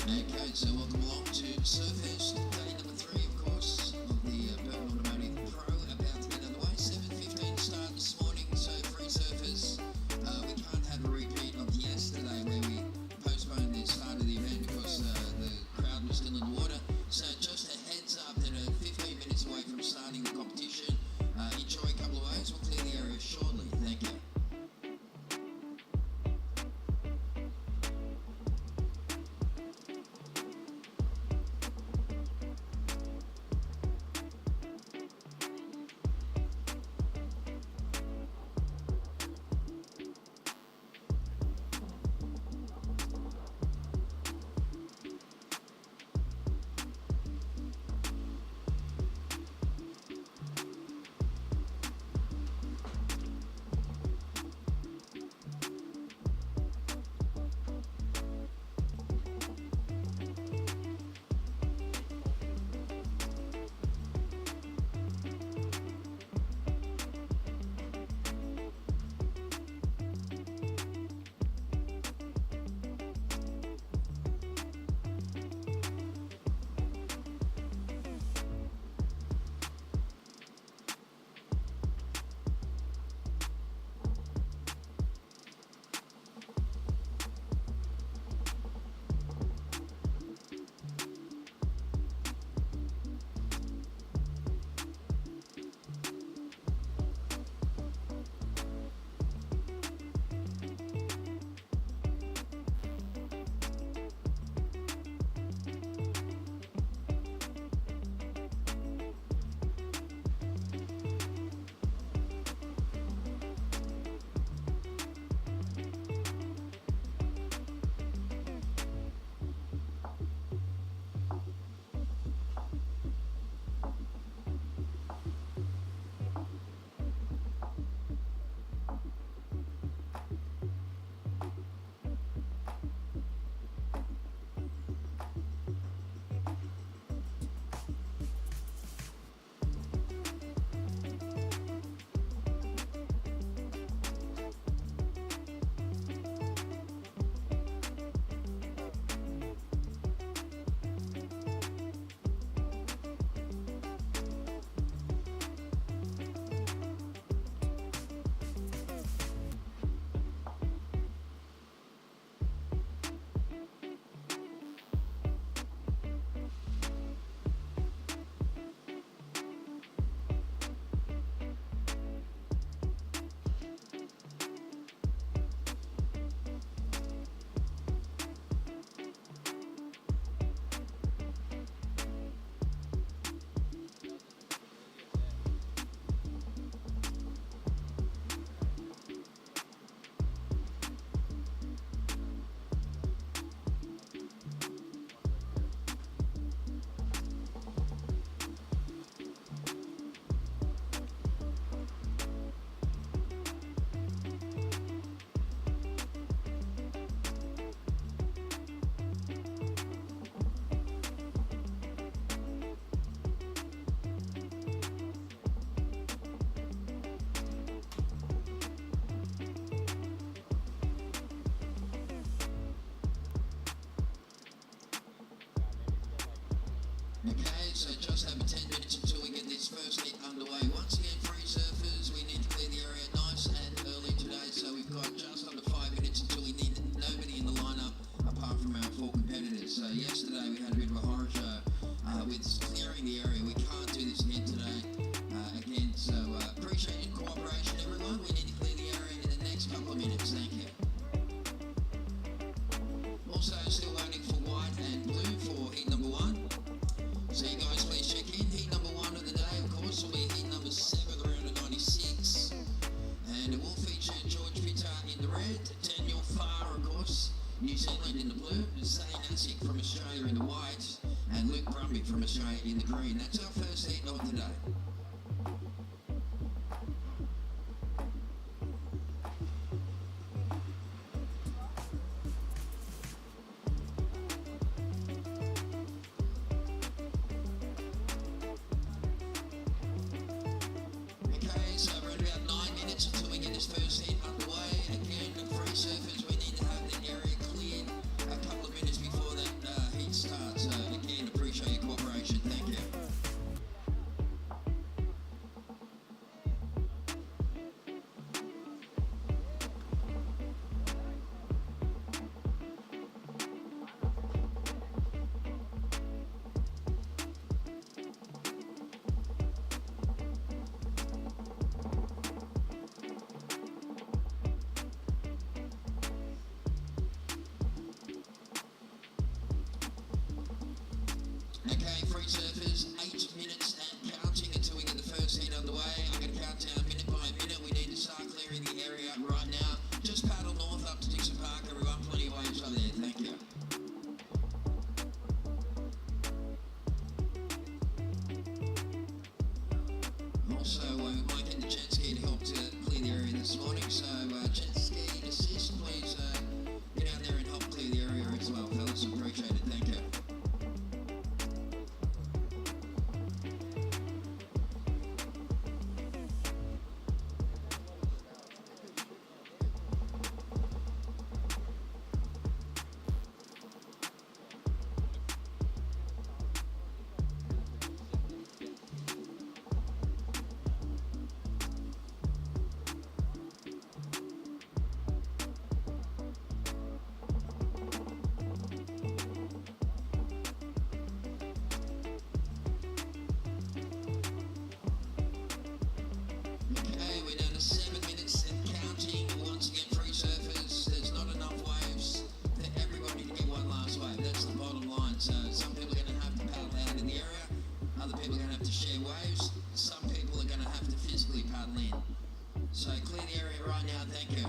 Okay, so welcome along to Surfest, day number 3, of course, of the Burton Automotive Pro, about to get underway. 7:15 start this morning, so free surfers. We can't have a repeat of yesterday where we postponed the start of the event because the crowd was still in the water. So just a heads up that 15 minutes away from starting the competition. Enjoy a couple of waves. We'll clear the area shortly. Thank you. Okay, so just over 10 minutes until we get this first hit underway. Once again, free surfers, we need to clear the area nice and early today, so we've got just under 5 minutes until we need nobody in the lineup apart from our 4 competitors. So yesterday we had a bit of a horror show with clearing the area. We can't do this again today. Again, so appreciate your cooperation, everyone. We need to clear the area in the next couple of minutes. Thank you. Also, still waiting for white and blue for heat number 1. So you guys please check in. Heat number 1 of the day, of course, will be heat number 7 around 96. And it will feature George Pitter in the red, Daniel Farr, of course, New Zealand in the blue, Zane Asic from Australia in the white, and Luke Brumby from Australia in the green. That's our first heat of the day. Surfers, we need to have the area cleared a couple of minutes before that so we might get the jet ski to help to clear the area this morning. So jet ski assist, please get out there and help clear the area as well, fellas. Appreciate it. Thank you. Okay, we're down to 7 minutes and counting. Once again, free surfers. There's not enough waves for everybody to get one last wave. That's the bottom line. So some people are going to have to paddle out in the area. Other people are going to have to share waves. Some people are going to have to physically paddle in. So clear the area right now. Thank you.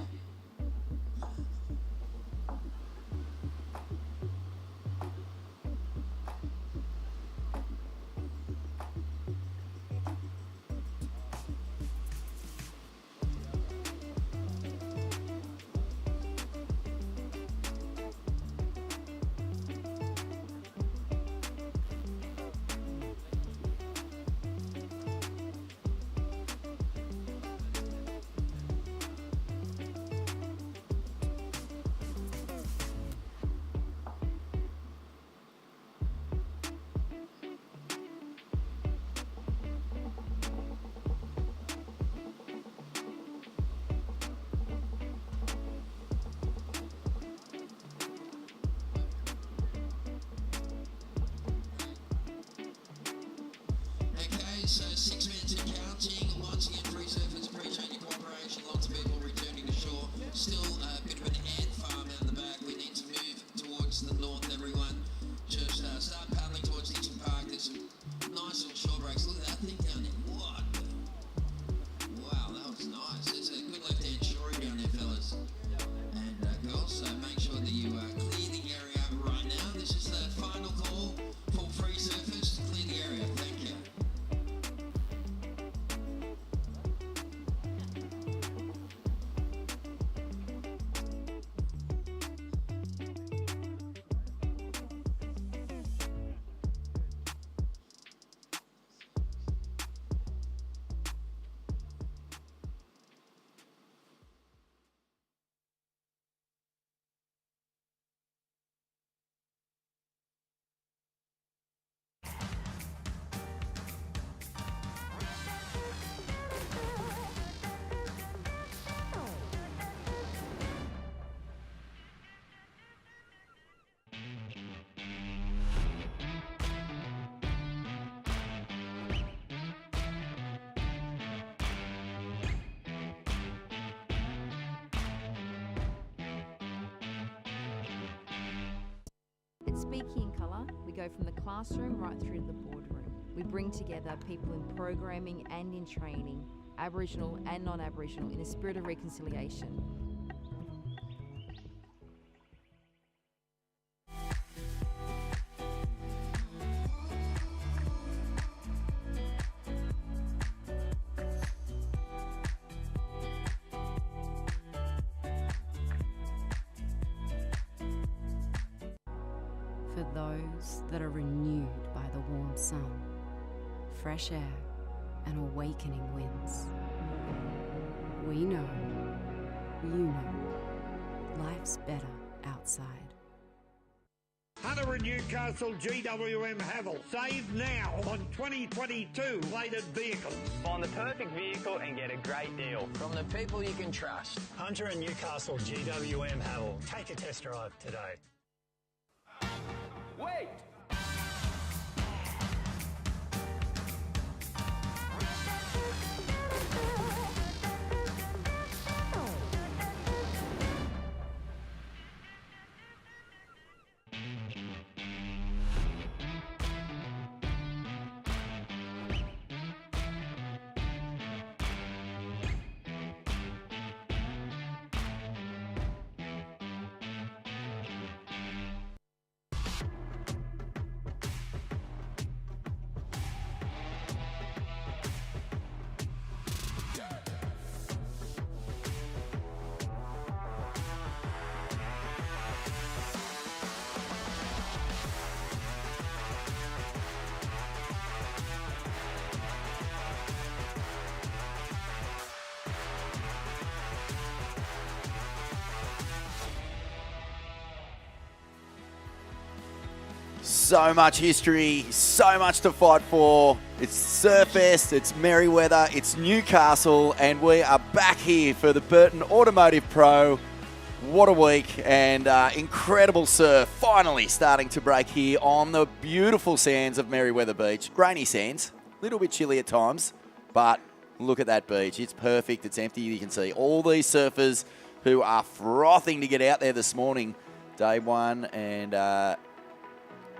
Okay, so 6 minutes and counting. Once again, free surfers, appreciate your cooperation. Lots of people returning to shore. Still a bit of an ant farm out in the back. We need to move towards the north, everyone. Just start paddling towards Eaton Park. There's some nice little shore breaks. Look at that thing down there. What? Wow, that was nice. There's a good left-hand shore down there, fellas and girls. So make sure that you clear the area right now. This is the final call for free surfers to clear the area. Thank you. At Speaking in Colour, we go from the classroom right through to the boardroom. We bring together people in programming and in training, Aboriginal and non-Aboriginal, in a spirit of reconciliation. For those that are renewed by the warm sun, fresh air, and awakening winds. We know, you know, life's better outside. Hunter and Newcastle GWM Havel. Save now on 2022 plated vehicles. Find the perfect vehicle and get a great deal. From the people you can trust. Hunter and Newcastle GWM Havel. Take a test drive today. Wait! So much history, so much to fight for. It's Surfest, it's Merryweather, it's Newcastle, and we are back here for the Burton Automotive Pro. What a week, and incredible surf finally starting to break here on the beautiful sands of Merryweather Beach. Grainy sands, a little bit chilly at times, but look at that beach. It's perfect, it's empty. You can see all these surfers who are frothing to get out there this morning. Day one, and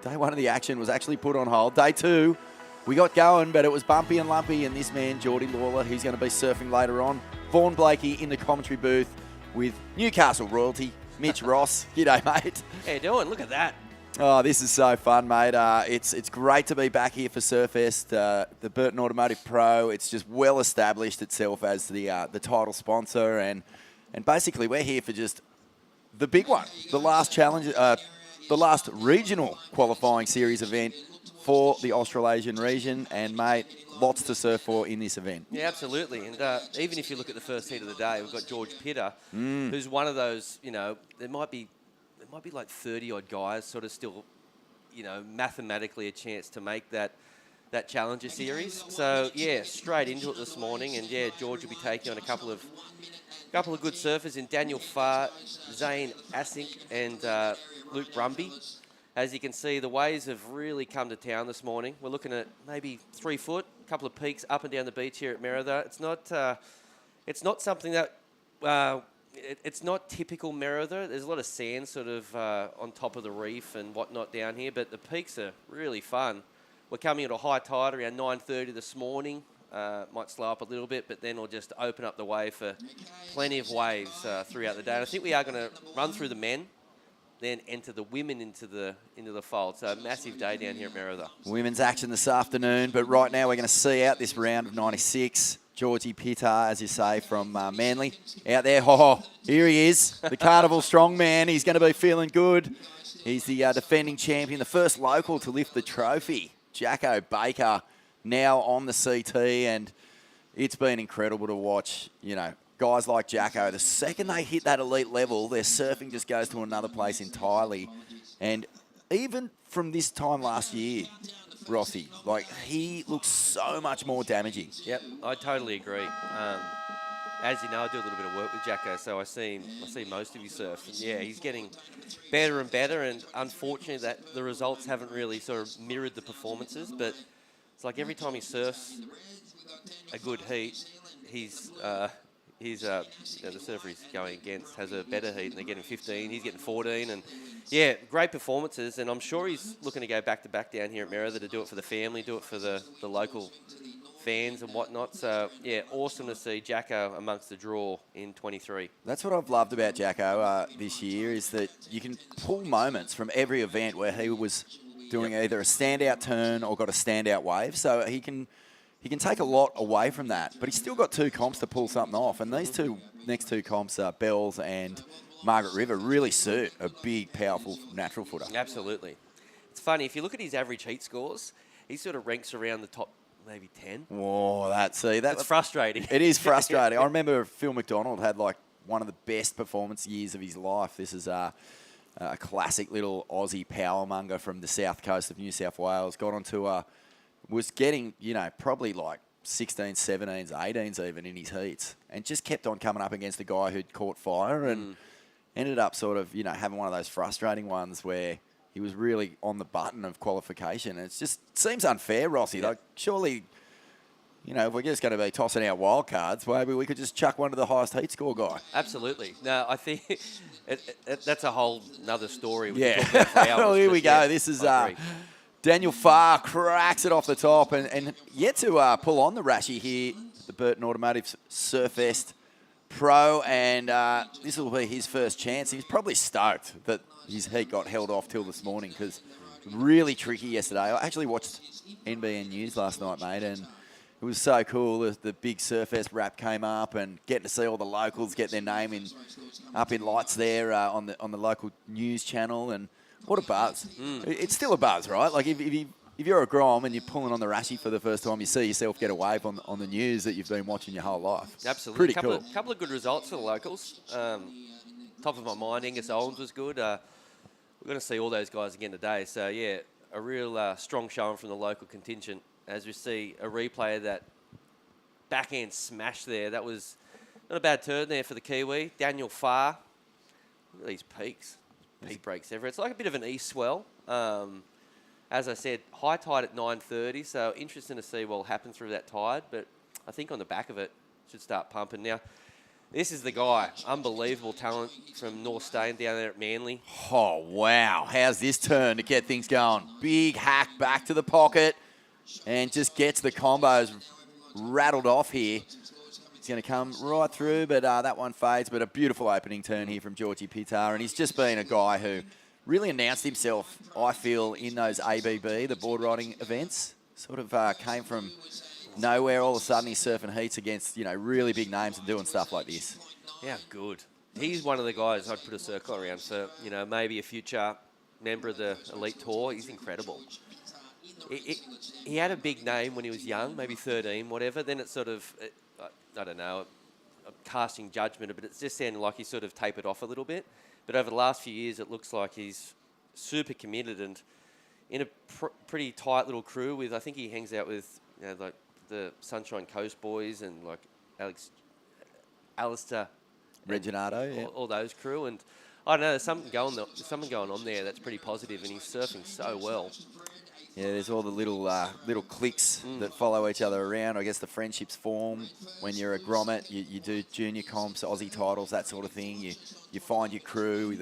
day one of the action was actually put on hold. Day two, we got going, but it was bumpy and lumpy, and this man, Geordie Lawler, he's going to be surfing later on. Vaughan Blakey in the commentary booth with Newcastle royalty, Mitch Ross. G'day, mate. How you doing? Look at that. Oh, this is so fun, mate. It's great to be back here for Surfest, the Burton Automotive Pro. It's just well established itself as the title sponsor, and basically we're here for just the big one, the last challenge, the last regional qualifying series event for the Australasian region, and mate, lots to surf for in this event. Yeah, absolutely. And even if you look at the first heat of the day, we've got George Pitter, who's one of those, there might be like 30-odd guys sort of still, mathematically a chance to make that Challenger series. So, yeah, straight into it this morning. And, yeah, George will be taking on a couple of good surfers in Daniel Farr, Zane Asink, and Luke Brumby. As you can see, the waves have really come to town this morning. We're looking at maybe 3 foot, a couple of peaks up and down the beach here at Merida. It's not something that it's not typical Merida. There's a lot of sand sort of on top of the reef and whatnot down here, but the peaks are really fun. We're coming at a high tide around 9:30 this morning. Might slow up a little bit, but then we'll just open up the way for plenty of waves throughout the day. And I think we are going to run through the men, then enter the women into the fold. So a massive day down here at Merida. Women's action this afternoon, but right now we're going to see out this round of 96. Georgie Pitter, as you say, from Manly. Out there, here he is, the Carnival strongman. He's going to be feeling good. He's the defending champion, the first local to lift the trophy. Jacko Baker now on the CT, and it's been incredible to watch, guys like Jacko. The second they hit that elite level, their surfing just goes to another place entirely. And even from this time last year, Rossi, he looks so much more damaging. Yep, I totally agree. As you know, I do a little bit of work with Jacko, so I see most of his surf. And yeah, he's getting better and better, and unfortunately that the results haven't really sort of mirrored the performances, but it's like every time he surfs a good heat, the surfer he's going against has a better heat, and they're getting 15, he's getting 14, and yeah, great performances, and I'm sure he's looking to go back-to-back down here at Merida to do it for the family, do it for the local fans and whatnot. So, yeah, awesome to see Jacko amongst the draw in 23. That's what I've loved about Jacko this year, is that you can pull moments from every event where he was doing either a standout turn or got a standout wave. So he can take a lot away from that, but he's still got 2 comps to pull something off. And these next two comps, Bells and Margaret River, really suit a big, powerful natural footer. Absolutely. It's funny, if you look at his average heat scores, he sort of ranks around the top maybe 10. Oh, that's frustrating. It is frustrating. I remember Phil McDonald had one of the best performance years of his life. This is a classic little Aussie powermonger from the south coast of New South Wales. Got onto was getting, probably 16s, 17s, 18s even in his heats, and just kept on coming up against a guy who'd caught fire and ended up sort of, having one of those frustrating ones where he was really on the button of qualification. And it seems unfair, Rossi. Yeah. Surely, if we're just going to be tossing out wild cards, maybe we could just chuck one to the highest heat score guy. Absolutely. No, I think that's a whole nother story. Yeah. Well, here we go. This is Daniel Farr cracks it off the top and yet to pull on the Rashi here, the Burton Automotive Surfest Pro, and this will be his first chance. He's probably stoked that his heat got held off till this morning, because really tricky yesterday. I actually watched NBN News last night, mate, and it was so cool. The big Surfest wrap came up, and getting to see all the locals get their name up in lights there on the local news channel, and what a buzz. It's still a buzz, right? If you're a Grom and you're pulling on the Rashi for the first time, you see yourself get a wave on the news that you've been watching your whole life. Absolutely. Pretty cool. Couple of good results for the locals. Top of my mind, Angus Owens was good. We're going to see all those guys again today. So, yeah, a real strong showing from the local contingent as we see a replay of that backhand smash there. That was not a bad turn there for the Kiwi. Daniel Farr. Look at these peaks. Peak breaks everywhere. It's like a bit of an east swell. As I said, high tide at 9:30, so interesting to see what will happen through that tide, but I think on the back of it, should start pumping. Now, this is the guy. Unbelievable talent from North Stain down there at Manly. Oh, wow. How's this turn to get things going? Big hack back to the pocket and just gets the combos rattled off here. It's going to come right through, but that one fades. But a beautiful opening turn here from Georgie Pitar, and he's just been a guy who really announced himself, I feel, in those ABB, the board riding events. Sort of came from nowhere. All of a sudden, he's surfing heats against, really big names and doing stuff like this. Yeah, good. He's one of the guys I'd put a circle around for, maybe a future member of the Elite Tour. He's incredible. He had a big name when he was young, maybe 13, whatever. Then it sort of, I don't know, I'm casting judgment, but it's just sounding like he sort of tapered off a little bit. But over the last few years, it looks like he's super committed and in a pretty tight little crew with, I think he hangs out with, like the Sunshine Coast boys and like Alistair Reginardo, yeah. All those crew. And I don't know, there's something going on there that's pretty positive, and he's surfing so well. Yeah, there's all the little cliques that follow each other around. I guess the friendships form when you're a grommet. You do junior comps, Aussie titles, that sort of thing. You find your crew,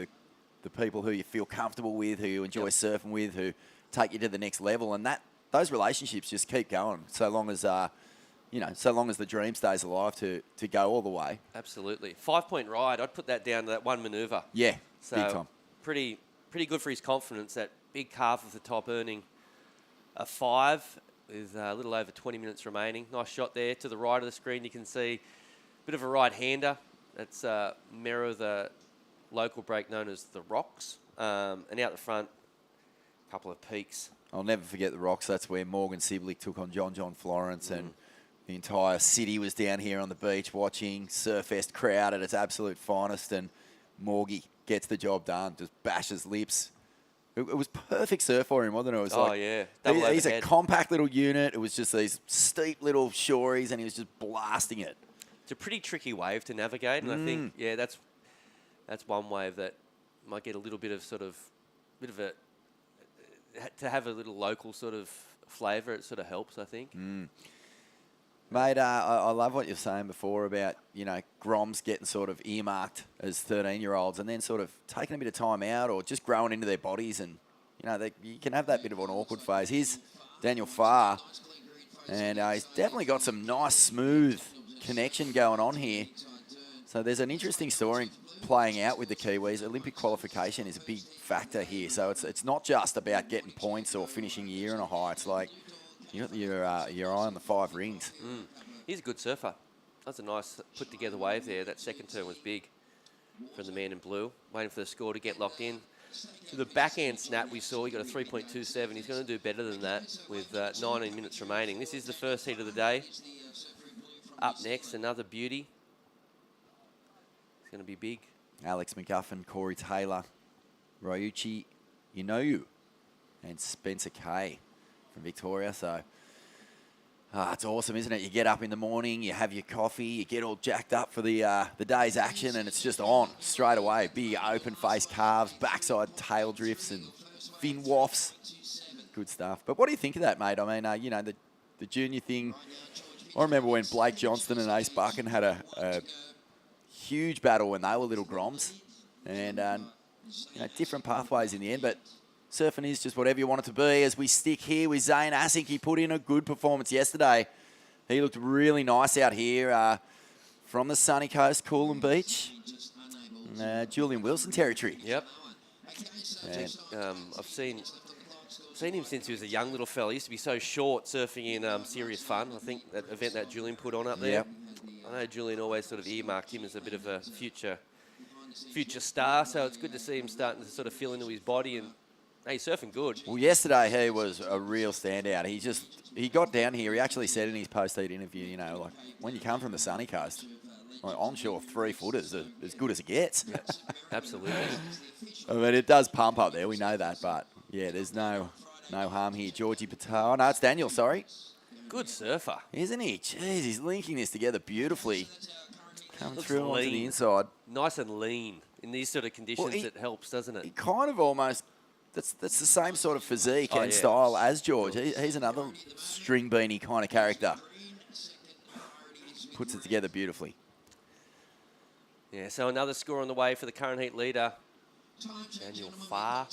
the people who you feel comfortable with, who you enjoy surfing with, who take you to the next level, and those relationships just keep going so long as the dream stays alive to go all the way. Absolutely. 5-point ride. I'd put that down to that one manoeuvre. Yeah, so big time. Pretty good for his confidence. That big calf of the top earning a 5 with a little over 20 minutes remaining. Nice shot there to the right of the screen. You can see a bit of a right-hander. That's mirror the local break known as the Rocks. And out the front, a couple of peaks. I'll never forget the Rocks. That's where Morgan Siblick took on John Florence, and the entire city was down here on the beach watching. Surfest crowd at its absolute finest, and Morgie gets the job done, just bashes lips. It was perfect surf for him, wasn't it? It was yeah. He's a compact little unit. It was just these steep little shories, and he was just blasting it. It's a pretty tricky wave to navigate, and I think, that's one wave that might get a little bit of to have a little local sort of flavour. It sort of helps, I think. Mate, I love what you're saying before about, Groms getting sort of earmarked as 13-year-olds and then sort of taking a bit of time out or just growing into their bodies, and, you can have that bit of an awkward phase. Here's Daniel Farr, and he's definitely got some nice, smooth connection going on here. So there's an interesting story playing out with the Kiwis. Olympic qualification is a big factor here. So it's not just about getting points or finishing year on a high. It's like, you got your eye on the 5 rings. He's a good surfer. That's a nice put-together wave there. That second turn was big from the man in blue. Waiting for the score to get locked in. To the backhand snap we saw, he got a 3.27. He's going to do better than that with 19 minutes remaining. This is the first heat of the day. Up next, another beauty. It's going to be big. Alex McGuffin, Corey Taylor, Ryuichi Inoue, and Spencer Kay from Victoria. So it's awesome, isn't it? You get up in the morning, you have your coffee, you get all jacked up for the day's action, and it's just on straight away. Big open face calves, backside tail drifts, and fin wafts. Good stuff. But what do you think of that, mate? I mean, the junior thing. I remember when Blake Johnston and Ace Buchan had a huge battle when they were little groms, and different pathways in the end, but surfing is just whatever you want it to be. As we stick here with Zane Asick, he put in a good performance yesterday. He looked really nice out here from the sunny coast, Coolum Beach, Julian Wilson territory. Yep. I've seen him since he was a young little fella. He used to be so short surfing in Serious Fun. I think that event that Julian put on up there. Yep. I know Julian always sort of earmarked him as a bit of a future star, so it's good to see him starting to sort of feel into his body, and he's surfing good. Well, yesterday he was a real standout. He got down here. He actually said in his post-heat interview, like when you come from the sunny coast, like onshore 3-footers are as good as it gets. Yes, absolutely. I mean, it does pump up there. We know that, but yeah, there's no No harm here. Georgie Patel. Oh, no, it's Daniel, sorry. Good surfer. Isn't he? Jeez, he's linking this together beautifully. Coming Looks through onto the lean. inside. Nice and lean. In these sort of conditions, it helps, doesn't He it? kind of almost, that's the same sort of physique Oh, and yeah. style as George. He's another string beanie kind of character. Puts it together beautifully. Yeah, so another score on the way for the current heat leader, Daniel Farr.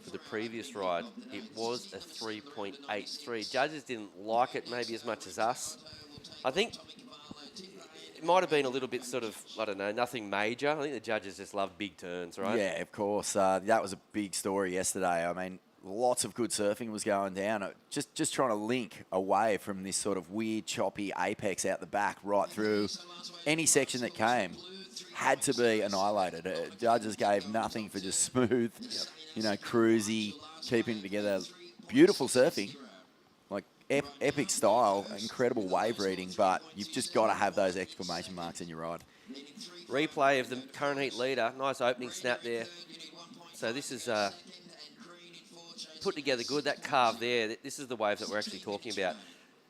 For the previous ride, it was a 3.83. Judges didn't like it maybe as much as us. I think it might have been a little bit sort of, I don't know, nothing major. I think the judges just love big turns, right? Yeah, of course. That was a big story yesterday. I mean, lots of good surfing was going down. Just trying to link away from this sort of weird, choppy apex out the back right through. Any section that came had to be annihilated. Judges gave nothing for just smooth, cruisy, keeping it together. Beautiful surfing, like epic style, incredible wave reading, but you've just got to have those exclamation marks in your ride. Replay of the current heat leader. Nice opening snap there. So this is put together good. That carve there, this is the wave that we're actually talking about.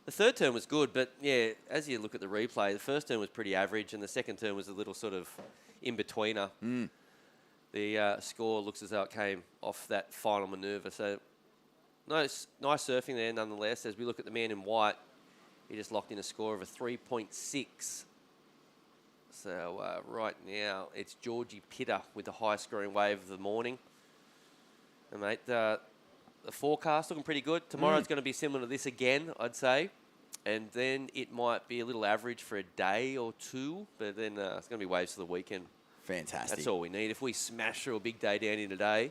The third turn was good, but yeah, as you look at the replay, the first turn was pretty average, and the second turn was a little sort of in-betweener. The score looks as though it came off that final manoeuvre. So nice surfing there nonetheless. As we look at the man in white, he just locked in a score of a 3.6. So right now, it's Georgie Pitter with the highest scoring wave of the morning. And mate, the forecast looking pretty good. Tomorrow's going to be similar to this again, I'd say. And then it might be a little average for a day or two, but then it's going to be waves for the weekend. Fantastic. That's all we need. If we smash through a big day down here today,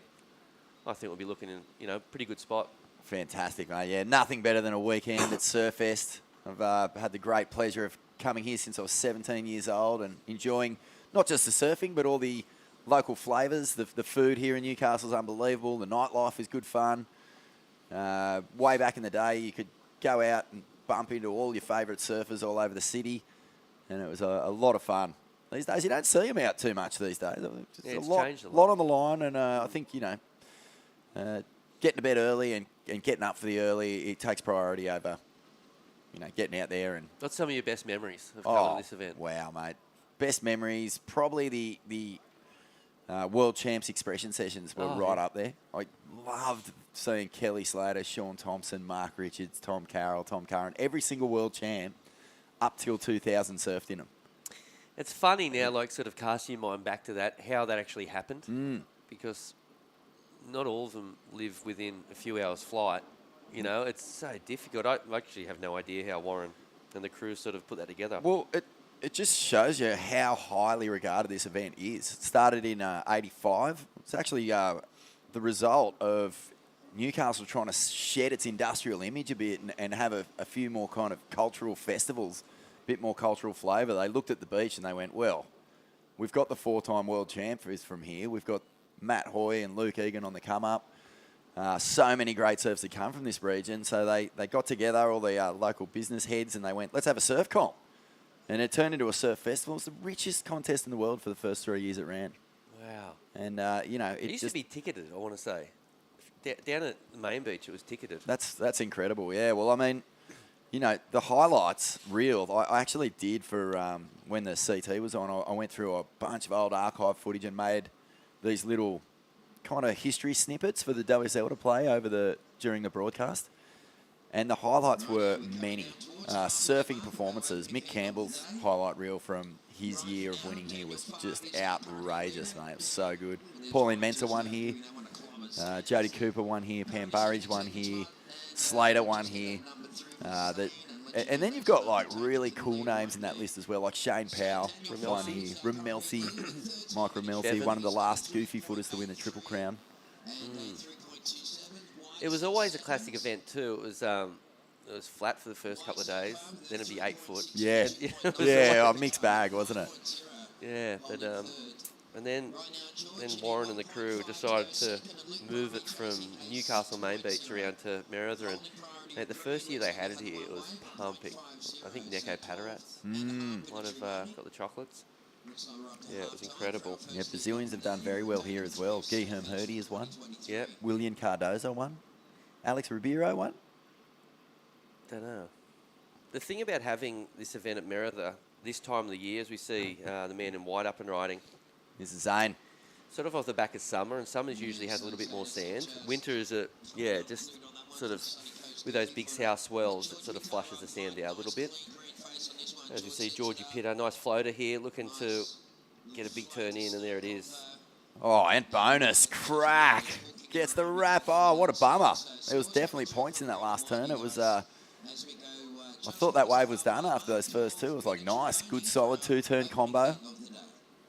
I think we'll be looking in, pretty good spot. Fantastic, mate. Yeah, nothing better than a weekend at Surfest. I've had the great pleasure of coming here since I was 17 years old and enjoying not just the surfing, but all the local flavours. The food here in Newcastle is unbelievable. The nightlife is good fun. Way back in the day, you could go out and bump into all your favourite surfers all over the city, and it was a lot of fun. These days, you don't see them out too much these days. It's a changed a lot on the line, and I think, getting to bed early and getting up for the early, it takes priority over, getting out there. And What's some of your best memories of coming to this event? Wow, mate. Best memories, probably the World Champs expression sessions were right up there. I loved seeing Kelly Slater, Sean Thompson, Mark Richards, Tom Carroll, Tom Curran, every single World Champ up till 2000 surfed in them. It's funny now, like sort of casting your mind back to that, how that actually happened. Because not all of them live within a few hours flight. It's so difficult. I actually have no idea how Warren and the crew sort of put that together. Well, it just shows you how highly regarded this event is. It started in 85. It's actually the result of Newcastle trying to shed its industrial image a bit and have a few more kind of cultural festivals, a bit more cultural flavour. They looked at the beach and they went, well, we've got the 4-time world champ from here. We've got Matt Hoy and Luke Egan on the come up. So many great surfers that come from this region. So they got together, all the local business heads, and they went, let's have a surf comp. And it turned into a surf festival. It's the richest contest in the world for the first 3 years it ran. Wow. And, it used to be ticketed, I want to say. Down at the main beach, it was ticketed. That's incredible, yeah. Well, I mean, the highlights reel, I actually did for when the CT was on. I went through a bunch of old archive footage and made these little kind of history snippets for the WSL to play during the broadcast. And the highlights were many. Surfing performances. Mick Campbell's highlight reel from his year of winning here was just outrageous, mate. It was so good. Pauline Mensah won here. Jodie Cooper won here. Pam Burridge won here. Slater won here. And then you've got like really cool names in that list as well, like Shane Powell won here. Ramelsi, Mike Ramelsi, one of the last goofy footers to win the Triple Crown. It was always a classic event too. It was flat for the first couple of days. Then it'd be 8 foot. Yeah, yeah, a mixed bag, wasn't it? Yeah, but and then Warren and the crew decided to move it from Newcastle Main Beach around to Merida, and mate, the first year they had it here, it was pumping. I think Neko Patarats might have got the chocolates. Yeah, it was incredible. Yeah, Brazilians have done very well here as well. Guilherme Hurdy has won. Yeah. William Cardozo won. Alex Ribeiro won? Don't know. The thing about having this event at Merida this time of the year, as we see the man in white up and riding, This is Zane. sort of off the back of summer, and summers usually has a little bit more sand. Winter is just sort of with those big south swells, it sort of flushes the sand out a little bit. As we see Georgie Pitter, nice floater here, looking to get a big turn in, and there it is. Oh, and bonus. Crack. Gets the wrap. Oh, what a bummer. There was definitely points in that last turn. It was, I thought that wave was done after those first two. It was like, nice, good, solid two-turn combo.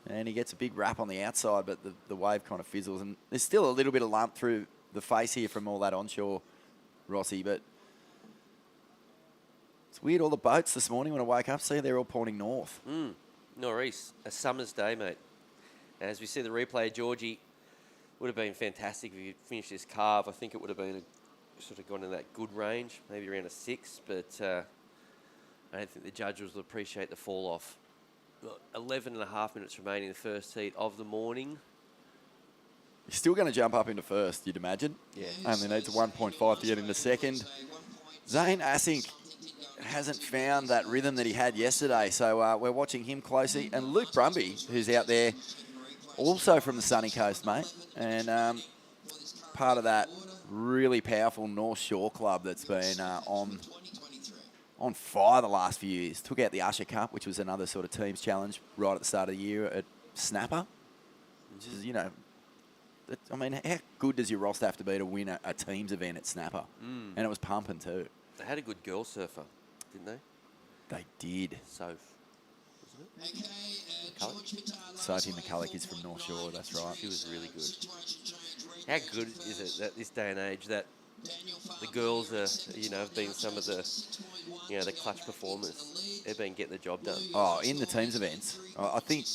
And he gets a big wrap on the outside, but the wave kind of fizzles. And there's still a little bit of lump through the face here from all that onshore, Rossi, but it's weird. All the boats this morning when I woke up, see, they're all pointing north. Northeast, a summer's day, mate. As we see the replay, Georgie would have been fantastic if he finished this carve. I think it would have been sort of gone in that good range, maybe around a 6, but I don't think the judges will appreciate the fall off. 11 and a half minutes remaining in the first heat of the morning. He's still going to jump up into first, you'd imagine. Yeah. Only needs a 1.5 to get into second. Zane Assink hasn't found that rhythm that he had yesterday, so we're watching him closely. And Luke Brumby, who's out there, also from the sunny coast, mate, and part of that really powerful North Shore club that's been on fire the last few years. Took out the Usher Cup, which was another sort of teams challenge right at the start of the year at Snapper. Which is, I mean, how good does your roster have to be to win a teams event at Snapper? And it was pumping too. They had a good girl surfer, didn't they? They did. Soph, wasn't it? Sophie McCulloch is from North Shore, that's right. She was really good. How good is it that this day and age that the girls are, have been some of the, the clutch performers. They've been getting the job done. Oh, in the teams events, I think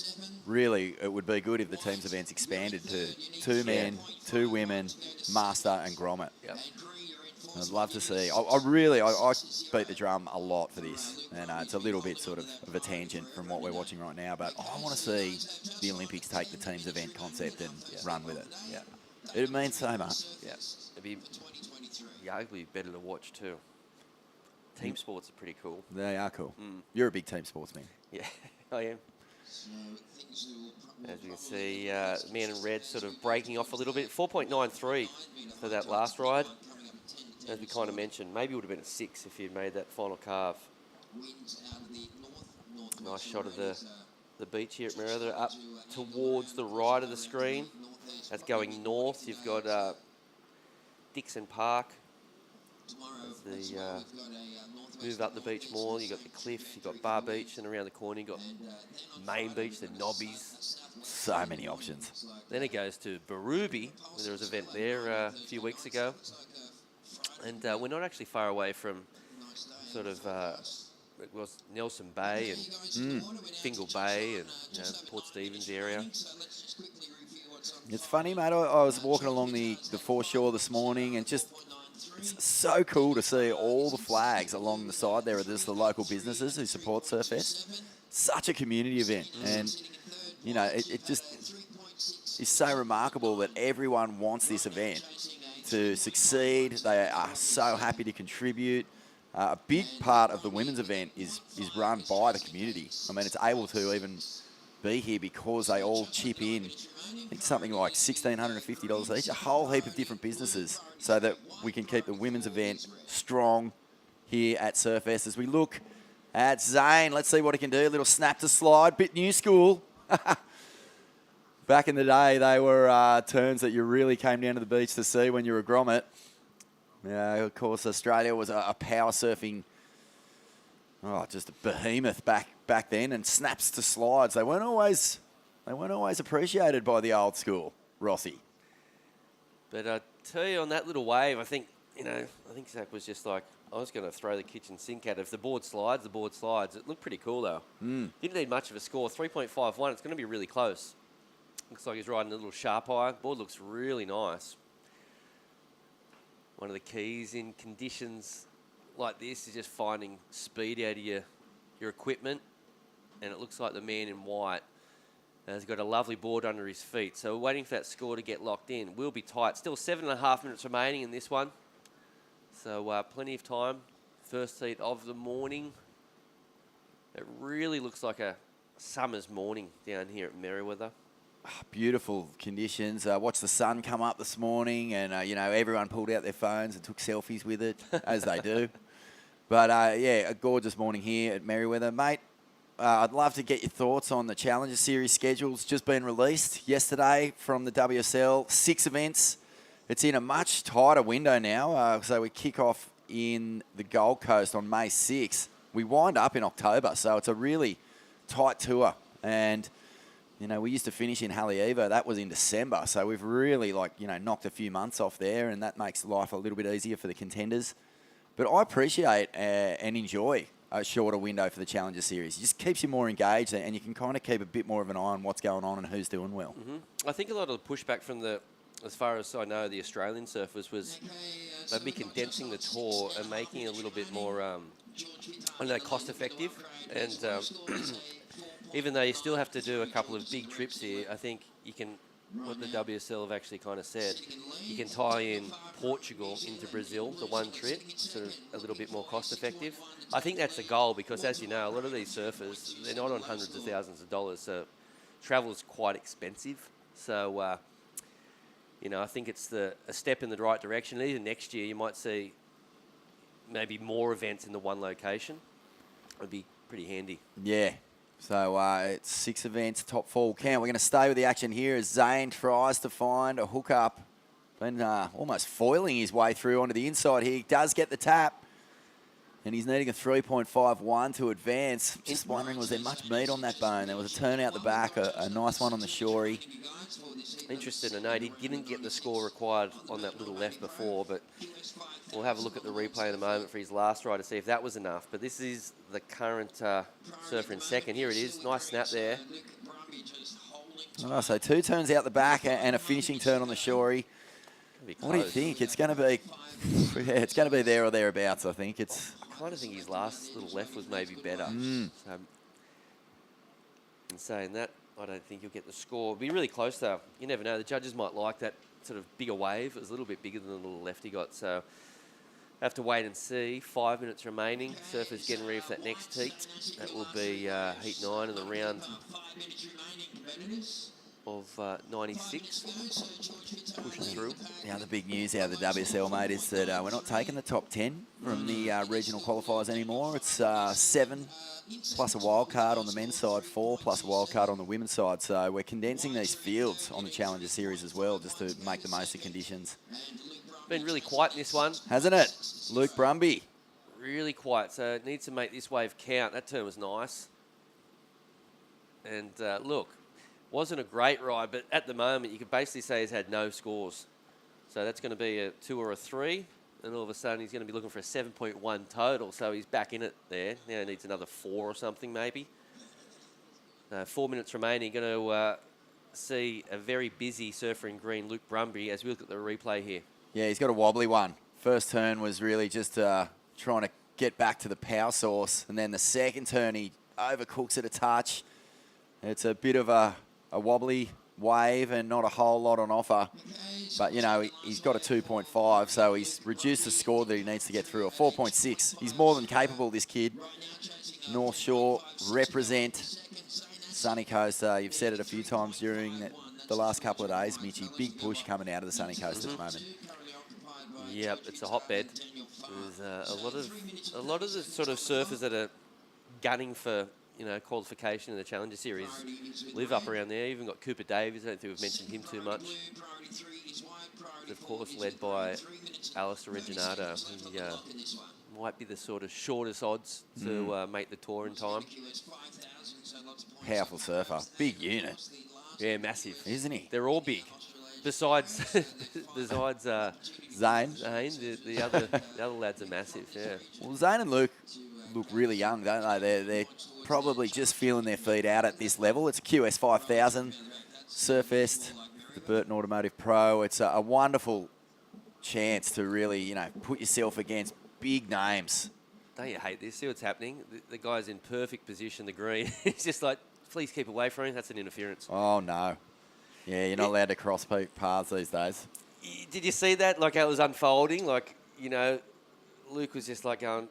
really it would be good if the teams events expanded to 2 men, 2 women, master and grommet. Yep. I'd love to see. I beat the drum a lot for this, and it's a little bit sort of a tangent from what we're watching right now, but I want to see the Olympics take the teams event concept and run with it. Yeah. It means so much. Yeah. It'd be arguably better to watch too. Team sports are pretty cool. They are cool. You're a big team sports man. Yeah, I am. As you can see, man in red sort of breaking off a little bit. 4.93 for that last ride. As we kind of mentioned, maybe it would have been a 6 if he'd made that final carve. Nice shot of the beach here at Merida, up towards the right of the screen. That's going north. You've got Dixon Park. As the move up the beach more, you've got the cliff, you've got Bar Beach, and around the corner you've got Main Beach, the Nobbies. So many options. Then it goes to Barooby, where there was an event there a few weeks ago. And we're not actually far away from sort of it was Nelson Bay and Fingal Bay and Port Stephens area. It's funny, mate. I was walking along the foreshore this morning, and just it's so cool to see all the flags along the side there. There's the local businesses who support Surfest. Such a community event, and it just is so remarkable that everyone wants this event to succeed. They are so happy to contribute. A big part of the women's event is run by the community. I mean, it's able to even be here because they all chip in. I think something like $1,650 each, a whole heap of different businesses, so that we can keep the women's event strong here at Surfest. As we look at Zane, let's see what he can do. A little snap to slide, bit new school. Back in the day, they were turns that you really came down to the beach to see when you were a grommet. Of course, Australia was a power surfing, just a behemoth back then, and snaps to slides. They weren't always appreciated by the old school, Rossi. But I tell you, on that little wave, I think Zach was just like, I was going to throw the kitchen sink at it. If the board slides, the board slides. It looked pretty cool, though. Didn't need much of a score. 3.51. It's going to be really close. Looks like he's riding a little sharp eye. Board looks really nice. One of the keys in conditions like this is just finding speed out of your equipment. And it looks like the man in white has got a lovely board under his feet. So we're waiting for that score to get locked in. We'll be tight. Still 7.5 minutes remaining in this one. So plenty of time. First heat of the morning. It really looks like a summer's morning down here at Merriweather. Beautiful conditions. Watched the sun come up this morning, and everyone pulled out their phones and took selfies with it, as they do. But a gorgeous morning here at Merriweather, mate. I'd love to get your thoughts on the Challenger Series schedules just been released yesterday from the WSL. 6 events. It's in a much tighter window now. So we kick off in the Gold Coast on May 6th. We wind up in October, so it's a really tight tour. And we used to finish in Haleiwa. That was in December. So we've really, knocked a few months off there, and that makes life a little bit easier for the contenders. But I appreciate and enjoy a shorter window for the Challenger Series. It just keeps you more engaged, and you can kind of keep a bit more of an eye on what's going on and who's doing well. I think a lot of the pushback from as far as I know, the Australian surfers was maybe condensing the tour and making it a little bit more, cost effective. And even though you still have to do a couple of big trips here, I think you can, what the WSL have actually kind of said, you can tie in Portugal into Brazil, the one trip, sort of a little bit more cost effective. I think that's the goal because, as you know, a lot of these surfers, they're not on hundreds of thousands of dollars, so travel is quite expensive. So, I think it's a step in the right direction. Even next year, you might see maybe more events in the one location. It would be pretty handy. Yeah. So it's 6 events, top 4 will count. We're going to stay with the action here as Zane tries to find a hookup. Been almost foiling his way through onto the inside here. He does get the tap. And he's needing a 3.51 to advance. Just wondering, was there much meat on that bone? There was a turn out the back, a nice one on the shorey. Interested to note, he didn't get the score required on that little left before, but we'll have a look at the replay in a moment for his last ride to see if that was enough. But this is the current surfer in second. Here it is. Nice snap there. Oh, so 2 turns out the back and a finishing turn on the shorey. What do you think? It's going to be... Yeah, it's going to be there or thereabouts, I think. I kind of think his last little left was maybe better. So, in saying that, I don't think he'll get the score. It'll be really close, though. You never know. The judges might like that sort of bigger wave. It was a little bit bigger than the little left he got. So, have to wait and see. 5 minutes remaining. Surfers getting ready for that next heat. That will be heat 9 in the round of 96, pushing through. The other big news out of the WSL, mate, is that we're not taking the top 10 from the regional qualifiers anymore. It's 7 plus a wild card on the men's side, 4 plus a wild card on the women's side. So we're condensing these fields on the Challenger Series as well, just to make the most of conditions. Been really quiet in this one. Hasn't it? Luke Brumby. Really quiet, so it needs to make this wave count. That turn was nice. And look, wasn't a great ride, but at the moment, you could basically say he's had no scores. So that's going to be a 2 or a 3, and all of a sudden he's going to be looking for a 7.1 total, so he's back in it there. Now he needs another 4 or something maybe. 4 minutes remaining, going to see a very busy surfer in green, Luke Brumby, as we look at the replay here. Yeah, he's got a wobbly one. First turn was really just trying to get back to the power source, and then the second turn he overcooks it a touch. It's a bit of a wobbly wave and not a whole lot on offer. But, he's got a 2.5, so he's reduced the score that he needs to get through, a 4.6. He's more than capable, this kid. North Shore represent. Sunny Coast, you've said it a few times during the last couple of days, Mitchy. Big push coming out of the Sunny Coast at the moment. Yep, it's a hotbed. There's a lot of the sort of surfers that are gunning for qualification in the Challenger Series live up around there. Even got Cooper Davies. I don't think we've mentioned him too much. Of course, led by Alistair Reginato. He might be the sort of shortest odds to make the tour in time. Powerful surfer. Big unit. Yeah, massive. Isn't he? They're all big. Besides Zane. The other lads are massive, yeah. Well, Zane and Luke look really young, don't they? They're probably just feeling their feet out at this level. It's a QS 5000 Surfest, the Burton Automotive Pro. It's a wonderful chance to really, put yourself against big names. Don't you hate this? See what's happening? The guy's in perfect position, the green. He's just like, please keep away from him. That's an interference. Oh, no. Yeah, you're not allowed to cross paths these days. Did you see that? Like how it was unfolding? Like, Luke was just like going,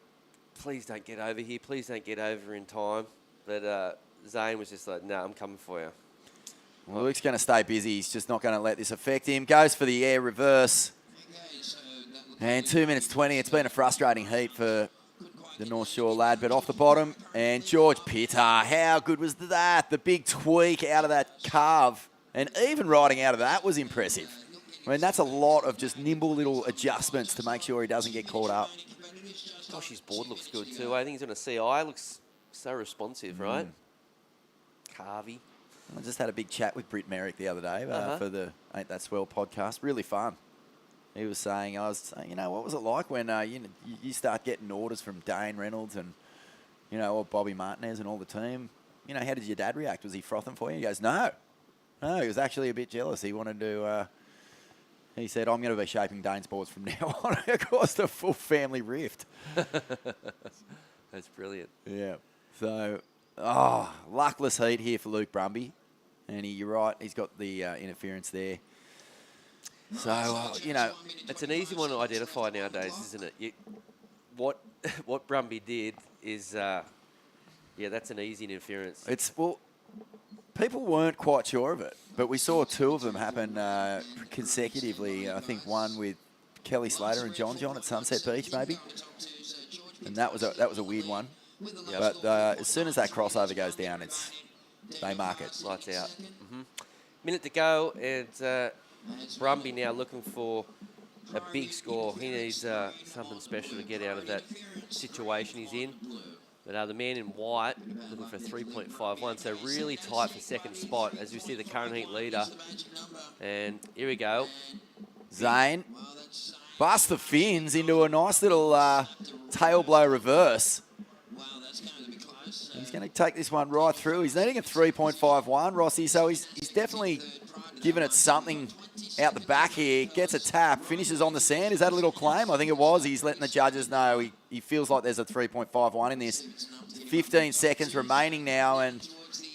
please don't get over here. Please don't get over in time. But Zane was just like, no, I'm coming for you. Well, Luke's going to stay busy. He's just not going to let this affect him. Goes for the air reverse. And 2 minutes 20. It's been a frustrating heat for the North Shore lad, but off the bottom. And George Pitter, how good was that? The big tweak out of that carve. And even riding out of that was impressive. I mean, that's a lot of just nimble little adjustments to make sure he doesn't get caught up. Gosh, his board looks good too. I think he's on a CI. Looks so responsive, right? Carvey. I just had a big chat with Britt Merrick the other day for the Ain't That Swell podcast. Really fun. He was saying, you know, what was it like when you start getting orders from Dane Reynolds and, you know, or Bobby Martinez and all the team? You know, how did your dad react? Was he frothing for you? He goes, no. No, he was actually a bit jealous. He wanted to, he said, I'm going to be shaping Dane's boards from now on. It caused a full family rift. That's brilliant. Yeah. So, luckless heat here for Luke Brumby. And you're right, he's got the interference there. So, you know. It's an easy one to identify nowadays, isn't it? What Brumby did is, that's an easy interference. People weren't quite sure of it, but we saw two of them happen consecutively. I think one with Kelly Slater and John at Sunset Beach, maybe. And that was a weird one. Yep. But as soon as that crossover goes down, they mark it. Lights out. Minute to go, and Brumby now looking for a big score. He needs something special to get out of that situation he's in. But the man in white looking for 3.51, so really tight for second spot as we see the current heat leader. And here we go. Zane busts the fins into a nice little tail blow reverse. He's going to take this one right through. He's needing a 3.51, Rossi, so he's definitely given it something out the back here. Gets a tap, finishes on the sand. Is that a little claim? I think it was. He's letting the judges know he feels like there's a 3.51 in this. 15 seconds remaining now, and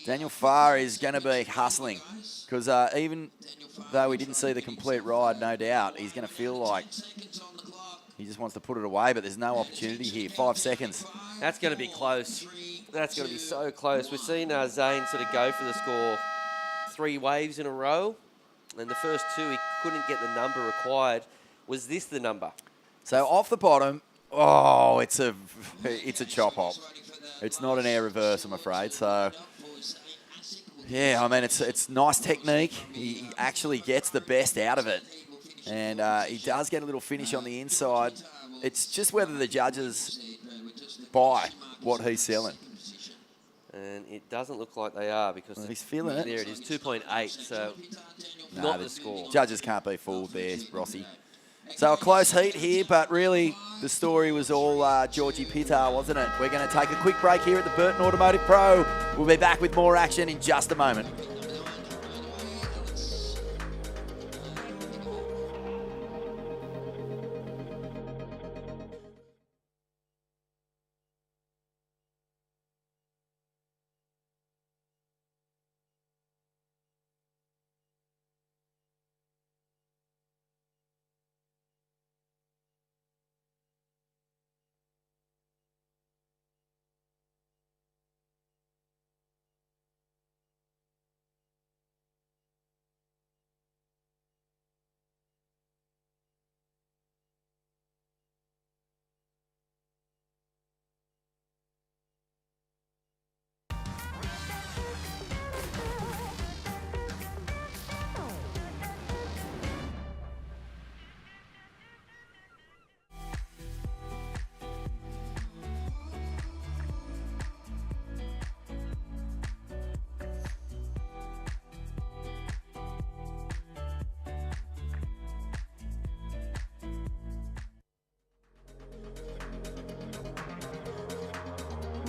Daniel Farr is going to be hustling because even though we didn't see the complete ride, no doubt, he's going to feel like he just wants to put it away, but there's no opportunity here. 5 seconds. That's going to be close. That's going to be so close. We've seen Zane sort of go for the score 3 waves in a row, and the first 2 he couldn't get the number required. Was this the number? So off the bottom, it's a chop hop. It's not an air reverse, I'm afraid. So, yeah, I mean, it's nice technique. He actually gets the best out of it. And he does get a little finish on the inside. It's just whether the judges buy what he's selling. And it doesn't look like they are because he's feeling it. There it is, 2.8, so not the score. Judges can't be fooled there, Rossi. So a close heat here, but really the story was all Georgie Pitter, wasn't it? We're going to take a quick break here at the Burton Automotive Pro. We'll be back with more action in just a moment.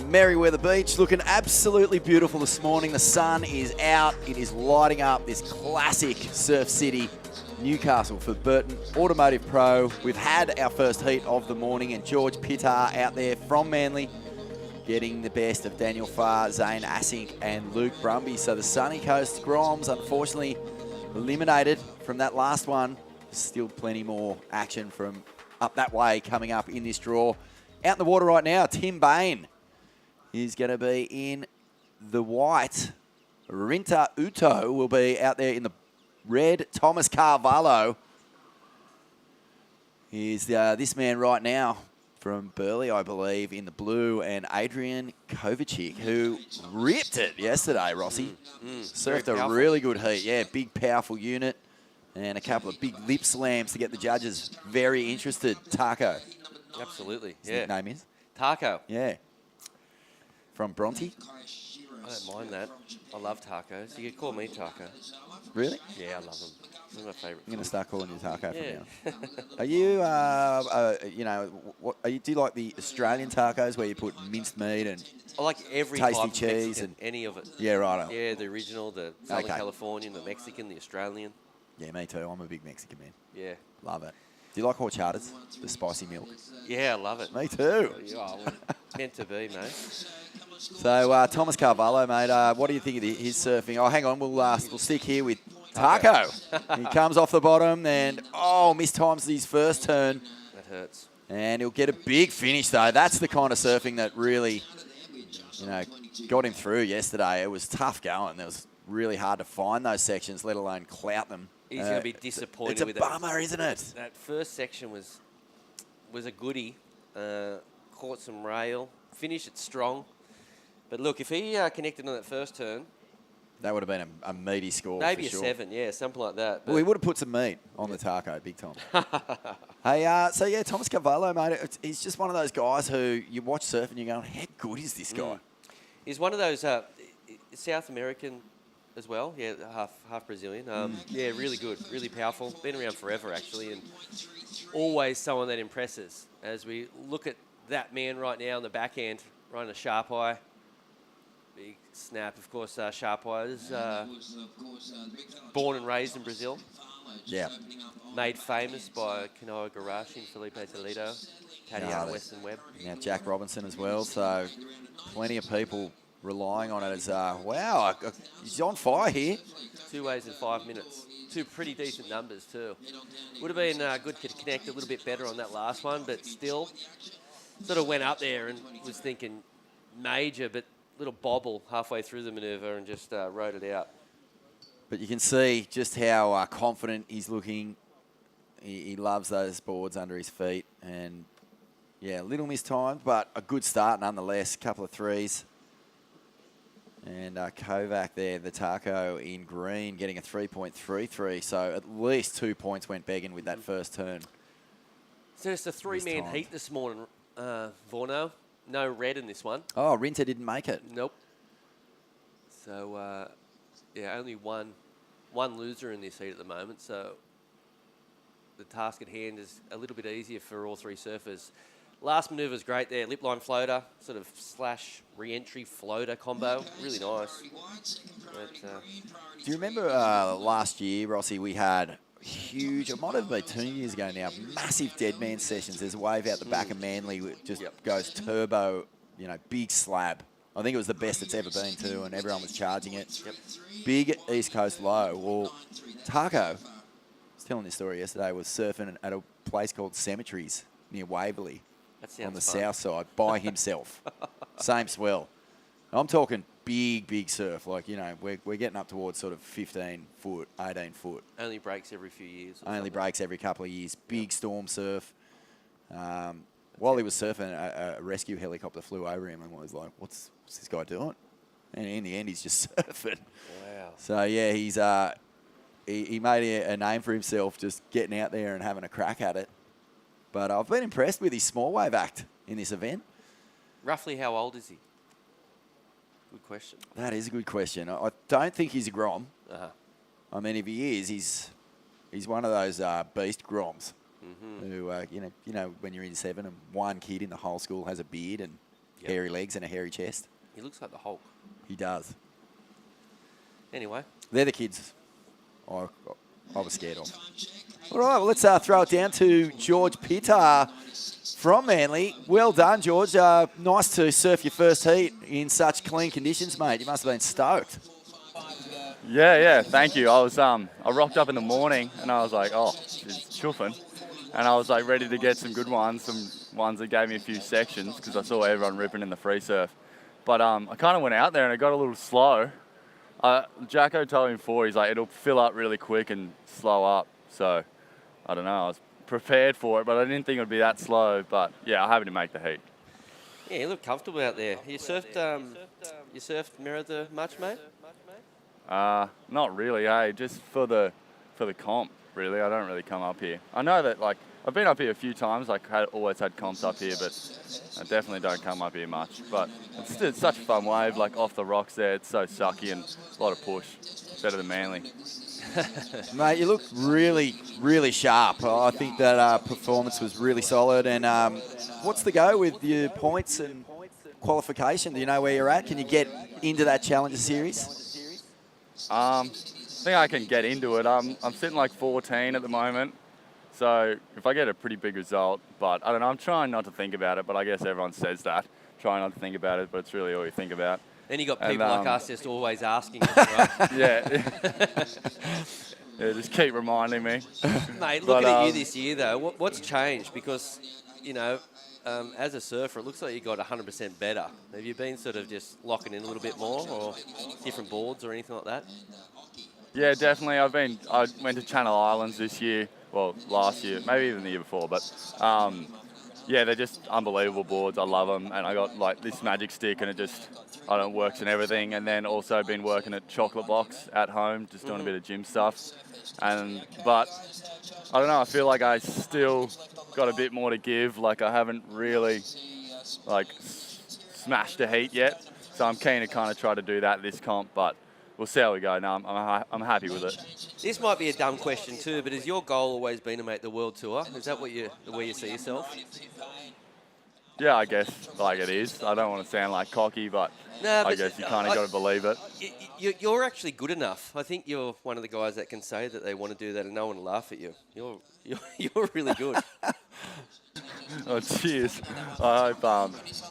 Merriweather Beach looking absolutely beautiful this morning. The sun is out. It is lighting up this classic surf city, Newcastle, for Burton Automotive Pro. We've had our first heat of the morning, and George Pitter out there from Manly getting the best of Daniel Farr, Zane Assink and Luke Brumby. So the Sunny Coast Groms unfortunately eliminated from that last one. Still plenty more action from up that way coming up in this draw. Out in the water right now, Tim Bain is going to be in the white. Rinta Uto will be out there in the red. Thomas Carvalho is this man right now from Burleigh, I believe, in the blue, and Adrian Kovacic, who ripped it yesterday, Rossi. Surfed a really good heat. Yeah, big, powerful unit, and a couple of big lip slams to get the judges very interested. Taco. Absolutely, His nickname is? Taco. Yeah. From Bronte. I don't mind that. I love tacos. You could call me Taco. Really? Yeah, I love them. They're my favourite. I'm going to start calling you Taco from Yeah. now. Are you, do you like the Australian tacos where you put minced meat and I like every tasty type of cheese Mexican, and any of it. Yeah, right. Yeah, the original, the Southern Okay. Californian, the Mexican, the Australian. Yeah, me too. I'm a big Mexican man. Yeah. Love it. Do you like horchatas? The spicy milk? Yeah, I love it. Me too. Yeah, well, meant to be, mate. So, Thomas Carvalho, mate, what do you think of his surfing? Oh, hang on. We'll stick here with Taco. He comes off the bottom and, mistimes his first turn. That hurts. And he'll get a big finish, though. That's the kind of surfing that really, got him through yesterday. It was tough going. It was really hard to find those sections, let alone clout them. He's going to be disappointed it's a with bummer, isn't it? That first section was a goodie. Caught some rail. Finished it strong. But look, if he connected on that first turn... That would have been a meaty score, maybe for sure. 7, yeah, something like that. Well, he would have put some meat on the taco, big time. Hey, Thomas Carvalho, mate, he's just one of those guys who you watch surf and you're going, how good is this guy? He's one of those South American as well, yeah, half Brazilian. Yeah, really good, really powerful. Been around forever, actually, and always someone that impresses. As we look at that man right now on the back end, running a sharp eye. Big snap, of course, sharp eyes. Born and raised in Brazil. Yeah. Made famous by Kanoa Garashi and Felipe Toledo. Tatiana Weston Webb. Now Jack Robinson as well, so plenty of people relying on it as, wow, he's on fire here. 2 ways in 5 minutes. 2 pretty decent numbers too. Would have been good to connect a little bit better on that last one, but still sort of went up there and was thinking major, but little bobble halfway through the manoeuvre and just rode it out. But you can see just how confident he's looking. He loves those boards under his feet. And, yeah, a little mistimed, but a good start nonetheless. Couple of threes. And Kovac there, the taco in green, getting a 3.33. So at least 2 points went begging with that first turn. So it's a 3-man Mistimed. heat this morning, Vorno. No red in this one. Oh, Rinta didn't make it. Nope. So, only one loser in this heat at the moment. So the task at hand is a little bit easier for all 3 surfers. Last manoeuvre is great there. Lip line floater, sort of slash re-entry floater combo. Really nice. But, do you remember last year, Rossi, we had huge, it might have been 2 years ago now, massive dead man sessions. There's a wave out the back of Manly that just goes turbo, big slab. I think it was the best it's ever been too, and everyone was charging it. Big East Coast low. Well, Taco, was telling this story yesterday, was surfing at a place called Cemeteries near Waverley on the south side by himself. Same swell. I'm talking big surf. Like, we're getting up towards sort of 15 foot, 18 foot. only breaks every few years. Only breaks every couple of years. Big storm surf. While he was surfing, a rescue helicopter flew over him and was like, what's this guy doing? And in the end, he's just surfing. Wow. So, yeah, he's he made a name for himself just getting out there and having a crack at it. But I've been impressed with his small wave act in this event. Roughly how old is he? Good question. That is a good question. I don't think he's a Grom. Uh-huh. I mean, if he is, he's one of those beast Groms who, when you're in 7 and one kid in the whole school has a beard and hairy legs and a hairy chest. He looks like the Hulk. He does. Anyway. They're the kids I was scared of. All right, well, let's throw it down to George Pitar from Manly. Well done, George. Nice to surf your first heat in such clean conditions, mate. You must have been stoked. Yeah, thank you. I rocked up in the morning and I was like, oh, it's chuffing. and I was like ready to get some good ones, some ones that gave me a few sections because I saw everyone ripping in the free surf. But I kind of went out there and it got a little slow. Jacko told me before, he's like, it'll fill up really quick and slow up. So I don't know, I was prepared for it, but I didn't think it would be that slow. But yeah, I'm happy to make the heat. Yeah, you look comfortable out there. You surfed Merida much, mate? Not really, eh? Just for the comp, really. I don't really come up here. I know that, like, I've been up here a few times. Like, always had comps up here, but I definitely don't come up here much. But it's such a fun wave, like off the rocks there. It's so sucky and a lot of push. Better than Manly. Mate, you look really, really sharp. I think that performance was really solid. And what's the go with your points and qualification? Do you know where you're at? Can you get into that Challenger Series? I think I can get into it. I'm sitting like 14 at the moment. So if I get a pretty big result, but I don't know, I'm trying not to think about it, but I guess everyone says that. Try not to think about it, but it's really all you think about. Then you got people like us just always asking us, right? Yeah. Yeah, just keep reminding me. Mate, looking at you this year, though, what's changed? Because, you know, as a surfer, it looks like you got 100% better. Have you been sort of just locking in a little bit more, or different boards or anything like that? Yeah, definitely. I went to Channel Islands this year, well, last year, maybe even the year before, but yeah, they're just unbelievable boards. I love them, and I got like this magic stick, and it just, I don't know, works and everything. And then also been working at Chocolate Box at home, just doing a bit of gym stuff. But I don't know, I feel like I still got a bit more to give. Like I haven't really like smashed a heat yet, so I'm keen to kind of try to do that this comp, but we'll see how we go. No, I'm happy with it. This might be a dumb question too, but has your goal always been to make the World Tour? Is that the way you see yourself? Yeah, I guess like it is. I don't want to sound like cocky, but I guess you kind of got to believe it. You're actually good enough. I think you're one of the guys that can say that they want to do that and no one will laugh at you. You're really good. Oh, cheers. I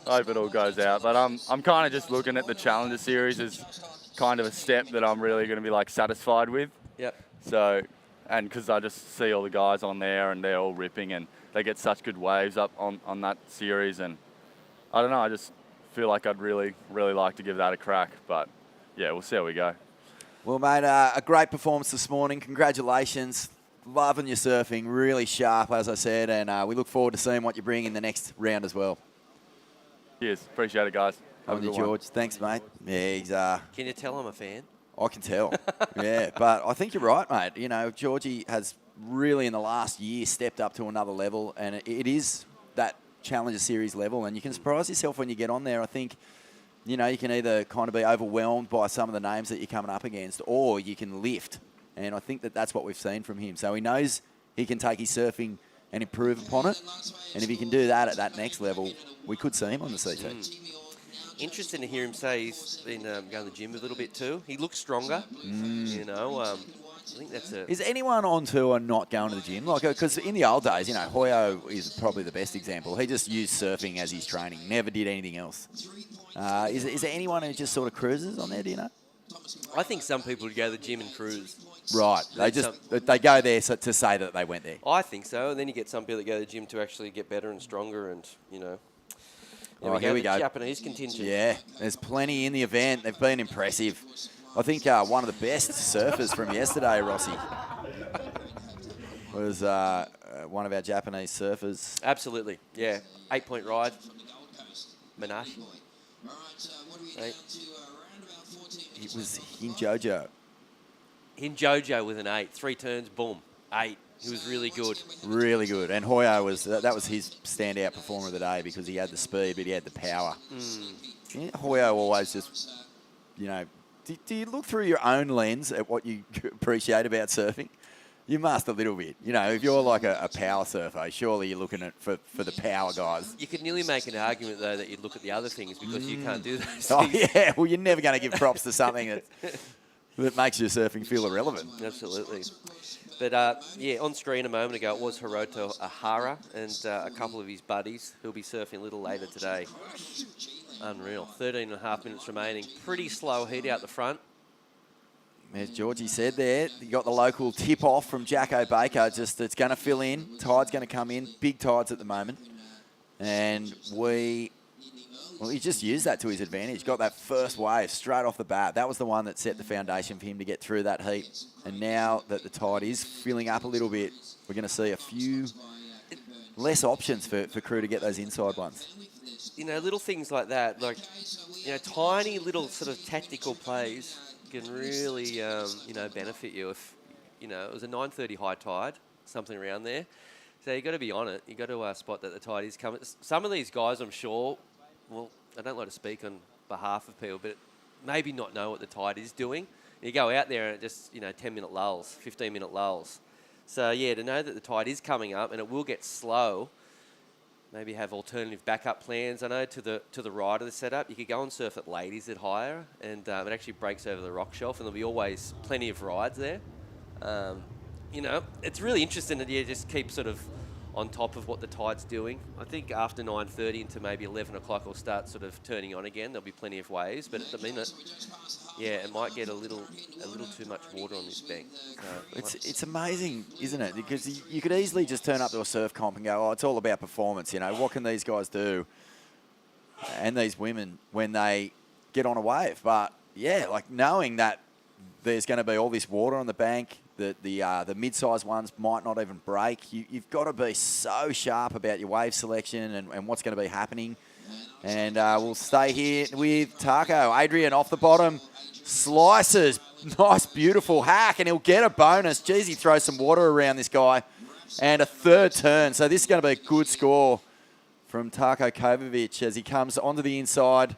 hope it all goes out. But I'm kind of just looking at the Challenger Series as kind of a step that I'm really going to be like satisfied with. Yep. So, and because I just see all the guys on there and they're all ripping and they get such good waves up on that series, and I don't know, I just feel like I'd really, really like to give that a crack. But yeah, we'll see how we go. Well, mate, a great performance this morning. Congratulations. Loving your surfing, really sharp, as I said, and we look forward to seeing what you bring in the next round as well. Cheers. Appreciate it, guys. Have a good George. Thanks, mate. Yeah, he's... Can you tell I'm a fan? I can tell. Yeah, but I think you're right, mate. You know, Georgie has really in the last year stepped up to another level, and it is that Challenger Series level, and you can surprise yourself when you get on there. I think, you know, you can either kind of be overwhelmed by some of the names that you're coming up against, or you can lift, and I think that that's what we've seen from him. So he knows he can take his surfing and improve upon it, and if he can do that at that next level, we could see him on the CT. Interesting to hear him say he's been going to the gym a little bit too. He looks stronger, you know. I think that's a... Is anyone on tour not going to the gym? Like, because in the old days, you know, Hoyo is probably the best example. He just used surfing as his training, never did anything else. Is there anyone who just sort of cruises on there, do you know? I think some people would go to the gym and cruise. Right. They go there to say that they went there. I think so. And then you get some people that go to the gym to actually get better and stronger and, you know... Here we go. Japanese contingent. Yeah, there's plenty in the event. They've been impressive. I think one of the best surfers from yesterday, Rossi, was one of our Japanese surfers. Absolutely, yeah. 8-point ride. Minashi. It was Hinjojo. Hinjojo with an 8. 3 turns, boom, 8. He was really good. Really good. And Hoyo that was his standout performer of the day because he had the speed, but he had the power. Yeah, Hoyo always just, you know, do you look through your own lens at what you appreciate about surfing? You must a little bit. You know, if you're like a power surfer, surely you're looking at for the power guys. You could nearly make an argument, though, that you'd look at the other things because you can't do those Oh, things. yeah. Well, you're never going to give props to something that makes your surfing feel irrelevant. Absolutely. But, yeah, on screen a moment ago, it was Hiroto Ahara and a couple of his buddies who'll be surfing a little later today. Unreal. 13 and a half minutes remaining. Pretty slow heat out the front. as Georgie said there, you got the local tip-off from Jacko Baker. Just it's going to fill in. Tide's going to come in. Big tides at the moment. And he just used that to his advantage. Got that first wave straight off the bat. That was the one that set the foundation for him to get through that heat. And now that the tide is filling up a little bit, we're going to see a few less options for crew to get those inside ones. You know, little things like that, like, you know, tiny little sort of tactical plays can really, you know, benefit you. If, you know, it was a 9:30 high tide, something around there. So you've got to be on it. You've got to spot that the tide is coming. Some of these guys, I'm sure, well, I don't like to speak on behalf of people, but maybe not know what the tide is doing. You go out there and it just, you know, 10-minute lulls, 15-minute lulls. So, yeah, to know that the tide is coming up and it will get slow, maybe have alternative backup plans. I know to the right of the setup, you could go and surf at Ladies at higher, and it actually breaks over the rock shelf, and there'll be always plenty of rides there. You know, it's really interesting that you just keep sort of on top of what the tide's doing. I think after 9:30 into maybe 11 o'clock, will start sort of turning on again. There'll be plenty of waves, but at the minute, yeah, it might get a little too much water on this bank. So It's amazing, isn't it? Because you could easily just turn up to a surf comp and go, oh, it's all about performance. You know, what can these guys do? And these women when they get on a wave. But, yeah, like knowing that there's going to be all this water on the bank, that the mid-sized ones might not even break. You've got to be so sharp about your wave selection and what's going to be happening. And we'll stay here with Taco. Adrian off the bottom, slices. Nice, beautiful hack, and he'll get a bonus. Jeez, he throws some water around this guy. And a third turn. So this is going to be a good score from Taco Kovacic as he comes onto the inside.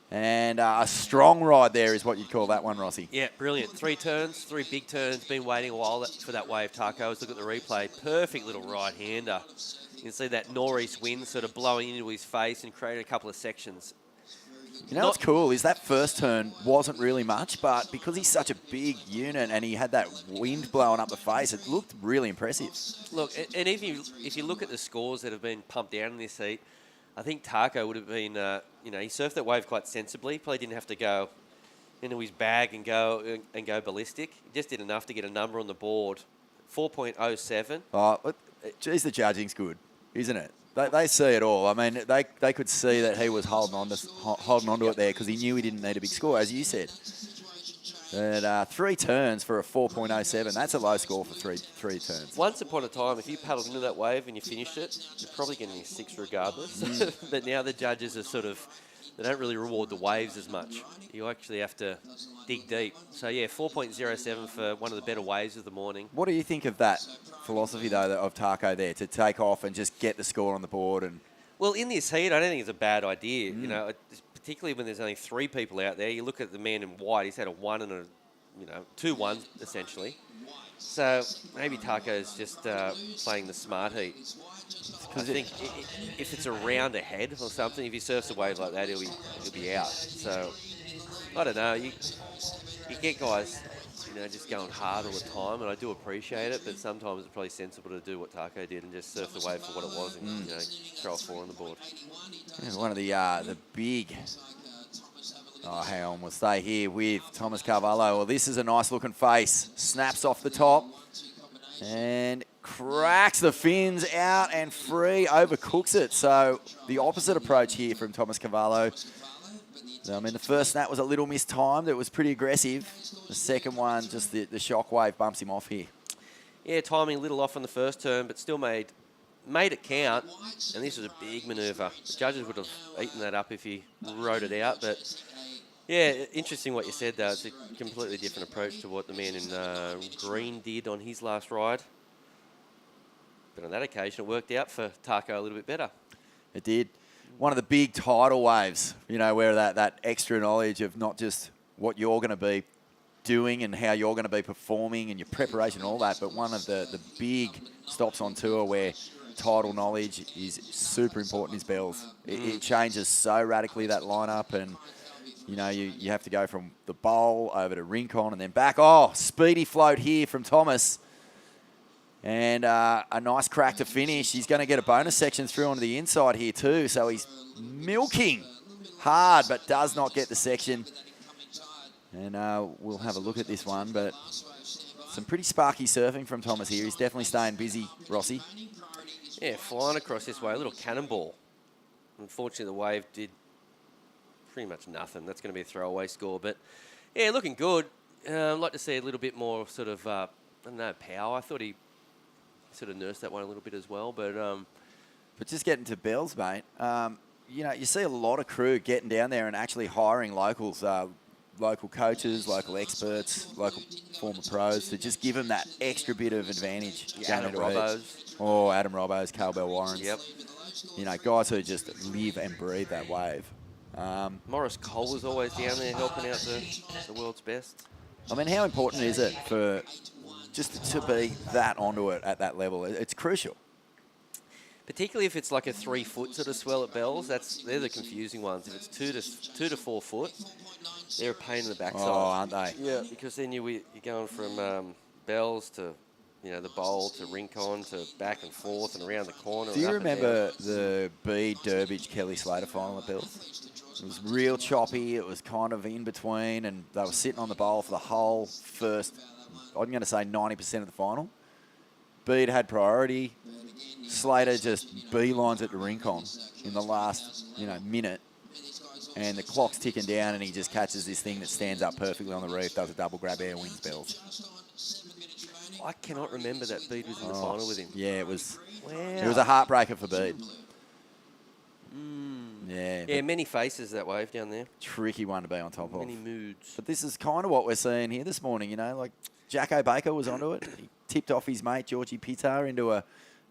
And a strong ride there is what you'd call that one, Rossi. yeah, brilliant. 3 turns, 3 big turns. Been waiting a while for that wave, Taco. Let's look at the replay. Perfect little right-hander. You can see that northeast wind sort of blowing into his face and creating a couple of sections. You know what's cool is that first turn wasn't really much, but because he's such a big unit and he had that wind blowing up the face, it looked really impressive. Look, and if you look at the scores that have been pumped down in this heat, I think Taco would have been, you know, he surfed that wave quite sensibly. Probably didn't have to go into his bag and go ballistic. He just did enough to get a number on the board. 4.07. Oh, geez, the judging's good, isn't it? They see it all. I mean, they could see that he was holding on to it there because he knew he didn't need a big score, as you said. But 3 turns for a 4.07, that's a low score for three turns. Once upon a time, if you paddled into that wave and you finished it, you're probably getting a 6 regardless. But now the judges are sort of, they don't really reward the waves as much. You actually have to dig deep. So, yeah, 4.07 for one of the better waves of the morning. What do you think of that philosophy, though, of Taco there, to take off and just get the score on the board? And Well, in this heat, I don't think it's a bad idea. You know, particularly when there's only 3 people out there. You look at the man in white; he's had a 1 and a, 2 1s essentially. So maybe Taco's just playing the smart heat. I think if it's a round ahead or something, if he surfs a wave like that, he'll be out. So I don't know. You get guys, just going hard all the time, and I do appreciate it. But sometimes it's probably sensible to do what Taco did and just surf the wave for what it was, and throw a 4 on the board. Yeah, one of the big. Oh, hang on, we'll stay here with Thomas Carvalho. Well, this is a nice looking face. Snaps off the top and cracks the fins out and free, overcooks it. So the opposite approach here from Thomas Carvalho. I mean, the first snap was a little mistimed. It was pretty aggressive. The second one, just the shock wave bumps him off here. Yeah, timing a little off on the first turn, but still made it count. And this was a big manoeuvre. The judges would have eaten that up if he rode it out, but... Yeah, interesting what you said, though. It's a completely different approach to what the man in green did on his last ride. But on that occasion, it worked out for Taco a little bit better. It did. One of the big tidal waves, where that extra knowledge of not just what you're going to be doing and how you're going to be performing and your preparation and all that, but one of the big stops on tour where tidal knowledge is super important is Bells. It changes so radically, that lineup, and... you have to go from the bowl over to Rincon and then back. Oh, speedy float here from Thomas. And a nice crack to finish. He's going to get a bonus section through onto the inside here too. So he's milking hard, but does not get the section. And we'll have a look at this one, but some pretty sparky surfing from Thomas here. He's definitely staying busy, Rossi. Yeah, flying across this way, a little cannonball. Unfortunately, the wave did pretty much nothing. That's going to be a throwaway score. But, yeah, looking good. I'd like to see a little bit more sort of, I don't know, power. I thought he sort of nursed that one a little bit as well. But just getting to Bells, mate, you know, you see a lot of crew getting down there and actually hiring locals, local coaches, local experts, local former pros to just give them that extra bit of advantage. Yeah, Adam Robbos. Oh, Adam Robbos, Calbell Warrens. Yep. You know, guys who just live and breathe that wave. Morris Cole was always down there helping out the world's best. I mean, how important is it for just to be that onto it at that level? It's crucial. Particularly if it's like a 3 foot sort of swell at Bells, they're the confusing ones. If it's 2 to 4 foot, they're a pain in the backside. Oh, aren't they? Yeah, because then you're going from Bells to, you know, the bowl to Rincon to back and forth and around the corner. Do you remember the Bede Durbridge Kelly Slater final at Bells? It was real choppy. It was kind of in between, and they were sitting on the bowl for the whole first, I'm going to say 90% of the final. Bede had priority. Slater just beelines it to Rincon in the last, minute. And the clock's ticking down, and he just catches this thing that stands up perfectly on the reef, does a double grab air, wins Bells. I cannot remember that Bede was in the final with him. Yeah, it was. Wow. It was a heartbreaker for Bede. Yeah, many faces that wave down there. Tricky one to be on top of. Many moods. But this is kind of what we're seeing here this morning, like Jacko Baker was onto it. He tipped off his mate, Georgie Pitar, into a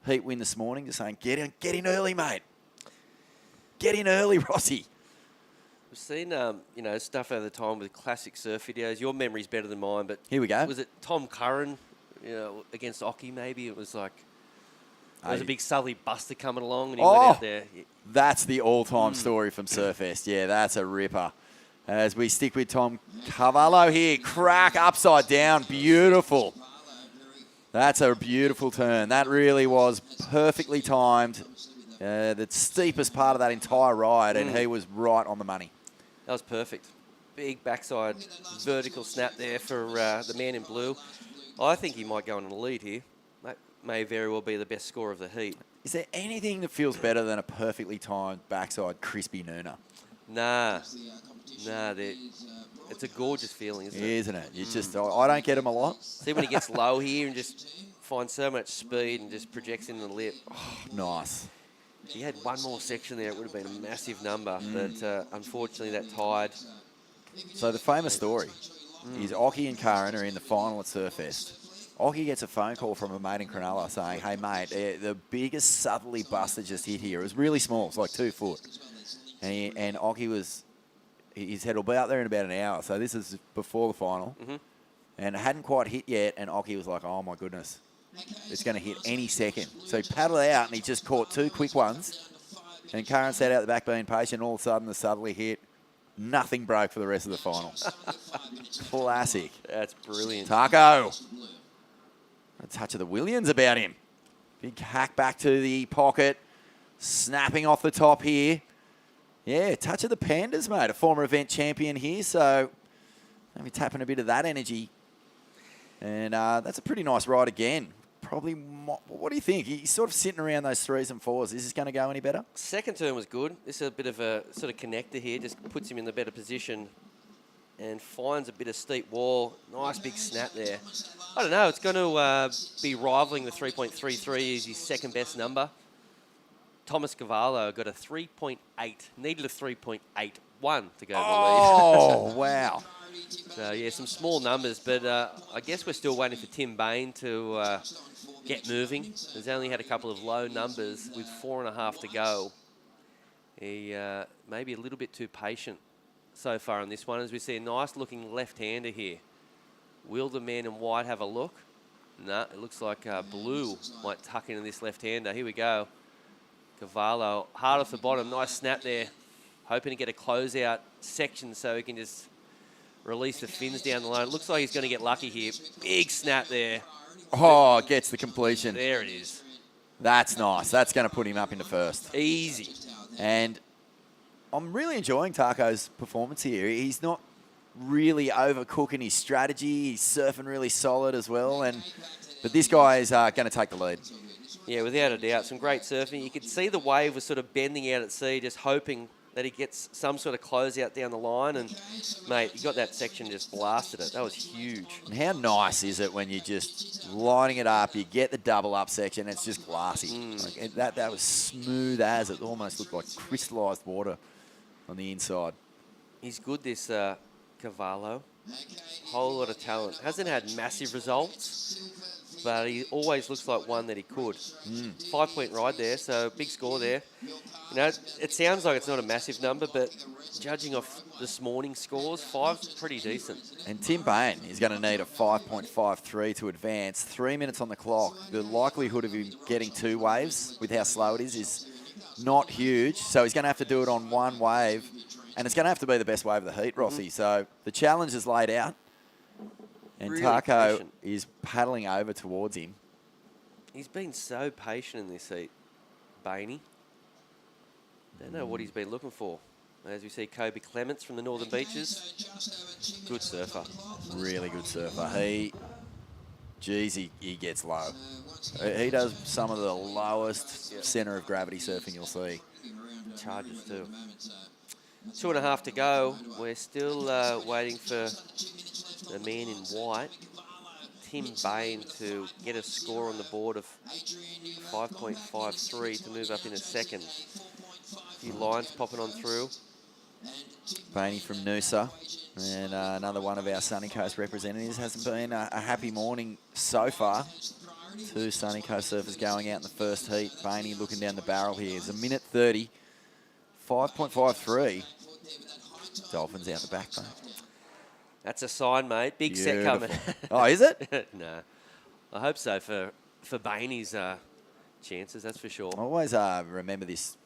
heat win this morning, just saying, get in early, mate. Get in early, Rossi. We've seen, stuff over the time with classic surf videos. Your memory's better than mine, but... Here we go. Was it Tom Curran, against Occy maybe? It was like... There was a big southerly buster coming along and he went out there. That's the all-time story from Surfest. Yeah, that's a ripper. As we stick with Tom Carvalho here. Crack upside down. Beautiful. That's a beautiful turn. That really was perfectly timed. The steepest part of that entire ride, and he was right on the money. That was perfect. Big backside vertical snap there for the man in blue. I think he might go on an lead here. May very well be the best score of the heat. Is there anything that feels better than a perfectly timed backside crispy nooner? Nah, it's a gorgeous feeling, isn't it? Isn't it? You just, I don't get them a lot. See when he gets low here and just finds so much speed and just projects into the lip. Oh, nice. If he had one more section there, it would have been a massive number. But unfortunately, that tide. So the famous story is Occy and Curran are in the final at Surfest. Occy gets a phone call from a mate in Cronulla saying, hey, mate, the biggest southerly bust that just hit here. It was really small. It's like 2 foot. And Occy he said, we'll be out there in about an hour. So this is before the final. And it hadn't quite hit yet. And Occy was like, oh, my goodness. It's going to hit any second. So he paddled out and he just caught 2 quick ones. And Curran sat out the back being patient. All of a sudden, the southerly hit. Nothing broke for the rest of the final. Classic. That's brilliant. Taco. A touch of the Williams about him. Big hack back to the pocket. Snapping off the top here. Yeah, touch of the Pandas, mate. A former event champion here. So maybe tapping a bit of that energy. And that's a pretty nice ride again. Probably, what do you think? He's sort of sitting around those 3s and 4s. Is this going to go any better? Second turn was good. This is a bit of a sort of connector here. Just puts him in the better position and finds a bit of steep wall. Nice big snap there. I don't know. It's going to be rivaling the 3.33 is his second best number. Thomas Cavallo got a 3.8. Needed a 3.81 to go to the lead. Oh, wow. So, yeah, some small numbers, but I guess we're still waiting for Tim Bain to get moving. He's only had a couple of low numbers with 4.5 to go. He may be a little bit too patient so far on this one, as we see a nice-looking left-hander here. Will the man in white have a look? No, it looks like blue might tuck into this left-hander. Here we go. Cavallo, hard off the bottom. Nice snap there. Hoping to get a closeout section so he can just release the fins down the line. It looks like he's going to get lucky here. Big snap there. Oh, gets the completion. There it is. That's nice. That's going to put him up into first. Easy. And I'm really enjoying Taco's performance here. He's not really overcooking his strategy. He's surfing really solid as well. But this guy is going to take the lead. Yeah, without a doubt. Some great surfing. You could see the wave was sort of bending out at sea, just hoping that he gets some sort of closeout down the line. And, mate, he got that section, just blasted it. That was huge. And how nice is it when you're just lining it up, you get the double up section, it's just glassy. Like, that was smooth as. It almost looked like crystallised water on the inside. He's good, this Cavallo. Whole lot of talent. Hasn't had massive results, but he always looks like one that he could. 5-point ride there, so big score there. You know, it sounds like it's not a massive number, but judging off this morning's scores, 5's pretty decent. And Tim Bain is going to need a 5.53 to advance. 3 minutes on the clock. The likelihood of him getting 2 waves with how slow it is not huge. So he's going to have to do it on 1 wave. And it's going to have to be the best wave of the heat, Rossi. So the challenge is laid out. And Really Taco patient. is paddling over towards him. He's been so patient in this heat, Bainey. Don't know what he's been looking for. As we see Kobe Clements from the Northern Beaches. Good surfer. Really good surfer. He gets low. He does some of the lowest centre of gravity surfing you'll see. Charges too. 2.5 to go. We're still waiting for the man in white, Tim Bain, to get a score on the board of 5.53 to move up in a second. A few lines popping on through. Bainey from Noosa, and another one of our Sunny Coast representatives. Hasn't been a happy morning so far. 2 Sunny Coast surfers going out in the first heat. Bainey looking down the barrel here. It's 1:30, 5.53. Dolphins out the back, though. That's a sign, mate. Big set coming. Oh, is it? No. I hope so for Bainey's chances, that's for sure. I always remember this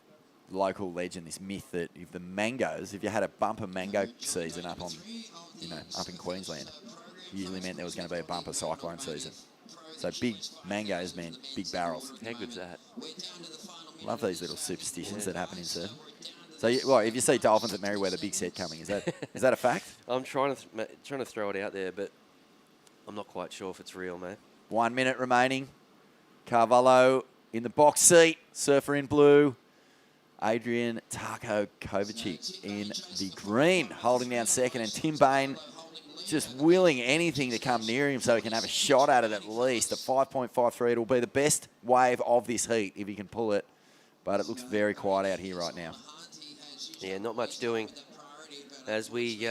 local legend, this myth that if you had a bumper mango season up in Queensland, usually meant there was going to be a bumper cyclone season. So big mangoes meant big barrels. How good's that? Love these little superstitions that happen in surf. So, if you see dolphins at Merriweather, big set coming, is that a fact? I'm trying to throw it out there, but I'm not quite sure if it's real, mate. 1 minute remaining. Carvalho in the box seat. Surfer in blue. Adrian Taco Kovacic in the green, holding down second. And Tim Bain just willing anything to come near him so he can have a shot at it at least. A 5.53. It'll be the best wave of this heat if he can pull it. But it looks very quiet out here right now. Yeah, not much doing. As we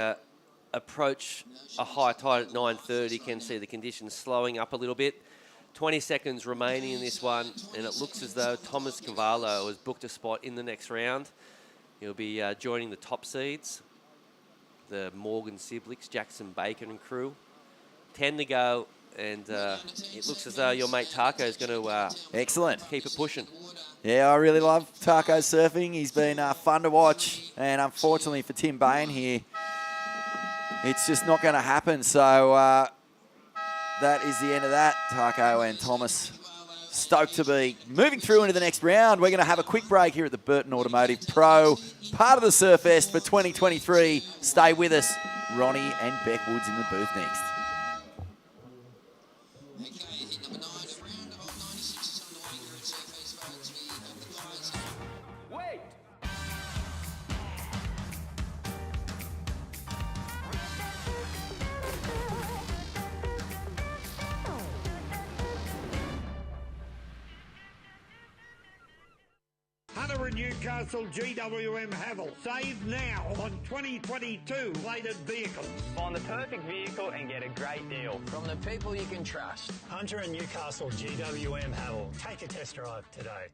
approach a high tide at 9:30, you can see the conditions slowing up a little bit. 20 seconds remaining in this one, and it looks as though Thomas Cavallo has booked a spot in the next round. He'll be joining the top seeds, the Morgan Siblix, Jackson Bacon and crew. 10 to go, and it looks as though your mate Taco is going to excellent keep it pushing. Yeah, I really love Taco surfing. He's been fun to watch. And unfortunately for Tim Bain here, it's just not going to happen. So that is the end of that. Taco and Thomas stoked to be moving through into the next round. We're going to have a quick break here at the Burton Automotive Pro, part of the Surfest for 2023. Stay with us. Ronnie and Beck Woods in the booth next. Hunter in Newcastle, GWM Havel. Save now on 2022 plated vehicles. Find the perfect vehicle and get a great deal. From the people you can trust. Hunter and Newcastle, GWM Havel. Take a test drive today.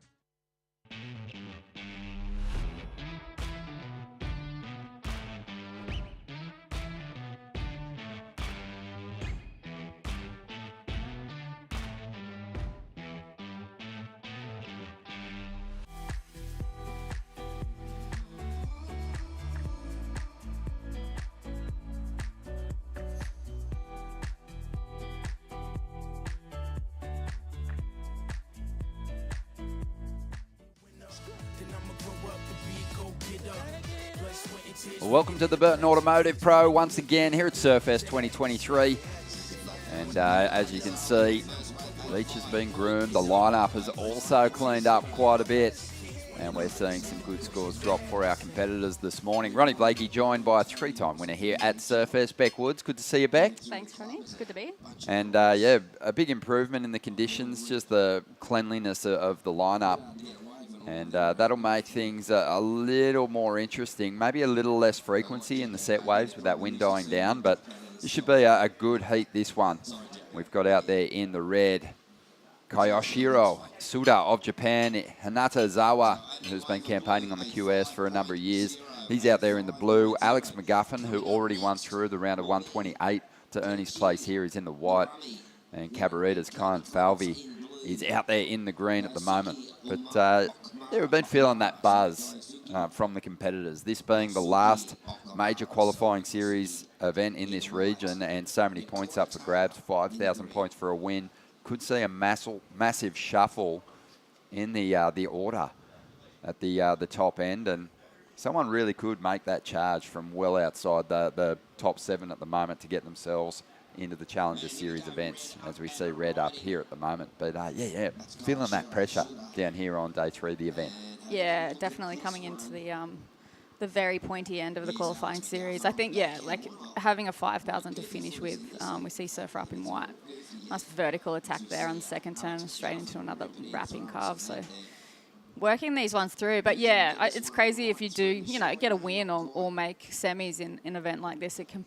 Well, welcome to the Burton Automotive Pro once again here at Surfest 2023. And as you can see, the beach has been groomed. The lineup has also cleaned up quite a bit. And we're seeing some good scores drop for our competitors this morning. Ronnie Blakey joined by a 3-time winner here at Surfest. Beck Woods, good to see you, Beck. Thanks, Ronnie. It's good to be here. And yeah, a big improvement in the conditions, just the cleanliness of the lineup. And that'll make things a little more interesting. Maybe a little less frequency in the set waves with that wind dying down. But this should be a good heat, this one. We've got out there in the red Kyoshiro Suda of Japan, Hinata Zawa, who's been campaigning on the QS for a number of years. He's out there in the blue. Alex McGuffin, who already won through the round of 128 to earn his place here, is in the white. And Cabarita's Kyan Falvey is out there in the green at the moment. But yeah, we've been feeling that buzz from the competitors. This being the last major qualifying series event in this region, and so many points up for grabs, 5,000 points for a win. Could see a massive shuffle in the order at the top end, and someone really could make that charge from well outside the top 7 at the moment to get themselves into the Challenger Series events, as we see red up here at the moment. But yeah, feeling that pressure down here on day 3 of the event. Yeah, definitely coming into the very pointy end of the qualifying series. I think, yeah, like having a 5,000 to finish with, we see Surfer up in white. Nice vertical attack there on the second turn, straight into another wrapping carve. So working these ones through. But yeah, it's crazy if you do, get a win or make semis in an event like this. It can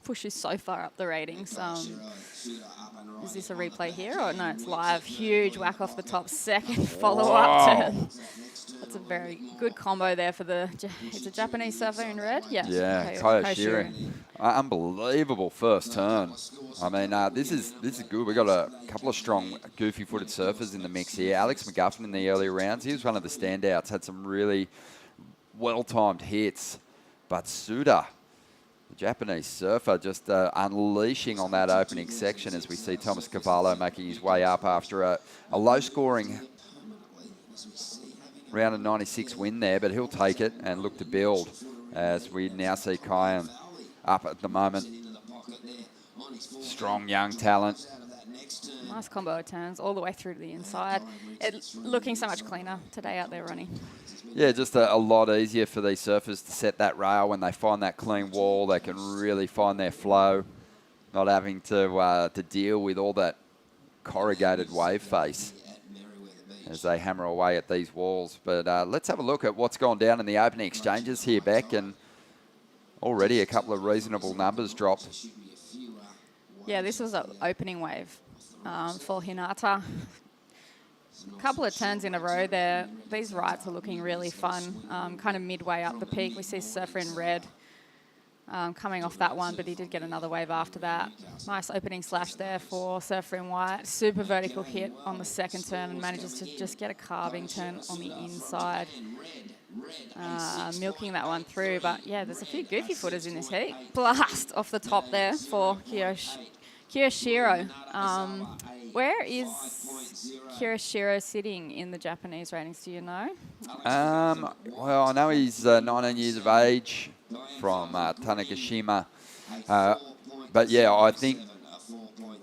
push you so far up the ratings. Is this a replay here? Or no, it's live. Huge whack off the top, second follow-up turn. That's a very good combo there for it's a Japanese surfer in red? Yeah. Yeah, Kyoshiro. Unbelievable first turn. I mean, this is good. We've got a couple of strong, goofy-footed surfers in the mix here. Alex McGuffin in the earlier rounds, he was one of the standouts, had some really well-timed hits. But Suda, the Japanese surfer, just unleashing on that opening section as we see Thomas Cavallo making his way up after a low-scoring round of 96 win there, but he'll take it and look to build as we now see Kyan up at the moment. Strong young talent. Nice combo of turns all the way through to the inside. It's looking so much cleaner today out there, Ronnie. Yeah, just a lot easier for these surfers to set that rail. When they find that clean wall, they can really find their flow, not having to deal with all that corrugated wave face as they hammer away at these walls. But let's have a look at what's gone down in the opening exchanges here, Beck, and already a couple of reasonable numbers dropped. Yeah, this was an opening wave for Hinata. A couple of turns in a row there. These rights are looking really fun. Kind of midway up the peak, we see Surfer in red coming off that one, but he did get another wave after that. Nice opening slash there for Surfer in white. Super vertical hit on the second turn and manages to just get a carving turn on the inside. Milking that one through, but yeah, there's a few goofy footers in this heat. Blast off the top there for Kyoshiro. Where is Kyoshiro sitting in the Japanese ratings, do you know? Well, I know he's 19 years of age from Tanegashima. But yeah, I think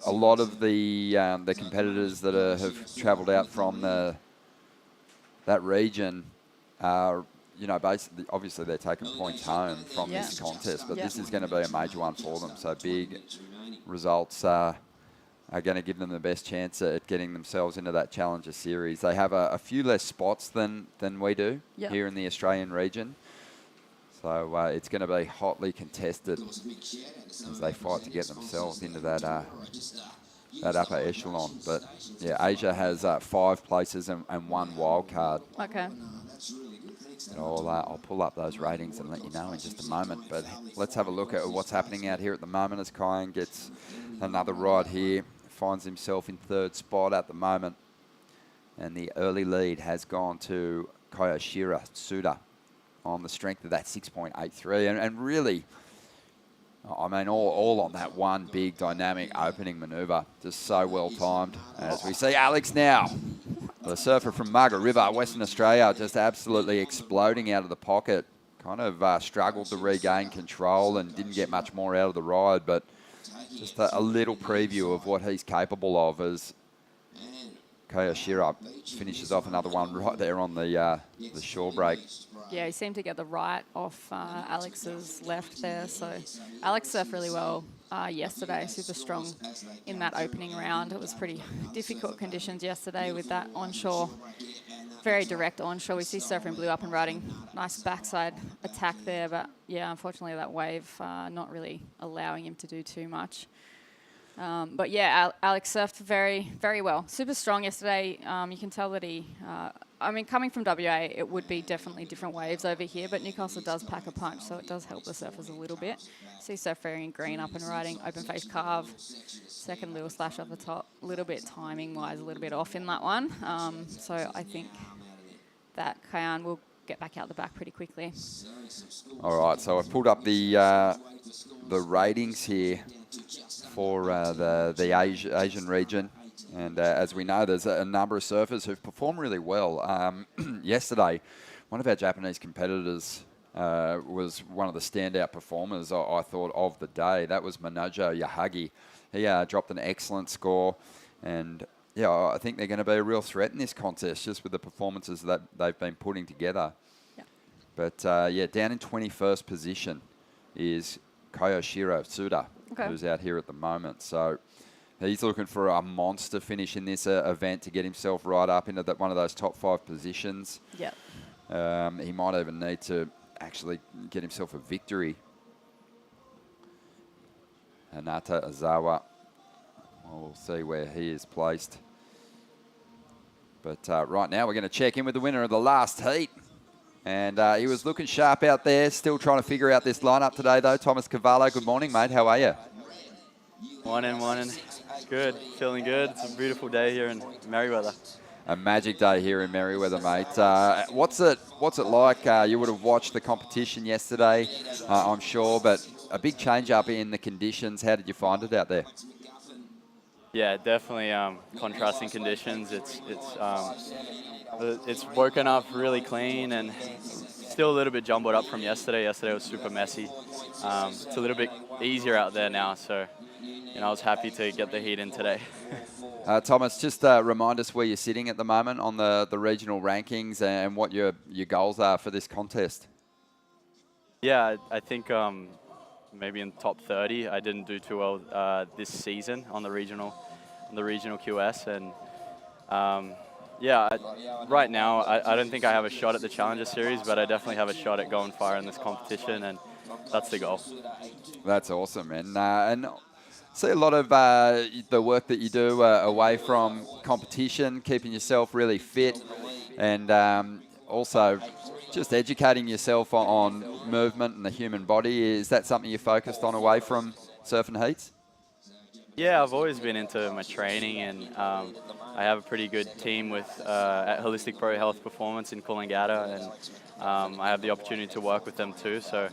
a lot of the competitors that have travelled out from that region are, basically, obviously they're taking points home from this contest, but this is going to be a major one for them. So big results are going to give them the best chance at getting themselves into that Challenger Series. They have a few less spots than we do here in the Australian region. So it's going to be hotly contested as they fight to get themselves into that upper echelon. But yeah, Asia has 5 places and 1 wild card. Okay. And I'll pull up those ratings and let you know in just a moment. But let's have a look at what's happening out here at the moment as Kyan gets another ride here. Finds himself in 3rd spot at the moment. And the early lead has gone to Kyoshiro Suda on the strength of that 6.83. And really, I mean, all on that one big dynamic opening manoeuvre. Just so well timed. As we see Alex now, the surfer from Margaret River, Western Australia, just absolutely exploding out of the pocket. kind of struggled to regain control and didn't get much more out of the ride, but just a little preview of what he's capable of as Koyoshiro finishes off another one right there on the shore break. Yeah, he seemed to get the right off Alex's left there. So Alex surfed really well yesterday, super strong in that opening round. It was pretty difficult conditions yesterday with that onshore, very direct onshore. We see surfing blue up and riding. Nice backside attack there, but yeah, unfortunately that wave not really allowing him to do too much. But yeah, Alex surfed very, very well. Super strong yesterday. You can tell that he, I mean, coming from WA, it would be definitely different waves over here, but Newcastle does pack a punch, so it does help the surfers a little bit. See surf in green up and riding, open face carve, second little slash off the top, a little bit timing-wise, a little bit off in that one. So I think that Kayan will get back out the back pretty quickly. All right, so I've pulled up the ratings here for the Asian region. And as we know, there's a number of surfers who've performed really well. Yesterday, one of our Japanese competitors was one of the standout performers, I thought, of the day. That was Manojo Yahagi. He dropped an excellent score. And, yeah, I think they're going to be a real threat in this contest just with the performances that they've been putting together. Yeah. But, yeah, down in 21st position is Koyoshiro Tsuda, who's out here at the moment. So he's looking for a monster finish in this event to get himself right up into one of those top 5 positions. Yep. He might even need to actually get himself a victory. Hanata Azawa, we'll see where he is placed. But right now we're going to check in with the winner of the last heat. And he was looking sharp out there, still trying to figure out this lineup today, though. Thomas Cavallo, good morning, mate. How are you? Morning. Good, feeling good. It's a beautiful day here in Merriweather. A magic day here in Merriweather, mate. What's it like? You would have watched the competition yesterday, I'm sure, but a big change up in the conditions. How did you find it out there? Yeah, definitely contrasting conditions. It's woken up really clean and still a little bit jumbled up from yesterday. Yesterday was super messy. It's a little bit easier out there now, so I was happy to get the heat in today. Thomas, just remind us where you're sitting at the moment on the regional rankings and what your goals are for this contest. Yeah, I think maybe in top 30. I didn't do too well this season on the regional QS, and right now I don't think I have a shot at the Challenger Series, but I definitely have a shot at going far in this competition, and that's the goal. That's awesome, and see a lot of the work that you do away from competition, keeping yourself really fit, and also just educating yourself on movement and the human body. Is that something you're focused on away from surf and heats? Yeah, I've always been into my training, and I have a pretty good team with at Holistic Pro Health Performance in Coolangatta, and I have the opportunity to work with them too. So,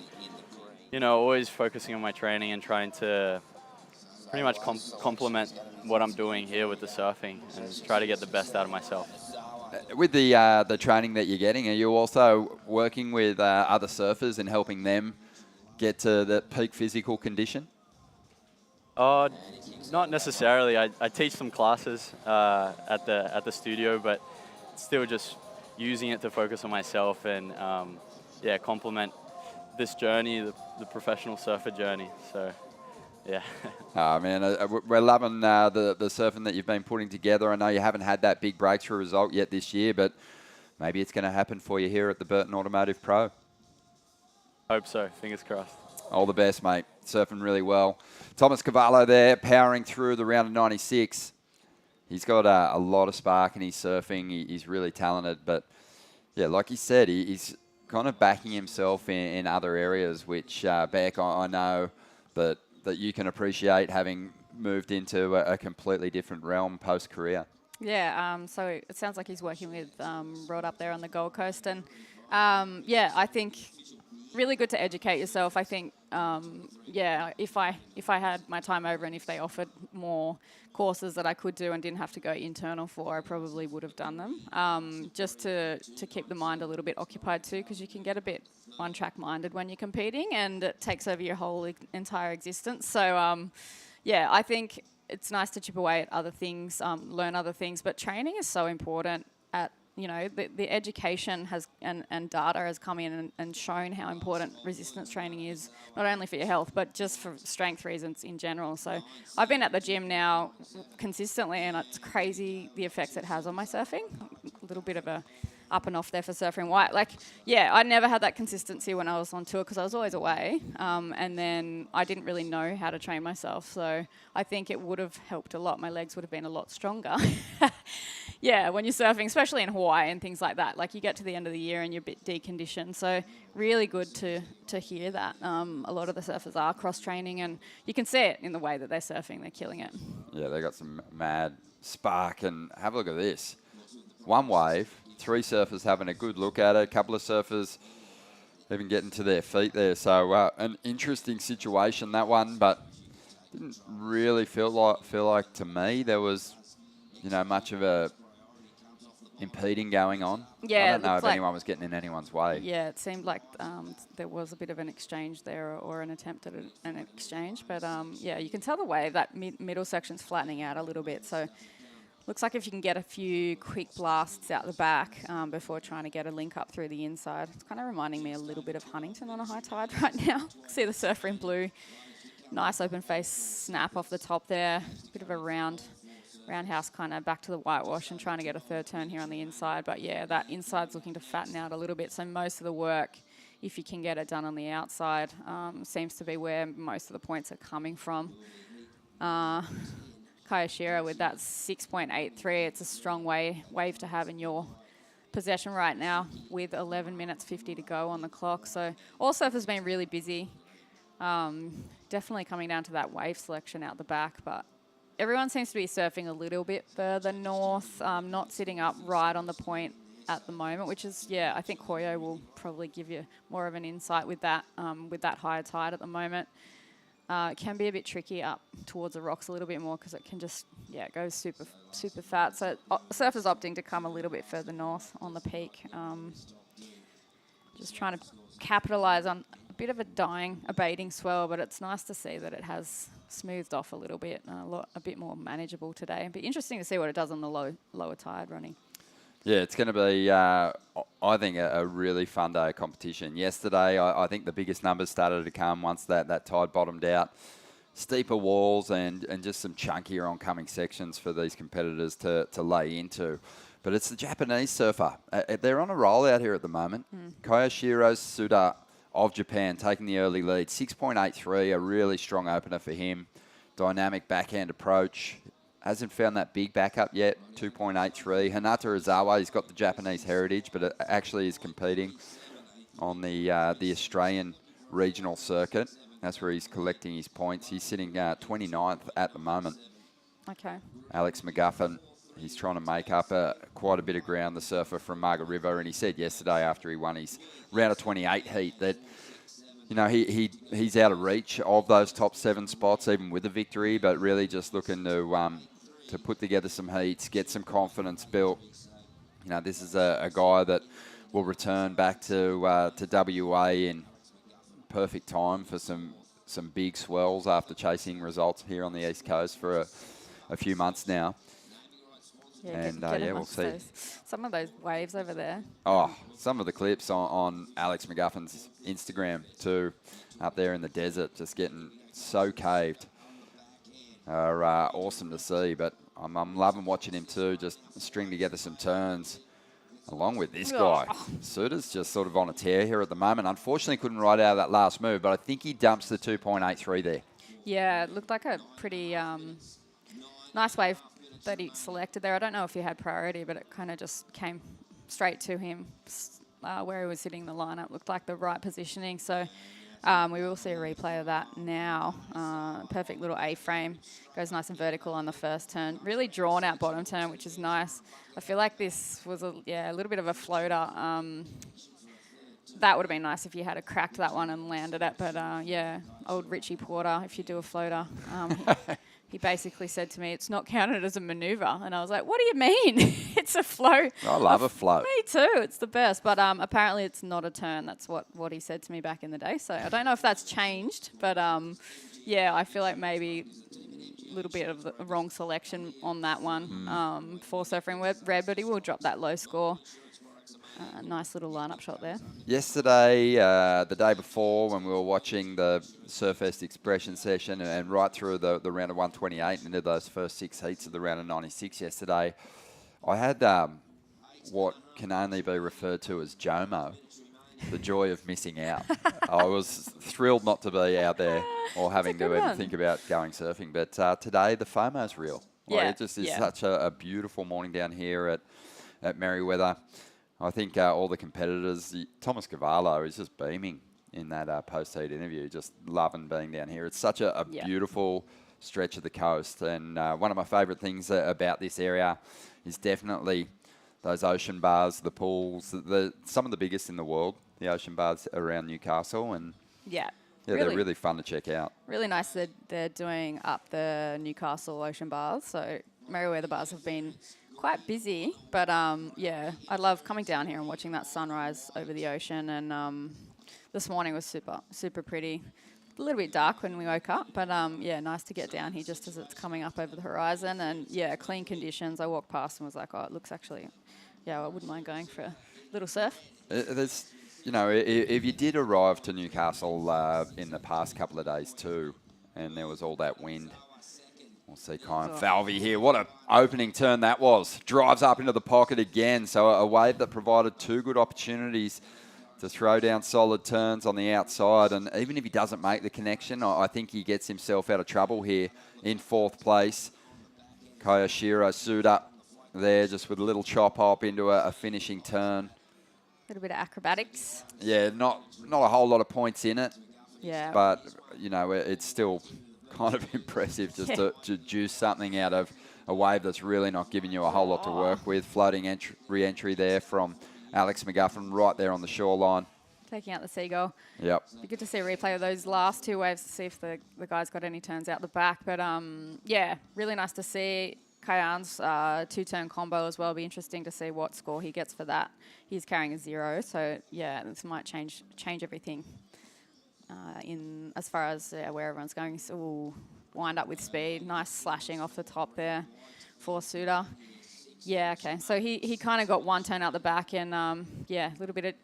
always focusing on my training and trying to pretty much complement what I'm doing here with the surfing and try to get the best out of myself. With the training that you're getting, are you also working with other surfers and helping them get to the peak physical condition? Not necessarily. I teach some classes at the studio, but still just using it to focus on myself and complement this journey, the professional surfer journey. So. Yeah. Oh, man, we're loving the surfing that you've been putting together. I know you haven't had that big breakthrough result yet this year, but maybe it's going to happen for you here at the Burton Automotive Pro. Hope so. Fingers crossed. All the best, mate. Surfing really well. Thomas Cavallo there, powering through the round of 96. He's got a lot of spark in his surfing. He's really talented, but yeah, like he said, he's kind of backing himself in other areas, which, Beck, I know that you can appreciate having moved into a completely different realm post-career. Yeah, so it sounds like he's working with Rod up there on the Gold Coast. And, I think really good to educate yourself. I think, if I had my time over and if they offered more courses that I could do and didn't have to go internal for, I probably would have done them, just to keep the mind a little bit occupied too, because you can get a bit one-track minded when you're competing and it takes over your whole entire existence. So, I think it's nice to chip away at other things, learn other things, but training is so important. The education has and data has come in and shown how important resistance training is, not only for your health, but just for strength reasons in general. So I've been at the gym now consistently, and it's crazy the effects it has on my surfing. A little bit of a up and off there for surfing white. I never had that consistency when I was on tour because I was always away, and then I didn't really know how to train myself. So I think it would have helped a lot. My legs would have been a lot stronger. Yeah, when you're surfing, especially in Hawaii and things like that, you get to the end of the year and you're a bit deconditioned. So really good to hear that. A lot of the surfers are cross-training, and you can see it in the way that they're surfing. They're killing it. Yeah, they got some mad spark. And have a look at this. One wave, 3 surfers having a good look at it. A couple of surfers even getting to their feet there. So an interesting situation, that one, but didn't really feel like to me there was, much of a impeding going on. Yeah, I don't know if anyone was getting in anyone's way. Yeah, it seemed like there was a bit of an exchange there, or an attempt at an exchange. But you can tell the way that middle section's flattening out a little bit. So looks like if you can get a few quick blasts out the back before trying to get a link up through the inside. It's kind of reminding me a little bit of Huntington on a high tide right now. See the surfer in blue. Nice open face snap off the top there. Bit of a roundhouse kind of back to the whitewash and trying to get a third turn here on the inside. But yeah, that inside's looking to fatten out a little bit. So most of the work, if you can get it done on the outside, seems to be where most of the points are coming from. Kayashiro with that 6.83. It's a strong wave to have in your possession right now with 11 minutes 50 to go on the clock. So all surfers been really busy. Definitely coming down to that wave selection out the back, but everyone seems to be surfing a little bit further north, not sitting up right on the point at the moment, which is, I think Koyo will probably give you more of an insight with that higher tide at the moment. It can be a bit tricky up towards the rocks a little bit more because it can just, it goes super, super fat. So surfers opting to come a little bit further north on the peak. Just trying to capitalise on a bit of a abating swell, but it's nice to see that it has smoothed off a little bit, a bit more manageable today. It'd be interesting to see what it does on the lower tide, Ronnie. Yeah, it's going to be, I think, a really fun day of competition. Yesterday, I think the biggest numbers started to come once that tide bottomed out. Steeper walls and just some chunkier oncoming sections for these competitors to lay into. But it's the Japanese surfer. They're on a roll out here at the moment. Koyoshiro Suda of Japan taking the early lead. 6.83, a really strong opener for him. Dynamic backhand approach. Hasn't found that big backup yet, 2.83. Hinata Ozawa, he's got the Japanese heritage, but it actually is competing on the Australian regional circuit. That's where he's collecting his points. He's sitting 29th at the moment. Okay. Alex McGuffin, he's trying to make up quite a bit of ground, the surfer from Margaret River, and he said yesterday after he won his round of 28 heat that he's out of reach of those top 7 spots, even with a victory, but really just looking to put together some heats, get some confidence built. This is a guy that will return back to WA in perfect time for some big swells after chasing results here on the East Coast for a few months now. We'll see. Some of those waves over there. Oh, some of the clips on Alex McGuffin's Instagram too, up there in the desert, just getting so caved. Are awesome to see, but I'm loving watching him too, just string together some turns along with this guy. Suda's just sort of on a tear here at the moment. Unfortunately, couldn't ride out of that last move, but I think he dumps the 2.83 there. Yeah, it looked like a pretty nice wave that he selected there. I don't know if he had priority, but it kind of just came straight to him where he was hitting the lineup. Looked like the right positioning. So we will see a replay of that now. Perfect little A-frame. Goes nice and vertical on the first turn. Really drawn out bottom turn, which is nice. I feel like this was a little bit of a floater. that would have been nice if you had cracked that one and landed it. But yeah, old Richie Porter, if you do a floater, he basically said to me, it's not counted as a maneuver. And I was like, what do you mean? It's a float. I love a float. Me too. It's the best. But apparently it's not a turn. That's what he said to me back in the day. So I don't know if that's changed. But yeah, I feel like maybe a little bit of the wrong selection on that one for Surfing Red. But he will drop that low score. Nice little lineup shot there. Yesterday, the day before, when we were watching the Surfest expression session and right through the round of 128 and into those first 6 heats of the round of 96 yesterday, I had what can only be referred to as JOMO, the joy of missing out. I was thrilled not to be out there or having to even think about going surfing. But today, the FOMO's real. Like, it just is such a beautiful morning down here at Merriweather. I think all the competitors, Thomas Cavallo is just beaming in that post-heat interview, just loving being down here. It's such a beautiful stretch of the coast. And one of my favourite things about this area is definitely those ocean bars, the pools, some of the biggest in the world, the ocean bars around Newcastle. And yeah, they're really fun to check out. Really nice that they're doing up the Newcastle ocean bars. So Merriweather bars have been quite busy, but yeah, I love coming down here and watching that sunrise over the ocean. And this morning was super pretty. A little bit dark when we woke up, but yeah, nice to get down here just as it's coming up over the horizon. And yeah, clean conditions. I walked past and was like, oh, it looks actually, yeah, I wouldn't mind going for a little surf. There's, you know, if you did arrive to Newcastle in the past couple of days too, and there was all that wind. We'll see Kyan Falvey here. What an opening turn that was. Drives up into the pocket again. So a wave that provided 2 good opportunities to throw down solid turns on the outside. And even if he doesn't make the connection, I think he gets himself out of trouble here in 4th place. Koyoshiro Suda there just with a little chop hop into a finishing turn. A little bit of acrobatics. Yeah, not a whole lot of points in it. Yeah. But, you know, it's still kind of impressive just to juice something out of a wave that's really not giving you a whole lot to work with. Floating re-entry there from Alex McGuffin right there on the shoreline. Taking out the seagull. Yep. Be good to see a replay of those last 2 waves to see if the guys got any turns out the back. But yeah, really nice to see Kyan's 2-turn combo as well. Be interesting to see what score he gets for that. He's carrying a 0, so yeah, this might change everything. In as far as where everyone's going, so we'll wind up with speed. Nice slashing off the top there for Suda. Yeah, okay. So he kind of got 1 turn out the back, and yeah, a little bit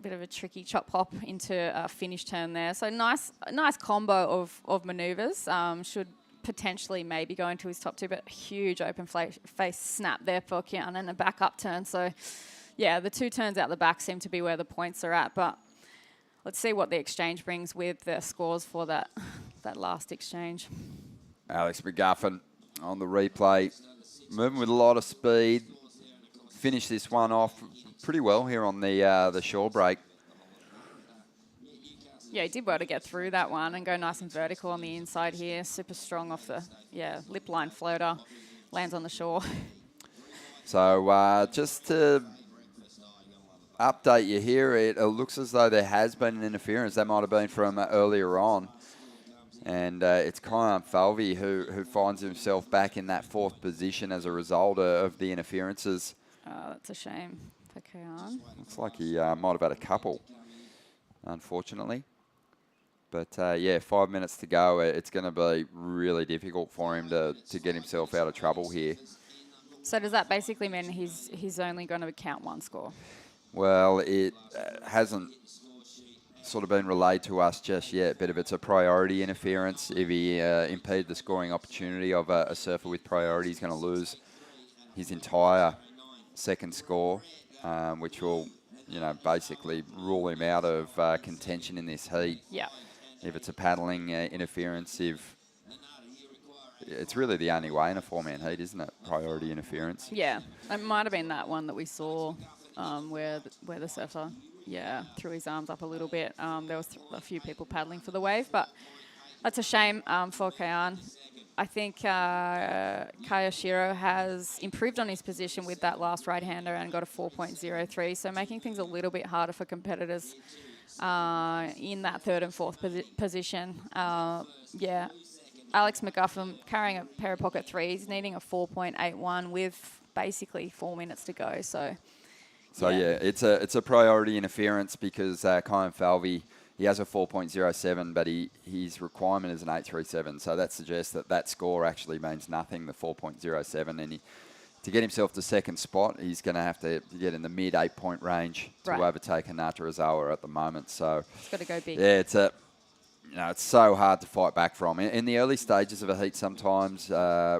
of a tricky chop hop into a finish turn there. So nice combo of manoeuvres. Should potentially maybe go into his top 2, but a huge open face snap there for Kyan and a back up turn. So yeah, the 2 turns out the back seem to be where the points are at, but let's see what the exchange brings with the scores for that last exchange. Alex McGuffin on the replay, moving with a lot of speed. Finished this one off pretty well here on the shore break. Yeah, he did well to get through that one and go nice and vertical on the inside here. Super strong off the lip line floater. Lands on the shore. So just to update you here, it looks as though there has been an interference. That might have been from earlier on. And it's Kyan Falvey who finds himself back in that 4th position as a result of the interferences. That's a shame for Kyan. Looks like he might have had a couple, unfortunately. But yeah, 5 minutes to go. It's going to be really difficult for him to get himself out of trouble here. So does that basically mean he's only going to count 1 score? Well, it hasn't sort of been relayed to us just yet, but if it's a priority interference, if he impeded the scoring opportunity of a surfer with priority, he's going to lose his entire 2nd score, which will, you know, basically rule him out of contention in this heat. Yeah. If it's a paddling interference, it's really the only way in a 4-man heat, isn't it? Priority interference. Yeah, it might have been that one that we saw where the surfer, threw his arms up a little bit. There was a few people paddling for the wave, but that's a shame for Kyan. I think Kayashiro has improved on his position with that last right-hander and got a 4.03, so making things a little bit harder for competitors in that third and fourth position. Yeah, Alex McGuffin carrying a pair of pocket threes, needing a 4.81 with basically 4 minutes to go. So yeah, it's a priority interference because Kyan Falvey, he has a 4.07, but his requirement is an 8.37. So that suggests that score actually means nothing, the 4.07. And to get himself to second spot, he's going to have to get in the mid 8-point range to overtake Hinata Ozawa at the moment. So he's got to go big. Yeah, it's so hard to fight back from. In the early stages of a heat, sometimes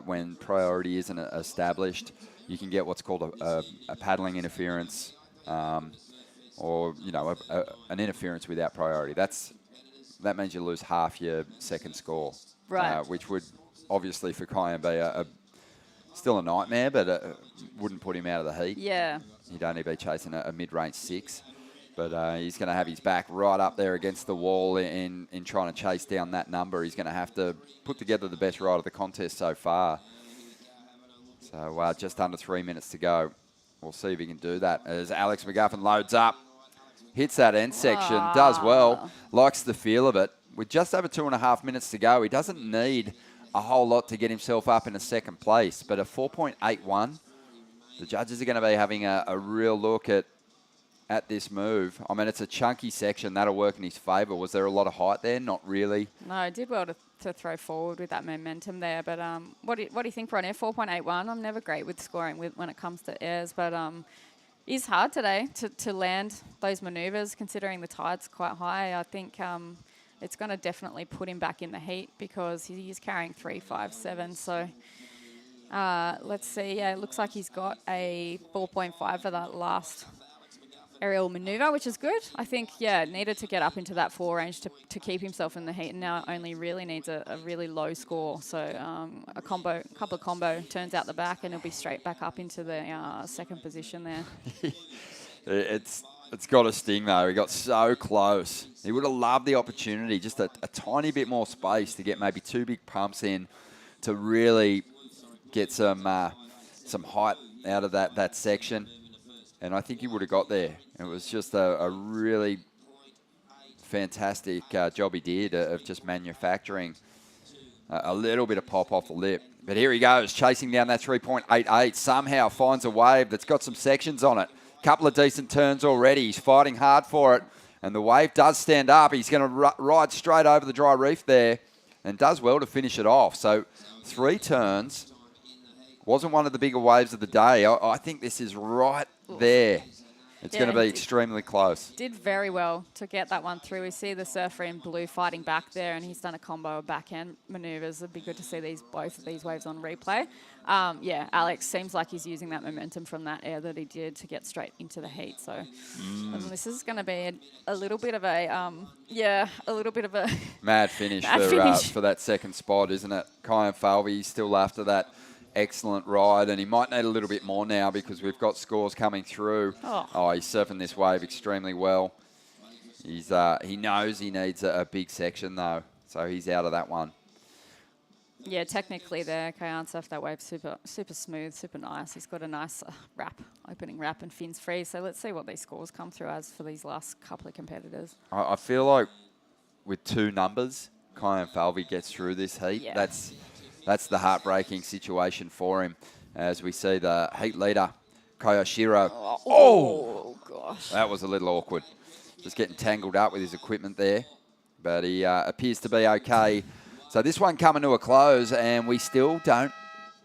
when priority isn't established, you can get what's called a paddling interference. Or an interference without priority. That means you lose half your second score, which would obviously for Kyan be still a nightmare, but wouldn't put him out of the heat. Yeah, he'd only be chasing a mid-range 6, but he's going to have his back right up there against the wall in trying to chase down that number. He's going to have to put together the best ride of the contest so far. So just under 3 minutes to go. We'll see if he can do that as Alex McGuffin loads up, hits that end section, does well, likes the feel of it. With just over 2.5 minutes to go, he doesn't need a whole lot to get himself up in a second place, but a 4.81, the judges are going to be having a real look at this move. I mean, it's a chunky section. That'll work in his favour. Was there a lot of height there? Not really. No, I did well to throw forward with that momentum there. But what do you think, Ron? 4.81. I'm never great with scoring when it comes to airs, but it's hard today to land those manoeuvres considering the tide's quite high. I think it's going to definitely put him back in the heat because he is carrying 3.57. So let's see. Yeah, it looks like he's got a 4.5 for that last aerial manoeuvre, which is good. I think, needed to get up into that 4 range to keep himself in the heat, and now only really needs a really low score. So a couple of combo turns out the back, and he'll be straight back up into the second position there. It's got a sting, though. He got so close. He would have loved the opportunity, just a tiny bit more space to get maybe 2 big pumps in to really get some height out of that section. And I think he would have got there. It was just a really fantastic job he did of just manufacturing a little bit of pop off the lip. But here he goes, chasing down that 3.88. Somehow finds a wave that's got some sections on it. Couple of decent turns already. He's fighting hard for it. And the wave does stand up. He's going to ride straight over the dry reef there and does well to finish it off. So 3 turns. Wasn't one of the bigger waves of the day. I think this is right there. It's going to be extremely close. Did very well to get that one through. We see the surfer in blue fighting back there, and he's done a combo of backhand manoeuvres. It'd be good to see both of these waves on replay. Alex seems like he's using that momentum from that air that he did to get straight into the heat. So this is going to be a little bit of a mad finish for that second spot, isn't it? Kyan Falvey still after that excellent ride, and he might need a little bit more now because we've got scores coming through. He's surfing this wave extremely well. He knows he needs a big section though, so he's out of that one. Yeah, technically there, Kyan surfed that wave super smooth, super nice. He's got a nice opening wrap and fins free. So let's see what these scores come through as for these last couple of competitors. I feel like with 2 numbers, Kyan Falvey gets through this heat. Yeah. That's the heartbreaking situation for him, as we see the heat leader, Koyoshiro. Oh, gosh. That was a little awkward. Just getting tangled up with his equipment there. But he appears to be okay. So this one coming to a close, and we still don't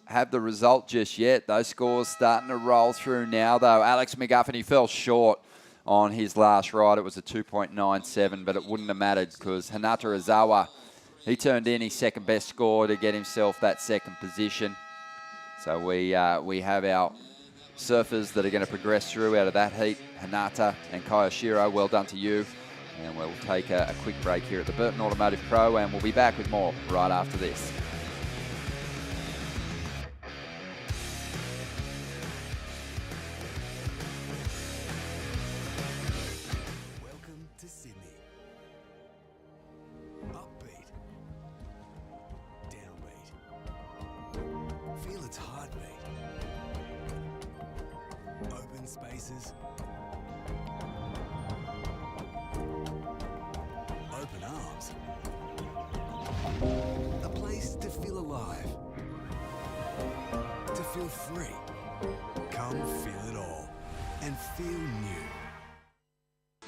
have the result just yet. Those scores starting to roll through now, though. Alex McGuffin, he fell short on his last ride. It was a 2.97, but it wouldn't have mattered because Hinata Ozawa, he turned in his second best score to get himself that second position. So we have our surfers that are going to progress through out of that heat. Hinata and Koyoshiro, well done to you. And we'll take a quick break here at the Burton Automotive Pro, and we'll be back with more right after this. Welcome to Sydney. Upbeat, downbeat, spaces, open arms, a place to feel alive, to feel free. Come feel it all and feel new.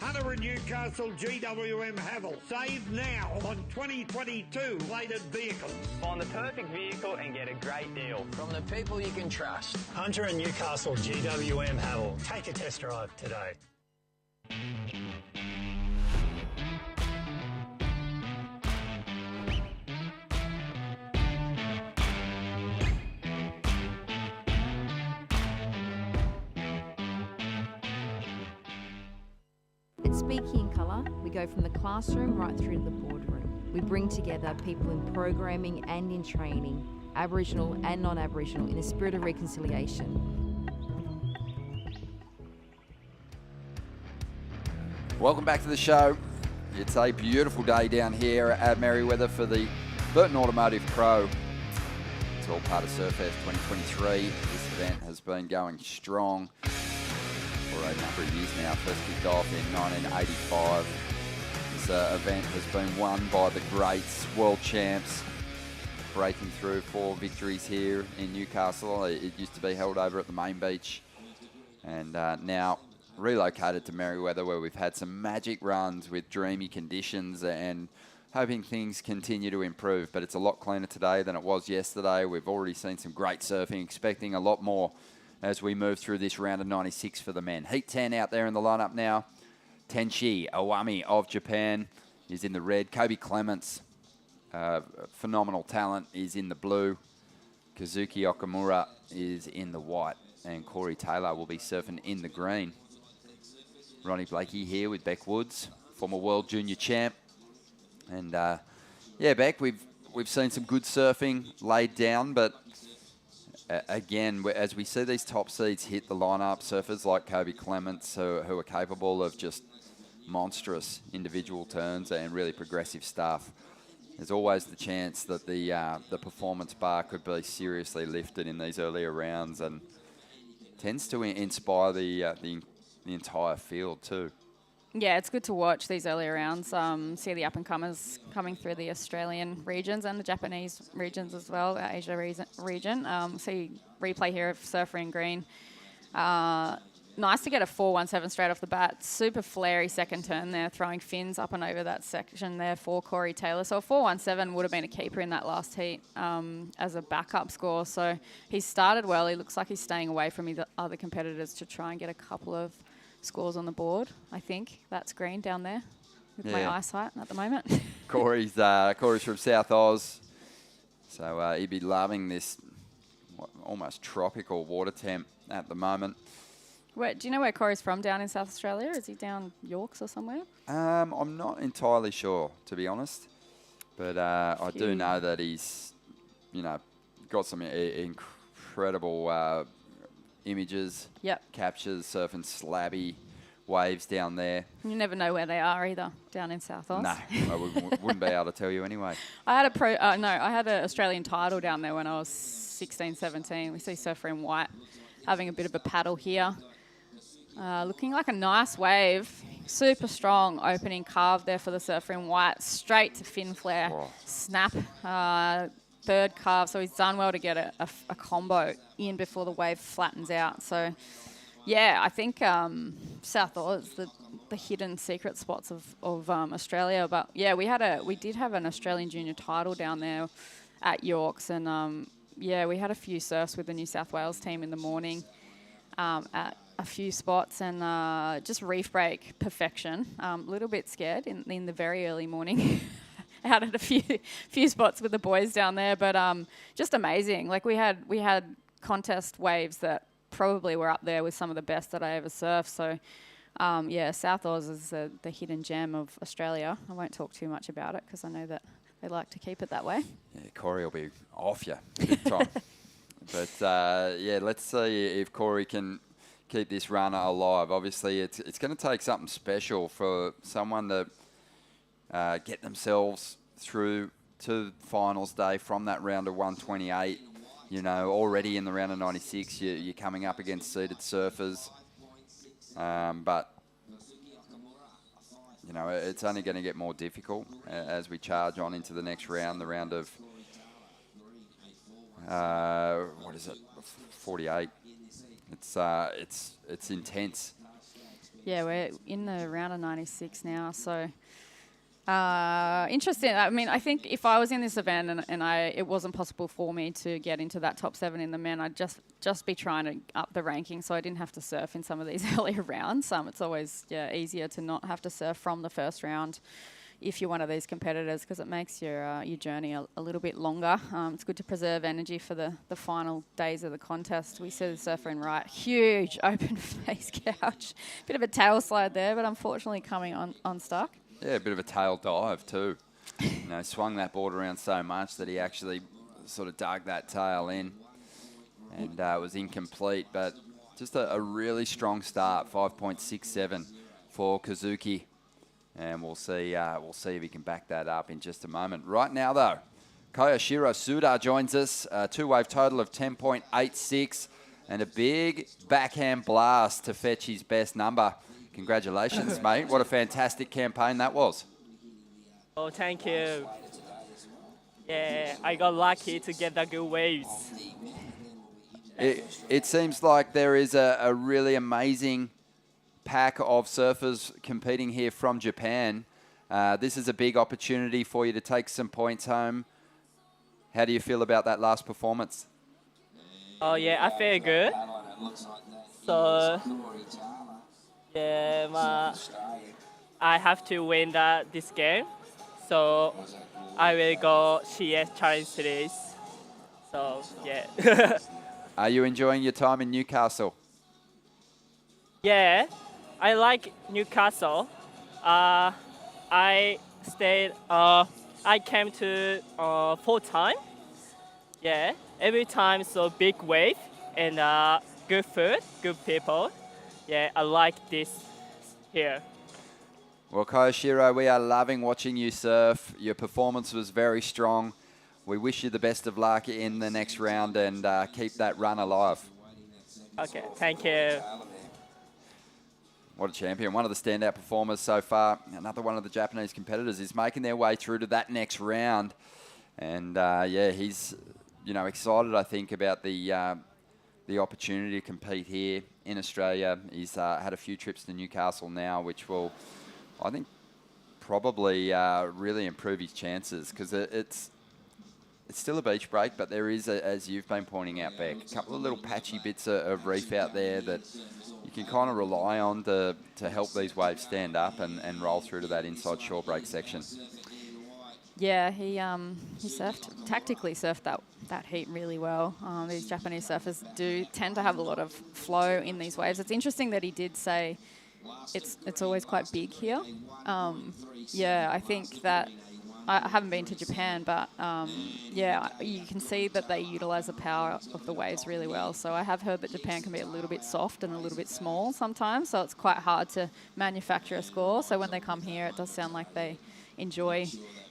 Hunter and Newcastle GWM Havel. Save now on 2022 plated vehicles. Find the perfect vehicle and get a great deal. From the people you can trust. Hunter and Newcastle GWM Havel. Take a test drive today. At Speaking in Colour, we go from the classroom right through to the boardroom. We bring together people in programming and in training, Aboriginal and non-Aboriginal, in a spirit of reconciliation. Welcome back to the show. It's a beautiful day down here at Merriweather for the Burton Automotive Pro. It's all part of Surfest 2023. This event has been going strong for a number of years now. First kicked off in 1985. This event has been won by the greats, world champs, breaking through 4 victories here in Newcastle. It used to be held over at the main beach, and now relocated to Merriweather, where we've had some magic runs with dreamy conditions and hoping things continue to improve. But it's a lot cleaner today than it was yesterday. We've already seen some great surfing, expecting a lot more as we move through this round of 96 for the men. Heat 10 out there in the lineup now. Tenshi Awami of Japan is in the red. Kobe Clements, phenomenal talent, is in the blue. Kazuki Okamura is in the white. And Corey Taylor will be surfing in the green. Ronnie Blakey here with Beck Woods, former world junior champ. And yeah, Beck, we've seen some good surfing laid down, but again, as we see these top seeds hit the lineup, surfers like Kobe Clements who are capable of just monstrous individual turns and really progressive stuff, there's always the chance that the performance bar could be seriously lifted in these earlier rounds, and tends to inspire the entire field too. Yeah, it's good to watch these earlier rounds, see the up-and-comers coming through the Australian regions and the Japanese regions as well, Asia region. See replay here of Surfer in green. Nice to get a 417 straight off the bat. Super flary second turn there, throwing fins up and over that section there for Corey Taylor. So a 417 would have been a keeper in that last heat as a backup score. So he started well. He looks like he's staying away from the other competitors to try and get a couple of scores on the board. I think that's green down there with my eyesight at the moment. Corey's from South Oz, so he'd be loving this almost tropical water temp at the moment. Wait, do you know where Corey's from down in South Australia? Is he down Yorks or somewhere? I'm not entirely sure, to be honest, but I do know that he's, got some incredible images, captures, surfing slabby waves down there. You never know where they are either, down in South Oz. No, I wouldn't be able to tell you anyway. I had an Australian title down there when I was 16, 17. We see Surfer in white having a bit of a paddle here. Looking like a nice wave. Super strong opening carve there for the Surfer in white. Straight to fin flare. Oh. Snap. Third carve. So he's done well to get a combo in before the wave flattens out. So, yeah, I think South Oz, the hidden secret spots of Australia. But, yeah, we did have an Australian junior title down there at Yorks. And, yeah, we had a few surfs with the New South Wales team in the morning at a few spots, and just reef break perfection. A little bit scared in the very early morning. Out at a few spots with the boys down there, but just amazing. Like we had contest waves that probably were up there with some of the best that I ever surfed. So yeah, South Oz is the hidden gem of Australia. I won't talk too much about it because I know that they like to keep it that way. Yeah, Corey will be off you big time. But yeah, let's see if Corey can keep this runner alive. Obviously, it's going to take something special for someone to get themselves through to finals day from that round of 128. Already in the round of 96, you're coming up against seeded surfers. But, you know, it's only going to get more difficult as we charge on into the next round, the round of, 48. It's intense. Yeah, we're in the round of 96 now, so interesting. I mean, I think if I was in this event and it wasn't possible for me to get into that top 7 in the men, I'd just be trying to up the ranking so I didn't have to surf in some of these earlier rounds. It's always easier to not have to surf from the first round if you're one of these competitors, because it makes your journey a little bit longer. It's good to preserve energy for the final days of the contest. We see the surfer in right, huge open face couch. Bit of a tail slide there, but unfortunately coming unstuck. Yeah, a bit of a tail dive too. You know, swung that board around so much that he actually sort of dug that tail in, and it was incomplete. But just a really strong start, 5.67 for Kazuki. And we'll see if he can back that up in just a moment. Right now, though, Koyoshiro Suda joins us. Two-wave total of 10.86 and a big backhand blast to fetch his best number. Congratulations, mate. What a fantastic campaign that was. Oh, thank you. Yeah, I got lucky to get the good waves. It seems like there is a really amazing pack of surfers competing here from Japan. This is a big opportunity for you to take some points home. How do you feel about that last performance? Oh yeah, I feel good. So yeah, I have to win this game. So I will go CS Challenge Series. So yeah. Are you enjoying your time in Newcastle? Yeah. I like Newcastle. I came to 4 times. Yeah, every time so big wave and good food, good people. Yeah, I like this here. Well, Koyoshiro, we are loving watching you surf. Your performance was very strong. We wish you the best of luck in the next round and keep that run alive. Okay, thank you. What a champion. One of the standout performers so far. Another one of the Japanese competitors is making their way through to that next round. And, yeah, he's, you know, excited, I think, about the opportunity to compete here in Australia. He's had a few trips to Newcastle now, which will, I think, probably really improve his chances, because it's still a beach break, but there is, as you've been pointing out, Beck, a couple of little patchy bits of reef out there that you can kind of rely on to help these waves stand up and roll through to that inside shore break section. Yeah, he tactically surfed that heat really well. These Japanese surfers do tend to have a lot of flow in these waves. It's interesting that he did say it's always quite big here. Yeah, I think that I haven't been to Japan, but yeah, you can see that they utilize the power of the waves really well. So I have heard that Japan can be a little bit soft and a little bit small sometimes, so it's quite hard to manufacture a score. So when they come here, it does sound like they enjoy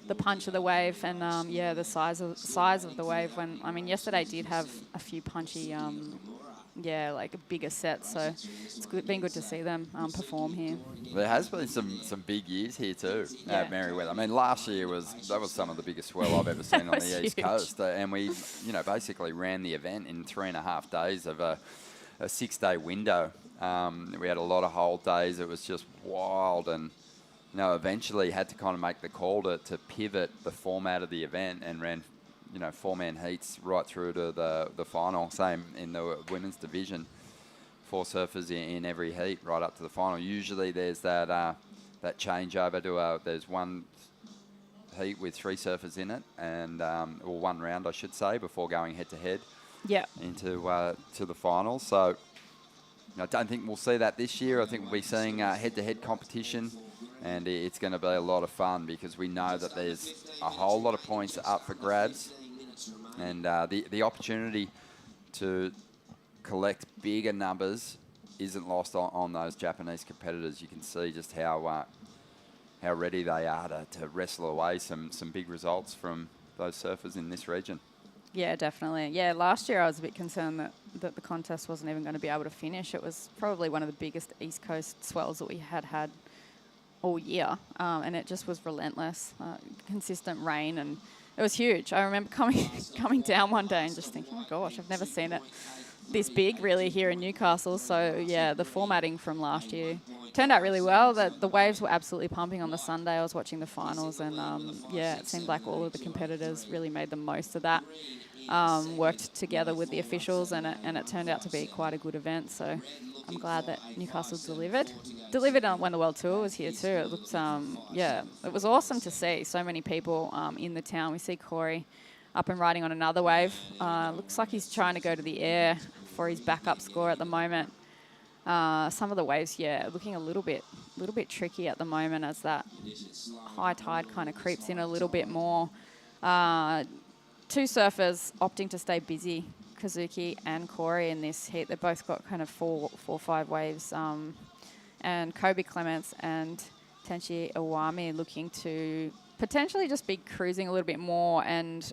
the punch of the wave and yeah, the size of the wave. When I mean, yesterday did have a few punchy, yeah, like bigger sets. So it's been good to see them perform here. There has been some big years here too at Merewether. I mean, last year was some of the biggest swell I've ever seen on the East Coast, and we basically ran the event in 3.5 days of a 6-day window. We had a lot of hold days. It was just wild, and eventually had to kind of make the call to pivot the format of the event and ran 4-man heats right through to the final. Same in the women's division, 4 surfers in every heat right up to the final. Usually there's that changeover to there's one heat with 3 surfers in it, and or one round I should say, before going head to head. Yeah. Into to the final. So I don't think we'll see that this year. I think we'll be seeing head to head competition. And it's going to be a lot of fun because we know that there's a whole lot of points up for grabs. And the opportunity to collect bigger numbers isn't lost on those Japanese competitors. You can see just how ready they are to wrestle away some big results from those surfers in this region. Yeah, definitely. Yeah, last year I was a bit concerned that the contest wasn't even going to be able to finish. It was probably one of the biggest East Coast swells that we had all year, and it just was relentless, consistent rain, and it was huge. I remember coming down one day and just thinking, oh gosh, I've never seen it this big really here in Newcastle. So yeah, the formatting from last year turned out really well. The waves were absolutely pumping on the Sunday. I was watching the finals, and yeah, it seemed like all of the competitors really made the most of that. Worked together with the officials, and it turned out to be quite a good event. So I'm glad that Newcastle delivered on when the World Tour was here too. It looked, yeah, it was awesome to see so many people in the town. We see Corey up and riding on another wave. Looks like he's trying to go to the air for his backup score at the moment. Some of the waves, yeah, looking a little bit tricky at the moment as that high tide kind of creeps in a little bit more. Two surfers opting to stay busy, Kazuki and Corey, in this heat. They've both got kind of four or five waves. And Kobe Clements and Tenchi Iwami looking to potentially just be cruising a little bit more and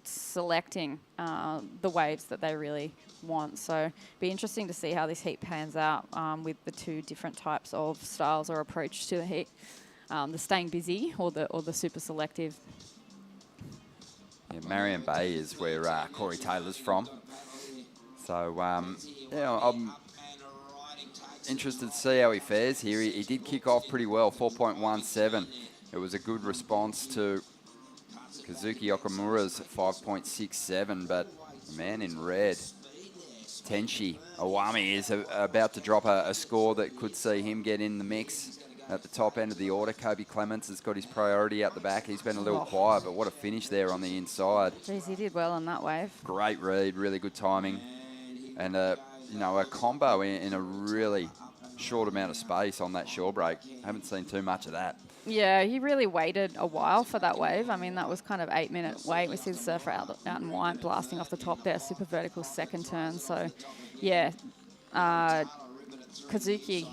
selecting the waves that they really want. So be interesting to see how this heat pans out with the two different types of styles or approach to the heat. The staying busy or the super selective. Yeah, Marion Bay is where Corey Taylor's from. So, yeah, I'm interested to see how he fares here. He did kick off pretty well, 4.17. It was a good response to Kazuki Okamura's 5.67, but the man in red, Tenchi Iwami, is about to drop a score that could see him get in the mix at the top end of the order. Kobe Clements has got his priority out the back. He's been a little quiet, but what a finish there on the inside. Jeez, he did well on that wave. Great read, really good timing. And, you know, a combo in a really short amount of space on that shore break. Haven't seen too much of that. Yeah, he really waited a while for that wave. I mean, that was kind of 8-minute wait. We see the surfer out in white blasting off the top there, super vertical second turn. So, yeah, Kazuki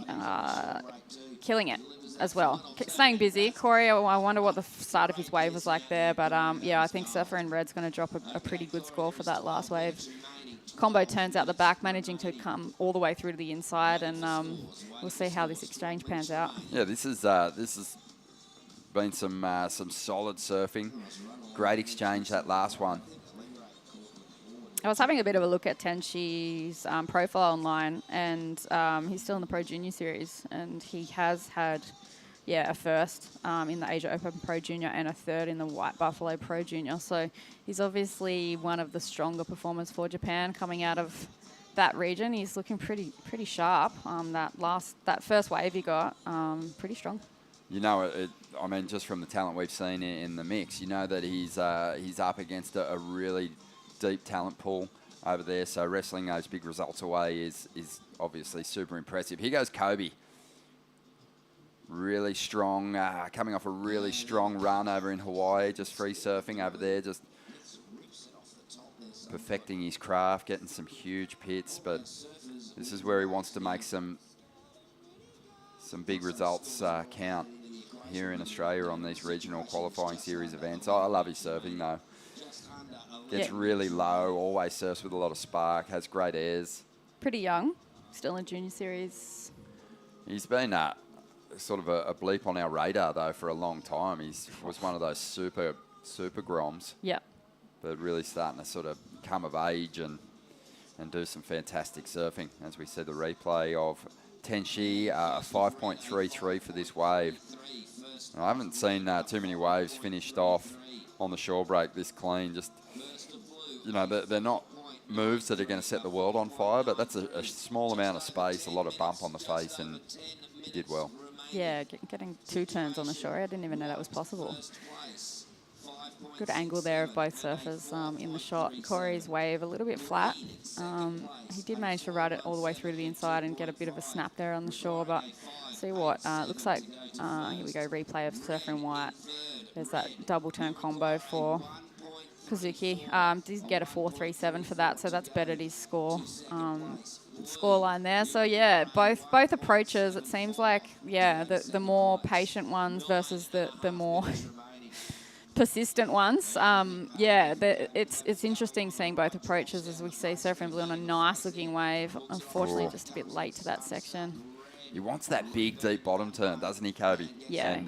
killing it as well. Staying busy. Corey, I wonder what the start of his wave was like there. But, yeah, I think surfer in red's going to drop a pretty good score for that last wave. Combo turns out the back, managing to come all the way through to the inside, and we'll see how this exchange pans out. Yeah, this has been some solid surfing. Great exchange, that last one. I was having a bit of a look at Tenchi's profile online, and he's still in the Pro Junior Series, and he has had, yeah, a first in the Asia Open Pro Junior and a third in the White Buffalo Pro Junior. So he's obviously one of the stronger performers for Japan coming out of that region. He's looking pretty sharp. That first wave he got, pretty strong. You know, I mean, just from the talent we've seen in the mix, you know that he's up against a really deep talent pool over there. So wrestling those big results away is obviously super impressive. Here goes Kobe. Really strong, coming off a really strong run over in Hawaii, just free surfing over there, just perfecting his craft, getting some huge pits, but this is where he wants to make some big results count here in Australia on these regional qualifying series events. I love his surfing though. Gets really low, always surfs with a lot of spark, has great airs. Pretty young, still in junior series. He's been sort of a bleep on our radar though for a long time. He was one of those super groms. Yeah. But really starting to sort of come of age and do some fantastic surfing. As we see the replay of Tenchi, a 5.33 for this wave. I haven't seen too many waves finished off on the shore break this clean. Just, you know, they're not moves that are going to set the world on fire, but that's a small amount of space, a lot of bump on the face, and he did well. Yeah, getting two turns on the shore. I didn't even know that was possible. Good angle there of both surfers in the shot. Corey's wave a little bit flat. He did manage to ride it all the way through to the inside and get a bit of a snap there on the shore, but see what, looks like, here we go, replay of surfer in white. There's that double turn combo for Kazuki. Did get a 4.37 for that, so that's bettered his score line there. So yeah, both approaches, it seems like, yeah, the more patient ones versus the more persistent ones. It's interesting seeing both approaches as we see Surfing Blue on a nice looking wave. Unfortunately, Oh. just a bit late to that section. He wants that big, deep bottom turn, doesn't he, Kobe? Yeah. And,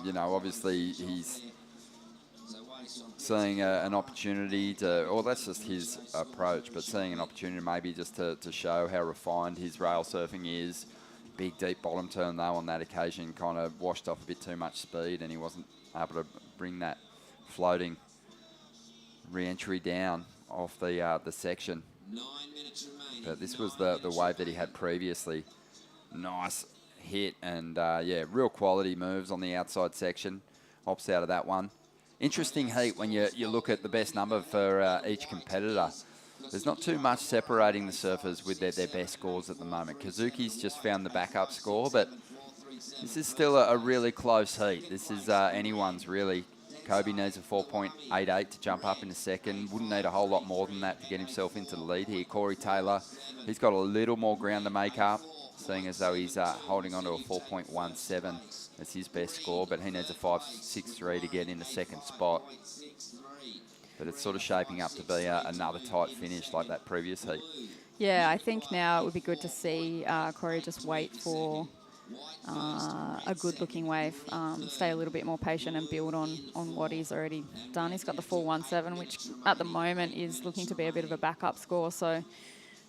you know, obviously he's seeing an opportunity to, or that's just his approach, but seeing an opportunity maybe just to show how refined his rail surfing is. Big, deep bottom turn, though, on that occasion kind of washed off a bit too much speed, and he wasn't able to bring that floating re-entry down off the section. But this was the wave that he had previously. Nice hit and, yeah, real quality moves on the outside section. Hops out of that one. Interesting heat when you look at the best number for each competitor. There's not too much separating the surfers with their best scores at the moment. Kazuki's just found the backup score, but this is still a really close heat. This is anyone's, really. Kobe needs a 4.88 to jump up in a second. Wouldn't need a whole lot more than that to get himself into the lead here. Corey Taylor, he's got a little more ground to make up, seeing as though he's holding on to a 4.17. That's his best score, but he needs a 5.63 to get in the second spot. But it's sort of shaping up to be another tight finish like that previous heat. Yeah, I think now it would be good to see Corey just wait for a good-looking wave, stay a little bit more patient and build on what he's already done. He's got the 4.17, which at the moment is looking to be a bit of a backup score. So,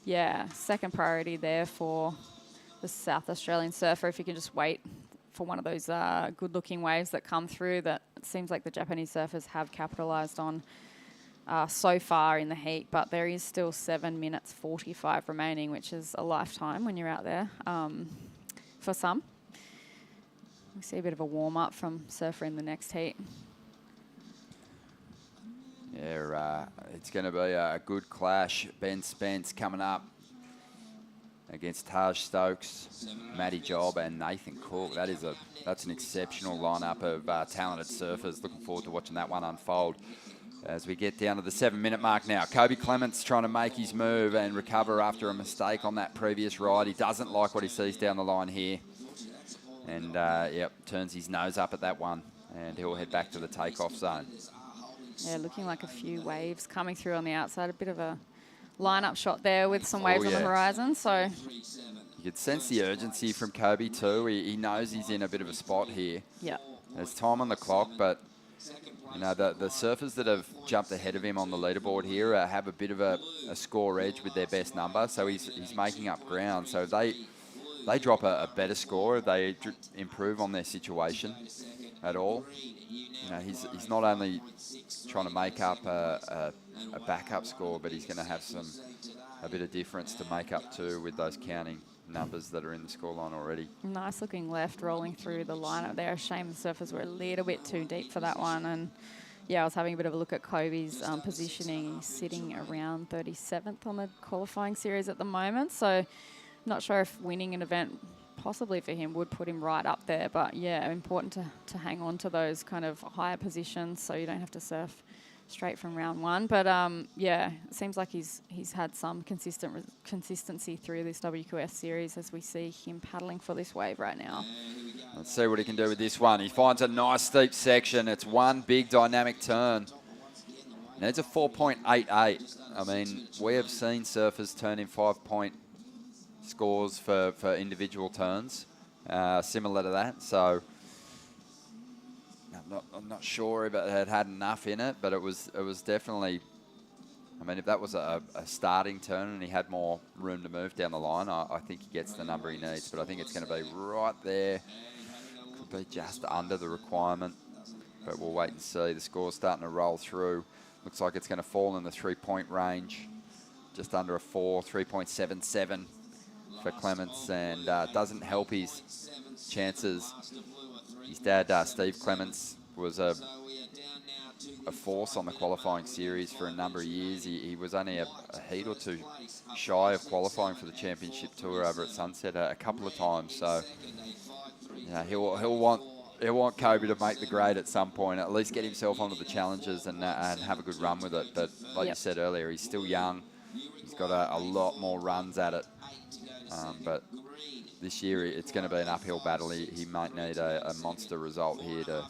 yeah, second priority there for the South Australian surfer. If you can just wait for one of those good-looking waves that come through that it seems like the Japanese surfers have capitalised on so far in the heat, but there is still 7 minutes 45 remaining, which is a lifetime when you're out there for some. We see a bit of a warm-up from surfer in the next heat. Yeah, it's going to be a good clash. Ben Spence coming up against Taj Stokes, Matty Job and Nathan Cook. That's an exceptional lineup of talented surfers. Looking forward to watching that one unfold. As we get down to the 7-minute mark now, Kobe Clements trying to make his move and recover after a mistake on that previous ride. He doesn't like what he sees down the line here. And, yep, turns his nose up at that one. And he'll head back to the takeoff zone. Yeah, looking like a few waves coming through on the outside. A bit of a line-up shot there with some waves on the horizon. So you could sense the urgency from Kobe too. He knows he's in a bit of a spot here. Yeah. There's time on the clock, but you know, the surfers that have jumped ahead of him on the leaderboard here have a bit of a score edge with their best number, so he's making up ground. So if they drop a better score, if they improve on their situation at all, you know, he's not only trying to make up a backup score, but he's going to have a bit of difference to make up too with those counting numbers that are in the scoreline already. Nice looking left rolling through the lineup there. Shame the surfers were a little bit too deep for that one. And yeah, I was having a bit of a look at Kobe's positioning. He's sitting around 37th on the qualifying series at the moment. So not sure if winning an event possibly for him would put him right up there. But yeah, important to hang on to those kind of higher positions so you don't have to surf straight from round one. But yeah, it seems like he's had some consistency through this WQS series as we see him paddling for this wave right now. Let's see what he can do with this one. He finds a nice steep section. It's one big dynamic turn. And it's a 4.88. I mean, we have seen surfers turn in 5-point scores for individual turns, similar to that. So I'm not sure if it had enough in it, but it was definitely. I mean, if that was a starting turn and he had more room to move down the line, I think he gets the number he needs. But I think it's going to be right there. Could be just under the requirement, but we'll wait and see. The score's starting to roll through. Looks like it's going to fall in the 3-point range, just under a 3.77 for Clements, and doesn't help his chances. His dad, Steve Clements, was a force on the qualifying series for a number of years. He was only a heat or two shy of qualifying for the championship tour over at Sunset a couple of times. So, you know, he'll want Kobe to make the grade at some point, at least get himself onto the challenges and have a good run with it. But like you said earlier, he's still young. He's got a lot more runs at it. But this year it's going to be an uphill battle. He might need a monster result here to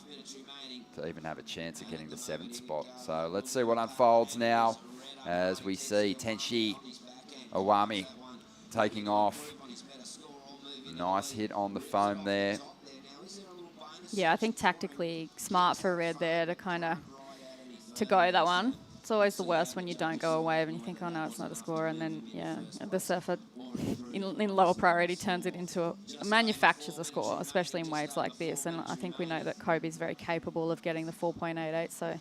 to even have a chance of getting the 7th spot. So let's see what unfolds now as we see Tenshi Awami taking off. Nice hit on the foam there. Yeah, I think tactically smart for Red there to kind of to go that one. It's always the worst when you don't go a wave and you think, oh no, it's not a score, and then yeah, the surfer in lower priority turns it into a manufactures a score, especially in waves like this. And I think we know that Kobe's very capable of getting the 4.88. So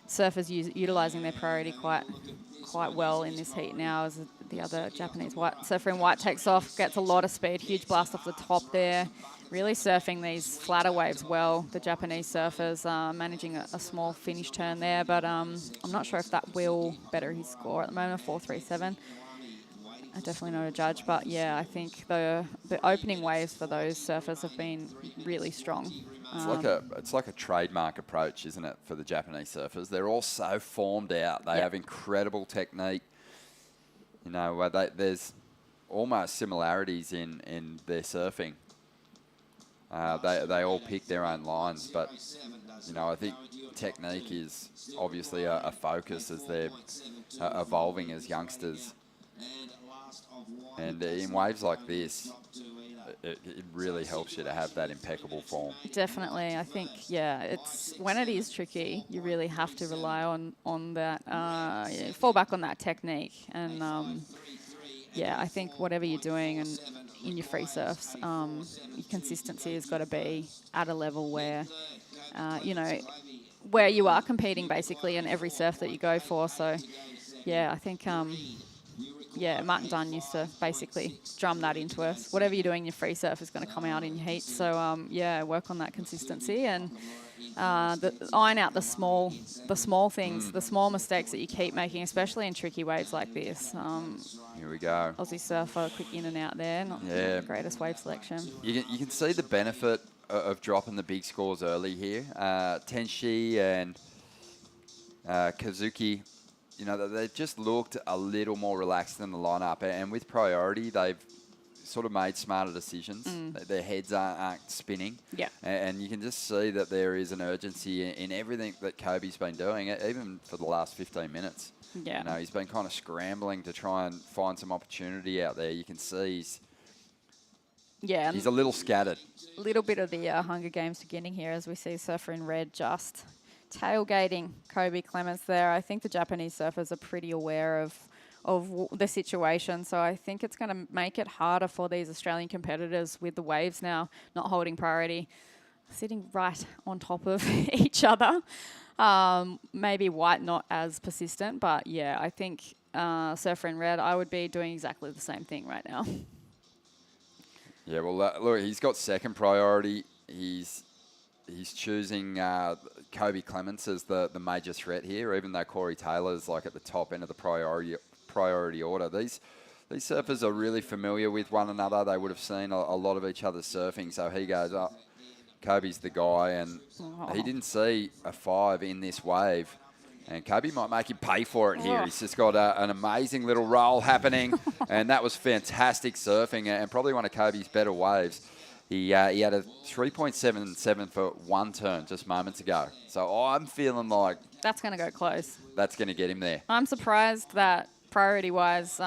surfers utilising their priority quite well in this heat now as the other Japanese white surfer in white takes off, gets a lot of speed, huge blast off the top there. Really surfing these flatter waves well, the Japanese surfers, managing a small finish turn there, but I'm not sure if that will better his score at the moment, 4.37. I'm definitely not a judge, but yeah, I think the opening waves for those surfers have been really strong. It's like a trademark approach, isn't it, for the Japanese surfers? They're all so formed out. They have incredible technique. You know, there's almost similarities in their surfing. They all pick their own lines, but you know, I think technique is obviously a focus as they're evolving as youngsters. And in waves like this, it really helps you to have that impeccable form. Definitely. I think, yeah, it's when it is tricky, you really have to rely on that, fall back on that technique. And yeah, I think whatever you're doing and in your free surfs, your consistency has got to be at a level where, you know, where you are competing basically in every surf that you go for. So, yeah, I think, yeah, Martin Dunn used to basically drum that into us. Whatever you're doing in your free surf is going to come out in your heat. So, yeah, work on that consistency and iron out the small things, the small mistakes that you keep making, especially in tricky waves like this. Here we go. Aussie surfer, quick in and out there. Not the greatest wave selection. You can see the benefit of dropping the big scores early here. Tenshi and Kazuki, you know, they've just looked a little more relaxed in the lineup, and with priority, they've sort of made smarter decisions. Their heads aren't spinning. Yeah. And you can just see that there is an urgency in everything that Kobe's been doing, even for the last 15 minutes. Yeah. You know, he's been kind of scrambling to try and find some opportunity out there. You can see he's a little scattered. A little bit of the Hunger Games beginning here as we see surfer in red just tailgating Kobe Clements there. I think the Japanese surfers are pretty aware of the situation, so I think it's going to make it harder for these Australian competitors with the waves now not holding priority, sitting right on top of each other. Maybe white not as persistent, but yeah, I think surfer in red, I would be doing exactly the same thing right now. Yeah, well, look, he's got second priority. He's choosing Kobe Clements as the major threat here, even though Corey Taylor's like at the top end of the priority order. These surfers are really familiar with one another. They would have seen a lot of each other surfing, so he goes up. Kobe's the guy, and he didn't see a 5 in this wave. And Kobe might make him pay for it here. He's just got an amazing little roll happening, and that was fantastic surfing and probably one of Kobe's better waves. He had a 3.77 for one turn just moments ago. So I'm feeling like that's going to go close. That's going to get him there. I'm surprised that priority-wise,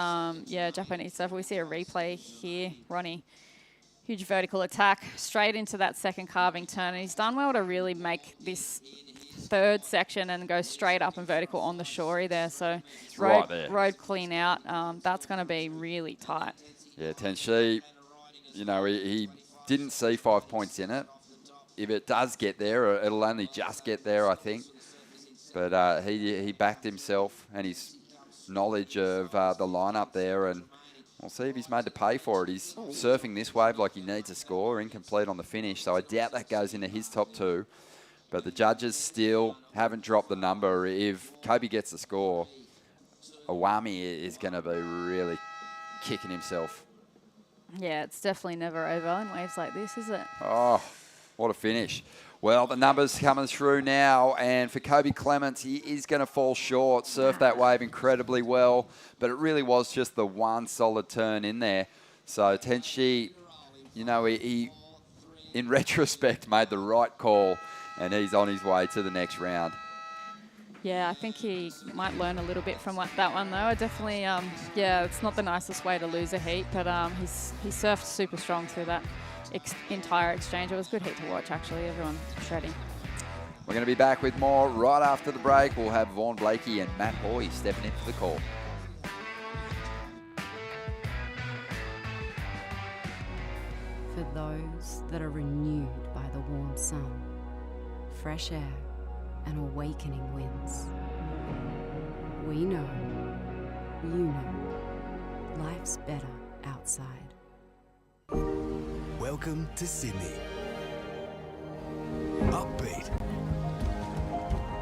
yeah, Japanese surfer. We see a replay here, Ronnie. Huge vertical attack straight into that second carving turn. And he's done well to really make this third section and go straight up and vertical on the shorey there. So road clean out. That's going to be really tight. Yeah, Tenshi, you know, he didn't see 5 points in it. If it does get there, it'll only just get there, I think. But he backed himself and his knowledge of the lineup there, and we'll see if he's made to pay for it. He's surfing this wave like he needs a score, incomplete on the finish, so I doubt that goes into his top 2. But the judges still haven't dropped the number. If Kobe gets the score, Awami is going to be really kicking himself. Yeah, it's definitely never over in waves like this, is it? Oh, what a finish. Well, the numbers coming through now, and for Kobe Clements, he is going to fall short. Surfed that wave incredibly well, but it really was just the one solid turn in there. So Tenshi, you know, he in retrospect, made the right call and he's on his way to the next round. Yeah, I think he might learn a little bit from that one, though. I definitely, yeah, it's not the nicest way to lose a heat, but he surfed super strong through that entire exchange. It was a good heat to watch, actually. Everyone shredding. We're going to be back with more right after the break. We'll have Vaughan Blakey and Matt Hoy stepping in for the call. For those that are renewed by the warm sun, fresh air, and awakening winds. We know, you know, life's better outside. Welcome to Sydney. Upbeat.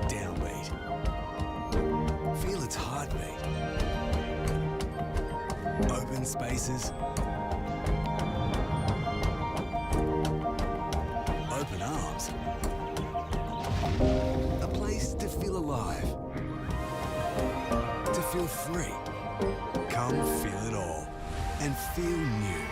Downbeat. Feel its heartbeat. Open spaces. Open arms. A place to feel alive. To feel free. Come feel it all and feel new.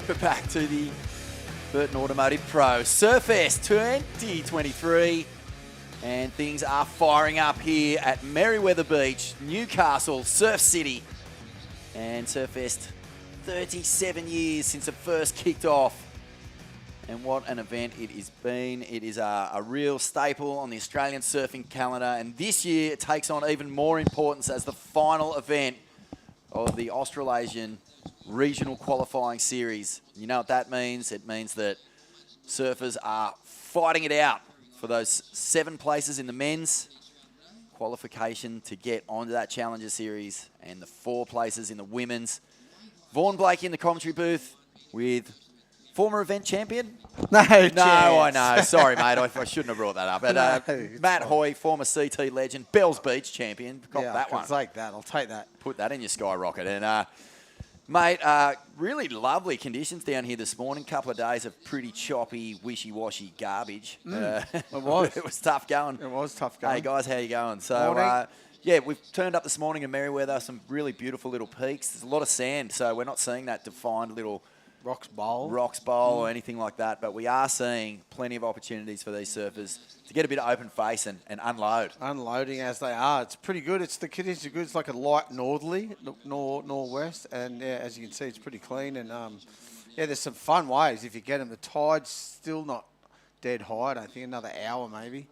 We're back to the Burton Automotive Pro Surfest 2023, and things are firing up here at Merewether Beach, Newcastle, Surf City. And Surfest, 37 years since it first kicked off. And what an event it has been. It is a real staple on the Australian surfing calendar, and this year it takes on even more importance as the final event of the Australasian Regional Qualifying Series. You know what that means? It means that surfers are fighting it out for those 7 places in the men's qualification to get onto that Challenger Series, and the 4 places in the women's. Vaughan Blakey in the commentary booth with former event champion? No, I know. Sorry, mate. I shouldn't have brought that up. But, No, Matt Hoy, former CT legend, Bells Beach champion. Got Yeah, that one. I'll take that. I'll take that. Put that in your skyrocket. And, mate, really lovely conditions down here this morning. Couple of days of pretty choppy, wishy-washy garbage. It was. It was tough going. It was tough going. Hey, guys, how you going? So, Morning. yeah, we've turned up this morning in Merewether, some really beautiful little peaks. There's a lot of sand, so we're not seeing that defined little Rocks Bowl or anything like that, but we are seeing plenty of opportunities for these surfers to get a bit of open face and unload. Unloading as they are. It's pretty good. The conditions are good. It's like a light northerly, northwest, and yeah, as you can see, it's pretty clean. And yeah, there's some fun waves if you get them. The tide's still not dead high. I don't think another hour maybe.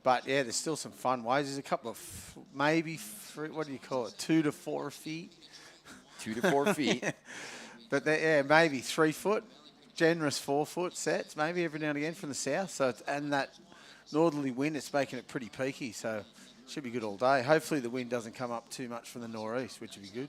But yeah, there's still some fun waves. There's a couple of maybe 2 to 4 feet. 2 to 4 feet. But yeah, maybe 3 foot, generous 4 foot sets, maybe every now and again from the south. So and that northerly wind, it's making it pretty peaky. So it should be good all day. Hopefully the wind doesn't come up too much from the northeast, which would be good.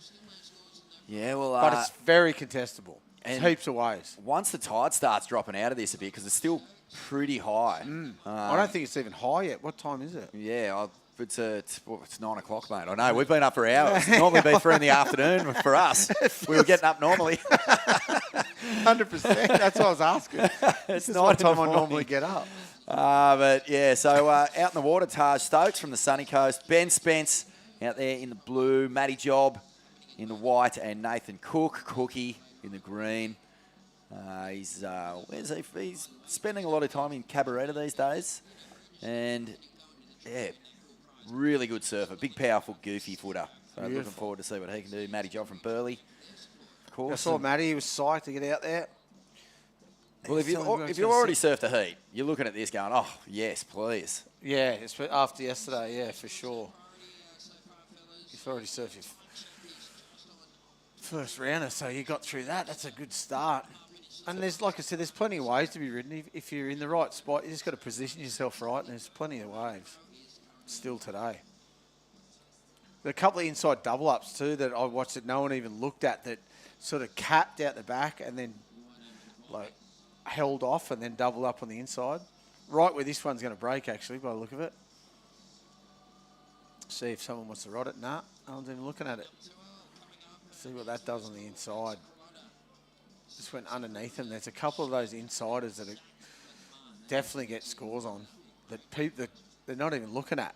Yeah, well, but it's very contestable. And heaps of waves. Once the tide starts dropping out of this a bit, because it's still pretty high. I don't think it's even high yet. What time is it? Yeah, it's 9 o'clock, mate. I know, we've been up for hours. Normally be 3 in the afternoon for us. We were getting up normally. 100%. That's what I was asking. It's not time I normally get up. But yeah, so out in the water, Taj Stokes from the sunny coast, Ben Spence out there in the blue, Matty Job in the white, and Nathan Cookie in the green. He's he's spending a lot of time in Cabaretta these days, and yeah, really good surfer, big, powerful, goofy footer. So Beautiful. looking forward to see what he can do. Matty Job from Burleigh, of course. I saw Matty. He was psyched to get out there. Well, if you've already surfed a heat, you're looking at this going, oh, yes, please. Yeah, after yesterday, yeah, for sure. You've already surfed your first rounder, so you got through that. That's a good start. And there's, like I said, there's plenty of waves to be ridden. If you're in the right spot, you just got to position yourself right, and there's plenty of waves still today. There are a couple of inside double-ups too that I watched that no one even looked at, that sort of capped out the back and then like held off and then doubled up on the inside. Right where this one's going to break, actually, by the look of it. See if someone wants to ride it. Nah, no one's even looking at it. See what that does on the inside. just went underneath them. There's a couple of those insiders that definitely get scores on that they're not even looking at.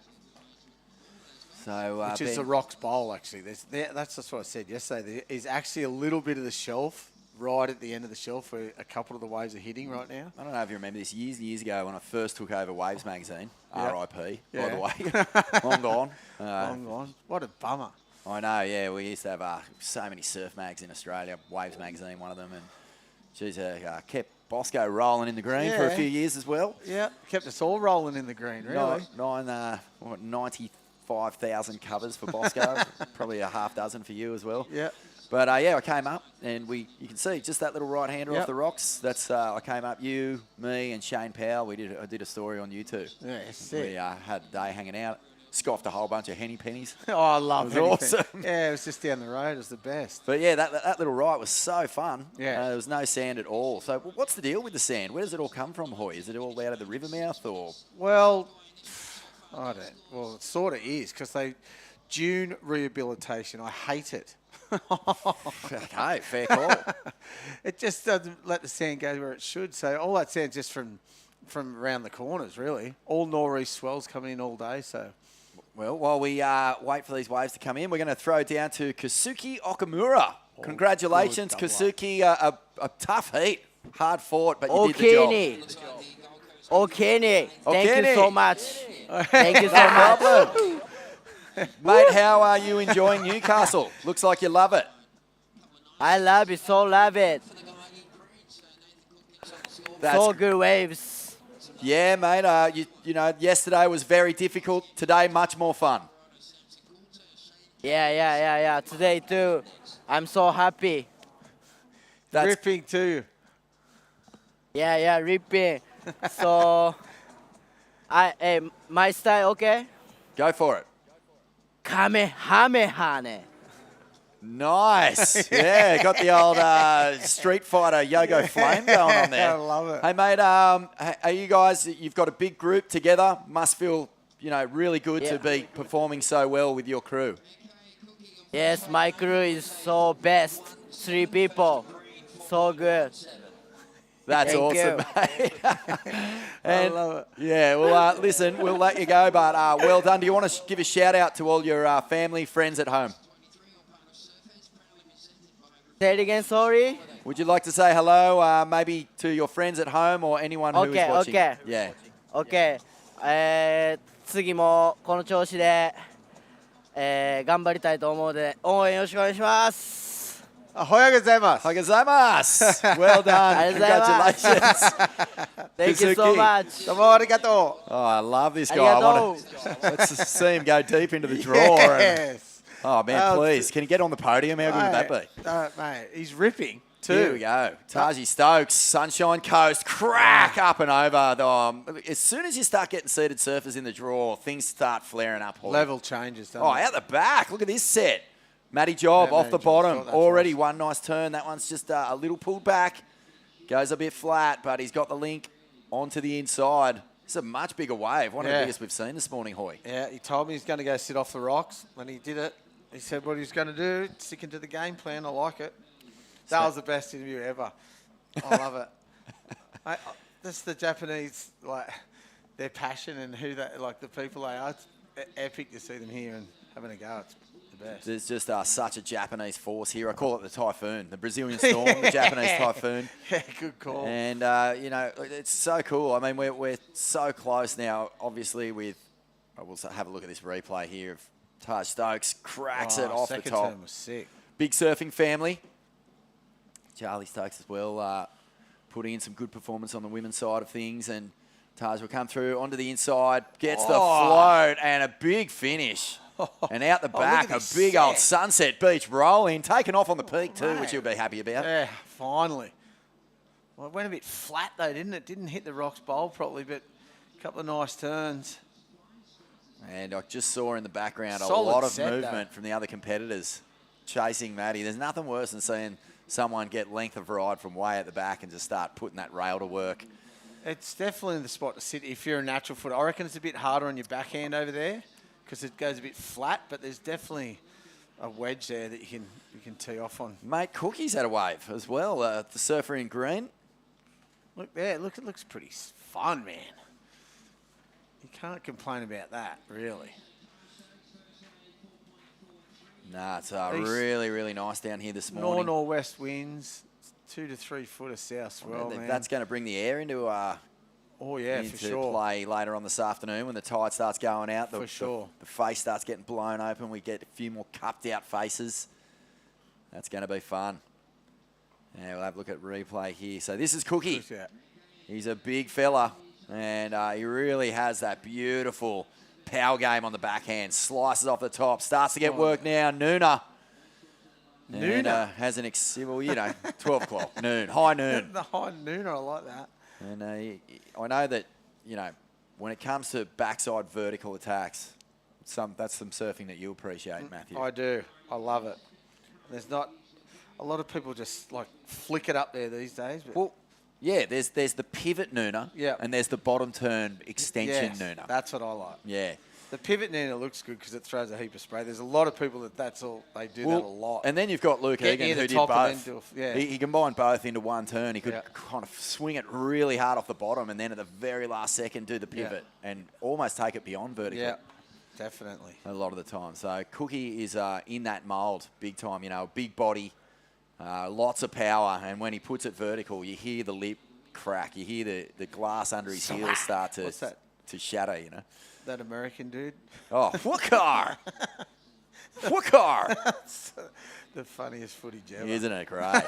So, which is the Rocks Bowl, actually. That's just what I said yesterday. There is actually a little bit of the shelf right at the end of the shelf where a couple of the waves are hitting right now. I don't know if you remember this years and years ago when I first took over Waves magazine, RIP, by the way. Long gone. Long gone. What a bummer. I know, yeah. We used to have so many surf mags in Australia. Waves magazine, one of them. And, geez, kept Bosco rolling in the green for a few years as well. Yeah, kept us all rolling in the green, really. 95,000 covers for Bosco. Probably a half dozen for you as well. Yeah. But, I came up, and you can see just that little right-hander off the rocks. That's I came up, you, me, and Shane Powell. I did a story on you two. Yeah, sick. We had a day hanging out. Scoffed a whole bunch of henny pennies. Oh, I love it. It was awesome. Yeah, it was just down the road. It was the best. But, yeah, that little ride was so fun. Yeah. There was no sand at all. So what's the deal with the sand? Where does it all come from, Hoy? Is it all out of the river mouth or...? Well, it sort of is because dune rehabilitation. I hate it. Okay, fair call. It just doesn't let the sand go where it should. So all that sand's just from around the corners, really. All nor'east swells coming in all day, so... Well, while we wait for these waves to come in, we're going to throw down to Kazuki Okamura. Congratulations, Kazuki. A tough heat. Hard fought, but you did the job. Okay, thank you so much. Thank you so No much. problem. Mate, how are you enjoying Newcastle? Looks like you love it. I love it, so love it. So good waves. Yeah, mate. You know, yesterday was very difficult. Today, much more fun. Yeah. Today too, I'm so happy. That's ripping too. Yeah, ripping. So, my style, okay? Go for it. Kamehameha. Nice. Yeah, got the old Street Fighter Yogo Flame going on there. I love it. Hey, mate, are you guys, you've got a big group together. Must feel, really good to be performing so well with your crew. Yes, my crew is so best. 3 people. So good. That's Thank awesome, you. mate. I love it. Yeah, well, listen, we'll let you go, but well done. Do you want to give a shout out to all your family, friends at home? Say it again, sorry. Would you like to say hello, maybe to your friends at home or anyone who is watching? Okay. Yeah. Okay. 次もこの調子で、頑張りたいと思うので応援よろしくお願いします。Ahoya gozaimasu. Gozaimasu. Well done. Congratulations. Thank you so much. Domo arigato. Oh, I love this guy. Let's see him go deep into the draw. Yes. Oh, man, please. Can he get on the podium? How good would that be? Mate, he's ripping too. Here we go. Taji Stokes, Sunshine Coast, crack up and over. As soon as you start getting seated surfers in the draw, things start flaring up. Level changes, doesn't it? Out the back. Look at this set. Matty Job off the bottom. Already one nice turn. That one's just a little pulled back. Goes a bit flat, but he's got the link onto the inside. It's a much bigger wave. One of the biggest we've seen this morning, Hoy. Yeah, he told me he's going to go sit off the rocks, and he did it. He said what he was going to do, sticking to the game plan. I like it. That was the best interview ever. I love it. That's the Japanese, their passion and who they, the people they are. It's epic to see them here and having a go. It's the best. There's just such a Japanese force here. I call it the typhoon, the Brazilian storm, the Japanese typhoon. Yeah, good call. And, it's so cool. I mean, we're so close now, obviously, with, we'll have a look at this replay here of Taj Stokes, cracks it off the top. Second turn was sick. Big surfing family. Charlie Stokes as well, putting in some good performance on the women's side of things. And Taj will come through onto the inside, gets the float, and a big finish. And out the back, a big old Sunset Beach roll-in, taken off on the peak too, which you'll be happy about. Yeah, finally. Well, it went a bit flat though, didn't it? Didn't hit the rocks bowl properly, but a couple of nice turns. And I just saw in the background a Solid lot of set, movement from the other competitors chasing Matty. There's nothing worse than seeing someone get length of ride from way at the back and just start putting that rail to work. It's definitely the spot to sit if you're a natural footer. I reckon it's a bit harder on your backhand over there because it goes a bit flat, but there's definitely a wedge there that you can tee off on. Mate, Cookie's had a wave as well. The surfer in green. Look there. Look, it looks pretty fun, man. You can't complain about that, really. Nah, it's really, really nice down here this morning. Northwest winds, 2 to 3 foot of south swell, man. That's going to bring the air into for sure. Play later on this afternoon when the tide starts going out. For sure. The face starts getting blown open. We get a few more cupped out faces. That's going to be fun. Yeah, we'll have a look at replay here. So this is Cookie. He's a big fella, and he really has that beautiful power game on the backhand. Slices off the top. Starts to get work now. Nooner. Nooner? Has an 12 o'clock. Noon. High noon. The high nooner, I like that. And I know that, when it comes to backside vertical attacks, that's some surfing that you appreciate, Matthew. I do. I love it. There's not a lot of people just like flick it up there these days. But Well, yeah, there's the pivot nooner, and there's the bottom turn extension nooner. That's what I like. Yeah. The pivot nooner looks good because it throws a heap of spray. There's a lot of people that's all they do that a lot. And then you've got Luke Get Egan near who the did top and both. then do a- He combined both into one turn. He could kind of swing it really hard off the bottom and then at the very last second do the pivot and almost take it beyond vertical. Yeah, definitely. A lot of the time. So Cookie is in that mould big time, big body, lots of power. And when he puts it vertical, you hear the lip crack. You hear the glass under his heels start to shatter, That American dude. Oh, Whookar! Whookar! The funniest footage ever. Isn't it great?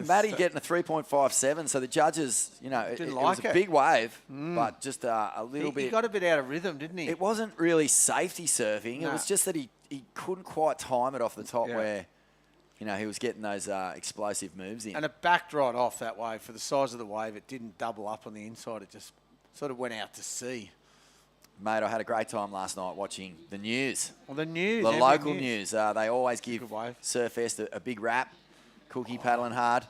Matty getting a 3.57, so the judges, it was a big wave, but just a little bit. He got a bit out of rhythm, didn't he? It wasn't really safety surfing. It was just that he couldn't quite time it off the top where, he was getting those explosive moves in. And it backed right off that wave. For the size of the wave, it didn't double up on the inside. It just sort of went out to sea. Mate, I had a great time last night watching the news. Well, the news. The local news. They always give Surfest a big rap. Cookie paddling hard.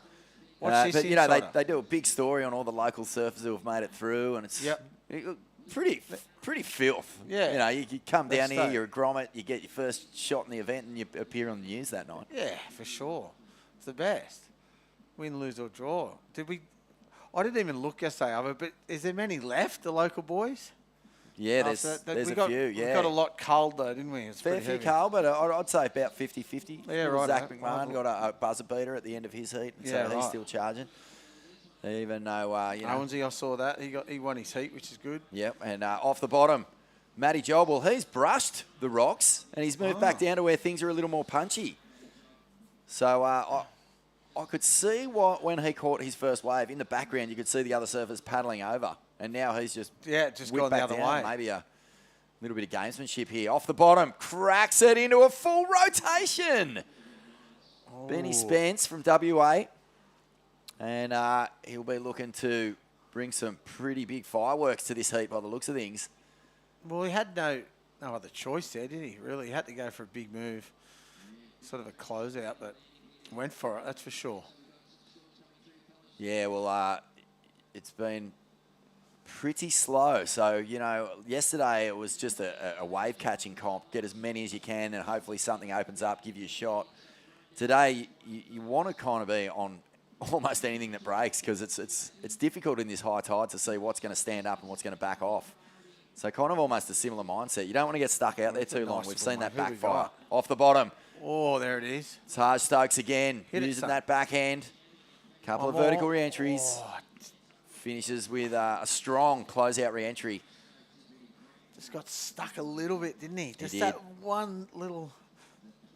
What's this but, they do a big story on all the local surfers who have made it through, and it's pretty filth. Yeah. You come down here, dope. you're a grommet, you get your first shot in the event, and you appear on the news that night. Yeah, for sure. It's the best. Win, lose, or draw. I didn't even look yesterday, but is there many left, the local boys? Yeah, there's a few, We got a lot culled, though, didn't we? It's fair pretty few heavy. cull, but I'd say about 50-50. Yeah, right. Zach McMahon got a buzzer beater at the end of his heat, so he's still charging. Even though, Owensy, I saw that. He won his heat, which is good. Yep, and off the bottom, Matty Job, he's brushed the rocks, and he's moved back down to where things are a little more punchy. So I could see when he caught his first wave, in the background you could see the other surfers paddling over. And now he's just whipped gone the back other down. way. Maybe a little bit of gamesmanship here. Off the bottom, cracks it into a full rotation. Benny Spence from WA. And he'll be looking to bring some pretty big fireworks to this heat by the looks of things. Well, he had no other choice there, did he? Really, he had to go for a big move. Sort of a closeout, but went for it, that's for sure. Yeah, well, it's been pretty slow. So, yesterday it was just a wave catching comp. Get as many as you can and hopefully something opens up, give you a shot. Today, you want to kind of be on almost anything that breaks because it's difficult in this high tide to see what's going to stand up and what's going to back off. So kind of almost a similar mindset. You don't want to get stuck out there too long. We've seen that backfire. Off the bottom. Oh, there it is. Taj Stokes again, using that backhand. Couple of vertical re-entries. Oh. Finishes with a strong closeout re-entry. Just got stuck a little bit, didn't he? Just did. that one little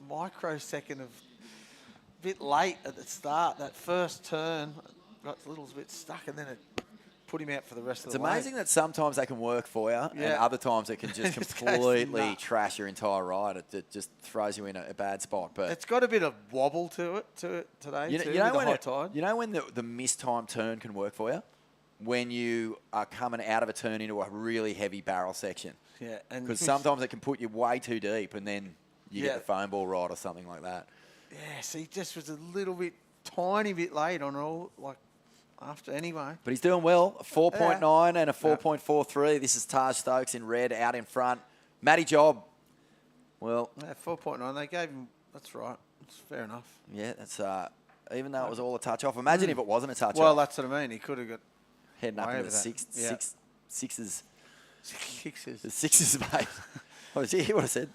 microsecond of bit late at the start. That first turn got a little bit stuck, and then it put him out for the rest of the way. It's amazing that sometimes they can work for you, and other times it can just completely trash your entire ride. It just throws you in a bad spot. But it's got a bit of wobble to it today, with the high tide. You know when the mistimed turn can work for you? When you are coming out of a turn into a really heavy barrel section. Yeah. Because sometimes it can put you way too deep, and then you get the foam ball ride or something like that. Yeah, so he just was a little bit, tiny bit late on all, after anyway. But he's doing well. A 4.9 and a 4.43. This is Taj Stokes in red out in front. Matty Job Well, Yeah, 4.9. They gave him. That's right. That's fair enough. yeah, that's even though it was all a touch off. Imagine if it wasn't a touch Well, off. that's what I mean. He could have got Heading up way into over the that. sixes. Sixes. The sixes, mate. What did you hear what I said?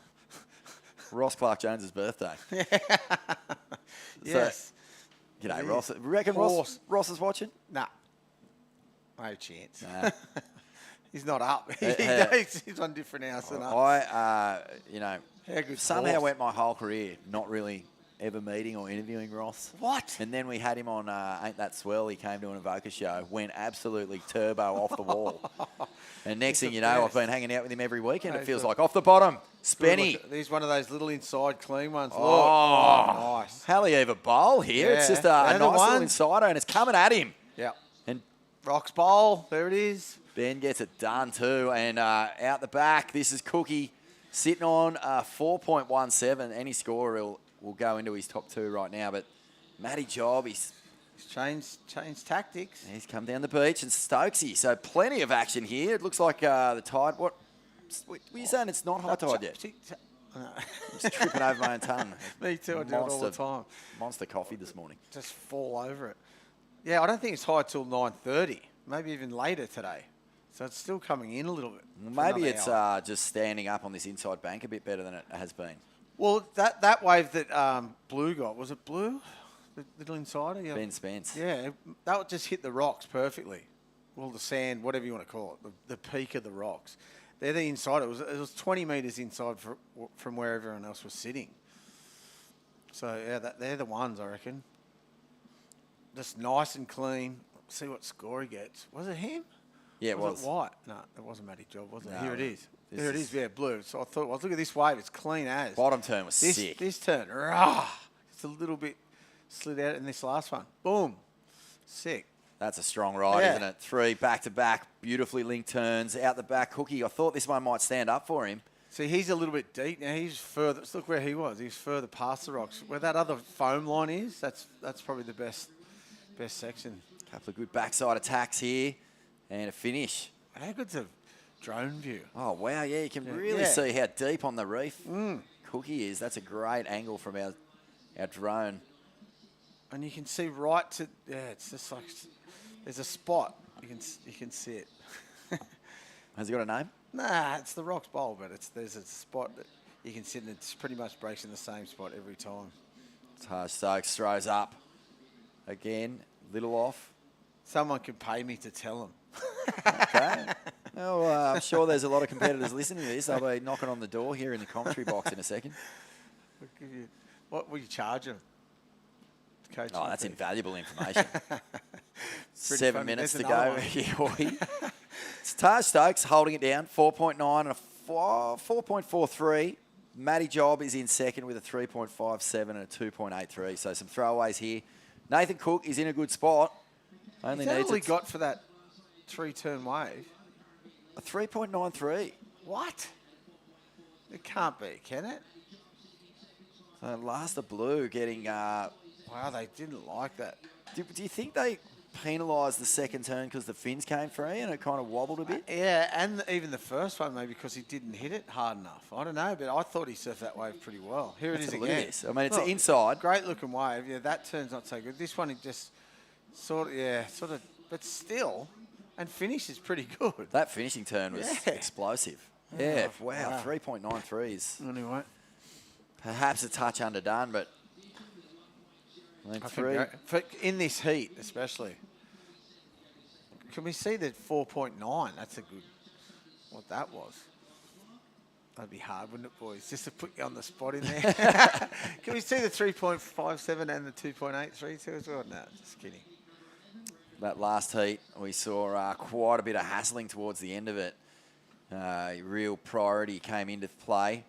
Ross Clark Jones's birthday. Yes. You know, It Ross. is. Reckon Ross is watching? Nah. No chance. Nah. He's not up. Hey, He's on different house than us. I, you know, How good somehow Ross. went my whole career not really ever meeting or interviewing Ross. What? And then we had him on Ain't That Swell. He came to an Evoca show, went absolutely turbo off the wall. And next thing you know, I've been hanging out with him every weekend. It feels like off the bottom. Spenny. He's one of those little inside clean ones. Look. Oh, Nice. Halley-Eva bowl here. It's Yeah. just a nice They're the little ones. insider, and it's coming at him. Yeah. And Rocks bowl. There it is. Ben gets it done too. And out the back, this is Cookie sitting on 4.17. Any scorer will go into his top two right now. But Matty Job, he's changed tactics. He's come down the beach and Stokesy. So plenty of action here. It looks like the tide. What were you saying? It's not high tide yet. I'm just tripping over my own tongue. Me too. I do it all the time. Monster coffee this morning. Just fall over it. Yeah, I don't think it's high till 9:30. Maybe even later today. So it's still coming in a little bit. for Maybe another it's hour. just standing up on this inside bank a bit better than it has been. Well, that wave that Blue got, was it Blue? The little insider? Yeah. Ben Spence. Yeah, that just hit the rocks perfectly. Well, the sand, whatever you want to call it, the peak of the rocks. They're the insider. It was 20 metres inside from where everyone else was sitting. So, yeah, they're the ones, I reckon. Just nice and clean. See what score he gets. Was it him? Yeah, it was. It White? No, it wasn't Matty Job, was it? No, Here it is. this There it is, yeah, blue. So I thought, well, look at this wave. It's clean as. Bottom turn was this, sick. This turn, rah, it's a little bit slid out in this last one. Boom. Sick. That's a strong ride, Yeah. isn't it? 3 back-to-back, beautifully linked turns. Out the back, Cookie. I thought this one might stand up for him. See, he's a little bit deep now. He's further. Look where he was. He's further past the rocks. Where that other foam line is, that's probably the best section. Couple of good backside attacks here. And a finish. How good's a drone view? Oh, wow. Yeah, you can really Yeah. see how deep on the reef Cookie is. That's a great angle from our drone. And you can see right to, it's just like, there's a spot. You can see it. Has he got a name? Nah, it's the Rocks Bowl, but there's a spot that you can sit and it pretty much breaks in the same spot every time. Taj Stokes throws up. Again, little off. Someone can pay me to tell them. Okay. Well, I'm sure there's a lot of competitors listening to this. They'll be knocking on the door here in the commentary box in a second. What will you charge them? Oh, that's invaluable information. Pretty 7 funny. minutes There's to go. another It's Taj Stokes holding it down, 4.9 and a 4.43. Matty Job is in second with a 3.57 and a 2.83. So some throwaways here. Nathan Cook is in a good spot. Only Is that needs all he got for that 3-turn wave? a 3.93. What? It can't be, can it? So last the blue getting... Wow, they didn't like that. Do you think they penalised the second turn because the fins came free and it kind of wobbled a bit? Yeah, and even the first one maybe because he didn't hit it hard enough. I don't know, but I thought he surfed that wave pretty well. Here Let's it is have a look again. at this. I mean, it's Look, inside. Great looking wave. Yeah, that turn's not so good. This one, it just sort of, but still, and finishes pretty good. That finishing turn was Yeah. explosive. Oh, Yeah, wow, wow. 3.93 is Anyway. perhaps a touch underdone, but I mean, I think three. in this heat, especially. Can we see the 4.9? That's a good. What that was. That'd be hard, wouldn't it, boys? Just to put you on the spot in there. Can we see the 3.57 and the 2.83 too as well? No, just kidding. That last heat, we saw quite a bit of hassling towards the end of it. Real priority came into play.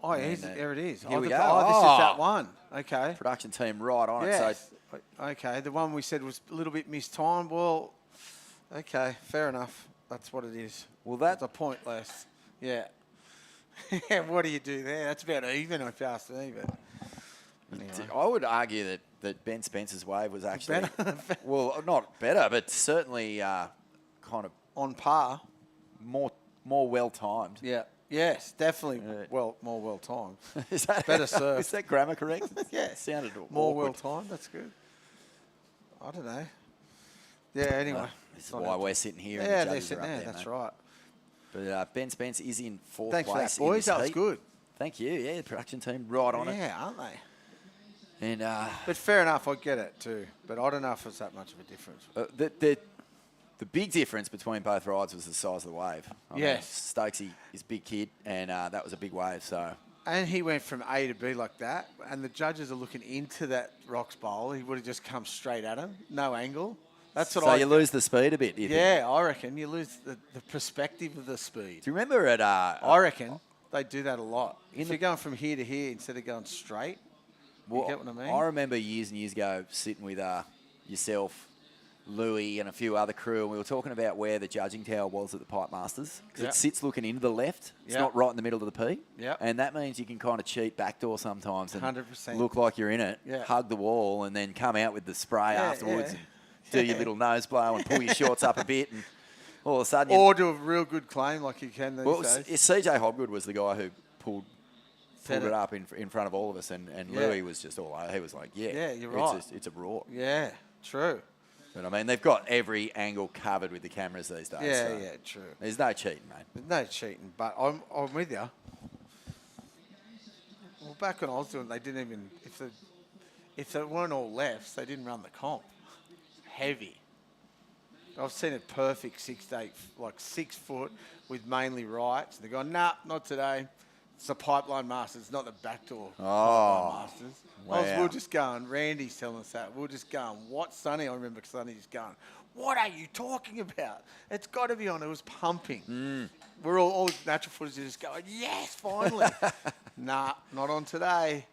Oh, yeah, And, there it is. Here we go. Oh, this is that one. Okay. Production team right on it. Yes. So Okay, the one we said was a little bit mistimed. Well, okay, fair enough. That's what it is. Well, that's a point less. Yeah. What do you do there? That's about even, if you ask me. But anyway. I would argue that Ben Spencer's wave was actually, Better? well, not better, but certainly kind of on par. More well timed. Yeah. Yes, definitely. More well timed. Is that better surf? Is that grammar correct? Yeah, sounded more well awkward. timed. That's good. I don't know. Yeah. Anyway, This is why we're sitting here. Yeah, and the they're judges sitting are up there. there, That's mate. right. But Ben Spence is in fourth Thanks for place. that, boys. in this That was heat. good. Thank you. Yeah, the production team right on it. Yeah, aren't they? And But fair enough, I get it too. But I don't know if it's that much of a difference. the big difference between both rides was the size of the wave. I mean, Yes. Stokesy is a big kid, and that was a big wave. So And he went from A to B like that, and the judges are looking into that rocks bowl. He would have just come straight at him, no angle. That's what so I. you lose the speed a bit. Do you think? Yeah, I reckon you lose the perspective of the speed. Do you remember at? I reckon they do that a lot. If you're going from here to here instead of going straight, you get what I mean? I remember years and years ago sitting with yourself, Louis, and a few other crew, and we were talking about where the judging tower was at the Pipe Masters. Because Yep. it sits looking into the left. It's Yep. not right in the middle of the P. Yep. And that means you can kind of cheat backdoor sometimes and 100%. look like you're in it, Yeah. hug the wall, and then come out with the spray Yeah, afterwards yeah. and do your little nose blow and pull your shorts up a bit. And all of a sudden... Or do a real good claim like you can these well, days. CJ Hobgood was the guy who pulled Said it it. up in front of all of us, and Yeah. Louis was just all over. He was like, Yeah, you're it's right. it's a raw. Yeah, true. But I mean, they've got every angle covered with the cameras these days. Yeah, so yeah, true. There's no cheating, mate. There's no cheating, but I'm with you. Well, back when I was doing, they didn't even if they weren't all lefts, they didn't run the comp. Heavy. I've seen it perfect 6 to 8, like 6 foot with mainly rights. They're going, nah, not today. It's the pipeline masters, not the backdoor pipeline masters. We were just going, Randy's telling us that. We were just going, what, Sonny? I remember Sonny just going, what are you talking about? It's got to be on. It was pumping. We're all natural footage are just going, yes, finally. Nah, not on today.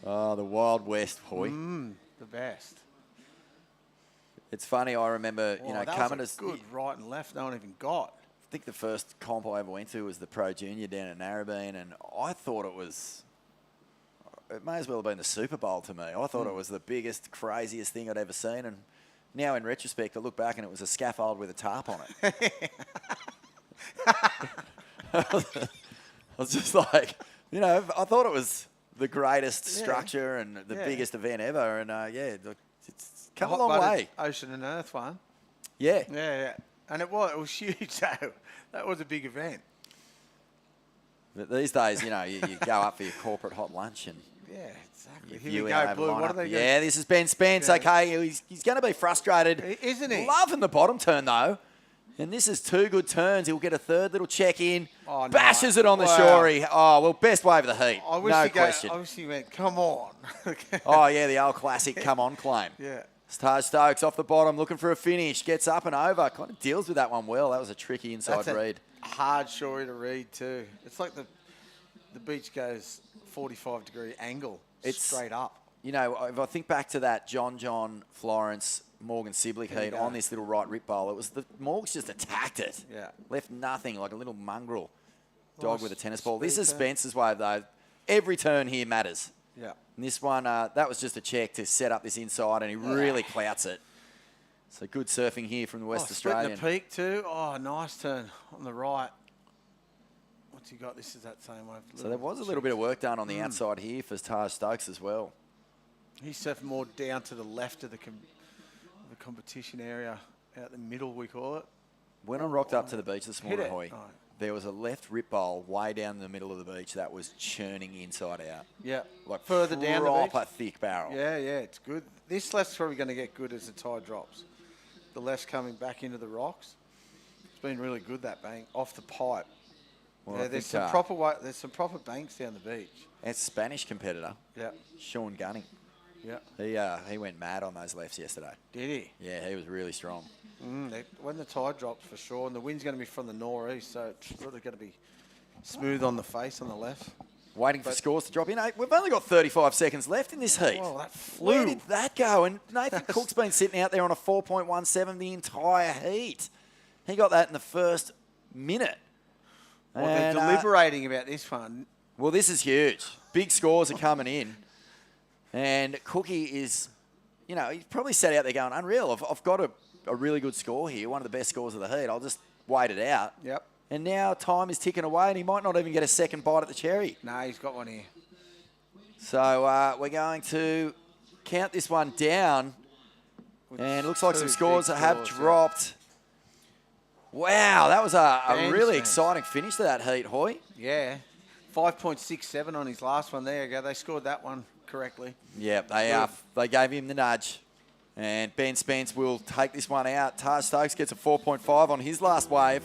Oh, the Wild West, boy. The best. It's funny. I remember, That coming was to a good right and left. No one even got. I think the first comp I ever went to was the Pro Junior down at Narrabeen, and I thought it may as well have been the Super Bowl to me. I thought it was the biggest, craziest thing I'd ever seen, and now in retrospect, I look back and it was a scaffold with a tarp on it. I was just like, I thought it was the greatest structure and the biggest event ever, and it's come a long way. Ocean and Earth one. Yeah. Yeah. And it was huge, though. That was a big event. But these days, you go up for your corporate hot lunch and yeah, exactly. you Here view we our go, over Blue. What lineup. are they Yeah, going this is Ben Spence. Yeah. Okay, he's going to be frustrated. Isn't he? Loving the bottom turn, though. And this is 2 good turns. He'll get a third little check in. Oh, no. Bashes it on the Wow. shorey. Oh, well, best wave of the heat. I wish No you question. I wish he went, come on. Oh, yeah, the old classic come on claim. Yeah. Taj Stokes off the bottom, looking for a finish. Gets up and over. Kind of deals with that one well. That was a tricky inside That's read. a hard shorey to read, too. It's like the beach goes 45-degree angle. It's straight up. If I think back to that John Florence Morgan Siblick There you heat go. on this little right rip bowl, it was the Morgs just attacked it. Yeah. Left nothing, like a little mongrel dog Nice with a tennis ball. This is speed turn. Spence's wave, though. Every turn here matters. Yeah. And this one, that was just a check to set up this inside, and he really clouts it. So good surfing here from the West Australian. Splitting the peak, too. Oh, nice turn on the right. What's he got? This is that same wave. So there was a little bit of work done on the outside here for Taj Stokes as well. He surfed more down to the left of the competition area, out the middle, we call it. When I rocked up to the beach this morning, it. Hoy, Oh. there was a left rip bowl way down the middle of the beach that was churning inside out. Yeah. Like Further down the beach. proper thick barrel. Yeah, it's good. This left's probably going to get good as the tide drops. The left's coming back into the rocks. It's been really good, that bank, off the pipe. Well, I there's think, there's some proper banks down the beach. And Spanish competitor, Yeah. Sean Gunning. Yeah. He went mad on those lefts yesterday. Did he? Yeah, he was really strong. When the tide drops, for sure, and the wind's going to be from the northeast, so it's sort of going to be smooth on the face on the left. Waiting for scores to drop in. Hey, we've only got 35 seconds left in this heat. Whoa, that flew. Where did that go? And Nathan Cook's been sitting out there on a 4.17 the entire heat. He got that in the first minute. Well, they're deliberating about this one. Well, this is huge. Big scores are coming in. And Cookie is, he's probably sat out there going, unreal. I've got a really good score here, one of the best scores of the heat. I'll just wait it out. Yep. And now time is ticking away, and he might not even get a second bite at the cherry. No, he's got one here. So we're going to count this one down. And it looks like some scores that have dropped. Wow, that was a really exciting finish to that heat, Hoy. Yeah. 5.67 on his last one. There you go. They scored that one correctly. Yeah, they gave him the nudge. And Ben Spence will take this one out. Taj Stokes gets a 4.5 on his last wave.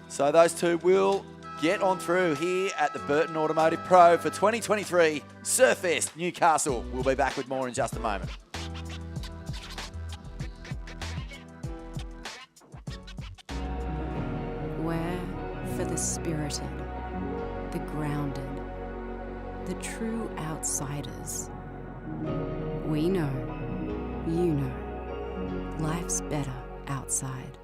So those two will get on through here at the Burton Automotive Pro for 2023 Surfest Newcastle. We'll be back with more in just a moment. Where for the spirited, the grounded, the true outsiders. We know, you know, life's better outside.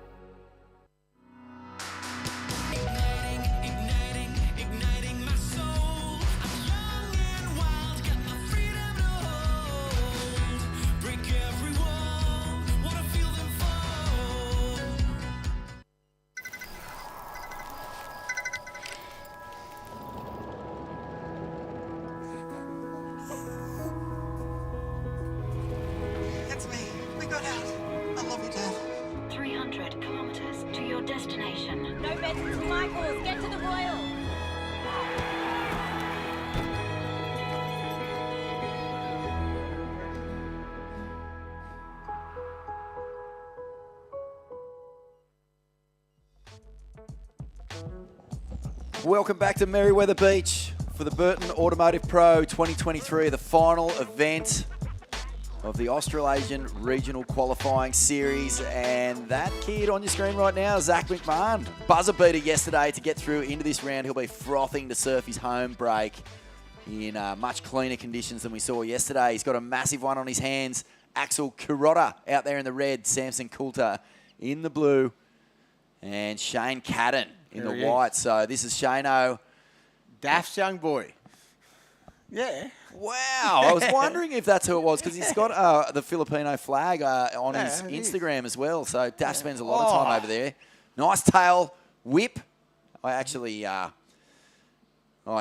It's me. We got out. I love you, Dad. 300 kilometers to your destination. No beds to Michael's. Get to the Royal. Welcome back to Merriweather Beach for the Burton Automotive Pro 2023, the final event of the Australasian Regional Qualifying Series. And that kid on your screen right now, Zach McMahon, buzzer beater yesterday to get through into this round. He'll be frothing to surf his home break in much cleaner conditions than we saw yesterday. He's got a massive one on his hands. Axel Kurotta out there in the red, Samson Coulter in the blue, and Shane Cadden in the white. So this is Shane-O. Daft's young boy. Yeah. Wow. I was wondering if that's who it was because he's got the Filipino flag on his Instagram as well. So Daft spends a lot of time over there. Nice tail whip. I actually... and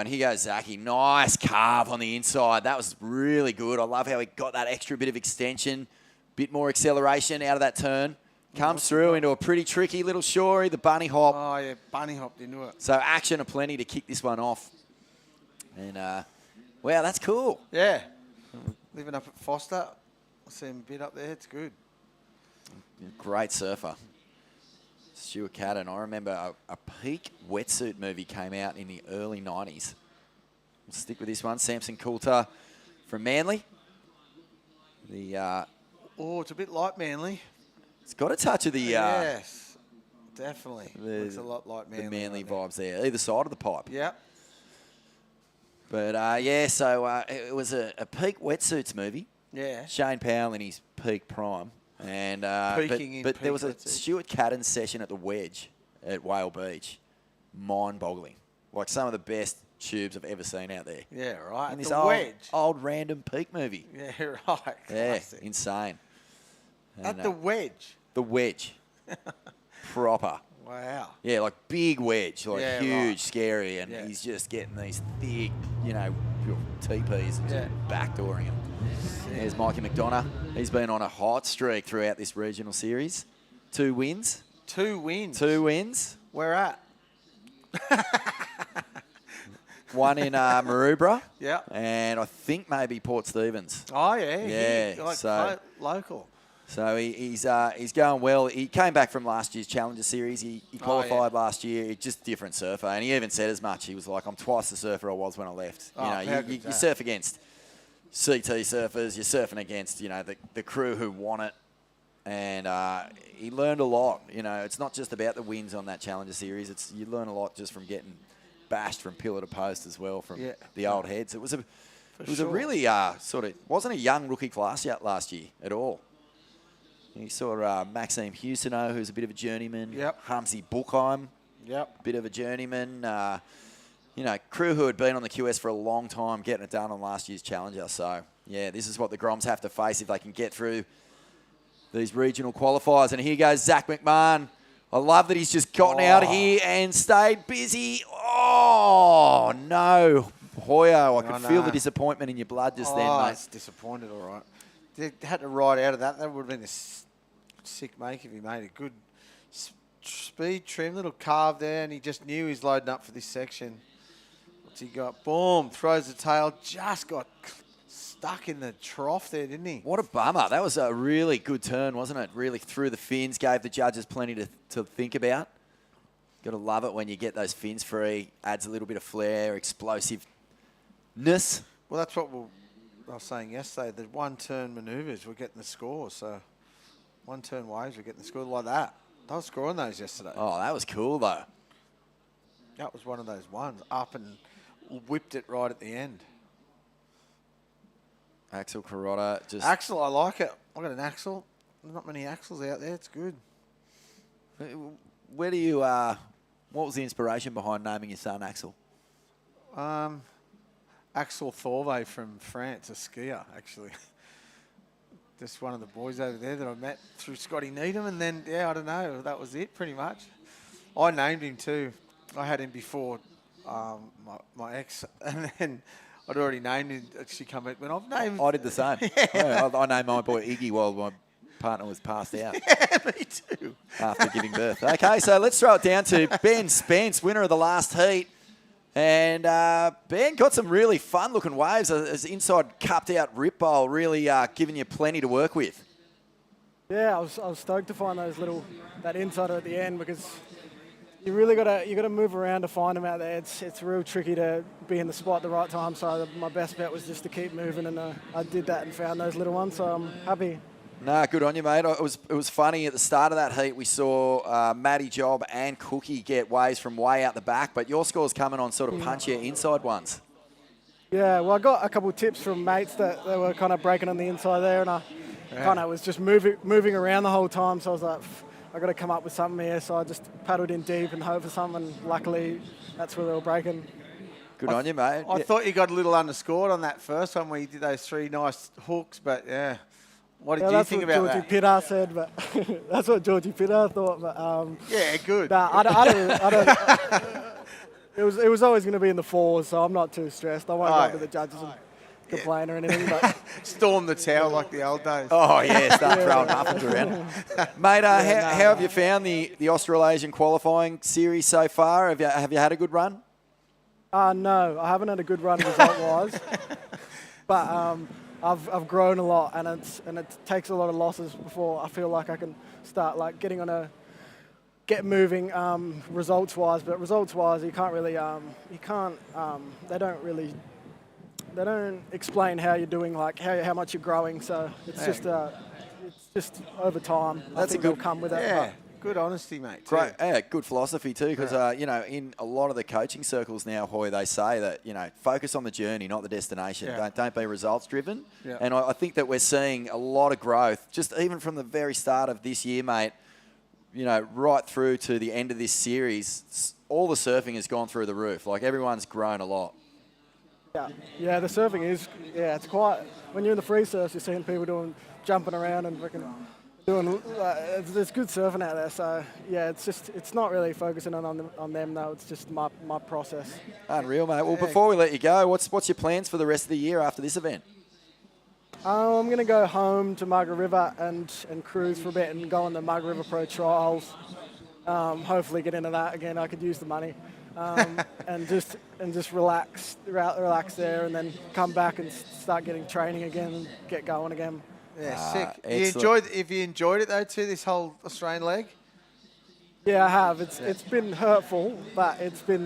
here goes Zachy. Nice carve on the inside. That was really good. I love how he got that extra bit of extension, bit more acceleration out of that turn. Comes through into a pretty tricky little shorey, the bunny hop. Oh, yeah, bunny hopped into it. So action aplenty to kick this one off. And, wow, that's cool. Yeah. Living up at Foster. I see him a bit up there. It's good. Great surfer. Stuart Cadden. I remember a peak wetsuit movie came out in the early 90s. We'll stick with this one. Samson Coulter from Manly. It's a bit like Manly. It's got a touch of the... yes, definitely. Looks a lot like Manly. The Manly vibes there, either side of the pipe. Yeah. But, so it was a peak wetsuits movie. Yeah. Shane Powell in his peak prime. And but there was a Stuart Cadden session at the Wedge at Whale Beach. Mind-boggling. Like some of the best tubes I've ever seen out there. Yeah, right. In this Wedge. old random peak movie. Yeah, right. Yeah, Classic. insane. At the Wedge. The Wedge. Proper. Wow. Yeah, like big wedge, like huge, right. scary, and he's just getting these thick, TPs and just backdooring them. There's Mikey McDonough. He's been on a hot streak throughout this regional series. 2 wins. 2 wins. 2 wins. Where at? One in Maroubra. Yeah. And I think maybe Port Stephens. Oh, yeah. Yeah. So local. So he's going well. He came back from last year's Challenger Series. He qualified last year. He's just a different surfer. And he even said as much. He was like, I'm twice the surfer I was when I left. You surf against CT surfers. You're surfing against, the crew who want it. And he learned a lot. It's not just about the wins on that Challenger Series. You learn a lot just from getting bashed from pillar to post as well from the old heads. It was a really wasn't a young rookie class yet last year at all. You saw Maxime Husino, who's a bit of a journeyman. Yep. Hamzy Buchheim. Yep. Bit of a journeyman. Crew who had been on the QS for a long time, getting it done on last year's Challenger. So, yeah, this is what the Groms have to face if they can get through these regional qualifiers. And here goes Zach McMahon I love that he's just gotten out of here and stayed busy. Oh, no. Hoyo, I could feel the disappointment in your blood just then, mate. It's disappointed, all right. They had to ride out of that. That would have been a sick make if he made a good speed trim, little carve there, and he just knew he's loading up for this section. What's he got? Boom, throws the tail, just got stuck in the trough there, didn't he? What a bummer. That was a really good turn, wasn't it? Really threw the fins, gave the judges plenty to think about. Got to love it when you get those fins free. Adds a little bit of flair, explosiveness. Well, that's what I was saying yesterday. The one-turn manoeuvres were getting the score. So one-turn waves were getting the score like that. They were scoring those yesterday. Oh, that was cool, though. That was one of those ones. Up and whipped it right at the end. Axel Carrotta just... Axel, I like it. I got an Axel. There's not many Axels out there. It's good. Where do you... what was the inspiration behind naming your son Axel? Axel Thorve from France, a skier, actually. Just one of the boys over there that I met through Scotty Needham. And then, I don't know. That was it, pretty much. I named him too. I had him before my ex. And then... I'd already named him. She come back when I've named. I did the same. Yeah, I named my boy Iggy while my partner was passed out. Yeah, me too. After giving birth. Okay, so let's throw it down to Ben Spence, winner of the last heat. And Ben got some really fun-looking waves. As inside cupped-out rip bowl, really giving you plenty to work with. Yeah, I was stoked to find that insider at the end because you really gotta move around to find them out there. It's real tricky to be in the spot at the right time. So my best bet was just to keep moving, and I did that and found those little ones. So I'm happy. Nah, good on you, mate. It was funny at the start of that heat. We saw Matty Job and Cookie get waves from way out the back, but your score's coming on sort of punchier inside ones. Yeah, well, I got a couple of tips from mates that they were kind of breaking on the inside there, and I kind of was just moving around the whole time. So I was like, I got to come up with something here, so I just paddled in deep and hoped for something. And luckily, that's where they were breaking. Good on you, mate. I thought you got a little underscored on that first one where you did those 3 nice hooks, but yeah. What did you think about that? That's what Georgie Pitter said, but that's what Georgie Pitter thought. But yeah, good. Nah, I don't. It was always going to be in the 4s, so I'm not too stressed. I won't go to the judges and complain or anything. But storm the tower like the old days. Oh yeah, start throwing muffins around, mate. How have you found the Australasian qualifying series so far? Have you had a good run? No, I haven't had a good run result-wise, but I've grown a lot, and it takes a lot of losses before I feel like I can start get moving results-wise. But results-wise, you can't really they don't explain how you're doing, like how much you're growing. So it's just over time. That's a good come with it. Yeah, good honesty, mate. Great, good philosophy too. Because in a lot of the coaching circles now, Hoy, they say that focus on the journey, not the destination. Yeah. Don't be results driven. Yeah. And I think that we're seeing a lot of growth, just even from the very start of this year, mate. Right through to the end of this series, all the surfing has gone through the roof. Like everyone's grown a lot. Yeah, the surfing is, it's quite, when you're in the free surfs, you're seeing people jumping around and doing, there's good surfing out there. So, yeah, it's not really focusing on them though, it's just my process. Unreal, mate. Well, before we let you go, what's your plans for the rest of the year after this event? I'm going to go home to Margaret River and cruise for a bit and go on the Margaret River Pro Trials. Hopefully get into that again. I could use the money. And just relax there, and then come back and start getting training again and get going again. Yeah, sick. Have you enjoyed it though too? This whole Australian leg. Yeah, I have. It's been hurtful, but it's been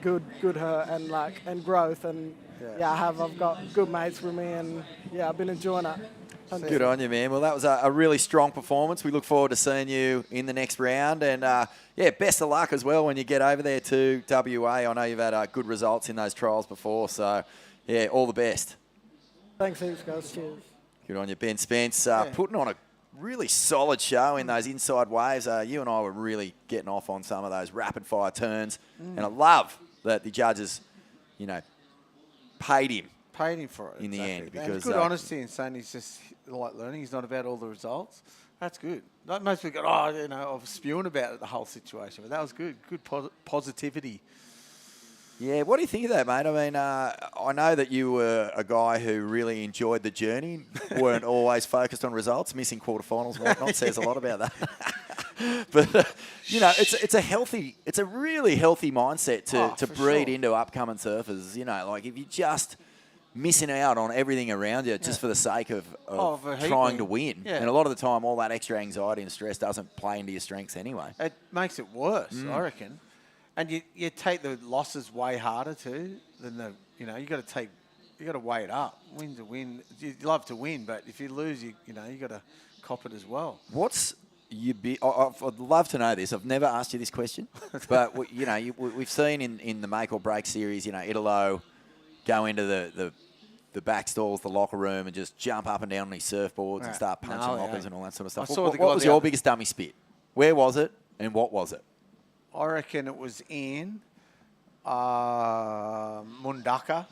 good hurt and growth, and I have. I've got good mates with me, and I've been enjoying it. Good on you, man. Well, that was a really strong performance. We look forward to seeing you in the next round. And, best of luck as well when you get over there to WA. I know you've had good results in those trials before. So, all the best. Thanks heaps, guys. Cheers. Good on you, Ben Spence. Putting on a really solid show in those inside waves. You and I were really getting off on some of those rapid-fire turns. And I love that the judges, paid him paid him for it in the end. And Because good honesty in saying he's just like learning. He's not about all the results. That's good. Like most people go, I was spewing about it, the whole situation, but that was good. Good positivity. Yeah, what do you think of that, mate? I mean, I know that you were a guy who really enjoyed the journey, weren't always focused on results, missing quarterfinals and whatnot, says a lot about that. But, it's a really healthy mindset to breed into upcoming surfers. Like if you're just missing out on everything around you just for the sake of trying to win. Yeah. And a lot of the time, all that extra anxiety and stress doesn't play into your strengths anyway. It makes it worse, I reckon. And you take the losses way harder too than you got to weigh it up. Win's a win. You love to win, but if you lose, you got to cop it as well. What's I'd love to know this. I've never asked you this question, but we've seen in the make or break series, Italo go into the back stalls, the locker room, and just jump up and down on his surfboards and start punching lockers and all that sort of stuff. What was your biggest dummy spit? Where was it, and what was it? I reckon it was in Mundaka,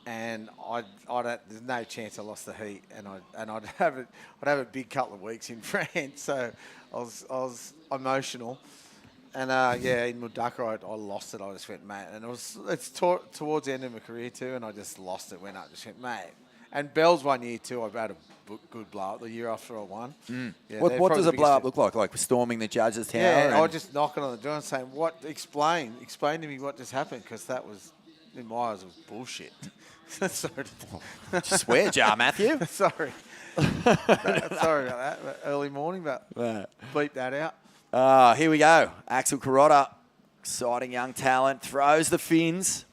and there's no chance I lost the heat, and I'd have a big couple of weeks in France, so I was emotional, and in Mundaka I lost it. I just went, mate, and it's towards the end of my career too, and I just lost it. Went up, just went, mate. And Bell's 1 year too. I've had a good blow up the year after I won. Yeah, what does a blow up look like? Like storming the judges' tower? Yeah, I was just knocking on the door and saying, "What? Explain to me what just happened," because that was, in my eyes, was bullshit. Sorry. Swear jar, Matthew. Sorry. Sorry about that. Early morning, but bleep that out. Here we go. Axel Carrotta, exciting young talent, throws the fins.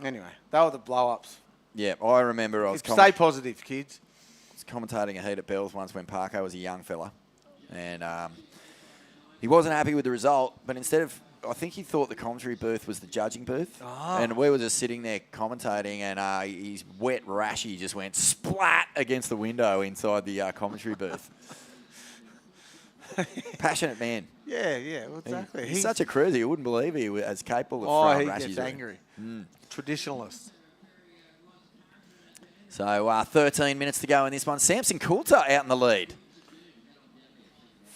Anyway, they were the blow-ups. Yeah, I remember stay positive, kids. I was commentating a heat at Bells once when Parko was a young fella. And he wasn't happy with the result, but I think he thought the commentary booth was the judging booth. Oh. And we were just sitting there commentating, and his wet rashy just went splat against the window inside the commentary booth. Passionate man. Yeah, well, exactly. He's such a cruiser. You wouldn't believe he was as capable of throwing rashies. He gets angry. Traditionalist. So 13 minutes to go in this one. Samson Coulter out in the lead.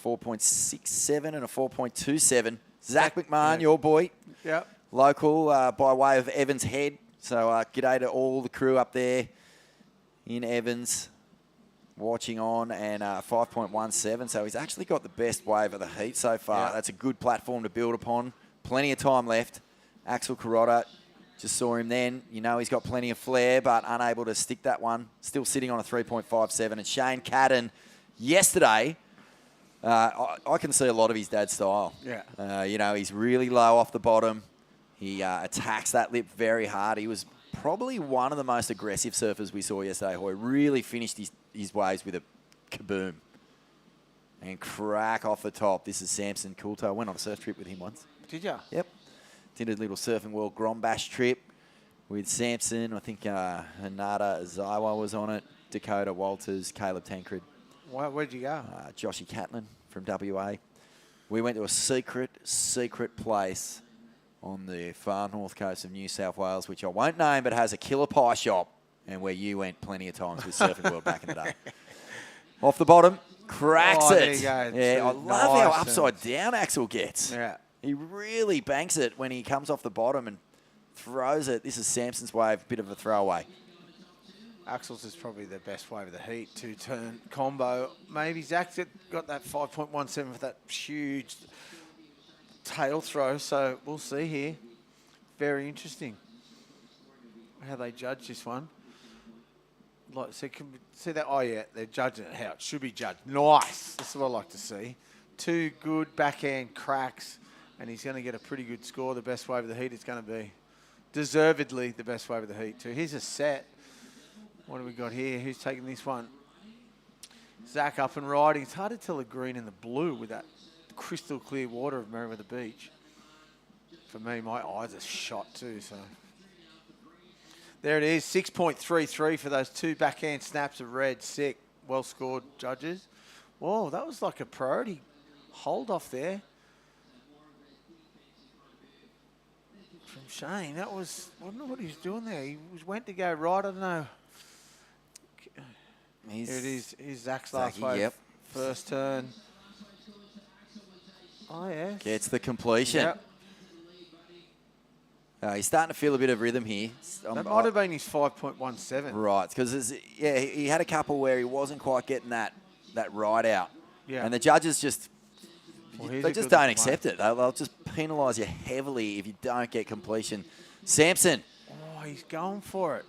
4.67 and a 4.27. Zach McMahon, your boy. Yep. Local by way of Evans Head. So g'day to all the crew up there in Evans watching on, and 5.17. So he's actually got the best wave of the heat so far. Yeah. That's a good platform to build upon. Plenty of time left. Axel Carrotta, just saw him then. He's got plenty of flair, but unable to stick that one. Still sitting on a 3.57. And Shane Cadden, yesterday, I can see a lot of his dad's style. Yeah. He's really low off the bottom. He attacks that lip very hard. He was probably one of the most aggressive surfers we saw yesterday. Hoy really finished his waves with a kaboom. And crack off the top. This is Samson Coulter. I went on a surf trip with him once. Did you? Yep. Did a little Surfing World Grombash trip with Samson. I think Hanada Azawa was on it. Dakota Walters, Caleb Tancred. Where'd you go? Joshy Catlin from WA. We went to a secret place on the far north coast of New South Wales, which I won't name, but has a killer pie shop, and where you went plenty of times with Surfing World back in the day. Off the bottom, cracks it. There you go. Yeah, I love how upside down Axel gets. Yeah. He really banks it when he comes off the bottom and throws it. This is Samson's wave, bit of a throwaway. Axel's is probably the best wave of the heat, two-turn combo. Maybe Zach's got that 5.17 for that huge tail throw, so we'll see here. Very interesting how they judge this one. Like, so can we see that? Oh, yeah, they're judging it how it should be judged. Nice. This is what I like to see. Two good backhand cracks, and he's going to get a pretty good score. The best wave of the heat is going to be deservedly the best wave of the heat, too. Here's a set. What do we got here? Who's taking this one? Zach up and riding. It's hard to tell the green and the blue with that crystal clear water of Merriweather Beach. For me, my eyes are shot too, so. There it is, 6.33 for those two backhand snaps of red. Sick. Well scored, judges. Whoa, that was like a priority hold off there. From Shane, that was, I don't know what he was doing there. He went to go right, I don't know. Here it is. Here's Zach's last wave. Yep. First turn. Oh, yeah. Gets the completion. Yep. He's starting to feel a bit of rhythm here. That might have been his 5.17. Right, because he had a couple where he wasn't quite getting that ride out. Yeah. And the judges just Well, they just don't accept it. They'll just penalise you heavily if you don't get completion. Samson. Oh, he's going for it.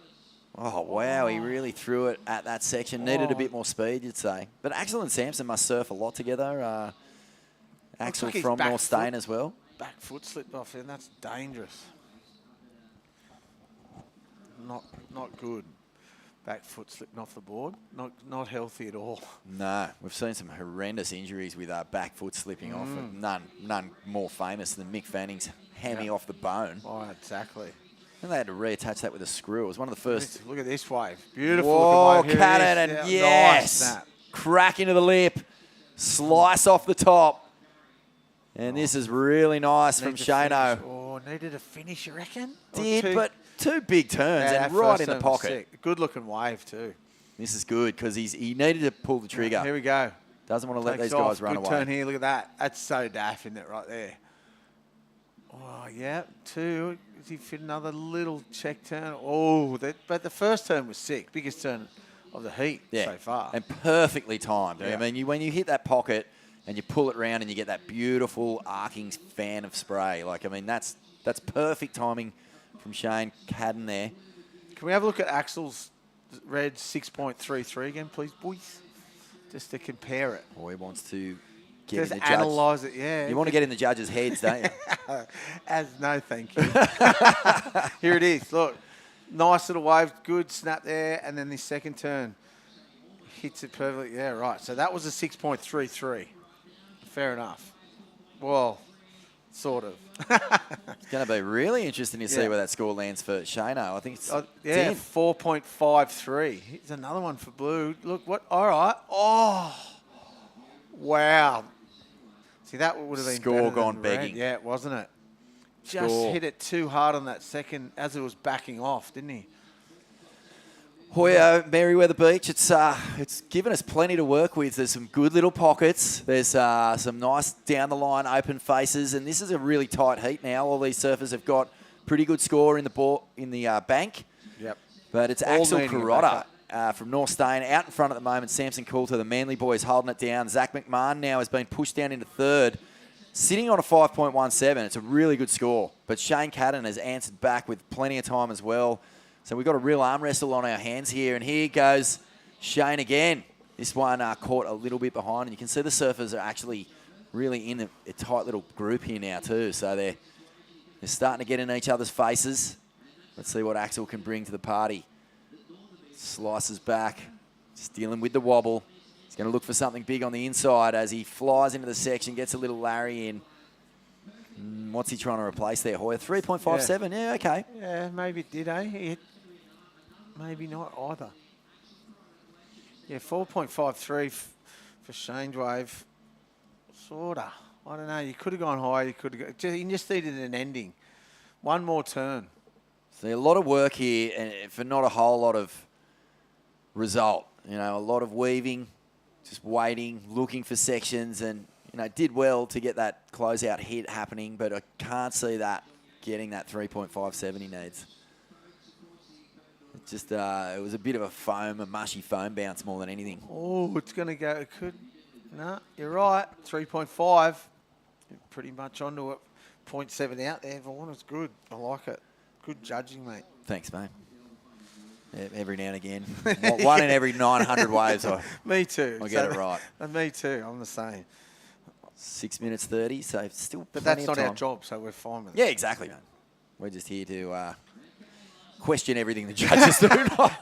Oh, wow, he really threw it at that section. Needed a bit more speed, you'd say. But Axel and Samson must surf a lot together. Axel like his from back North foot- Stain as well. Back foot slipped off, and that's dangerous. Not good. Back foot slipping off the board. Not healthy at all. No, we've seen some horrendous injuries with back foot slipping off. And none more famous than Mick Fanning's hammy off the bone. Oh, exactly. And they had to reattach that with a screw. It was one of the first. Look at this wave. Beautiful Whoa, looking wave. Here it cannon, is. and Yeah, yes. nice snap. Crack into the lip. Slice off the top. And this is really nice from Need to Shano. finish. Oh, needed a finish, you reckon? Or Did, but two big turns Yeah, and that right first in the turn was pocket. sick. Good looking wave too. This is good because he needed to pull the trigger. Here we go. Doesn't want to let Takes these off. guys run Good away. turn here. Look at that. That's so daft, isn't it, right there? Oh, yeah. Two. Does he fit another little check turn? Oh, but the first turn was sick. Biggest turn of the heat so far. And perfectly timed. Yeah. I mean, when you hit that pocket and you pull it round and you get that beautiful arcing fan of spray. Like, I mean, that's perfect timing from Shane Cadden there. Can we have a look at Axel's red 6.33 again, please, boys? Just to compare it. Boy, he wants to get Just in the judge. analyse it, yeah. You want to get in the judges' heads, don't you? No, thank you. Here it is. Look, nice little wave, good snap there, and then this second turn hits it perfectly. Yeah, right. So that was a 6.33. Fair enough. Well, sort of. It's going to be really interesting to see where that score lands for Shano. I think it's 4.53. Here's another one for blue. Look, what? All right. Oh, wow. See, that would have been Score better gone than red. begging. Yeah, wasn't it? Just Score. hit it too hard on that second as it was backing off, didn't he? Hoyo, Merriweather Beach, it's given us plenty to work with. There's some good little pockets. There's some nice down-the-line open faces, and this is a really tight heat now. All these surfers have got pretty good score in the bank. Yep. But it's All Axel needing a Carrotta from North Stain out in front at the moment. Samson Coulter, the Manly boys, holding it down. Zach McMahon now has been pushed down into third, sitting on a 5.17. It's a really good score. But Shane Cadden has answered back with plenty of time as well. So we've got a real arm wrestle on our hands here. And here goes Shane again. This one caught a little bit behind. And you can see the surfers are actually really in a tight little group here now too. So they're starting to get in each other's faces. Let's see what Axel can bring to the party. Slices back, just dealing with the wobble. He's going to look for something big on the inside as he flies into the section, gets a little Larry in. What's he trying to replace there, Hoyer? 3.57, yeah, okay. Yeah, maybe it did, eh? Maybe not either. Yeah, 4.53 for Shane's wave. Sorta. I don't know. You could have gone higher. You could have. He just needed an ending. One more turn. So a lot of work here and for not a whole lot of result. You know, a lot of weaving, just waiting, looking for sections, and did well to get that closeout hit happening, but I can't see that getting that 3.57 he needs. It just it was a bit of a mushy foam bounce more than anything. Oh, it's going to go. It could. No, you're right. 3.5. Pretty much onto it. 0.7 out there, Vaughan. It's good. I like it. Good judging, mate. Thanks, mate. Every now and again. One in every 900 waves. Me too. I get it right. And me too. I'm the same. 6 minutes 30, so still But plenty that's of not our time. job, so we're fine with it. Yeah, exactly, mate. We're just here to question everything the judges do.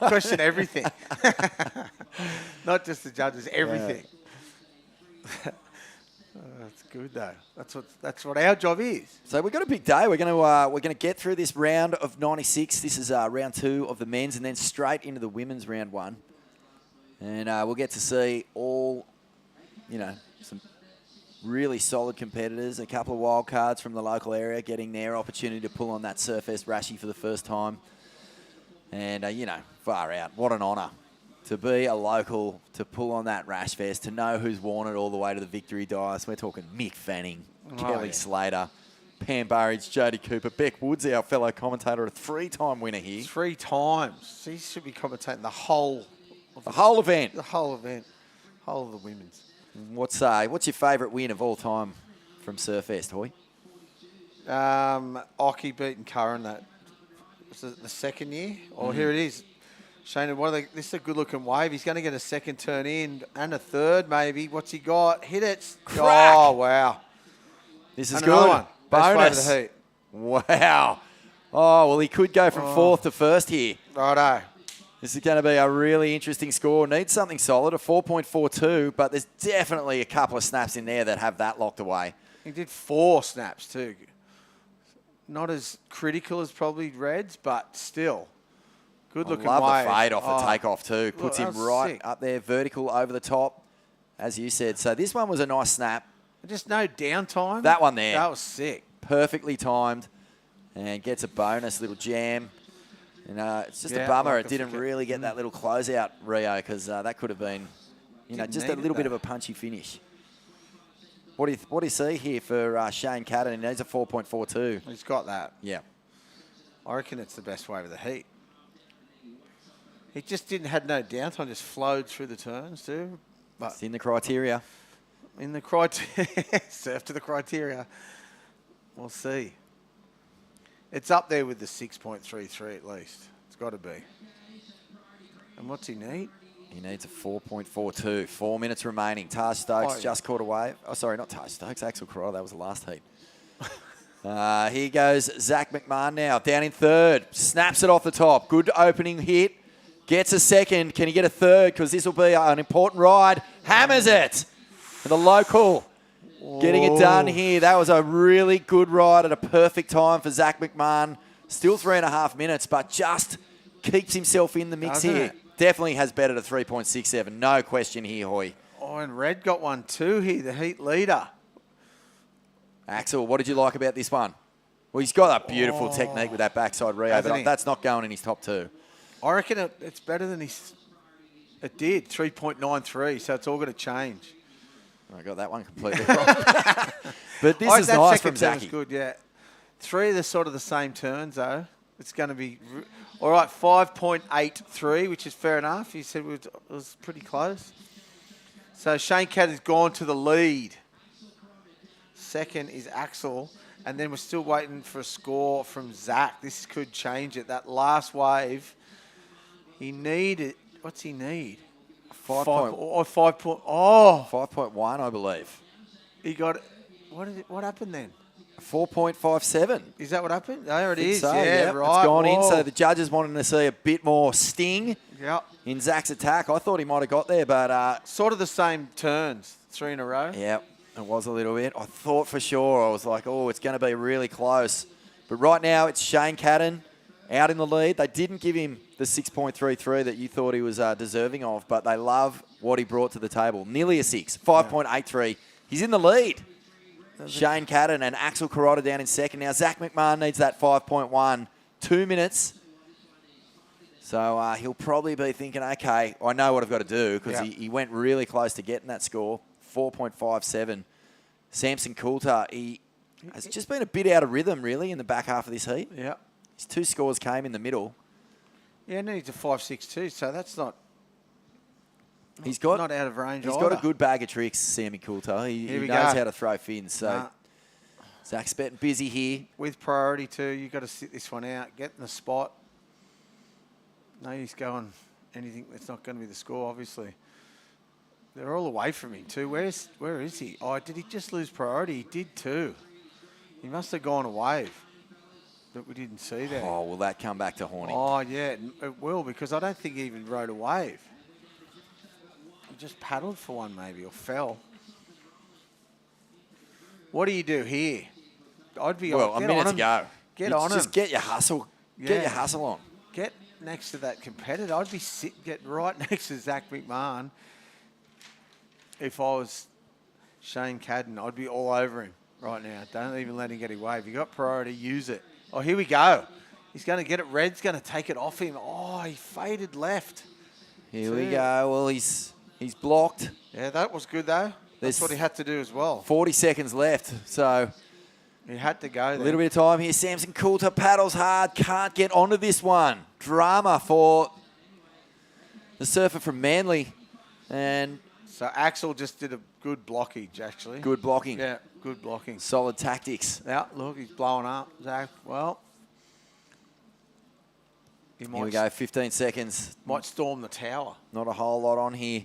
Question everything. Not just the judges, everything. That's good though. That's what our job is. So we've got a big day. We're going to get through this round of 96. This is round 2 of the men's, and then straight into the women's round 1. And we'll get to see all, some really solid competitors. A couple of wild cards from the local area getting their opportunity to pull on that Surfest Rashie for the first time. And, you know, far out. What an honour to be a local, to pull on that Rash Fest, to know who's worn it all the way to the victory dice. We're talking Mick Fanning, Kelly Slater, Pam Burridge, Jodie Cooper, Beck Woods, our fellow commentator, a 3-time winner here. 3 times. He should be commentating the whole event. The whole event. Whole of the women's. What's your favourite win of all time from Surfest, Hoy? Ockie beating Curran that was it the second year? Oh, here it is. Shane, this is a good-looking wave. He's going to get a second turn in and a third, maybe. What's he got? Hit it. Crack. Oh, wow. This is Another good. one. Bonus. Best wave of the heat. Wow. Oh, well, he could go from fourth to first here. Righto. This is going to be a really interesting score. Needs something solid, a 4.42, but there's definitely a couple of snaps in there that have that locked away. He did 4 snaps too. Not as critical as probably Reds, but still. Good looking wave. Love the fade off the takeoff too. Puts him right sick. up there, vertical over the top, as you said. So this one was a nice snap. Just no downtime. That one there. That was sick. Perfectly timed and gets a bonus little jam. And it's just a bummer it didn't really get that little closeout, Rio, because that could have been, just a little bit of a punchy finish. What do you see here for Shane Cadden? He needs a 4.42. He's got that. Yeah. I reckon it's the best wave of the heat. He just had no downtime, just flowed through the turns too. But it's in the criteria. In the criteria. Surf to the criteria. We'll see. It's up there with the 6.33 at least. It's got to be. And what's he need? He needs a 4.42. 4 minutes remaining. Taj Stokes just caught a wave. Oh, sorry, not Taj Stokes. Axel Corrado. That was the last heat. Here goes Zach McMahon now. Down in third. Snaps it off the top. Good opening hit. Gets a second. Can he get a third? Because this will be an important ride. Hammers it. The local getting it done here. That was a really good ride at a perfect time for Zach McMahon. Still 3.5 minutes, but just keeps himself in the mix here. Definitely has better to 3.67. No question here, Hoy. Oh, and Red got one too here, the heat leader. Axel, what did you like about this one? Well, he's got that beautiful technique with that backside Rio, but that's not going in his top 2. I reckon it's better than it did, 3.93, so it's all going to change. I got that one completely wrong. But this is nice from Zachy. Good, yeah. 3 of the sort of the same turns, though. It's going to be... All right, 5.83, which is fair enough. He said it was pretty close. So Shane Cadden has gone to the lead. Second is Axel. And then we're still waiting for a score from Zach. This could change it. That last wave, he needed... What's he need? 5.1, I believe. He got... What happened then? 4.57. Is that what happened? There it is. So, yeah, right. It's gone in, so the judges wanted to see a bit more sting Yep. in Zach's attack. I thought he might have got there, but... sort of the same turns, 3 in a row. Yeah, it was a little bit. I thought for sure, I was like, oh, it's going to be really close. But right now, it's Shane Cadden out in the lead. They didn't give him the 6.33 that you thought he was deserving of, but they love what he brought to the table. Nearly a 6, 5.83. He's in the lead. Shane Cadden and Axel Carrotta down in second. Now, Zach McMahon needs that 5.1. 2 minutes. So he'll probably be thinking, okay, I know what I've got to do, because he went really close to getting that score. 4.57. Samson Coulter, he has just been a bit out of rhythm, really, in the back half of this heat. Yeah. His 2 scores came in the middle. Yeah, needs a 5.62, so that's not... Not out of range. He's got a good bag of tricks, Sammy Coulter. He knows how to throw fins. So Zach's betting busy here. With priority too, you've got to sit this one out, get in the spot. No use going anything that's not going to be the score, obviously. They're all away from him too. Where is he? Oh, did he just lose priority? He did too. He must have gone a wave that we didn't see there. Oh, will that come back to haunt him? Oh, yeah, it will, because I don't think he even rode a wave. Just paddled for one maybe, or fell. What do you do here? I'd be a minute to go. Get on him. Just get your hustle. Yeah. Get your hustle on. Get next to that competitor. I'd be get right next to Zach McMahon if I was Shane Cadden, I'd be all over him right now. Don't even let him get his wave. You got priority, use it. Oh, here we go. He's going to get it. Red's going to take it off him. Oh, he faded left. Here we go. Well, he's blocked. Yeah, that was good, though. That's what he had to do as well. 40 seconds left, so... He had to go there. A little bit of time here. Samson Coulter paddles hard. Can't get onto this one. Drama for the surfer from Manly. And so Axel just did a good blockage, actually. Good blocking. Yeah, good blocking. Solid tactics. Yeah, look, he's blowing up. Zach, well... Here we go, 15 seconds. Might storm the tower. Not a whole lot on here.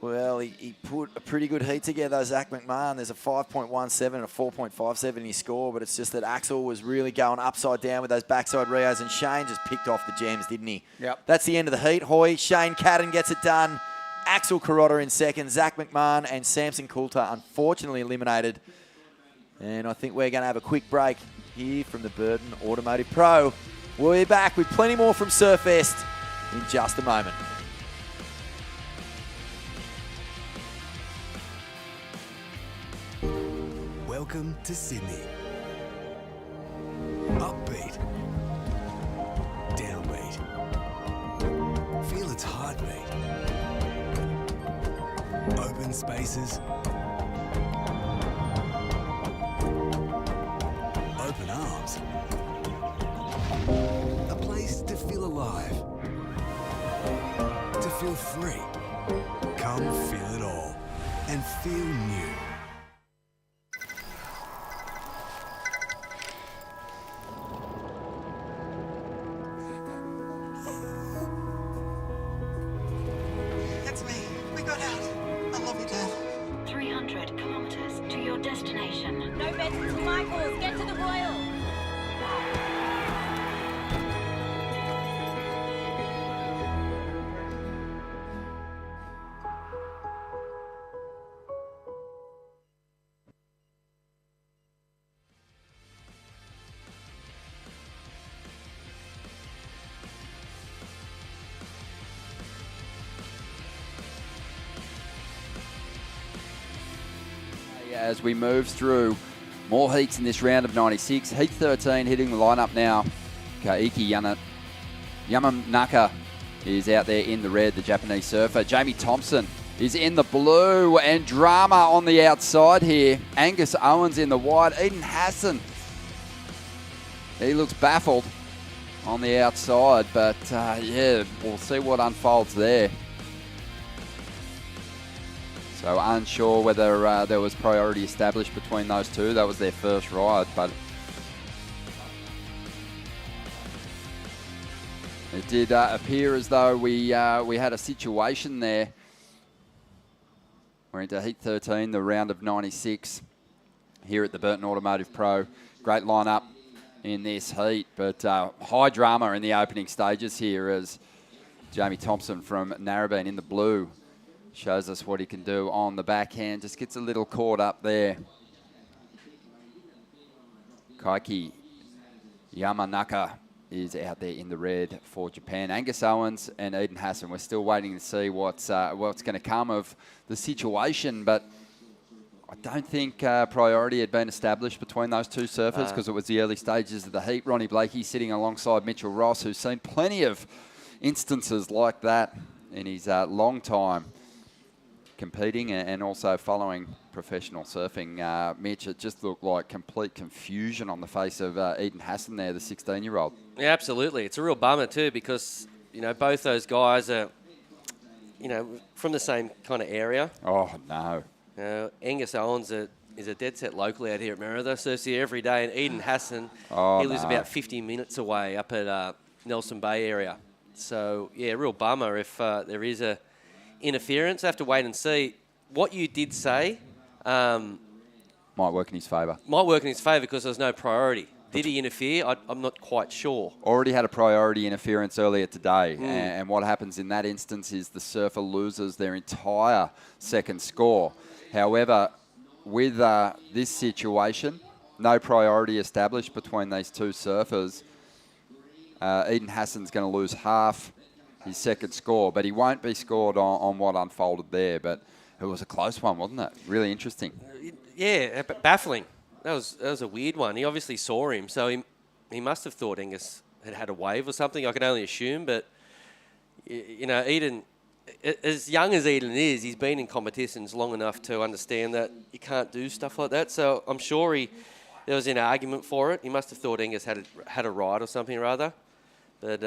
Well, he put a pretty good heat together, Zach McMahon. There's a 5.17 and a 4.57 in his score, but it's just that Axel was really going upside down with those backside Rios, and Shane just picked off the gems, didn't he? Yep. That's the end of the heat. Hoy, Shane Cadden gets it done. Axel Carrotta in second. Zach McMahon and Samson Coulter unfortunately eliminated. And I think we're going to have a quick break here from the Burton Automotive Pro. We'll be back with plenty more from Surfest in just a moment. Welcome to Sydney. Upbeat. Downbeat. Feel its heartbeat. Open spaces. Open arms. A place to feel alive. To feel free. Come feel it all and feel new. It's me. We got out. I love you, Dad. 300 kilometers to your destination. No beds to Michaels. Get to the Royal. As we move through more heats in this round of 96. Heat 13 hitting the lineup now. Kaiki Yamanaka is out there in the red, the Japanese surfer. Jamie Thompson is in the blue, and drama on the outside here. Angus Owens in the white. Eden Hassan, he looks baffled on the outside, but yeah, we'll see what unfolds there. So unsure whether there was priority established between those two. That was their first ride, but it did appear as though we had a situation there. We're into Heat 13, the round of 96 here at the Burton Automotive Pro. Great lineup in this heat, but high drama in the opening stages here as Jamie Thompson from Narrabeen in the blue shows us what he can do on the backhand. Just gets a little caught up there. Kaiki Yamanaka is out there in the red for Japan. Angus Owens and Eden Hassan. We're still waiting to see what's going to come of the situation, but I don't think priority had been established between those two surfers because it was the early stages of the heat. Ronnie Blakey sitting alongside Mitchell Ross, who's seen plenty of instances like that in his long time competing and also following professional surfing. Mitch, it just looked like complete confusion on the face of Eden Hassan there, the 16-year-old. Yeah, absolutely. It's a real bummer too because, you know, both those guys are, you know, from the same kind of area. Oh, no. Angus Owens is a dead set locally out here at Merida, surfs here every day, and Eden Hassan, he lives about 50 minutes away up at Nelson Bay area. So, yeah, real bummer if there is a interference. I have to wait and see. What you did say might work in his favour. Might work in his favour because there's no priority. Did he interfere? I'm not quite sure. Already had a priority interference earlier today, and what happens in that instance is the surfer loses their entire second score. However, with this situation, no priority established between these two surfers. Eden Hassan's going to lose half his second score, but he won't be scored on what unfolded there. But it was a close one, wasn't it? Really interesting. Yeah, baffling. That was a weird one. He obviously saw him, so he must have thought Angus had a wave or something. I can only assume, but you know, Eden, as young as Eden is, he's been in competitions long enough to understand that you can't do stuff like that. So I'm sure there was an argument for it. He must have thought Angus had a ride or something or other. But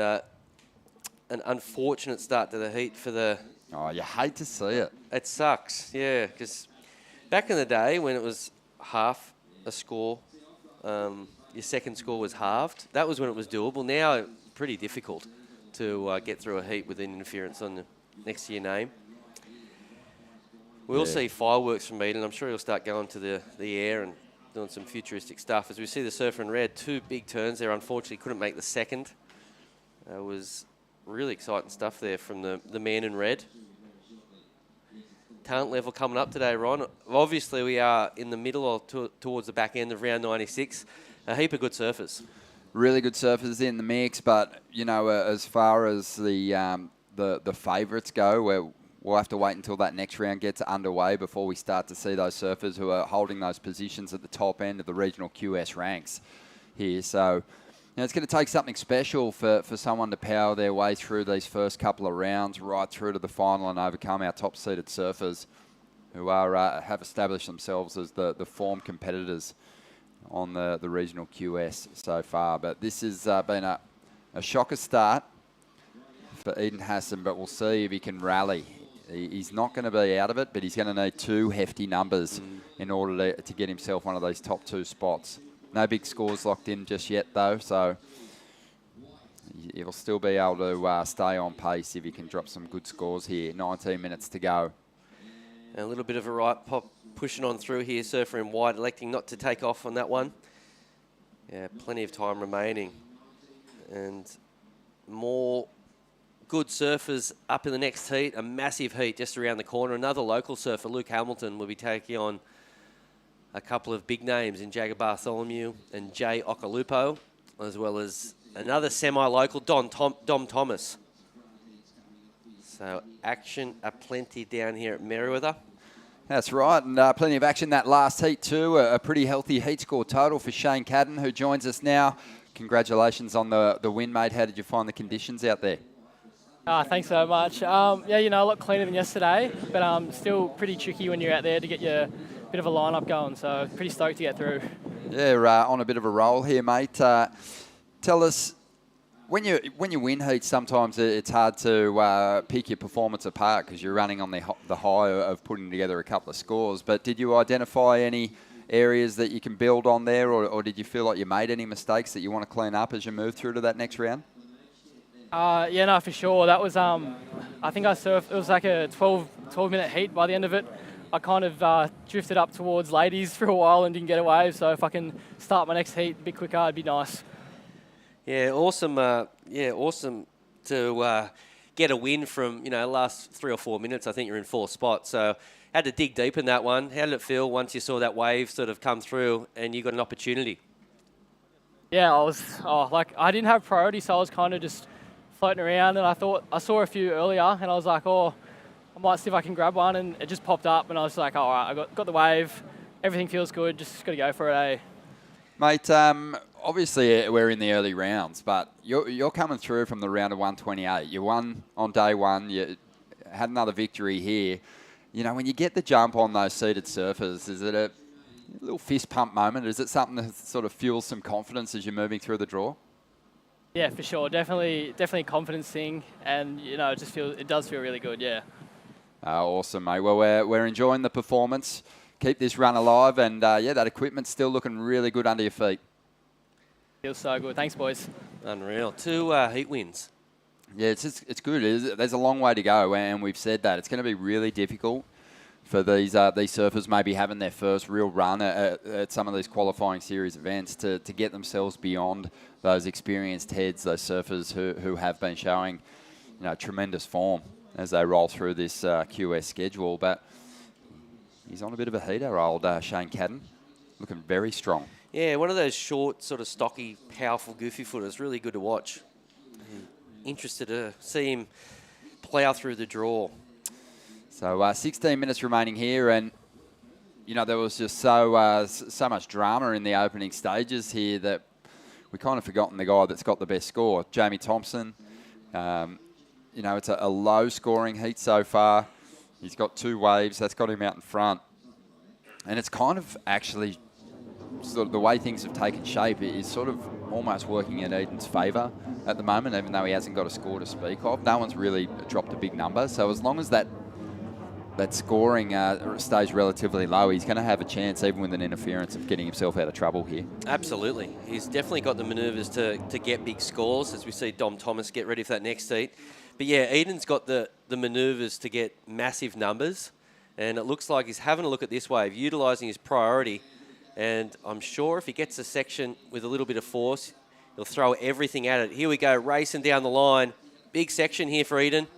an unfortunate start to the heat for the... Oh, you hate to see it. It sucks, yeah, because back in the day when it was half a score, your second score was halved. That was when it was doable. Now, pretty difficult to get through a heat with an interference on next to your name. We'll see fireworks from Eden. I'm sure he'll start going to the air and doing some futuristic stuff. As we see the surfer in red, 2 big turns there. Unfortunately, couldn't make the second. It was really exciting stuff there from the man in red. Talent level coming up today, Ron. Obviously, we are in the middle or towards the back end of round 96. A heap of good surfers. Really good surfers in the mix, but you know, as far as the favourites go, we'll have to wait until that next round gets underway before we start to see those surfers who are holding those positions at the top end of the regional QS ranks here. So, you know, it's going to take something special for someone to power their way through these first couple of rounds right through to the final and overcome our top-seeded surfers who have established themselves as the form competitors on the regional QS so far. But this has been a shocker start for Eden Hassan, but we'll see if he can rally. He's not going to be out of it, but he's going to need 2 hefty numbers in order to get himself one of these top 2 spots. No big scores locked in just yet, though, so he'll still be able to stay on pace if he can drop some good scores here. 19 minutes to go. A little bit of a right pop pushing on through here. Surfer in white electing not to take off on that one. Yeah, plenty of time remaining. And more good surfers up in the next heat. A massive heat just around the corner. Another local surfer, Luke Hamilton, will be taking on a couple of big names in Jagger Bartholomew and Jay Okalupo, as well as another semi-local, Dom Thomas. So action aplenty down here at Merriweather. That's right, and plenty of action that last heat too. A pretty healthy heat score total for Shane Cadden, who joins us now. Congratulations on the win, mate. How did you find the conditions out there? Thanks so much. Yeah, you know, a lot cleaner than yesterday, but still pretty tricky when you're out there to get your bit of a lineup going. So pretty stoked to get through. Yeah, on a bit of a roll here, mate. Tell us, when you win heats, sometimes it's hard to pick your performance apart because you're running on the high of putting together a couple of scores. But did you identify any areas that you can build on there, or did you feel like you made any mistakes that you want to clean up as you move through to that next round? Yeah, no, for sure. That was, I think I surfed, it was like a 12-minute heat by the end of it. I kind of drifted up towards ladies for a while and didn't get a wave, so if I can start my next heat a bit quicker, it'd be nice. Yeah, awesome. Awesome to get a win from, you know, last 3 or 4 minutes. I think you're in 4th spot, so had to dig deep in that one. How did it feel once you saw that wave sort of come through and you got an opportunity? Yeah, I didn't have priority, so I was kind of just floating around, and I saw a few earlier, and I was like, I might see if I can grab one, and it just popped up, and I was like, all right, I got the wave, everything feels good, just got to go for it, eh? Mate, obviously we're in the early rounds, but you're coming through from the round of 128. You won on day one, you had another victory here. You know, when you get the jump on those seeded surfers, is it a little fist pump moment? Is it something that sort of fuels some confidence as you're moving through the draw? Yeah, for sure. Definitely a confidence thing, and you know, it does feel really good. Yeah. Awesome, mate. Well, we're enjoying the performance. Keep this run alive, and yeah, that equipment's still looking really good under your feet. Feels so good. Thanks, boys. Unreal. 2 heat wins. Yeah, it's good. There's a long way to go, and we've said that it's going to be really difficult for these surfers maybe having their first real run at some of these qualifying series events to get themselves beyond those experienced heads, those surfers who have been showing, you know, tremendous form as they roll through this QS schedule. But he's on a bit of a heater, old Shane Cadden, looking very strong. Yeah, one of those short, sort of stocky, powerful, goofy footers. Really good to watch. interested to see him plough through the draw. So 16 minutes remaining here, and you know, there was just so much drama in the opening stages here that we kind of forgotten the guy that's got the best score, Jamie Thompson. You know, it's a low-scoring heat so far. He's got 2 waves. That's got him out in front. And it's kind of actually sort of the way things have taken shape is sort of almost working in Eden's favour at the moment, even though he hasn't got a score to speak of. No one's really dropped a big number. So as long as that scoring stays relatively low, he's going to have a chance, even with an interference, of getting himself out of trouble here. Absolutely. He's definitely got the manoeuvres to get big scores, as we see Dom Thomas get ready for that next heat. But yeah, Eden's got the manoeuvres to get massive numbers, and it looks like he's having a look at this wave, utilising his priority, and I'm sure if he gets a section with a little bit of force, he'll throw everything at it. Here we go, racing down the line. Big section here for Eden.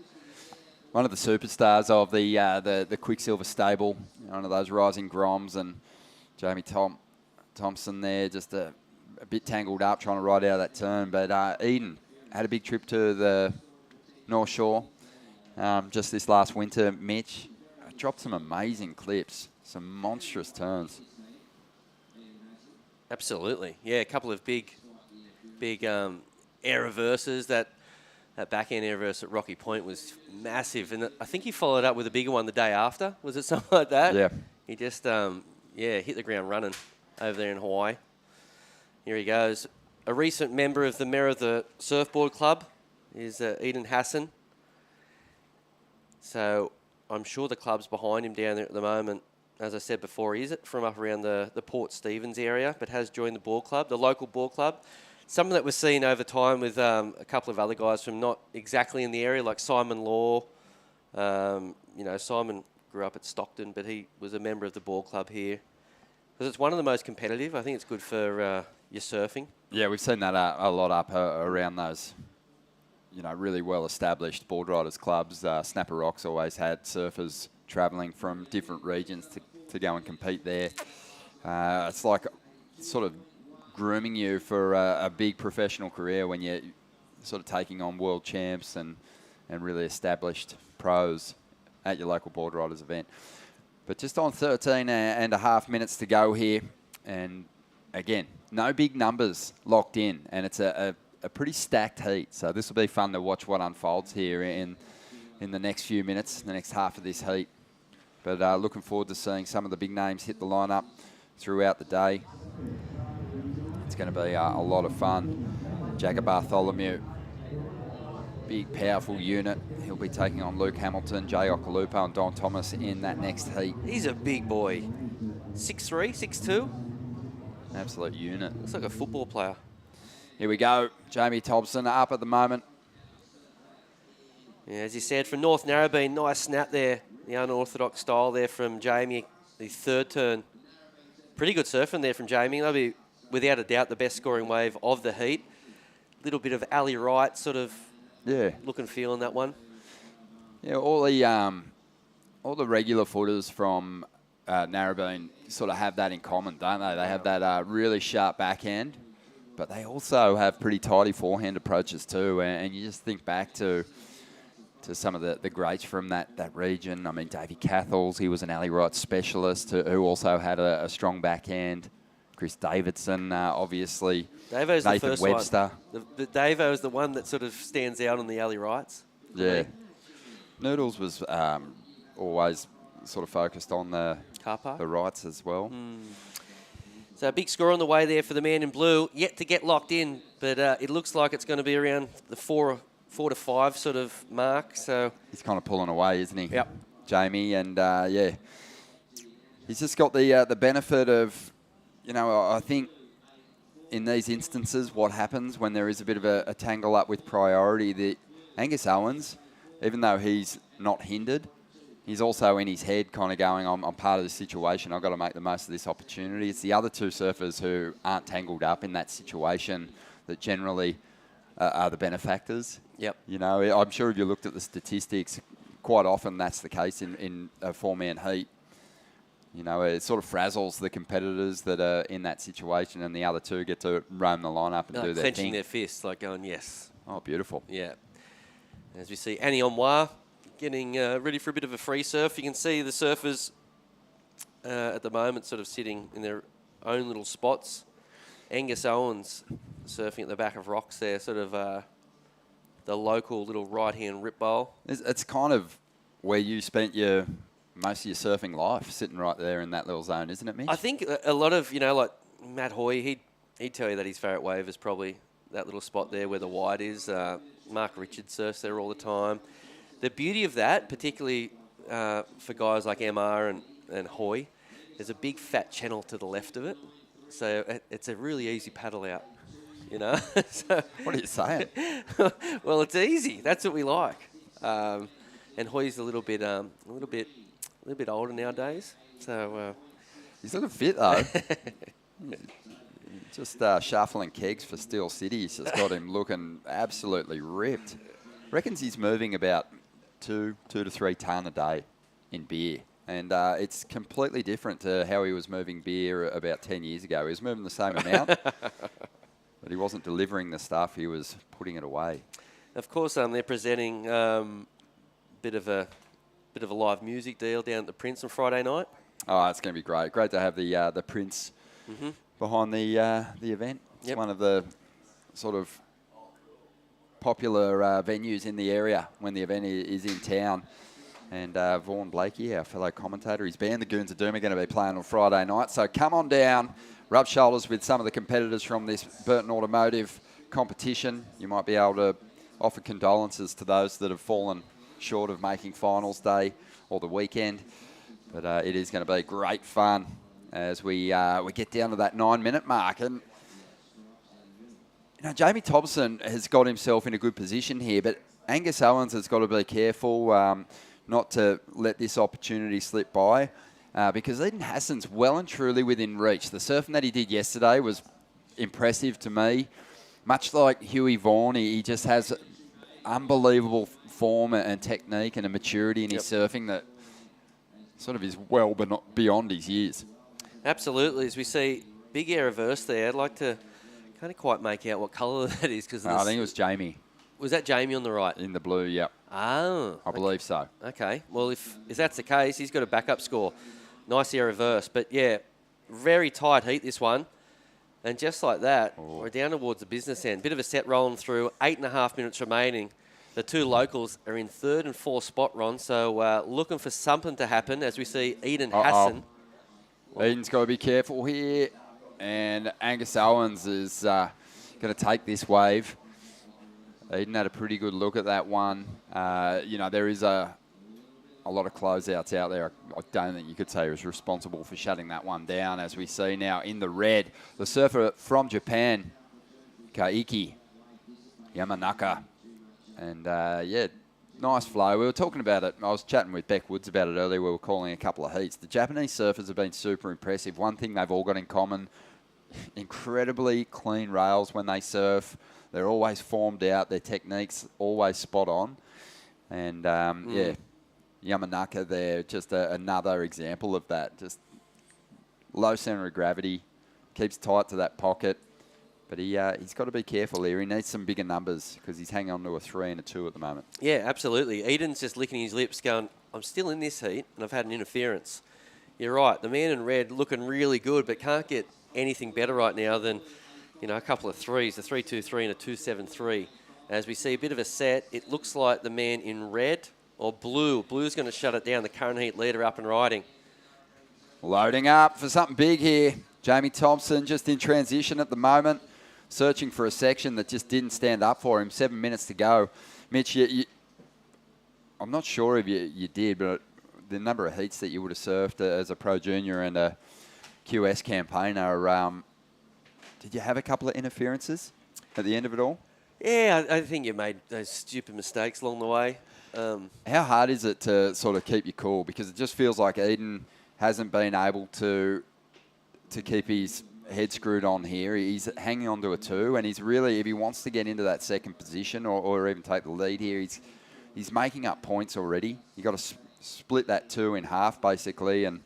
One of the superstars of the Quicksilver stable, one of those rising Groms, and Jamie Thompson there, just a bit tangled up trying to ride out of that turn. But Eden had a big trip to the North Shore just this last winter. Mitch dropped some amazing clips, some monstrous turns. Absolutely. Yeah, a couple of big air reverses. That back-end air reverse at Rocky Point was massive. And I think he followed up with a bigger one the day after. Was it something like that? Yeah. He just, hit the ground running over there in Hawaii. Here he goes. A recent member of the Mayor of the Surfboard Club is Eden Hassan. So I'm sure the club's behind him down there at the moment. As I said before, he is from up around the Port Stephens area, but has joined the board club, the local board club. Something that we're seeing over time with a couple of other guys from not exactly in the area, like Simon Law. Simon grew up at Stockton, but he was a member of the board club here. Because it's one of the most competitive. I think it's good for your surfing. Yeah, we've seen that a lot up around those, really well-established board riders clubs. Snapper Rocks always had surfers travelling from different regions to go and compete there. It's like sort of grooming you for a big professional career when you're sort of taking on world champs and really established pros at your local board riders event. But just on 13 and a half minutes to go here, and again, no big numbers locked in, and it's a pretty stacked heat. So this will be fun to watch what unfolds here in the next few minutes, the next half of this heat. But looking forward to seeing some of the big names hit the lineup throughout the day. It's going to be a lot of fun. Jagger Bartholomew, big, powerful unit. He'll be taking on Luke Hamilton, Jay Okalupo, and Don Thomas in that next heat. He's a big boy. 6'3", 6'2". Absolute unit. Looks like a football player. Here we go. Jamie Thompson up at the moment. Yeah, as you said, from North Narrabeen, nice snap there. The unorthodox style there from Jamie, the third turn. Pretty good surfing there from Jamie. That'll be, without a doubt, the best scoring wave of the heat. Little bit of alley right sort of look and feel in that one. Yeah, all the regular footers from Narrabeen sort of have that in common, don't they? They have that really sharp backhand, but they also have pretty tidy forehand approaches too. And you just think back to some of the greats from that region. I mean, Davey Cathles, he was an alley right specialist who also had a strong backhand. Chris Davidson, obviously. Davo's Nathan the first Webster. one. The Davo is the one that sort of stands out on the alley rights. Yeah. Noodles was always sort of focused on the rights as well. So a big score on the way there for the man in blue. Yet to get locked in, but it looks like it's going to be around the 4 to 5 sort of mark. So he's kind of pulling away, isn't he? Yep. Jamie, and he's just got the benefit of, I think in these instances, what happens when there is a bit of a tangle up with priority, that Angus Owens, even though he's not hindered, he's also in his head kind of going, I'm part of this situation. I've got to make the most of this opportunity. It's the other two surfers who aren't tangled up in that situation that generally are the benefactors. Yep. I'm sure if you looked at the statistics, quite often that's the case in a four-man heat. It sort of frazzles the competitors that are in that situation, and the other two get to roam the lineup and do their thing. Clenching their fists, like going, yes. Oh, beautiful. Yeah. As we see Annie Omwa getting ready for a bit of a free surf. You can see the surfers at the moment sort of sitting in their own little spots. Angus Owens surfing at the back of rocks there, sort of the local little right-hand rip bowl. It's kind of where you spent most of your surfing life, sitting right there in that little zone, isn't it, Mitch? I think a lot of, like Matt Hoy, he'd tell you that his favourite wave is probably that little spot there where the wide is. Mark Richards surfs there all the time. The beauty of that, particularly for guys like MR and Hoy, there's a big fat channel to the left of it. So it's a really easy paddle out, So, what are you saying? Well, it's easy. That's what we like. And Hoy's a little bit older nowadays. So he's looking fit though. Just shuffling kegs for Steel City has just got him looking absolutely ripped. Reckons he's moving about 2 to 3 tonne a day in beer. And it's completely different to how he was moving beer about 10 years ago. He was moving the same amount, but he wasn't delivering the stuff. He was putting it away. Of course, they're presenting bit of a live music deal down at the Prince on Friday night. Oh, it's going to be great. Great to have the Prince behind the event. It's one of the sort of popular venues in the area when the event is in town. And Vaughan Blakey, our fellow commentator, his band, the Goons of Doom, are going to be playing on Friday night. So come on down, rub shoulders with some of the competitors from this Burton Automotive competition. You might be able to offer condolences to those that have fallen short of making finals day or the weekend. But it is going to be great fun as we get down to that 9-minute mark. And Jamie Thompson has got himself in a good position here, but Angus Owens has got to be careful not to let this opportunity slip by because Eden Hassan's well and truly within reach. The surfing that he did yesterday was impressive to me. Much like Huey Vaughan, he just has unbelievable form and technique and a maturity in his surfing that sort of is well but not beyond his years. Absolutely. As we see big air reverse there, I'd like to can't quite make out what colour that is. I think it was Jamie. Was that Jamie on the right? In the blue, yep. Oh. I believe so. Okay. Well, if that's the case, he's got a backup score. Nice air reverse. But, yeah, very tight heat, this one. And just like that, we're down towards the business end. Bit of a set rolling through. 8.5 minutes remaining. The two locals are in 3rd and 4th spot, Ron. So looking for something to happen as we see Eden Hassan. Eden's got to be careful here. And Angus Owens is going to take this wave. Eden had a pretty good look at that one. There is a lot of closeouts out there. I don't think you could say he was responsible for shutting that one down, as we see now in the red. The surfer from Japan, Kaiki Yamanaka. And, nice flow. We were talking about it. I was chatting with Beck Woods about it earlier. We were calling a couple of heats. The Japanese surfers have been super impressive. One thing they've all got in common, incredibly clean rails when they surf. They're always formed out. Their technique's always spot on. And, Yamanaka there, just another example of that. Just low centre of gravity, keeps tight to that pocket. But he's got to be careful here. He needs some bigger numbers because he's hanging on to a 3 and a 2 at the moment. Yeah, absolutely. Eden's just licking his lips going, I'm still in this heat and I've had an interference. You're right. The man in red looking really good but can't get anything better right now than a couple of threes, a 3-2-3 and a 2-7-3. As we see a bit of a set, it looks like the man in red or blue. Blue's going to shut it down. The current heat leader up and riding. Loading up for something big here. Jamie Thompson just in transition at the moment, searching for a section that just didn't stand up for him. 7 minutes to go. Mitch, I'm not sure if you did, but the number of heats that you would have surfed as a pro junior and a QS campaigner, did you have a couple of interferences at the end of it all? Yeah, I think you made those stupid mistakes along the way. How hard is it to sort of keep your cool? Because it just feels like Eden hasn't been able to keep his head screwed on here. He's hanging on to a 2, and he's really, if he wants to get into that second position or even take the lead here, he's making up points already. You've got to split that 2 in half, basically, and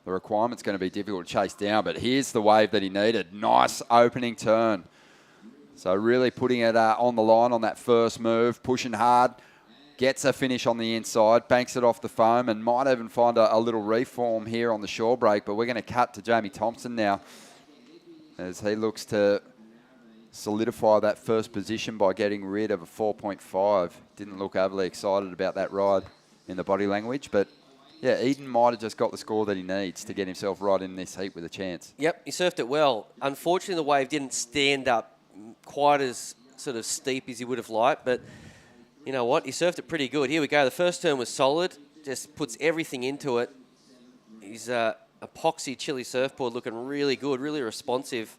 the requirement's going to be difficult to chase down, but here's the wave that he needed. Nice opening turn. So really putting it on the line on that first move, pushing hard, gets a finish on the inside, banks it off the foam, and might even find a little reform here on the shore break. But we're going to cut to Jamie Thompson now as he looks to solidify that first position by getting rid of a 4.5. Didn't look overly excited about that ride in the body language, but yeah, Eden might have just got the score that he needs to get himself right in this heat with a chance. Yep, he surfed it well. Unfortunately, the wave didn't stand up quite as sort of steep as he would have liked, but you know what? He surfed it pretty good. Here we go. The first turn was solid, just puts everything into it. He's epoxy chili surfboard looking really good, really responsive.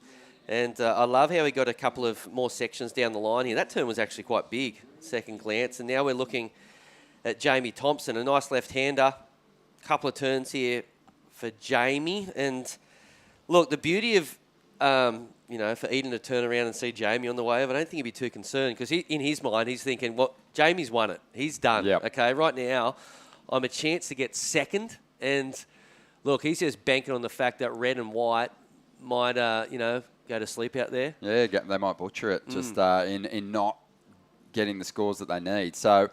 And I love how he got a couple of more sections down the line here. That turn was actually quite big, second glance. And now we're looking at Jamie Thompson, a nice left-hander. Couple of turns here for Jamie. And look, the beauty of, for Eden to turn around and see Jamie on the wave, I don't think he'd be too concerned because in his mind, he's thinking, well, Jamie's won it. He's done. Yep. Okay, right now, I'm a chance to get second. And look, he's just banking on the fact that red and white might, go to sleep out there. Yeah, they might butcher it just in not getting the scores that they need. So,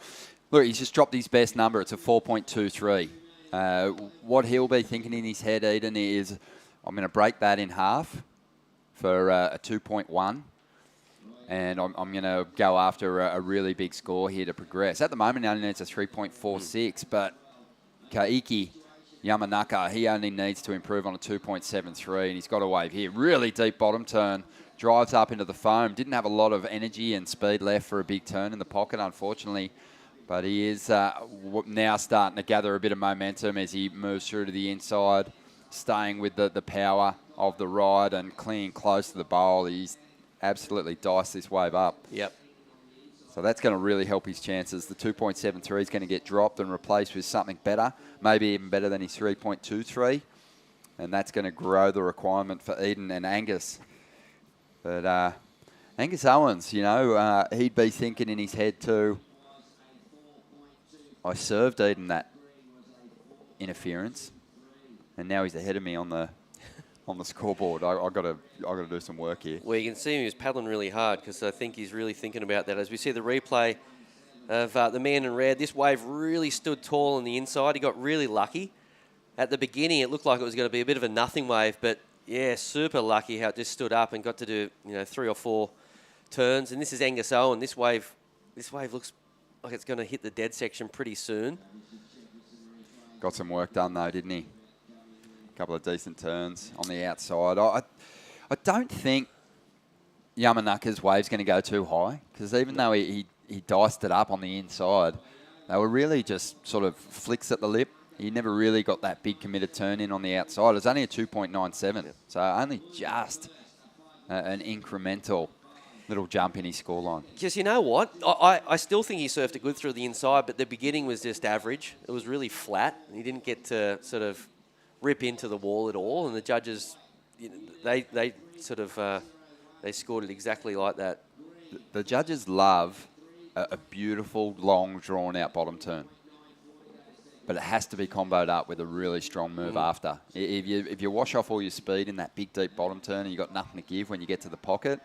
look, he's just dropped his best number. It's a 4.23. What he'll be thinking in his head, Eden, is I'm going to break that in half for a 2.1. And I'm going to go after a really big score here to progress. At the moment, he only needs a 3.46, but Kaiki Yamanaka, he only needs to improve on a 2.73, and he's got a wave here. Really deep bottom turn, drives up into the foam. Didn't have a lot of energy and speed left for a big turn in the pocket, unfortunately. But he is now starting to gather a bit of momentum as he moves through to the inside, staying with the power of the ride and clinging close to the bowl. He's absolutely diced this wave up. Yep. So that's going to really help his chances. The 2.73 is going to get dropped and replaced with something better, maybe even better than his 3.23. And that's going to grow the requirement for Eden and Angus. But Angus Owens, he'd be thinking in his head too, I served Eden that interference, and now he's ahead of me on the scoreboard. I got to do some work here. Well, you can see him, he was paddling really hard because I think he's really thinking about that. As we see the replay of the man in red, this wave really stood tall on the inside. He got really lucky. At the beginning, it looked like it was going to be a bit of a nothing wave, but yeah, super lucky how it just stood up and got to do 3 or 4 turns. And this is Angus Owen. This wave looks like it's going to hit the dead section pretty soon. Got some work done though, didn't he? Couple of decent turns on the outside. I don't think Yamanaka's wave's going to go too high because even though he diced it up on the inside, they were really just sort of flicks at the lip. He never really got that big committed turn in on the outside. It was only a 2.97, so only just an incremental little jump in his scoreline. Because you know what? I still think he surfed it good through the inside, but the beginning was just average. It was really flat. He didn't get to sort of rip into the wall at all, and the judges, they scored it exactly like that. The judges love a beautiful, long, drawn-out bottom turn, but it has to be comboed up with a really strong move after. If you wash off all your speed in that big, deep bottom turn and you've got nothing to give when you get to the pocket,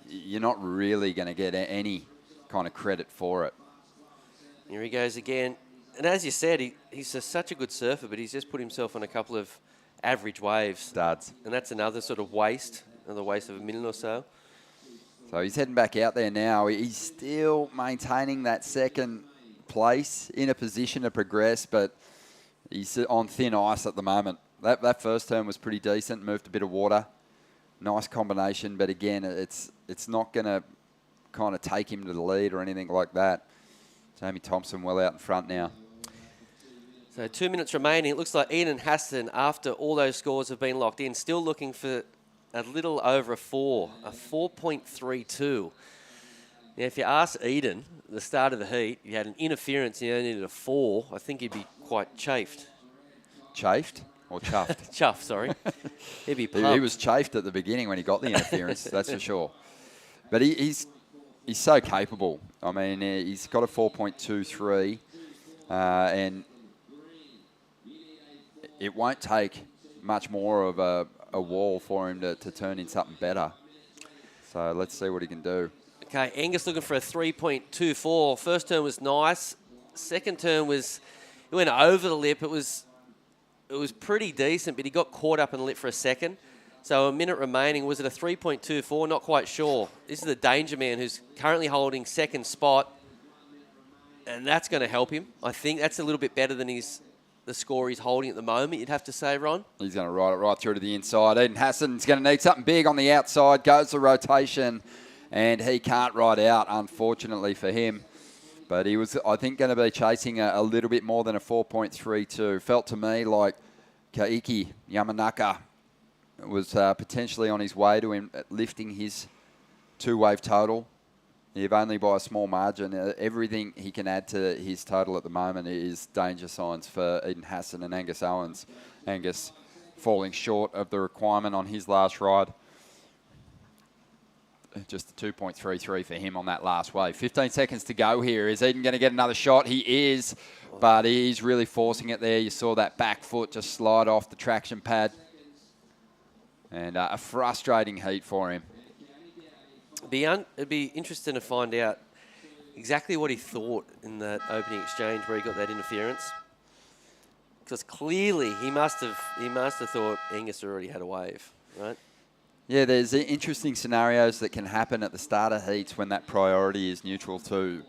you're not really going to get any kind of credit for it. Here he goes again. And as you said, he's such a good surfer, but he's just put himself on a couple of average waves. Studs. And that's another sort of waste, another waste of a minute or so. So he's heading back out there now. He's still maintaining that second place in a position to progress, but he's on thin ice at the moment. That first turn was pretty decent, moved a bit of water. Nice combination, but again, it's not going to kind of take him to the lead or anything like that. Jamie Thompson well out in front now. So 2 minutes remaining. It looks like Eden Hassan, after all those scores have been locked in, still looking for a little over a 4, a 4.32. Now, if you ask Eden at the start of the heat, you had an interference and you only needed a 4, I think he'd be quite chafed. Chafed or chuffed? Chuffed, sorry. He'd be pumped. He was chafed at the beginning when he got the interference, that's for sure. But he's so capable. I mean, he's got a 4.23 and it won't take much more of a wall for him to turn in something better. So let's see what he can do. Okay, Angus looking for a 3.24. First turn was nice. Second turn was, it went over the lip. It was pretty decent, but he got caught up in the lip for a second. So a minute remaining. Was it a 3.24? Not quite sure. This is the danger man who's currently holding second spot, and that's going to help him. I think that's a little bit better than the score he's holding at the moment, you'd have to say, Ron. He's going to ride it right through to the inside. Eden Hassan's going to need something big on the outside. Goes the rotation, and he can't ride out, unfortunately for him. But he was, I think, going to be chasing a little bit more than a 4.32. Felt to me like Kaiki Yamanaka was potentially on his way to him lifting his two-wave total, if only by a small margin. Everything he can add to his total at the moment is danger signs for Eden Hassan and Angus Owens. Angus falling short of the requirement on his last ride. Just a 2.33 for him on that last wave. 15 seconds to go here. Is Eden going to get another shot? He is, but he's really forcing it there. You saw that back foot just slide off the traction pad. And a frustrating heat for him. It'd be interesting to find out exactly what he thought in that opening exchange where he got that interference. Because clearly he must have thought Angus already had a wave, right? Yeah, there's interesting scenarios that can happen at the starter heats when that priority is neutral too.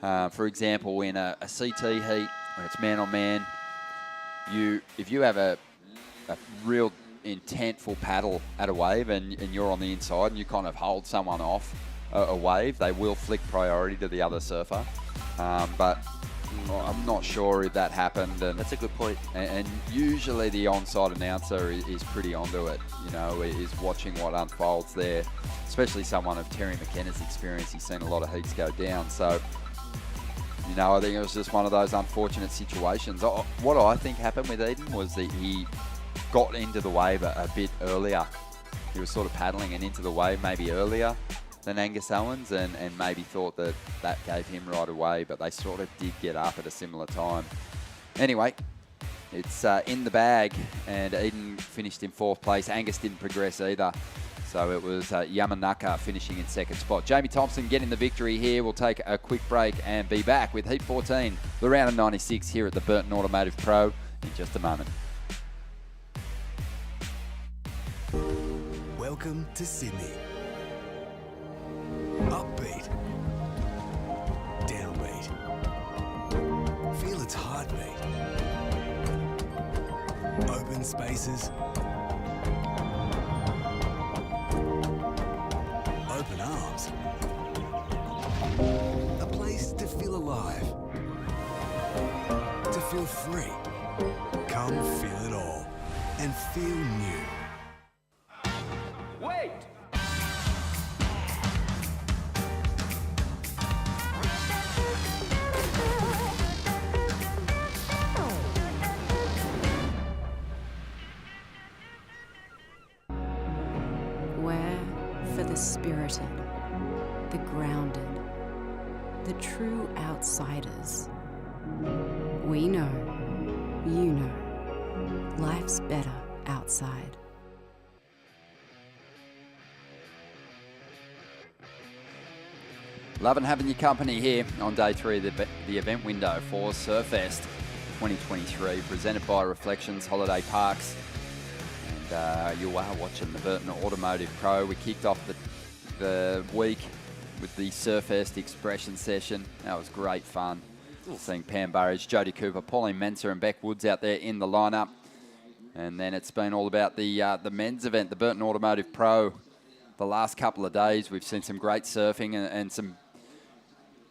For example, in a CT heat when it's man on man, if you have a real intentful paddle at a wave and you're on the inside and you kind of hold someone off a wave, they will flick priority to the other surfer. But I'm not sure if that happened. And that's a good point. And usually the on-site announcer is pretty onto it, is watching what unfolds there, especially someone of Terry McKenna's experience. He's seen a lot of heats go down. So, I think it was just one of those unfortunate situations. What I think happened with Eden was that he got into the wave a bit earlier. He was sort of paddling and into the wave maybe earlier than Angus Owens and maybe thought that gave him right away, but they sort of did get up at a similar time. Anyway, it's in the bag, and Eden finished in 4th place. Angus didn't progress either, so it was Yamanaka finishing in 2nd spot. Jamie Thompson getting the victory here. We'll take a quick break and be back with Heat 14, the round of 96 here at the Burton Automotive Pro in just a moment. Welcome to Sydney. Upbeat. Downbeat. Feel its heartbeat. Open spaces. Open arms. A place to feel alive. To feel free. Come feel it all and feel new. Wait! Where for the spirited, the grounded, the true outsiders. We know, you know, life's better outside. Loving having your company here on day 3 of the event window for Surfest 2023, presented by Reflections Holiday Parks. And you are watching the Burton Automotive Pro. We kicked off the week with the Surfest expression session. That was great fun. Seeing Pam Burridge, Jodie Cooper, Pauline Mensah and Beck Woods out there in the lineup. And then it's been all about the men's event, the Burton Automotive Pro. The last couple of days, we've seen some great surfing and some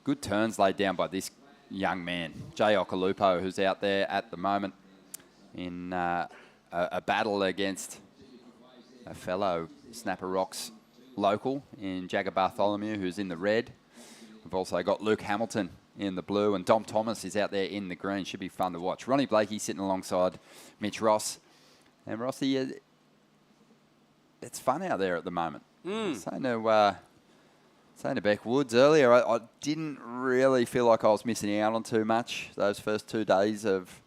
good turns laid down by this young man, Jay Okalupo, who's out there at the moment in a battle against a fellow Snapper Rocks local in Jagger Bartholomew, who's in the red. We've also got Luke Hamilton in the blue, and Dom Thomas is out there in the green. Should be fun to watch. Ronnie Blakey sitting alongside Mitch Ross. And Rossi, it's fun out there at the moment. Saying to Beck Woods earlier, I didn't really feel like I was missing out on too much those first 2 days of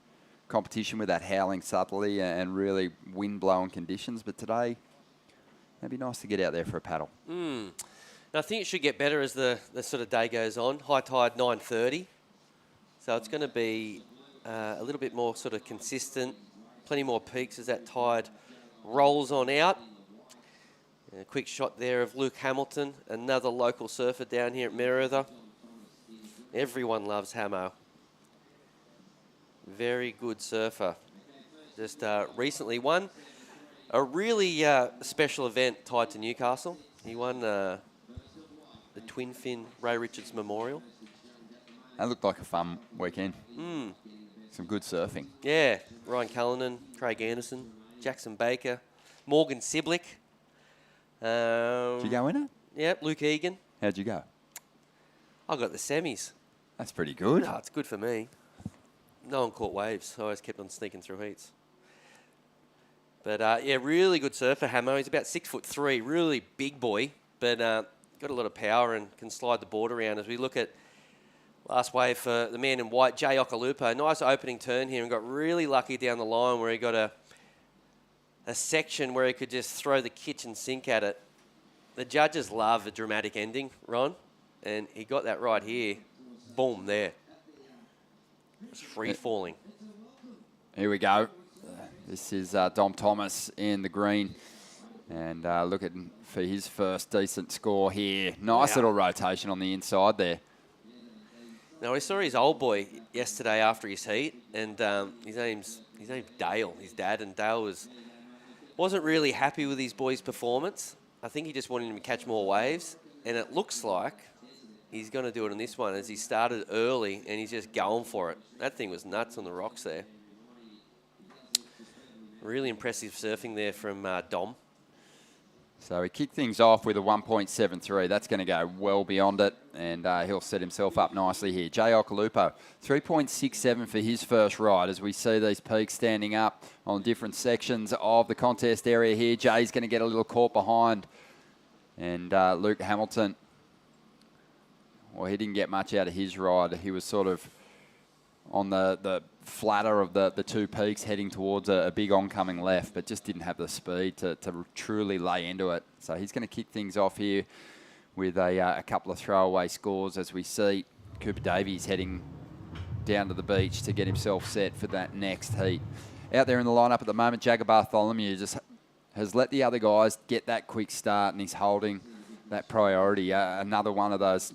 competition with that howling southerly and really wind-blowing conditions. But today, it'd be nice to get out there for a paddle. And I think it should get better as the sort of day goes on. High tide 9:30, so it's going to be a little bit more sort of consistent. Plenty more peaks as that tide rolls on out. And a quick shot there of Luke Hamilton, another local surfer down here at Merewether. Everyone loves Hamo. Very good surfer. Just recently won a really special event tied to Newcastle. He won the Twin Fin Ray Richards Memorial. That looked like a fun weekend. Some good surfing. Yeah, Ryan Callanan, Craig Anderson, Jackson Baker, Morgan Siblick. Did you go in it? Yep, Luke Egan. How'd you go? I got the semis. That's pretty good. Oh, it's good for me. No one caught waves. I always kept on sneaking through heats. But yeah, really good surfer, Hamo. He's about 6'3", really big boy, but got a lot of power and can slide the board around. As we look at last wave for the man in white, Jay Okalupo. Nice opening turn here and got really lucky down the line where he got a section where he could just throw the kitchen sink at it. The judges love a dramatic ending, Ron, and he got that right here. Boom, there. It's free falling. Here we go. This is Dom Thomas in the green. And looking for his first decent score here. Nice little rotation on the inside there. Now, we saw his old boy yesterday after his heat, and his name's Dale, his dad, and Dale wasn't really happy with his boy's performance. I think he just wanted him to catch more waves, and it looks like he's going to do it on this one as he started early, and he's just going for it. That thing was nuts on the rocks there. Really impressive surfing there from Dom. So he kicked things off with a 1.73. That's going to go well beyond it, and he'll set himself up nicely here. Jay Okalupo, 3.67 for his first ride as we see these peaks standing up on different sections of the contest area here. Jay's going to get a little caught behind, and Luke Hamilton, well, he didn't get much out of his ride. He was sort of on the flatter of the two peaks heading towards a big oncoming left, but just didn't have the speed to truly lay into it. So he's going to kick things off here with a couple of throwaway scores as we see Cooper Davies heading down to the beach to get himself set for that next heat. Out there in the lineup at the moment, Jagger Bartholomew just has let the other guys get that quick start, and he's holding that priority. Another one of those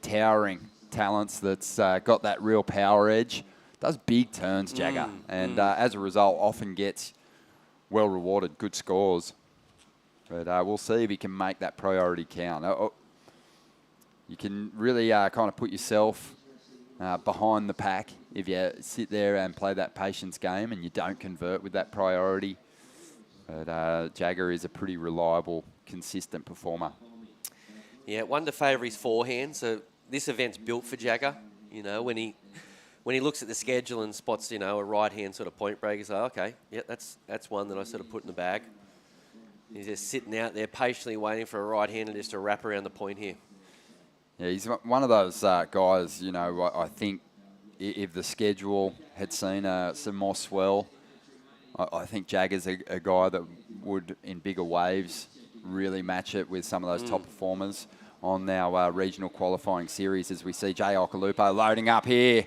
towering talents that's got that real power edge. Does big turns, Jagger, and as a result often gets well rewarded, good scores. But we'll see if he can make that priority count. You can really kind of put yourself behind the pack if you sit there and play that patience game and you don't convert with that priority. But Jagger is a pretty reliable, consistent performer. Yeah, one to favour his forehand. So this event's built for Jagger. You know, when he looks at the schedule and spots, you know, a right-hand sort of point break, he's like, okay, yeah, that's one that I sort of put in the bag. He's just sitting out there patiently waiting for a right-hander just to wrap around the point here. Yeah, he's one of those guys, you know, I think if the schedule had seen some more swell, I think Jagger's a guy that would, in bigger waves, really match it with some of those top performers on our regional qualifying series as we see Jay Okalupo loading up here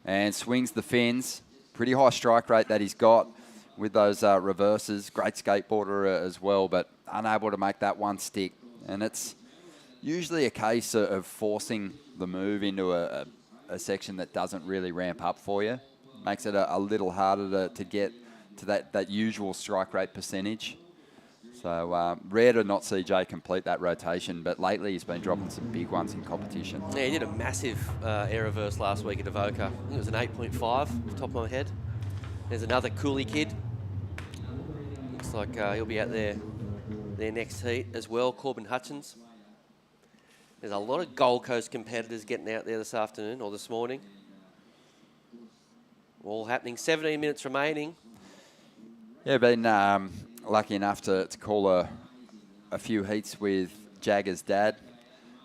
and swings the fins. Pretty high strike rate that he's got with those reverses. Great skateboarder as well, but unable to make that one stick. And it's usually a case of forcing the move into a section that doesn't really ramp up for you. Makes it a little harder to get to that usual strike rate percentage. So rare to not see Jay complete that rotation, but lately he's been dropping some big ones in competition. Yeah, he did a massive air reverse last week at Avoca. I think it was an 8.5 off the top of my head. There's another Cooley kid. Looks like he'll be out there next heat as well, Corbin Hutchins. There's a lot of Gold Coast competitors getting out there this afternoon or this morning. All happening, 17 minutes remaining. Yeah, been lucky enough to call a few heats with Jagger's dad,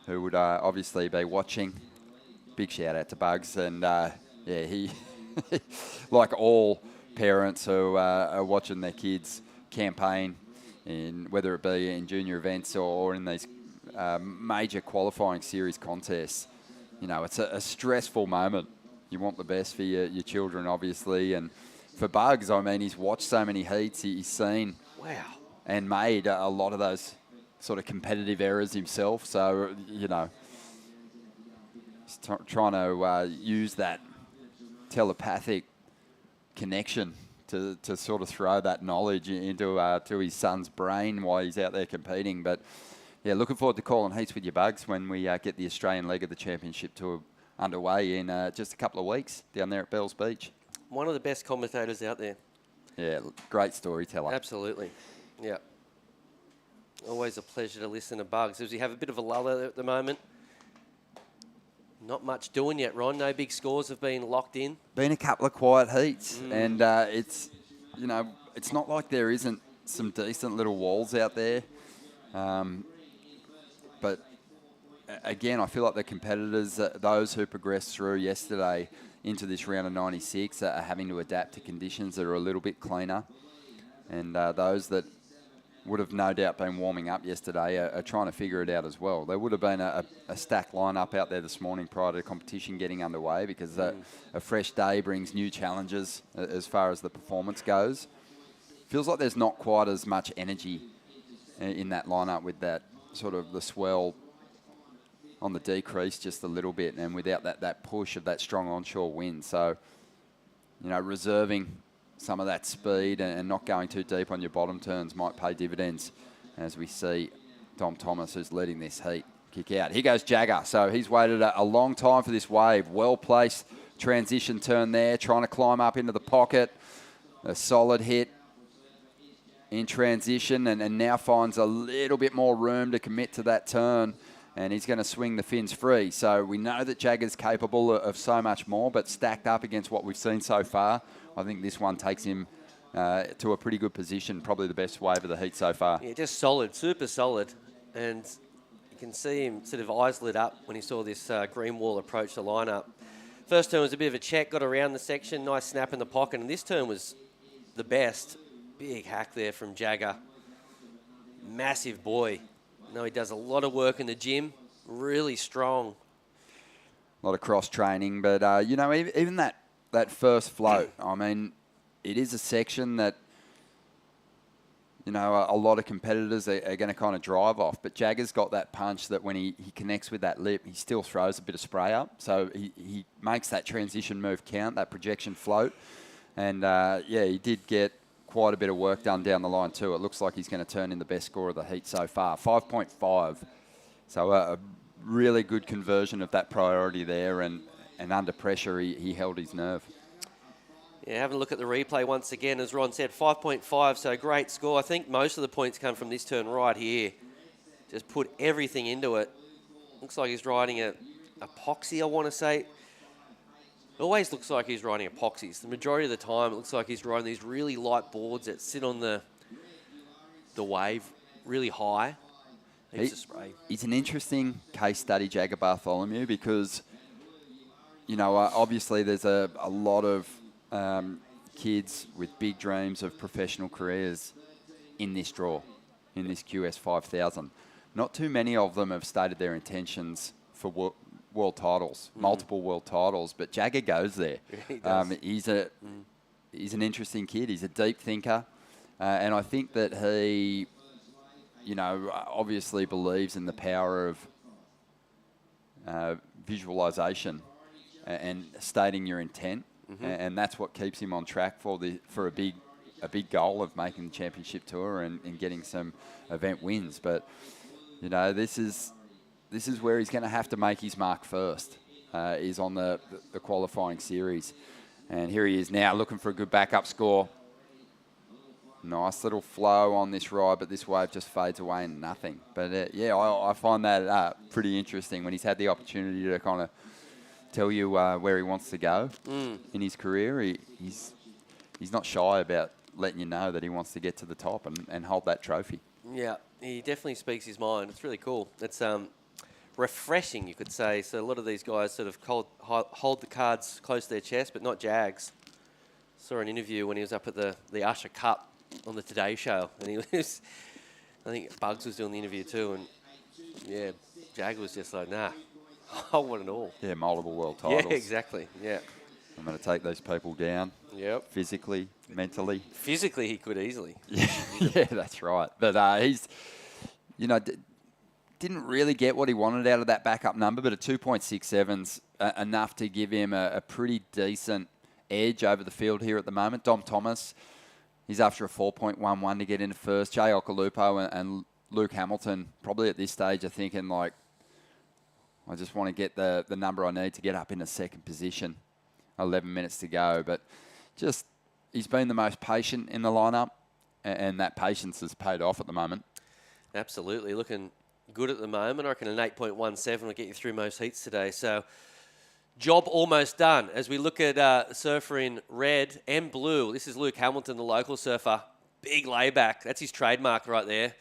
who would obviously be watching. Big shout out to Bugs, and yeah, he, like all parents who are watching their kids campaign, whether it be in junior events or in these major qualifying series contests, you know, it's a stressful moment. You want the best for your children, obviously. And for Bugs, I mean, he's watched so many heats. He's seen and made a lot of those sort of competitive errors himself. So, you know, he's trying to use that telepathic connection to sort of throw that knowledge into to his son's brain while he's out there competing. But, yeah, looking forward to calling heats with your Bugs when we get the Australian leg of the championship tour underway in just a couple of weeks down there at Bells Beach. One of the best commentators out there. Yeah, great storyteller. Absolutely. Yeah. Always a pleasure to listen to Bugs. Does he have a bit of a lull at the moment? Not much doing yet, Ron. No big scores have been locked in. Been a couple of quiet heats, and it's, you know, it's not like there isn't some decent little walls out there. But again, I feel like the competitors, those who progressed through yesterday into this round of 96, are having to adapt to conditions that are a little bit cleaner. And those that would have no doubt been warming up yesterday are trying to figure it out as well. There would have been a stacked lineup out there this morning prior to the competition getting underway, because a fresh day brings new challenges as far as the performance goes. Feels like there's not quite as much energy in that lineup, with that sort of the swell on the decrease just a little bit, and without that push of that strong onshore wind. So, you know, reserving some of that speed and not going too deep on your bottom turns might pay dividends, as we see Dom Thomas, who's leading this heat, kick out. Here goes Jagger. So he's waited a long time for this wave. Well-placed transition turn there, trying to climb up into the pocket. A solid hit in transition, and now finds a little bit more room to commit to that turn, and he's going to swing the fins free. So we know that Jagger's capable of so much more, but stacked up against what we've seen so far, I think this one takes him to a pretty good position, probably the best wave of the heat so far. Yeah, just solid, super solid. And you can see him sort of eyes lit up when he saw this green wall approach the lineup. First turn was a bit of a check, got around the section, nice snap in the pocket, and this turn was the best. Big hack there from Jagger. Massive boy. You know, he does a lot of work in the gym, really strong. A lot of cross training, but you know, even that first float, I mean, it is a section that, you know, a lot of competitors are going to kind of drive off, but Jagger's got that punch that when he connects with that lip, he still throws a bit of spray up. So he makes that transition move count, that projection float. And yeah, he did get quite a bit of work done down the line too. It looks like he's going to turn in the best score of the heat so far, 5.5. So a really good conversion of that priority there, and under pressure he held his nerve. Yeah, having a look at the replay once again, as Ron said, 5.5, so great score. I think most of the points come from this turn right here. Just put everything into it. Looks like he's riding a epoxy, I want to say. It always looks like he's riding epoxies. The majority of the time, it looks like he's riding these really light boards that sit on the wave really high. Heaps of spray. He's an interesting case study, Jagger Bartholomew, because, you know, obviously there's a lot of kids with big dreams of professional careers in this draw, in this QS 5000. Not too many of them have stated their intentions for world titles, multiple world titles, but Jagger goes there. He does. He's an interesting kid. He's a deep thinker, and I think that he, you know, obviously believes in the power of visualization and stating your intent, and that's what keeps him on track for a big goal of making the championship tour and getting some event wins. But you know, this is where he's going to have to make his mark first, is on the qualifying series. And here he is now looking for a good backup score. Nice little flow on this ride, but this wave just fades away and nothing. But yeah, I find that pretty interesting when he's had the opportunity to kind of tell you where he wants to go in his career. He's not shy about letting you know that he wants to get to the top and hold that trophy. Yeah, he definitely speaks his mind. It's really cool. It's refreshing, you could say. So a lot of these guys sort of hold the cards close to their chest, but not Jags. Saw an interview when he was up at the Usher Cup on the Today Show, and he was, I think Bugs was doing the interview too, and Yeah, Jagger was just like, nah, I want it all. Yeah, multiple world titles. Yeah, exactly. Yeah. I'm going to take these people down. Yep. Physically, mentally. Physically, he could easily. Yeah, that's right. But he's, didn't really get what he wanted out of that backup number, but a 2.67's enough to give him a pretty decent edge over the field here at the moment. Dom Thomas, he's after a 4.11 to get into first. Jay Okalupo and Luke Hamilton, probably at this stage, are thinking like, I just want to get the number I need to get up in the second position. 11 minutes to go, but just he's been the most patient in the lineup, and that patience has paid off at the moment. Absolutely, looking good at the moment. I reckon an 8.17 will get you through most heats today. So, job almost done. As we look at surfer in red and blue, this is Luke Hamilton, the local surfer. Big layback. That's his trademark right there.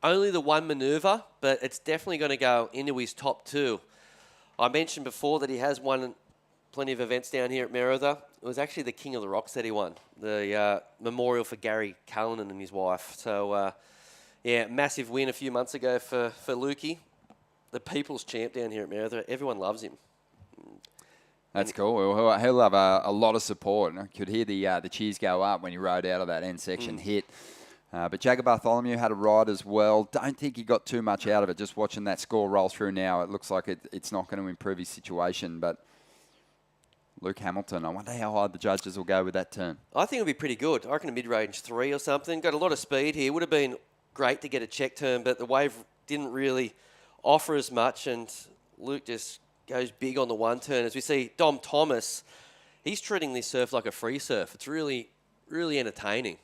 Only the one manoeuvre, but it's definitely going to go into his top two. I mentioned before that he has won plenty of events down here at Merida. It was actually the King of the Rocks that he won, the memorial for Gary Callanan and his wife. So, yeah, massive win a few months ago for Lukey, the people's champ down here at Merida. Everyone loves him. That's cool. Well, he'll have a lot of support. I could hear the cheers go up when he rode out of that end section hit. But Jagger Bartholomew had a ride as well. Don't think he got too much out of it. Just watching that score roll through now, it looks like it's not going to improve his situation. But Luke Hamilton, I wonder how high the judges will go with that turn. I think it'll be pretty good. I reckon a mid-range 3 or something. Got a lot of speed here. Would have been great to get a check turn, but the wave didn't really offer as much, and Luke just goes big on the one turn. As we see Dom Thomas, he's treating this surf like a free surf. It's really, really entertaining.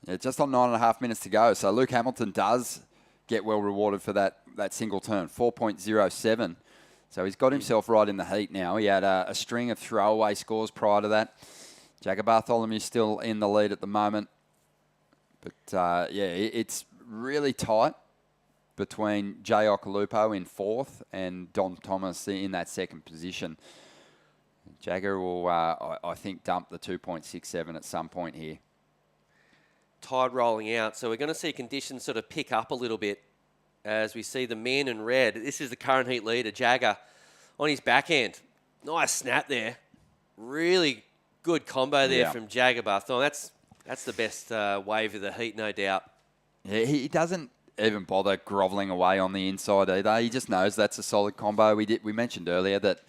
Yeah, just on 9.5 minutes to go. So Luke Hamilton does get well rewarded for that single turn, 4.07. So he's got himself right in the heat now. He had a string of throwaway scores prior to that. Jagger Bartholomew's still in the lead at the moment. But, yeah, it's really tight between Jay Okalupo in fourth and Dom Thomas in that second position. Jagger will, I think, dump the 2.67 at some point here. Tide rolling out. So we're going to see conditions sort of pick up a little bit as we see the men in red. This is the current heat leader, Jagger, on his backhand. Nice snap there. Really good combo there from Jagger Bartholomew. That's the best wave of the heat, no doubt. Yeah, he doesn't even bother grovelling away on the inside either. He just knows that's a solid combo. We mentioned earlier that,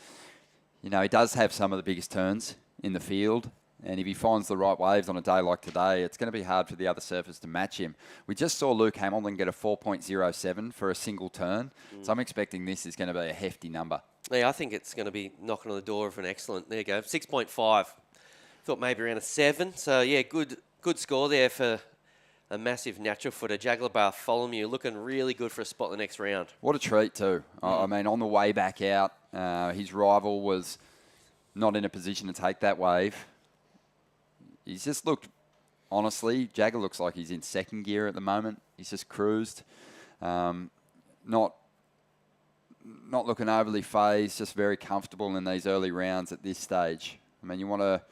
he does have some of the biggest turns in the field. And if he finds the right waves on a day like today, it's going to be hard for the other surfers to match him. We just saw Luke Hamilton get a 4.07 for a single turn. So I'm expecting this is going to be a hefty number. Yeah, I think it's going to be knocking on the door of an excellent. There you go, 6.5. Thought maybe around a 7. So, yeah, good score there for a massive natural footer. Jagger Bartholomew looking really good for a spot in the next round. What a treat, too. I mean, on the way back out, his rival was not in a position to take that wave. He's just looked, honestly, Jagger looks like he's in second gear at the moment. He's just cruised. Not looking overly phased, just very comfortable in these early rounds at this stage. I mean, you want to...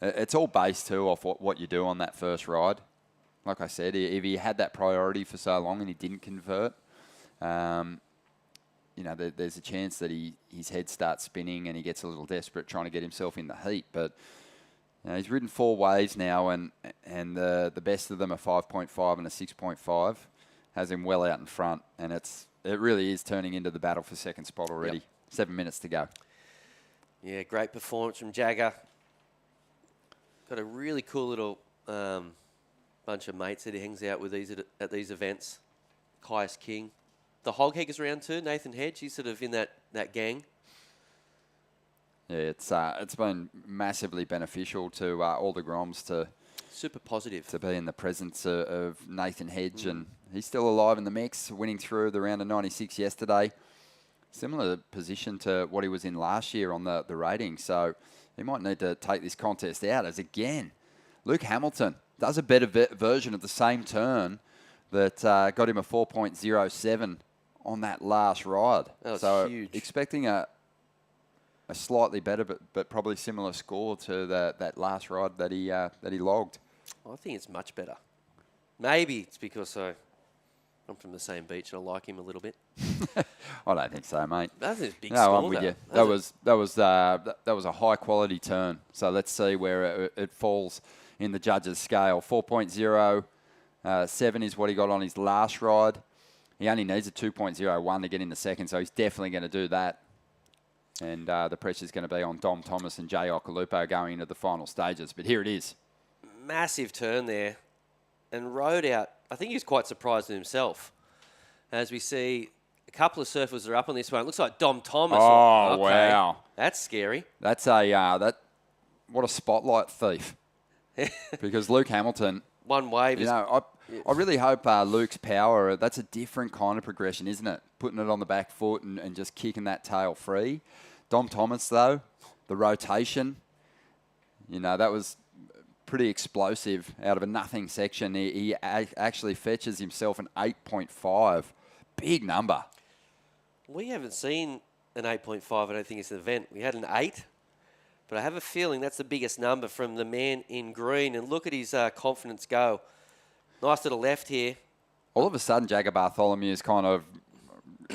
It's all based, too, off what you do on that first ride. Like I said, if he had that priority for so long and he didn't convert, there's a chance that his head starts spinning and he gets a little desperate trying to get himself in the heat. But he's ridden 4 waves now, and the best of them are 5.5 and a 6.5. Has him well out in front, and it really is turning into the battle for second spot already. Yep. 7 minutes to go. Yeah, great performance from Jagger. Got a really cool little bunch of mates that he hangs out with at these events. Caius King. The Hog Heggers around too, Nathan Hedge. He's sort of in that gang. Yeah, it's been massively beneficial to all the Groms to super positive to be in the presence of Nathan Hedge, and he's still alive in the mix, winning through the round of 96 yesterday. Similar position to what he was in last year on the rating, so he might need to take this contest out as again Luke Hamilton does a better version of the same turn that got him a 4.07 on that last ride. That was huge. Expecting a slightly better, but probably similar score to that last ride that he logged. I think it's much better. Maybe it's because I I'm from the same beach, and I like him a little bit. I don't think so, mate. That's a big No, score, I'm with though. you. That was a high quality turn. So let's see where it falls in the judges' scale. 4.07 is what he got on his last ride. He only needs a 2.01 to get in the second, so he's definitely going to do that. And the pressure's going to be on Dom Thomas and Jay Okalupo going into the final stages. But here it is. Massive turn there, and rode out. I think he was quite surprised with himself. As we see a couple of surfers are up on this one. It looks like Dom Thomas. Oh, Okay. wow. That's scary. That's what a spotlight thief. Because Luke Hamilton, one wave. I really hope Luke's power, that's a different kind of progression, isn't it? Putting it on the back foot and just kicking that tail free. Dom Thomas, though, the rotation, that was pretty explosive out of a nothing section. He actually fetches himself an 8.5. Big number. We haven't seen an 8.5, I don't think it's an event. We had an 8, but I have a feeling that's the biggest number from the man in green. And look at his confidence go. Nice little left here. All of a sudden, Jagger Bartholomew's kind of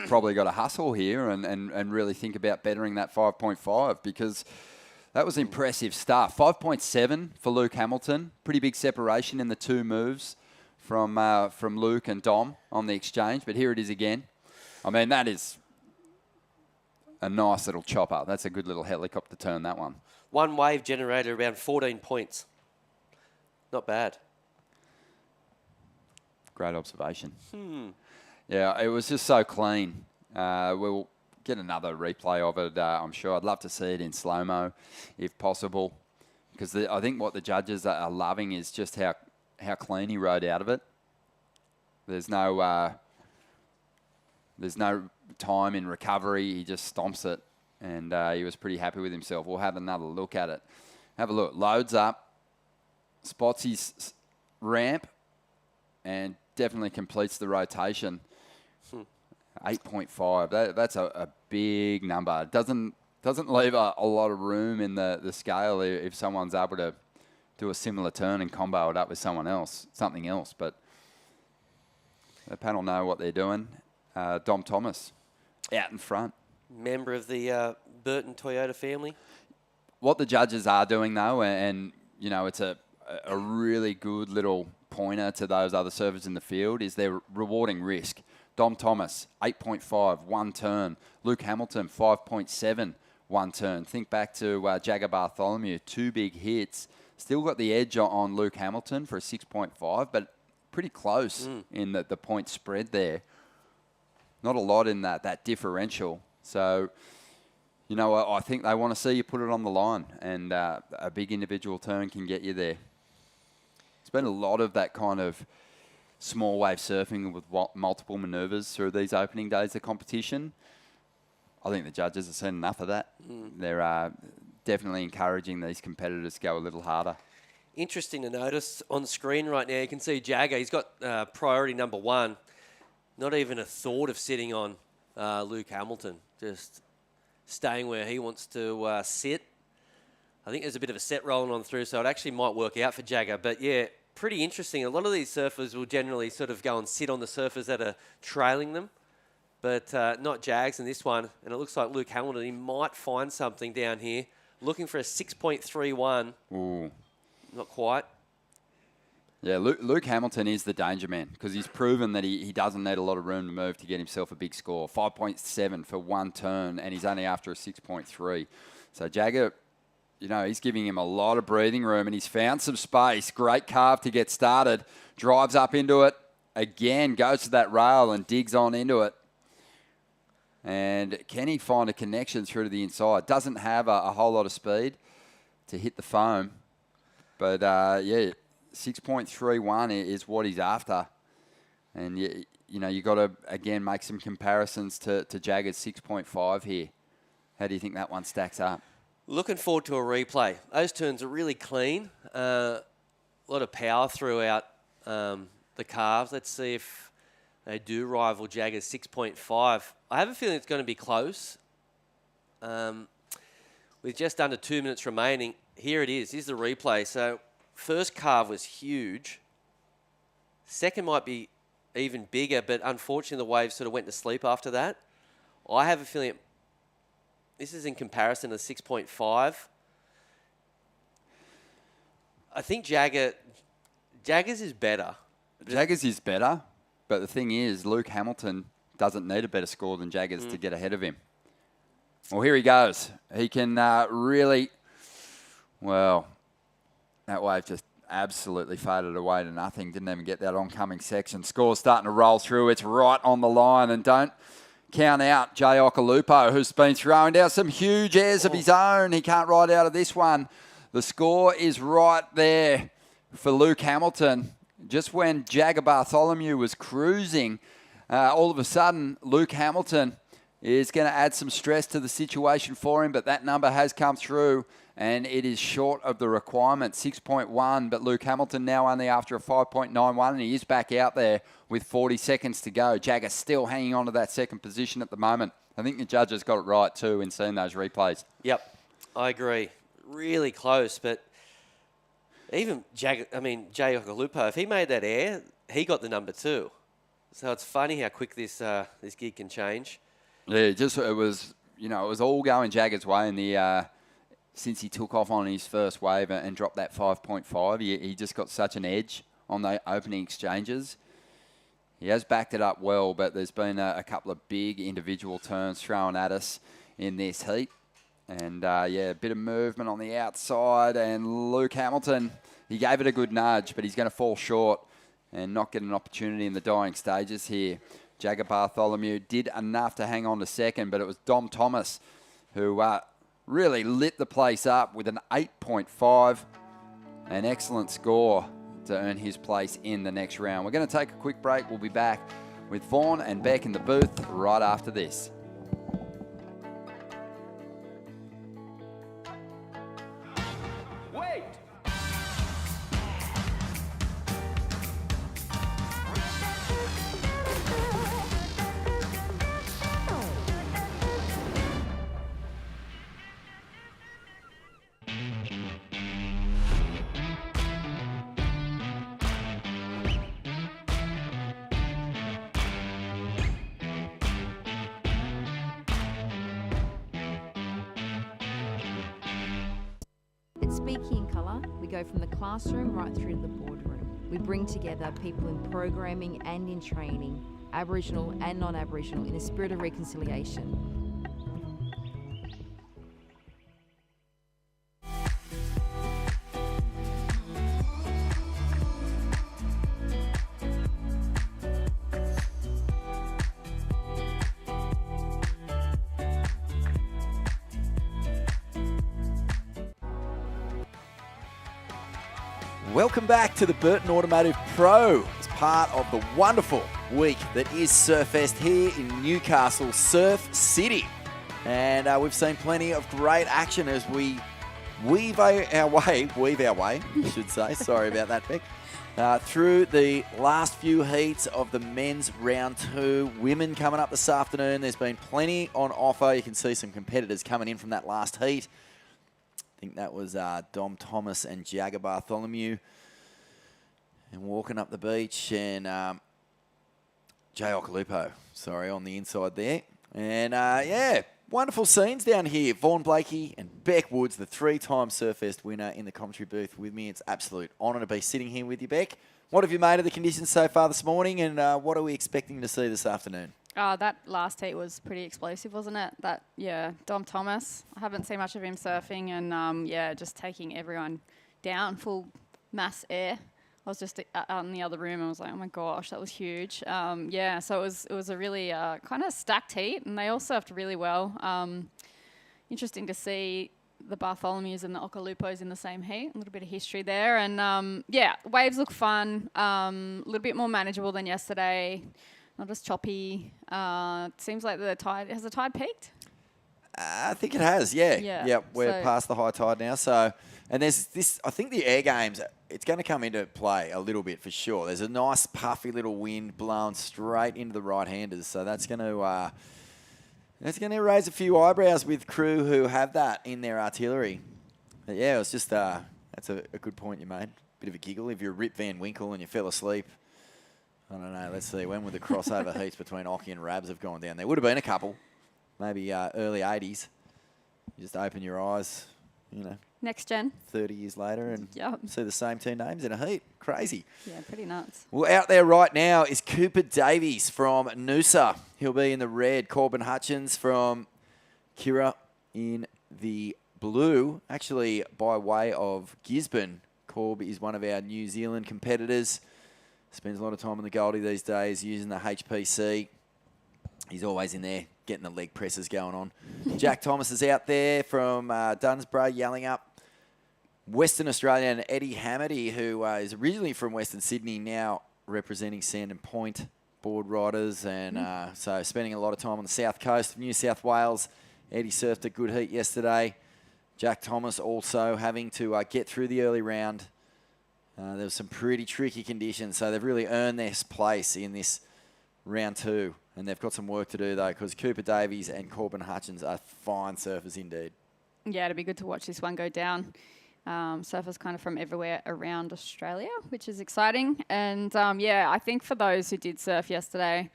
probably got a hustle here and really think about bettering that 5.5 because that was impressive stuff. 5.7 for Luke Hamilton. Pretty big separation in the two moves from Luke and Dom on the exchange. But here it is again. I mean, that is a nice little chopper. That's a good little helicopter turn, that one. One wave generated around 14 points. Not bad. Great observation. Yeah, it was just so clean. We'll get another replay of it, I'm sure. I'd love to see it in slow-mo, if possible, because I think what the judges are loving is just how clean he rode out of it. There's no time in recovery. He just stomps it, and he was pretty happy with himself. We'll have another look at it. Have a look. Loads up, spots his ramp, and definitely completes the rotation. 8.5. That's a big number. It doesn't leave a lot of room in the scale if someone's able to do a similar turn and combo it up with something else. But the panel know what they're doing. Dom Thomas out in front. Member of the Burton Toyota family. What the judges are doing, though, and it's a really good little pointer to those other surfers in the field, is they're rewarding risk. Dom Thomas, 8.5, one turn. Luke Hamilton, 5.7, one turn. Think back to Jagger Bartholomew, 2 big hits. Still got the edge on Luke Hamilton for a 6.5, but pretty close in the point spread there. Not a lot in that differential. So, I think they want to see you put it on the line, and a big individual turn can get you there. It's been a lot of that kind of small wave surfing with multiple manoeuvres through these opening days of competition. I think the judges have seen enough of that. They're definitely encouraging these competitors to go a little harder. Interesting to notice on the screen right now, you can see Jagger. He's got priority number 1. Not even a thought of sitting on Luke Hamilton. Just staying where he wants to sit. I think there's a bit of a set rolling on through, so it actually might work out for Jagger. But yeah, pretty interesting. A lot of these surfers will generally sort of go and sit on the surfers that are trailing them, but not Jags in this one. And it looks like Luke Hamilton, he might find something down here. Looking for a 6.31. Ooh. Not quite. Yeah, Luke Hamilton is the danger man because he's proven that he doesn't need a lot of room to move to get himself a big score. 5.7 for one turn, and he's only after a 6.3. So Jagger, he's giving him a lot of breathing room, and he's found some space. Great carve to get started. Drives up into it. Again, goes to that rail and digs on into it. And can he find a connection through to the inside? Doesn't have a whole lot of speed to hit the foam. But, 6.31 is what he's after. And, you got to, again, make some comparisons to Jagger's 6.5 here. How do you think that one stacks up? Looking forward to a replay. Those turns are really clean. A lot of power throughout the calves. Let's see if they do rival Jagger's 6.5. I have a feeling it's going to be close. With just under 2 minutes remaining, here it is. Here's the replay. So first carve was huge. Second might be even bigger, but unfortunately the Waves sort of went to sleep after that. I have a feeling this is in comparison to 6.5. I think Jaggers is better. Jaggers is better, but the thing is, Luke Hamilton doesn't need a better score than Jaggers to get ahead of him. Well, here he goes. He can really, well, that wave just absolutely faded away to nothing. Didn't even get that oncoming section. Score's starting to roll through. It's right on the line, and don't count out Jay Okalupo, who's been throwing down some huge airs of his own. He can't ride out of this one. The score is right there for Luke Hamilton. Just when Jagger Bartholomew was cruising, all of a sudden, Luke Hamilton is going to add some stress to the situation for him, but that number has come through, and it is short of the requirement, 6.1, but Luke Hamilton now only after a 5.91, and he is back out there with 40 seconds to go. Jagger still hanging on to that second position at the moment. I think the judges got it right, too, in seeing those replays. Yep, I agree. Really close, but even Jay Okalupo, if he made that air, he got the number 2. So it's funny how quick this gig can change. Yeah, it was all going Jagger's way in the since he took off on his first wave and dropped that 5.5. He just got such an edge on the opening exchanges. He has backed it up well, but there's been a couple of big individual turns thrown at us in this heat. And, a bit of movement on the outside. And Luke Hamilton, he gave it a good nudge, but he's going to fall short and not get an opportunity in the dying stages here. Jagger Bartholomew did enough to hang on to second, but it was Dom Thomas who really lit the place up with an 8.5. An excellent score to earn his place in the next round. We're going to take a quick break. We'll be back with Vaughan and Beck in the booth right after this. At Speaking in Colour, we go from the classroom right through to the boardroom. We bring together people in programming and in training, Aboriginal and non-Aboriginal, in a spirit of reconciliation. Welcome back to the Burton Automotive Pro as part of the wonderful week that is Surfest here in Newcastle, Surf City. And we've seen plenty of great action as we weave our way, I should say, sorry about that, Beck, through the last few heats of the men's round 2. Women coming up this afternoon. There's been plenty on offer. You can see some competitors coming in from that last heat. I think that was Dom Thomas and Jagger Bartholomew. And walking up the beach, and Jay Okalupo, on the inside there. And wonderful scenes down here. Vaughan Blakey and Beck Woods, the 3-time Surfest winner, in the commentary booth with me. It's absolute honour to be sitting here with you, Beck. What have you made of the conditions so far this morning, and what are we expecting to see this afternoon? That last heat was pretty explosive, wasn't it? Dom Thomas. I haven't seen much of him surfing, and just taking everyone down, full mass air. I was just out in the other room and I was like, oh my gosh, that was huge. So it was a really kind of stacked heat, and they all surfed really well. Interesting to see the Bartholomews and the Okalupos in the same heat. A little bit of history there. And waves look fun, a little bit more manageable than yesterday. Not as choppy. It seems like has the tide peaked? I think it has, yeah. We're past the high tide now. So, and there's this, I think the air games, it's going to come into play a little bit for sure. There's a nice puffy little wind blowing straight into the right-handers. So that's going to raise a few eyebrows with crew who have that in their artillery. But it was just, that's a good point you made. Bit of a giggle. If you're Rip Van Winkle and you fell asleep don't know. Let's see. When would the crossover heats between Occy and Rabs have gone down? There would have been a couple. Maybe early 80s. You just open your eyes, Next gen. 30 years later and see the same two names in a heat. Crazy. Yeah, pretty nuts. Well, out there right now is Cooper Davies from Noosa. He'll be in the red. Corbin Hutchins from Kira in the blue. Actually, by way of Gisborne, Corb is one of our New Zealand competitors. Spends a lot of time on the Goldie these days using the HPC. He's always in there getting the leg presses going on. Jack Thomas is out there from Dunsborough yelling up Western Australian Eddie Hamady, who is originally from Western Sydney, now representing Sand and Point board riders, and so spending a lot of time on the south coast of New South Wales. Eddie surfed a good heat yesterday. Jack Thomas also having to get through the early round. There was some pretty tricky conditions, so they've really earned their place in this round 2. And they've got some work to do, though, because Cooper Davies and Corbin Hutchins are fine surfers indeed. Yeah, it'd be good to watch this one go down. Surfers kind of from everywhere around Australia, which is exciting. And, yeah, I think for those who did surf yesterday,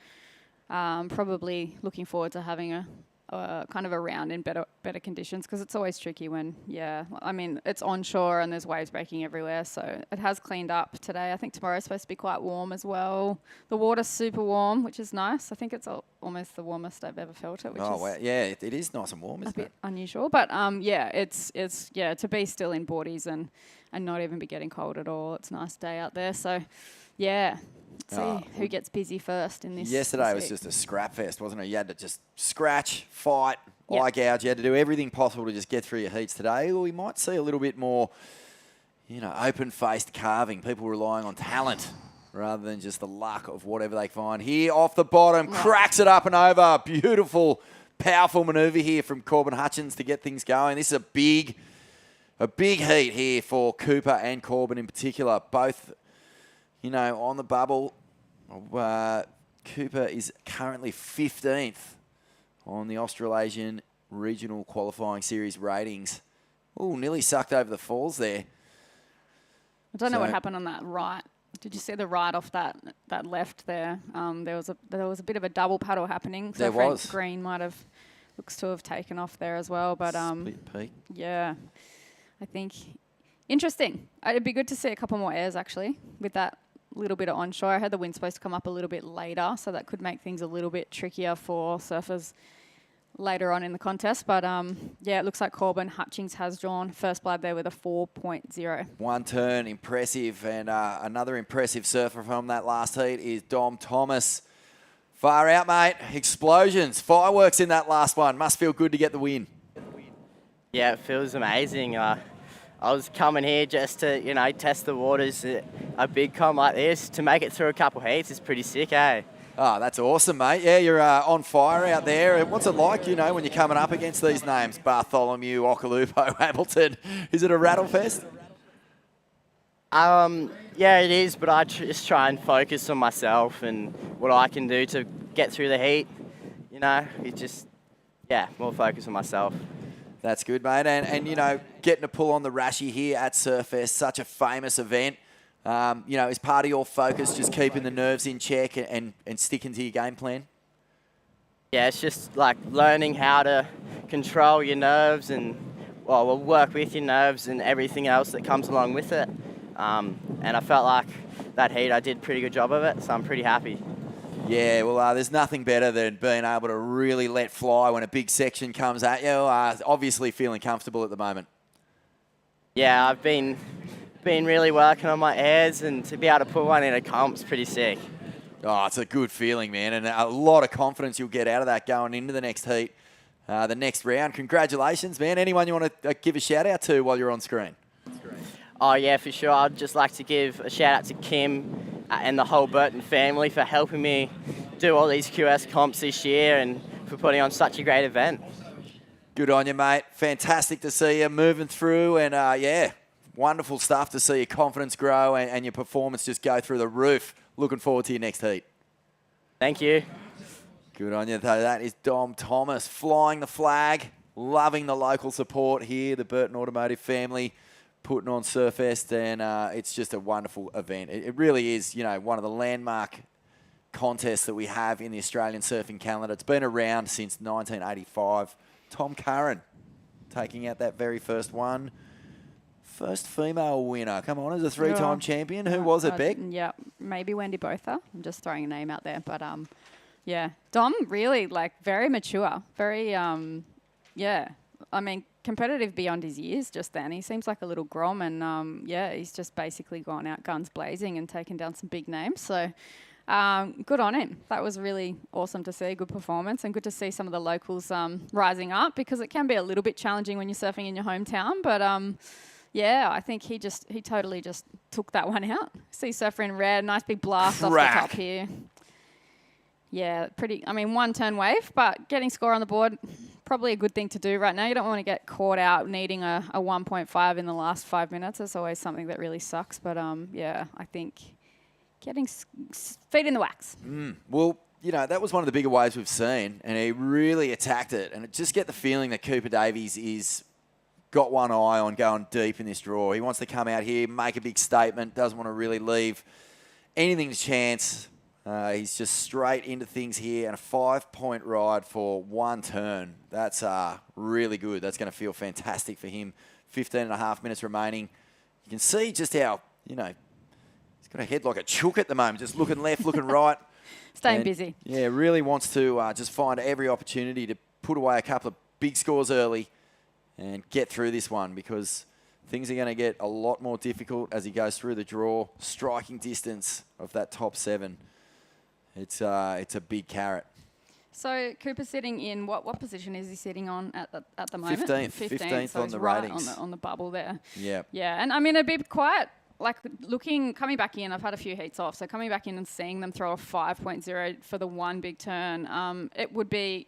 probably looking forward to having a kind of a round in better conditions, because it's always tricky when, I mean, it's onshore and there's waves breaking everywhere, so it has cleaned up today. I think tomorrow's supposed to be quite warm as well. The water's super warm, which is nice. I think it's almost the warmest I've ever felt it, which is wow. Yeah, it is nice and warm, isn't it? a bit unusual. But, yeah, it's to be still in boardies and not even be getting cold at all. It's a nice day out there, so, yeah. See who gets busy first in this. Yesterday was just a scrap fest, wasn't it? You had to just scratch, fight, eye gouge. You had to do everything possible to just get through your heats today. Or we might see a little bit more, open-faced carving. People relying on talent rather than just the luck of whatever they find. Here off the bottom, cracks it up and over. Beautiful, powerful manoeuvre here from Corbin Hutchins to get things going. This is a big heat here for Cooper and Corbin in particular. Both, on the bubble. Cooper is currently 15th on the Australasian Regional Qualifying Series ratings. Oh, nearly sucked over the falls there. I don't know what happened on that right. Did you see the right off that left there? There was a bit of a double paddle happening. So Frank Green looks to have taken off there as well. But split peak. Yeah, I think interesting. It'd be good to see a couple more airs actually with that little bit of onshore. I heard the wind's supposed to come up a little bit later, so that could make things a little bit trickier for surfers later on in the contest. But yeah, it looks like Corbin Hutchins has drawn first blood there with a 4.0. One turn, impressive, and another impressive surfer from that last heat is Dom Thomas. Far out, mate. Explosions, fireworks in that last one. Must feel good to get the win. Yeah, it feels amazing. I was coming here just to, test the waters. A big comp like this, to make it through a couple heats is pretty sick, eh? Oh, that's awesome, mate. Yeah, you're on fire out there. What's it like, when you're coming up against these names? Bartholomew, Okalupo, Hamilton. Is it a rattle fest? Yeah, it is, but I just try and focus on myself and what I can do to get through the heat. It's just, more focus on myself. That's good, mate. And getting a pull on the Rashi here at Surfest, such a famous event. Is part of your focus just keeping the nerves in check and sticking to your game plan? Yeah, it's just like learning how to control your nerves and, work with your nerves and everything else that comes along with it. And I felt like that heat, I did a pretty good job of it, so I'm pretty happy. Yeah, well, there's nothing better than being able to really let fly when a big section comes at you. Obviously feeling comfortable at the moment. Yeah, I've been really working on my airs, and to be able to put one in a comp's pretty sick. Oh, it's a good feeling, man, and a lot of confidence you'll get out of that going into the next heat, the next round. Congratulations, man. Anyone you want to give a shout-out to while you're on screen? Oh, yeah, for sure. I'd just like to give a shout-out to Kim and the whole Burton family for helping me do all these QS comps this year and for putting on such a great event. Good on you, mate. Fantastic to see you moving through, and wonderful stuff to see your confidence grow and your performance just go through the roof. Looking forward to your next heat. Thank you. Good on you, though. That is Dom Thomas flying the flag, loving the local support here, the Burton Automotive family putting on Surfest, and it's just a wonderful event. It really is, one of the landmark contest that we have in the Australian surfing calendar. It's been around since 1985. Tom Curran taking out that very first one. First female winner. Come on, as a three-time champion. Who was it, Beck? Yeah, maybe Wendy Botha. I'm just throwing a name out there. But, yeah, Dom really, very mature. Very, yeah. I mean, competitive beyond his years just then. He seems like a little grom and, yeah, he's just basically gone out guns blazing and taken down some big names. So, good on him. That was really awesome to see. Good performance and good to see some of the locals rising up because it can be a little bit challenging when you're surfing in your hometown. But, yeah, I think he totally just took that one out. See Surfer in red, nice big blast off the top here. Yeah, one turn wave, but getting score on the board, probably a good thing to do right now. You don't want to get caught out needing a 1.5 in the last 5 minutes. It's always something that really sucks. But, yeah, I think getting feet in the wax. Well, that was one of the bigger waves we've seen, and he really attacked it. And just get the feeling that Cooper Davies is got one eye on going deep in this draw. He wants to come out here, make a big statement, doesn't want to really leave anything to chance. He's just straight into things here, and a 5-point ride for one turn. That's really good. That's going to feel fantastic for him. 15 and a half minutes remaining. You can see just how, he's got a head like a chook at the moment, just looking left, looking right. Staying busy. Yeah, really wants to just find every opportunity to put away a couple of big scores early and get through this one because things are going to get a lot more difficult as he goes through the draw. Striking distance of that top 7. It's a big carrot. So Cooper's sitting in what position is he sitting on at the moment? 15th so on the right ratings. on the bubble there. Yeah. Yeah, and it'd be quite coming back in. I've had a few heats off, so coming back in and seeing them throw a 5.0 for the one big turn. It would be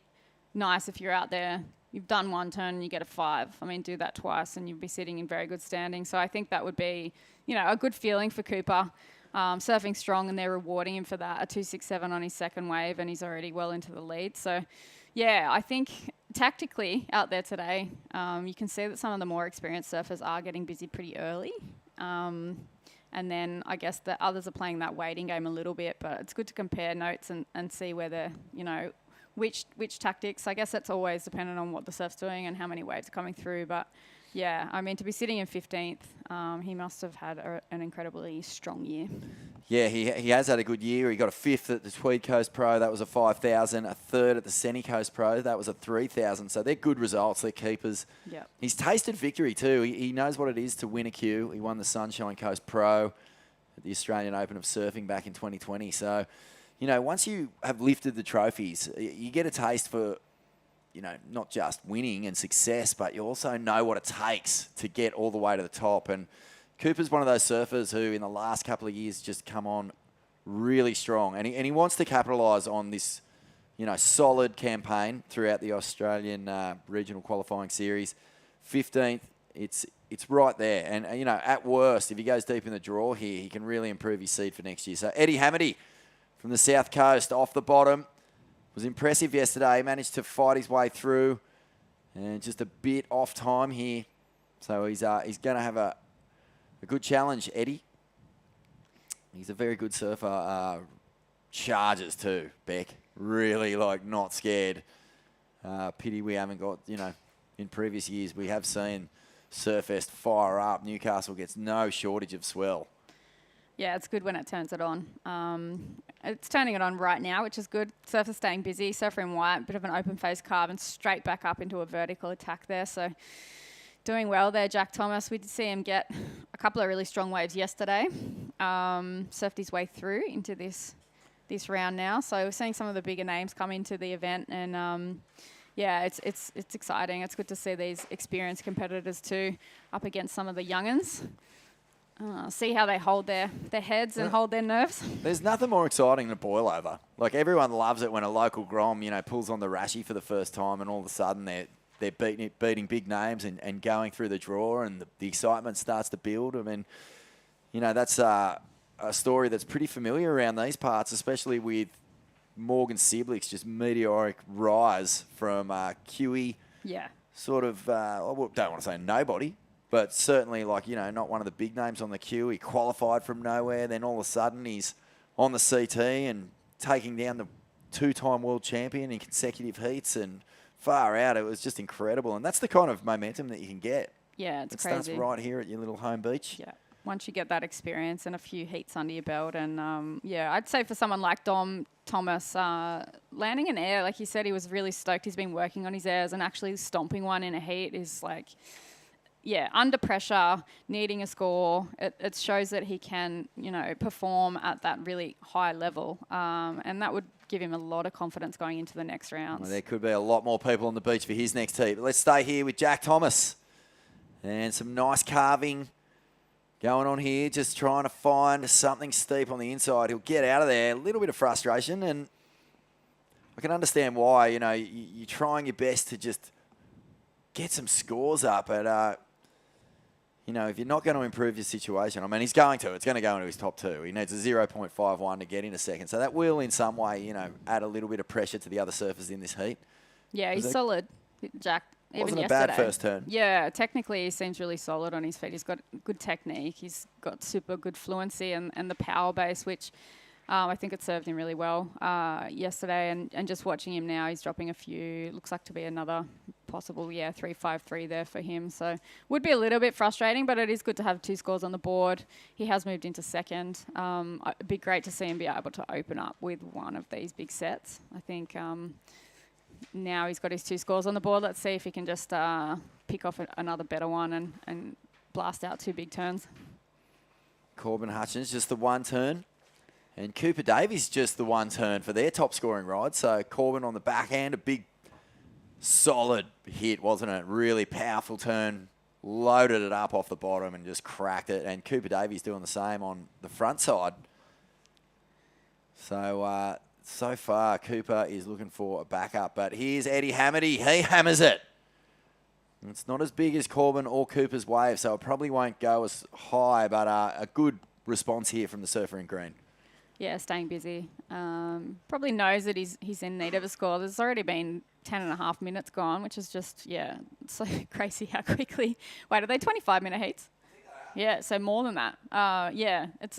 nice if you're out there. You've done one turn and you get a 5. Do that twice and you'd be sitting in very good standing. So I think that would be, a good feeling for Cooper. Surfing strong and they're rewarding him for that. A 2.67 on his second wave and he's already well into the lead. So, yeah, I think tactically out there today, you can see that some of the more experienced surfers are getting busy pretty early. And then I guess the others are playing that waiting game a little bit, but it's good to compare notes and see whether, which tactics. I guess that's always dependent on what the surf's doing and how many waves are coming through. But, yeah, to be sitting in 15th, he must have had an incredibly strong year. Yeah, he has had a good year. He got a 5th at the Tweed Coast Pro. That was a 5,000. A 3rd at the Sunny Coast Pro. That was a 3,000. So they're good results. They're keepers. Yep. He's tasted victory too. He knows what it is to win a Q. He won the Sunshine Coast Pro at the Australian Open of Surfing back in 2020. So, once you have lifted the trophies, you get a taste for, not just winning and success, but you also know what it takes to get all the way to the top. And Cooper's one of those surfers who in the last couple of years just come on really strong. And he wants to capitalise on this, solid campaign throughout the Australian Regional Qualifying Series. 15th, it's right there. And, at worst, if he goes deep in the draw here, he can really improve his seed for next year. So Eddie Hamity from the South Coast off the bottom. Was impressive yesterday. Managed to fight his way through, and just a bit off time here. So he's going to have a good challenge, Eddie. He's a very good surfer. Charges too, Beck. Really not scared. Pity we haven't got in previous years we have seen Surfest fire up. Newcastle gets no shortage of swell. Yeah, it's good when it turns it on. It's turning it on right now, which is good. Surfer staying busy. Surfer in white, bit of an open face carve and straight back up into a vertical attack there. So doing well there, Jack Thomas. We did see him get a couple of really strong waves yesterday. Surfed his way through into this round now. So we're seeing some of the bigger names come into the event, and yeah, it's exciting. It's good to see these experienced competitors too up against some of the young'uns. See how they hold their heads and hold their nerves. There's nothing more exciting than a boil over. Everyone loves it when a local grom, pulls on the rashi for the first time, and all of a sudden they're beating big names and going through the draw, and the excitement starts to build. That's a story that's pretty familiar around these parts, especially with Morgan Siblick's just meteoric rise from QE. Yeah. Sort of, I don't want to say nobody, but certainly not one of the big names on the queue. He qualified from nowhere. Then all of a sudden he's on the CT and taking down the 2-time world champion in consecutive heats and far out. It was just incredible. And that's the kind of momentum that you can get. Yeah, it's it crazy. It starts right here at your little home beach. Yeah. Once you get that experience and a few heats under your belt. And, yeah, I'd say for someone like Dom Thomas, landing an air, like he said, he was really stoked. He's been working on his airs, and actually stomping one in a heat is like, yeah, under pressure, needing a score. It shows that he can, you know, perform at that really high level. And that would give him a lot of confidence going into the next rounds. Well, there could be a lot more people on the beach for his next heat. But let's stay here with Jack Thomas. And some nice carving going on here, just trying to find something steep on the inside. He'll get out of there. A little bit of frustration, and I can understand why. You know, you're trying your best to just get some scores up. But, you know, if you're not going to improve your situation, I mean, he's going to. It's going to go into his top 2. He needs a 0.51 to get in a second. So that will, in some way, you know, add a little bit of pressure to the other surfers in this heat. Yeah, he's solid, Jack. Even Wasn't yesterday. a bad first turn. Yeah, technically he seems really solid on his feet. He's got good technique. He's got super good fluency and the power base, which I think it served him really well yesterday. And just watching him now, he's dropping a few. Looks like to be another possible, 3.53 there for him. So would be a little bit frustrating, but it is good to have 2 scores on the board. He has moved into second. It'd be great to see him be able to open up with one of these big sets. I think... now he's got his 2 scores on the board. Let's see if he can just pick off another better one and blast out 2 big turns. Corbin Hutchins, just the 1 turn. And Cooper Davies, just the 1 turn for their top scoring ride. So Corbin on the backhand, a big, solid hit, wasn't it? Really powerful turn. Loaded it up off the bottom and just cracked it. And Cooper Davies doing the same on the front side. So... so far, Cooper is looking for a backup, but here's Eddie Hamady. He hammers it. It's not as big as Corbin or Cooper's wave, so it probably won't go as high, but a good response here from the surfer in green. Yeah, staying busy. Probably knows that he's in need of a score. There's already been 10.5 minutes gone, which is just, it's so crazy how quickly. Wait, are they 25-minute heats? Yeah, so more than that.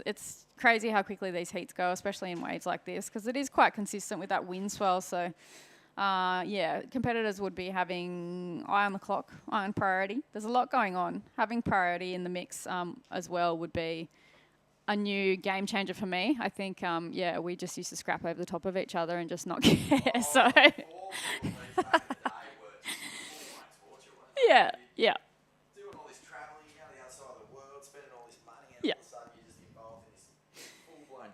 It's crazy how quickly these heats go, especially in waves like this, because it is quite consistent with that wind swell. So, competitors would be having eye on the clock, eye on priority. There's a lot going on. Having priority in the mix as well would be a new game changer for me. I think, we just used to scrap over the top of each other and just not care. So, yeah.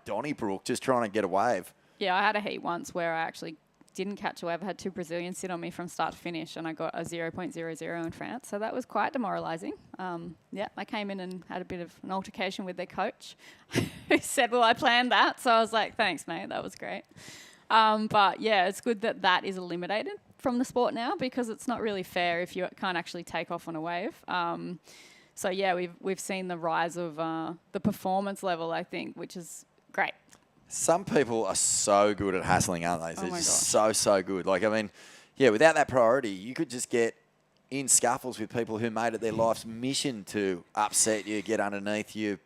Donnybrook just trying to get a wave. Yeah, I had a heat once where I actually didn't catch a wave. I had 2 Brazilians sit on me from start to finish, and I got a 0.00 in France. So that was quite demoralising. I came in and had a bit of an altercation with their coach, who said, well, I planned that. So I was like, thanks, mate. That was great. It's good that is eliminated from the sport now, because it's not really fair if you can't actually take off on a wave. We've seen the rise of the performance level, I think, which is great. Some people are so good at hassling, aren't they? They're just so good. Like, I mean, without that priority, you could just get in scuffles with people who made it their life's mission to upset you, get underneath you,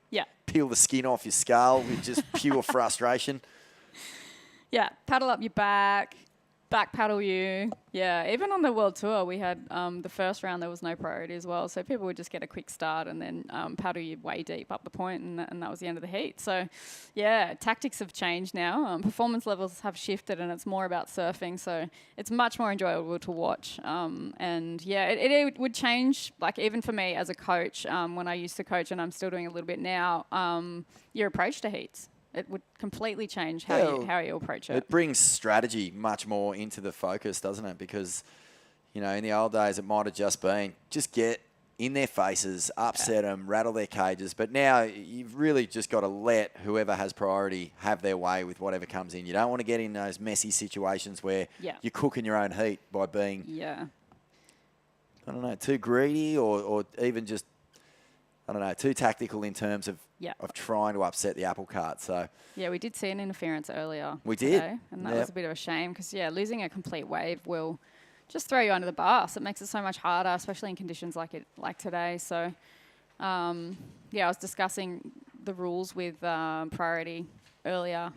peel the skin off your skull with just pure frustration. Yeah, paddle up your back paddle you. Yeah, even on the World Tour, we had the first round, there was no priority as well. So people would just get a quick start and then paddle you way deep up the point, and that was the end of the heat. So, tactics have changed now. Performance levels have shifted, and it's more about surfing. So it's much more enjoyable to watch. It would change, like even for me as a coach, when I used to coach, and I'm still doing a little bit now, your approach to heats. It would completely change how you approach it. It brings strategy much more into the focus, doesn't it? Because, in the old days, it might have just been just get in their faces, upset them, rattle their cages. But now you've really just got to let whoever has priority have their way with whatever comes in. You don't want to get in those messy situations where you're cooking your own heat by being, I don't know, too greedy or even just, I don't know, too tactical in terms of trying to upset the apple cart. So we did see an interference earlier. We did, today, and that was a bit of a shame because losing a complete wave will just throw you under the bus. It makes it so much harder, especially in conditions like today. So I was discussing the rules with priority earlier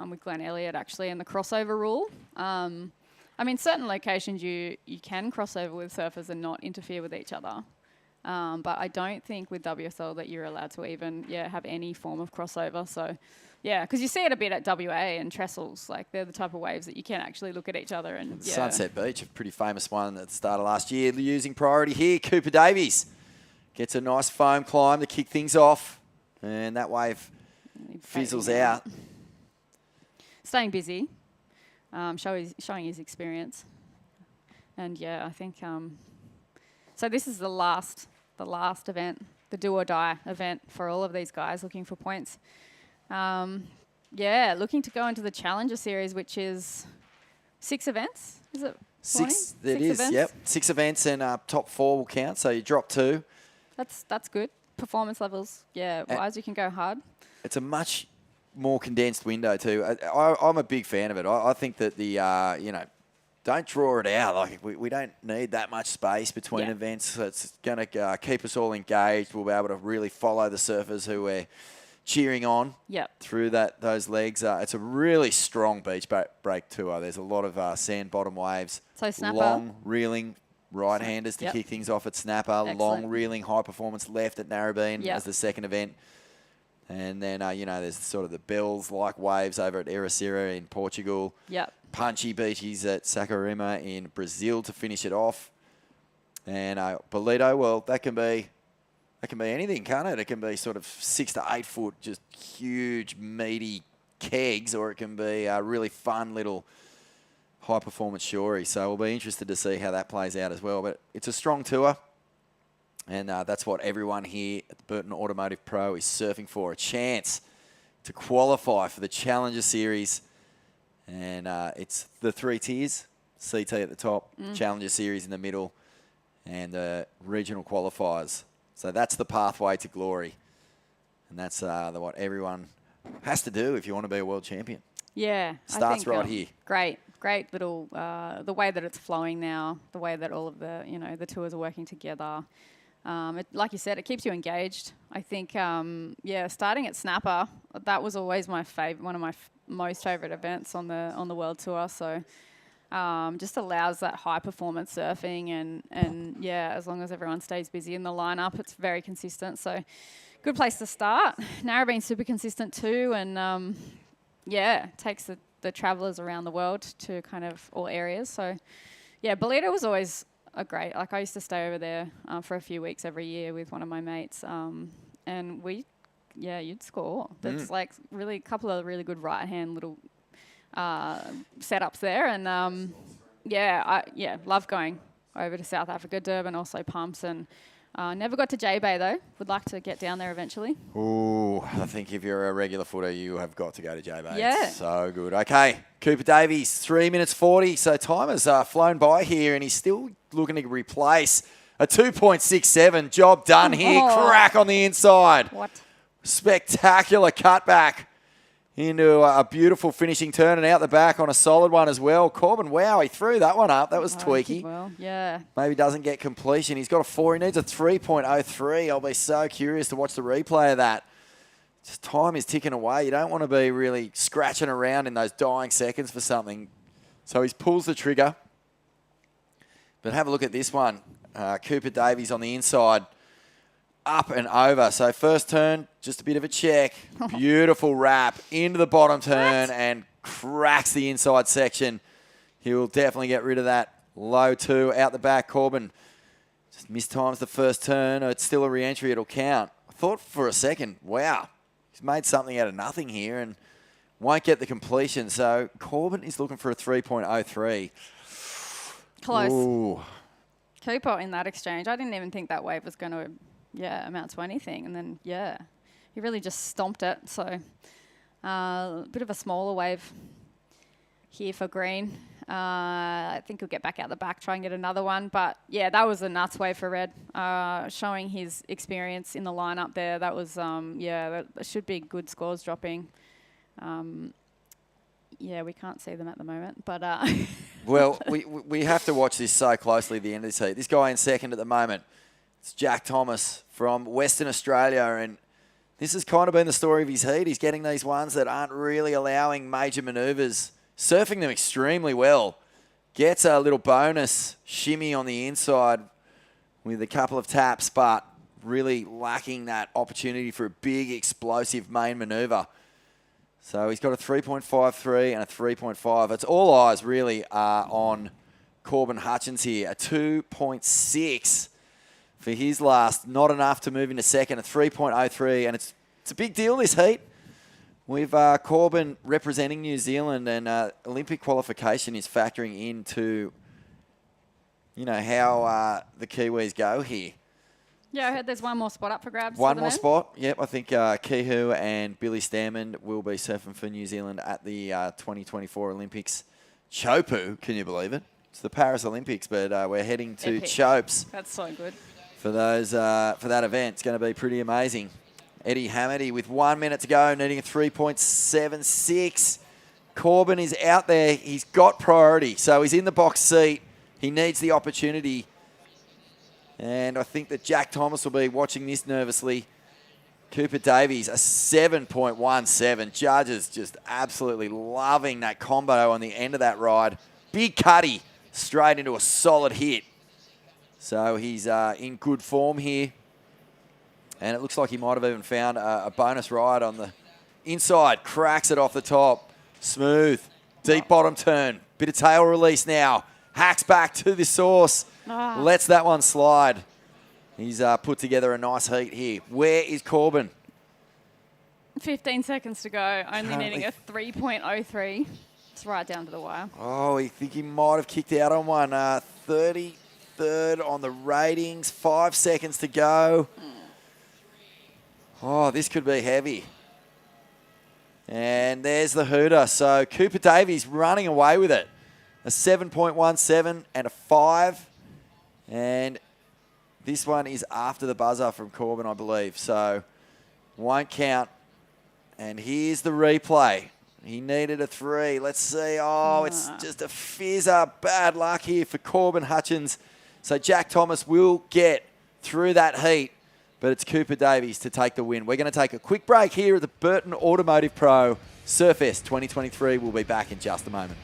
with Glenn Elliott, actually, and the crossover rule. I mean, certain locations you can cross over with surfers and not interfere with each other. But I don't think with WSL that you're allowed to even have any form of crossover. So, yeah, because you see it a bit at WA and trestles. Like, they're the type of waves that you can actually look at each other. And Sunset Beach, a pretty famous one at the start of last year. Using priority here, Cooper Davies gets a nice foam climb to kick things off. And that wave fizzles out. Staying busy, showing his experience. And, yeah, I think... so this is the last event, the do or die event for all of these guys looking for points. Looking to go into the Challenger Series, which is 6 events. Is it? Six. It 6 is. events? Yep. 6 events and top 4 will count. So you drop 2. That's good. Performance levels, wise, you can go hard. It's a much more condensed window too. I'm a big fan of it. I think that the don't draw it out. Like we don't need that much space between events. So it's going to keep us all engaged. We'll be able to really follow the surfers who we're cheering on through those legs. It's a really strong beach break tour. There's a lot of sand bottom waves. So Snapper. Long reeling right-handers to kick things off at Snapper. Excellent. Long reeling high performance left at Narrabeen as the second event. And then, there's sort of the bells-like waves over at Ericeira in Portugal. Yep. Punchy beaches at Saquarema in Brazil to finish it off. And Bolito, well, that can be anything, can't it? It can be sort of 6 to 8 foot, just huge, meaty kegs, or it can be a really fun little high-performance shorey. So we'll be interested to see how that plays out as well. But it's a strong tour. And that's what everyone here at the Burton Automotive Pro is surfing for, a chance to qualify for the Challenger Series. And it's the 3 tiers, CT at the top, Challenger Series in the middle, and regional qualifiers. So that's the pathway to glory. And that's what everyone has to do if you want to be a world champion. Yeah. Starts right here. Great little, the way that it's flowing now, the way that all of the, the tours are working together. Like you said, it keeps you engaged. I think, starting at Snapper, that was always my favorite, one of my most favorite events on the world tour. So, just allows that high performance surfing, and as long as everyone stays busy in the lineup, it's very consistent. So, good place to start. Narrabeen's super consistent too, and takes the travellers around the world to kind of all areas. So, Bolito was always great. Like, I used to stay over there for a few weeks every year with one of my mates, and you'd score. There's like really a couple of really good right hand little setups there, and I love going over to South Africa, Durban, also Pumps, and never got to J Bay though. Would like to get down there eventually. Ooh, I think if you're a regular footer, you have got to go to J Bay. Yeah. It's so good. Okay, Cooper Davies, 3 minutes 40. So time has flown by here, and he's still looking to replace a 2.67. Job done here. Crack on the inside. What? Spectacular cutback into a beautiful finishing turn and out the back on a solid one as well. Corbin, wow, he threw that one up. That was tweaky. Well, yeah. Maybe doesn't get completion. He's got a 4. He needs a 3.03. I'll be so curious to watch the replay of that. Just time is ticking away. You don't want to be really scratching around in those dying seconds for something. So he pulls the trigger. But have a look at this one. Cooper Davies on the inside. Up and over. So first turn, just a bit of a check. Beautiful wrap into the bottom turn and cracks the inside section. He'll definitely get rid of that. Low 2 out the back. Corbin just mistimes the first turn. It's still a re-entry. It'll count. I thought for a second, wow, he's made something out of nothing here and won't get the completion. So Corbin is looking for a 3.03. Close. Ooh. Cooper in that exchange, I didn't even think that wave was going to amount to anything, and then he really just stomped it. So a bit of a smaller wave here for Green. I think he'll get back out the back, try and get another one. But that was a nuts wave for Red, showing his experience in the lineup there. That was that should be good scores dropping. We can't see them at the moment, but well, we have to watch this so closely at the end of this heat. This guy in second at the moment. It's Jack Thomas from Western Australia, and this has kind of been the story of his heat. He's getting these ones that aren't really allowing major manoeuvres, surfing them extremely well. Gets a little bonus shimmy on the inside with a couple of taps, but really lacking that opportunity for a big, explosive main manoeuvre. So he's got a 3.53 and a 3.5. It's all eyes really on Corbin Hutchins here. A 2.6 for his last. Not enough to move into second. A 3.03, and it's a big deal this heat. With Corbin representing New Zealand, and Olympic qualification is factoring into, you know, how the Kiwis go here. Yeah, I heard there's one more spot up for grabs. One more spot. Yep, I think Kihu and Billy Stamond will be surfing for New Zealand at the 2024 Olympics. Chopu, can you believe it? It's the Paris Olympics, but we're heading to Epic. Chopes. That's so good. For those for that event. It's going to be pretty amazing. Eddie Hamady with 1 minute to go, needing a 3.76. Corbin is out there. He's got priority, so he's in the box seat. He needs the opportunity. And I think that Jack Thomas will be watching this nervously. Cooper Davies, a 7.17. Judges just absolutely loving that combo on the end of that ride. Big cutty, straight into a solid hit. So he's in good form here. And it looks like he might have even found a bonus ride on the inside. Cracks it off the top. Smooth. Deep bottom turn. Bit of tail release now. Hacks back to the source. Lets that one slide. He's put together a nice heat here. Where is Corbin? 15 seconds to go. Only needing a 3.03. It's right down to the wire. Oh, I think he might have kicked out on one. 33rd on the ratings. 5 seconds to go. Oh, this could be heavy. And there's the hooter. So Cooper Davies running away with it. A 7.17 and a 5. And this one is after the buzzer from Corbin, I believe. So won't count. And here's the replay. He needed a 3. Let's see. Oh, it's just a fizzer. Bad luck here for Corbin Hutchins. So Jack Thomas will get through that heat. But it's Cooper Davies to take the win. We're going to take a quick break here at the Burton Automotive Pro Surfest 2023. We'll be back in just a moment.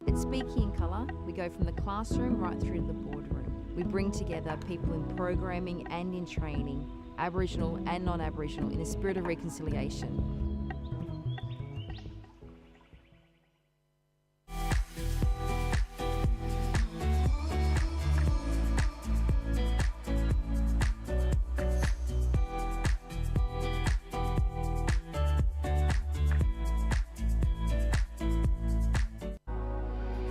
At Speaking in Colour, we go from the classroom right through to the boardroom. We bring together people in programming and in training, Aboriginal and non-Aboriginal, in a spirit of reconciliation.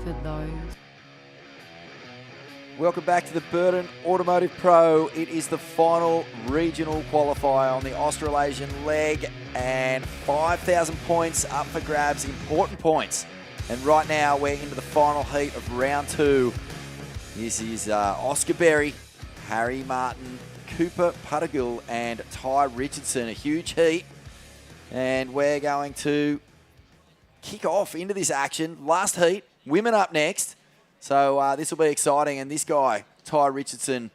For those. Welcome back to the Burton Automotive Pro. It is the final regional qualifier on the Australasian leg, and 5,000 points up for grabs, important points. And right now we're into the final heat of round 2. This is Oscar Berry, Harry Martin, Cooper Puttergill and Ty Richardson. A huge heat. And we're going to kick off into this action. Last heat, women up next. So this will be exciting. And this guy, Ty Richardson,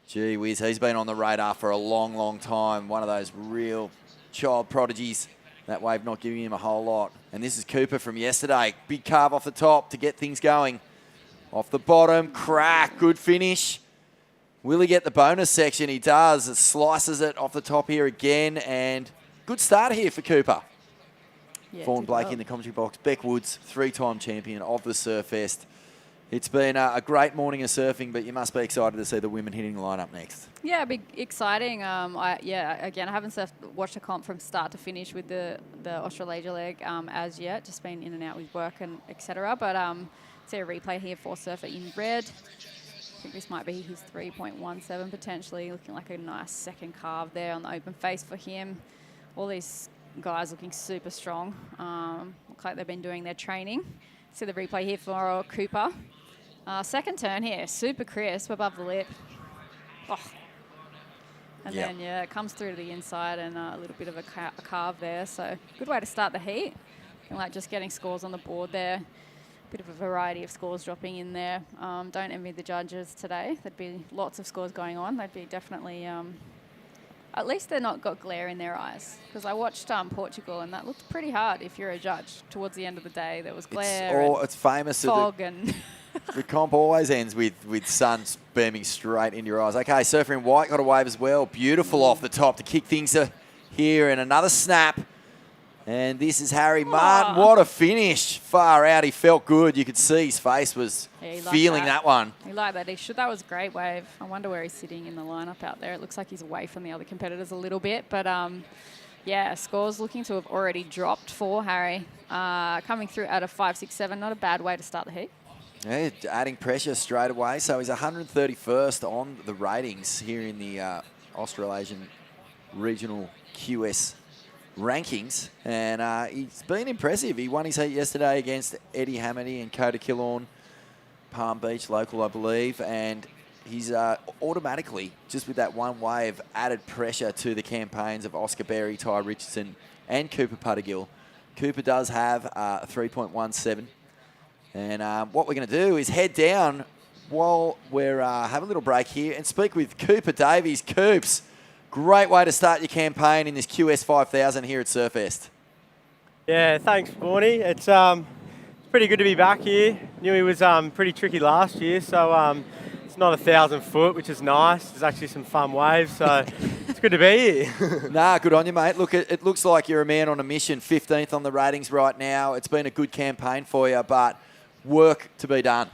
gee whiz, he's been on the radar for a long, long time. One of those real child prodigies That wave not giving him a whole lot. And this is Cooper from yesterday. Big carve off the top to get things going. Off the bottom, crack, good finish. Will he get the bonus section? He does. It slices it off the top here again. And good start here for Cooper. Yeah, Vaughan Blake well. in the commentary box. Beck Woods, 3-time champion of the Surfest. It's been a great morning of surfing, but you must be excited to see the women hitting the lineup next. Yeah, big exciting. Again, I haven't watched a comp from start to finish with the Australasia leg as yet. Just been in and out with work and etc. But see a replay here for Surfer in red. I think this might be his 3.17 potentially. Looking like a nice second carve there on the open face for him. All these guys looking super strong. Look like they've been doing their training. See the replay here for Cooper. Second turn here, super crisp above the lip. Oh. And then, yeah, it comes through to the inside and a little bit of a carve there. So good way to start the heat. And like just getting scores on the board there. Bit of a variety of scores dropping in there. Don't envy the judges today. There'd be lots of scores going on. They'd be definitely, at least they're not got glare in their eyes. Because I watched Portugal and that looked pretty hard if you're a judge. Towards the end of the day, there was glare. It's famous. Fog and the comp always ends with sun beaming straight into your eyes. Okay, Surfer in white got a wave as well. Beautiful off the top to kick things here, and another snap. And this is Harry Martin. What a finish. Far out. He felt good. You could see his face was feeling that one. He liked that. That was a great wave. I wonder where he's sitting in the lineup out there. It looks like he's away from the other competitors a little bit. But, yeah, scores looking to have already dropped for Harry. Coming through at a 5.67. Not a bad way to start the heat. Yeah, adding pressure straight away. So he's 131st on the ratings here in the Australasian Regional QS rankings. And he's been impressive. He won his heat yesterday against Eddie Hamady and Coda Killorn, Palm Beach local, I believe. And he's automatically, just with that one wave, added pressure to the campaigns of Oscar Berry, Ty Richardson, and Cooper Puttergill. Cooper does have a 3.17. And what we're going to do is head down while we're have a little break here and speak with Cooper Davies. Coops, great way to start your campaign in this QS 5000 here at Surfest. Yeah, thanks, Vaughnie. It's pretty good to be back here. Knew he was pretty tricky last year, so it's not 1,000 foot, which is nice. There's actually some fun waves, so it's good to be here. Nah, good on you, mate. Look, it looks like you're a man on a mission, 15th on the ratings right now. It's been a good campaign for you, but work to be done.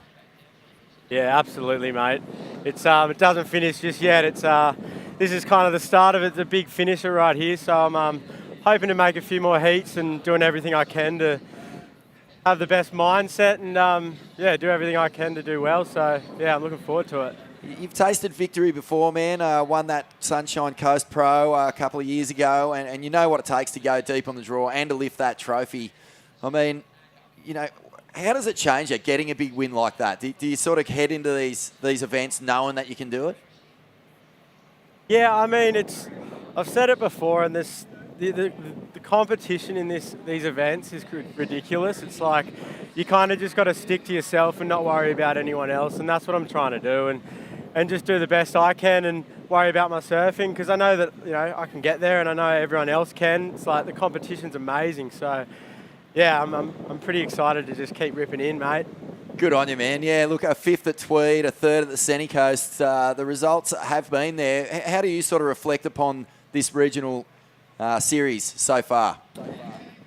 Yeah, absolutely, mate. It doesn't finish just yet. This is kind of the start of it. It's a big finisher right here, so I'm hoping to make a few more heats and doing everything I can to have the best mindset and do everything I can to do well. So yeah, I'm looking forward to it. You've tasted victory before, man. Won that Sunshine Coast Pro a couple of years ago, and you know what it takes to go deep on the draw and to lift that trophy. I mean, you know, how does it change you getting a big win like that? Do you sort of head into these events knowing that you can do it? Yeah, I mean, I've said it before, and the competition in these events is ridiculous. It's like you kind of just got to stick to yourself and not worry about anyone else, and that's what I'm trying to do, and just do the best I can and worry about my surfing, because I know that, you know, I can get there and I know everyone else can. It's like the competition's amazing, so yeah, I'm pretty excited to just keep ripping in, mate. Good on you, man. Yeah, look, a 5th at Tweed, a 3rd at the Sunny Coast. The results have been there. How do you sort of reflect upon this regional series so far?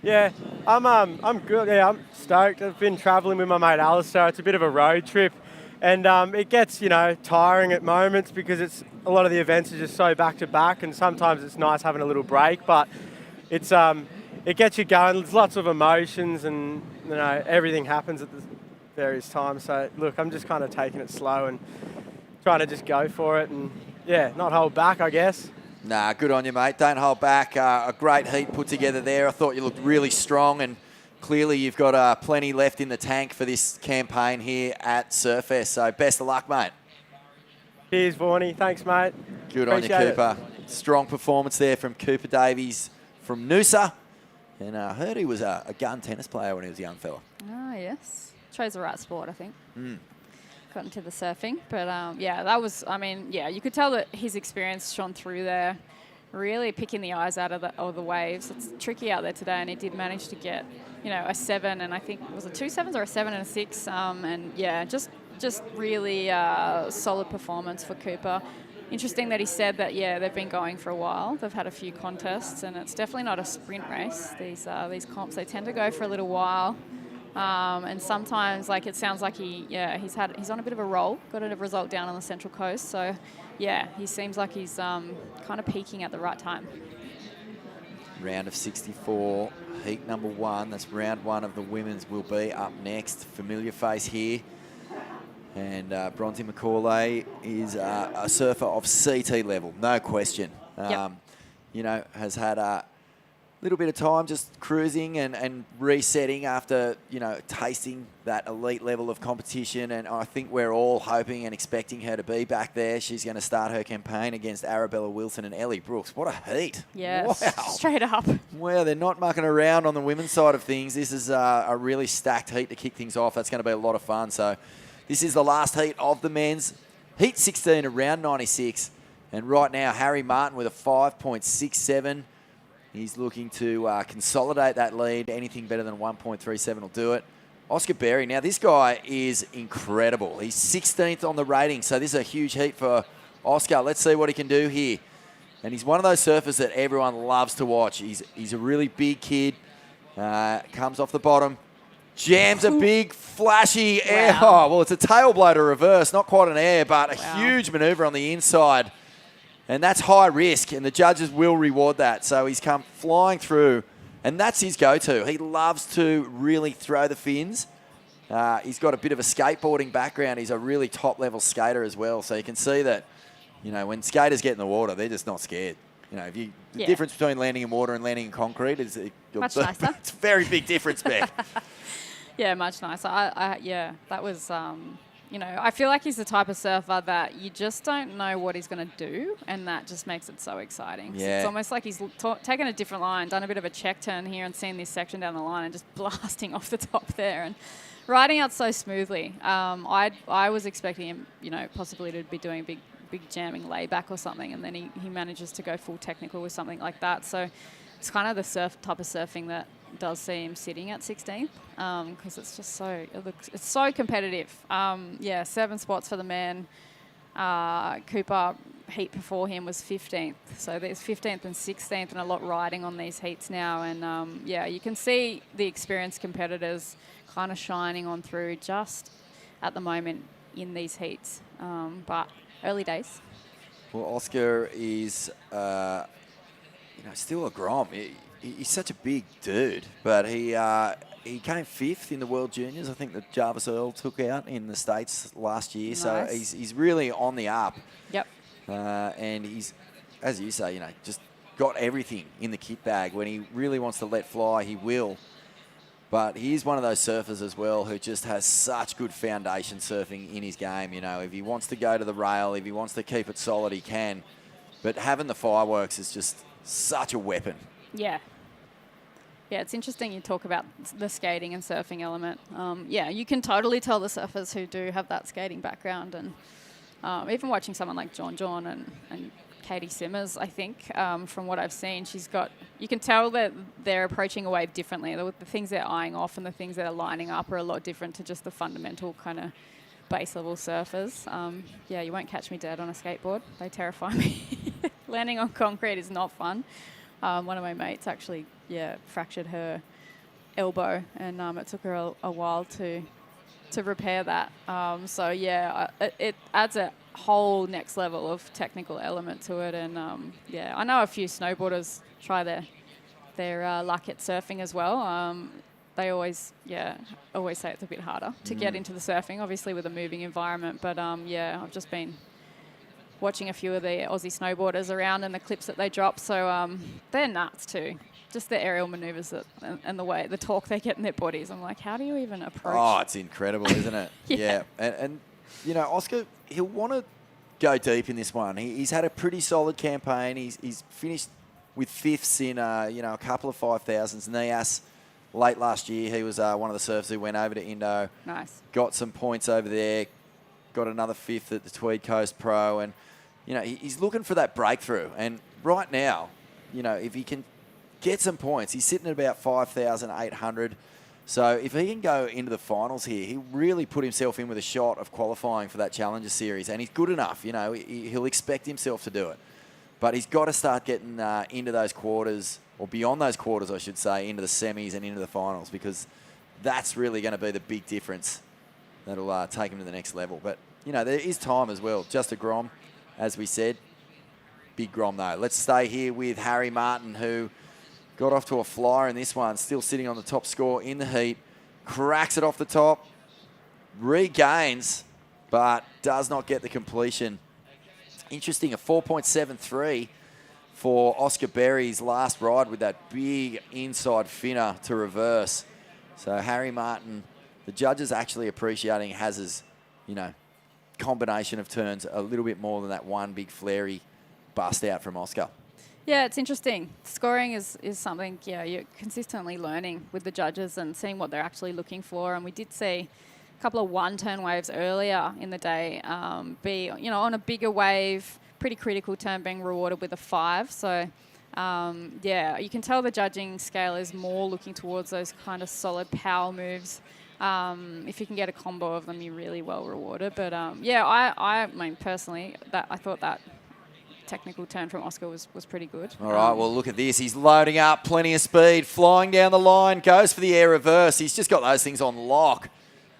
Yeah, I'm good. Yeah, I'm stoked. I've been travelling with my mate Alistair. It's a bit of a road trip, and it gets, you know, tiring at moments because a lot of the events are just so back to back, and sometimes it's nice having a little break. But it gets you going. There's lots of emotions, and you know, everything happens at the various times. So look, I'm just kind of taking it slow and trying to just go for it, and yeah, not hold back, I guess. Nah, good on you, mate. Don't hold back. A great heat put together there. I thought you looked really strong, and clearly you've got plenty left in the tank for this campaign here at Surfest. So best of luck, mate. Cheers, Vaughnie. Thanks, mate. Good on you, Cooper. Strong performance there from Cooper Davies from Noosa. And I heard he was a gun tennis player when he was a young fella. Oh, yes. Chose the right sport, I think. Got into the surfing. But, yeah, that was, I mean, yeah, you could tell that his experience shone through there. really picking the eyes out of the waves. It's tricky out there today, and he did manage to get, a 7, and I think, was it 2 7s or a 7 and a 6? And yeah, just really solid performance for Cooper. Interesting that he said that, they've been going for a while. They've had a few contests, and it's definitely not a sprint race. These comps, they tend to go for a little while. And sometimes, it sounds like he's on a bit of a roll, got a result down on the Central Coast. So, he seems like he's kind of peaking at the right time. Round of 64, heat number 1. That's round 1 of the women's will be up next. Familiar face here. And Bronte McCauley is a surfer of CT level, no question. Has had a little bit of time just cruising and resetting after, tasting that elite level of competition. And I think we're all hoping and expecting her to be back there. She's going to start her campaign against Arabella Wilson and Ellie Brooks. What a heat. Yeah, wow. Straight up. Well, they're not mucking around on the women's side of things. This is a really stacked heat to kick things off. That's going to be a lot of fun. So this is the last heat of the men's. Heat 16 around 96. And right now, Harry Martin with a 5.67. He's looking to consolidate that lead. Anything better than 1.37 will do it. Oscar Berry. Now, this guy is incredible. He's 16th on the rating, so this is a huge heat for Oscar. Let's see what he can do here. And he's one of those surfers that everyone loves to watch. He's a really big kid. Comes off the bottom. Jams a big, flashy air. Oh, well, it's a tail blow to reverse. Not quite an air, but a huge manoeuvre on the inside. And that's high risk, and the judges will reward that. So he's come flying through, and that's his go-to. He loves to really throw the fins. He's got a bit of a skateboarding background. He's a really top-level skater as well. So you can see that, when skaters get in the water, they're just not scared. The difference between landing in water and landing in concrete is much nicer. It's a very big difference, Beck. Yeah, much nicer. That was... I feel like he's the type of surfer that you just don't know what he's going to do, and that just makes it so exciting. Yeah. So it's almost like he's taken a different line, done a bit of a check turn here and seen this section down the line and just blasting off the top there and riding out so smoothly. I was expecting him, possibly to be doing a big jamming layback or something, and then he manages to go full technical with something like that. So it's kind of the type of surfing that does see him sitting at 16th because it's just it's so competitive. 7 spots for the man. Cooper heat before him was 15th, so there's 15th and 16th and a lot riding on these heats now. And you can see the experienced competitors kind of shining on through just at the moment in these heats, but early days. Well, Oscar is still a Grom. He's such a big dude, but he came 5th in the World Juniors. I think that Jarvis Earl took out in the States last year. Nice. So he's really on the up. Yep. And he's, as you say, just got everything in the kit bag. When he really wants to let fly, he will. But he is one of those surfers as well who just has such good foundation surfing in his game. If he wants to go to the rail, if he wants to keep it solid, he can. But having the fireworks is just such a weapon. Yeah. Yeah, it's interesting you talk about the skating and surfing element. You can totally tell the surfers who do have that skating background. And even watching someone like John and Katie Simmers, I think, from what I've seen, you can tell that they're approaching a wave differently. The things they're eyeing off and the things that are lining up are a lot different to just the fundamental kind of base level surfers. You won't catch me dead on a skateboard. They terrify me. Landing on concrete is not fun. One of my mates actually, fractured her elbow, and it took her a while to repair that. It adds a whole next level of technical element to it. And I know a few snowboarders try their luck at surfing as well. They always say it's a bit harder to get into the surfing, obviously with a moving environment. But I've just been watching a few of the Aussie snowboarders around and the clips that they drop. So they're nuts too. Just the aerial maneuvers and the torque they get in their bodies. I'm like, how do you even approach? Oh, it's incredible, isn't it? Yeah. And Oscar, he'll want to go deep in this one. He's had a pretty solid campaign. He's finished with 5ths in a couple of 5,000s. Nias late last year, he was one of the surfers who went over to Indo. Nice. Got some points over there. Got another 5th at the Tweed Coast Pro, and he's looking for that breakthrough. And right now, if he can get some points, he's sitting at about 5,800. So if he can go into the finals here, he'll really put himself in with a shot of qualifying for that Challenger Series. And he's good enough, he'll expect himself to do it. But he's got to start getting into those quarters, or beyond those quarters, I should say, into the semis and into the finals, because that's really going to be the big difference that'll take him to the next level. But, there is time as well. Just a Grom, as we said. Big Grom, though. Let's stay here with Harry Martin, who got off to a flyer in this one, still sitting on the top score in the heat. Cracks it off the top, regains, but does not get the completion. Interesting, a 4.73 for Oscar Berry's last ride with that big inside finner to reverse. So Harry Martin, the judges actually appreciating Haz's, combination of turns a little bit more than that one big flary bust out from Oscar. Yeah, it's interesting. Scoring is something, you're consistently learning with the judges and seeing what they're actually looking for. And we did see a couple of one-turn waves earlier in the day be, on a bigger wave, pretty critical turn being rewarded with a 5. So, you can tell the judging scale is more looking towards those kind of solid power moves. If you can get a combo of them, you're really well rewarded. But, I mean, personally, I thought that technical turn from Oscar was pretty good. All right, well, look at this. He's loading up, plenty of speed, flying down the line, goes for the air reverse. He's just got those things on lock.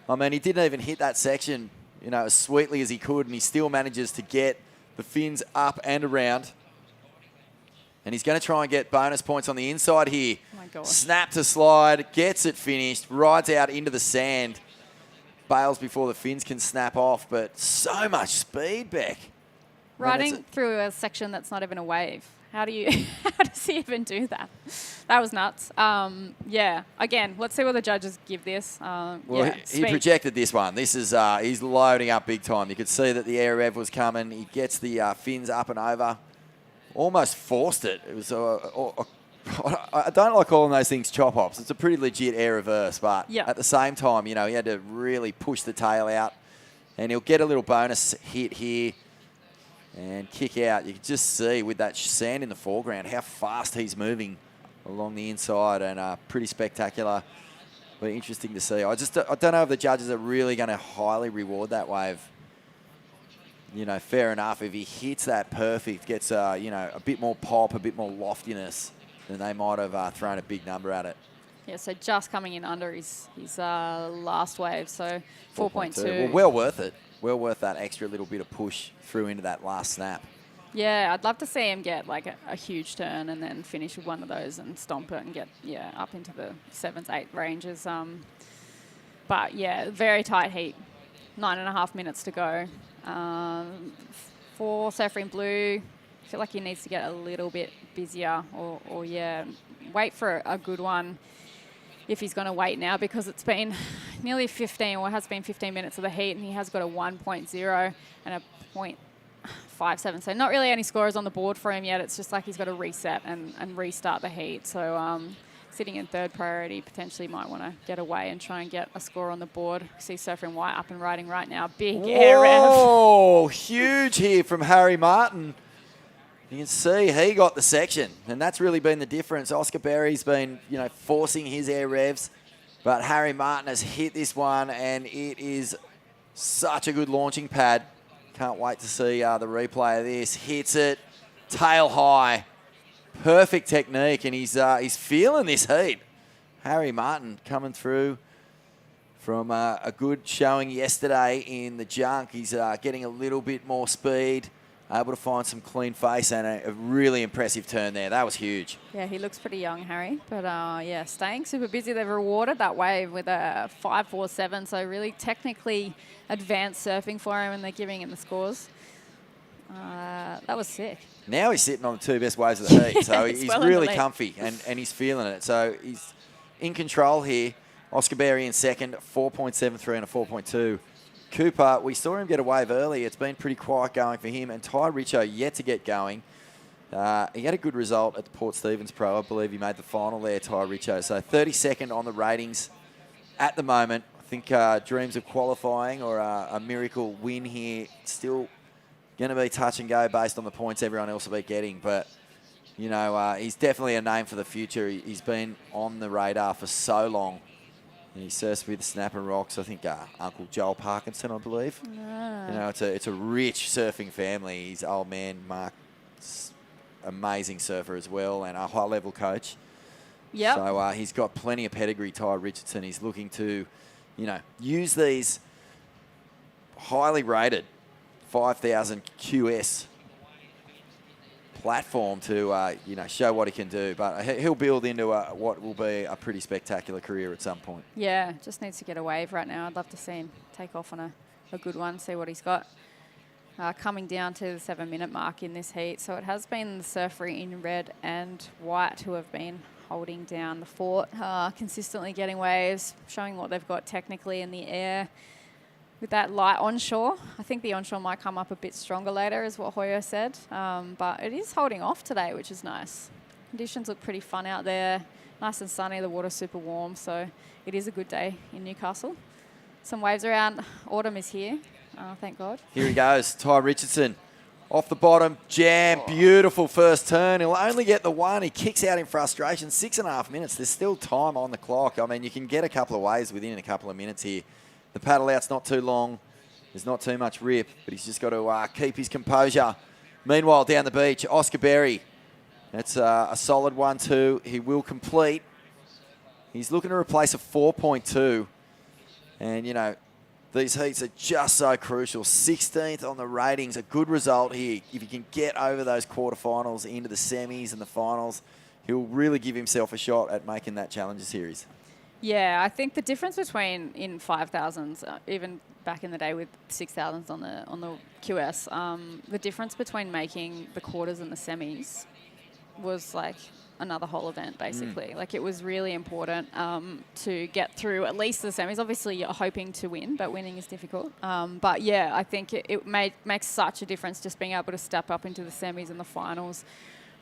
I mean, he didn't even hit that section, as sweetly as he could, and he still manages to get the fins up and around. And he's going to try and get bonus points on the inside here. Oh my gosh. Snap to slide, gets it finished, rides out into the sand, bails before the fins can snap off, but so much speed, Beck. Riding through a section that's not even a wave. How does he even do that? That was nuts. Again, let's see what the judges give this. He projected this one. This is he's loading up big time. You could see that the air rev was coming. He gets the fins up and over. Almost forced it. It was I don't like calling those things chop hops. It's a pretty legit air reverse, but at the same time, he had to really push the tail out, and he'll get a little bonus hit here. And kick out. You can just see with that sand in the foreground how fast he's moving along the inside, and pretty spectacular. But interesting to see. I don't know if the judges are really going to highly reward that wave. Fair enough. If he hits that perfect, gets a bit more pop, a bit more loftiness, then they might have thrown a big number at it. Yeah, so just coming in under his last wave, so 4.2. Well worth it. Well worth that extra little bit of push through into that last snap. Yeah, I'd love to see him get like a huge turn and then finish with one of those and stomp it and get up into the 7s, 8 ranges. But very tight heat. 9.5 minutes to go. For Surfer in Blue, I feel like he needs to get a little bit busier or wait for a good one if he's going to wait now, because it's been nearly 15, or has been 15 minutes of the heat, and he has got a 1.0 and a 0.57. So not really any scores on the board for him yet. It's just like he's got to reset and restart the heat. So sitting in third priority, potentially might want to get away and try and get a score on the board. See Surfer in White up and riding right now. Big air rev. Oh, huge here from Harry Martin. You can see he got the section, and that's really been the difference. Oscar Berry's been, forcing his air revs, but Harry Martin has hit this one, and it is such a good launching pad. Can't wait to see the replay of this. Hits it, tail high, perfect technique, and he's feeling this heat. Harry Martin coming through from a good showing yesterday in the junk. He's getting a little bit more speed. Able to find some clean face and a really impressive turn there. That was huge. Yeah, he looks pretty young, Harry. But, staying super busy. They've rewarded that wave with a 5.47, so really technically advanced surfing for him, and they're giving him the scores. That was sick. Now he's sitting on the 2 best waves of the heat, so he's well really comfy, and he's feeling it. So he's in control here. Oscar Berry in second, 4.73 and a 4.2. Cooper, we saw him get a wave early. It's been pretty quiet going for him. And Ty Richo yet to get going. He had a good result at the Port Stephens Pro. I believe he made the final there, Ty Richo. So 32nd on the ratings at the moment. I think dreams of qualifying or a miracle win here still going to be touch and go based on the points everyone else will be getting. But, you know, he's definitely a name for the future. He's been on the radar for so long. And he surfs with Snap and Rocks. I think Uncle Joel Parkinson, I believe. Ah. You know, it's a rich surfing family. His old man, Mark's amazing surfer as well and a high-level coach. Yep. So he's got plenty of pedigree, Ty Richardson. He's looking to, you know, use these highly rated 5,000 QS platform to, you know, show what he can do. But he'll build into what will be a pretty spectacular career at some point. Yeah, just needs to get a wave right now. I'd love to see him take off on a good one, see what he's got. Coming down to the 7-minute mark in this heat. So it has been the surfer in red and white who have been holding down the fort, consistently getting waves, showing what they've got technically in the air. With that light onshore, I think the onshore might come up a bit stronger later, is what Hoyer said. But it is holding off today, which is nice. Conditions look pretty fun out there. Nice and sunny, the water's super warm, so it is a good day in Newcastle. Some waves around. Autumn is here, thank God. Here he goes, Ty Richardson. Off the bottom, jam, beautiful first turn. He'll only get the one. He kicks out in frustration. 6.5 minutes. There's still time on the clock. I mean, you can get a couple of waves within a couple of minutes here. The paddle out's not too long. There's not too much rip, but he's just got to keep his composure. Meanwhile, down the beach, Oscar Berry. That's a solid 1-2. He will complete. He's looking to replace a 4.2. And, you know, these heats are just so crucial. 16th on the ratings, a good result here. If he can get over those quarterfinals into the semis and the finals, he'll really give himself a shot at making that Challenger Series. Yeah, I think the difference between in 5,000s, even back in the day with 6,000s on the QS, the difference between making the quarters and the semis was like another whole event, basically. Like, it was really important to get through at least the semis. Obviously, you're hoping to win, but winning is difficult. But yeah, I think it makes such a difference just being able to step up into the semis and the finals.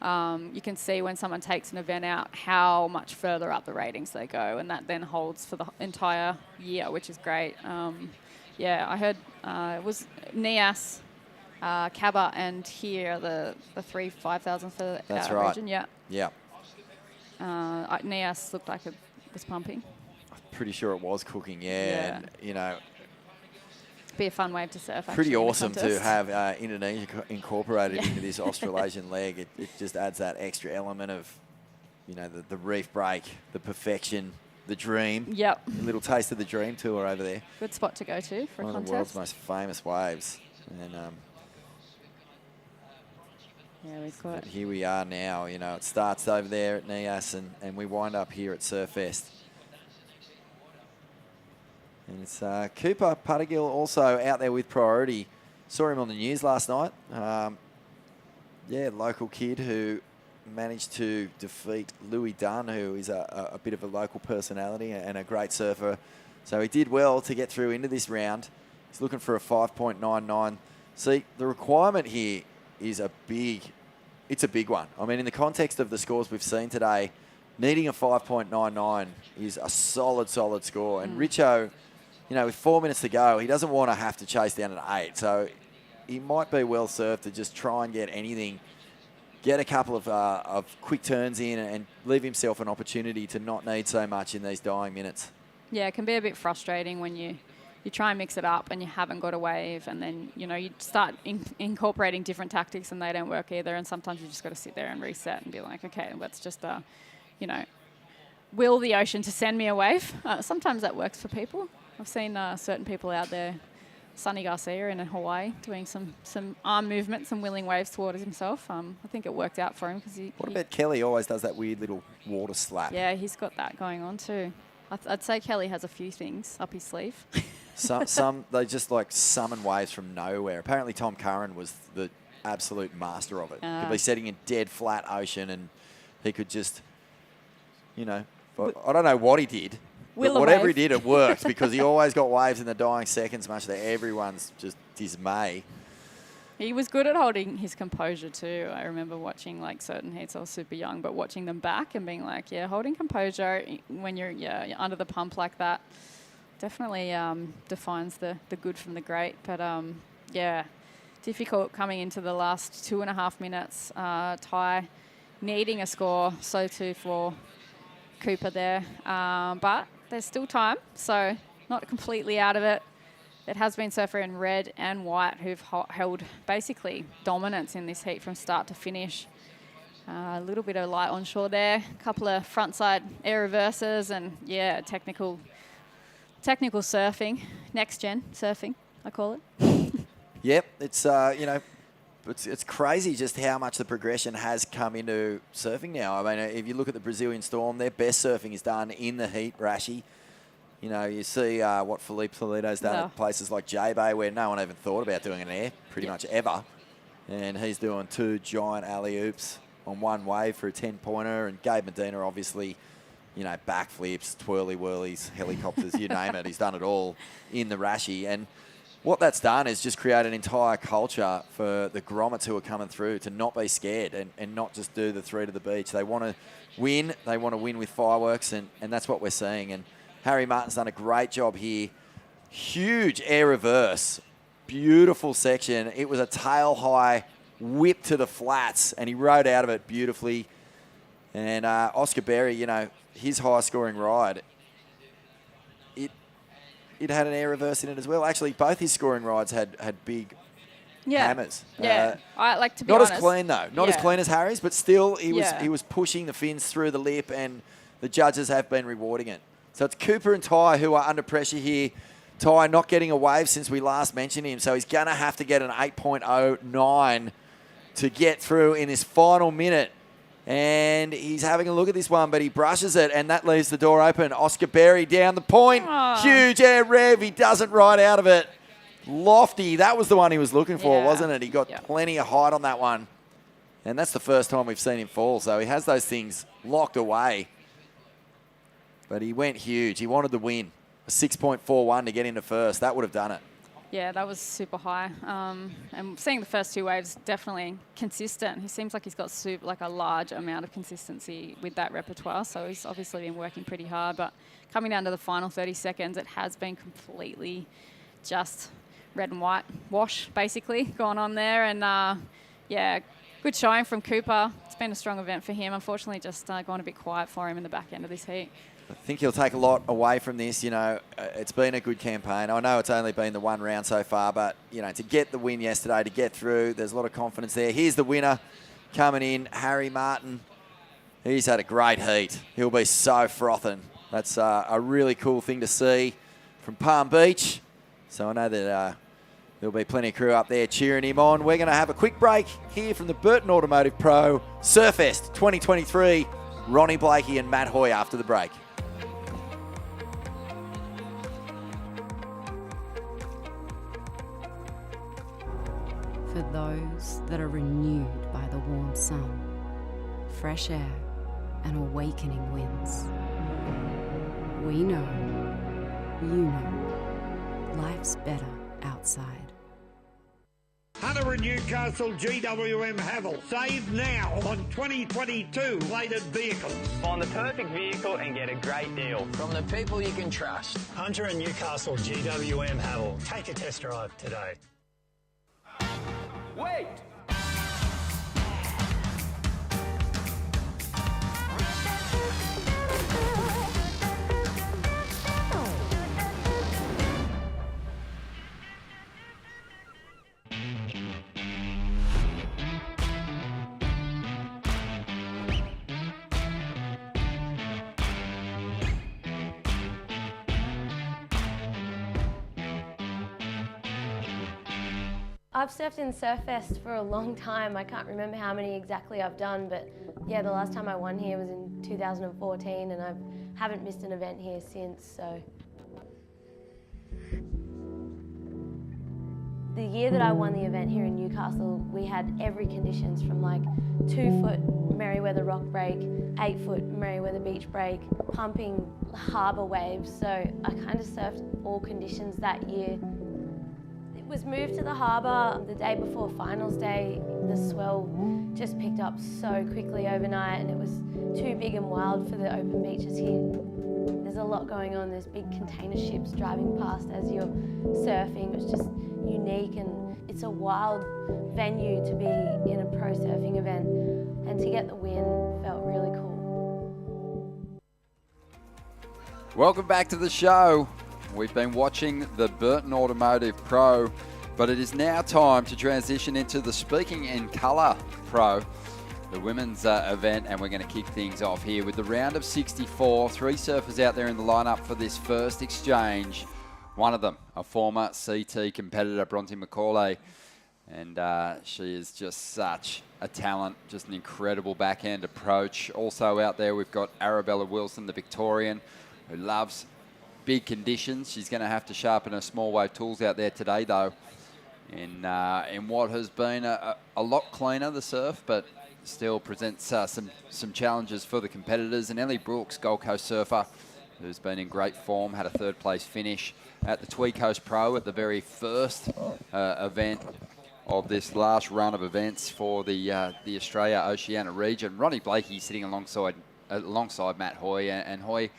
You can see when someone takes an event out how much further up the ratings they go, and that then holds for the entire year, which is great. Yeah, I heard it was Nias, Cabba, and here the 3 5,000 for That's our right. region. Yeah. Yeah. Nias looked like it was pumping. Pretty sure it was cooking, yeah. And, you know, be a fun wave to surf. pretty actually, in the awesome to contest. have Indonesia incorporated into this Australasian leg. It just adds that extra element of, you know, the reef break, the perfection, the dream. Yep. A little taste of the dream tour over there. Good spot to go to for a One of contest. the world's most famous waves. And yeah, we've got. here we are now. You know, it starts over there at Nias and we wind up here at Surfest. And it's Cooper Puttergill also out there with priority. Saw him on the news last night. Yeah, local kid who managed to defeat Louis Dunn, who is a bit of a local personality and a great surfer. So he did well to get through into this round. He's looking for a 5.99. See, the requirement here is it's a big one. I mean, in the context of the scores we've seen today, needing a 5.99 is a solid score. And Richo, you know, with 4 minutes to go, he doesn't want to have to chase down an 8. So he might be well served to just try and get anything, get a couple of quick turns in and leave himself an opportunity to not need so much in these dying minutes. Yeah, it can be a bit frustrating when you try and mix it up and you haven't got a wave, and then, you know, you start incorporating different tactics and they don't work either, and sometimes you just got to sit there and reset and be like, okay, let's just, you know, will the ocean to send me a wave. Sometimes that works for people. I've seen certain people out there, Sonny Garcia in Hawaii, doing some arm movements and willing waves towards himself. I think it worked out for him because What about Kelly? Always does that weird little water slap. Yeah, he's got that going on too. I'd say Kelly has a few things up his sleeve. Some they just like summon waves from nowhere. Apparently Tom Curran was the absolute master of it. Could be setting a dead flat ocean and he could just, you know, I don't know what he did. But whatever he did, it worked because he always got waves in the dying seconds, much to everyone's just dismay. He was good at holding his composure too. I remember watching like certain heats. I was super young, but watching them back and being like, yeah, holding composure when you're under the pump like that definitely defines the good from the great. But yeah, difficult coming into the last 2.5 minutes. Ty needing a score, so too for Cooper there. But there's still time, so not completely out of it. It has been surfer in red and white who've held basically dominance in this heat from start to finish. A little bit of light onshore there, a couple of frontside air reverses, and yeah, technical surfing, next gen surfing, I call it. Yep, it's it's crazy just how much the progression has come into surfing now. I mean, if you look at the Brazilian Storm, their best surfing is done in the heat, Rashi. You know, you see what Felipe Toledo's done at places like J-Bay where no one even thought about doing an air pretty much ever. And he's doing 2 giant alley-oops on one wave for a 10-pointer. And Gabe Medina, obviously, you know, backflips, twirly-whirlies, helicopters, you name it. He's done it all in the Rashi. And what that's done is just create an entire culture for the grommets who are coming through to not be scared and not just do the 3 to the beach. They want to win. They want to win with fireworks, and that's what we're seeing. And Harry Martin's done a great job here. Huge air reverse. Beautiful section. It was a tail high whip to the flats, and he rode out of it beautifully. And Oscar Berry, you know, his high-scoring ride, it had an air reverse in it as well. Actually, both his scoring rides had big hammers. Yeah, I like to be not honest. Not as clean, though. Not as clean as Harry's, but still he was pushing the fins through the lip, and the judges have been rewarding it. So it's Cooper and Ty who are under pressure here. Ty not getting a wave since we last mentioned him, so he's going to have to get an 8.09 to get through in this final minute. And he's having a look at this one, but he brushes it, and that leaves the door open. Oscar Berry down the point. Aww. Huge air rev. He doesn't ride out of it. Lofty. That was the one he was looking for, wasn't it? He got plenty of height on that one. And that's the first time we've seen him fall, so he has those things locked away. But he went huge. He wanted the win. A 6.41 to get into first. That would have done it. Yeah, that was super high. And seeing the first 2 waves, definitely consistent. He seems like he's got a large amount of consistency with that repertoire, so he's obviously been working pretty hard. But coming down to the final 30 seconds, it has been completely just red and white wash, basically, going on there. And, yeah, good showing from Cooper. It's been a strong event for him. Unfortunately, just gone a bit quiet for him in the back end of this heat. I think he'll take a lot away from this. You know, it's been a good campaign. I know it's only been the 1 round so far, but, you know, to get the win yesterday, to get through, there's a lot of confidence there. Here's the winner coming in, Harry Martin. He's had a great heat. He'll be so frothing. That's a really cool thing to see from Palm Beach. So I know that there'll be plenty of crew up there cheering him on. We're going to have a quick break here from the Burton Automotive Pro Surfest 2023. Ronnie Blakey and Matt Hoy after the break. For those that are renewed by the warm sun, fresh air, and awakening winds. We know, you know, life's better outside. Hunter and Newcastle GWM Havel. Save now on 2022 plated vehicles. Find the perfect vehicle and get a great deal. From the people you can trust. Hunter and Newcastle GWM Havel. Take a test drive today. Wait! I've surfed in Surfest for a long time. I can't remember how many exactly I've done, but yeah, the last time I won here was in 2014, and I haven't missed an event here since, so. The year that I won the event here in Newcastle, we had every conditions from like 2-foot Merriweather rock break, 8-foot Merriweather beach break, pumping harbour waves, so I kind of surfed all conditions that year. It was moved to the harbour the day before finals day. The swell just picked up so quickly overnight, and it was too big and wild for the open beaches here. There's a lot going on. There's big container ships driving past as you're surfing. It's just unique, and it's a wild venue to be in a pro surfing event, and to get the win felt really cool. Welcome back to the show. We've been watching the Burton Automotive Pro, but it is now time to transition into the Speaking in Colour Pro, the women's event, and we're going to kick things off here with the round of 64. 3 surfers out there in the lineup for this first exchange. One of them, a former CT competitor, Bronte McCauley, and she is just such a talent, just an incredible backhand approach. Also out there, we've got Arabella Wilson, the Victorian, who loves big conditions. She's going to have to sharpen her small wave tools out there today, though, in what has been a lot cleaner, the surf, but still presents some challenges for the competitors. And Ellie Brooks, Gold Coast surfer, who's been in great form, had a 3rd place finish at the Tweed Coast Pro at the very first event of this last run of events for the Australia Oceania region. Ronnie Blakey sitting alongside Matt Hoy, and Hoy,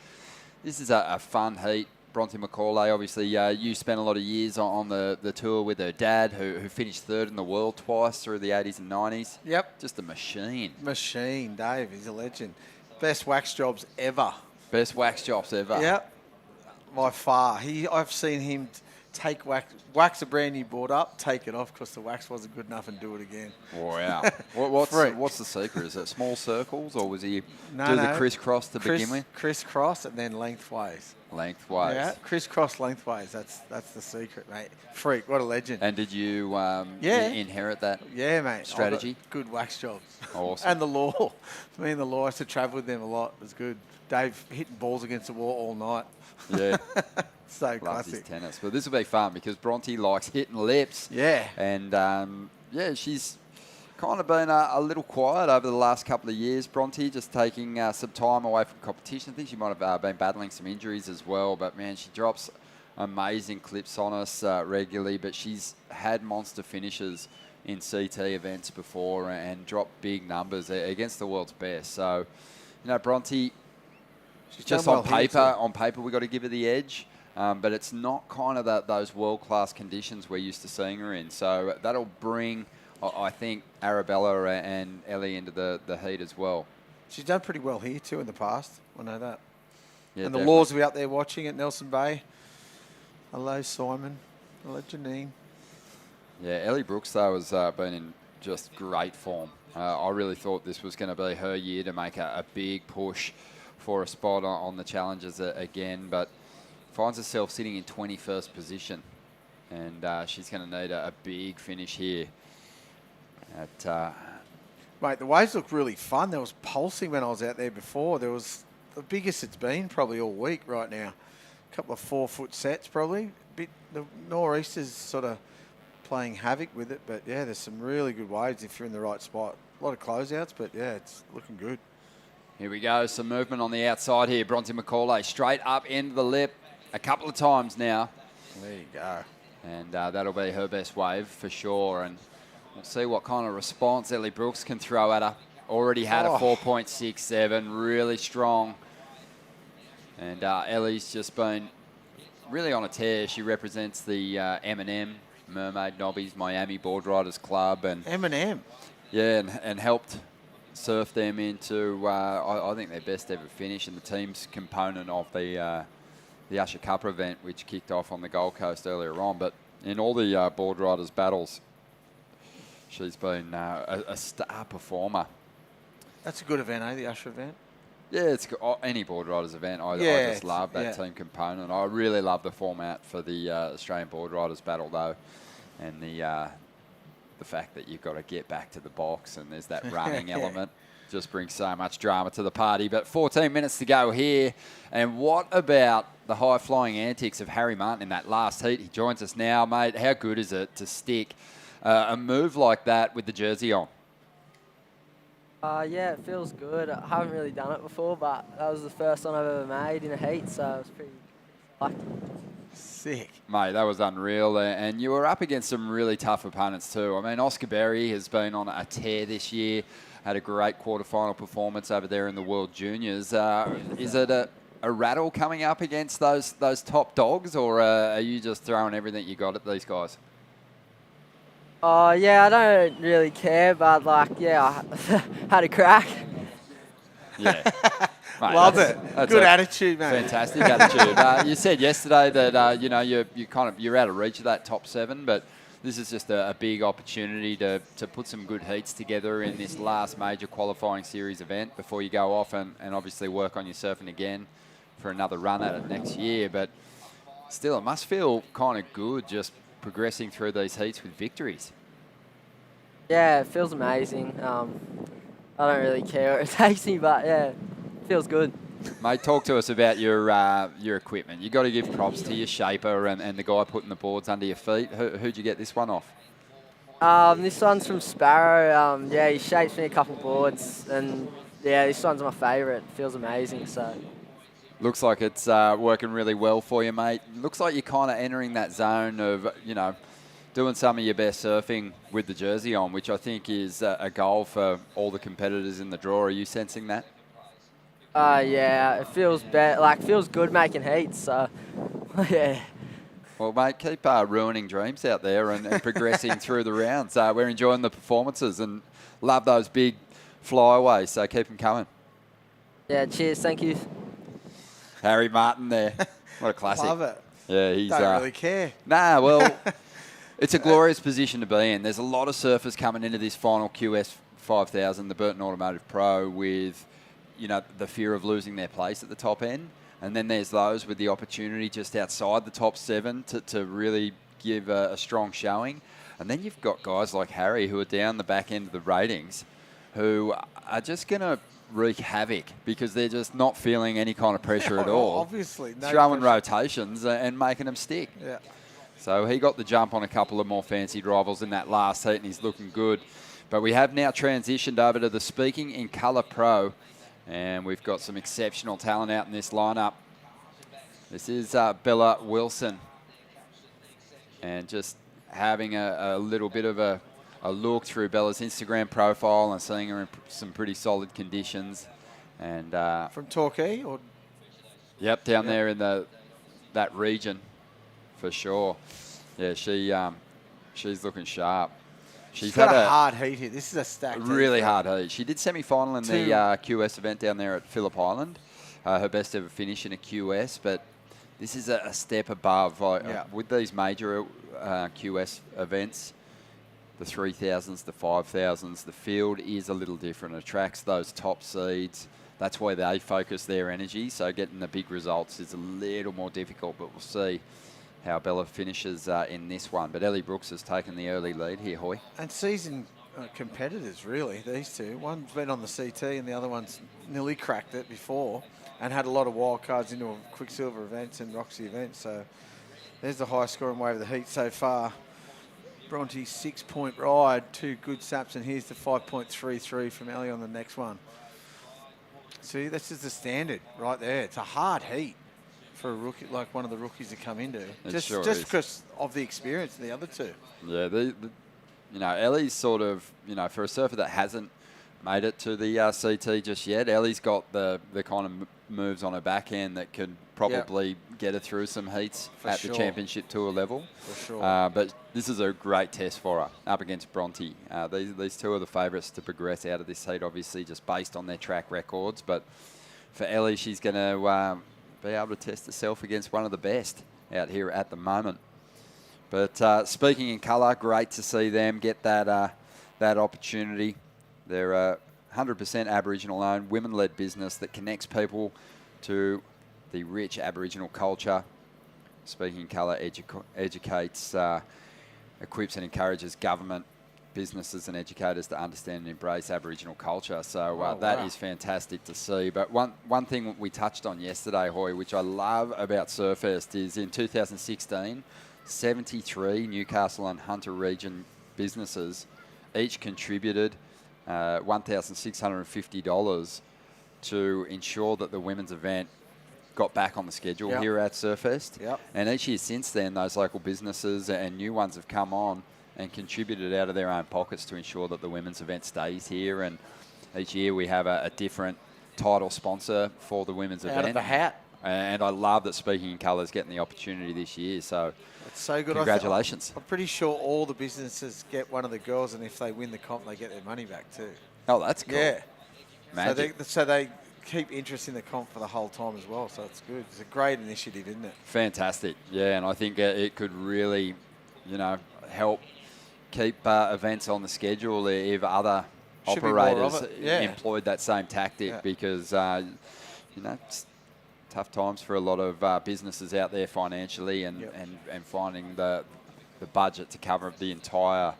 this is a fun heat. Bronte McCauley, obviously, you spent a lot of years on the tour with her dad, who finished 3rd in the world twice through the 80s and 90s. Yep. Just a machine. Machine, Dave. He's a legend. Best wax jobs ever. Best wax jobs ever. Yep. By far. I've seen him take wax a brand new board up, take it off because the wax wasn't good enough, and do it again. Wow. What's the secret? Is it small circles, or was he the crisscross to begin with? Crisscross and then lengthways. Lengthways. Yeah, crisscross lengthways. That's the secret, mate. Freak, what a legend. And did you inherit that strategy? Good wax jobs. Awesome. And the law. Me and the law, I used to travel with them a lot. It was good. Dave hitting balls against the wall all night. Yeah. So loves classic. his tennis. But this will be fun because Bronte likes hitting lips. Yeah. And, she's kind of been a little quiet over the last couple of years. Bronte just taking some time away from competition. I think she might have been battling some injuries as well. But, man, she drops amazing clips on us regularly. But she's had monster finishes in CT events before and dropped big numbers against the world's best. So, Bronte, just on paper, we've got to give her the edge. But it's not kind of those world-class conditions we're used to seeing her in. So that'll bring, I think, Arabella and Ellie into the heat as well. She's done pretty well here too in the past. I know that. Yeah, and the Laws will be out there watching at Nelson Bay. Hello, Simon. Hello, Janine. Yeah, Ellie Brooks, though, has been in just great form. I really thought this was going to be her year to make a big push for a spot on the challenges again, but finds herself sitting in 21st position, and she's going to need a big finish here. Mate, the waves look really fun. There was pulsing when I was out there before. There was the biggest it's been probably all week right now. A couple of 4-foot sets probably. The nor'easter's sort of playing havoc with it, but yeah, there's some really good waves if you're in the right spot. A lot of closeouts, but yeah, it's looking good. Here we go, some movement on the outside here. Bronte McCauley straight up into the lip a couple of times now. There you go. And that'll be her best wave for sure. And we'll see what kind of response Ellie Brooks can throw at her. Already had a 4.67, really strong. And Ellie's just been really on a tear. She represents the M&M, Mermaid Nobbies, Miami Board Riders Club. And M&M? Yeah, and helped surf them into, I think, their best ever finish in the team's component of the Usher Cup event, which kicked off on the Gold Coast earlier on. But in all the board riders battles, she's been a star performer. That's a good event, eh, the Usher event? Yeah, it's any board riders event. I just love that team component. I really love the format for the Australian board riders battle, though, and the fact that you've got to get back to the box and there's that running element. Just brings so much drama to the party. But 14 minutes to go here. And what about the high-flying antics of Harry Martin in that last heat? He joins us now, mate. How good is it to stick a move like that with the jersey on? Yeah, it feels good. I haven't really done it before, but that was the first one I've ever made in a heat, so I was pretty lucky. Sick. Mate, that was unreal. And you were up against some really tough opponents too. I mean, Oscar Berry has been on a tear this year. Had a great quarterfinal performance over there in the World Juniors. Is it a rattle coming up against those top dogs, or are you just throwing everything you got at these guys? Oh, yeah, I don't really care, but, like, yeah, I had a crack. Yeah. Mate, Love it. Good attitude, mate. Fantastic attitude. You said yesterday that you're out of reach of that top 7, but this is just a big opportunity to put some good heats together in this last major qualifying series event before you go off and obviously work on your surfing again for another run at it next year. But still, it must feel kind of good just progressing through these heats with victories. Yeah, it feels amazing. I don't really care where it takes me, but yeah, it feels good. Mate, talk to us about your equipment. You got to give props to your shaper and the guy putting the boards under your feet. Who'd you get this one off? This one's from Sparrow. Yeah, he shapes me a couple boards, and yeah, this one's my favourite. It feels amazing. So. Looks like it's working really well for you, mate. Looks like you're kind of entering that zone of, doing some of your best surfing with the jersey on, which I think is a goal for all the competitors in the draw. Are you sensing that? Yeah, it feels feels good making heats. So, yeah. Well, mate, keep ruining dreams out there and progressing through the rounds. We're enjoying the performances and love those big flyaways. So keep them coming. Yeah, cheers. Thank you. Harry Martin there. What a classic. Love it. Yeah, he's... Don't really care. Nah, well, it's a glorious position to be in. There's a lot of surfers coming into this final QS 5000, the Burton Automotive Pro, with, the fear of losing their place at the top end. And then there's those with the opportunity just outside the top 7 to really give a strong showing. And then you've got guys like Harry who are down the back end of the ratings who are just going to wreak havoc because they're just not feeling any kind of pressure at all. Obviously. No throwing pressure. rotations and making them stick. Yeah. So he got the jump on a couple of more fancied rivals in that last heat, and he's looking good. But we have now transitioned over to the Speaking in Colour Pro, and we've got some exceptional talent out in this lineup. This is Bella Wilson, and just having a little bit of a look through Bella's Instagram profile and seeing her in some pretty solid conditions. And from Torquay, or? Yep, down there in that region, for sure. Yeah, she's looking sharp. She's got a hard heat here. This is a stacked really heat. hard heat. She did semi-final in the QS event down there at Phillip Island. Her best ever finish in a QS, but this is a step above. With these major QS events, the 3000s, the 5000s, the field is a little different. It attracts those top seeds. That's why they focus their energy. So getting the big results is a little more difficult, but we'll see how Bella finishes in this one. But Ellie Brooks has taken the early lead here, Hoy. And seasoned competitors, really, these two. One's been on the CT and the other one's nearly cracked it before and had a lot of wild cards into a Quicksilver events and Roxy events. So there's the high scoring wave of the heat so far. Bronte's 6-point ride, 2 good saps, and here's the 5.33 from Ellie on the next one. See, this is the standard right there. It's a hard heat for a rookie, like one of the rookies to come into. Just because of the experience of the other two. Yeah, Ellie's sort of, for a surfer that hasn't made it to the CT just yet, Ellie's got the kind of moves on her back end that could probably get her through some heats at the championship tour level. For sure. But this is a great test for her up against Bronte. These two are the favourites to progress out of this heat, obviously, just based on their track records. But for Ellie, she's going to be able to test herself against one of the best out here at the moment. But Speaking in Colour, great to see them get that opportunity. They're a 100% Aboriginal-owned, women-led business that connects people to the rich Aboriginal culture. Speaking in Colour educates, equips and encourages government, businesses and educators to understand and embrace Aboriginal culture. So that is fantastic to see. But one thing we touched on yesterday, Hoy, which I love about Surfest, is in 2016, 73 Newcastle and Hunter region businesses each contributed $1,650 to ensure that the women's event got back on the schedule here at Surfest. And each year since then, those local businesses and new ones have come on and contributed out of their own pockets to ensure that the women's event stays here. And each year we have a different title sponsor for the women's event. Out of the hat. And I love that Speaking in Colour's getting the opportunity this year. So it's so good. Congratulations. I'm pretty sure all the businesses get one of the girls, and if they win the comp, they get their money back too. Oh, that's cool. Yeah. Magic. So they keep interest in the comp for the whole time as well. So it's good. It's a great initiative, isn't it? Fantastic. Yeah, and I think it could really, help keep events on the schedule if other Should be more of operators it, yeah. employed that same tactic because, it's tough times for a lot of businesses out there financially and finding the budget to cover the entire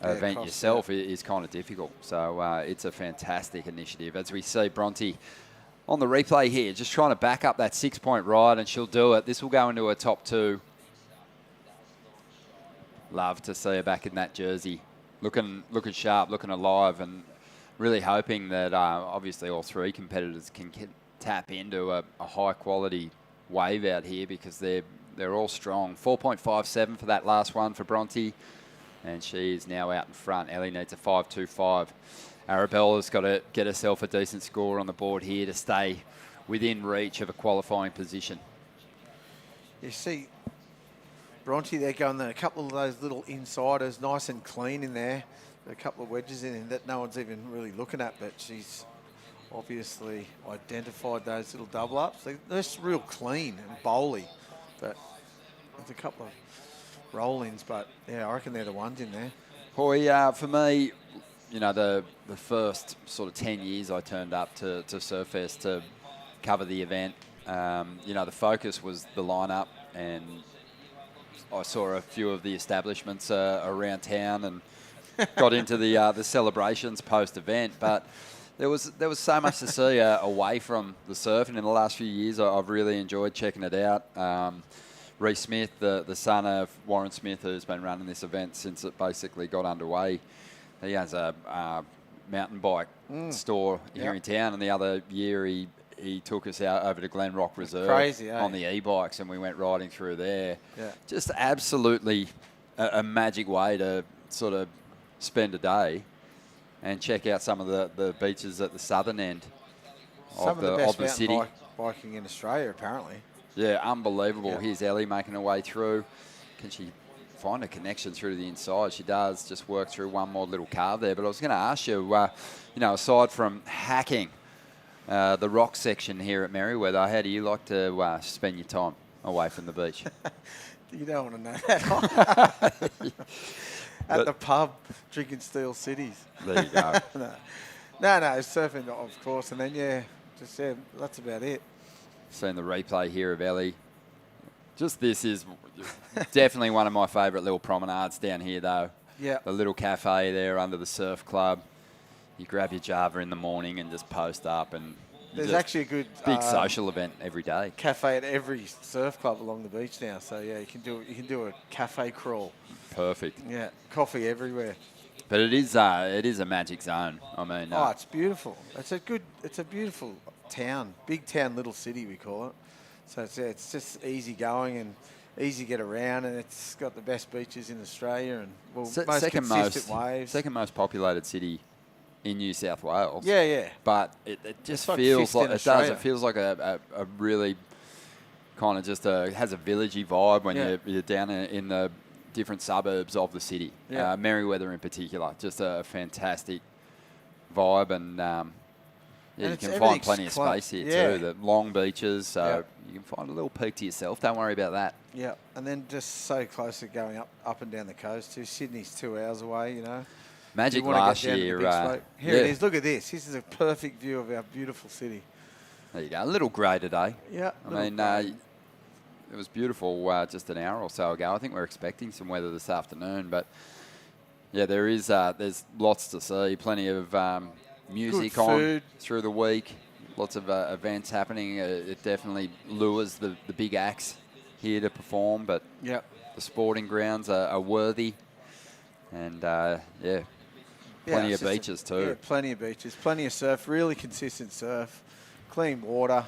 event cost, yourself is kind of difficult. So it's a fantastic initiative. As we see Bronte on the replay here, just trying to back up that 6-point ride, and she'll do it. This will go into her top 2. Love to see her back in that jersey. Looking sharp, looking alive, and really hoping that obviously all 3 competitors can tap into a high-quality wave out here because they're all strong. 4.57 for that last one for Bronte, and she is now out in front. Ellie needs a 5.25. Arabella's got to get herself a decent score on the board here to stay within reach of a qualifying position. You see Bronte there going there, a couple of those little insiders, nice and clean in there. A couple of wedges in that no one's even really looking at, but she's obviously identified those little double ups. They're just real clean and bowly, but there's a couple of roll-ins, but yeah, I reckon they're the ones in there. Boy, for me, the first sort of 10 years I turned up to Surfest to cover the event, the focus was the lineup, and I saw a few of the establishments around town and got into the celebrations post-event, but there was so much to see away from the surf, and in the last few years I've really enjoyed checking it out. Reece Smith, the son of Warren Smith, who's been running this event since it basically got underway, he has a mountain bike store here in town, and the other year he took us out over to Glen Rock Reserve on the e-bikes, and we went riding through there. Yeah. Just absolutely a magic way to sort of spend a day and check out some of the beaches at the southern end of the city. Biking in Australia, apparently. Yeah, unbelievable. Yeah. Here's Ellie making her way through. Can she find a connection through to the inside? She does. Just work through one more little carve there. But I was going to ask you, aside from hacking the rock section here at Merewether, how do you like to spend your time away from the beach? You don't want to know that. At the pub, drinking Steel Cities. There you go. No, surfing, of course. And then, that's about it. Seen the replay here of Ellie. This is definitely one of my favourite little promenades down here, though. Yeah. The little cafe there under the surf club. You grab your Java in the morning and just post up, and there's actually a good big social event every day. Cafe at every surf club along the beach now. So yeah, you can do a cafe crawl. Perfect. Yeah, coffee everywhere. But it is a magic zone. I mean, it's beautiful. It's a beautiful town, big town, little city we call it. So it's just easy going and easy to get around, and it's got the best beaches in Australia and most consistent waves. Second most populated city in New South Wales. Yeah. But it just feels like it does. It feels like a really kind of just has a villagey vibe when you're down in the different suburbs of the city. Yeah. Merewether in particular, just a fantastic vibe, and you can find plenty of space here too. The long beaches, so you can find a little peak to yourself. Don't worry about that. Yeah, and then just so close to going up and down the coast too. Sydney's 2 hours away, Magic last year. Here it is. Look at this. This is a perfect view of our beautiful city. There you go. A little grey today. Yeah. I mean, it was beautiful just an hour or so ago. I think we're expecting some weather this afternoon, but yeah, there's lots to see. Plenty of music on through the week. Lots of events happening. It definitely lures the big acts here to perform, but the sporting grounds are worthy, and plenty of beaches too. Yeah, plenty of beaches, plenty of surf, really consistent surf, clean water.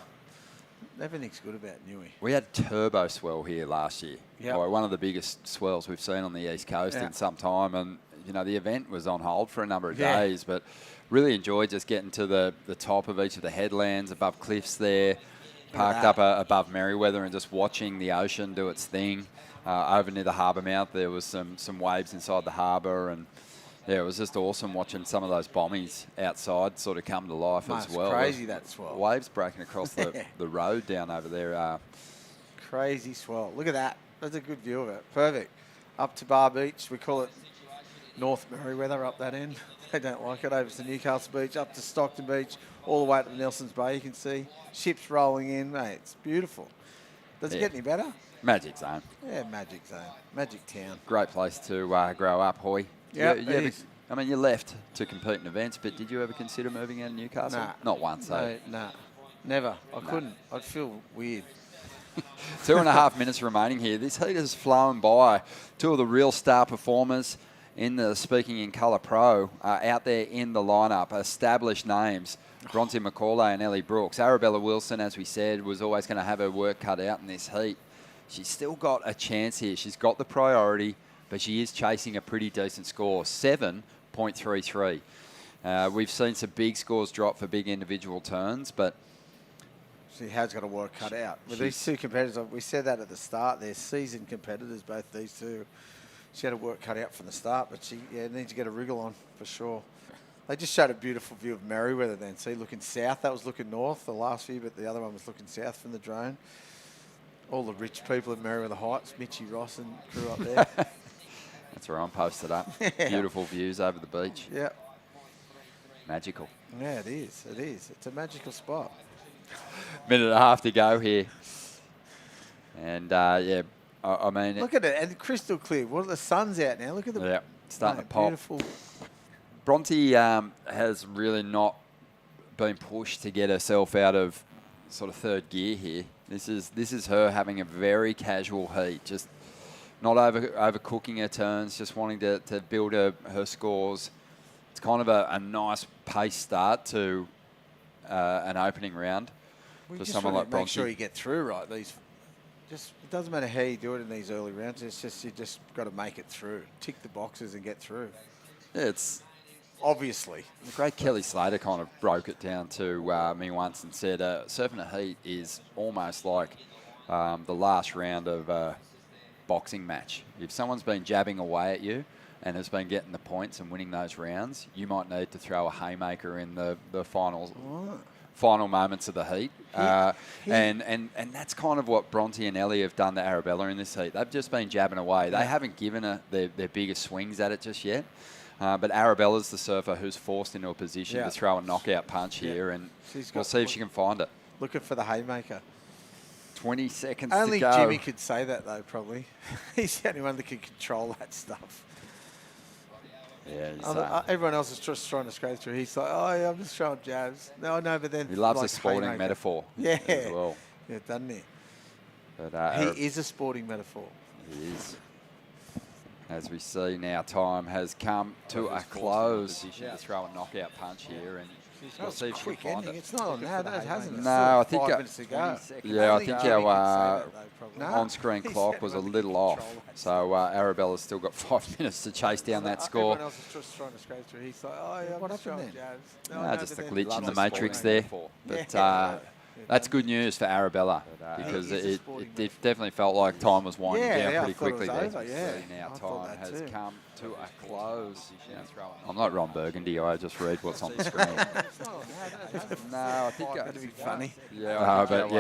Everything's good about Newey. We had turbo swell here last year. Yep. One of the biggest swells we've seen on the East Coast in some time, and the event was on hold for a number of days, but really enjoyed just getting to the top of each of the headlands, above cliffs there, parked up above Merriweather and just watching the ocean do its thing. Over near the harbour mouth, there was some waves inside the harbour, and yeah, it was just awesome watching some of those bombies outside sort of come to life as well. It's crazy, that swell. Waves breaking across the road down over there. Crazy swell. Look at that. That's a good view of it. Perfect. Up to Bar Beach. We call it North Merriweather up that end. They don't like it. Over to Newcastle Beach, up to Stockton Beach, all the way to the Nelson's Bay. You can see ships rolling in, mate. It's beautiful. Does it get any better? Magic zone. Yeah, magic zone. Magic town. Great place to grow up, Hoy. Yeah, I mean, you left to compete in events, but did you ever consider moving out of Newcastle? Nah. Not once, eh? No, never. I couldn't. I'd feel weird. 2.5 minutes remaining here. This heat has flown by. Two of the real star performers in the Speaking in Colour Pro are out there in the lineup. Established names, Bronte McCauley and Ellie Brooks. Arabella Wilson, as we said, was always going to have her work cut out in this heat. She's still got a chance here. She's got the priority, but she is chasing a pretty decent score, 7.33. We've seen some big scores drop for big individual turns, but She has got a work cut out. With these two competitors, we said that at the start, they're seasoned competitors, both these two. She had a work cut out from the start, but she needs to get a wriggle on for sure. They just showed a beautiful view of Merriweather then. See, looking south, that was looking north, the last view, but the other one was looking south from the drone. All the rich people in Merriweather Heights, Mitchie Ross and crew up there. that's where I'm posted up. Yeah. Beautiful views over the beach. Yeah. Magical. Yeah, it is. It is. It's a magical spot. Minute and a half to go here. And, I mean... Look at it, and crystal clear. Well, the sun's out now. Look at the... Yeah, starting to pop. Beautiful. Bronte has really not been pushed to get herself out of sort of third gear here. This is her having a very casual heat, just not overcooking her turns, just wanting to build her scores. It's kind of a nice pace start to an opening round for someone like Bronte. Make sure you get through right. It doesn't matter how you do it in these early rounds. It's just you just got to make it through, tick the boxes and get through. Yeah, it's obviously the great Kelly Slater kind of broke it down to me once and said, surfing a heat is almost like the last round of a boxing match. If someone's been jabbing away at you and has been getting the points and winning those rounds, you might need to throw a haymaker in the final moments of the heat. And that's kind of what Bronte and Ellie have done to Arabella in this heat. They've just been jabbing away. They haven't given her their biggest swings at it just yet. But Arabella's the surfer who's forced into a position to throw a knockout punch here, and we'll see if she can find it. Looking for the haymaker. 20 seconds Only to go. Jimmy could say that, though, probably. He's the only one that can control that stuff. Yeah, everyone else is just trying to scrape through. He's like, oh, yeah, I'm just throwing jabs. No, but then... He loves like a sporting haymaker. metaphor Yeah. as well. Yeah, doesn't he? But, he is a sporting metaphor. He is. As we see now, time has come to a close. To throw a knockout punch here, and we'll see if she can find it. It's not on now, hasn't it? No, I think 5 minutes to go. Yeah, I think our on-screen clock was a little off. So Arabella's still got 5 minutes to chase down that score. Everyone else is just trying to scrape through. He's like, oh, yeah, what happened then? Just a glitch in the matrix there. But that's good news for Arabella because it definitely felt like time was winding down pretty quickly there. Now time has come to a close. I'm not Ron Burgundy. I just read what's on the screen. No, I think that'd be funny. Yeah, but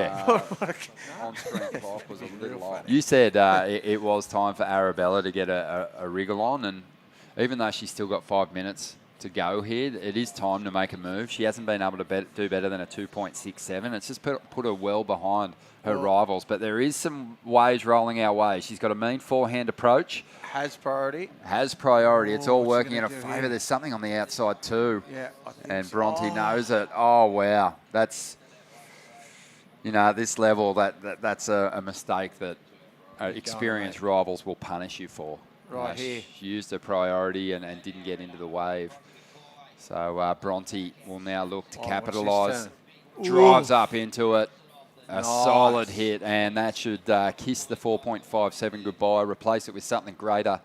on-screen clock was a little off. You said it was time for Arabella to get a wriggle on, and even though she's still got 5 minutes to go here, it is time to make a move. She hasn't been able to do better than a 2.67. It's just put her well behind her rivals, but there is some waves rolling our way. She's got a mean forehand approach. Has priority. It's all working in her favour. There's something on the outside too. Yeah, and Bronte knows it. Oh, wow. That's, at this level, that's a mistake that experienced rivals will punish you for. Right here. She used her priority and didn't get into the wave. So Bronte will now look to capitalise. Drives up into it. A solid hit, and that should kiss the 4.57 goodbye, replace it with something greater,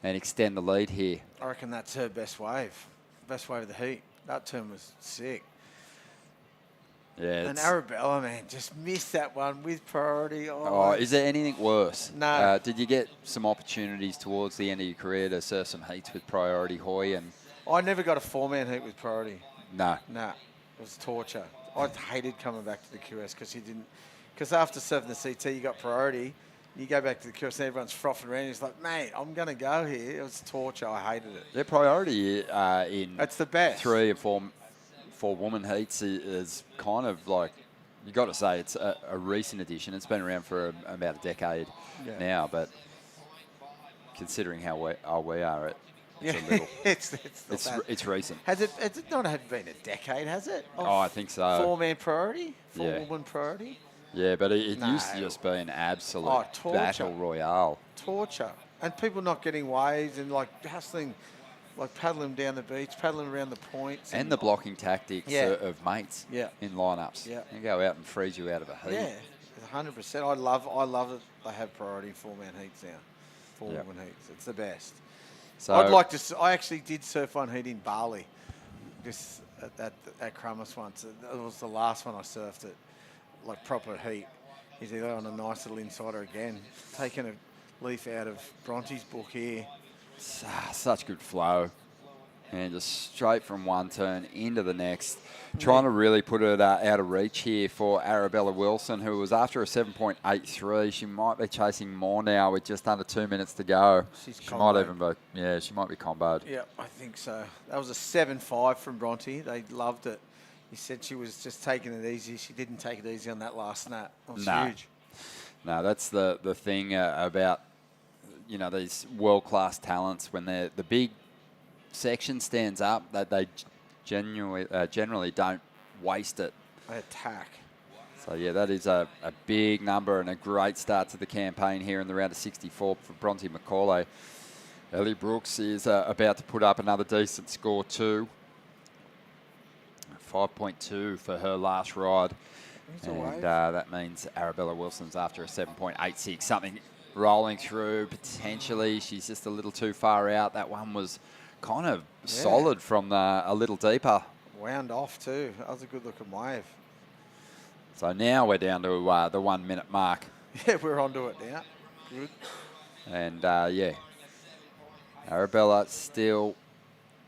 and extend the lead here. I reckon that's her best wave. Best wave of the heat. That turn was sick. Yeah. And Arabella, man, just missed that one with priority. Oh, is there anything worse? No. Did you get some opportunities towards the end of your career to surf some heats with priority, Hoy? And I never got a 4-man heat with priority. no. No, it was torture. I hated coming back to the QS because after surfing the CT, you got priority. You go back to the QS and everyone's frothing around. It's like, mate, I'm going to go here. It was torture. I hated it. Their priority in That's the best. 3 or 4 woman heats is kind of like, you got to say it's a recent addition. It's been around for about a decade now, but considering how we are, it's a little. it's recent. Has it not been a decade? Has it? Oh, I think so. 4-man priority, 4-woman priority. Yeah, but it used to just be an absolute battle royale. Torture, and people not getting waves and like hustling. Like paddling down the beach, paddling around the points. And the blocking tactics of mates in lineups. Yeah. And go out and freeze you out of a heat. Yeah, 100%. I love it. They have priority 4-man heats now. 4-woman heats. It's the best. So I'd like to. I actually did surf one heat in Bali, just at Crumis once. It was the last one I surfed at, like proper heat. He's either on a nice little insider again, taking a leaf out of Bronte's book here. Such good flow. And just straight from one turn into the next. Trying to really put it out of reach here for Arabella Wilson, who was after a 7.83. She might be chasing more now with just under 2 minutes to go. She might even be, she might be comboed. Yeah, I think so. That was a 7.5 from Bronte. They loved it. He said she was just taking it easy. She didn't take it easy on that last snap. It was huge. No, that's the thing about, these world-class talents. When the big section stands up, that they generally don't waste it. They attack. So, yeah, that is a big number and a great start to the campaign here in the round of 64 for Bronte Macaulay. Ellie Brooks is about to put up another decent score too. 5.2 for her last ride. And that means Arabella Wilson's after a 7.86. Something rolling through, potentially. She's just a little too far out. That one was kind of solid from a little deeper. Wound off too. That was a good looking wave. So now we're down to the 1 minute mark. Yeah, we're onto it now. Good. And Arabella still,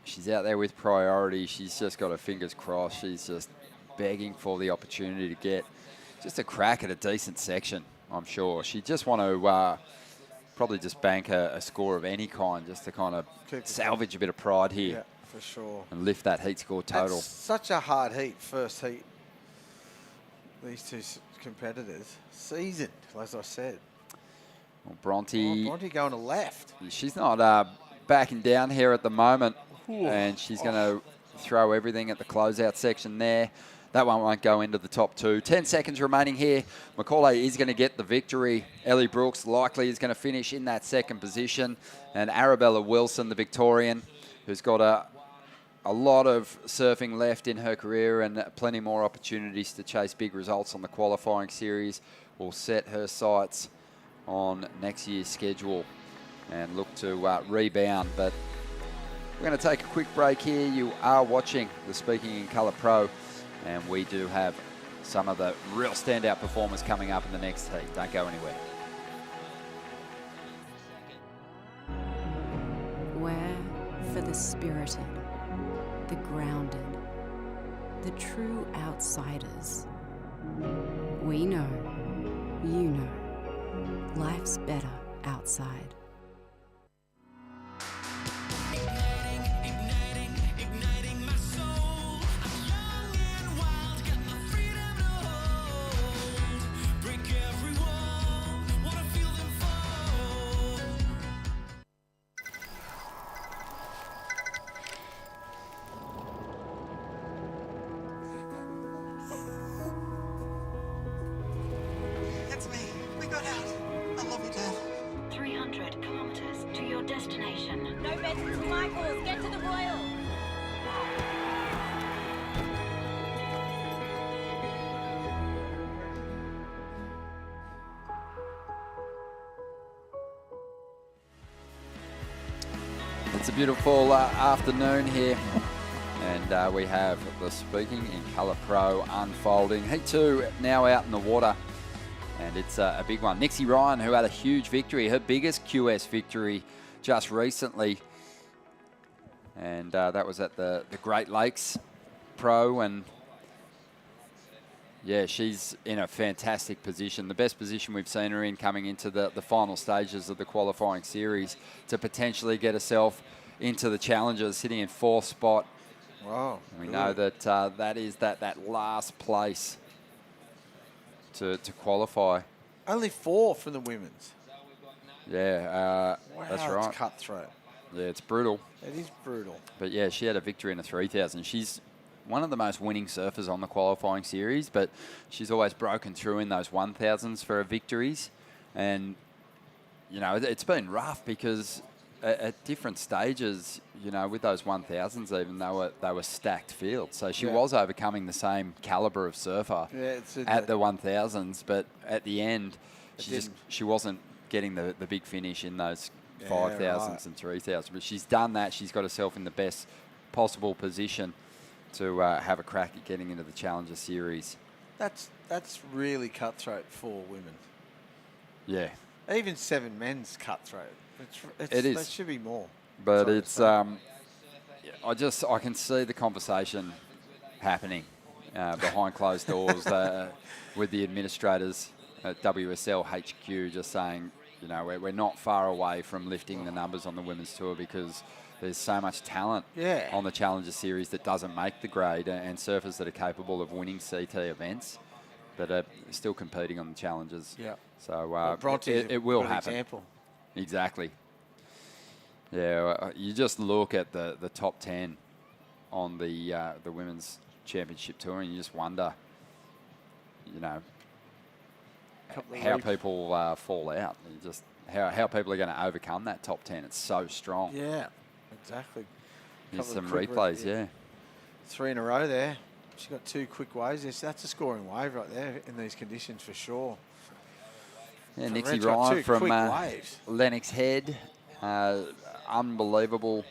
she's out there with priority. She's just got her fingers crossed. She's just begging for the opportunity to get just a crack at a decent section, I'm sure. She just want to probably just bank a score of any kind just to kind of salvage a bit of pride here. Yeah, for sure. And lift that heat score total. That's such a hard heat, first heat. These two competitors. Seasoned, as I said. Well, Bronte going to left. She's not backing down here at the moment. Ooh. And she's going to throw everything at the closeout section there. That one won't go into the top two. 10 seconds remaining here. Macaulay is going to get the victory. Ellie Brooks likely is going to finish in that second position. And Arabella Wilson, the Victorian, who's got a lot of surfing left in her career and plenty more opportunities to chase big results on the qualifying series, will set her sights on next year's schedule and look to rebound. But we're going to take a quick break here. You are watching the Speaking in Colour Pro, and we do have some of the real standout performers coming up in the next heat. Don't go anywhere. Where for the spirited, the grounded, the true outsiders. We know, you know, life's better outside. It's me. We got out. I love you, Dad. 300 kilometers to your destination. No beds to Michaels. Get to the Royal. It's a beautiful afternoon here And we have the Speaking in Colour Pro unfolding. Heat 2 now out in the water. And it's a big one. Nixie Ryan, who had a huge victory, her biggest QS victory just recently. And that was at the Great Lakes Pro. And yeah, she's in a fantastic position. The best position we've seen her in coming into the final stages of the qualifying series to potentially get herself into the Challengers, sitting in 4th spot. Wow. We know that that is that last place to qualify. Only 4 from the women's. Yeah, Wow, that's right. It's cutthroat. Yeah, it's brutal. It is brutal. But yeah, she had a victory in a 3,000. She's one of the most winning surfers on the qualifying series, but she's always broken through in those 1,000s for her victories. And, you know, it's been rough because at different stages, you know, with those 1,000s even, they were stacked fields. So she was overcoming the same calibre of surfer at the 1,000s, but at the end, she wasn't getting the big finish in those 5,000s and 3,000s. But she's done that. She's got herself in the best possible position to have a crack at getting into the Challenger Series. That's really cutthroat for women. Yeah. Even 7 men's cutthroat. It is. There should be more. But it's I can see the conversation happening behind closed doors with the administrators at WSL HQ just saying, you know, we're not far away from lifting the numbers on the women's tour because there's so much talent on the Challenger Series that doesn't make the grade, and surfers that are capable of winning CT events that are still competing on the Challengers. Yeah. So Bronte's it will a good happen. Example. Exactly. Yeah, you just look at the top 10 on the Women's Championship Tour and you just wonder, you know, how people fall out. You just how people are going to overcome that top 10. It's so strong. Yeah, exactly. Here's some replays, yeah. 3 in a row there. She's got 2 quick waves. That's a scoring wave right there in these conditions for sure. Yeah, Nixie Ryan from Lennox Head. Unbelievable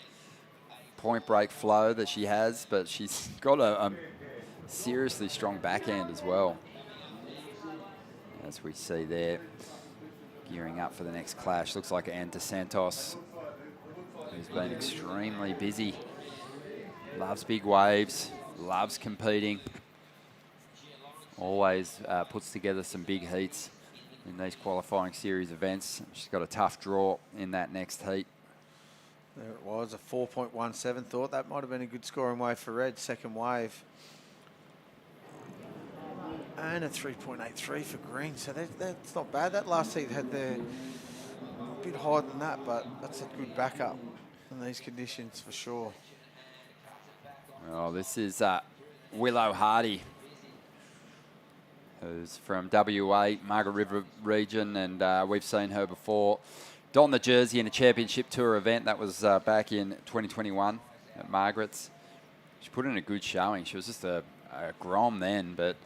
point break flow that she has, but she's got a seriously strong backhand as well. As we see there, gearing up for the next clash. Looks like Ann DeSantos, who's been extremely busy. Loves big waves, loves competing. Always puts together some big heats in these qualifying series events. She's got a tough draw in that next heat. There it was, a 4.17. Thought that might have been a good scoring wave for Red, second wave. And a 3.83 for Green, so that's not bad. That last heat had a bit higher than that, but that's a good backup in these conditions for sure. Oh, this is Willow Hardy, who's from WA, Margaret River region, and we've seen her before don the jersey in a championship tour event. That was back in 2021 at Margaret's. She put in a good showing. She was just a grom then, but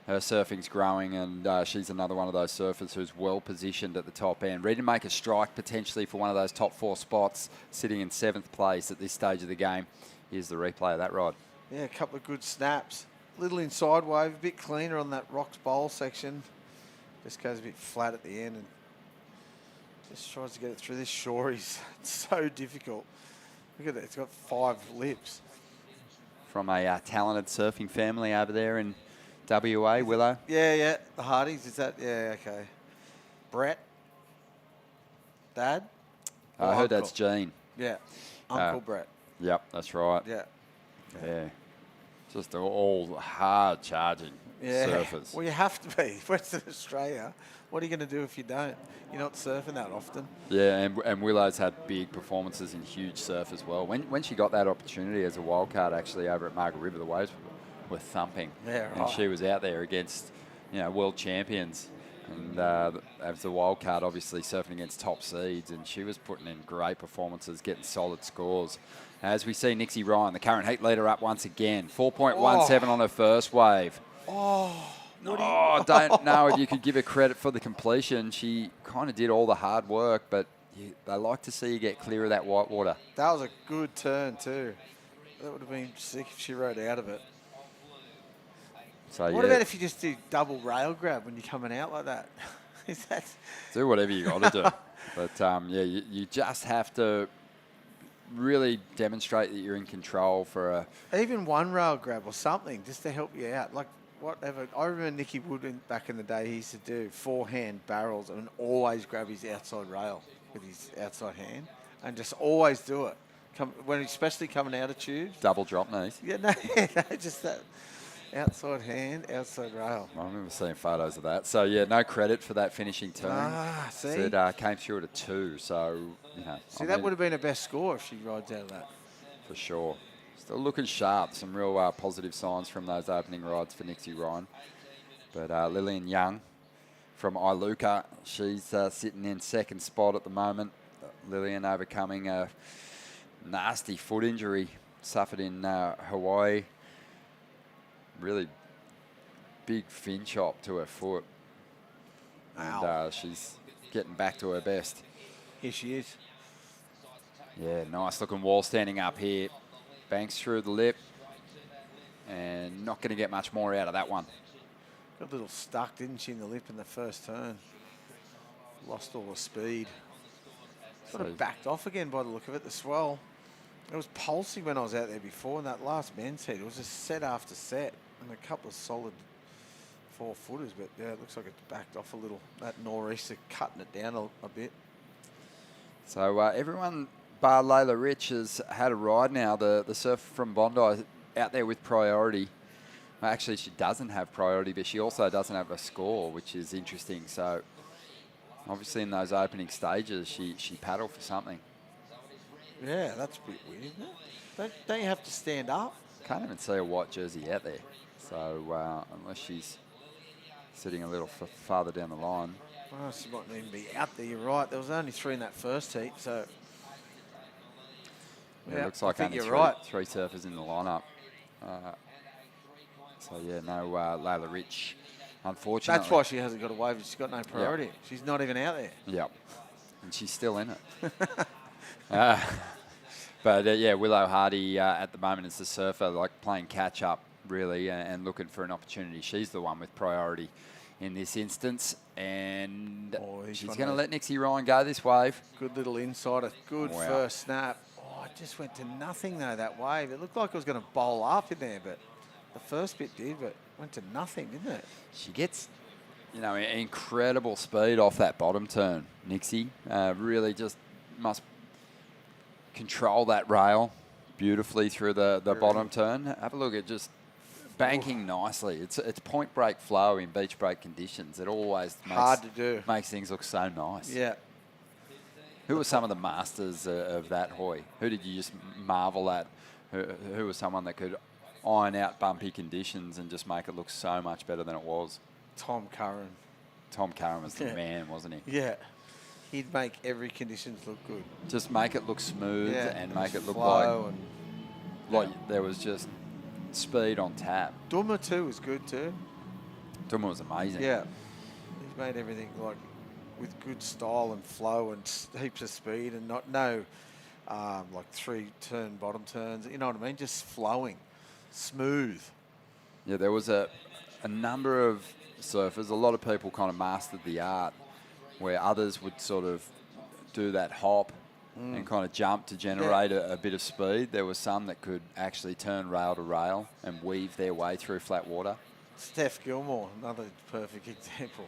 her surfing's growing, and she's another one of those surfers who's well positioned at the top end, ready to make a strike potentially for one of those top 4 spots, sitting in 7th place at this stage of the game. Here's the replay of that ride. Yeah, a couple of good snaps. Little inside wave, a bit cleaner on that rocks bowl section. Just goes a bit flat at the end and just tries to get it through. This shore is so difficult. Look at that, it's got 5 lips. From a talented surfing family over there in WA, Willow. Yeah, the Hardys, is that? Yeah, okay. Brett? Dad? I heard that's Gene. Yeah, Uncle Brett. Yep, that's right. Yeah. Just all hard charging surfers. Well, you have to be. Western Australia, what are you going to do if you don't? You're not surfing that often. Yeah, and Willow's had big performances in huge surf as well. When she got that opportunity as a wild card actually over at Margaret River, the waves were thumping. Yeah, right. And she was out there against, you know, world champions. And as a wild card, obviously surfing against top seeds, and she was putting in great performances, getting solid scores. As we see Nixie Ryan, the current heat leader, up once again. 4.17 on her first wave. I don't know if you could give her credit for the completion. She kind of did all the hard work, but they like to see you get clear of that white water. That was a good turn too. That would have been sick if she rode out of it. So What about if you just do double rail grab when you're coming out like that? Is that... Do whatever you got to do. But, yeah, you just have to really demonstrate that you're in control for a... Even one rail grab or something just to help you out. Like, whatever. I remember Nicky Wood back in the day, he used to do forehand barrels and always grab his outside rail with his outside hand and just always do it. Especially coming out of tubes. Double drop knees. Yeah, no, just that outside hand, outside rail. I remember seeing photos of that. So, yeah, no credit for that finishing turn. See? It came through at a 2, so, you know. See, that would have been a best score if she rides out of that. For sure. Still looking sharp. Some real positive signs from those opening rides for Nixie Ryan. But Lillian Young from Iluka, she's sitting in second spot at the moment. Lillian overcoming a nasty foot injury suffered in Hawaii. Really big fin chop to her foot. And she's getting back to her best. Here she is. Yeah, nice looking wall standing up here. Banks through the lip. And not going to get much more out of that one. Got a little stuck, didn't she, in the lip in the first turn. Lost all the speed. Sort of backed off again by the look of it, the swell. It was pulsing when I was out there before, and that last men's heat, it was just set after set, and a couple of solid 4-footers, but yeah, it looks like it's backed off a little. That nor'easter cutting it down a bit. So everyone bar Layla Rich has had a ride now. The surfer from Bondi out there with priority. Well, actually, she doesn't have priority, but she also doesn't have a score, which is interesting. So obviously in those opening stages, she paddled for something. Yeah, that's a bit weird, isn't it? Don't you have to stand up? Can't even see a white jersey out there. So unless she's sitting a little farther down the line. Oh, she mightn't even be out there, you're right. There was only 3 in that first heat, so... Yeah, it looks like only three surfers in the lineup. So, yeah, no Layla Rich, unfortunately. That's why she hasn't got a wave. She's got no priority. Yep. She's not even out there. Yep. And she's still in it. But, yeah, Willow Hardy at the moment is the surfer, like playing catch-up, really, and looking for an opportunity. She's the one with priority in this instance. And she's going to let Nixie Ryan go this wave. Good little insider. Good first snap. Oh, it just went to nothing, though, that wave. It looked like it was going to bowl up in there, but the first bit did, but went to nothing, didn't it? She gets, you know, incredible speed off that bottom turn, Nixie. Really just must control that rail beautifully through the bottom turn. Have a look at just banking nicely. It's point break flow in beach break conditions. It always hard to do. Makes things look so nice. Yeah. Who were some of the masters of that, Hoy? Who did you just marvel at? Who was someone that could iron out bumpy conditions and just make it look so much better than it was? Tom Curran. Tom Curran was the man, wasn't he? Yeah. He'd make every conditions look good. Just make it look smooth and make it look like there was just speed on tap. Duma too was good too. Duma was amazing. Yeah. He's made everything like with good style and flow and heaps of speed and no like 3-turn bottom turns. You know what I mean? Just flowing, smooth. Yeah, there was a number of surfers. A lot of people kind of mastered the art where others would sort of do that hop and kind of jump to generate a bit of speed. There were some that could actually turn rail to rail and weave their way through flat water. Steph Gilmore, another perfect example.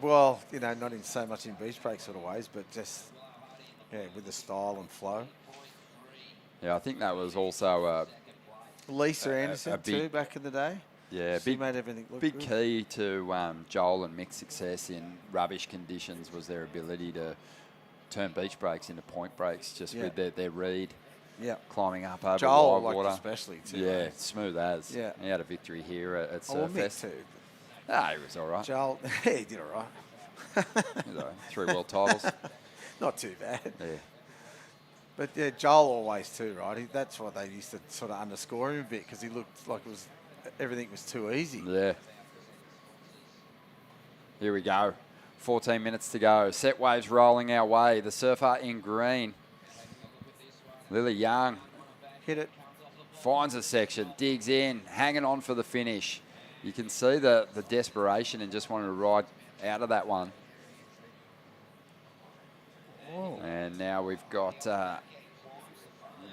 Well, you know, not in so much in beach break sort of ways, but just, with the style and flow. Yeah, I think that was also Lisa Anderson too, back in the day. Yeah, she made everything look big good. Key to Joel and Mick's success in rubbish conditions was their ability to turn beach breaks into point breaks just with their read. Yeah. Climbing up over Joel wide water. especially too. Yeah, smooth as. Yeah. He had a victory here at Mick Surfest. too. He was all right. Joel, he did all right. He was all right. 3 world titles. Not too bad. Yeah. But yeah, Joel always too, right? That's why they used to sort of underscore him a bit because he looked like everything was too easy. Yeah. Here we go. 14 minutes to go. Set waves rolling our way. The surfer in green. Lily Young Hit it. Finds a section, digs in, hanging on for the finish. You can see the desperation and just wanting to ride out of that one. Oh. And now we've got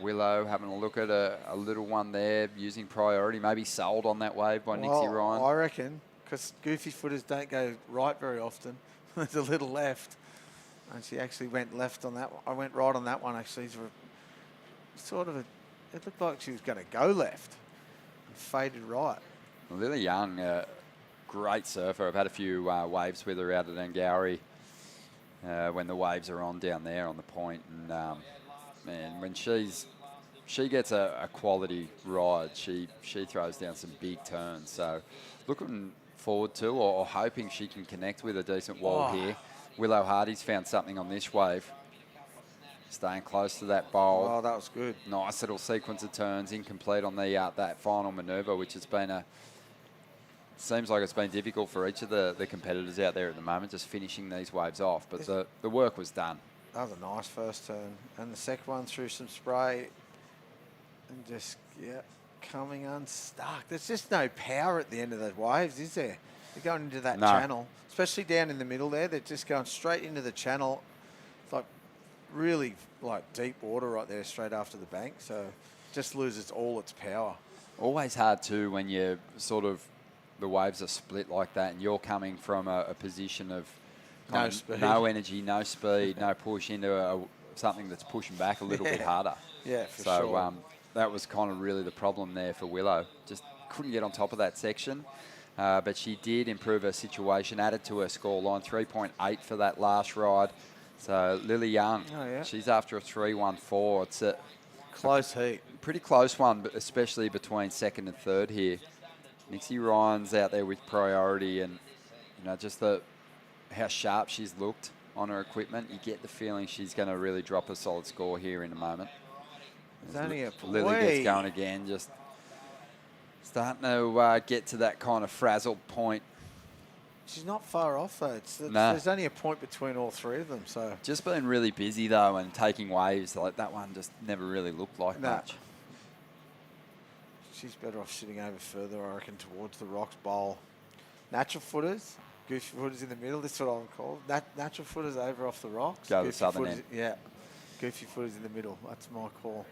Willow having a look at a little one there, using priority, maybe sold on that wave by Nixie Ryan. I reckon, because goofy footers don't go right very often. There's a little left. And she actually went left on that one. I went right on that one, actually. Sort of it looked like she was going to go left and faded right. Lily Young, great surfer. I've had a few waves with her out at Angowrie when the waves are on down there on the point. And man, when she gets a quality ride, she throws down some big turns. So looking forward to or hoping she can connect with a decent wall here. Willow Hardy's found something on this wave. Staying close to that bowl. Oh, that was good. Nice little sequence of turns, incomplete on the that final manoeuvre, which has been seems like it's been difficult for each of the competitors out there at the moment, just finishing these waves off. But the work was done. That was a nice first turn. And the second one through some spray and just, coming unstuck. There's just no power at the end of those waves, is there? They're going into that channel, especially down in the middle there. They're just going straight into the channel. It's like really like deep water right there straight after the bank. So just loses all its power. Always hard too when you sort of, the waves are split like that and you're coming from a position of no speed, no energy, no speed, no push into something that's pushing back a little bit harder. Yeah, for sure. So that was kind of really the problem there for Willow. Just couldn't get on top of that section. But she did improve her situation, added to her scoreline, 3.8 for that last ride. So Lily Young, she's after a 3.14. It's a close heat. Pretty close one, but especially between second and third here. Nixie Ryan's out there with priority, and just how sharp she's looked on her equipment. You get the feeling she's going to really drop a solid score here in a moment. Lily gets going again, just starting to get to that kind of frazzled point. She's not far off, though. There's only a point between all three of them. So just been really busy, though, and taking waves. Like that one just never really looked like much. She's better off shooting over further, I reckon, towards the rocks bowl. Natural footers, goofy footers in the middle. This is what I would call natural footers over off the rocks. Go to the southern end. Yeah, goofy footers in the middle. That's my call.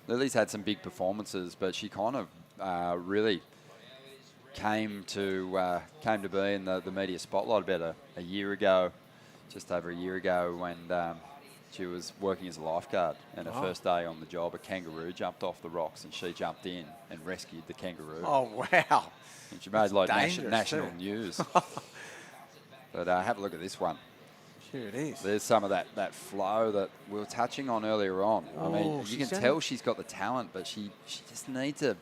Lily's had some big performances, but she kind of really came to be in the media spotlight about a year ago, just over a year ago, when she was working as a lifeguard, and her first day on the job, a kangaroo jumped off the rocks, and she jumped in and rescued the kangaroo. Oh, wow. And she made like national news. But have a look at this one. Here it is. There's some of that flow that we were touching on earlier on. I mean, you can tell she's got the talent, but she just needs a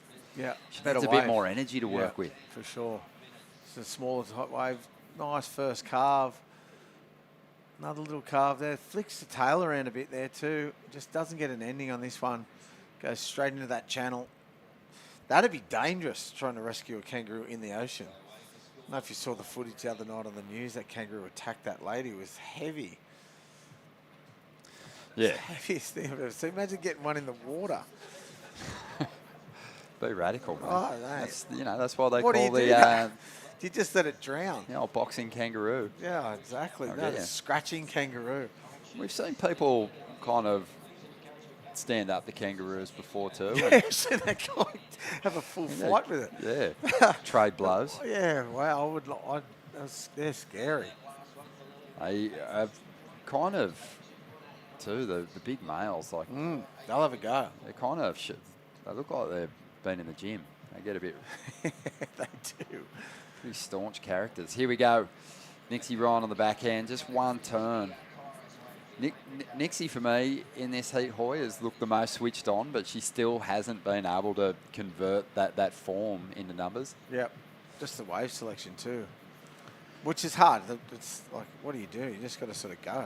bit more energy to work with. For sure. It's a smaller hot wave. Nice first carve. Another little carve there. Flicks the tail around a bit there too. Just doesn't get an ending on this one. Goes straight into that channel. That'd be dangerous, trying to rescue a kangaroo in the ocean. I don't know if you saw the footage the other night on the news. That kangaroo attacked that lady. It was heavy. Yeah. It's the heaviest thing I've ever seen. Imagine getting one in the water. Be radical, man. Oh, that's why they what call do you the... you just let it drown. Boxing kangaroo. Yeah, exactly. No, scratching kangaroo. We've seen people kind of stand up the kangaroos before too. Yeah, so they have a full fight with it. Yeah, trade blows. Yeah, wow. They're scary. I've kind of, too, the big males, like... they'll have a go. They kind of, they look like they've been in the gym. They get a bit... They do. Pretty staunch characters. Here we go. Nixie Ryan on the backhand, just one turn. Nixie, for me, in this heat, Hoy, has looked the most switched on, but she still hasn't been able to convert that form into numbers. Yep. Just the wave selection, too. Which is hard. It's like, what do? You just got to sort of go.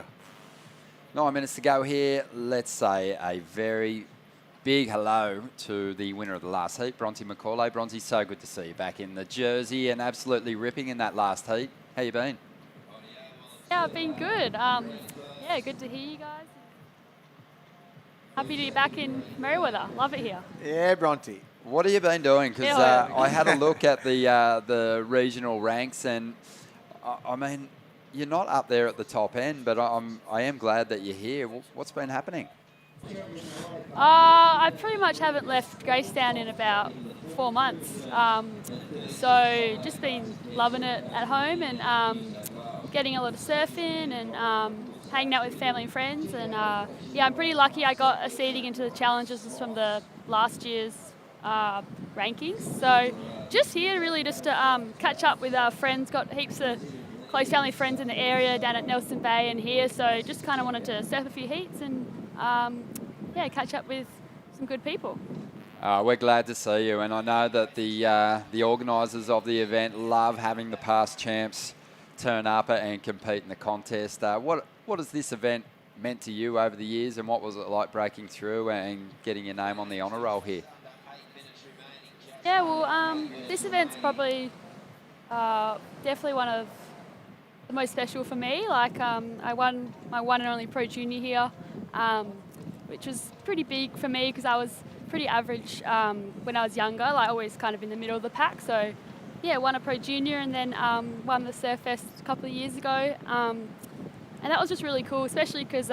9 minutes to go here. Let's say a very big hello to the winner of the last heat, Bronte McCauley. Bronte, so good to see you back in the jersey and absolutely ripping in that last heat. How you been? Yeah, I've been good. Yeah, good to hear you guys. happy to be back in Merewether. Love it here. Yeah, Bronte. What have you been doing? Because Yeah. I had a look at the regional ranks, and I mean, you're not up there at the top end, but I am glad that you're here. What's been happening? I pretty much haven't left Gracetown in about 4 months. So just been loving it at home and getting a lot of surfing and hanging out with family and friends. And yeah, I'm pretty lucky I got a seeding into the challenges from the last year's rankings. So just here really just to catch up with our friends. Got heaps of close family friends in the area down at Nelson Bay and here. So just kind of wanted to surf a few heats and yeah, catch up with some good people. We're glad to see you, and I know that the organisers of the event love having the past champs turn up and compete in the contest. What has this event meant to you over the years, and what was it like breaking through and getting your name on the honour roll here? Yeah, well, this event's probably definitely one of the most special for me. Like, I won my one and only Pro Junior here, which was pretty big for me because I was pretty average when I was younger, like always kind of in the middle of the pack. So, yeah, won a Pro Junior and then won the Surfest a couple of years ago. And that was just really cool, especially because,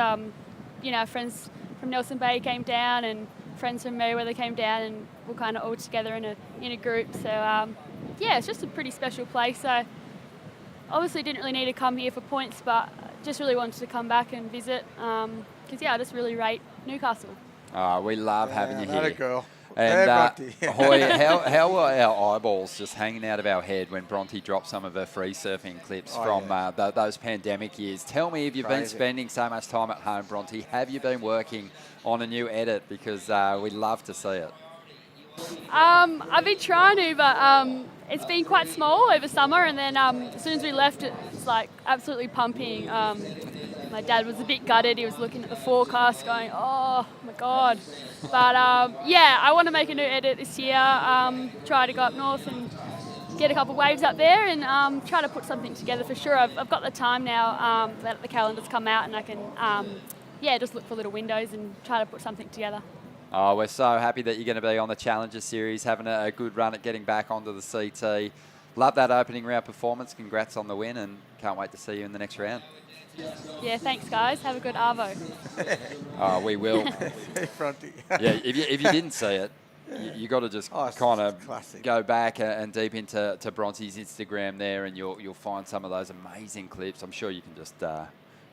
you know, friends from Nelson Bay came down and friends from Merewether came down and we're kind of all together in a group. So, yeah, it's just a pretty special place. So, obviously didn't really need to come here for points, but just really wanted to come back and visit because, yeah, I just really rate Newcastle. We love having you here. That a girl. And Yeah, Hoy, how were our eyeballs just hanging out of our head when Bronte dropped some of her free surfing clips from those pandemic years? Tell me, if you've been spending so much time at home, Bronte, have you been working on a new edit? Because we'd love to see it. I've been trying to, but it's been quite small over summer, and then as soon as we left, it's like absolutely pumping. My dad was a bit gutted. He was looking at the forecast going, oh my God. But yeah, I want to make a new edit this year, try to go up north and get a couple of waves up there and try to put something together for sure. I've got the time now that the calendar's come out and I can, yeah, just look for little windows and try to put something together. Oh, we're so happy that you're going to be on the Challenger Series, having a good run at getting back onto the CT. Love that opening round performance. Congrats on the win, and can't wait to see you in the next round. Yeah, thanks, guys. Have a good Arvo. Oh, we will. Yeah, if you didn't see it, you got to just kind of go back and deep into Bronte's Instagram there, and you'll find some of those amazing clips. I'm sure you can just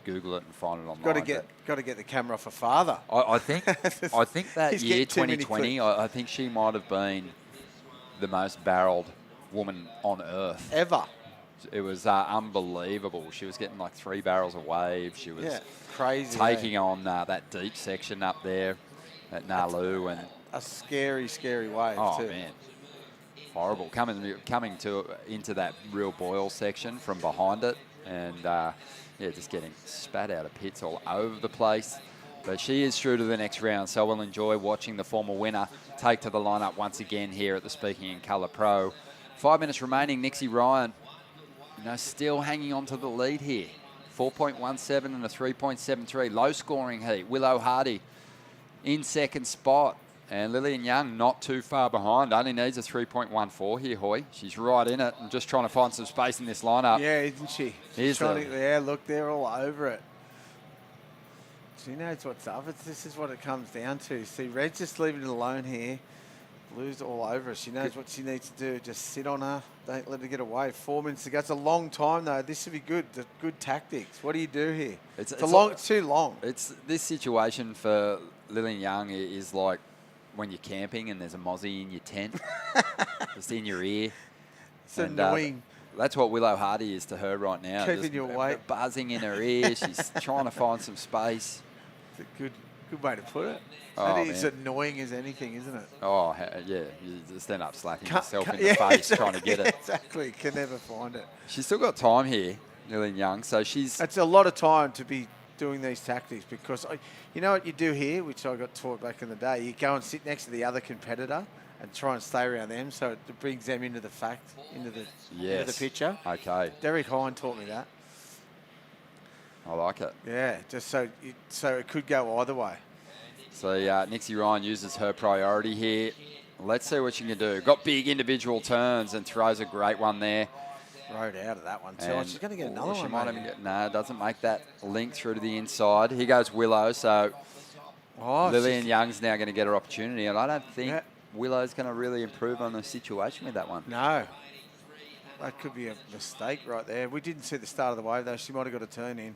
Google it and find it online. Got to get the camera off her father. I think that year 2020, I think she might have been the most barreled woman on earth ever. It was unbelievable. She was getting like 3 barrels a wave. She was crazy taking on that deep section up there at Nalu, and a scary wave too. Man, horrible. Coming into that real boil section from behind it, and yeah, just getting spat out of pits all over the place. But she is through to the next round, so we'll enjoy watching the former winner take to the lineup once again here at the Speaking in Colour Pro. 5 minutes remaining. Nixie Ryan, still hanging on to the lead here. 4.17 and a 3.73. Low scoring heat. Willow Hardy in second spot. And Lillian Young not too far behind. Only needs a 3.14 here, Hoy. She's right in it and just trying to find some space in this lineup. Yeah, isn't she? Yeah, look, they're all over it. She knows what's up. This is what it comes down to. See, Red's just leaving it alone here. Blue's all over her. She knows what she needs to do. Just sit on her. Don't let her get away. 4 minutes to go. It's a long time, though. This would be good. The good tactics. What do you do here? It's too long. This situation for Lillian Young is like when you're camping and there's a mozzie in your tent, just in your ear. It's annoying. That's what Willow Hardy is to her right now. Keeping you awake. Buzzing in her ear. She's trying to find some space. It's a good way to put it. Oh, that is annoying as anything, isn't it? Oh, yeah. You just end up slapping yourself in the face trying to get it. Exactly. Can never find it. She's still got time here, Lillian Young, so she's... It's a lot of time to be doing these tactics because, you know what you do here, which I got taught back in the day? You go and sit next to the other competitor and try and stay around them so it brings them into the into the picture. Okay. Derek Hine taught me that. I like it. Yeah, just so it could go either way. So Nixie Ryan uses her priority here. Let's see what she can do. Got big individual turns and throws a great one there. Rode out of that one too. She's going to get another She one. might even get, no, doesn't make that link through to the inside. Here goes Willow. So Lillian Young's now going to get her opportunity, and I don't think Willow's going to really improve on the situation with that one. No. That could be a mistake right there. We didn't see the start of the wave, though. She might have got a turn in.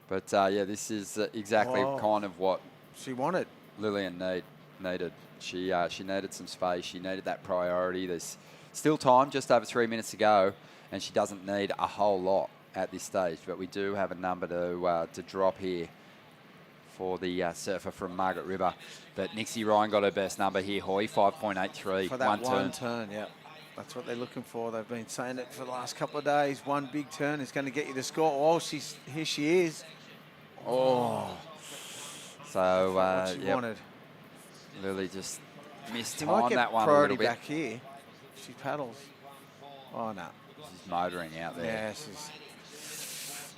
But, this is exactly kind of what she wanted. Lillian needed. She needed some space. She needed that priority. There's still time, just over 3 minutes to go, and she doesn't need a whole lot at this stage. But we do have a number to drop here for the surfer from Margaret River. But Nixie Ryan got her best number here, Hoy, 5.83. For that one turn, yeah. That's what they're looking for. They've been saying it for the last couple of days. One big turn is going to get you the score. Oh, here she is. Oh. So, she wanted. Lily just missed She on might get that one a priority little bit. back here. She paddles. Oh, no. She's motoring out there. Yeah,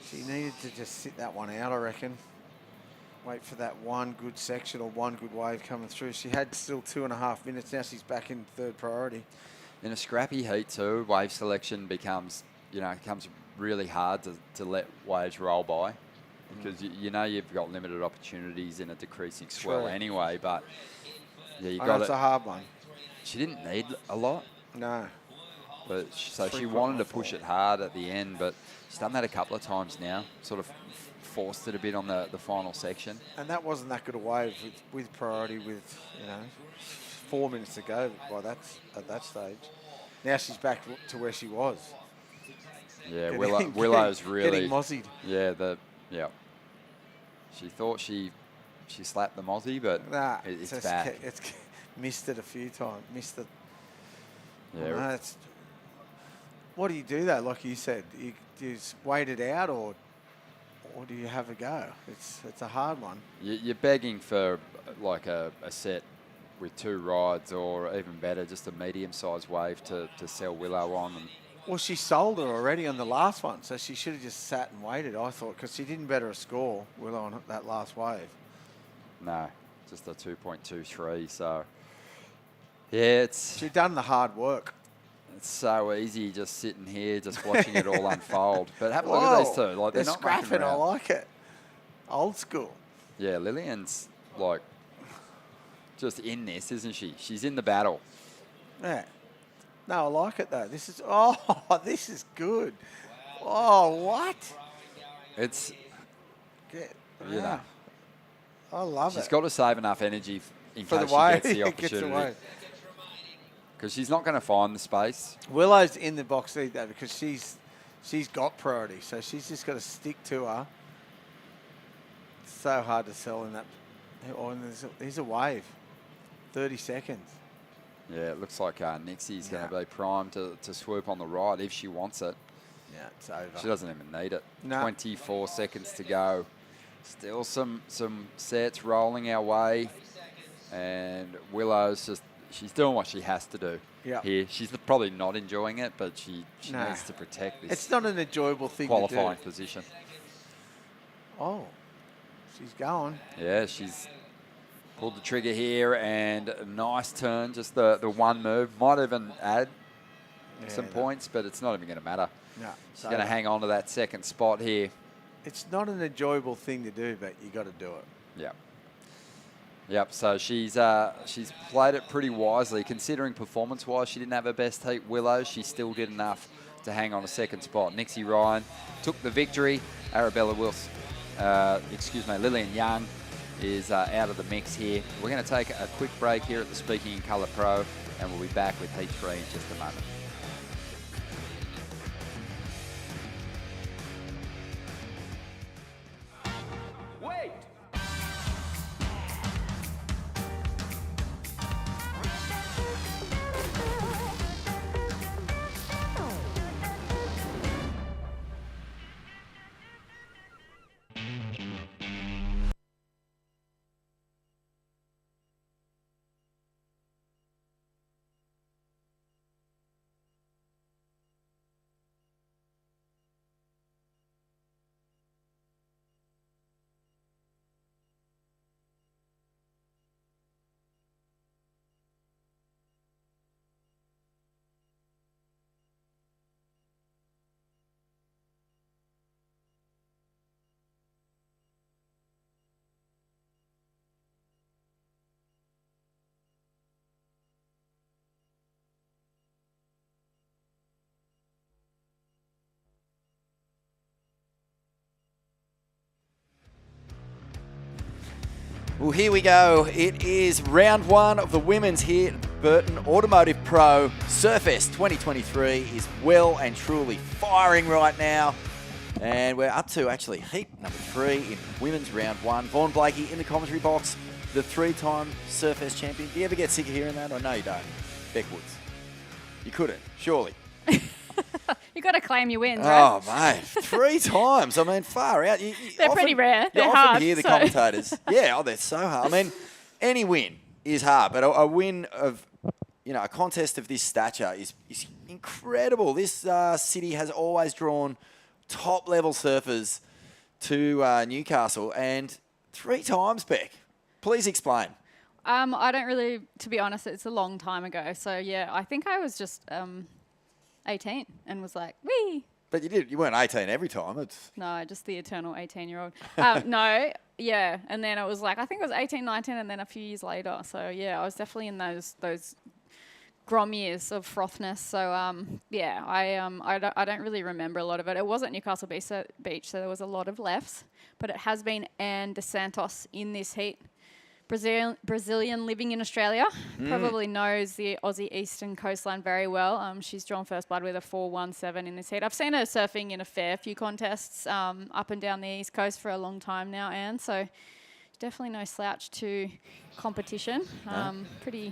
she needed to just sit that one out, I reckon. Wait for that one good section or one good wave coming through. She had still 2.5 minutes. Now she's back in third priority. In a scrappy heat too, wave selection becomes really hard to let waves roll by, because you know you've got limited opportunities in a decreasing swell anyway. But yeah, you got it. It's a hard one. She didn't need a lot. No. But she wanted to push it hard at the end, but she's done that a couple of times now. Sort of forced it a bit on the final section. And that wasn't that good a wave with priority with 4 minutes to go at that stage. Now she's back to where she was. Yeah, Willow's really getting mozzied. Yeah, She thought she slapped the Mozzie, but it's back. It's missed it a few times. Missed it. Yeah. No, what do you do though? Like you said, you just wait it out, or do you have a go? It's a hard one. You're begging for like a set with 2 rides, or even better, just a medium-sized wave to sell Willow on. Well, she sold her already on the last one, so she should have just sat and waited, I thought, because she didn't better a score, Willow, on that last wave. No, just a 2.23, so... Yeah, she's done the hard work. It's so easy just sitting here, just watching it all unfold. But have a look at these two. Like, they're not scrapping, I around. like it. Old school. Yeah, Lillian's, like, just in this, isn't she? She's in the battle. Yeah. No, I like it, though. This is good. Oh, what? It's... Yeah. You know. I love it. She's got to save enough energy in For case the wave, she gets the it gets opportunity. away. Because she's not going to find the space. Willow's in the box seat, though, because she's got priority, so she's just got to stick to her. It's so hard to sell in that. Oh, and there's a wave. 30 seconds. Yeah, it looks like Nixie's going to be primed to swoop on the right if she wants it. Yeah, it's over. She doesn't even need it. No. 24 seconds to go. Still some sets rolling our way. And Willow's just, she's doing what she has to do here. She's probably not enjoying it, but she needs to protect this. It's not an enjoyable thing qualifying to do. position. Oh, she's going. Yeah, she's pulled the trigger here, and a nice turn, just the one move. Might even add some points, but it's not even going to matter. No, she's going to hang on to that second spot here. It's not an enjoyable thing to do, but you got to do it. Yeah. Yep, so she's played it pretty wisely. Considering performance-wise she didn't have her best heat, Willow, she still did enough to hang on a second spot. Nixie Ryan took the victory. Arabella Wilson, Lillian Young is out of the mix here. We're going to take a quick break here at the Speaking in Colour Pro, and we'll be back with Heat 3 in just a moment. Well, here we go. It is round one of the women's here at Burton Automotive Pro. Surfest 2023 is well and truly firing right now. And we're up to actually heat number 3 in women's round 1. Vaughn Blakey in the commentary box, the 3-time Surfest champion. Do you ever get sick of hearing that? Or no, you don't? Beck Woods. You couldn't, surely. You got to claim your wins, Oh, right? mate, 3 times. I mean, far out. They're pretty rare. You They're often hard, hear the so- commentators. Yeah, oh, they're so hard. I mean, any win is hard, but a win of, a contest of this stature is incredible. This city has always drawn top-level surfers to Newcastle, and 3 times, Beck. Please explain. I don't really, to be honest, it's a long time ago. So, yeah, I think I was just 18 and was like, wee. But you weren't 18 every time. No, just the eternal 18-year-old. No, yeah. And then it was like, I think it was 18, 19, and then a few years later. So, yeah, I was definitely in those grom years of frothness. So, yeah, I don't really remember a lot of it. It was at Newcastle Beach, so there was a lot of lefts. But it has been Anne De Santos in this heat. Brazilian living in Australia, probably knows the Aussie eastern coastline very well. She's drawn first blood with a 4.17 in this heat. I've seen her surfing in a fair few contests up and down the east coast for a long time now, Anne. So definitely no slouch to competition. Pretty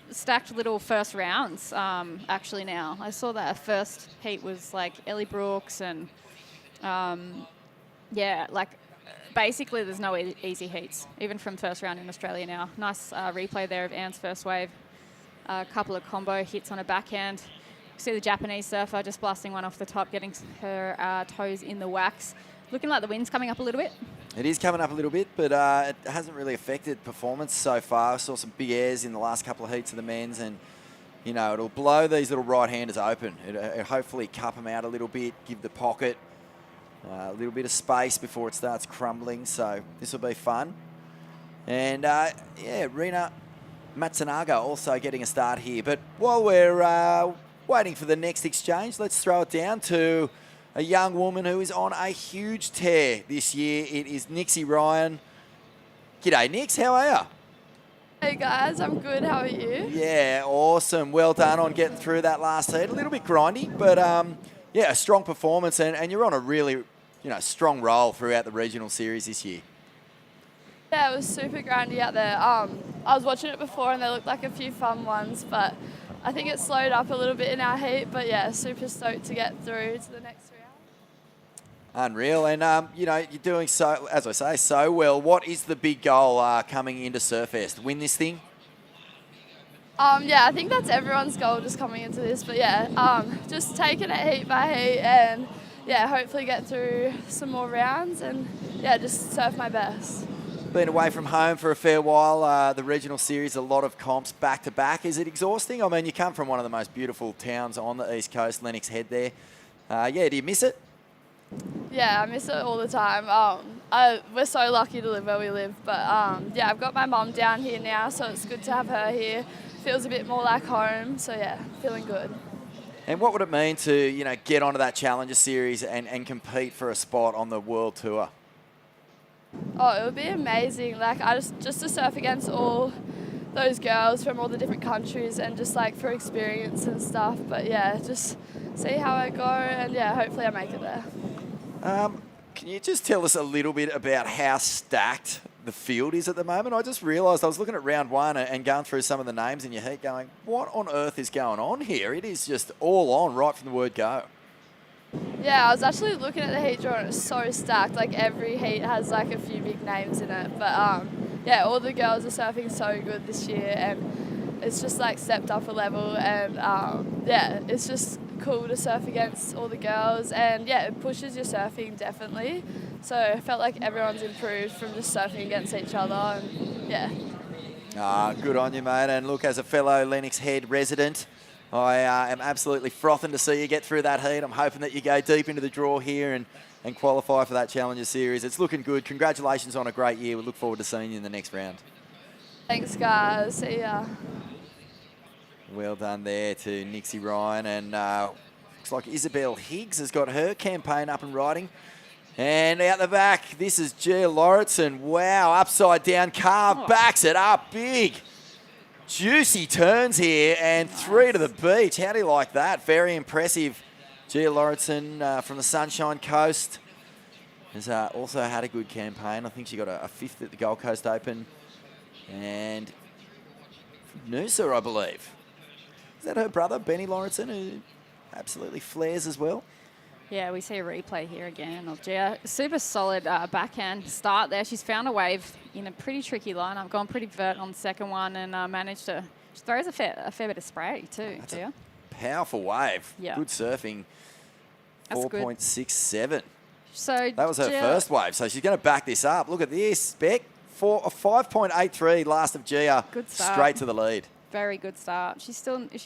stacked little first rounds actually now. I saw that first heat was like Ellie Brooks and yeah, like. Basically, there's no easy heats, even from first round in Australia now. Nice replay there of Anne's first wave. A couple of combo hits on a backhand. See the Japanese surfer just blasting one off the top, getting her toes in the wax. Looking like the wind's coming up a little bit. It is coming up a little bit, but it hasn't really affected performance so far. I saw some big airs in the last couple of heats of the men's, and, it'll blow these little right-handers open. It'll hopefully cup them out a little bit, give the pocket a little bit of space before it starts crumbling, so this will be fun. And, yeah, Rina Matsunaga also getting a start here. But while we're waiting for the next exchange, let's throw it down to a young woman who is on a huge tear this year. It is Nixie Ryan. G'day, Nix. How are you? Hey, guys. I'm good. How are you? Yeah, awesome. Well done on getting through that last heat. A little bit grindy, but, yeah, a strong performance, and you're on a really, strong roll throughout the regional series this year. Yeah, it was super grindy out there. I was watching it before, and there looked like a few fun ones, but I think it slowed up a little bit in our heat. But yeah, super stoked to get through to the next round. Unreal, and you're doing so, as I say, so well. What is the big goal coming into Surfest? Win this thing? Yeah, I think that's everyone's goal just coming into this. But yeah, just taking it heat by heat, and yeah, hopefully get through some more rounds, and yeah, just surf my best. Been away from home for a fair while. The regional series, a lot of comps back to back. Is it exhausting? I mean, you come from one of the most beautiful towns on the east coast, Lennox Head there. Yeah, do you miss it? Yeah, I miss it all the time. We're so lucky to live where we live, but yeah, I've got my mum down here now, so it's good to have her here. Feels a bit more like home, so yeah, feeling good. And what would it mean to, get onto that Challenger Series and compete for a spot on the World Tour? Oh, it would be amazing. Like, just to surf against all those girls from all the different countries, and just like for experience and stuff. But yeah, just see how I go, and yeah, hopefully I make it there. Can you just tell us a little bit about how stacked the field is at the moment? I just realised I was looking at round 1 and going through some of the names in your heat going, what on earth is going on here? It is just all on right from the word go. Yeah, I was actually looking at the heat draw, and it's so stacked. Like, every heat has like a few big names in it. But yeah, all the girls are surfing so good this year, and it's just like stepped up a level, and yeah, it's just cool to surf against all the girls, and yeah, it pushes your surfing definitely. So I felt like everyone's improved from just surfing against each other, and yeah. Good on you, mate. And look, as a fellow Lennox Head resident, I am absolutely frothing to see you get through that heat. I'm hoping that you go deep into the draw here and qualify for that Challenger Series. It's looking good. Congratulations on a great year. We look forward to seeing you in the next round. Thanks, guys. See ya. Well done there to Nixie Ryan, and looks like Isabel Higgs has got her campaign up and riding. And out the back, this is Gia Lauritsen. Wow, upside down carve, backs it up big. Juicy turns here and 3 to the beach. How do you like that? Very impressive. Gia Lauritsen from the Sunshine Coast has also had a good campaign. I think she got a 5th at the Gold Coast Open. And Noosa, I believe. Is that her brother, Benny Lauritsen, who absolutely flares as well? Yeah, we see a replay here again of Gia. Super solid backhand start there. She's found a wave in a pretty tricky lineup, gone pretty vert on the second one, and managed to. She throws a fair bit of spray too, Gia. Powerful wave. Yeah. Good surfing. That's good. 4.67. So that was her Gia, first wave, so she's going to back this up. Look at this, Beck. 5.83 last of Gia. Good start. Straight to the lead. Very good start. Is she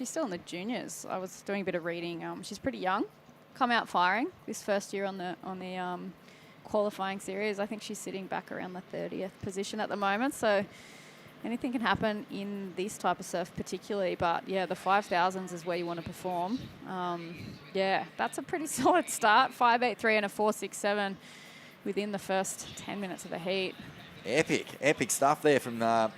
still in the juniors? I was doing a bit of reading. She's pretty young. Come out firing this first year on the qualifying series. I think she's sitting back around the 30th position at the moment. So anything can happen in this type of surf particularly. But yeah, the 5000s is where you want to perform. Yeah, that's a pretty solid start. 5.83 and a 4.67 within the first 10 minutes of the heat. Epic stuff there from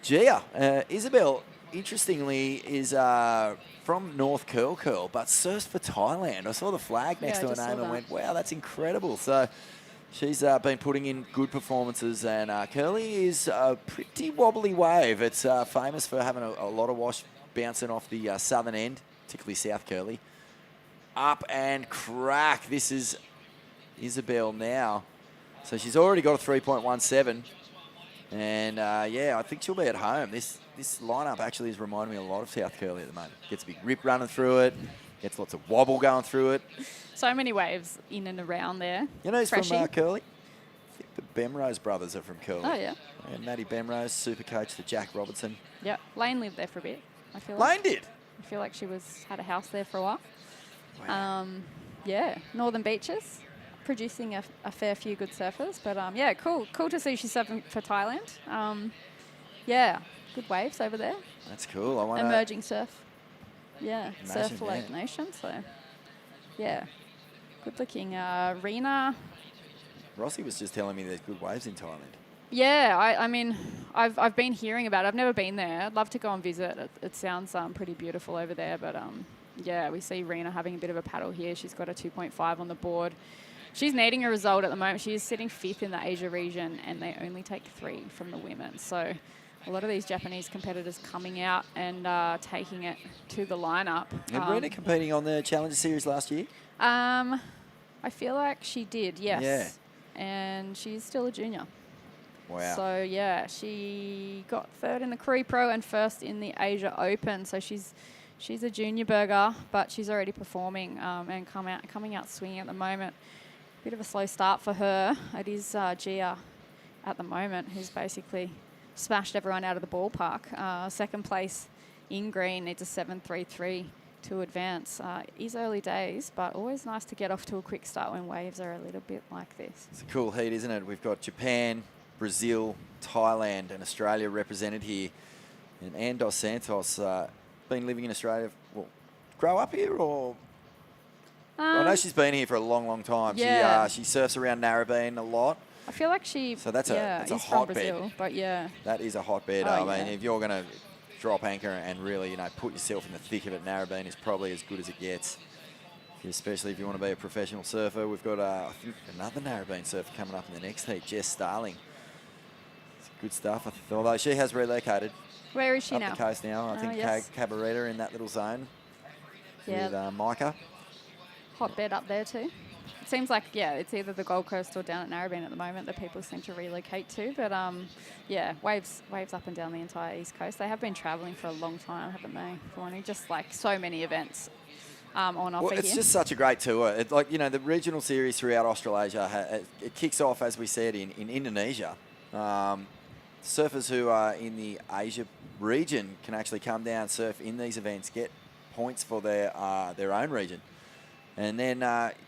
Gia. Isabel, interestingly, is from North Curl, but surfs for Thailand. I saw the flag next to her name and went, wow, that's incredible. So she's been putting in good performances, and Curly is a pretty wobbly wave. It's famous for having a lot of wash bouncing off the southern end, particularly South Curly. Up and crack. This is Isabel now. So she's already got a 3.17. And, yeah, I think she'll be at home. This lineup actually is reminding me a lot of South Curly at the moment. Gets a big rip running through it. Gets lots of wobble going through it. So many waves in and around there. You know who's from Freshie. Curly? I think the Bemrose brothers are from Curly. Oh, yeah. And Matty Bemrose, super coach to Jack Robertson. Yep. Lane lived there for a bit, I feel Lane like. did? I feel like she had a house there for a while. Wow. Yeah, Northern Beaches. Producing a fair few good surfers, but yeah, cool to see she's surfing for Thailand. Yeah, good waves over there. That's cool. I want emerging surf. Yeah, Imagine, surf for Lake Nation. So yeah, good looking. Rena. Rossi was just telling me there's good waves in Thailand. Yeah, I mean, I've been hearing about it. I've never been there. I'd love to go and visit. It sounds pretty beautiful over there, but yeah, we see Rena having a bit of a paddle here. She's got a 2.5 on the board. She's needing a result at the moment. She is sitting 5th in the Asia region, and they only take 3 from the women. So a lot of these Japanese competitors coming out and taking it to the lineup. And Rena competing on the Challenger Series last year? I feel like she did, yes. Yeah. And she's still a junior. Wow. So, yeah, she got 3rd in the Korea Pro and 1st in the Asia Open. So she's a junior burger, but she's already performing and coming out swinging at the moment. Bit of a slow start for her. It is Gia at the moment who's basically smashed everyone out of the ballpark. Second place in green needs a 7.33 to advance. Is early days, but always nice to get off to a quick start when waves are a little bit like this. It's a cool heat, isn't it? We've got Japan, Brazil, Thailand, and Australia represented here. And Ann Dos Santos, been living in Australia, well, grow up here or... I know she's been here for a long, long time. Yeah. She surfs around Narrabeen a lot. I feel like she. So that's a is hotbed. from Brazil, but yeah. That is a hotbed. Oh, I mean, yeah. if you're going to drop anchor and really, put yourself in the thick of it, Narrabeen is probably as good as it gets. Especially if you want to be a professional surfer. We've got, I think, another Narrabeen surfer coming up in the next heat, Jess Starling. It's good stuff. Although she has relocated. Where is she up now? the coast now. I think yes. Cabaretta in that little zone Yeah. with Micah. Hotbed up there too. It seems like, yeah, it's either the Gold Coast or down at Narrabeen at the moment that people seem to relocate to. But, yeah, waves up and down the entire East Coast. They have been travelling for a long time, haven't they? Wanting just like so many events on offer Well, it's here. just such a great tour. It's like, the regional series throughout Australasia, it kicks off, as we said, in Indonesia. Surfers who are in the Asia region can actually come down, surf in these events, get points for their own region. And then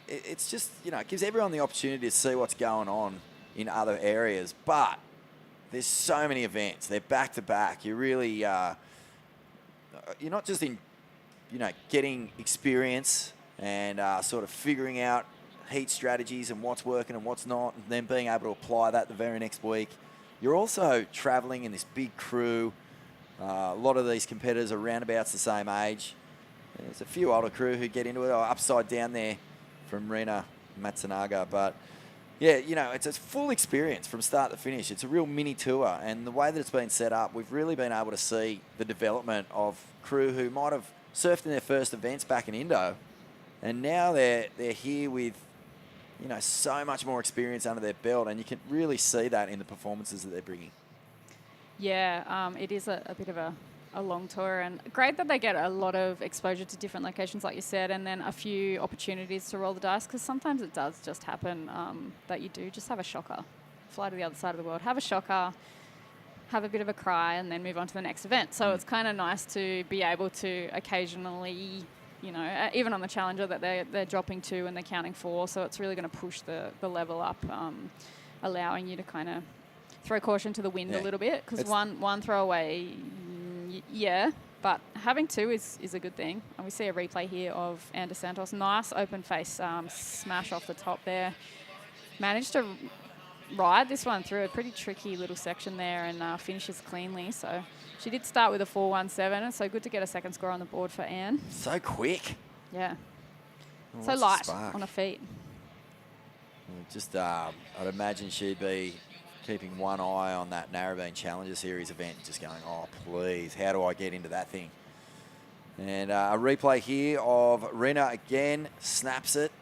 it's just, it gives everyone the opportunity to see what's going on in other areas. But there's so many events. They're back-to-back. You really, you're not just in, getting experience and sort of figuring out heat strategies and what's working and what's not, and then being able to apply that the very next week. You're also travelling in this big crew. A lot of these competitors are roundabouts the same age. There's a few older crew who get into it. Upside down there from Rena Matsunaga. But, yeah, you know, it's a full experience from start to finish. It's a real mini tour. And the way that it's been set up, we've really been able to see the development of crew who might have surfed in their first events back in Indo. And now they're here with, you know, so much more experience under their belt. And you can really see that in the performances that they're bringing. Yeah, it is a bit of a long tour, and great that they get a lot of exposure to different locations, like you said, and then a few opportunities to roll the dice, because sometimes it does just happen that you do just have a shocker. Fly to the other side of the world, have a shocker, have a bit of a cry, and then move on to the next event. So it's kind of nice to be able to occasionally, you know, even on the Challenger that they're dropping 2 and they're counting 4, so it's really going to push the level up, allowing you to kind of throw caution to the wind a little bit, because one throwaway, yeah, but having 2 is a good thing. And we see a replay here of Anders Santos. Nice open face smash off the top there. Managed to ride this one through a pretty tricky little section there and finishes cleanly. So she did start with a 4.17, and so good to get a second score on the board for Anne. So quick. Yeah. Oh, so light on her feet. Just, I'd imagine she'd be keeping one eye on that Narrabeen Challenger Series event, just going, oh, please, how do I get into that thing? And a replay here of Rena again, snaps it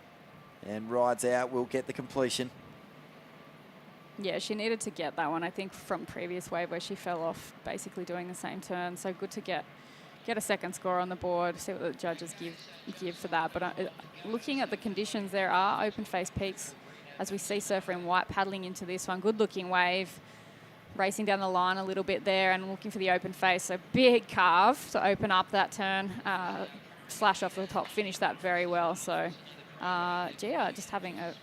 and rides out. We'll get the completion. Yeah, she needed to get that one, I think, from previous wave where she fell off basically doing the same turn. So good to get a second score on the board, see what the judges give for that. But looking at the conditions, there are open face peaks as we see Surfer in white paddling into this one. Good looking wave, racing down the line a little bit there and looking for the open face. So big carve to open up that turn, slash off the top, finish that very well. So Gia just having a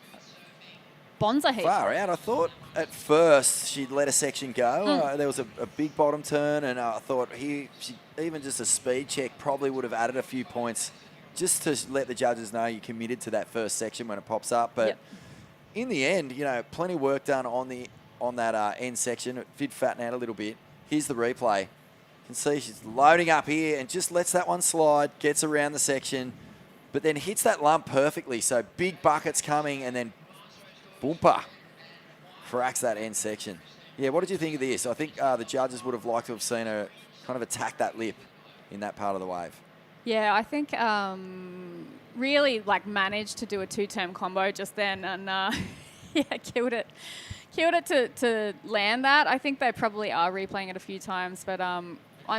bonza heat. Far out. I thought at first she'd let a section go. There was a big bottom turn, and I thought even just a speed check probably would have added a few points just to let the judges know you committed to that first section when it pops up. But in the end, you know, plenty of work done on that end section. It did fatten out a little bit. Here's the replay. You can see she's loading up here and just lets that one slide, gets around the section, but then hits that lump perfectly. So big buckets coming, and then boompa, cracks that end section. Yeah, what did you think of this? I think the judges would have liked to have seen her kind of attack that lip in that part of the wave. Yeah, I think really like managed to do a 2-term combo just then, and yeah, killed it to land that. I think they probably are replaying it a few times, but I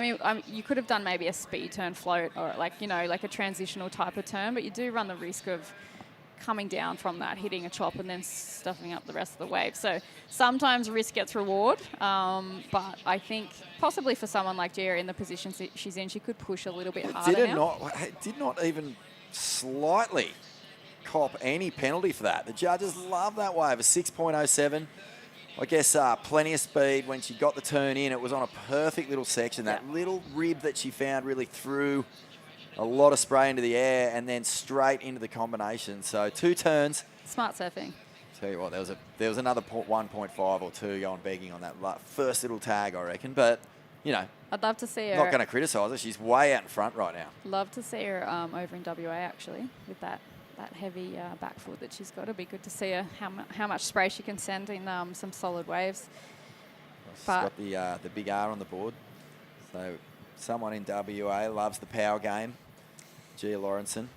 mean, you could have done maybe a speed turn float or like a transitional type of turn, but you do run the risk of coming down from that, hitting a chop and then stuffing up the rest of the wave. So sometimes risk gets reward, but I think possibly for someone like Gia in the position she's in, she could push a little bit harder Did not even slightly cop any penalty for that. The judges love that wave, a 6.07. I guess plenty of speed when she got the turn in. It was on a perfect little section. That little rib that she found really threw a lot of spray into the air and then straight into the combination. So 2 turns. Smart surfing. Tell you what, there was another 1.5 or 2 going begging on that first little tag, I reckon. But, you know, I'd love to see her. Not going to criticise her. She's way out in front right now. Love to see her over in WA, actually, with that heavy back foot that she's got. It'd be good to see her how much spray she can send in some solid waves. She's got the big R on the board. So someone in WA loves the power game. Gia Lawrenson,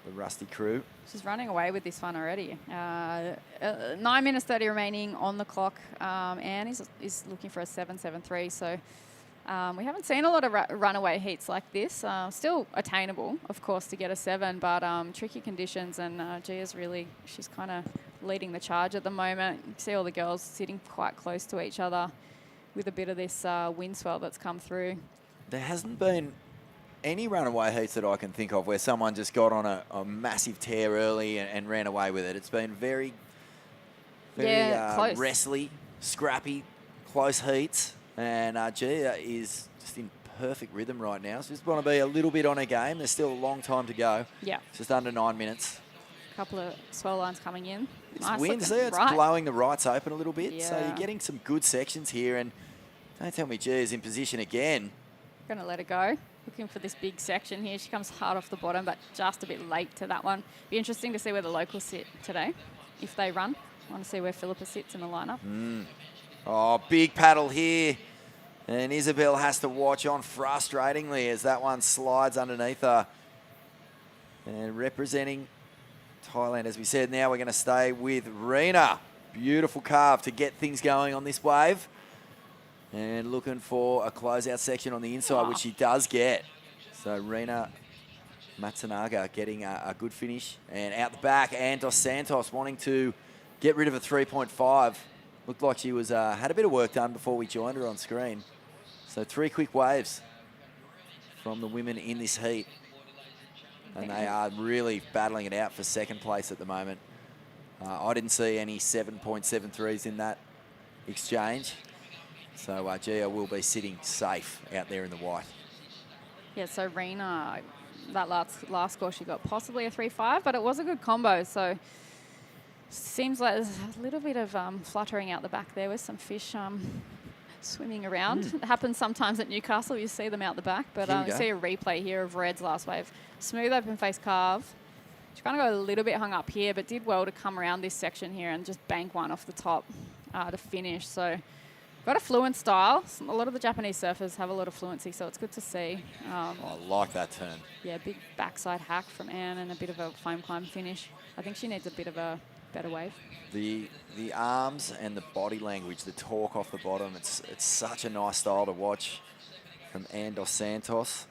the Rusty crew. She's running away with this one already. 9 minutes 30 remaining on the clock. Anne is looking for a 7.73. So we haven't seen a lot of runaway heats like this. Still attainable, of course, to get a 7, but tricky conditions. And Gia's she's kind of leading the charge at the moment. You see all the girls sitting quite close to each other with a bit of this wind swell that's come through. There hasn't been any runaway heats that I can think of where someone just got on a massive tear early and ran away with it. It's been very wrestly, scrappy, close heats. And Gia is just in perfect rhythm right now. So just want to be a little bit on her game. There's still a long time to go. Yeah. It's just under 9 minutes. A couple of swell lines coming in. It's Nice winds looking there. It's right. blowing the rights open a little bit. So Yeah. you're getting some good sections here. And don't tell me G is in position again. Going to let her go. Looking for this big section here. She comes hard off the bottom, but just a bit late to that one. Be interesting to see where the locals sit today, if they run. I want to see where Philippa sits in the lineup. Oh, big paddle here. And Isabel has to watch on frustratingly as that one slides underneath her. And representing Thailand, as we said, now we're going to stay with Rena. Beautiful carve to get things going on this wave. And looking for a closeout section on the inside, which she does get. So Rena Matsunaga getting a good finish. And out the back, and Dos Santos wanting to get rid of a 3.5. Looked like she was had a bit of work done before we joined her on screen. So 3 quick waves from the women in this heat. And they are really battling it out for second place at the moment. I didn't see any 7.73s in that exchange. So Gia will be sitting safe out there in the white. Yeah, so Rena, that last score she got possibly a 3.5, but it was a good combo. So seems like there's a little bit of fluttering out the back there with some fish swimming around. It happens sometimes at Newcastle. You see them out the back, but you see a replay here of Red's last wave. Smooth open face carve. She kind of got a little bit hung up here, but did well to come around this section here and just bank one off the top to finish. So got a fluent style. A lot of the Japanese surfers have a lot of fluency, so it's good to see. I like that turn. Yeah, big backside hack from Anne and a bit of a foam climb finish. I think she needs a bit of a better wave. The arms and the body language, the torque off the bottom, it's such a nice style to watch from Anne Dos Santos.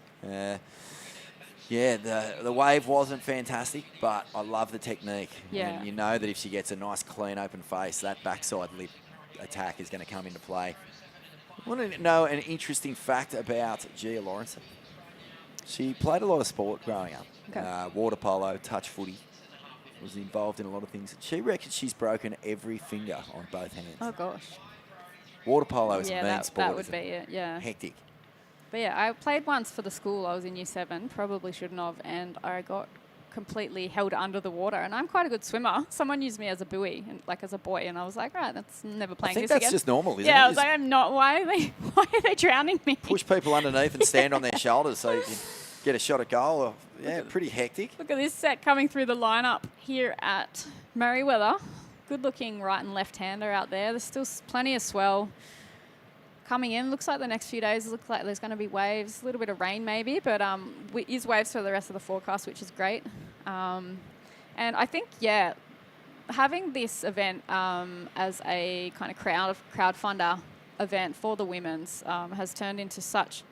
Yeah, the wave wasn't fantastic, but I love the technique. Yeah. And you know that if she gets a nice clean open face, that backside lip attack is going to come into play. I want to know an interesting fact about Gia Lawrence. She played a lot of sport growing up. Okay. Water polo, touch footy. Was involved in a lot of things. She reckons she's broken every finger on both hands. Oh, gosh. Water polo is a mean that sport. would be it, yeah. Hectic. But yeah, I played once for the school. I was in year 7, probably shouldn't have, and I got completely held under the water. And I'm quite a good swimmer. Someone used me as a buoy, and like as a boy, and I was like, right, that's never playing this again. I think that's just normal, isn't it? Yeah, I was like, I'm not. Why are they drowning me? Push people underneath and stand on their shoulders so you can get a shot at goal. Yeah, pretty hectic. Look at this set coming through the lineup here at Merriweather. Good looking right and left hander out there. There's still plenty of swell coming in. Looks like the next few days look like there's going to be waves, a little bit of rain maybe, but is waves for the rest of the forecast, which is great. And I think, yeah, having this event as a kind of crowdfunder event for the women's has turned into such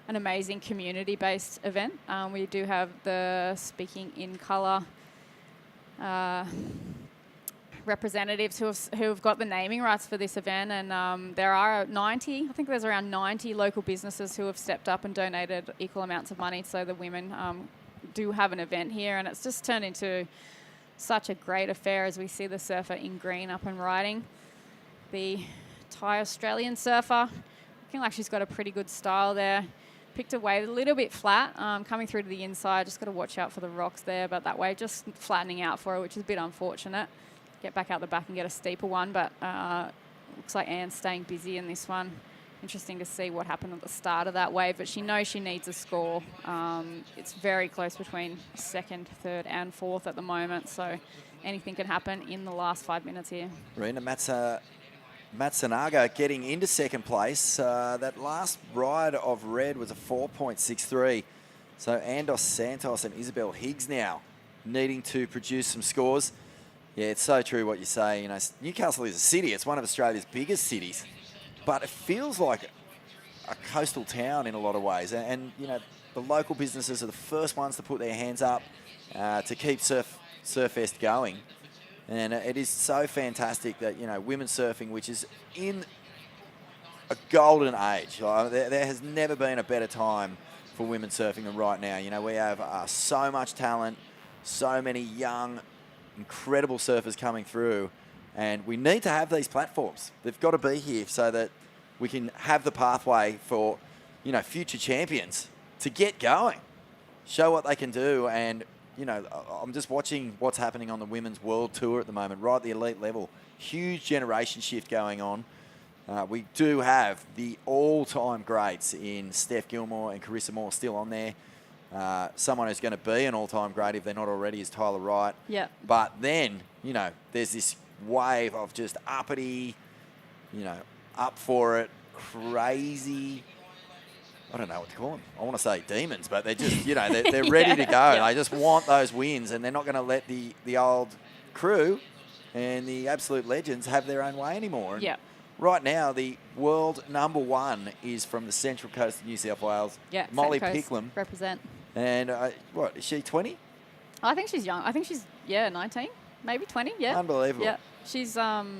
an amazing community-based event. We do have the Speaking in Colour representatives who have got the naming rights for this event, and there are 90, I think there's around 90 local businesses who have stepped up and donated equal amounts of money so the women do have an event here, and it's just turned into such a great affair as we see the surfer in green up and riding. The Thai Australian surfer, looking like she's got a pretty good style there. Picked a wave a little bit flat, coming through to the inside. Just got to watch out for the rocks there, but that wave just flattening out for her, which is a bit unfortunate. Get back out the back and get a steeper one, but looks like Anne's staying busy in this one. Interesting to see what happened at the start of that wave, but she knows she needs a score. It's very close between 2nd, 3rd and 4th at the moment, so anything can happen in the last 5 minutes here. Rena Matsunaga getting into second place. That last ride of red was a 4.63. So Andos Santos and Isabel Higgs now needing to produce some scores. Yeah, it's so true what you say. You know, Newcastle is a city. It's one of Australia's biggest cities, but it feels like a coastal town in a lot of ways. And you know, the local businesses are the first ones to put their hands up to keep Surfest going. And it is so fantastic that, you know, women's surfing, which is in a golden age. There has never been a better time for women's surfing than right now. You know, we have so much talent, so many young, incredible surfers coming through, and we need to have these platforms. They've got to be here so that we can have the pathway for, you know, future champions to get going, show what they can do, and I'm just watching what's happening on the Women's World Tour at the moment, right at the elite level. Huge generation shift going on. We do have the all-time greats in Steph Gilmore and Carissa Moore still on there. Someone who's going to be an all-time great, if they're not already, is Tyler Wright. Yeah. But then, there's this wave of just uppity, up for it, crazy. I don't know what to call them. I want to say demons, but they're just, they're ready to go. They just want those wins, and they're not going to let the old crew and the absolute legends have their own way anymore. And right now, the world number one is from the Central Coast of New South Wales. Yeah, Molly Central Coast Picklum. Represent. And what, is she 20? I think she's young. I think she's, 19, maybe 20, yeah. Unbelievable. Yeah, she's, I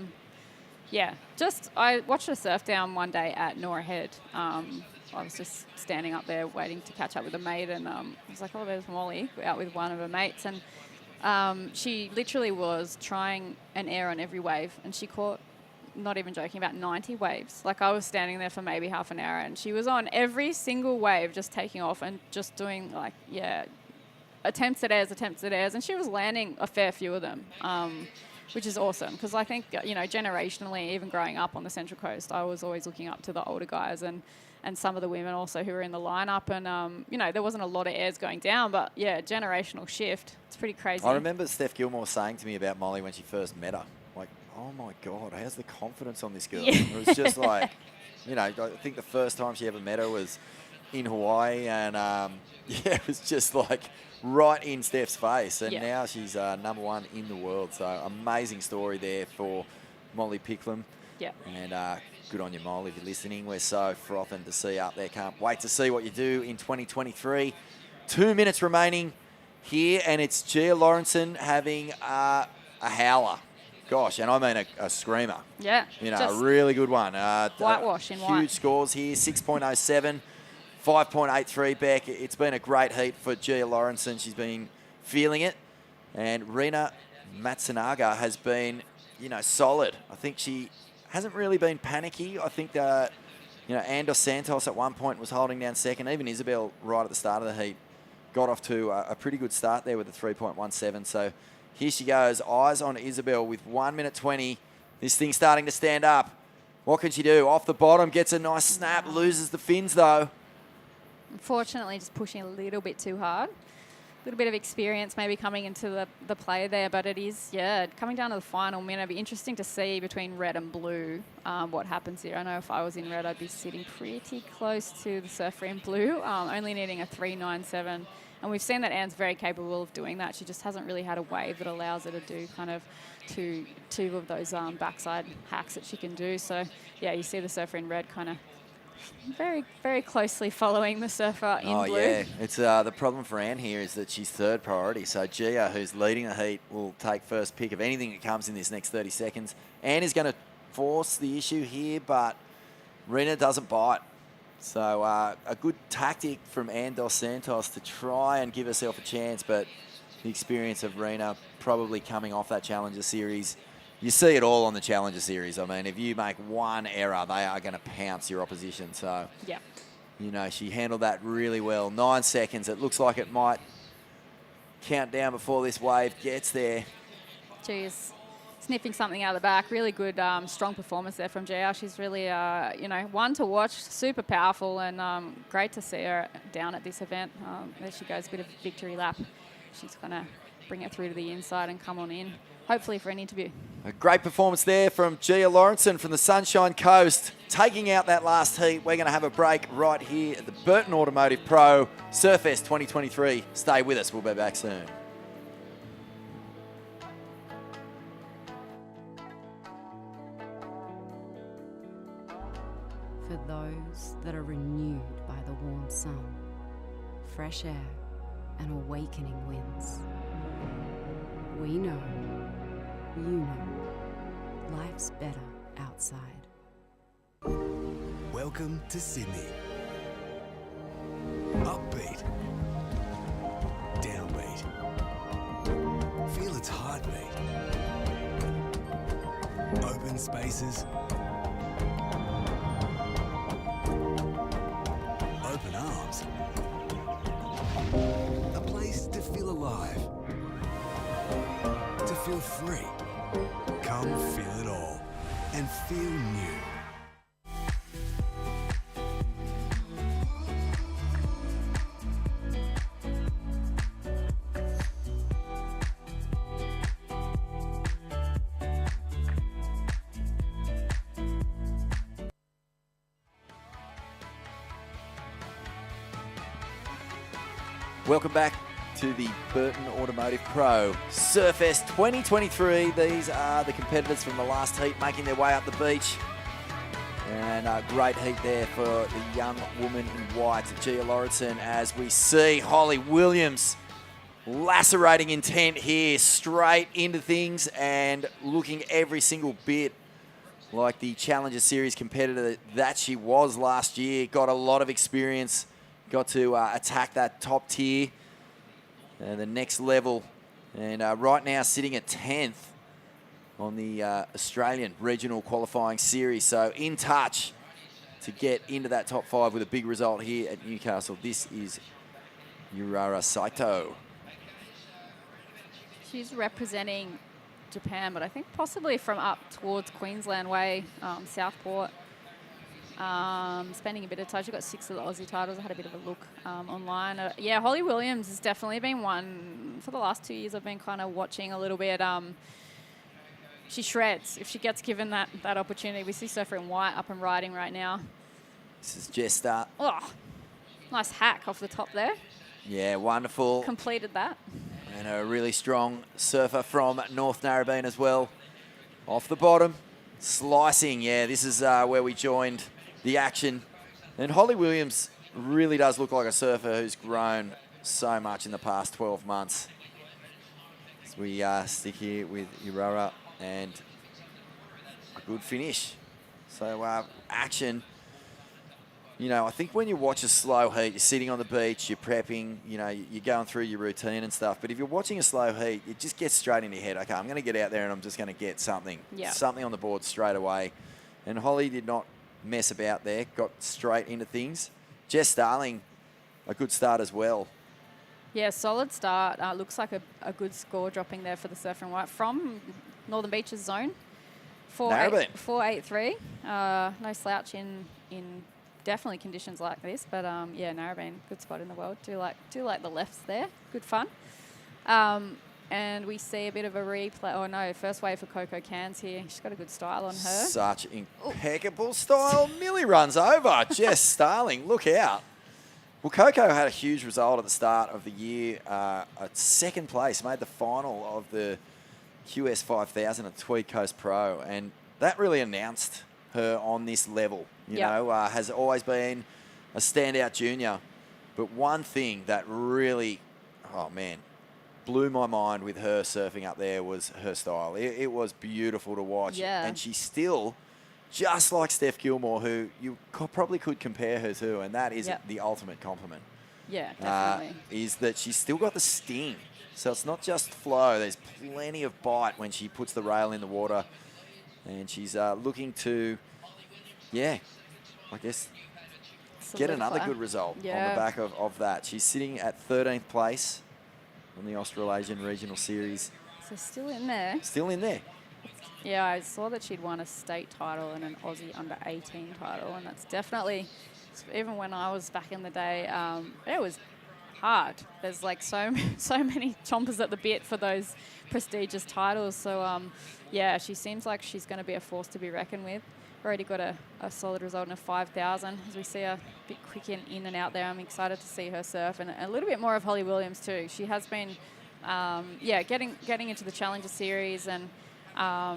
watched her surf down one day at Nora Head. I was just standing up there waiting to catch up with a mate, and I was like, oh, there's Molly, out with one of her mates. And she literally was trying an air on every wave, and she caught, not even joking, about 90 waves. Like, I was standing there for maybe half an hour, and she was on every single wave, just taking off and just doing, attempts at airs, and she was landing a fair few of them, which is awesome, because I think, generationally, even growing up on the Central Coast, I was always looking up to the older guys and some of the women also who were in the lineup, and, there wasn't a lot of airs going down, but, generational shift. It's pretty crazy. I remember Steph Gilmore saying to me about Molly when she first met her, like, oh, my God, how's the confidence on this girl? Yeah. It was just like, I think the first time she ever met her was in Hawaii, and, it was just like right in Steph's face, and now she's number one in the world. So amazing story there for Molly Picklum. Yeah. And good on you, Molly, if you're listening. We're so frothing to see you up there. Can't wait to see what you do in 2023. 2 minutes remaining here, and it's Gia Lawrenson having a howler. Gosh, and I mean a screamer. Yeah. A really good one. Whitewash in white. Huge scores here, 6.07. 5.83 back. It's been a great heat for Gia Lawrenson. She's been feeling it. And Rena Matsunaga has been, solid. I think she hasn't really been panicky. I think that, Ann Dos Santos at one point was holding down second. Even Isabel right at the start of the heat got off to a pretty good start there with a 3.17. So here she goes. Eyes on Isabel with 1 minute 20. This thing's starting to stand up. What can she do? Off the bottom, gets a nice snap, loses the fins though. Unfortunately, just pushing a little bit too hard. A little bit of experience maybe coming into the play there, but it is, coming down to the final minute. It'd be interesting to see between red and blue what happens here. I know if I was in red, I'd be sitting pretty close to the surfer in blue, only needing a 3.97. And we've seen that Anne's very capable of doing that. She just hasn't really had a wave that allows her to do kind of two of those backside hacks that she can do. So, you see the surfer in red kind of very, very closely following the surfer in blue. Oh, yeah. It's the problem for Anne here is that she's third priority. So Gia, who's leading the heat, will take first pick of anything that comes in this next 30 seconds. Anne is going to force the issue here, but Rena doesn't bite. So a good tactic from Ann Dos Santos to try and give herself a chance, but the experience of Rena probably coming off that Challenger Series. You see it all on the Challenger Series. I mean, if you make one error, they are going to pounce your opposition. So, she handled that really well. 9 seconds. It looks like it might count down before this wave gets there. She's sniffing something out of the back. Really good, strong performance there from JR. She's really, one to watch. Super powerful, and great to see her down at this event. There she goes, a bit of victory lap. She's going to bring it through to the inside and come on in, hopefully for an interview. A great performance there from Gia Lawrenson from the Sunshine Coast, taking out that last heat. We're going to have a break right here at the Burton Automotive Pro Surfest 2023. Stay with us. We'll be back soon. For those that are renewed by the warm sun, fresh air, and awakening winds, we know, you know, life's better outside. Welcome to Sydney. Upbeat. Downbeat. Feel its heartbeat. Open spaces. Open arms. A place to feel alive. free. Come feel it all and feel new. Welcome back to the Burton Automotive Pro Surfest 2023. These are the competitors from the last heat making their way up the beach. And a great heat there for the young woman in white, Gia Lauritsen, as we see Holly Williams lacerating intent here, straight into things and looking every single bit like the Challenger Series competitor that she was last year. Got a lot of experience, got to attack that top tier, the next level, and right now sitting at 10th on the Australian Regional Qualifying Series. So in touch to get into that top 5 with a big result here at Newcastle. This is Urara Saito. She's representing Japan, but I think possibly from up towards Queensland way, Southport. Spending a bit of time. She got 6 of the Aussie titles. I had a bit of a look online. Yeah, Holly Williams has definitely been one for the last 2 years. I've been kind of watching a little bit. She shreds if she gets given that opportunity. We see Surfer in white up and riding right now. This is Jester. Oh, nice hack off the top there. Yeah, wonderful. Completed that. And a really strong surfer from North Narrabeen as well. Off the bottom, slicing. Yeah, this is where we joined the action. And Holly Williams really does look like a surfer who's grown so much in the past 12 months. As we stick here with Urara and a good finish. So action. You know, I think when you watch a slow heat, you're sitting on the beach, you're prepping, you know, you're going through your routine and stuff. But if you're watching a slow heat, it just gets straight into your head. Okay, I'm going to get out there and I'm just going to get something. Yeah. Something on the board straight away. And Holly did not mess about there, got straight into things. Jess Starling, a good start as well. Yeah, solid start. Looks like a good score dropping there for the Surfer in White from Northern Beaches zone. 4.83. No slouch in definitely conditions like this, but yeah, Narrabeen, good spot in the world. Do like the lefts there, good fun. And we see a bit of a replay. Oh no, first wave for Coco Cairns here. She's got a good style on her. Such impeccable style. Millie runs over. Jess Starling, look out. Well, Coco had a huge result at the start of the year. At second place, made the final of the QS 5000 at Tweed Coast Pro, and that really announced her on this level. You know, has always been a standout junior. But one thing that really, oh man, blew my mind with her surfing up there was her style. It was beautiful to watch. Yeah. And she's still just like Steph Gilmore, who you probably could compare her to, and that is the ultimate compliment. Yeah, definitely. Is that she's still got the sting. So it's not just flow. There's plenty of bite when she puts the rail in the water. And she's looking to, I guess, get another good result on the back of that. She's sitting at 13th place on the Australasian Regional Series. So still in there. Still in there. Yeah, I saw that she'd won a state title and an Aussie under-18 title, and that's definitely, even when I was back in the day, it was hard. There's like so many chompers at the bit for those prestigious titles. So, yeah, she seems like she's going to be a force to be reckoned with. Already got a solid result in a 5,000. As we see her a bit quick in and out there, I'm excited to see her surf, and a little bit more of Holly Williams too. She has been, getting into the Challenger Series, and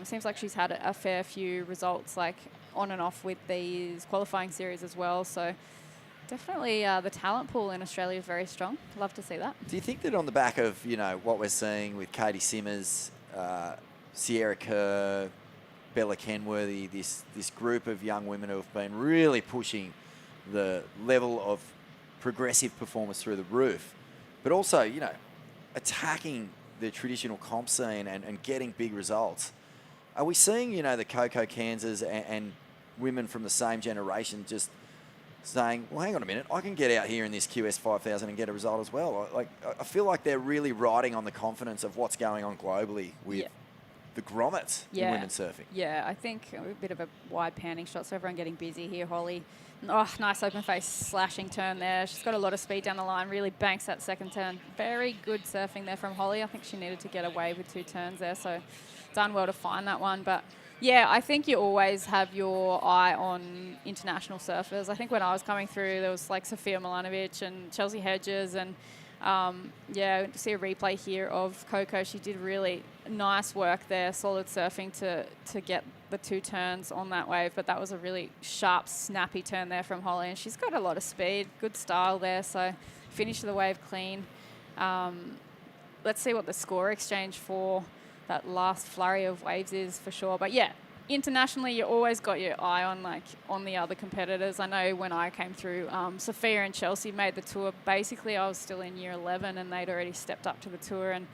seems like she's had a fair few results, like on and off with these qualifying series as well. So definitely the talent pool in Australia is very strong. Love to see that. Do you think that on the back of, what we're seeing with Katie Simmers, Sierra Kerr, Bella Kenworthy, this group of young women who have been really pushing the level of progressive performance through the roof, but also, attacking the traditional comp scene and getting big results. Are we seeing, the Coco Kansas and women from the same generation just saying, well, hang on a minute, I can get out here in this QS 5000 and get a result as well? I feel like they're really riding on the confidence of what's going on globally with the grommets in women's surfing. Yeah, I think a bit of a wide panning shot, so everyone getting busy here. Holly, oh, nice open face slashing turn there. She's got a lot of speed down the line, really banks that second turn. Very good surfing there from Holly. I think she needed to get away with 2 turns there, so done well to find that one. But yeah, I think you always have your eye on international surfers. I think when I was coming through, there was like Sofia Milanovic and Chelsea Hedges, and to see a replay here of Coco. She did really nice work there, solid surfing to get the 2 turns on that wave, but that was a really sharp, snappy turn there from Holly, and she's got a lot of speed, good style there, so finished the wave clean. Let's see what the score exchange for that last flurry of waves is for sure. But yeah, internationally, you always got your eye on the other competitors. I know when I came through, Sophia and Chelsea made the tour. Basically, I was still in year 11 and they'd already stepped up to the tour, and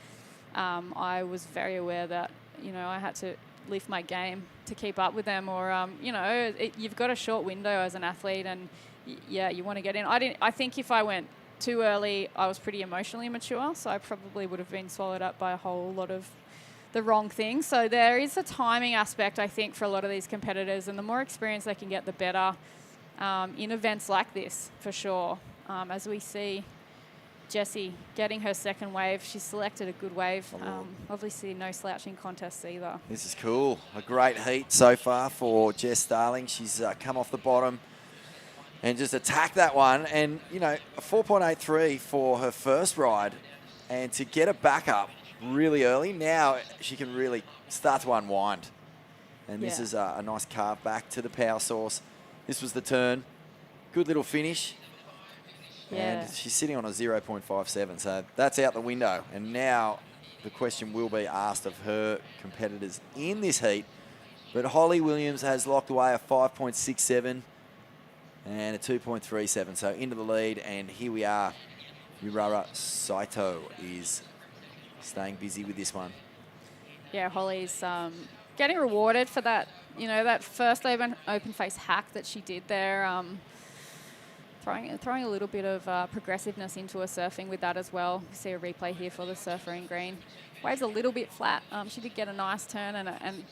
I was very aware that, I had to lift my game to keep up with them, or, you've got a short window as an athlete, and you want to get in. I think if I went too early, I was pretty emotionally mature, so I probably would have been swallowed up by a whole lot of the wrong thing. So there is a timing aspect, I think, for a lot of these competitors, and the more experience they can get, the better in events like this, for sure. As we see Jessie getting her second wave, she selected a good wave. Obviously, no slouching contests either. This is cool. A great heat so far for Jess Starling. She's come off the bottom and just attacked that one. And, a 4.83 for her first ride. And to get a back up really early, now she can really start to unwind. And this is a nice carve back to the power source. This was the turn. Good little finish. Yeah. And she's sitting on a 0.57, so that's out the window. And now the question will be asked of her competitors in this heat. But Holly Williams has locked away a 5.67 and a 2.37, so into the lead. And here we are. Urara Saito is staying busy with this one. Yeah, Holly's getting rewarded for that, that first open face hack that she did there. Throwing a little bit of progressiveness into her surfing with that as well. You see a replay here for the surfer in green. Wave's a little bit flat. She did get a nice turn and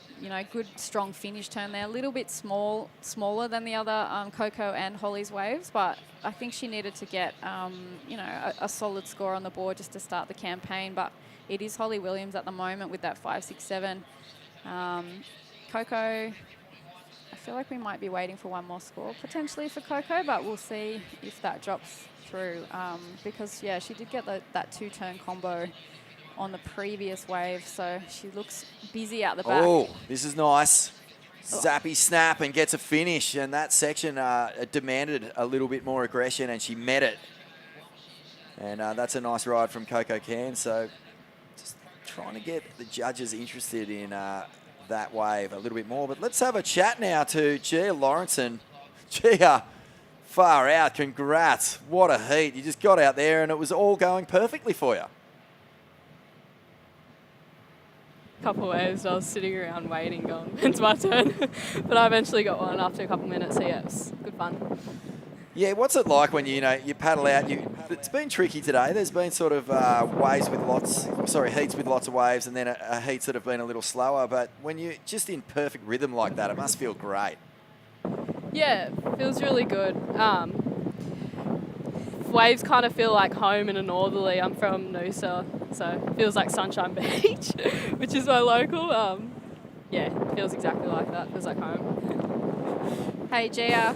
good strong finish turn there. A little bit smaller than the other Coco and Holly's waves, but I think she needed to get a solid score on the board just to start the campaign. But it is Holly Williams at the moment with that 5.67. Coco, I feel like we might be waiting for one more score potentially for Coco, but we'll see if that drops through because, she did get that 2-turn combo on the previous wave, so she looks busy out the back. Oh, this is nice. Zappy snap and gets a finish, and that section demanded a little bit more aggression, and she met it. And that's a nice ride from Coco Can, so just trying to get the judges interested in that wave a little bit more. But let's have a chat now to Gia Lawrenson. Gia, far out, congrats. What a heat. You just got out there and it was all going perfectly for you. Couple of waves, I was sitting around waiting, going, it's my turn. But I eventually got one after a couple of minutes, so yeah, it was good fun. Yeah, what's it like when you paddle out? It's been tricky today. There's been sort of heats with lots of waves, and then heats that have been a little slower. But when you're just in perfect rhythm like that, it must feel great. Yeah, feels really good. Waves kind of feel like home in a northerly. I'm from Noosa, so it feels like Sunshine Beach, which is my local. It feels exactly like that. Feels like home. Hey Gia,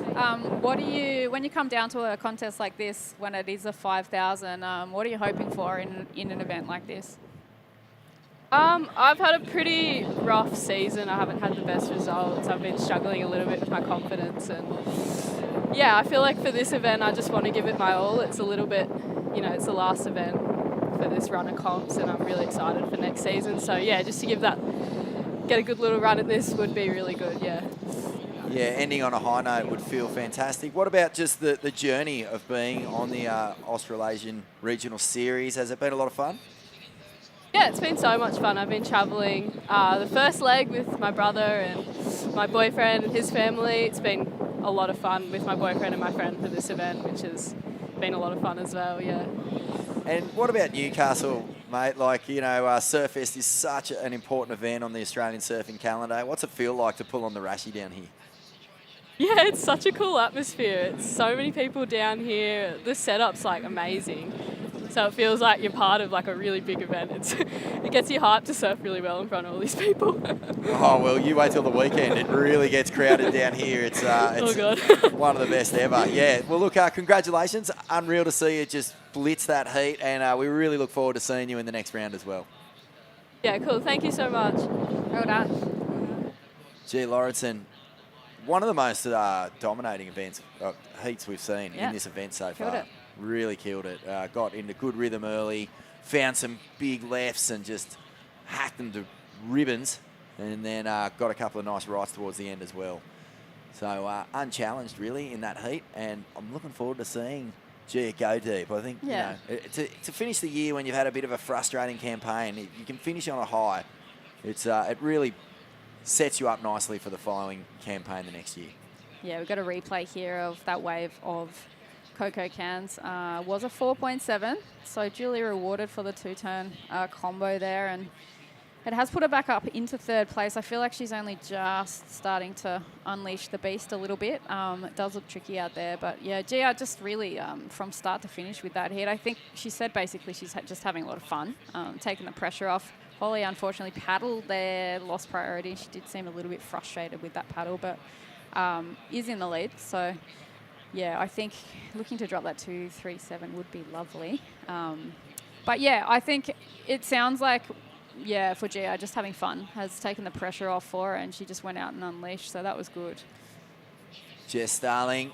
what do you, when you come down to a contest like this, when it is a 5,000, what are you hoping for in an event like this? I've had a pretty rough season. I haven't had the best results. I've been struggling a little bit with my confidence, and I feel like for this event I just want to give it my all. It's a little bit, it's the last event for this run of comps, and I'm really excited for next season. So just to get a good little run at this would be really good, Yeah, ending on a high note would feel fantastic. What about just the journey of being on the Australasian Regional Series? Has it been a lot of fun? Yeah, it's been so much fun. I've been travelling the first leg with my brother and my boyfriend and his family. It's been a lot of fun with my boyfriend and my friend for this event, which has been a lot of fun as well, And what about Newcastle, mate? Like, you know, Surfest is such an important event on the Australian surfing calendar. What's it feel like to pull on the Rashi down here? Yeah, it's such a cool atmosphere. It's so many people down here. The setup's like amazing. So it feels like you're part of like a really big event. It gets you hyped to surf really well in front of all these people. Oh, well, you wait till the weekend. It really gets crowded down here. It's Oh, God. one of the best ever. Yeah, well, look, congratulations. Unreal to see you just blitz that heat, and we really look forward to seeing you in the next round as well. Yeah, cool. Thank you so much. Well done. Gee, Laurenson, one of the most dominating events, heats we've seen in this event so Killed far. it. Really killed it. Got into good rhythm early, found some big lefts and just hacked them to ribbons, and then got a couple of nice rights towards the end as well. So unchallenged really in that heat, and I'm looking forward to seeing Gia go deep. I think you know, to finish the year when you've had a bit of a frustrating campaign, you can finish on a high. It really sets you up nicely for the following campaign the next year. Yeah, we've got a replay here of that wave of Coco cans. Was a 4.7, so duly rewarded for the two-turn combo there, and it has put her back up into third place. I feel like she's only just starting to unleash the beast a little bit. It does look tricky out there, but yeah, Gia just really from start to finish with that hit. I think she said basically she's just having a lot of fun, taking the pressure off. Holly unfortunately paddled there, lost priority. She did seem a little bit frustrated with that paddle, but is in the lead. So yeah, I think looking to drop that to 3.7 would be lovely. But yeah, I think it sounds like, yeah, for Gia, just having fun has taken the pressure off for her, and she just went out and unleashed, so that was good. Jess Starling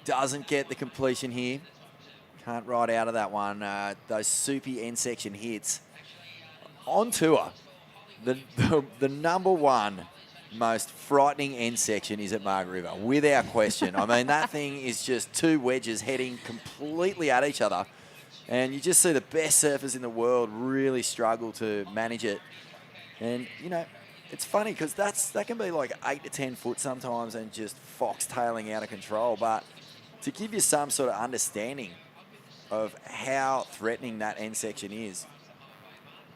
doesn't get the completion here. Can't ride out of that one. Those soupy end section hits. On tour, the number one most frightening end section is at Margaret River, without question. I mean, that thing is just two wedges heading completely at each other. And you just see the best surfers in the world really struggle to manage it. And, you know, it's funny because that can be like 8 to 10 foot sometimes and just foxtailing out of control. But to give you some sort of understanding of how threatening that end section is,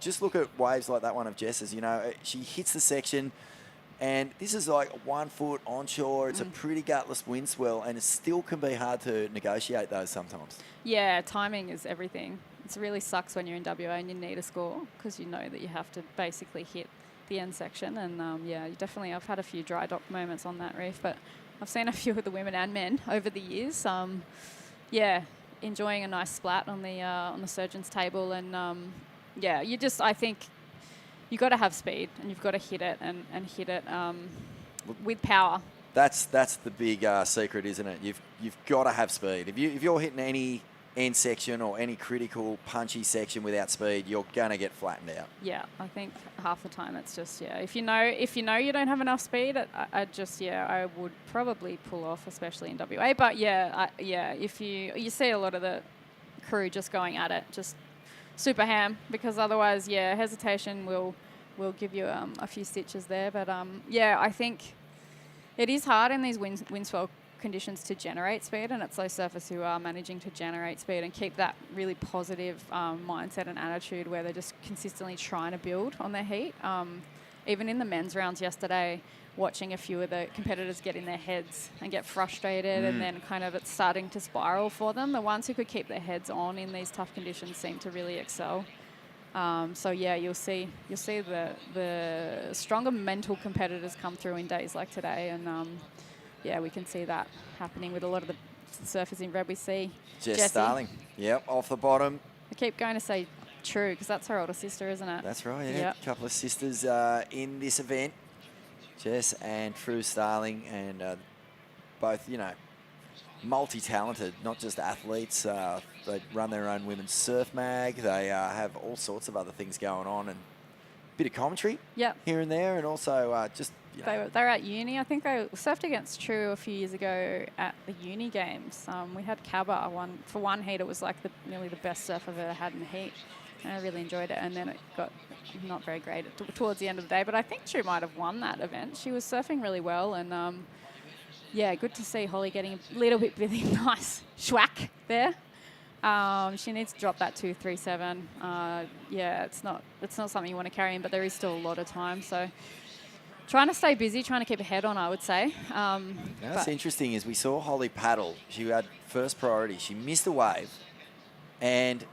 just look at waves like that one of Jess's. You know, she hits the section, and this is like 1 foot onshore. It's a pretty gutless wind swell, and it still can be hard to negotiate those sometimes. Yeah, timing is everything. It really sucks when you're in WA and you need a score because you know that you have to basically hit the end section. And yeah, you definitely, I've had a few dry dock moments on that reef, but I've seen a few of the women and men over the years. Yeah, enjoying a nice splat on the surgeon's table, and yeah, I think you've got to have speed and you've got to hit it and hit it with power. That's the big secret, isn't it? You've got to have speed. If you're hitting any end section or any critical punchy section without speed, you're gonna get flattened out. Yeah, I think half the time it's just if you know you don't have enough speed, I would probably pull off, especially in WA. But if you see a lot of the crew just going at it, just super ham, because otherwise, hesitation will give you a few stitches there. But I think it is hard in these wind swell conditions to generate speed, and it's those surfers who are managing to generate speed and keep that really positive mindset and attitude where they're just consistently trying to build on their heat. Even in the men's rounds yesterday, watching a few of the competitors get in their heads and get frustrated, and then kind of it's starting to spiral for them. The ones who could keep their heads on in these tough conditions seem to really excel. So yeah, you'll see the stronger mental competitors come through in days like today, and yeah, we can see that happening with a lot of the surfers in red. We see Jess Starling, yep, off the bottom. I keep going to say True because that's her older sister, isn't it? That's right, yeah. Yep. A couple of sisters in this event, Jess and True Starling, and both, you know, multi-talented, not just athletes. They run their own women's surf mag. They have all sorts of other things going on, and a bit of commentary here and there, and also just... They were at uni. I think they surfed against True a few years ago at the uni games. We had Cabba. For one heat, it was like nearly the best surf I've ever had in the heat. And I really enjoyed it. And then it got not very great towards the end of the day. But I think True might have won that event. She was surfing really well. And yeah, good to see Holly getting a little bit really nice schwack there. She needs to drop that 2.37. Yeah, it's not something you want to carry in, but there is still a lot of time. So trying to stay busy, trying to keep a head on, I would say. What's interesting is we saw Holly paddle. She had first priority. She missed a wave, and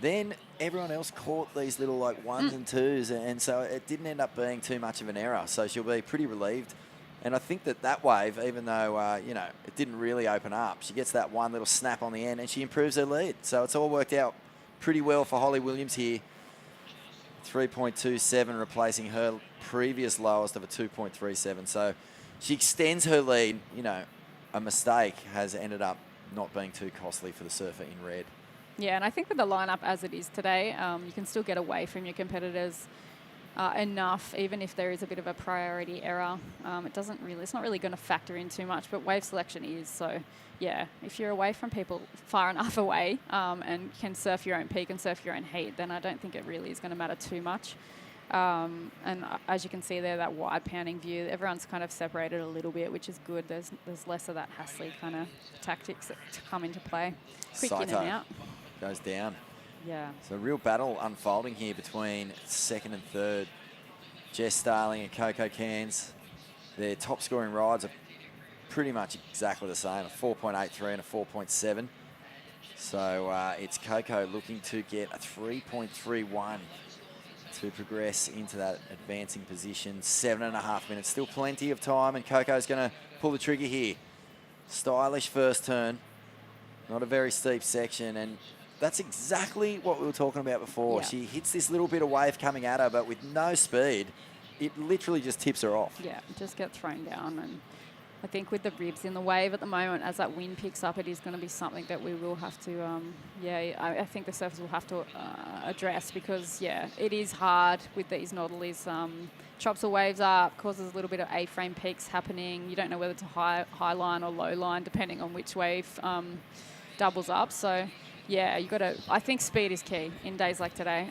then everyone else caught these little like ones and twos, and so it didn't end up being too much of an error. So she'll be pretty relieved. And I think that wave, even though, you know, it didn't really open up, she gets that one little snap on the end and she improves her lead. So it's all worked out pretty well for Holly Williams here. 3.27 replacing her previous lowest of a 2.37. So she extends her lead. You know, a mistake has ended up not being too costly for the surfer in red. Yeah, and I think with the lineup as it is today, you can still get away from your competitors enough, even if there is a bit of a priority error. It's not really going to factor in too much, but wave selection is. So yeah, if you're away from people far enough away and can surf your own peak and surf your own heat, then I don't think it really is going to matter too much. And as you can see there, that wide pounding view, everyone's kind of separated a little bit, which is good. There's less of that Hasley kind of tactics that come into play. Quick in and out. Goes down. Yeah. So a real battle unfolding here between second and third. Jess Starling and Coco Cairns. Their top scoring rides are pretty much exactly the same, a 4.83 and a 4.7. So it's Coco looking to get a 3.31 to progress into that advancing position. 7.5 minutes, still plenty of time, and Coco's going to pull the trigger here. Stylish first turn, not a very steep section, and that's exactly what we were talking about before. Yeah. She hits this little bit of wave coming at her, but with no speed, it literally just tips her off. Yeah, just get thrown down. And I think with the ribs in the wave at the moment, as that wind picks up, it is going to be something that we will have to, I think the surfers will have to address, because, yeah, it is hard with these noddlies. Chops the waves up, causes a little bit of A-frame peaks happening. You don't know whether to high line or low line, depending on which wave doubles up. So yeah, you got to. I think speed is key in days like today.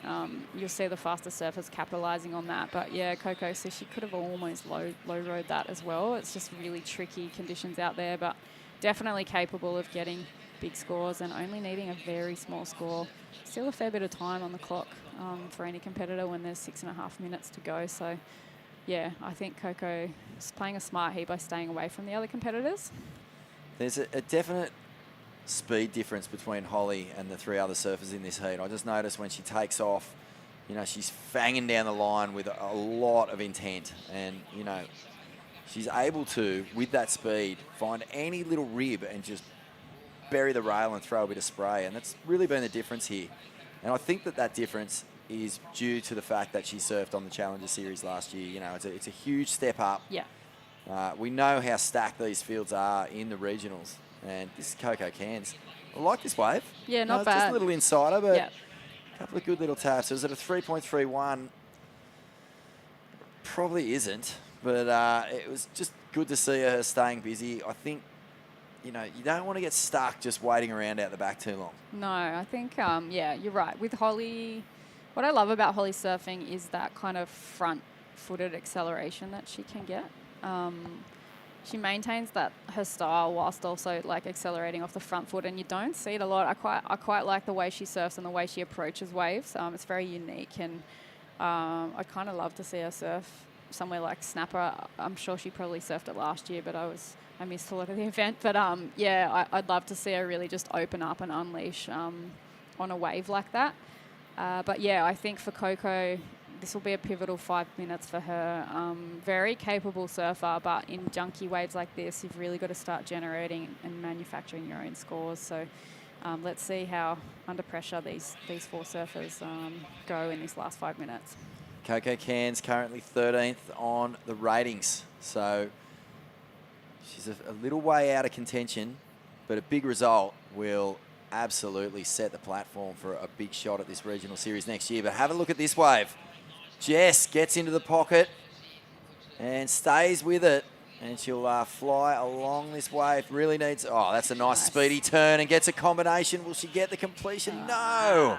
You'll see the faster surfers capitalising on that. But yeah, Coco says she could have almost low rode that as well. It's just really tricky conditions out there, but definitely capable of getting big scores and only needing a very small score. Still a fair bit of time on the clock for any competitor when there's 6.5 minutes to go. So yeah, I think Coco is playing a smart heat by staying away from the other competitors. There's a definite speed difference between Holly and the three other surfers in this heat. I just noticed when she takes off, you know, she's fanging down the line with a lot of intent, and, you know, she's able to, with that speed, find any little rib and just bury the rail and throw a bit of spray, and that's really been the difference here. And I think that difference is due to the fact that she surfed on the Challenger Series last year. You know, it's a huge step up. Yeah. We know how stacked these fields are in the regionals. And this is Coco Cairns. I like this wave. Yeah, not It's bad. just a little insider, but yeah. a couple of good little taps. It was at a 3.31. Probably isn't, but it was just good to see her staying busy. I think, you know, you don't want to get stuck just waiting around out the back too long. No, I think, yeah, you're right. With Holly, what I love about Holly surfing is that kind of front-footed acceleration that she can get. She maintains that her style whilst also like accelerating off the front foot, and you don't see it a lot. I quite like the way she surfs and the way she approaches waves. It's very unique, and I kind of love to see her surf somewhere like Snapper. I'm sure she probably surfed it last year, but I missed a lot of the event. But yeah, I'd love to see her really just open up and unleash on a wave like that. But yeah, I think for Coco, this will be a pivotal 5 minutes for her. Very capable surfer, but in junky waves like this, you've really got to start generating and manufacturing your own scores. So let's see how under pressure these four surfers go in this last 5 minutes. Coco Cairns currently 13th on the ratings. So she's a little way out of contention, but a big result will absolutely set the platform for a big shot at this regional series next year. But have a look at this wave. Jess gets into the pocket and stays with it, and she'll fly along this wave. Really needs, oh, that's a nice speedy turn, and gets a combination. Will she get the completion? No.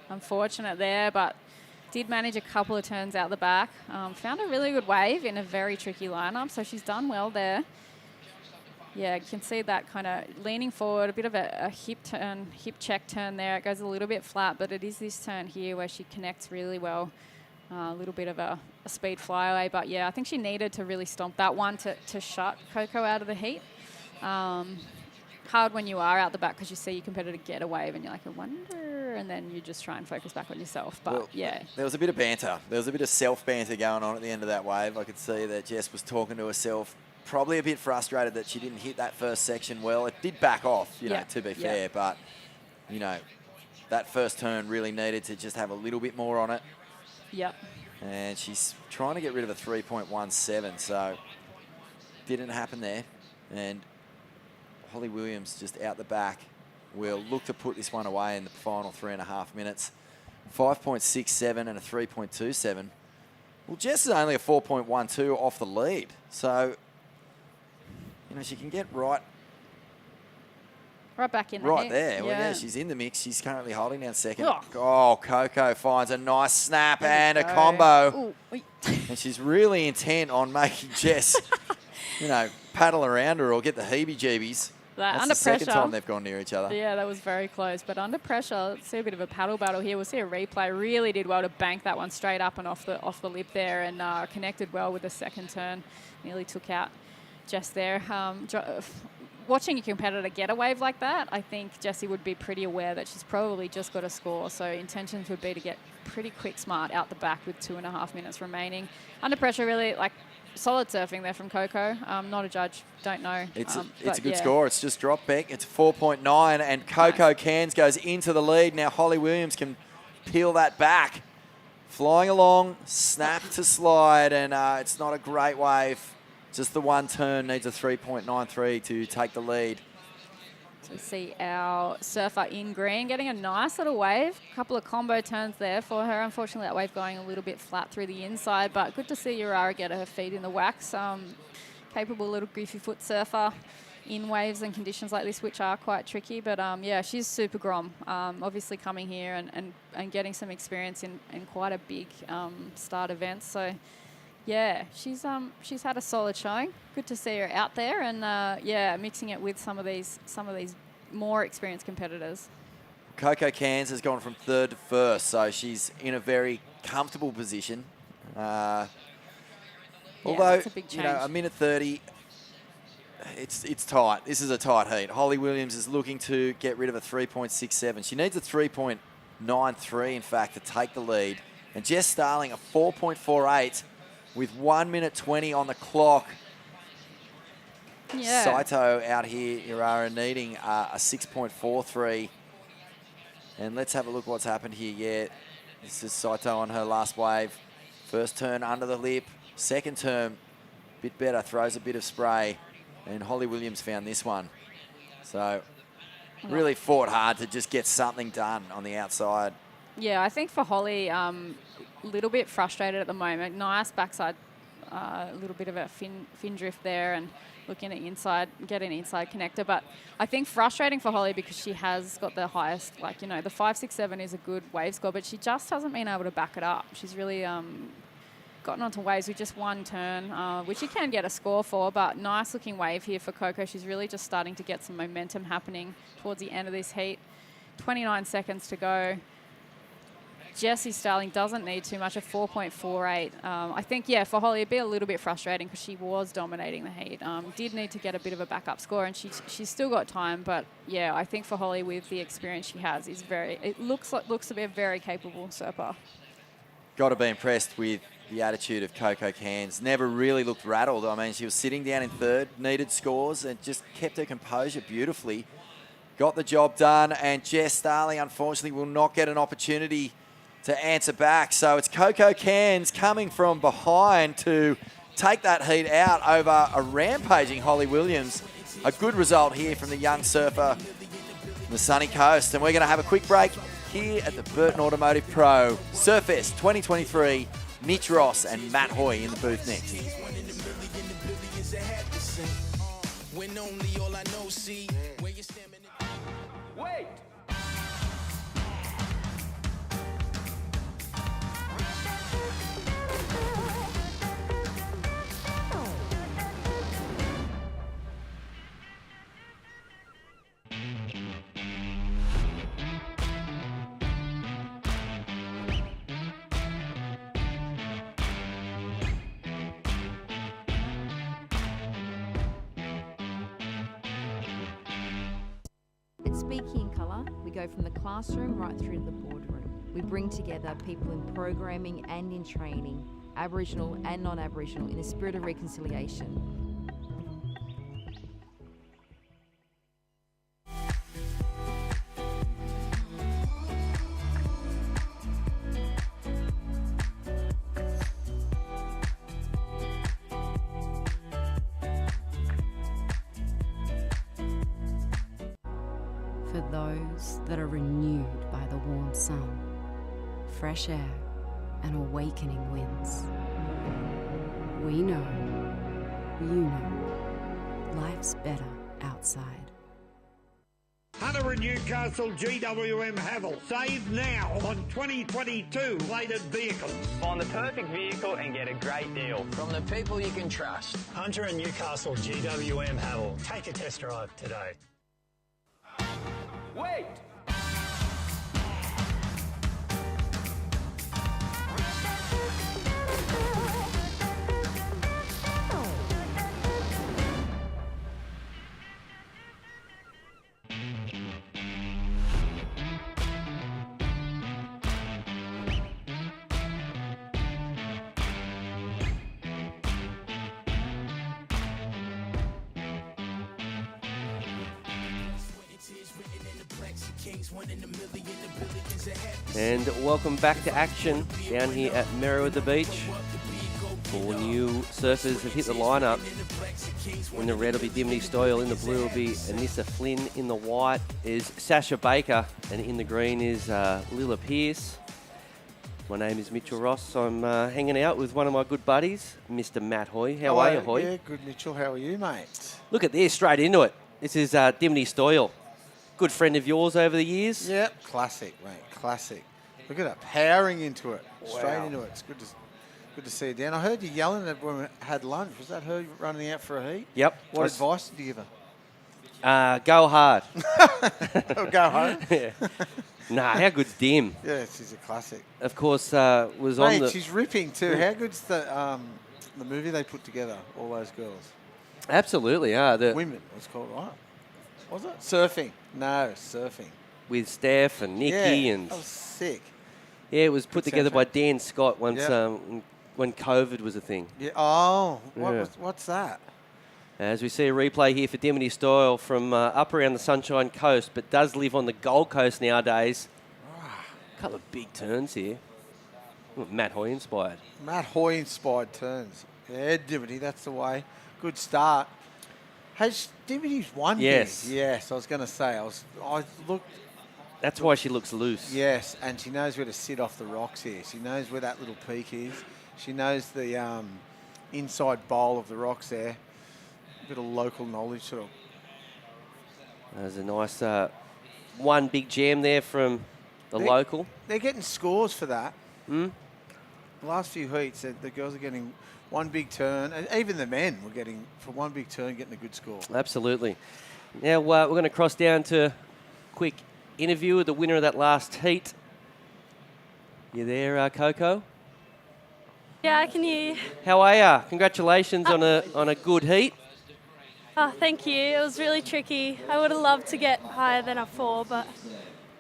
Unfortunate there, but did manage a couple of turns out the back. Found a really good wave in a very tricky lineup, so she's done well there. yeah, you can see that kind of leaning forward, a bit of a hip check turn there. It goes a little bit flat, but it is this turn here where she connects really well. A little bit of a speed flyaway, but yeah, I think she needed to really stomp that one to shut Coco out of the heat. Hard when you are out the back because you see your competitor get a wave and you're like, I wonder, and then you just try and focus back on yourself. But Well, yeah. There was a bit of banter. There was a bit of self-banter going on at the end of that wave. I could see that Jess was talking to herself, probably a bit frustrated that she didn't hit that first section well. It did back off, you know, to be fair, but, you know, that first turn really needed to just have a little bit more on it. Yep. And she's trying to get rid of a 3.17, so didn't happen there. And Holly Williams just out the back will look to put this one away in the final 3.5 minutes. 5.67 and a 3.27. Well, Jess is only a 4.12 off the lead. So, you know, she can get right back in the right heat. there. Yeah. Well, yeah, she's in the mix. She's currently holding down second. Oh. Oh, Coco finds a nice snap and a go. combo. Ooh. And she's really intent on making Jess, you know, paddle around her or get the heebie-jeebies. That's Under the second pressure. time they've gone near each other. Yeah, that was very close. But under pressure, let's see a bit of a paddle battle here. We'll see a replay. Really did well to bank that one straight up and off the lip there, and connected well with the second turn. Nearly took out Jess there. Watching your competitor get a wave like that, I think Jessie would be pretty aware that she's probably just got a score. So intentions would be to get pretty quick smart out the back with 2.5 minutes remaining. Under pressure, really, like, solid surfing there from Coco. Not a judge, don't know. It's a but good yeah. score. It's just dropped back. It's 4.9, and Coco Cairns goes into the lead. Now Holly Williams can peel that back. Flying along, snap to slide, and it's not a great wave. Just the one turn, needs a 3.93 to take the lead. So we see our surfer in green getting a nice little wave. A couple of combo turns there for her. Unfortunately, that wave going a little bit flat through the inside, but good to see Urara get her feet in the wax. Capable little goofy foot surfer in waves and conditions like this, which are quite tricky. But yeah, she's super grom. Obviously coming here and getting some experience in quite a big start event. So yeah, she's had a solid showing. Good to see her out there, and yeah, mixing it with some of these more experienced competitors. Coco Cairns has gone from third to first, so she's in a very comfortable position. Although, that's a big you know, change. a minute 30, it's tight. This is a tight heat. Holly Williams is looking to get rid of a 3.67. She needs a 3.93, in fact, to take the lead. And Jess Starling, a 4.48 with 1 minute 20 on the clock. Yeah. Saito out here, Urara needing a 6.43. And let's have a look what's happened here. Yeah, this is Saito on her last wave. First turn under the lip. Second turn, bit better, throws a bit of spray. And Holly Williams found this one. So really fought hard to just get something done on the outside. Yeah, I think for Holly, a little bit frustrated at the moment. Nice backside, a little bit of a fin drift there, and looking at get an inside connector. But I think frustrating for Holly because she has got the highest, like, you know, the 5.67 is a good wave score, but she just hasn't been able to back it up. She's really gotten onto waves with just one turn, which you can get a score for, but nice looking wave here for Coco. She's really just starting to get some momentum happening towards the end of this heat. 29 seconds to go. Jessie Starling doesn't need too much, a 4.48. I think, yeah, for Holly, it'd be a little bit frustrating because she was dominating the heat. Did need to get a bit of a backup score, and she's still got time. But yeah, I think for Holly, with the experience she has, it looks to be a very capable surfer. Got to be impressed with the attitude of Coco Cairns. Never really looked rattled. I mean, she was sitting down in third, needed scores, and just kept her composure beautifully. Got the job done, and Jess Starling, unfortunately, will not get an opportunity to answer back. So it's Coco Cairns coming from behind to take that heat out over a rampaging Holly Williams. A good result here from the young surfer from the sunny coast. And we're going to have a quick break here at the Burton Automotive Pro Surfest 2023. Mitch Ross and Matt Hoy in the booth next. Wait! At Speaking in Colour, we go from the classroom right through to the boardroom. We bring together people in programming and in training, Aboriginal and non-Aboriginal, in a spirit of reconciliation. For those that are renewed by the warm sun, fresh air, and awakening winds. We know, you know, life's better outside. Hunter and Newcastle GWM Havel. Save now on 2022 plated vehicles. Find the perfect vehicle and get a great deal. From the people you can trust. Hunter and Newcastle GWM Havel. Take a test drive today. Wait! And welcome back to action down here at Merriweather Beach. All new surfers have hit the lineup. In the red will be Dimity Stoyle, in the blue will be Anissa Flynn, in the white is Sasha Baker, and in the green is Lila Pearce. My name is Mitchell Ross. I'm hanging out with one of my good buddies, Mr. Matt Hoy. How are you, Hoy? Yeah, good, Mitchell. How are you, mate? Look at this, straight into it. This is Dimity Stoyle. Good friend of yours over the years. Yep, classic, mate, classic. Look at that, powering into it, straight Wow. into it. It's good to see you, Dan. I heard you yelling at when we had lunch. Was that her running out for a heat? Yep. What Was- advice did you give her? Go hard. Go home? Yeah. Nah, how good's Dim? Yeah, she's a classic. Of course, was on Mate, the... she's ripping too. How good's the movie they put together, all those girls? Absolutely, the Women, it was called, right? Was it? Surfing. No, surfing. with Steph and Nikki Yeah, and... that was sick. Yeah, it was put Good together by soundtrack. Dan Scott once Yep. when COVID was a thing. Yeah. Oh, Yeah. what's that? As we see a replay here for Dimity Stoyle from up around the Sunshine Coast, but does live on the Gold Coast nowadays. A couple of big turns here. Ooh, Matt Hoy inspired. Matt Hoy inspired turns. Yeah, Dimity, that's the way. Good start. Has Dimity's won Yes. here? Yes, I was going to say. I looked. That's why she looks loose. Yes, and she knows where to sit off the rocks here. She knows where that little peak is. She knows the inside bowl of the rocks there. A bit of local knowledge sort of. There's a nice one big jam there from the local. They're getting scores for that. Hmm? The last few heats, the girls are getting one big turn, and even the men were getting, for one big turn, getting a good score. Absolutely. Now we're going to cross down to a quick interview with the winner of that last heat. You there, Coco? Yeah, I can hear you. How are ya? Congratulations on a good heat. Oh, thank you. It was really tricky. I would have loved to get higher than a 4, but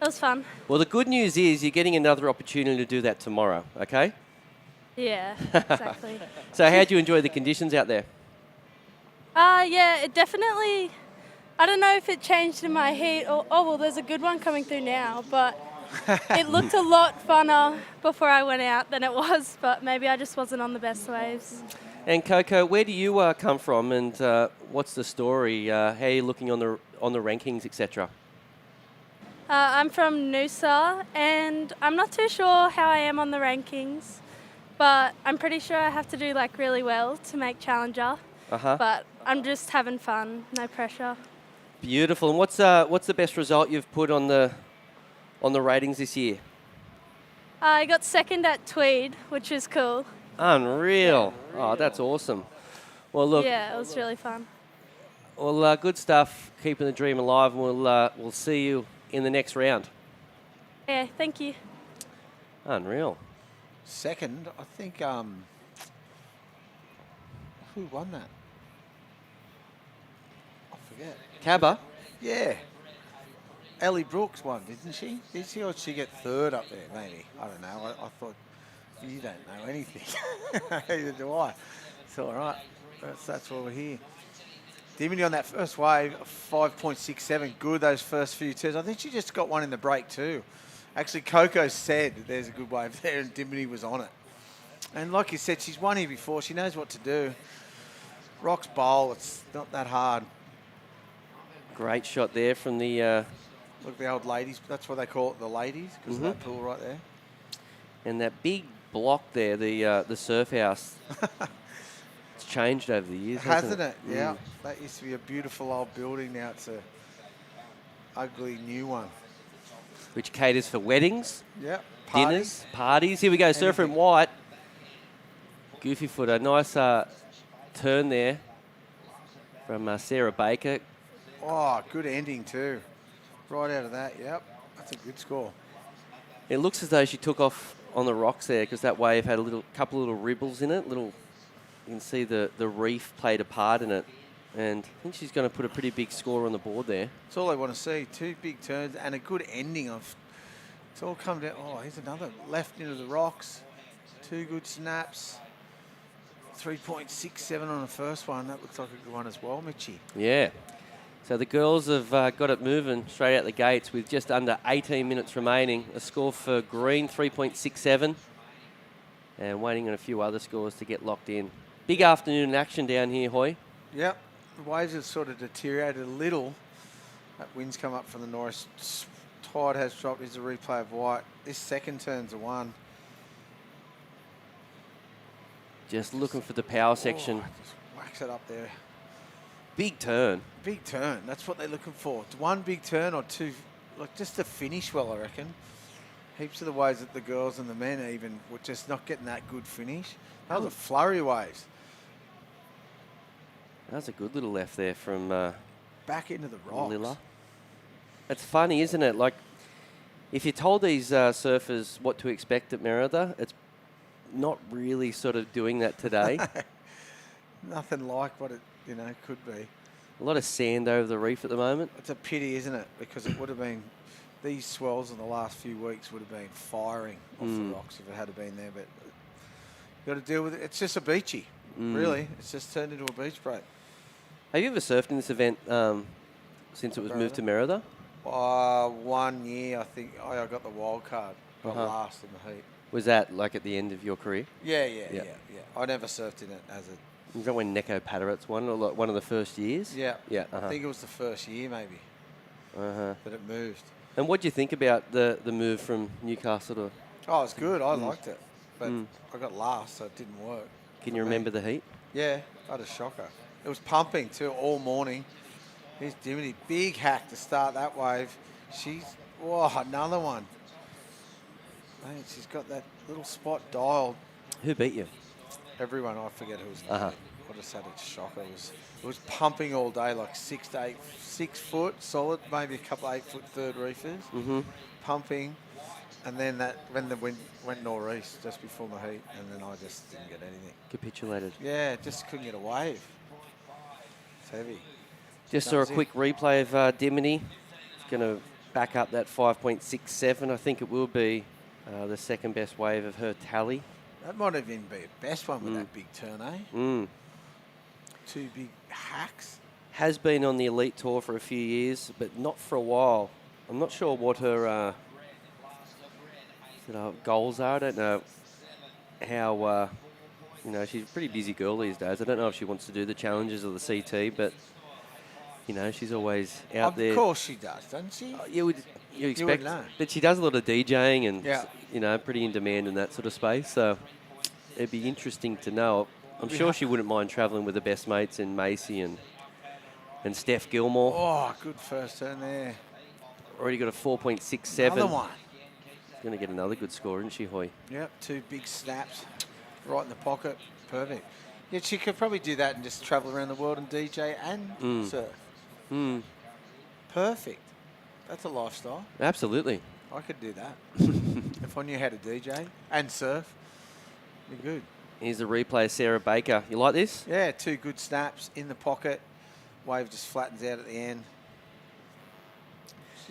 it was fun. Well, the good news is you're getting another opportunity to do that tomorrow, okay? Yeah, exactly. So how do you enjoy the conditions out there? Yeah, it definitely, I don't know if it changed in my heat or, well, there's a good one coming through now, but it looked a lot funner before I went out than it was, but maybe I just wasn't on the best waves. And Coco, where do you come from, and what's the story? How are you looking on the rankings, etc.? I'm from Noosa, and I'm not too sure how I am on the rankings, but I'm pretty sure I have to do like really well to make Challenger. Uh-huh. But I'm just having fun, no pressure. Beautiful. And what's the best result you've put on the ratings this year? I got second at Tweed, which is cool. Unreal. Oh, that's awesome. Well, look. Yeah, it was really fun. Well, good stuff. Keeping the dream alive, and we'll see you in the next round. Yeah, thank you. Unreal. Second, I think, who won that? I forget. Cabba? Yeah. Ellie Brooks won, didn't she? Did she, or did she get third up there, maybe? I don't know. I thought, you don't know anything. Neither do I. It's all right. That's why we're here. Dimity on that first wave, 5.67. Good, those first few turns. I think she just got one in the break too. Actually, Coco said there's a good wave there, and Dimity was on it. And like you said, she's won here before. She knows what to do. Rocks bowl. It's not that hard. Great shot there from the... Look at the old ladies. That's what they call it, the ladies, because of that pool right there. And that big block there, the surf house, it's changed over the years, hasn't it? Yeah. That used to be a beautiful old building. Now it's a ugly new one. Which caters for weddings, yep, dinners, parties. Here we go, surfer in white. Goofy footer. Nice turn there from Sarah Baker. Oh, good ending too. Right out of that, yep. That's a good score. It looks as though she took off on the rocks there because that wave had a couple of little ripples in it. You can see the reef played a part in it. And I think she's going to put a pretty big score on the board there. That's all I want to see. 2 big turns and a good ending of. It's all come down. Oh, here's another left into the rocks. 2 good snaps. 3.67 on the first one. That looks like a good one as well, Mitchie. Yeah. So the girls have got it moving straight out the gates with just under 18 minutes remaining. A score for green, 3.67. And waiting on a few other scores to get locked in. Big afternoon action down here, Hoy. Yep. The waves have sort of deteriorated a little. That wind's come up from the north. Tide has dropped. Here's a replay of white. This second turn's a 1. Just looking for the power section. Just whacks it up there. Big turn. Big turn. That's what they're looking for. 1 big turn or 2. Like just to finish well, I reckon. Heaps of the waves that the girls and the men even were just not getting that good finish. That was a flurry of waves. That's a good little left there from back into the rocks. Lilla. It's funny, isn't it? Like, if you told these surfers what to expect at Merida, it's not really sort of doing that today. Nothing like what it could be. A lot of sand over the reef at the moment. It's a pity, isn't it? Because it would have been, these swells in the last few weeks would have been firing off the rocks if it had been there. But you've got to deal with it. It's just a beachy, really. It's just turned into a beach break. Have you ever surfed in this event since it was moved to Merida? 1 year, I think. I got the wild card. Got last in the heat. Was that like at the end of your career? Yeah. I never surfed in it as a... Was that when Neko Paderetz won, or like one of the first years? Yeah. Yeah. I think it was the first year maybe that it moved. And what do you think about the move from Newcastle to... Oh, it was good. I liked it. But I got last, so it didn't work. Can you remember the heat? Yeah, I had a shocker. It was pumping too all morning. Here's Dimity. Big hack to start that wave. Another one. Mate, she's got that little spot dialed. Who beat you? Everyone. I forget who's. I just had a shocker. It was pumping all day, like 6 to 8, 6 foot solid, maybe a couple 8 foot third reefers. Pumping. And then when the wind went northeast just before my heat, and then I just didn't get anything. Capitulated. Yeah, just couldn't get a wave. It's heavy. Just saw a quick replay of Dimity. It's going to back up that 5.67. I think it will be the second best wave of her tally. That might even be the best one with that big turn, eh? 2 big hacks. Has been on the elite tour for a few years, but not for a while. I'm not sure what her goals are. I don't know how, she's a pretty busy girl these days. I don't know if she wants to do the challenges of the CT, but, she's always out there. Of course she does, doesn't she? You expect, know. but she does a lot of DJing and, pretty in demand in that sort of space. So it'd be interesting to know. I'm sure she wouldn't mind travelling with her best mates in Macy and Steph Gilmore. Oh, good first turn there. Already got a 4.67. Another one. Going to get another good score, isn't she, Hoy? Yep, 2 big snaps right in the pocket. Perfect. Yeah, she could probably do that and just travel around the world and DJ and surf. Perfect. That's a lifestyle. Absolutely. I could do that. If I knew how to DJ and surf, be good. Here's the replay of Sarah Baker. You like this? Yeah, 2 good snaps in the pocket. Wave just flattens out at the end.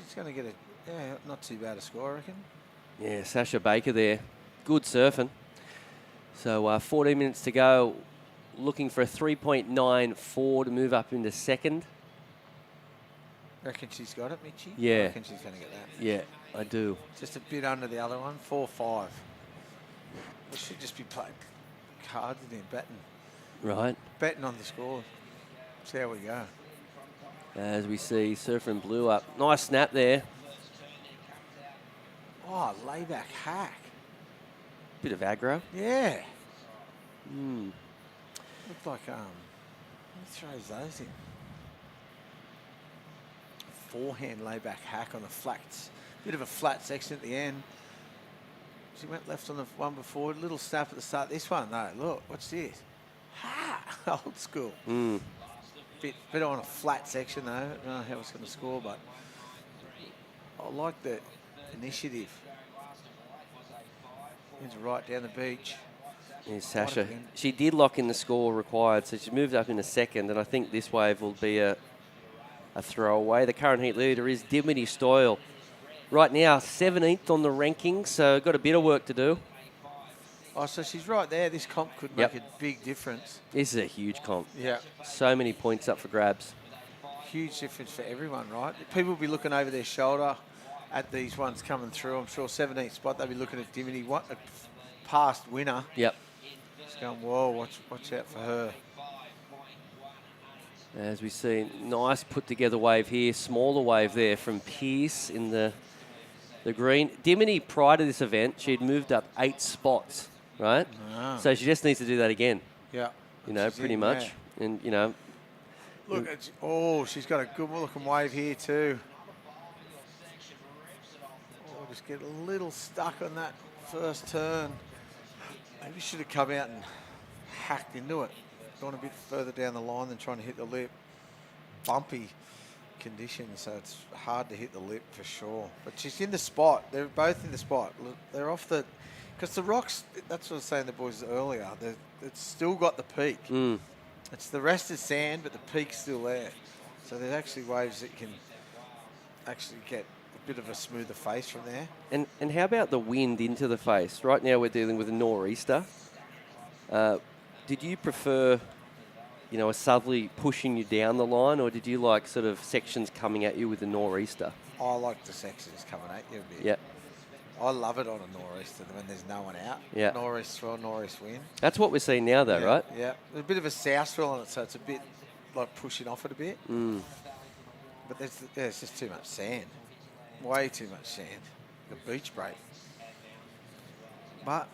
She's going to get not too bad a score, I reckon. Yeah, Sasha Baker there. Good surfing. So 14 minutes to go. Looking for a 3.94 to move up into second. Reckon she's got it, Mitchie? Yeah. I reckon she's going to get that. Yeah, I do. Just a bit under the other one, 4-5. We should just be playing cards in there, betting. Right. Betting on the score. See how we go. As we see Surfer in Blue up. Nice snap there. Oh, layback hack. Bit of aggro. Yeah. Hmm. Looked like, who throws those in? Forehand layback hack on the flats. Bit of a flat section at the end. She went left on the one before. Little snap at the start. This one, though, look, what's this? Ha! Old school. Mm. Bit on a flat section, though. I don't know how it's going to score, but I like the initiative. It's right down the beach. Here's Sasha. She did lock in the score required, so she moved up in a second, and I think this wave will be a throwaway. The current heat leader is Dimity Stoyle. Right now, 17th on the rankings, so got a bit of work to do. Oh, so she's right there. This comp could make a big difference. This is a huge comp. Yeah. So many points up for grabs. Huge difference for everyone, right? People will be looking over their shoulder at these ones coming through. I'm sure 17th spot, they'll be looking at Dimity, a past winner. Yep. Just going, whoa, watch out for her. As we see, nice put together wave here. Smaller wave there from Pierce in the green. Dimity, prior to this event, she'd moved up 8 spots, right? Ah. So she just needs to do that again. Yeah. You know, She's pretty in much. there. And, you know. Look, she's got a good looking wave here too. Oh, just get a little stuck on that first turn. Maybe should have come out and hacked into it. Gone a bit further down the line than trying to hit the lip. Bumpy conditions, so it's hard to hit the lip for sure. But she's in the spot. They're both in the spot. They're off the... Because the rocks, that's what I was saying to the boys earlier, it's still got the peak. Mm. It's the rest is sand, but the peak's still there. So there's actually waves that can actually get a bit of a smoother face from there. And how about the wind into the face? Right now we're dealing with a nor'easter. Did you prefer, you know, a southerly pushing you down the line, or did you like sort of sections coming at you with a nor'easter? I like the sections coming at you a bit. Yep. I love it on a nor'easter when there's no one out. Yeah. Nor'east swell, nor'east wind. That's what we're seeing now, though, right? Yeah. There's a bit of a south swell on it, so it's a bit like pushing off it a bit. Mm. But there's just too much sand. Way too much sand. The beach break. But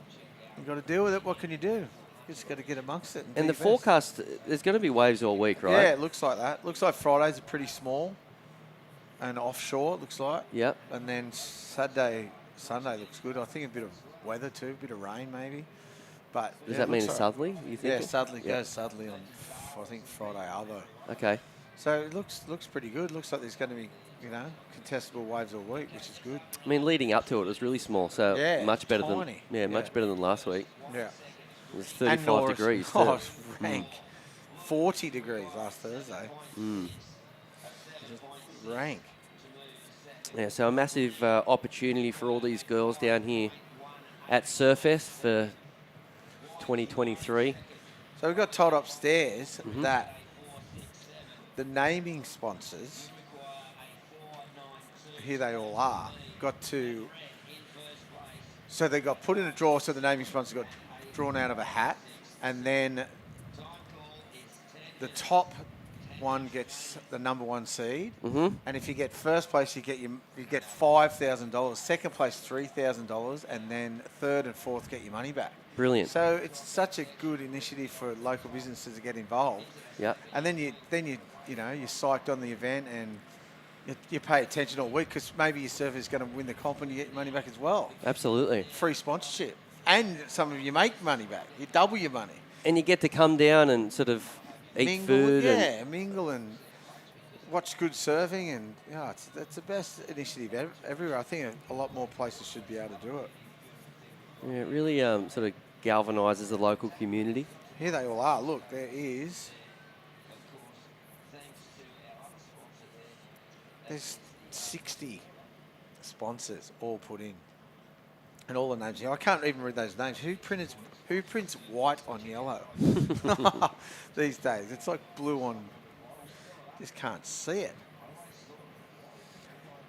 you've got to deal with it. What can you do? You just got to get amongst it. And the forecast, there's going to be waves all week, right? Yeah, it looks like that. Looks like Fridays are pretty small and offshore, it looks like. Yep. And then Sunday looks good. I think a bit of weather too, a bit of rain maybe. But does that mean southerly, you think? Yeah, southerly goes southerly on, I think, Friday other. Okay. So it looks pretty good. Looks like there's going to be, you know, contestable waves all week, which is good. I mean, leading up to it was really small, so Yeah, much better tiny. than much better than last week. Yeah. It was 35 degrees. Too. Oh, it's rank. 40 degrees last Thursday. Mm. Rank. Yeah, so a massive opportunity for all these girls down here at Surfest for 2023. So we got told upstairs that the naming sponsors, here they all are, got to... So they got put in a draw, so the naming sponsors got drawn out of a hat, and then the top one gets the number 1 seed, and if you get first place, you get $5,000. Second place, $3,000, and then third and fourth get your money back. Brilliant. So it's such a good initiative for local businesses to get involved. Yeah. And then you know you're psyched on the event and you pay attention all week because maybe your surfer is going to win the comp and you get your money back as well. Absolutely. Free sponsorship. And some of you make money back. You double your money. And you get to come down and sort of eat Mingle, food. mingle and watch good surfing. And it's the best initiative everywhere. I think a lot more places should be able to do it. Yeah, it really sort of galvanises the local community. Here they all are. Look, there is... There's 60 sponsors all put in. And all the names. I can't even read those names. Who prints white on yellow these days? It's like blue on... Just can't see it.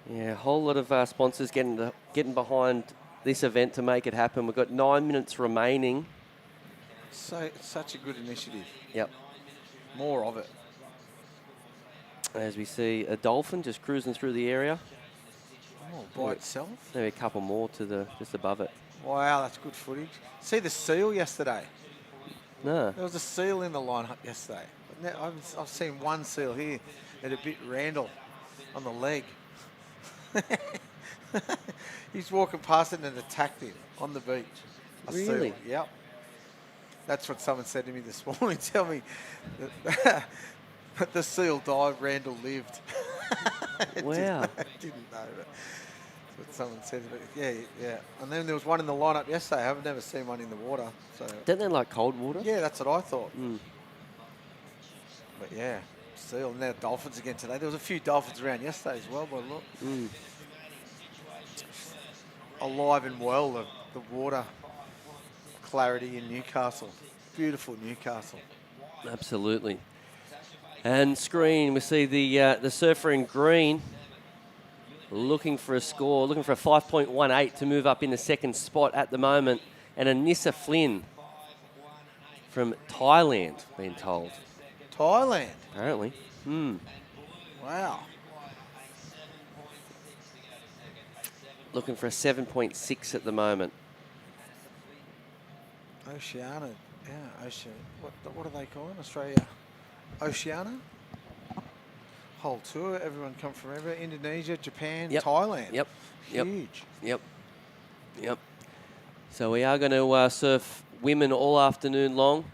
Yeah, a whole lot of sponsors getting behind this event to make it happen. We've got 9 minutes remaining. So it's such a good initiative. Yep. More of it. As we see a dolphin just cruising through the area. Oh, by itself? Maybe a couple more to just above it. Wow, that's good footage. See the seal yesterday? No. There was a seal in the lineup yesterday. I've seen one seal here at a bit Randall on the leg. He's walking past it and attacked him on the beach. A Really? seal. Yep. That's what someone said to me this morning. Tell me that the seal died, Randall lived. Wow. I didn't know that. That's what someone said. But yeah. And then there was one in the lineup yesterday. I've never seen one in the water. So Don't they like cold water? yeah, that's what I thought. Mm. But yeah, seal. And now dolphins again today. There was a few dolphins around yesterday as well, by the look. Mm. Alive and well, the water clarity in Newcastle. Beautiful Newcastle. Absolutely. And screen, we see the surfer in green looking for a score, looking for a 5.18 to move up in the second spot at the moment. And Anissa Flynn from Thailand, being told. Thailand? Apparently. Wow. Looking for a 7.6 at the moment. Oceania. Yeah, what do they call it? Australia? Oceania? Whole tour. Everyone come from everywhere. Indonesia, Japan, Thailand. Yep. Huge. Yep. So we are going to surf women all afternoon long.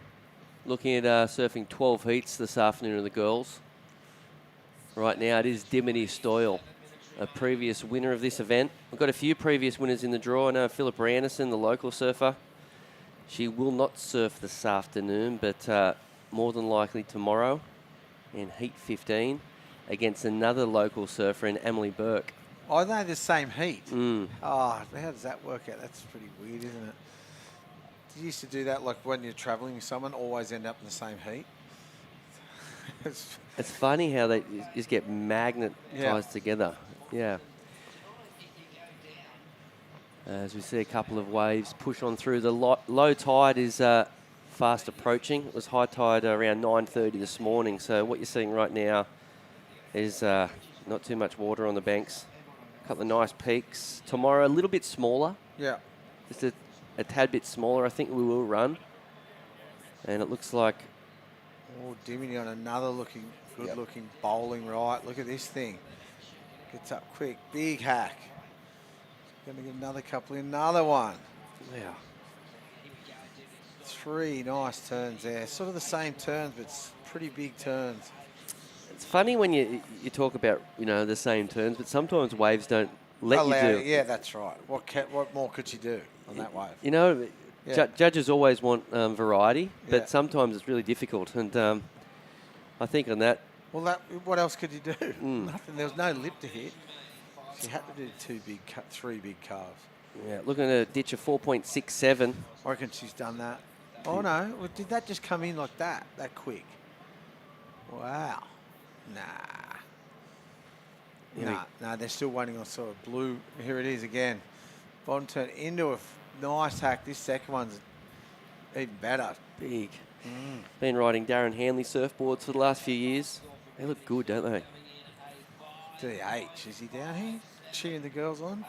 Looking at surfing 12 heats this afternoon of the girls. Right now it is Dimity Stoyle, a previous winner of this event. We've got a few previous winners in the draw. I know Philippa Anderson, the local surfer. She will not surf this afternoon, but more than likely tomorrow in Heat 15 against another local surfer in Emily Burke. Oh, they're the same heat. Mm. Oh, how does that work out? That's pretty weird, isn't it? You used to do that, like when you're travelling with someone, always end up in the same heat. It's funny how they just get magnetized together. Yeah. As we see a couple of waves push on through. The low tide is fast approaching. It was high tide around 9:30 this morning. So what you're seeing right now is not too much water on the banks. A couple of nice peaks. Tomorrow a little bit smaller. Yeah. Just a tad bit smaller. I think we will run. And it looks like... Oh, Dimity on another good-looking bowling right. Look at this thing. Gets up quick. Big hack. Going to get another couple in. Another one. Yeah. 3 nice turns there. Sort of the same turns, but pretty big turns. It's funny when you talk about, the same turns, but sometimes waves don't let you do. Yeah, that's right. What more could you do on that wave? Judges always want variety, but sometimes it's really difficult. And I think on that... Well, what else could you do? Nothing. There was no lip to hit. She had to do 3 big calves. Yeah, looking at a ditch of 4.67. I reckon she's done that. Oh, no. Well, did that just come in like that quick? Wow. Nah, they're still waiting on sort of blue. Here it is again. Bottom turn into a nice hack. This second one's even better. Big. Been riding Darren Hanley surfboards for the last few years. They look good, don't they? DH, is he down here cheering the girls on?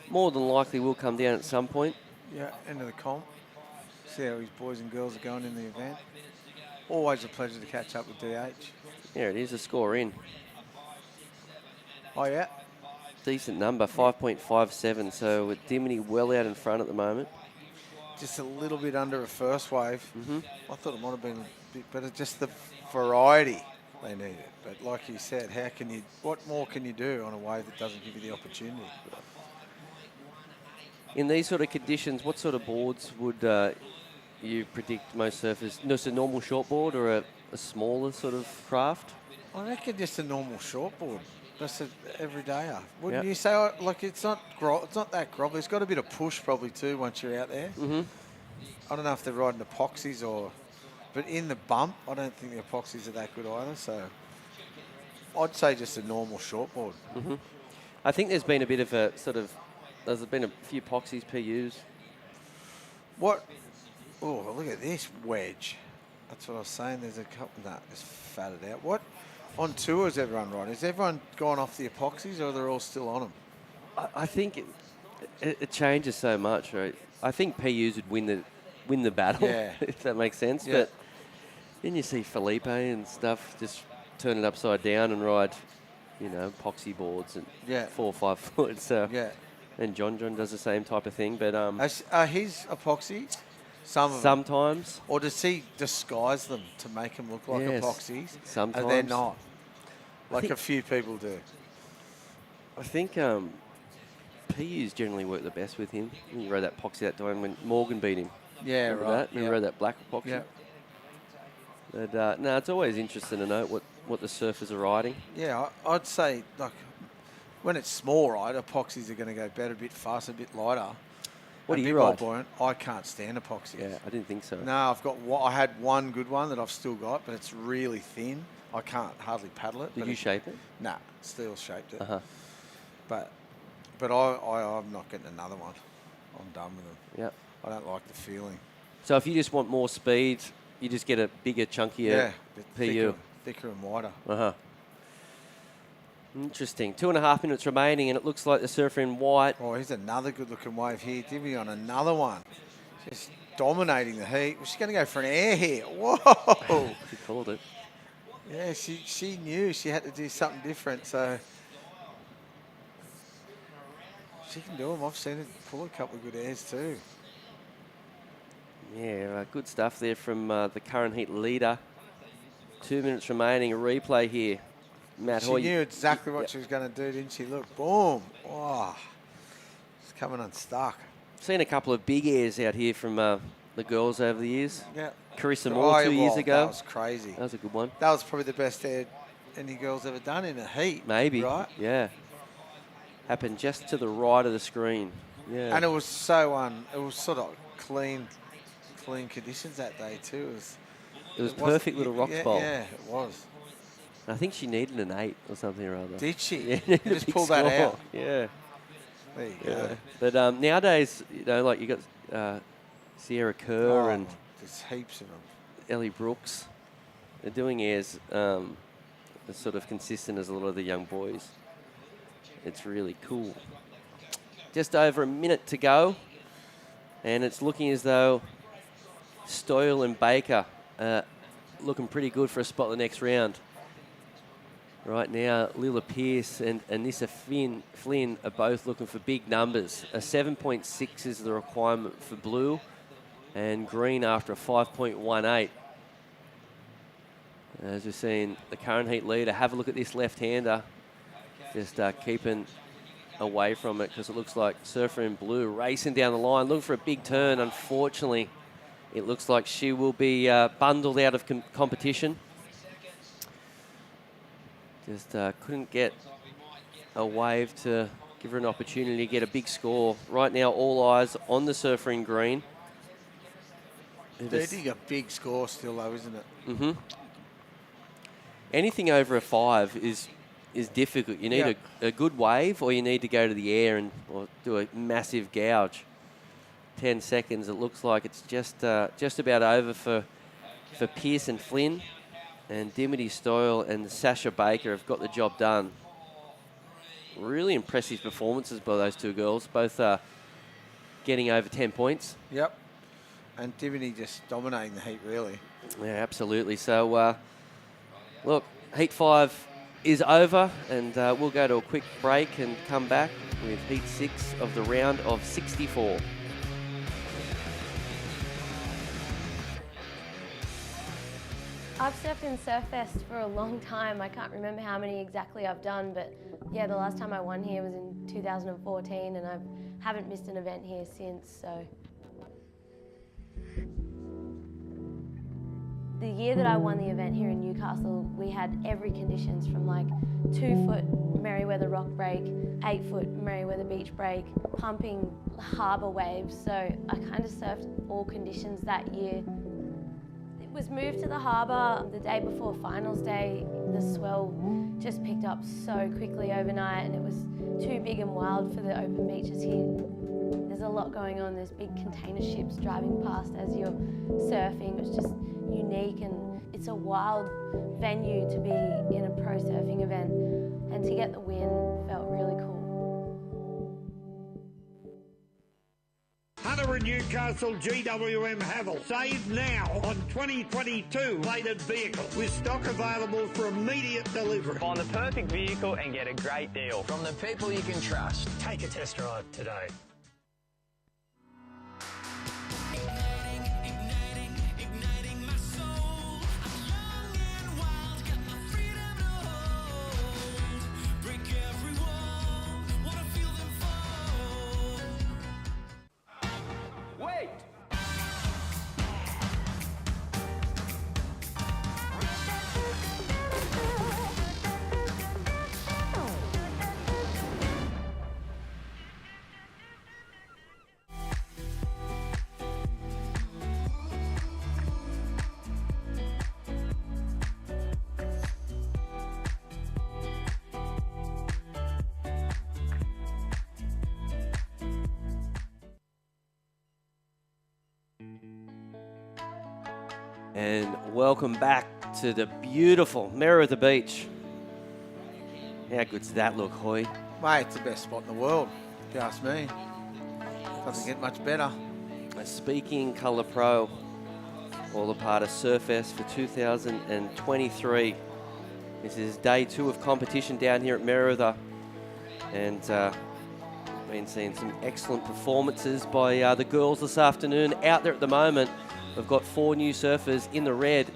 More than likely will come down at some point. Yeah, end of the comp. See how his boys and girls are going in the event. Always a pleasure to catch up with DH. Yeah, it is a score in. Oh, yeah? Decent number, 5.57. So with Dimity well out in front at the moment. Just a little bit under a first wave. I thought it might have been a bit better. Just the variety they needed. But like you said, what more can you do on a wave that doesn't give you the opportunity? In these sort of conditions, what sort of boards would you predict most surfers? Just a normal shortboard or a smaller sort of craft? I reckon just a normal shortboard. That's an everydayer. Wouldn't Yep. you say? Like it's not that grovel. It's got a bit of push probably too once you're out there. Mm-hmm. I don't know if they're riding epoxies or, but in the bump, I don't think the epoxies are that good either. So I'd say just a normal shortboard. Mm-hmm. I think there's been a bit of a sort of, there's been a few epoxies PUs. What? Oh, look at this wedge. That's what I was saying. There's a couple that is fatted out. What on tour is everyone riding? Is everyone gone off the epoxies or they're all still on them? I think it changes so much, right? I think PUs would win the battle, Yeah. if that makes sense. Yeah. But then you see Felipe and stuff just turn it upside down and ride, epoxy boards and 4 or 5 foot. So Yeah. and John does the same type of thing. But Are his epoxy? Some of them. sometimes, Or does he disguise them to make them look like Yes, epoxies? sometimes. And they're not. Like think- a few people do. I think PUs generally work the best with him. You rode that epoxy that time when Morgan beat him. Yeah, Remember right. that? Remember Yep. that black epoxy? Yep. But no, it's always interesting to know what the surfers are riding. Yeah, I'd say like when it's small, right, epoxies are going to go better, a bit faster, a bit lighter. What And do you bit more ride? buoyant. I can't stand epoxies. Yeah, I didn't think so. No, I had one good one that I've still got, but it's really thin. I can't hardly paddle it. Did but you shape it? Nah, steel shaped it. Uh-huh. But I'm not getting another one. I'm done with them. Yep. I don't like the feeling. So if you just want more speed, you just get a bigger, chunkier bit PU. thicker and wider. Uh-huh. Interesting. 2.5 minutes remaining, and it looks like the surfer in white. Oh, here's another good-looking wave here. Dimmy on another one. Just dominating the heat. She's going to go for an air here. Whoa! She called it. Yeah, she knew she had to do something different, so she can do them. I've seen her pull a couple of good airs too. Yeah, good stuff there from the current heat leader. 2 minutes remaining. A replay here. Matt She Hoy. knew exactly what Yep. she was going to do, didn't she? Look, boom. Oh, she's coming unstuck. Seen a couple of big airs out here from the girls over the years. Yeah. Carissa Moore 2 years ago. That was crazy. That was a good one. That was probably the best air any girl's ever done in a heat. Maybe. Right? Yeah. Happened just to the right of the screen. Yeah. And it was it was sort of clean conditions that day too. It was wasn't- perfect little rocks yeah, bowl. Yeah, it was. I think she needed an 8 or something or other. Did she? Yeah, You just big pulled that score. out. Yeah. There you Yeah. go. But nowadays, like you got Sierra Kerr and there's heaps of them. Ellie Brooks. They're doing airs as sort of consistent as a lot of the young boys. It's really cool. Just over a minute to go, and it's looking as though Stoyle and Baker looking pretty good for a spot the next round. Right now, Lila Pearce and Anissa Flynn are both looking for big numbers. A 7.6 is the requirement for blue, and green after a 5.18. As we're seeing the current heat leader, have a look at this left-hander. Just keeping away from it because it looks like Surfer in blue racing down the line, looking for a big turn. Unfortunately, it looks like she will be bundled out of competition. Just couldn't get a wave to give her an opportunity to get a big score. Right now, all eyes on the Surfer in green. They're a big score still though, isn't it? Mm-hmm. Anything over a 5 is difficult. You need a good wave, or you need to go to the air or do a massive gouge. 10 seconds. It looks like it's just about over for Pearce and Flynn, and Dimity Stoyle and Sasha Baker have got the job done. Really impressive performances by those two girls, both getting over 10 points. Yep. And Dimity just dominating the heat, really. Yeah, absolutely. So, look, Heat 5 is over, and we'll go to a quick break and come back with Heat 6 of the round of 64. I've surfed in Surfest for a long time. I can't remember how many exactly I've done, but yeah, the last time I won here was in 2014, and I haven't missed an event here since, so. The year that I won the event here in Newcastle, we had every conditions from like 2-foot Merriweather rock break, 8-foot Merriweather beach break, pumping harbour waves. So I kind of surfed all conditions that year. It was moved to the harbour the day before finals day. The swell just picked up so quickly overnight and it was too big and wild for the open beaches here. There's a lot going on. There's big container ships driving past as you're surfing. It's just unique and it's a wild venue to be in a pro surfing event, and to get the win felt really cool. Hunter and Newcastle GWM Havel. Save now on 2022 plated vehicles with stock available for immediate delivery. Find the perfect vehicle and get a great deal from the people you can trust. Take a test drive today. And welcome back to the beautiful Merriweather Beach. How good's that look, Hoy? Mate, it's the best spot in the world, if you ask me. Doesn't get much better. A Speaking Colour Pro, all a part of Surfest for 2023. This is day 2 of competition down here at Merriweather. And been seeing some excellent performances by the girls this afternoon. Out there at the moment, we've got 4 new surfers. In the red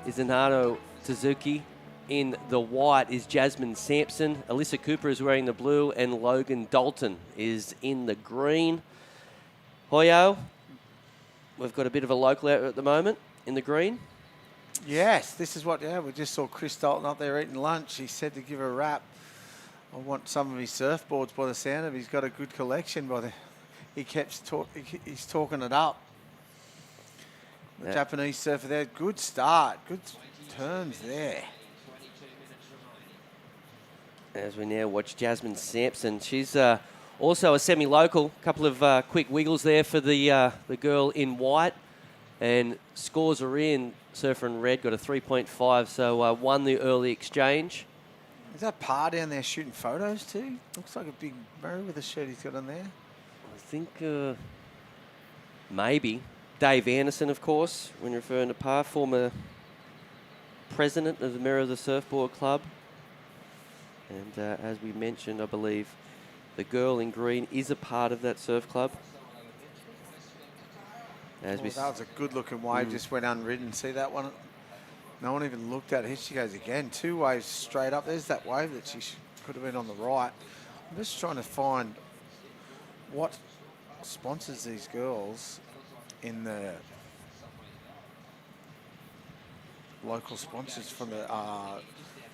is Inano Suzuki. In the white is Jasmine Sampson. Alyssa Cooper is wearing the blue, and Logan Dalton is in the green. Hoyo, we've got a bit of a local out at the moment in the green. Yes, this is what, we just saw Chris Dalton up there eating lunch. He said to give her a rap. I want some of his surfboards by the sound of it. He's got a good collection. He's talking it up. The Japanese surfer there, good start, good turns there. As we now watch Jasmine Sampson, she's also a semi-local. A couple of quick wiggles there for the girl in white, and scores are in. Surfer in red got a 3.5, so won the early exchange. Is that Pa down there shooting photos too? Looks like a big Merriweather shirt he's got on there. I think maybe. Dave Anderson, of course, when referring to Pa, former president of the Merriweather Surfboard Club. And as we mentioned, I believe the girl in green is a part of that surf club. That was a good-looking wave, just went unridden. See that one? No one even looked at it. Here she goes again. 2 waves straight up. There's that wave that she could have been on the right. I'm just trying to find what sponsors these girls in the local sponsors from the,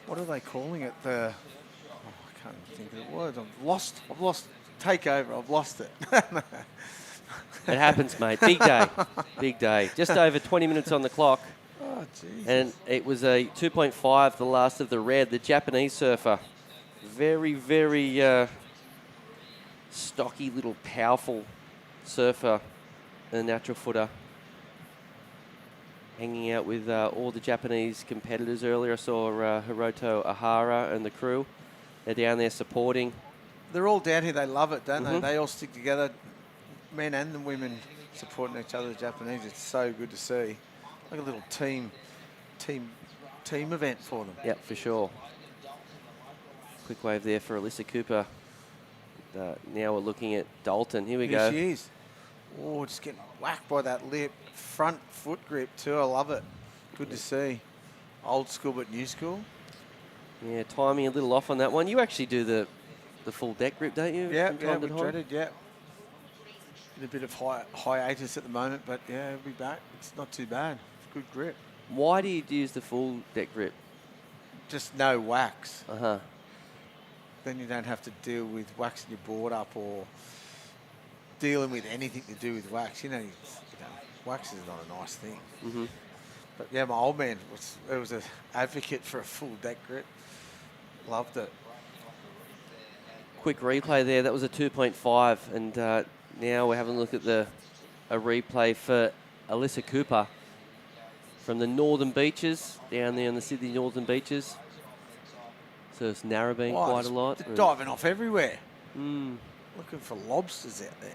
what are they calling it? I can't think of the word. I've lost takeover. I've lost it. It happens, mate. Big day. Big day. Just over 20 minutes on the clock. Oh, Jesus. And it was a 2.5, the last of the red. The Japanese surfer. Very, very stocky, little, powerful surfer. A natural footer. Hanging out with all the Japanese competitors earlier. I saw Hiroto Ahara and the crew. They're down there supporting. They're all down here. They love it, don't they? They all stick together, men and the women supporting each other, the Japanese. It's so good to see. Like a little team event for them. Yep, for sure. Quick wave there for Alyssa Cooper. Now we're looking at Dalton. Here we go. Here she is. Oh, just getting whacked by that lip. Front foot grip too. I love it. Good to see. Old school but new school. Yeah, timing a little off on that one. You actually do the full deck grip, don't you? Yeah, we dreaded, yeah. In a bit of hiatus at the moment, but yeah, we'll be back. It's not too bad. It's good grip. Why do you use the full deck grip? Just no wax. Uh-huh. Then you don't have to deal with waxing your board up or dealing with anything to do with wax. You know, wax is not a nice thing. Mm-hmm. But yeah, my old man was an advocate for a full deck grip. Loved it. Quick replay there. That was a 2.5, and now we're having a look at a replay for Alyssa Cooper from the Northern Beaches, down there in the Sydney Northern Beaches. So it's narrowbeam quite a lot. They're diving off everywhere. Mm. Looking for lobsters out there.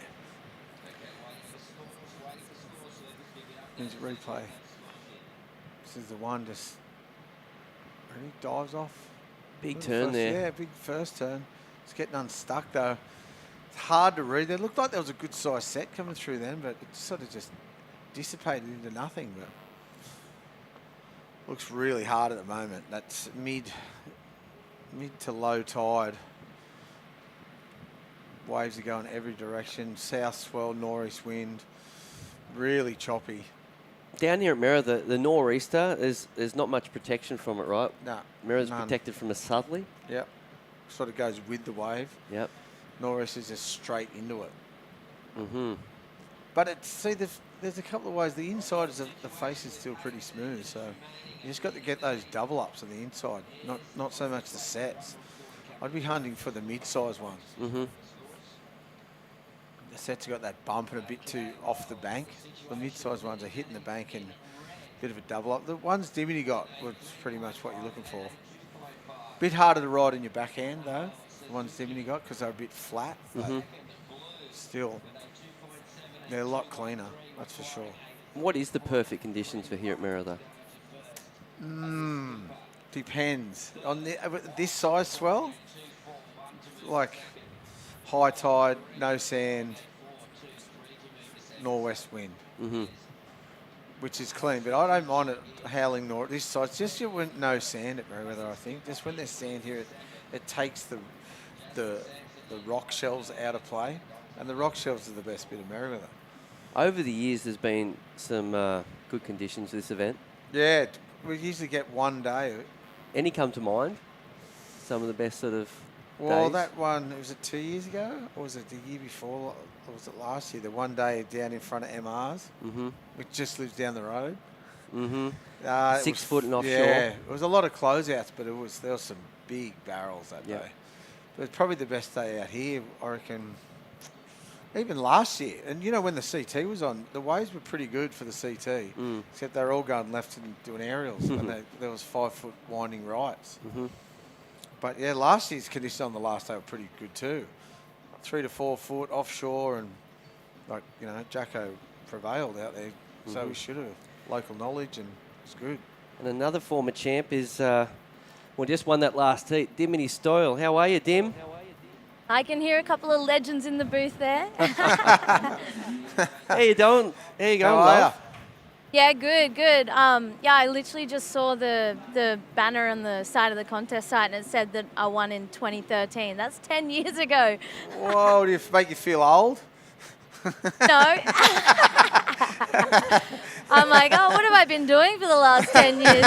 Here's a replay. This is the one just really dives off. Big turn there. Yeah, big first turn. It's getting unstuck though. It's hard to read. It looked like there was a good size set coming through then, but it sort of just dissipated into nothing. But looks really hard at the moment. That's mid to low tide. Waves are going every direction. South swell, northeast wind. Really choppy. Down here at Merra, the nor'easter, there's not much protection from it, right? No. Merra's none. protected from a southerly. Yep. Sort of goes with the wave. Yep. Nor'easter's just straight into it. Mm-hmm. But there's a couple of ways. The inside is the face is still pretty smooth, so you just got to get those double ups on the inside, not so much the sets. I'd be hunting for the mid-size ones. Mm-hmm. The sets have got that bump and a bit too off the bank. The mid-size ones are hitting the bank and a bit of a double up. The ones Dimity got was pretty much what you're looking for. Bit harder to ride in your backhand though, the ones Dimity got, because they're a bit flat. Mm-hmm. Still, they're a lot cleaner, that's for sure. What is the perfect conditions for here at Merra, though? Depends. On this size swell, like high tide, no sand, northwest wind, which is clean. But I don't mind it howling north. This size, just when no sand at Merriweather, I think. Just when there's sand here, it takes the rock shelves out of play, and the rock shelves are the best bit of Merriweather. Over the years, there's been some good conditions for this event. Yeah, we usually get one day. Any come to mind? Some of the best sort of Well, days? that one, was it 2 years ago? Or was it the year before? Or was it last year? The one day down in front of MR's, which just lives down the road. 6 foot and offshore. Yeah, it was a lot of closeouts, but there was some big barrels that day. But it's probably the best day out here, I reckon. Even last year, and you know when the CT was on, the waves were pretty good for the CT, except they were all going left and doing aerials, and there was 5 foot winding rights. But yeah, last year's conditions on the last day were pretty good too. 3 to 4 foot offshore, and like Jacko prevailed out there, so we should have local knowledge, and it's good. And another former champ is, just won that last heat, Dimity Stoyle. How are you, Dim? I can hear a couple of legends in the booth there. How you doing? How you going, love? Yeah, good. I literally just saw the banner on the side of the contest site, and it said that I won in 2013. That's 10 years ago. Whoa, do you make you feel old? No. I'm like, oh, what have I been doing for the last 10 years?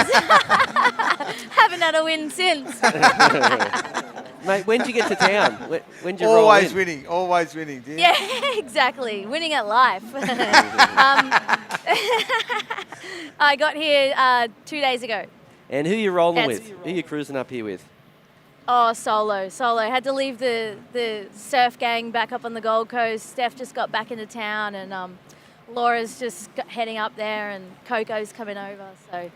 Haven't had a win since. Mate, when did you get to town? When did you roll in? Always winning, dear. Yeah, exactly. Winning at life. I got here 2 days ago. And who are you rolling with? Who are you cruising up here with? Oh, solo. Had to leave the surf gang back up on the Gold Coast. Steph just got back into town, and Laura's just heading up there, and Coco's coming over. So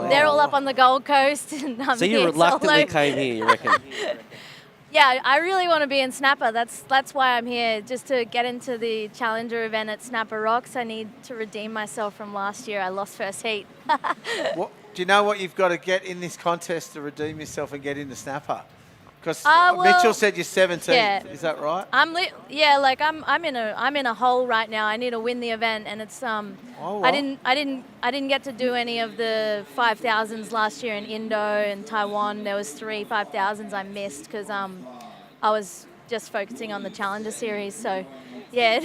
they're all up on the Gold Coast. And I'm so you here reluctantly solo. came here, you reckon? Yeah, I really want to be in Snapper. That's why I'm here, just to get into the Challenger event at Snapper Rocks. I need to redeem myself from last year. I lost first heat. Do you know what you've got to get in this contest to redeem yourself and get into Snapper? Because well, Mitchell said you're 17th. yeah. Is that right? I'm in a hole right now. I need to win the event, and it's well. I didn't get to do any of the 5,000s last year in Indo and Taiwan. There was 3 5,000s I missed because I was just focusing on the Challenger series. So yeah,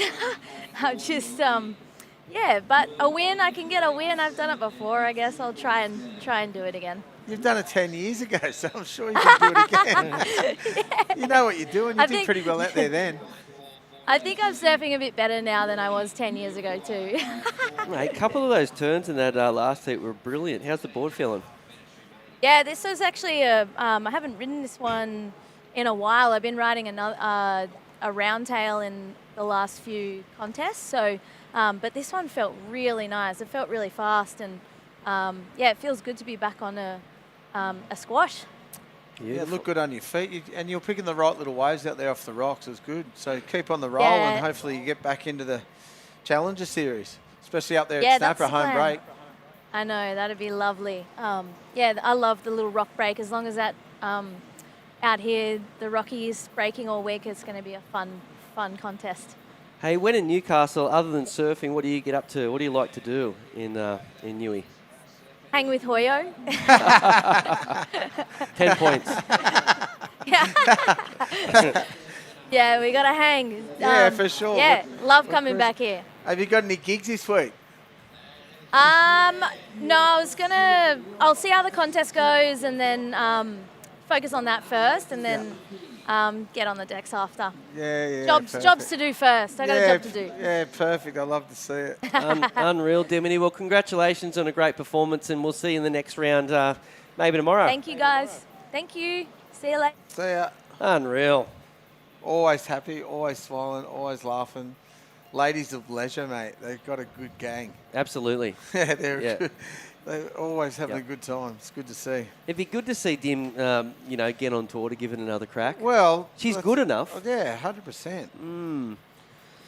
I'm just Yeah, but a win, I can get a win. I've done it before. I guess I'll try and do it again. You've done it 10 years ago, so I'm sure you can do it again. You know what you're doing. You I did think- pretty well out there then. I think I'm surfing a bit better now than I was 10 years ago too. Mate, a couple of those turns in that last heat were brilliant. How's the board feeling? Yeah, this was actually I haven't ridden this one in a while. I've been riding a round tail in the last few contests. So, but this one felt really nice. It felt really fast, and yeah, it feels good to be back on a squash. Yeah, look good on your feet. And you're picking the right little waves out there off the rocks. It's good. So keep on the roll, Yeah. and hopefully you get back into the Challenger Series, especially up there Yeah, at that's Snapper, the home plan. break. I know, that'd be lovely. Yeah, I love the little rock break. As long as that out here, the Rockies breaking all week, it's going to be a fun contest. Hey, when in Newcastle, other than surfing, what do you get up to? What do you like to do in Newey? Hang with Hoyo. 10 points. Yeah, we got to hang. Yeah, for sure. Yeah, What- love what coming cruise- back here. Have you got any gigs this week? No, I'll see how the contest goes and then focus on that first and then get on the decks after. Yeah. Jobs perfect. to do first. I got a job to do. Yeah, perfect. I love to see it. Unreal, Dimity. Well, congratulations on a great performance, and we'll see you in the next round, maybe tomorrow. Thank you, guys. Thank you. See you later. See ya. Unreal. Always happy, always smiling, always laughing. Ladies of leisure, mate. They've got a good gang. Absolutely. Yeah, they're Yeah. good. They're always having Yep. a good time. It's good to see. It'd be good to see Dim, get on tour to give it another crack. Well, she's good enough. Yeah, 100%. Mm.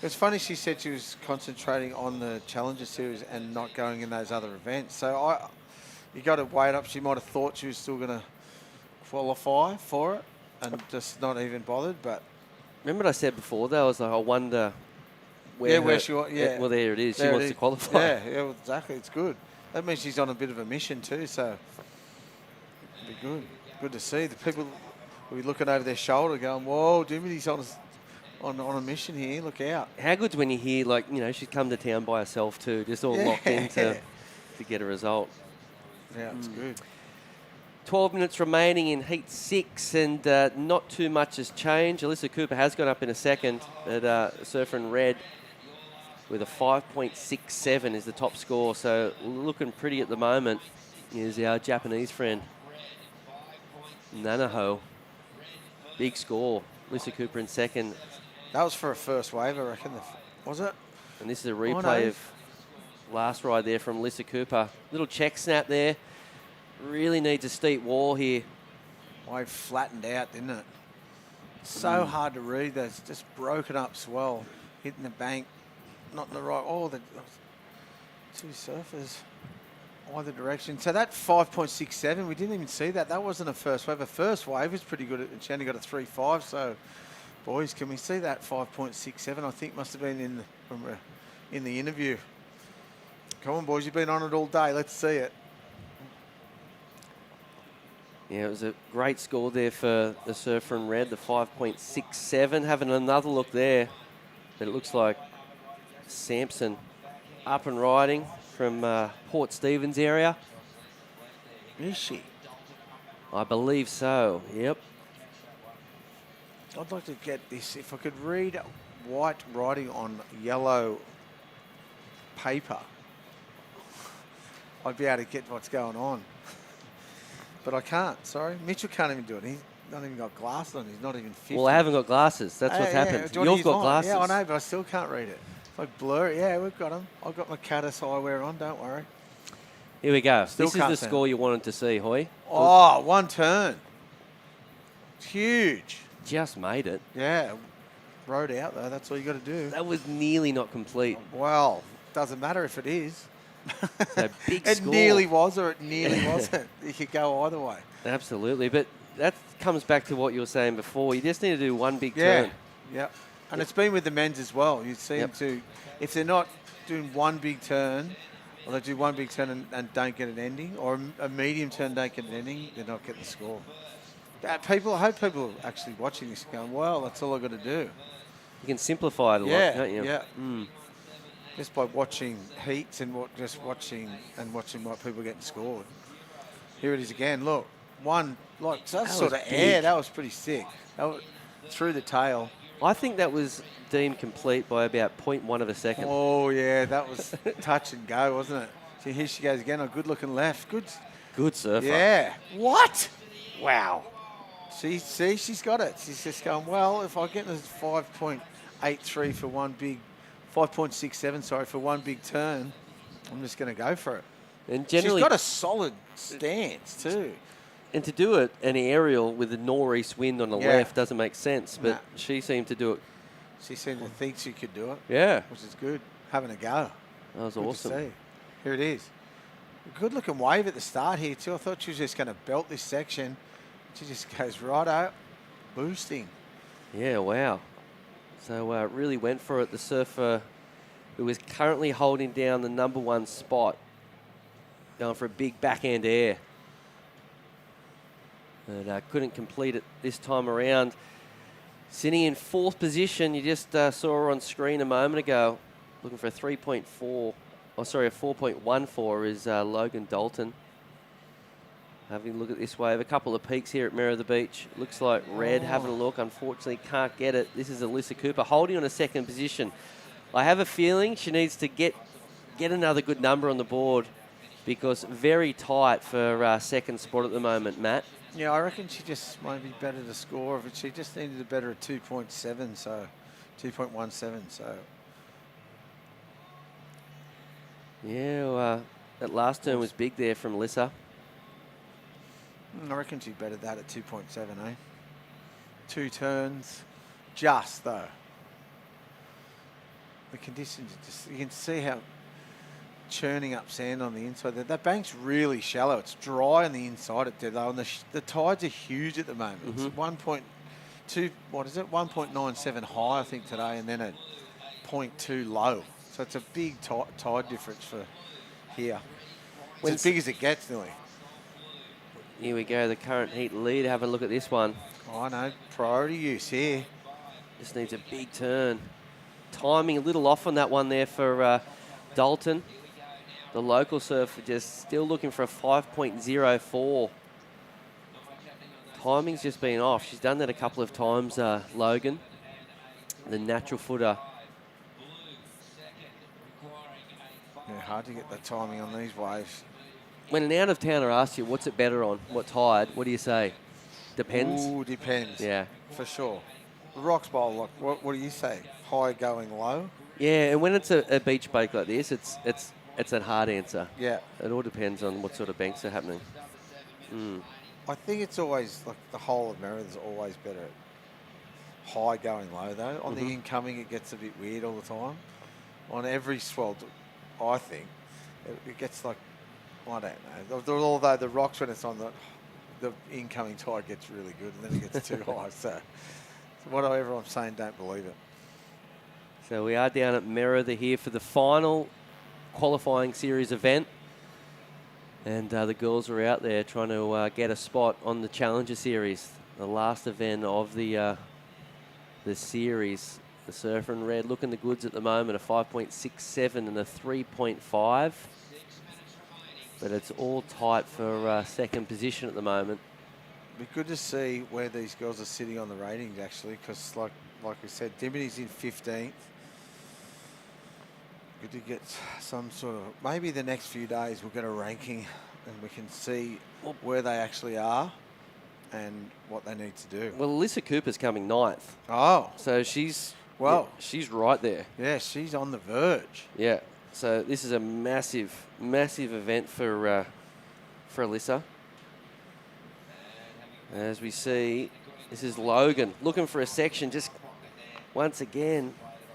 It's funny she said she was concentrating on the Challenger Series and not going in those other events. So you got to wait up. She might have thought she was still going to qualify for it and just not even bothered. But Remember what I said before, though? I was like, I wonder where. yeah, where she was. Yeah. Well, there it is. There She it wants is. to qualify. Yeah, well, exactly. It's good. That means she's on a bit of a mission too. So it'll be good. Good to see the people will be looking over their shoulder, going, "Whoa, Dimity's on a mission here. Look out!" How good's when you hear, she's come to town by herself too, just all locked in to get a result. Yeah, it's good. 12 minutes remaining in Heat 6, and not too much has changed. Alyssa Cooper has gone up in a second at Surfer in Red with a 5.67 is the top score, so looking pretty at the moment is our Japanese friend, Nanaho. Big score. Alyssa Cooper in second. That was for a first wave, I reckon. Was it? And this is a Oh, replay no. of last ride there from Alyssa Cooper. Little check snap there. Really needs a steep wall here. Wave flattened out, didn't it? So Mm. hard to read. That's just broken up swell, hitting the bank, not in the right. Oh, the two surfers either direction. So that 5.67, we didn't even see that. That wasn't a first wave. A first wave was pretty good. She only got a 3.5. So, boys, can we see that 5.67? I think must have been in the interview. Come on, boys, you've been on it all day. Let's see it. Yeah, it was a great score there for the Surfer in Red, the 5.67. Having another look there, but it looks like Sampson up and riding from Port Stephens area. Is she? I believe so, yep. I'd like to get this. If I could read white writing on yellow paper, I'd be able to get what's going on. But I can't, sorry. Mitchell can't even do it. He's not even got glasses on. He's not even 50. Well, I haven't got glasses. That's what's happened. Do you want to You've use got mine? glasses. Yeah, I know, but I still can't read it. It's like blurry. Yeah, we've got them. I've got my Caddis eyewear on, don't worry. Here we go. Still This is can't the see score you wanted to see, Hoy. Oh, one turn. It's huge. Just made it. Yeah. Rode out, though. That's all you got to do. That was nearly not complete. Well, doesn't matter if it is. So big It score. nearly was or it nearly wasn't. You could go either way. Absolutely, but that comes back to what you were saying before. You just need to do one big Yeah. turn. Yep. And it's been with the men's as well. You seem Yep. to, if they're not doing one big turn, or they do one big turn and don't get an ending, or a medium turn don't get an ending, they're not getting the score. I hope people are actually watching this going, well, that's all I've got to do. You can simplify it a Yeah, lot, can't you? yeah. Mm. just by watching heats and just watching what people getting scored. Here it is again. Look, one like that sort of air. That was pretty sick. That was through the tail. I think that was deemed complete by about 0.1 of a second. Oh yeah, that was touch and go, wasn't it? See, here she goes again. A good looking left. Good surfer. Yeah. What? Wow. She's got it. She's just going, well, if I get this 5.83 for one big, 5.67, sorry, for one big turn, I'm just going to go for it. And generally, she's got a solid stance too. And to do it, an aerial with a northeast wind on the left doesn't make sense, but she seemed to do it. She seemed to think she could do it. Yeah. Which is good. Having a go. That was good awesome. To see. Here it is. A good looking wave at the start here too. I thought she was just going to belt this section. She just goes right out, boosting. Yeah, wow. So really went for it. The surfer who is currently holding down the #1 spot, going for a big backhand air. But couldn't complete it this time around. Sitting in 4th position, you just saw her on screen a moment ago, looking for a 3.4, a 4.14 is Logan Dalton. Having a look at this wave, a couple of peaks here at Mirror of the Beach. Looks like red, having a look, unfortunately can't get it. This is Alyssa Cooper holding on a 2nd position. I have a feeling she needs to get another good number on the board because very tight for 2nd spot at the moment, Matt. Yeah, I reckon she just might be better to score, but she just needed a better 2.7, so 2.17, so. Yeah, well, that last turn was big there from Alyssa. I reckon she bettered that at 2.7, eh? 2 turns, just though. The conditions are just, you can see how churning up sand on the inside. That bank's really shallow. It's dry on the inside at Deadlow, and the tides are huge at the moment. It's 1.2, what is it? 1.97 high, I think, today, and then a 0.2 low. So it's a big tide difference for here. It's as big as it gets, nearly. Here we go, the current heat lead. Have a look at this one. Oh, I know. Priority use here. Just needs a big turn. Timing a little off on that one there for Dalton. The local surfer just still looking for a 5.04. Timing's just been off. She's done that a couple of times, Logan. The natural footer. Yeah, hard to get the timing on these waves. When an out-of-towner asks you, what's it better on? What tide? What do you say? Depends? Ooh, depends. Yeah. For sure. The rocks bowl, what do you say? High going low? Yeah, and when it's a beach break like this, it's a hard answer. Yeah. It all depends on what sort of banks are happening. I think it's always, like the whole of Merrill's always better at high going low though. On the incoming it gets a bit weird all the time. On every swell, I think, it gets like, I don't know. Although the rocks, when it's on the incoming tide gets really good and then it gets too high. So whatever I'm saying, don't believe it. So we are down at Merida here for the final qualifying series event. And the girls are out there trying to get a spot on the Challenger Series, the last event of the series. The Surfer in red looking the goods at the moment, a 5.67 and a 3.5. But it's all tight for second position at the moment. It'd be good to see where these girls are sitting on the ratings, actually, because like we said, Dimity's in 15th. Good to get some sort of, maybe the next few days we'll get a ranking and we can see where they actually are and what they need to do. Well, Alyssa Cooper's coming 9th. Oh. So she's, she's right there. Yeah, she's on the verge. Yeah. So this is a massive, massive event for Alyssa. As we see, this is Logan looking for a section. Just once again,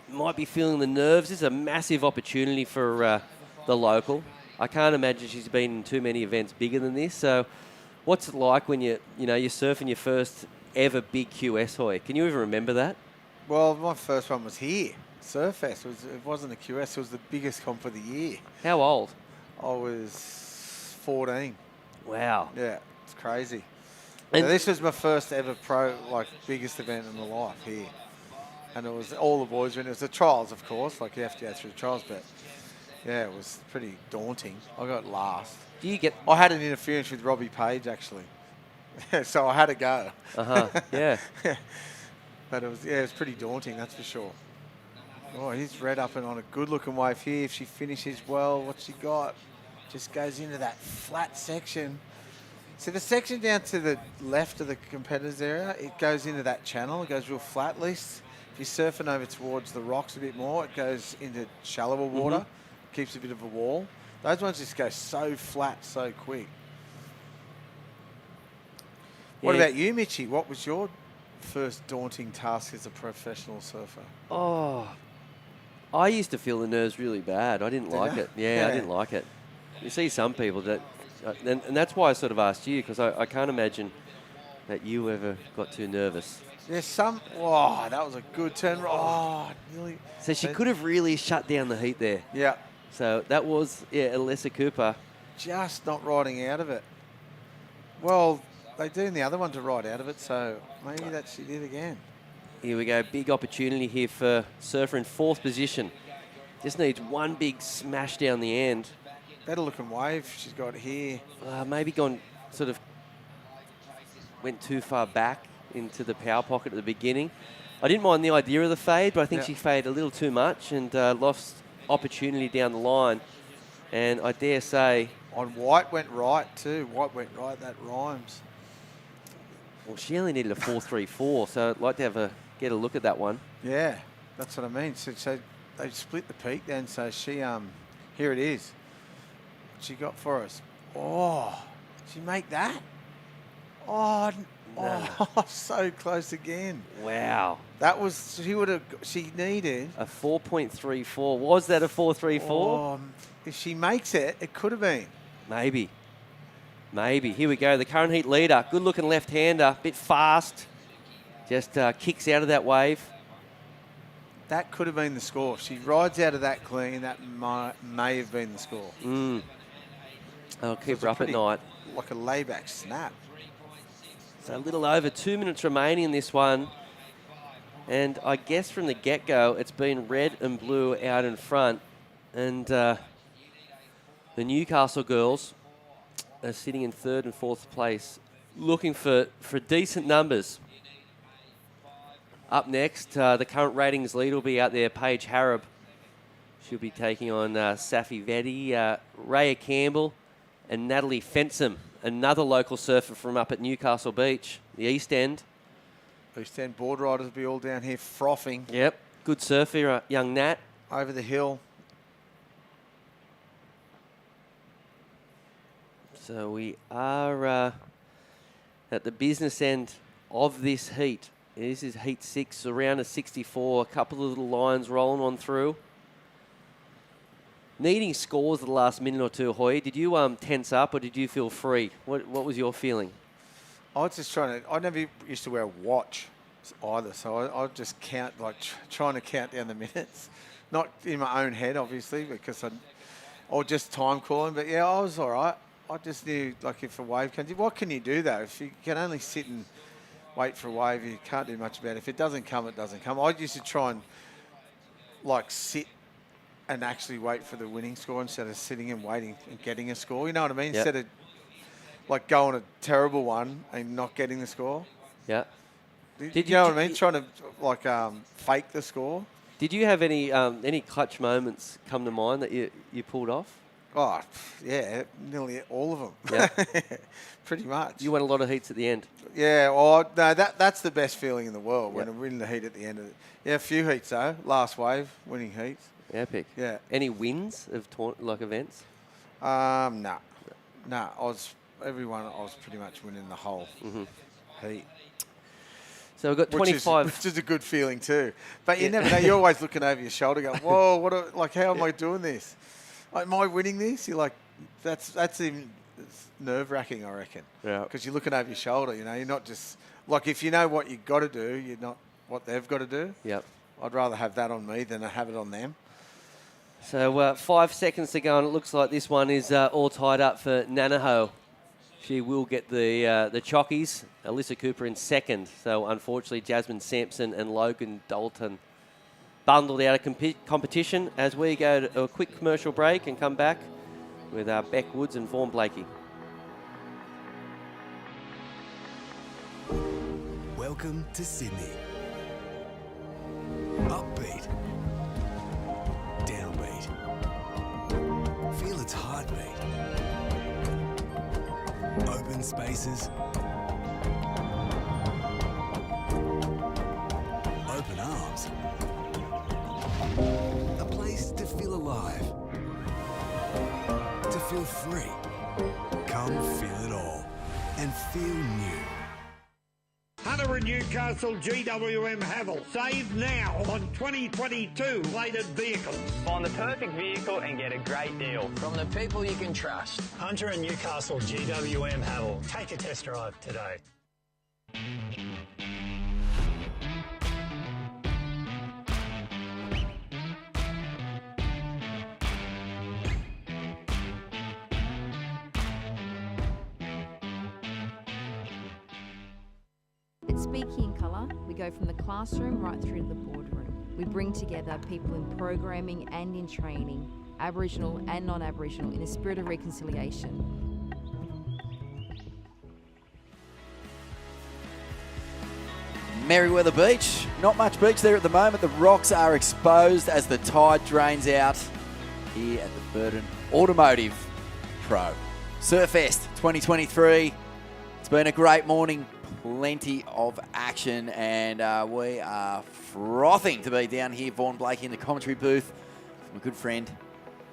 might be feeling the nerves. This is a massive opportunity for the local. I can't imagine she's been in too many events bigger than this. So, what's it like when you're surfing your first ever big QS hoy? Can you even remember that? Well, my first one was here. Surfest. It wasn't a QS. It was the biggest comp of the year. How old? I was 14. Wow. Yeah, it's crazy. And so this was my first ever pro, biggest event in my life here. And it was all the boys went. It was the trials, of course, like you have to go through the trials, but yeah, it was pretty daunting. I got last. Do you get? I had an interference with Robbie Page actually, so I had to go. Yeah. But it was pretty daunting, that's for sure. Oh, he's Red up and on a good-looking wave here. If she finishes well, what's she got? Just goes into that flat section. So the section down to the left of the competitors area, it goes into that channel. It goes real flat, at least. If you're surfing over towards the rocks a bit more, it goes into shallower water, keeps a bit of a wall. Those ones just go so flat, so quick. What about you, Mitchie? What was your first daunting task as a professional surfer? Oh, I used to feel the nerves really bad. I didn't like it. Yeah, I didn't like it. You see some people that, and that's why I sort of asked you, because I can't imagine that you ever got too nervous. There's some. Oh, that was a good turn. Oh, nearly. So she could have really shut down the heat there. Yeah. So that was, Alyssa Cooper. Just not riding out of it. Well, they do in the other one to ride out of it, so maybe that she did again. Here we go. Big opportunity here for Surfer in 4th position. Just needs one big smash down the end. Better looking wave she's got here. Maybe went too far back into the power pocket at the beginning. I didn't mind the idea of the fade, but I think she faded a little too much and lost opportunity down the line. And I dare say... On White went right too. White went right, that rhymes. Well, she only needed a 4.34, so I'd like to get a look at that one. Yeah, that's what I mean. So they split the peak then, so she... here it is. She got for us. Oh, did she make that? Oh, so close again. Wow. That was, she needed... A 4.34. Was that a 4.34? Oh, if she makes it, it could have been. Maybe. Here we go. The current heat leader. Good looking left-hander. Bit fast. Just kicks out of that wave. That could have been the score. If she rides out of that clean, that may have been the score. I'll keep her up at night. Like a layback snap. So a little over 2 minutes remaining in this one. And I guess from the get-go, it's been red and blue out in front. And the Newcastle girls are sitting in 3rd and 4th place, looking for decent numbers. Up next, the current ratings lead will be out there, Paige Harrop. She'll be taking on Safi Vetti, Raya Campbell, and Natalie Fensom, another local surfer from up at Newcastle Beach, the East End. East End board riders will be all down here frothing. Yep, good surfer, young Nat. Over the hill. So we are at the business end of this heat. This is heat 6, around a 64. A couple of little lines rolling on through. Needing scores at the last minute or two, Hoy. Did you tense up or did you feel free? What was your feeling? I was just I never used to wear a watch either, so I just count, trying to count down the minutes. Not in my own head, obviously, because or just time calling. But yeah, I was all right. I just knew, if a wave comes in, what can you do though? If you can only sit and wait for a wave, you can't do much about it. If it doesn't come, it doesn't come. I used to try and sit and actually wait for the winning score instead of sitting and waiting and getting a score. You know what I mean? Yep. Instead of going a terrible one and not getting the score. Yeah. Did you know what I mean? Trying to fake the score. Did you have any clutch moments come to mind that you pulled off? Oh, yeah, nearly all of them. Yeah. Pretty much. You won a lot of heats at the end. Yeah, no, that's the best feeling in the world, when I win the heat at the end of it. Yeah, a few heats though. Last wave, winning heats. Epic. Yeah. Any wins of events? No. Everyone, I was pretty much winning the whole heat. So we've got 25. Which is a good feeling too. But you never know. You're always looking over your shoulder going, whoa, how am I doing this? Am I winning this? You're like, that's even nerve-wracking, I reckon. Yeah. Because you're looking over your shoulder, you're not just... if you know what you've got to do, you're not what they've got to do. Yep. I'd rather have that on me than have it on them. So 5 seconds to go, and it looks like this one is all tied up for Nanaho. She will get the chockies. Alyssa Cooper in second. So unfortunately, Jasmine Sampson and Logan Dalton bundled out of competition as we go to a quick commercial break and come back with Beck Woods and Vaughan Blakey. Welcome to Sydney. Upbeat. Downbeat. Feel its heartbeat. Open spaces. Open arms. A place to feel alive. To feel free. Come feel it all and feel new. Hunter and Newcastle GWM Havel. Save now on 2022 plated vehicles. Find the perfect vehicle and get a great deal From the people you can trust. Hunter and Newcastle GWM Havel. Take a test drive today. At Speaking in Colour, we go from the classroom right through to the boardroom. We bring together people in programming and in training, Aboriginal and non-Aboriginal, in a spirit of reconciliation. Merriweather Beach. Not much beach there at the moment. The rocks are exposed as the tide drains out here at the Burton Automotive Pro. Surfest 2023. It's been a great morning. Plenty of action, and we are frothing to be down here. Vaughan Blakey in the commentary booth. My good friend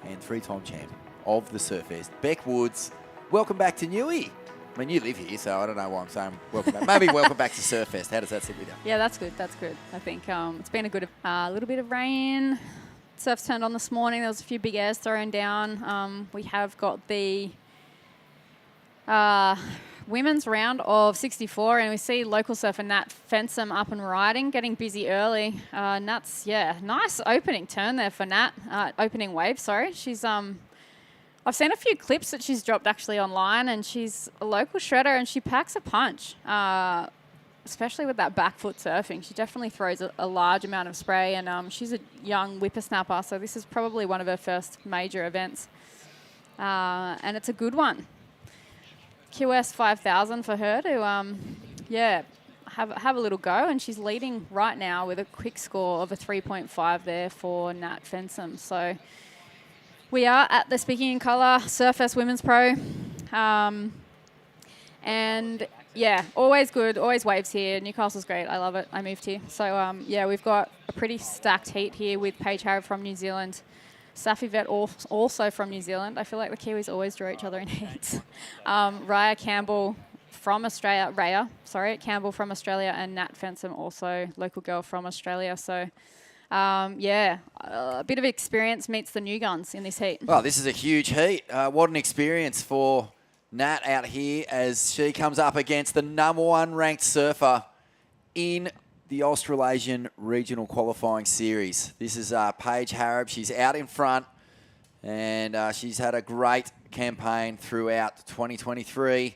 and three-time champ of the Surfest, Beck Woods. Welcome back to Newey. I mean, you live here, so I don't know why I'm saying welcome back. Maybe welcome back to Surfest. How does that sit with you? Yeah, that's good. That's good. I think it's been a good little bit of rain. Surf's turned on this morning. There was a few big airs thrown down. We have got the women's round of 64, and we see local surfer Nat Fensum up and riding, getting busy early. Nat's, nice opening turn there for Nat. Opening wave, sorry. She's I've seen a few clips that she's dropped actually online, and she's a local shredder, and she packs a punch, especially with that back foot surfing. She definitely throws a large amount of spray, and she's a young whippersnapper, so this is probably one of her first major events. And it's a good one. QS 5000 for her to, have a little go, and she's leading right now with a quick score of a 3.5 there for Nat Fensum. So we are at the Speaking in Colour Surfest Women's Pro, and always good, always waves here. Newcastle's great, I love it. I moved here, so we've got a pretty stacked heat here with Paige Harrod from New Zealand. Safi Vet also from New Zealand. I feel like the Kiwis always draw each other in heats. Raya Campbell from Australia, Campbell from Australia, and Nat Fensum, also local girl from Australia. So, a bit of experience meets the new guns in this heat. Well, this is a huge heat. What an experience for Nat out here as she comes up against the #1 ranked surfer in the Australasian Regional Qualifying Series. This is Paige Harrod. She's out in front, and she's had a great campaign throughout 2023.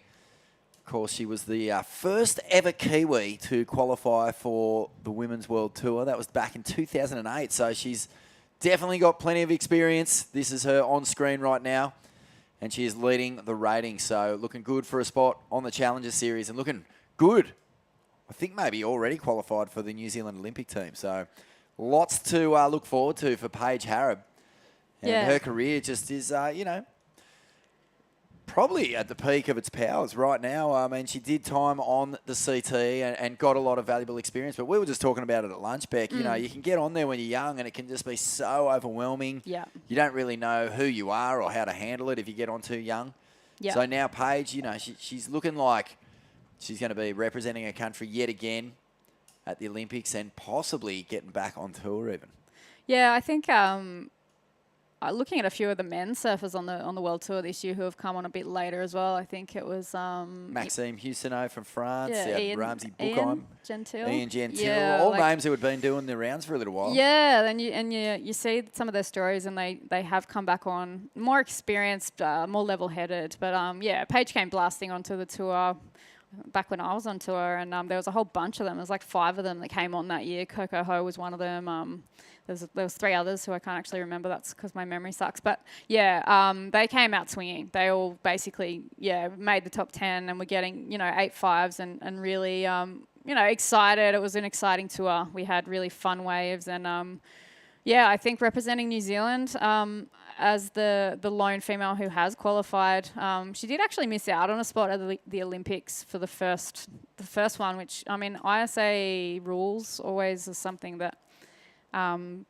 Of course, she was the first ever Kiwi to qualify for the Women's World Tour. That was back in 2008, so she's definitely got plenty of experience. This is her on screen right now, and she is leading the rating, so looking good for a spot on the Challenger Series, and looking good, I think maybe already qualified for the New Zealand Olympic team. So lots to look forward to for Paige Harrod. And her career just is, probably at the peak of its powers right now. I mean, she did time on the CT and got a lot of valuable experience. But we were just talking about it at lunch, Beck. You know, you can get on there when you're young and it can just be so overwhelming. Yeah. You don't really know who you are or how to handle it if you get on too young. Yeah. So now Paige, she's looking like she's going to be representing her country yet again at the Olympics and possibly getting back on tour even. Yeah, I think I looking at a few of the men's surfers on the World Tour this year who have come on a bit later as well. I think it was Maxime Husseneau from France, Yeah, Ramsey Ian Buchheim, Gentile. Ian Gentile, Yeah, all like- names who had been doing the rounds for a little while. Yeah, then you see some of their stories, and they have come back on more experienced, more level-headed. But yeah, Paige came blasting onto the tour back when I was on tour, and there was a whole bunch of them. There was like 5 of them that came on that year. Coco Ho was one of them. There was 3 others who I can't actually remember. That's because my memory sucks. But yeah, they came out swinging. They all basically made the top 10 and were getting 8 5s and really excited. It was an exciting tour. We had really fun waves, and I think representing New Zealand as the lone female who has qualified, she did actually miss out on a spot at the Olympics for the first one, which I mean ISA rules always is something that.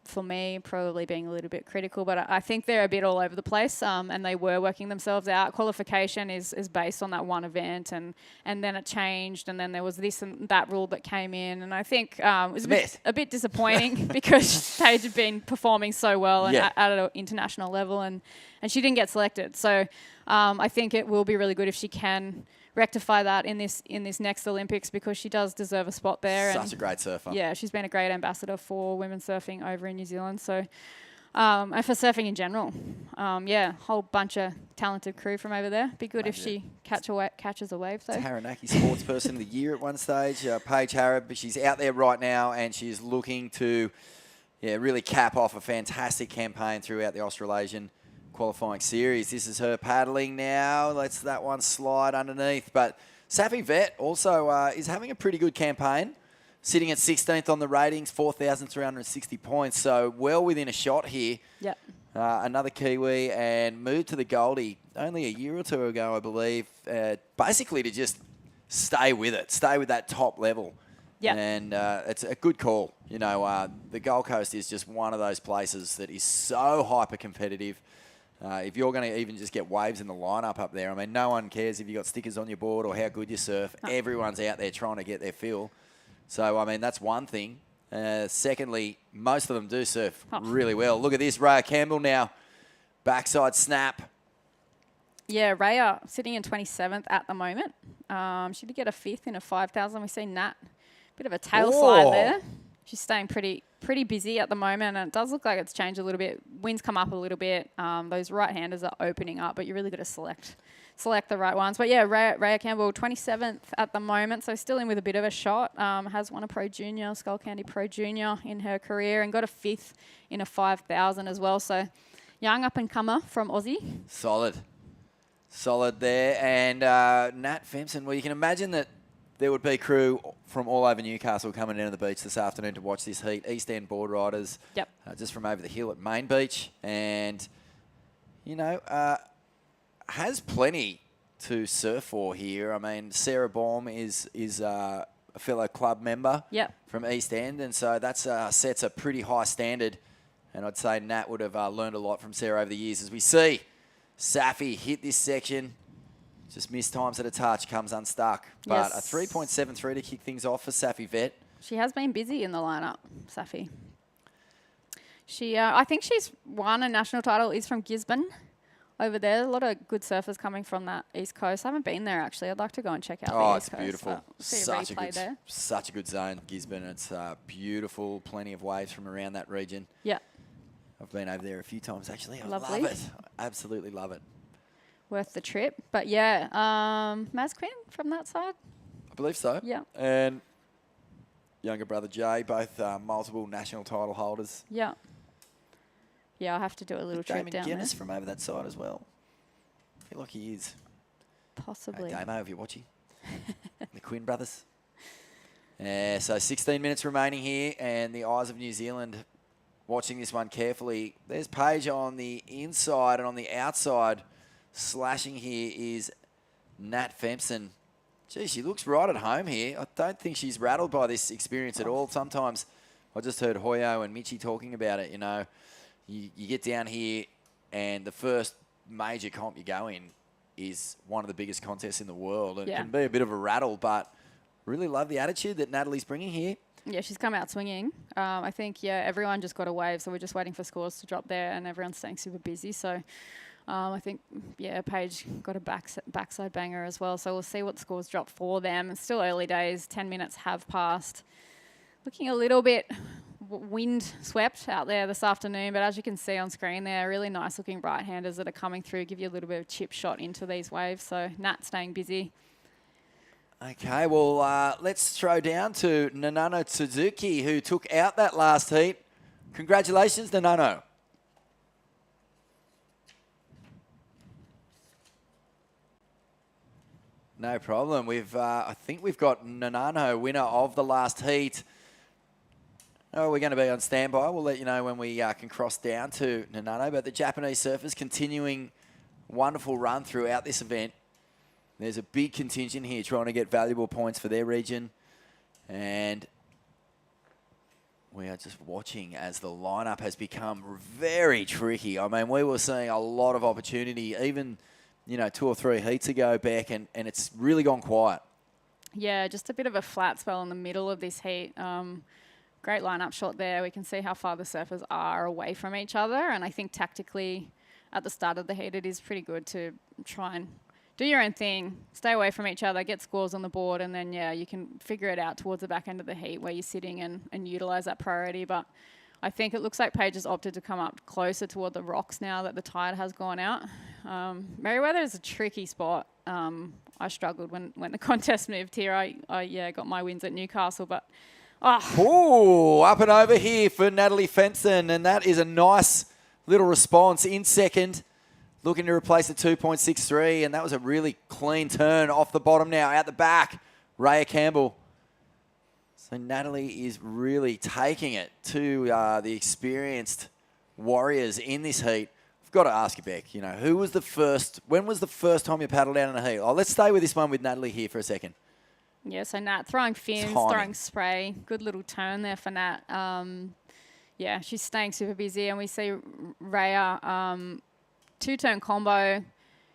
For me, probably being a little bit critical, but I think they're a bit all over the place, and they were working themselves out. Qualification is based on that one event, and then it changed, and then there was this and that rule that came in, and I think it was a bit disappointing because Paige had been performing so well and at an international level, and she didn't get selected. So I think it will be really good if she can rectify that in this next Olympics, because she does deserve a spot there. Such a great surfer. Yeah, she's been a great ambassador for women's surfing over in New Zealand. So, and for surfing in general. Whole bunch of talented crew from over there. Be good if she catches a wave though. Taranaki Sports Person of the Year at one stage, Paige Harrod, but she's out there right now and she's looking to really cap off a fantastic campaign throughout the Australasian qualifying series. This is her paddling now. Lets that one slide underneath. But Safi Vet also is having a pretty good campaign, sitting at 16th on the ratings, 4,360 points. So well within a shot here. Yep. Another Kiwi, and moved to the Goldie only a year or two ago, I believe, basically to just stay with it, stay with that top level. Yeah. And it's a good call. The Gold Coast is just one of those places that is so hyper competitive. If you're going to even just get waves in the lineup up there, I mean, no one cares if you got stickers on your board or how good you surf. Everyone's out there trying to get their fill. So, I mean, that's one thing. Secondly, most of them do surf really well. Look at this, Raya Campbell now. Backside snap. Yeah, Raya sitting in 27th at the moment. She did get a 5th in a 5,000. We've seen Nat, bit of a tail slide there. She's staying pretty busy at the moment, and it does look like it's changed a little bit. Winds come up a little bit. Those right-handers are opening up, but you really got to select the right ones. But yeah, Raya Campbell, 27th at the moment, so still in with a bit of a shot. Has won a Pro Junior, Skullcandy Pro Junior in her career, and got a 5th in a 5,000 as well. So young up-and-comer from Aussie. Solid there. And Nat Fempson, well, you can imagine that there would be crew from all over Newcastle coming down to the beach this afternoon to watch this heat. East End board riders, just from over the hill at Main Beach, and has plenty to surf for here. I mean, Sarah Baum is a fellow club member from East End, and so that's sets a pretty high standard. And I'd say Nat would have learned a lot from Sarah over the years. As we see Safi hit this section. Just missed times at a touch, comes unstuck. But a 3.73 to kick things off for Safi Vet. She has been busy in the lineup, Safi. I think she's won a national title, is from Gisborne over there. A lot of good surfers coming from that East Coast. I haven't been there, actually. I'd like to go and check out the East Coast. Beautiful. Such a good zone, Gisborne. It's beautiful, plenty of waves from around that region. Yeah. I've been over there a few times, actually. I Lovely. love it. I absolutely love it. Worth the trip. But yeah, Maz Quinn from that side. I believe so. Yeah. And younger brother Jay, both multiple national title holders. Yeah. Yeah, I'll have to do a little trip down Guinness there. from over that side as well. I feel like he is. Possibly. Hey, Damo, if you're watching. The Quinn brothers. So 16 minutes remaining here, and the eyes of New Zealand watching this one carefully. There's Paige on the inside, and on the outside, slashing here is Nat Fempson. Gee, she looks right at home here. I don't think she's rattled by this experience at all. Sometimes I just heard Hoyo and Michi talking about it. You get down here and the first major comp you go in is one of the biggest contests in the world. It can be a bit of a rattle, but really love the attitude that Natalie's bringing here. Yeah, she's come out swinging. I think, everyone just got a wave, so we're just waiting for scores to drop there, and everyone's staying super busy. So I think, Paige got a backside banger as well. So we'll see what scores drop for them. It's still early days. 10 minutes have passed. Looking a little bit wind swept out there this afternoon, but as you can see on screen there, really nice looking right-handers that are coming through, give you a little bit of chip shot into these waves. So Nat staying busy. Okay, well, let's throw down to Nanano Suzuki, who took out that last heat. Congratulations, Nanano. No problem. I think we've got Nanano, winner of the last heat. Oh, we're going to be on standby. We'll let you know when we can cross down to Nanano. But the Japanese surfers continuing wonderful run throughout this event. There's a big contingent here trying to get valuable points for their region. And we are just watching as the lineup has become very tricky. I mean, we were seeing a lot of opportunity, even, 2 or 3 heats ago, Beck, and it's really gone quiet. Yeah, just a bit of a flat spell in the middle of this heat. Great lineup shot there. We can see how far the surfers are away from each other. And I think tactically at the start of the heat, it is pretty good to try and do your own thing, stay away from each other, get scores on the board, and then, you can figure it out towards the back end of the heat where you're sitting and utilise that priority. But I think it looks like Paige has opted to come up closer toward the rocks now that the tide has gone out. Merriweather is a tricky spot. I struggled when the contest moved here. I got my wins at Newcastle, but... Ooh, up and over here for Natalie Fenson, and that is a nice little response in second. Looking to replace the 2.63, and that was a really clean turn off the bottom now. Out the back, Raya Campbell. So Natalie is really taking it to the experienced warriors in this heat. I've got to ask you, Beck, when was the first time you paddled out in a heat? Oh, let's stay with this one with Natalie here for a second. Yeah, so Nat throwing fins, throwing spray. Good little turn there for Nat. She's staying super busy, and we see Raya... 2-turn combo,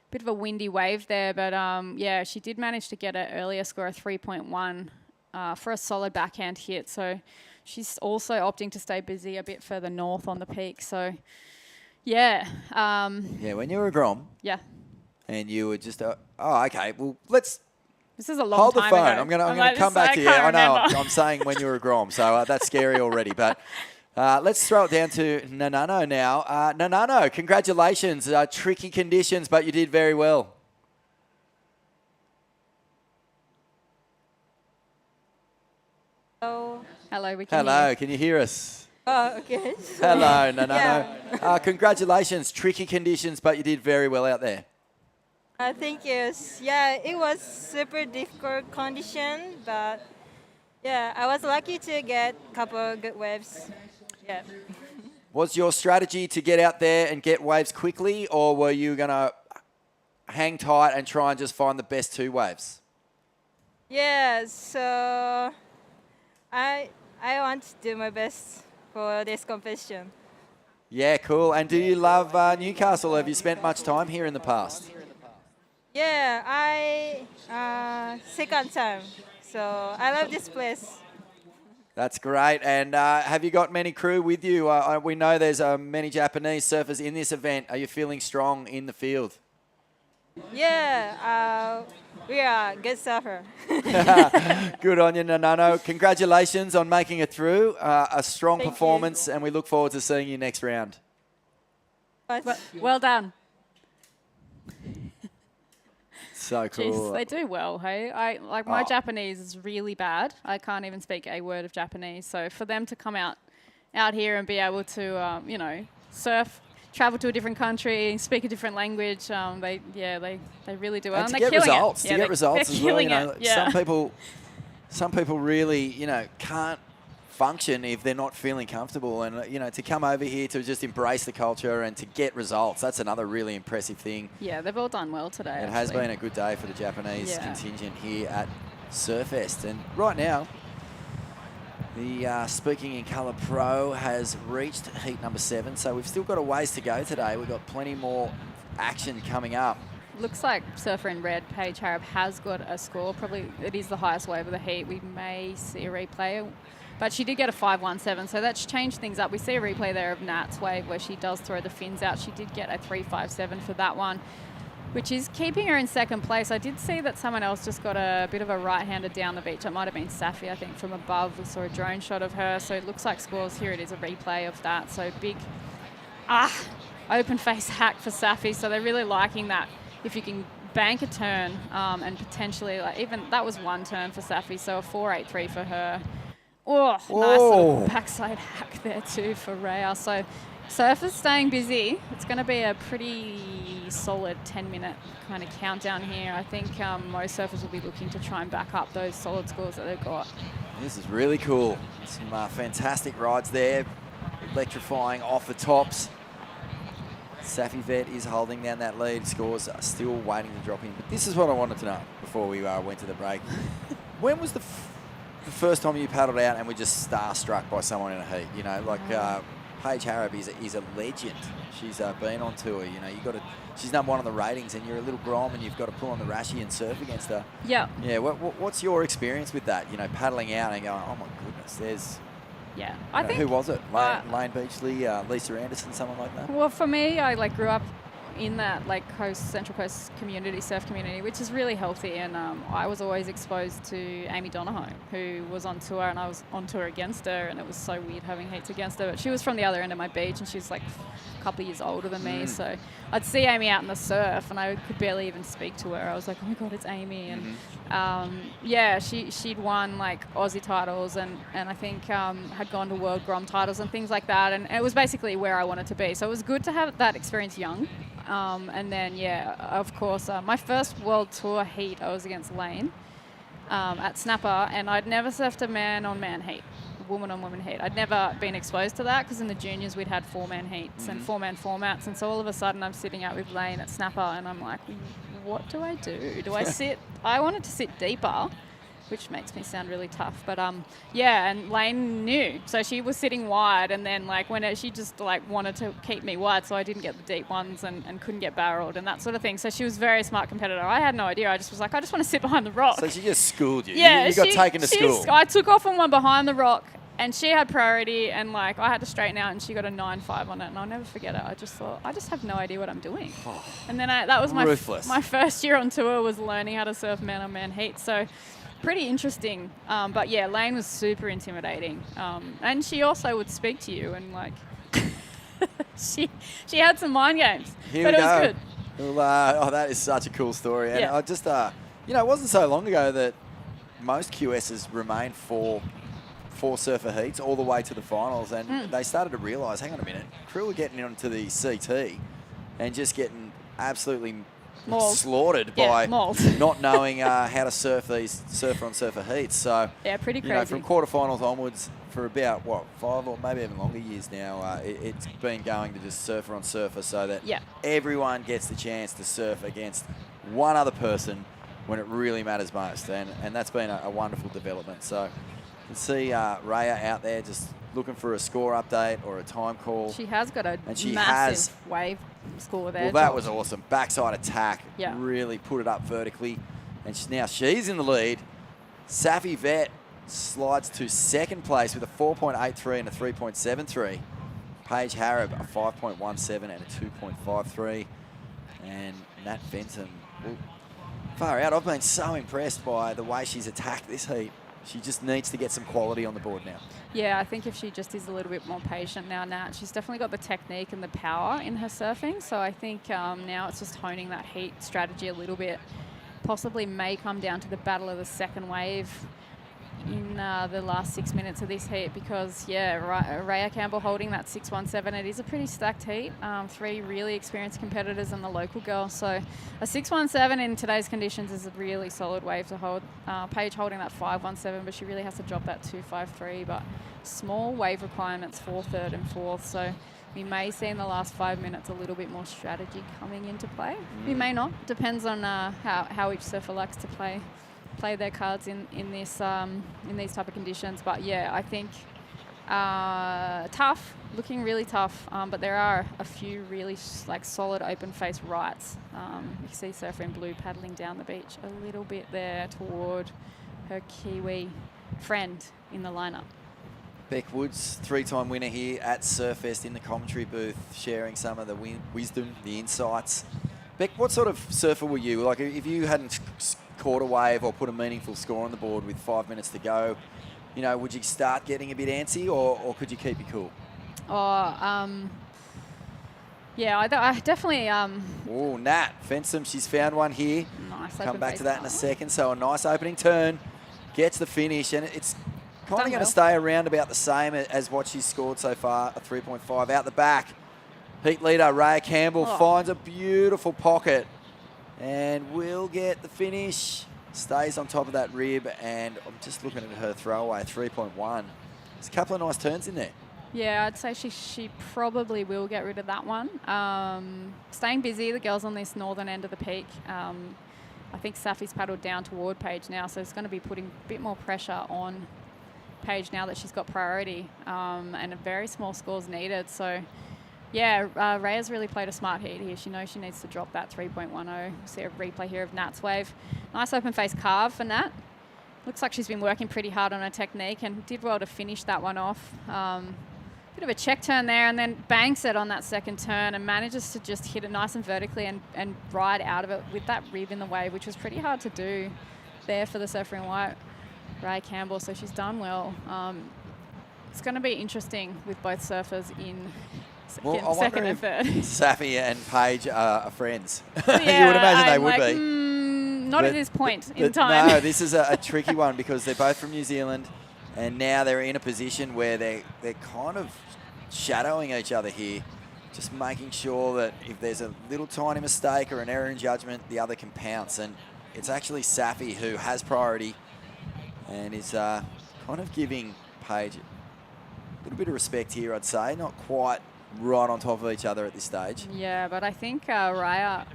bit of a windy wave there, but she did manage to get an earlier score of 3.1 for a solid backhand hit. So she's also opting to stay busy a bit further north on the peak. So, when you were a Grom. Yeah. And you were just, okay, well, let's... This is a long hold time the phone. ago. I'm going to come back to you. I know, I'm saying when you were a Grom, so that's scary already, but... let's throw it down to Nanano now. Nanano, congratulations. Tricky conditions, but you did very well. Hello, we can Hello, hear. can you hear us? Oh, okay. Hello, Nanano. Yeah. Congratulations. Tricky conditions, but you did very well out there. Thank you. Yeah, it was super difficult condition, but I was lucky to get a couple good waves. Yeah. Was your strategy to get out there and get waves quickly, or were you going to hang tight and try and just find the best 2 waves? Yeah, so I want to do my best for this competition. Yeah, cool. And do you love Newcastle? Have you spent much time here in the past? Yeah, second time. So I love this place. That's great. And have you got many crew with you? We know there's many Japanese surfers in this event. Are you feeling strong in the field? Yeah, we are good surfer. Good on you, Nanano. Congratulations on making it through. A strong Thank performance, and we look forward to seeing you next round. Well done. So cool. Jeez, they do well, hey? My Japanese is really bad. I can't even speak a word of Japanese. So for them to come out here and be able to, surf, travel to a different country, speak a different language, they really do well. And to they're get killing results, it. to get results as well. Yeah. Some people really, can't function if they're not feeling comfortable. And, to come over here to just embrace the culture and to get results, that's another really impressive thing. Yeah, they've all done well today. It has been a good day for the Japanese contingent here at Surfest. And right now, the Speaking in Colour Pro has reached heat number 7. So we've still got a ways to go today. We've got plenty more action coming up. Looks like surfer in red, Paige Harrop, has got a score. Probably it is the highest wave of the heat. We may see a replay. But she did get a 5.17, so that's changed things up. We see a replay there of Nat's wave where she does throw the fins out. She did get a 3.57 for that one, which is keeping her in second place. I did see that someone else just got a bit of a right-hander down the beach. It might have been Safi, I think, from above. We saw a drone shot of her, so it looks like scores. Here it is, a replay of that. So big, open face hack for Safi. So they're really liking that. If you can bank a turn and potentially, like, even that was one turn for Safi, so a 4.83 for her. Oh, nice little backside hack there too for Rhea. So Surfers staying busy. It's going to be a pretty solid 10-minute kind of countdown here. I think most surfers will be looking to try and back up those solid scores that they've got. This is really cool. Some fantastic rides there, electrifying off the tops. Safi Vet is holding down that lead. Scores are still waiting to drop in. But this is what I wanted to know before we went to the break. When was the first time you paddled out and were just starstruck by someone in a heat? You know, like Paige Harrop is a legend. She's been on tour. You know, she's number one on the ratings, and you're a little grom, and you've got to pull on the Rashi and surf against her. Yeah. Yeah. What's your experience with that? You know, paddling out and going, oh my goodness, there's. Yeah, I think. Who was it? Lane Beachley, Lisa Anderson, someone like that. Well, for me, I grew up in that Central Coast community, surf community, which is really healthy. And I was always exposed to Amy Donahoe, who was on tour, and I was on tour against her, and it was so weird having heats against her. But she was from the other end of my beach, and she was like a couple of years older than me. So I'd see Amy out in the surf, and I could barely even speak to her. I was like, oh my God, it's Amy. And yeah, she'd won like Aussie titles, and I think had gone to World Grom titles and things like that. And it was basically where I wanted to be. So it was good to have that experience young. And then, yeah, of course, my first World Tour heat, I was against Lane at Snapper, and I'd never surfed a man-on-man heat, woman-on-woman heat. I'd never been exposed to that because in the juniors we'd had 4-man heats and 4-man formats, and so all of a sudden I'm sitting out with Lane at Snapper, and I'm like, what do I do? Do I sit? I wanted to sit deeper, which makes me sound really tough. But yeah, and Lane knew. So she was sitting wide, and then like she just like wanted to keep me wide, so I didn't get the deep ones and couldn't get barreled and that sort of thing. So she was a very smart competitor. I had no idea. I just was like, I just want to sit behind the rock. So she just schooled you. Yeah, you got taken to school. I took off on one behind the rock, and she had priority, and like I had to straighten out, and she got a 9.5 on it, and I'll never forget it. I just thought, I just have no idea what I'm doing. And then that was my first year on tour, was learning how to surf man-on-man heat. So pretty interesting. But yeah, Lane was super intimidating. And she also would speak to you, and like she had some mind games. Here but we it was go. good. Well, that is such a cool story. And I just, you know, it wasn't so long ago that most QSs remained for surfer heats all the way to the finals, and they started to realise, hang on a minute, crew were getting onto the CT and just getting absolutely slaughtered by not knowing how to surf these surfer-on-surfer heats. So yeah, pretty crazy. You know, from quarterfinals onwards for about 5 or maybe even longer years now, it's been going to just surfer-on-surfer, so that everyone gets the chance to surf against one other person when it really matters most, and that's been a wonderful development. So you can see Rhea out there just looking for a score update or a time call. She has got a massive wave score there. Well, that was awesome. Backside attack, really put it up vertically. And now she's in the lead. Safi Vet slides to second place with a 4.83 and a 3.73. Paige Harrop, a 5.17 and a 2.53. And Nat Fenton, well, far out. I've been so impressed by the way she's attacked this heat. She just needs to get some quality on the board now. Yeah, I think if she just is a little bit more patient now, Nat, she's definitely got the technique and the power in her surfing. So I think now it's just honing that heat strategy a little bit. Possibly may come down to the battle of the second wave in the last 6 minutes of this heat, because, yeah, Rhea Campbell holding that 6.17. It is a pretty stacked heat. 3 really experienced competitors and the local girl. So a 6.17 in today's conditions is a really solid wave to hold. Paige holding that 5.17, but she really has to drop that 2.53. But small wave requirements for third and fourth. So we may see in the last 5 minutes a little bit more strategy coming into play. We may not. Depends on how each surfer likes to play their cards in these type of conditions. But yeah, I think tough, looking really tough. But there are a few really solid open face rights. You can see surfer in blue paddling down the beach a little bit there toward her Kiwi friend in the lineup. Beck Woods, 3-time winner here at Surfest in the commentary booth, sharing some of the wisdom, the insights. Beck, what sort of surfer were you? Like, if you hadn't caught a wave or put a meaningful score on the board with 5 minutes to go, you know, would you start getting a bit antsy, or could you keep you cool? Yeah, I definitely... Oh, Nat Fensom, she's found one here. Nice. Come back to that in a second. So a nice opening turn, gets the finish, and it's kind of going to stay around about the same as what she's scored so far, a 3.5. Out the back, heat leader Raya Campbell finds a beautiful pocket and will get the finish. Stays on top of that rib, and I'm just looking at her throwaway, 3.1. There's a couple of nice turns in there. Yeah, I'd say she probably will get rid of that one. Staying busy, the girls on this northern end of the peak. I think Safi's paddled down toward Paige now, so it's going to be putting a bit more pressure on Paige now that she's got priority, and a very small scores needed. So, yeah, Raya's really played a smart heat here. She knows she needs to drop that 3.10. See a replay here of Nat's wave. Nice open face carve for Nat. Looks like she's been working pretty hard on her technique and did well to finish that one off. Bit of a check turn there, and then banks it on that second turn and manages to just hit it nice and vertically and ride out of it with that rib in the wave, which was pretty hard to do there for the surfer in white, Raya Campbell. So she's done well. It's going to be interesting with both surfers in second and third. Safi and Paige are friends. Yeah, you would imagine they would like, be. Not at this point in time. No, this is a tricky one because they're both from New Zealand, and now they're in a position where they're kind of shadowing each other here, just making sure that if there's a little tiny mistake or an error in judgment, the other can pounce. And it's actually Safi who has priority and is kind of giving Paige a little bit of respect here, I'd say. Not quite right on top of each other at this stage. Yeah, but I think Raya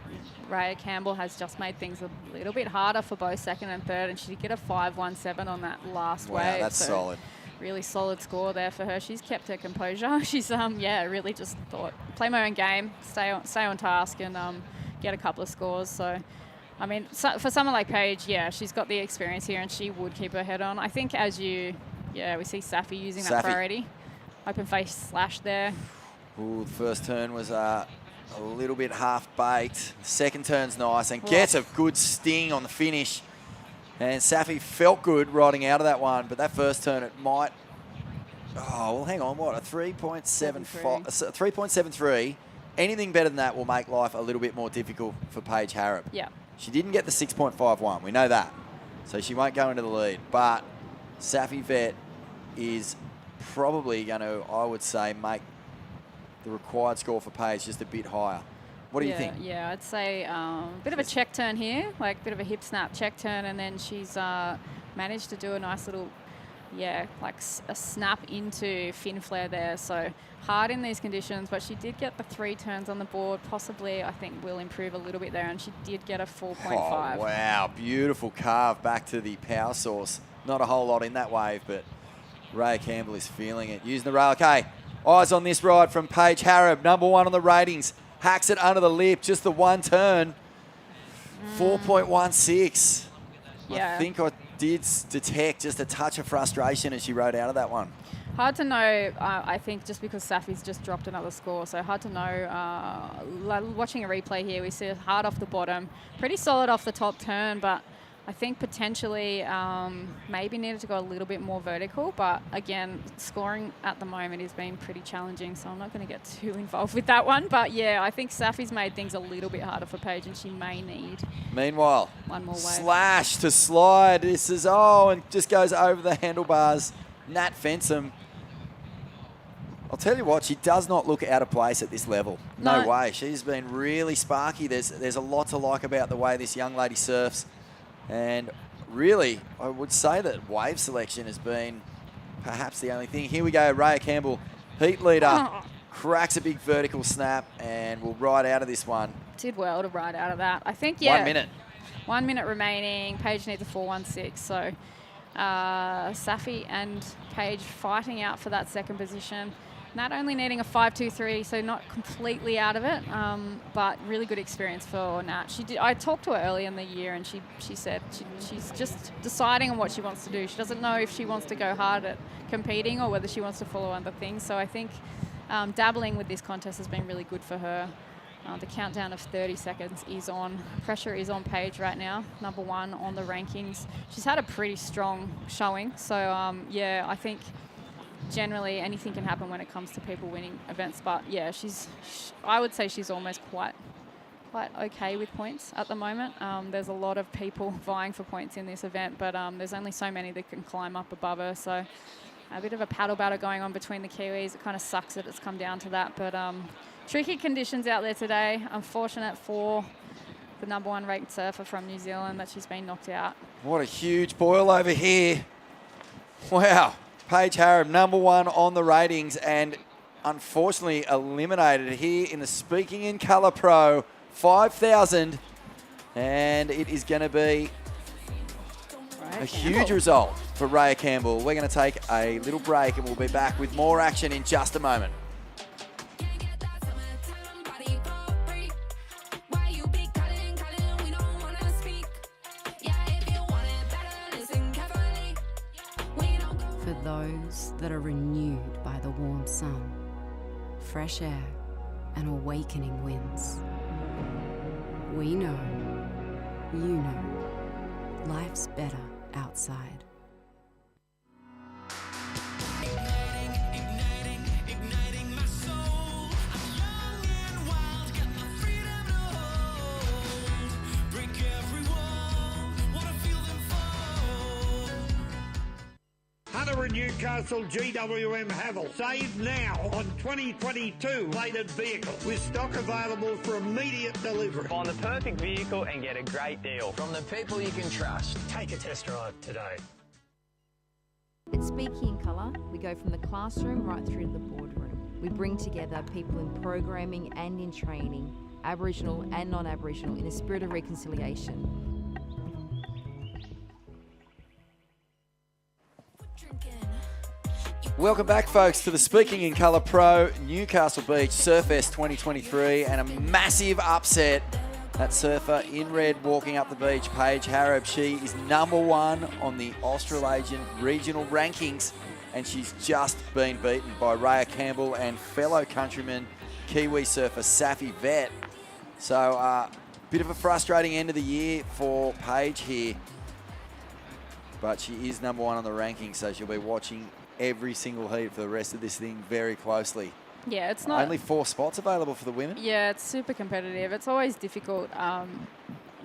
Campbell has just made things a little bit harder for both second and third, and she did get a 5.17 on that last wave. Wow, that's solid. Really solid score there for her. She's kept her composure. She's really just thought, play my own game, stay on task, and get a couple of scores. So, I mean, for someone like Paige, yeah, she's got the experience here, and she would keep her head on. I think we see Safi using that priority. Open face slash there. Ooh, the first turn was a little bit half-baked. The second turn's nice and gets a good sting on the finish. And Safi felt good riding out of that one, but that first turn, it might... Oh, well, hang on. What, a 3.73? Anything better than that will make life a little bit more difficult for Paige Harrop. Yeah. She didn't get the 6.51. We know that. So she won't go into the lead. But Safi Vet is probably going to, I would say, make the required score for Paige just a bit higher. What do you think? Yeah, I'd say a bit of a check turn here, like a bit of a hip snap check turn, and then she's managed to do a nice little, like a snap into fin flare there. So hard in these conditions, but she did get the 3 turns on the board. Possibly, I think, will improve a little bit there, and she did get a 4.5. Oh, wow, beautiful carve back to the power source. Not a whole lot in that wave, but Raya Campbell is feeling it. Using the rail. Okay, eyes on this ride from Paige Harrop, #1 on the ratings. Hacks it under the lip, just the one turn. 4.16. Yeah. I think I did detect just a touch of frustration as she rode out of that one. Hard to know, I think, just because Safi's just dropped another score. So hard to know. Watching a replay here, we see it hard off the bottom. Pretty solid off the top turn, but I think potentially maybe needed to go a little bit more vertical. But again, scoring at the moment has been pretty challenging, so I'm not going to get too involved with that one. But yeah, I think Safi's made things a little bit harder for Paige, and she may need Meanwhile, one more wave. Slash to slide. This is, and just goes over the handlebars. Nat Fensom. I'll tell you what, she does not look out of place at this level. No way. She's been really sparky. There's a lot to like about the way this young lady surfs. And really, I would say that wave selection has been perhaps the only thing. Here we go, Raya Campbell, heat leader, cracks a big vertical snap and will ride out of this one. Did well to ride out of that. I think, yeah. 1 minute. 1 minute remaining. Paige needs a 4.16. So Safi and Paige fighting out for that second position. Nat only needing a 5.23, so not completely out of it, but really good experience for Nat. I talked to her early in the year, and she said she's just deciding on what she wants to do. She doesn't know if she wants to go hard at competing or whether she wants to follow other things. So I think dabbling with this contest has been really good for her. The countdown of 30 seconds is on. Pressure is on Paige right now, number 1 on the rankings. She's had a pretty strong showing, so yeah, I think generally anything can happen when it comes to people winning events, but yeah, I would say she's almost quite okay with points at the moment. There's a lot of people vying for points in this event, but there's only so many that can climb up above her, so a bit of a paddle battle going on between the Kiwis. It kind of sucks that it's come down to that, but tricky conditions out there today. Unfortunate for the number 1 ranked surfer from New Zealand that she's been knocked out. What a huge boil over here. Wow. Paige Harab, number 1 on the ratings, and unfortunately eliminated here in the Speaking in Colour Pro 5,000. And it is going to be a huge result for Raya Campbell. We're going to take a little break, and we'll be back with more action in just a moment. Those that are renewed by the warm sun, fresh air, and awakening winds. We know, you know, life's better outside. Hunter and Newcastle GWM Havel. Save now on 2022 plated vehicle with stock available for immediate delivery. Find the perfect vehicle and get a great deal From the people you can trust. Take a test drive today. At Speaking in Colour, we go from the classroom right through to the boardroom. We bring together people in programming and in training, Aboriginal and non-Aboriginal, in a spirit of reconciliation. Welcome back, folks, to the Speaking in Colour Pro Newcastle Beach Surfest 2023, and a massive upset. That surfer in red walking up the beach, Paige Harab. She is number 1 on the Australasian regional rankings, and she's just been beaten by Raya Campbell and fellow countryman Kiwi surfer Safi Vet. So bit of a frustrating end of the year for Paige here, but she is number 1 on the rankings, so she'll be watching every single heat for the rest of this thing very closely. Yeah, it's not... Only 4 spots available for the women. Yeah, it's super competitive. It's always difficult.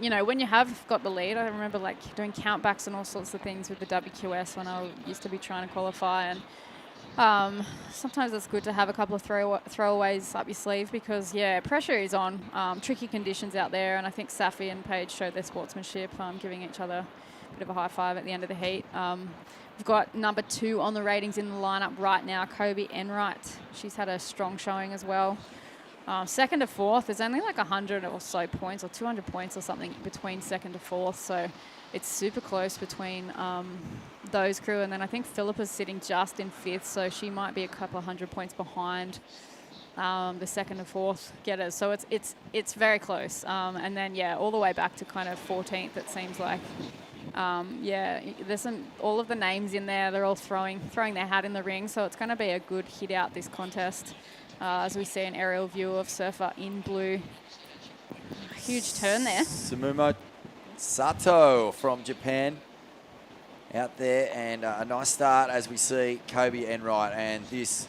You know, when you have got the lead, I remember like doing countbacks and all sorts of things with the WQS when I used to be trying to qualify, and sometimes it's good to have a couple of throwaways up your sleeve because, yeah, pressure is on. Tricky conditions out there, and I think Safi and Paige showed their sportsmanship, giving each other a bit of a high five at the end of the heat. We've got number 2 on the ratings in the lineup right now, Kobe Enright. She's had a strong showing as well. Second to fourth, there's only like 100 or so points or 200 points or something between second to fourth. So it's super close between those crew. And then I think Philippa's sitting just in 5th, so she might be a couple of 100 points behind the second to fourth getters. So it's very close. And then, yeah, all the way back to kind of 14th, it seems like. Yeah, there's all of the names in there. They're all throwing their hat in the ring, so it's going to be a good hit out this contest. As we see an aerial view of surfer in blue. Huge turn there. Sumumo Sato from Japan out there, and a nice start as we see Kobe Enright, and this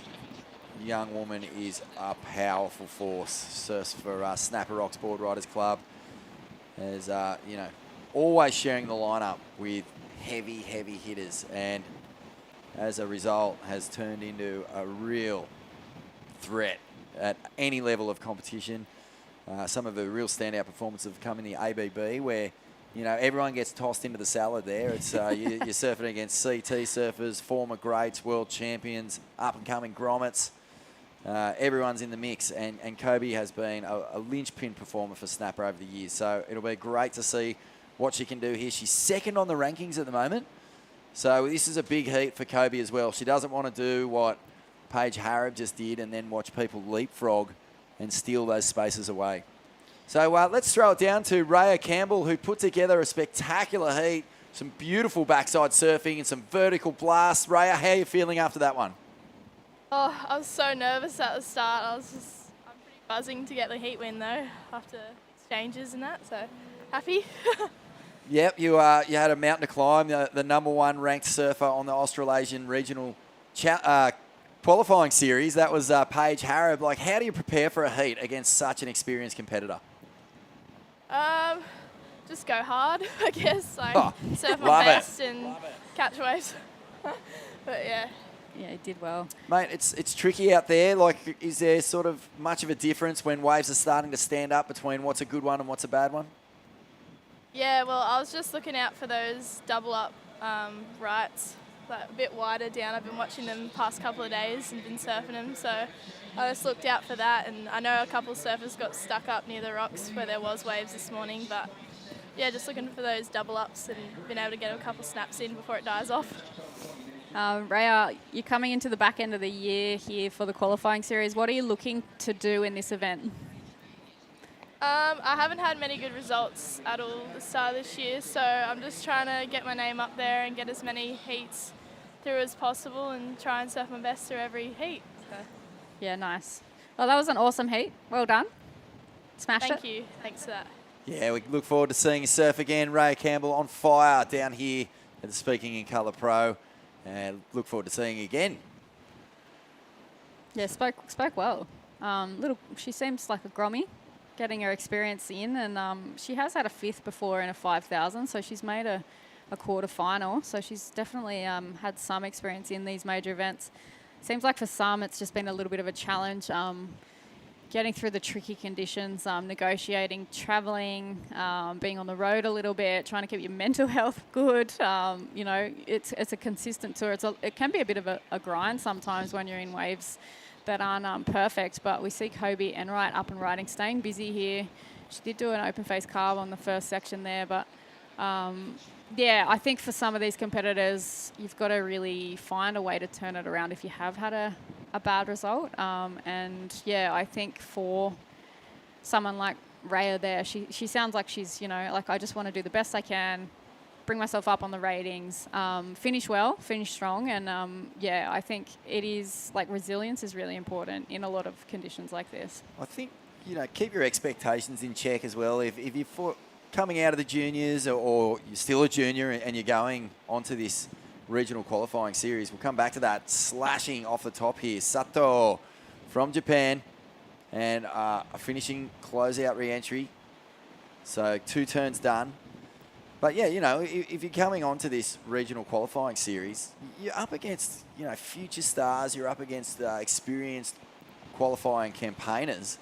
young woman is a powerful force. Surfs for Snapper Rocks Board Riders Club, as you know, always sharing the lineup with heavy hitters, and as a result has turned into a real threat at any level of competition. Some of the real standout performances have come in the ABB, where, you know, everyone gets tossed into the salad there. It's you're surfing against CT surfers, former greats, world champions, up-and-coming grommets. Everyone's in the mix, and Kobe has been a linchpin performer for Snapper over the years. So it'll be great to see what she can do here. She's second on the rankings at the moment. So this is a big heat for Kobe as well. She doesn't want to do what Paige Harrop just did, and then watch people leapfrog and steal those spaces away. So let's throw it down to Raya Campbell, who put together a spectacular heat, some beautiful backside surfing and some vertical blasts. Raya, how are you feeling after that one? Oh, I was so nervous at the start. I'm pretty buzzing to get the heat win though, after exchanges and that, so happy. Yep, you had a mountain to climb, the #1 ranked surfer on the Australasian Regional qualifying series. That was Paige Harrop. Like, how do you prepare for a heat against such an experienced competitor? Just go hard, I guess. Like, surf my love best and catch waves. But yeah. Yeah, he did well. Mate, it's tricky out there. Like, is there sort of much of a difference when waves are starting to stand up between what's a good one and what's a bad one? Yeah, well, I was just looking out for those double up rights, like a bit wider down. I've been watching them the past couple of days and been surfing them, so I just looked out for that. And I know a couple of surfers got stuck up near the rocks where there was waves this morning, but yeah, just looking for those double ups and been able to get a couple snaps in before it dies off. Raya, you're coming into the back end of the year here for the qualifying series. What are you looking to do in this event? I haven't had many good results at all the start of this year, so I'm just trying to get my name up there and get as many heats through as possible and try and surf my best through every heat. So. Yeah, nice. Well, that was an awesome heat. Well done. Smashed it. Thank you. Thanks for that. Yeah, we look forward to seeing you surf again. Raya Campbell on fire down here at the Speaking in Colour Pro. And look forward to seeing you again. Yeah, spoke well. She seems like a grommy, getting her experience in, and she has had a 5th before in a 5,000, so she's made a quarter final. So she's definitely had some experience in these major events. Seems like for some it's just been a little bit of a challenge, getting through the tricky conditions, negotiating, travelling, being on the road a little bit, trying to keep your mental health good. You know, it's a consistent tour. It can be a bit of a grind sometimes when you're in waves that aren't perfect, but we see Kobe Enright up and riding, staying busy here. She did do an open face carve on the first section there, but yeah, I think for some of these competitors, you've got to really find a way to turn it around if you have had a bad result. And yeah, I think for someone like Raya there, she sounds like she's, you know, like, I just want to do the best I can, bring myself up on the ratings, finish well, finish strong. And yeah, I think it is, like, resilience is really important in a lot of conditions like this. I think, you know, keep your expectations in check as well. If you're coming out of the juniors, or you're still a junior and you're going onto this regional qualifying series, we'll come back to that. Slashing off the top here, Sato from Japan, and a finishing closeout re-entry. So 2 turns done. But yeah, you know, if you're coming onto this regional qualifying series, you're up against, you know, future stars. You're up against experienced qualifying campaigners.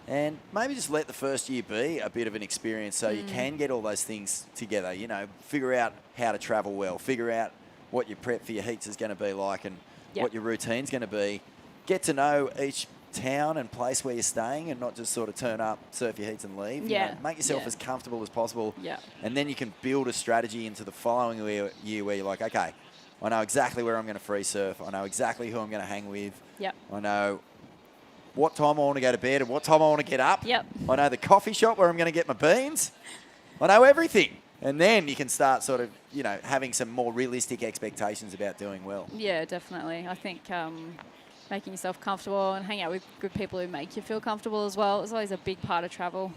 And maybe just let the first year be a bit of an experience so you can get all those things together, you know, figure out how to travel well, figure out what your prep for your heats is going to be like, and what your routine's going to be. Get to know each town and place where you're staying, and not just sort of turn up, surf your heats and leave. You know, make yourself as comfortable as possible. And then you can build a strategy into the following year where you're like, okay, I know exactly where I'm going to free surf. I know exactly who I'm going to hang with. I know what time I want to go to bed and what time I want to get up. I know the coffee shop where I'm going to get my beans. I know everything. And then you can start sort of, you know, having some more realistic expectations about doing well. Yeah, definitely. I think making yourself comfortable and hang out with good people who make you feel comfortable as well is always a big part of travel.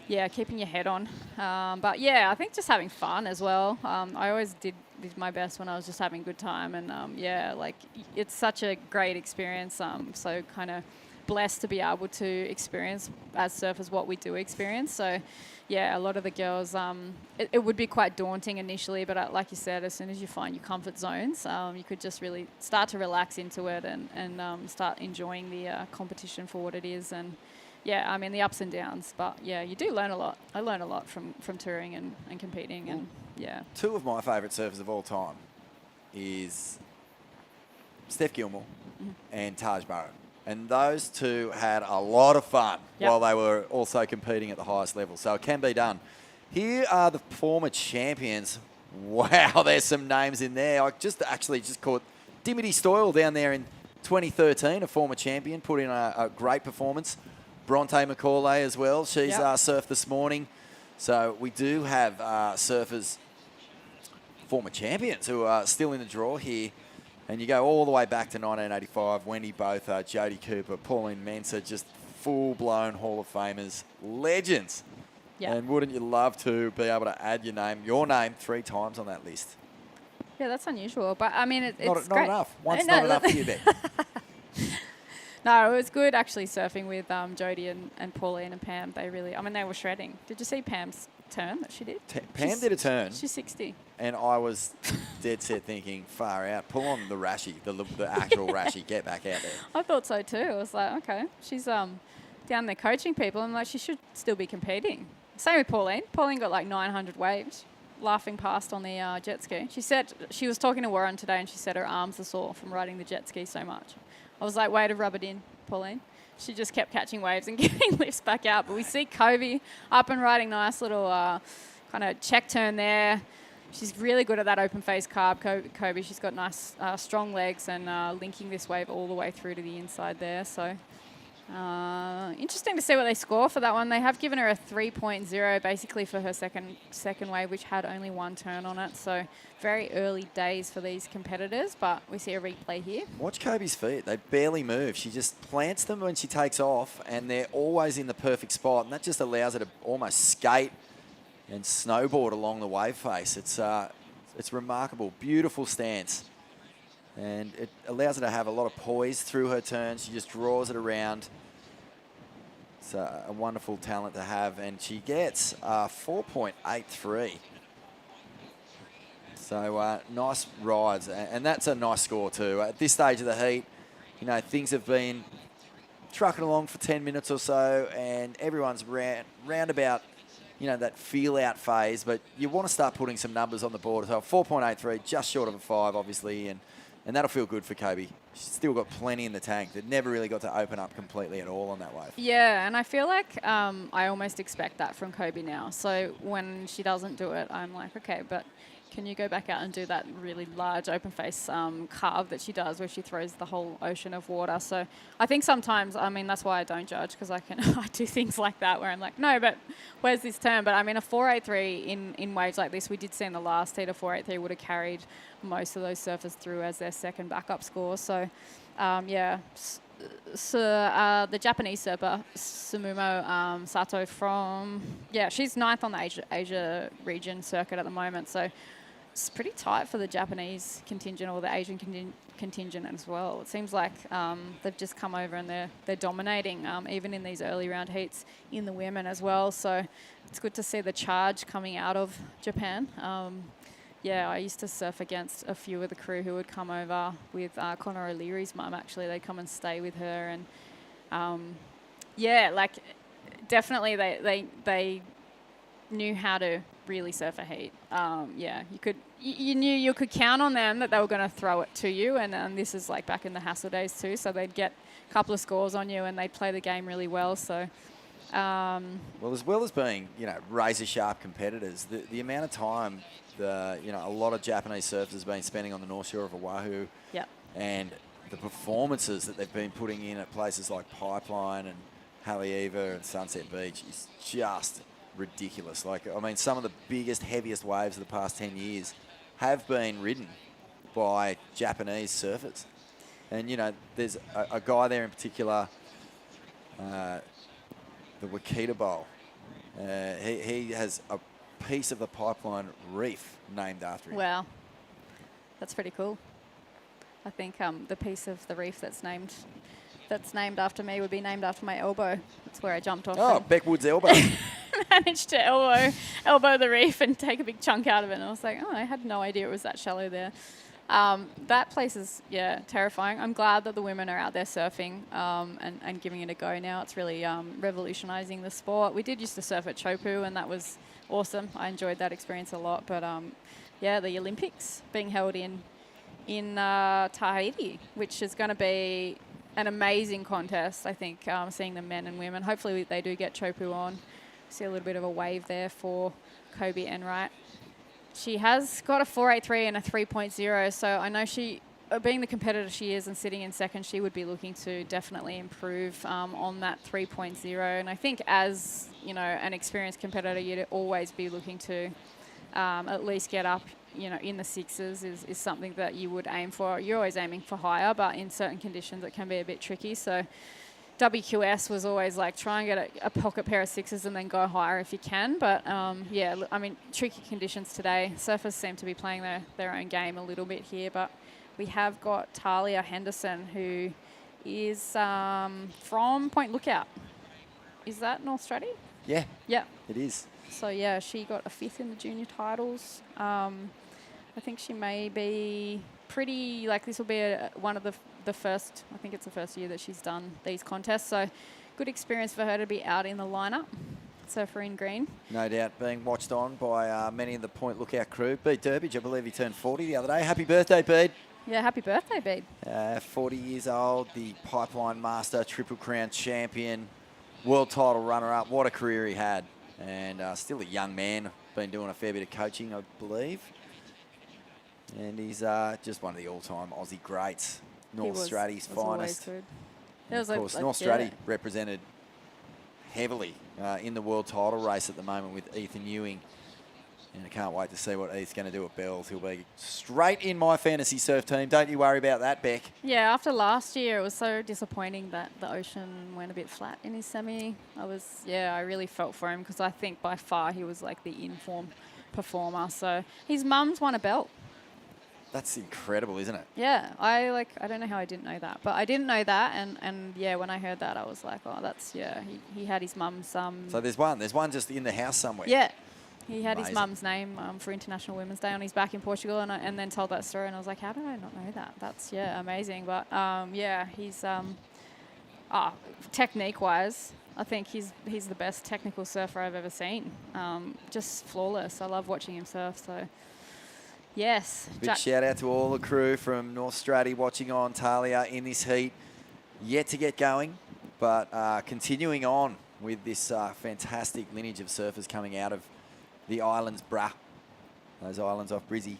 Yeah, keeping your head on. But yeah, I think just having fun as well. I always did my best when I was just having a good time. And yeah, like, it's such a great experience. So kind of blessed to be able to experience as surfers what we do experience. So yeah, a lot of the girls, it would be quite daunting initially, but like you said, as soon as you find your comfort zones, you could just really start to relax into it and start enjoying the competition for what it is. And yeah, I mean, the ups and downs, but yeah, you do learn a lot. I learn a lot from touring and competing, and yeah. 2 of my favourite surfers of all time is Steph Gilmore and Taj Burrow. And those 2 had a lot of fun while they were also competing at the highest level. So it can be done. Here are the former champions. Wow, there's some names in there. I just caught Dimity Stoyle down there in 2013, a former champion, put in a great performance. Bronte Macaulay as well. She's surfed this morning. So we do have surfers, former champions, who are still in the draw here. And you go all the way back to 1985, Wendy Botha, Jodie Cooper, Pauline Mensah, just full-blown Hall of Famers, legends. Yeah. And wouldn't you love to be able to add your name 3 times on that list? Yeah, that's unusual. But, I mean, it's not great. Enough. One's not enough for you there. No, it was good actually surfing with Jodie and Pauline and Pam. They were shredding. Did you see Pam's turn that she did? Pam did a turn. She's 60. And I was dead set thinking, far out, pull on the Rashi, the actual Rashi, get back out there. I thought so too. I was like, okay, she's down there coaching people. I'm like, she should still be competing. Same with Pauline. Pauline got like 900 waves, laughing past on the jet ski. She said, she was talking to Warren today and she said her arms are sore from riding the jet ski so much. I was like, way to rub it in, Pauline. She just kept catching waves and getting lifts back out. But we see Kobe up and riding nice little kind of check turn there. She's really good at that open face carb, Kobe. She's got nice, strong legs and linking this wave all the way through to the inside there. So interesting to see what they score for that one. They have given her a 3.0 basically for her second wave, which had only 1 turn on it. So very early days for these competitors, but we see a replay here. Watch Kobe's feet. They barely move. She just plants them when she takes off, and they're always in the perfect spot, and that just allows her to almost skate and snowboard along the wave face. It's remarkable. Beautiful stance. And it allows her to have a lot of poise through her turns. She just draws it around. It's a wonderful talent to have. And she gets 4.83. So nice rides. And that's a nice score too. At this stage of the heat, you know, things have been trucking along for 10 minutes or so, and everyone's round about, you know, that feel-out phase. But you want to start putting some numbers on the board. So 4.83, just short of a 5, obviously. And that'll feel good for Kobe. She's still got plenty in the tank. That never really got to open up completely at all on that wave. Yeah, and I feel like I almost expect that from Kobe now. So when she doesn't do it, I'm like, okay, but can you go back out and do that really large open face carve that she does where she throws the whole ocean of water? So I think sometimes, I mean, that's why I don't judge, because I do things like that where I'm like, no, but where's this turn? But I mean, a 4.83 in waves like this, we did see in the last heat, a 4.83 would have carried most of those surfers through as their second backup score. So yeah. So the Japanese surfer, Sumumo Sato she's 9th on the Asia region circuit at the moment. So it's pretty tight for the Japanese contingent or the Asian contingent as well. It seems like they've just come over and they're dominating, even in these early round heats in the women as well. So it's good to see the charge coming out of Japan. Yeah, I used to surf against a few of the crew who would come over with Conor O'Leary's mum, actually. They'd come and stay with her. And, yeah, like, definitely they knew how to really surf a heat. Yeah, you knew you could count on them that they were going to throw it to you. And this is, like, back in the Hassel days, too. So they'd get a couple of scores on you and they'd play the game really well. So... well, as well as being, you know, razor-sharp competitors, the amount of time... you know, a lot of Japanese surfers have been spending on the North Shore of Oahu. Yep. And the performances that they've been putting in at places like Pipeline and Haleiwa and Sunset Beach is just ridiculous. Like, I mean, some of the biggest, heaviest waves of the past 10 years have been ridden by Japanese surfers. And, you know, there's a guy there in particular, the Wakita Bowl. He has a piece of the Pipeline reef named after him. Wow, that's pretty cool. I think the piece of the reef that's named after me would be named after my elbow. That's where I jumped off. Oh, Beckwood's elbow. Managed to elbow the reef and take a big chunk out of it. And I was like, oh, I had no idea it was that shallow there. That place is, yeah, terrifying. I'm glad that the women are out there surfing and giving it a go now. It's really revolutionising the sport. We did used to surf at Chopu, and that was awesome. I enjoyed that experience a lot. But, yeah, the Olympics being held in Tahiti, which is going to be an amazing contest, I think, seeing the men and women. Hopefully they do get Chopu on. See a little bit of a wave there for Kobe Enright. She has got a 4.83 and a 3.0, so I know she being the competitor she is and sitting in second, she would be looking to definitely improve on that 3.0. And I think as, you know, an experienced competitor, you'd always be looking to at least get up, you know, in the sixes is something that you would aim for. You're always aiming for higher, but in certain conditions it can be a bit tricky. So WQS was always like try and get a pocket pair of sixes and then go higher if you can. But yeah, I mean, tricky conditions today. Surfers seem to be playing their own game a little bit here, but we have got Talia Henderson, who is from Point Lookout. Is that North Stratty? Yeah. Yeah. It is. So yeah, she got a 5th in the junior titles. I think she may be pretty, like this will be one of the first, I think it's the first year that she's done these contests. So good experience for her to be out in the lineup. Surfer in green. No doubt being watched on by many of the Point Lookout crew. Bede Durbidge, I believe he turned 40 the other day. Happy birthday, Bede. Yeah, happy birthday, Bede. 40 years old, the Pipeline Master, Triple Crown champion, world title runner-up. What a career he had. And still a young man, been doing a fair bit of coaching, I believe. And he's just one of the all-time Aussie greats. North Stratty's finest. Good. Of course, North Stratty represented heavily in the world title race at the moment with Ethan Ewing. And I can't wait to see what Heath's going to do at Bells. He'll be straight in my fantasy surf team. Don't you worry about that, Beck. Yeah, after last year, it was so disappointing that the Ocean went a bit flat in his semi. I really felt for him because I think by far he was like the in-form performer. So his mum's won a belt. That's incredible, isn't it? Yeah, I don't know how I didn't know that, but I didn't know that, and yeah, when I heard that, I was like, oh, that's, yeah, he had his mum's So there's one just in the house somewhere. Yeah, he had Amazing. his mum's name for International Women's Day on his back in Portugal, and then told that story, and I was like, how did I not know that? That's, yeah, amazing. But yeah, he's technique-wise, I think he's the best technical surfer I've ever seen. Just flawless. I love watching him surf. So. Yes. Big shout out to all the crew from North Stratty watching on. Talia in this heat. Yet to get going, but continuing on with this fantastic lineage of surfers coming out of the islands, those islands off Brizzy.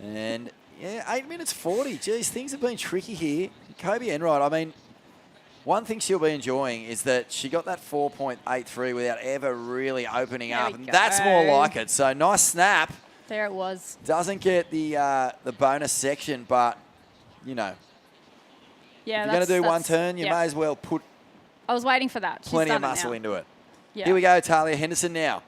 And yeah, 8 minutes 40. Geez, things have been tricky here. Kobe Enright, I mean, one thing she'll be enjoying is that she got that 4.83 without ever really opening up. And that's more like it. So nice snap. There it was. Doesn't get the bonus section, but, you know, yeah, if you're going to do one turn, you may as well put I was waiting for that. plenty of muscle into it. Yeah. Here we go, Talia Henderson now.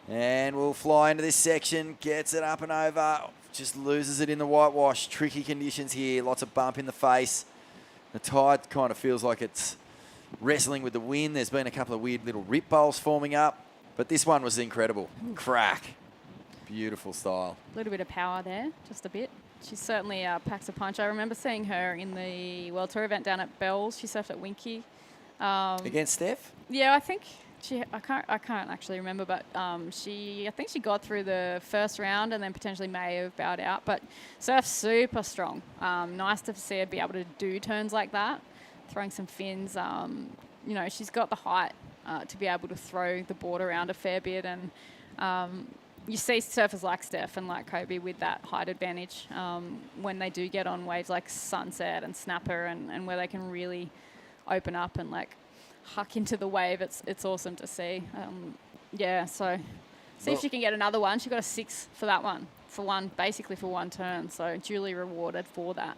And we'll fly into this section, gets it up and over, just loses it in the whitewash. Tricky conditions here, lots of bump in the face. The tide kind of feels like it's wrestling with the wind. There's been a couple of weird little rip bowls forming up, but this one was incredible. Crack. Beautiful style. A little bit of power there, just a bit. She certainly packs a punch. I remember seeing her in the World Tour event down at Bells. She surfed at Winky. Against Steph? Yeah, I think I can't actually remember, but I think she got through the first round and then potentially may have bowed out. But surf's super strong. Nice to see her be able to do turns like that, throwing some fins. You know, she's got the height to be able to throw the board around a fair bit, and you see surfers like Steph and like Kobe with that height advantage when they do get on waves like Sunset and Snapper and where they can really open up and like huck into the wave. It's awesome to see. Yeah, so see if she can get another one. She got a 6 for that one, basically for one turn. So duly rewarded for that.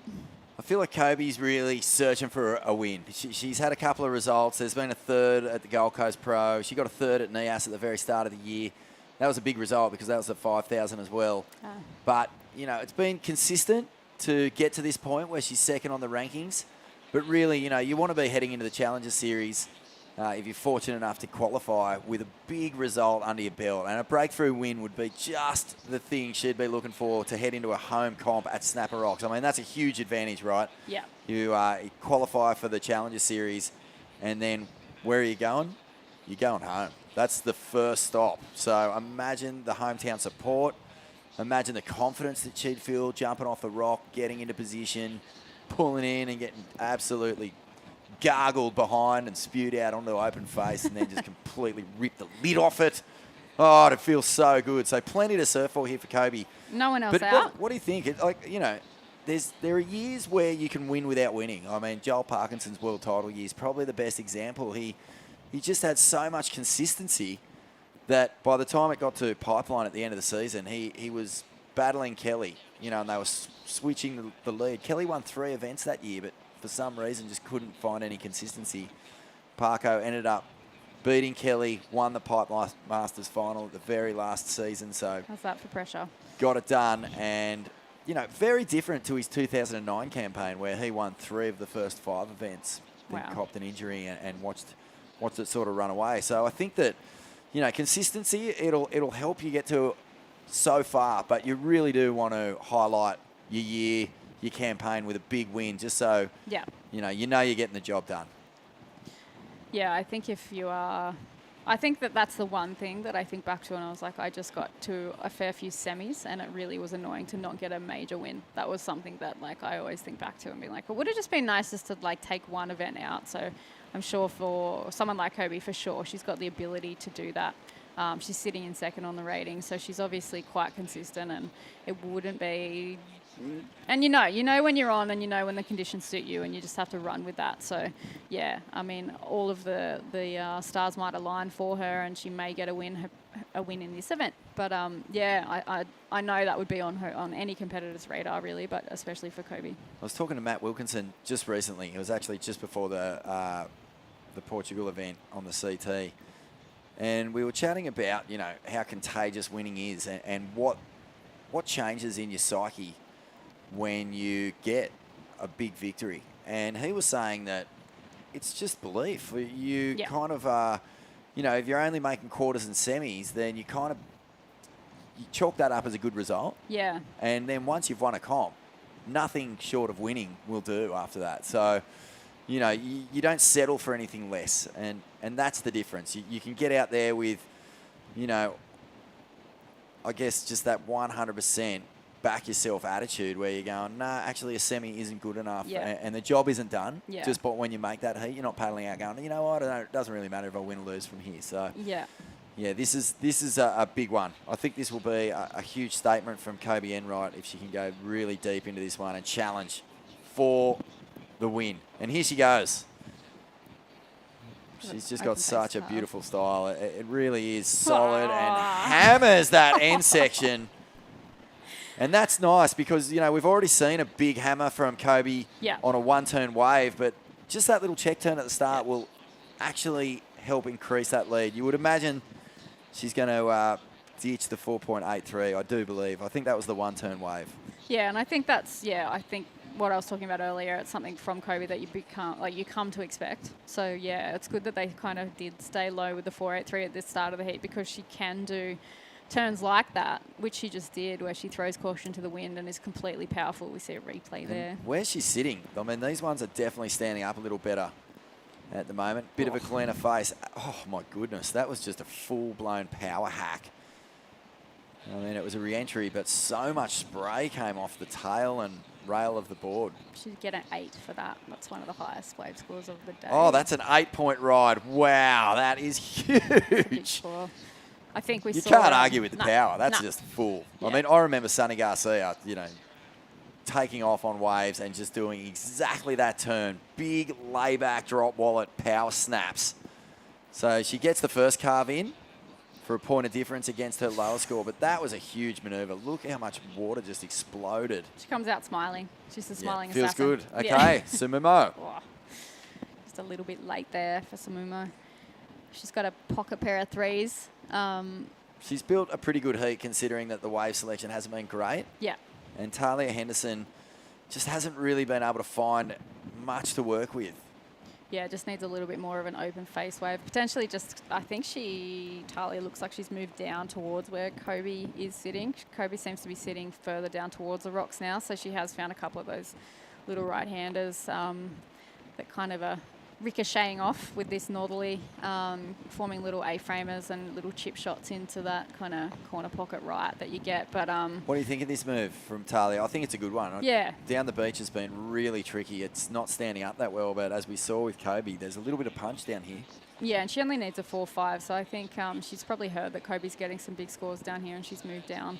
I feel like Kobe's really searching for a win. She's had a couple of results. There's been a 3rd at the Gold Coast Pro. She got a 3rd at NEAS at the very start of the year. That was a big result because that was at 5,000 as well. Oh. But, you know, it's been consistent to get to this point where she's second on the rankings. But really, you know, you want to be heading into the Challenger Series if you're fortunate enough to qualify with a big result under your belt. And a breakthrough win would be just the thing she'd be looking for to head into a home comp at Snapper Rocks. I mean, that's a huge advantage, right? Yeah. You qualify for the Challenger Series, and then where are you going? You're going home. That's the first stop. So imagine the hometown support. Imagine the confidence that she'd feel jumping off the rock, getting into position, pulling in and getting absolutely gargled behind and spewed out onto the open face and then just completely rip the lid off it. Oh, it feels so good. So plenty to surf for here for Kobe. No one else but out. What do you think? Like, you know, there are years where you can win without winning. I mean, Joel Parkinson's world title year is probably the best example. He just had so much consistency that by the time it got to Pipeline at the end of the season, he was battling Kelly, and they were switching the lead. Kelly won 3 events that year, but for some reason just couldn't find any consistency. Parko ended up beating Kelly, won the Pipeline Masters final at the very last season. So how's that for pressure? Got it done, and very different to his 2009 campaign where he won 3 of the first 5 events, then copped an injury and watched it sort of run away. So I think that, consistency, it'll help you get to so far, but you really do want to highlight your year, your campaign with a big win, just so you're getting the job done. Yeah, I think if you are... I think that's the one thing that I think back to, and I was like, I just got to a fair few semis, and it really was annoying to not get a major win. That was something that, I always think back to and be like, it would have just been nice just to, take one event out. So I'm sure for someone like Kobe, for sure, she's got the ability to do that. She's sitting in second on the rating, so she's obviously quite consistent, and it wouldn't be... And you know when you're on, and you know when the conditions suit you, and you just have to run with that. So, yeah, I mean, all of the stars might align for her, and she may get a win in this event. But I know that would be on any competitor's radar, really, but especially for Kobe. I was talking to Matt Wilkinson just recently. It was actually just before the Portugal event on the CT, and we were chatting about how contagious winning is, and what changes in your psyche when you get a big victory. And he was saying that it's just belief. You kind of, if you're only making quarters and semis, then you chalk that up as a good result. Yeah. And then once you've won a comp, nothing short of winning will do after that. So, you don't settle for anything less. And that's the difference. You can get out there with, I guess just that 100% back yourself attitude where you're going, nah, actually a semi isn't good enough, and the job isn't done. Yeah. Just but when you make that heat, you're not paddling out going, what, it doesn't really matter if I win or lose from here. So this is a big one. I think this will be a huge statement from Kobe Enright if she can go really deep into this one and challenge for the win. And here she goes. She's just got such a beautiful style. It really is solid and hammers that end section. And that's nice because, we've already seen a big hammer from Kobe on a one-turn wave, but just that little check turn at the start will actually help increase that lead. You would imagine she's going to ditch the 4.83, I do believe. I think that was the one-turn wave. Yeah, and I think that's, I think what I was talking about earlier, it's something from Kobe that you come to expect. So, yeah, it's good that they kind of did stay low with the 4.83 at the start of the heat because she can do turns like that, which she just did, where she throws caution to the wind and is completely powerful. We see a replay there. Where she's sitting, I mean, these ones are definitely standing up a little better at the moment. Bit of a cleaner face. Oh, my goodness. That was just a full-blown power hack. I mean, it was a re-entry, but so much spray came off the tail and rail of the board. She'd get an 8 for that. That's one of the highest wave scores of the day. Oh, that's an 8-point ride. Wow, that is huge. I think you can't argue with the power. That's just full. Yeah. I mean, I remember Sunny Garcia, taking off on waves and just doing exactly that turn. Big layback drop wallet power snaps. So she gets the first carve in for a point of difference against her lower score, but that was a huge maneuver. Look how much water just exploded. She comes out smiling. She's the smiling feels assassin. Good. Okay, Sumumo. Just a little bit late there for Sumumo. She's got a pocket pair of 3s. She's built a pretty good heat considering that the wave selection hasn't been great. Yeah. And Talia Henderson just hasn't really been able to find much to work with. Yeah, just needs a little bit more of an open face wave. Potentially just, I think Talia looks like she's moved down towards where Kobe is sitting. Kobe seems to be sitting further down towards the rocks now, so she has found a couple of those little right-handers that kind of are ricocheting off with this northerly, forming little A-framers and little chip shots into that kind of corner pocket right that you get. But what do you think of this move from Talia? I think it's a good one. Yeah. Down the beach has been really tricky. It's not standing up that well, but as we saw with Kobe, there's a little bit of punch down here. Yeah, and she only needs a 4.5, so I think she's probably heard that Kobe's getting some big scores down here, and she's moved down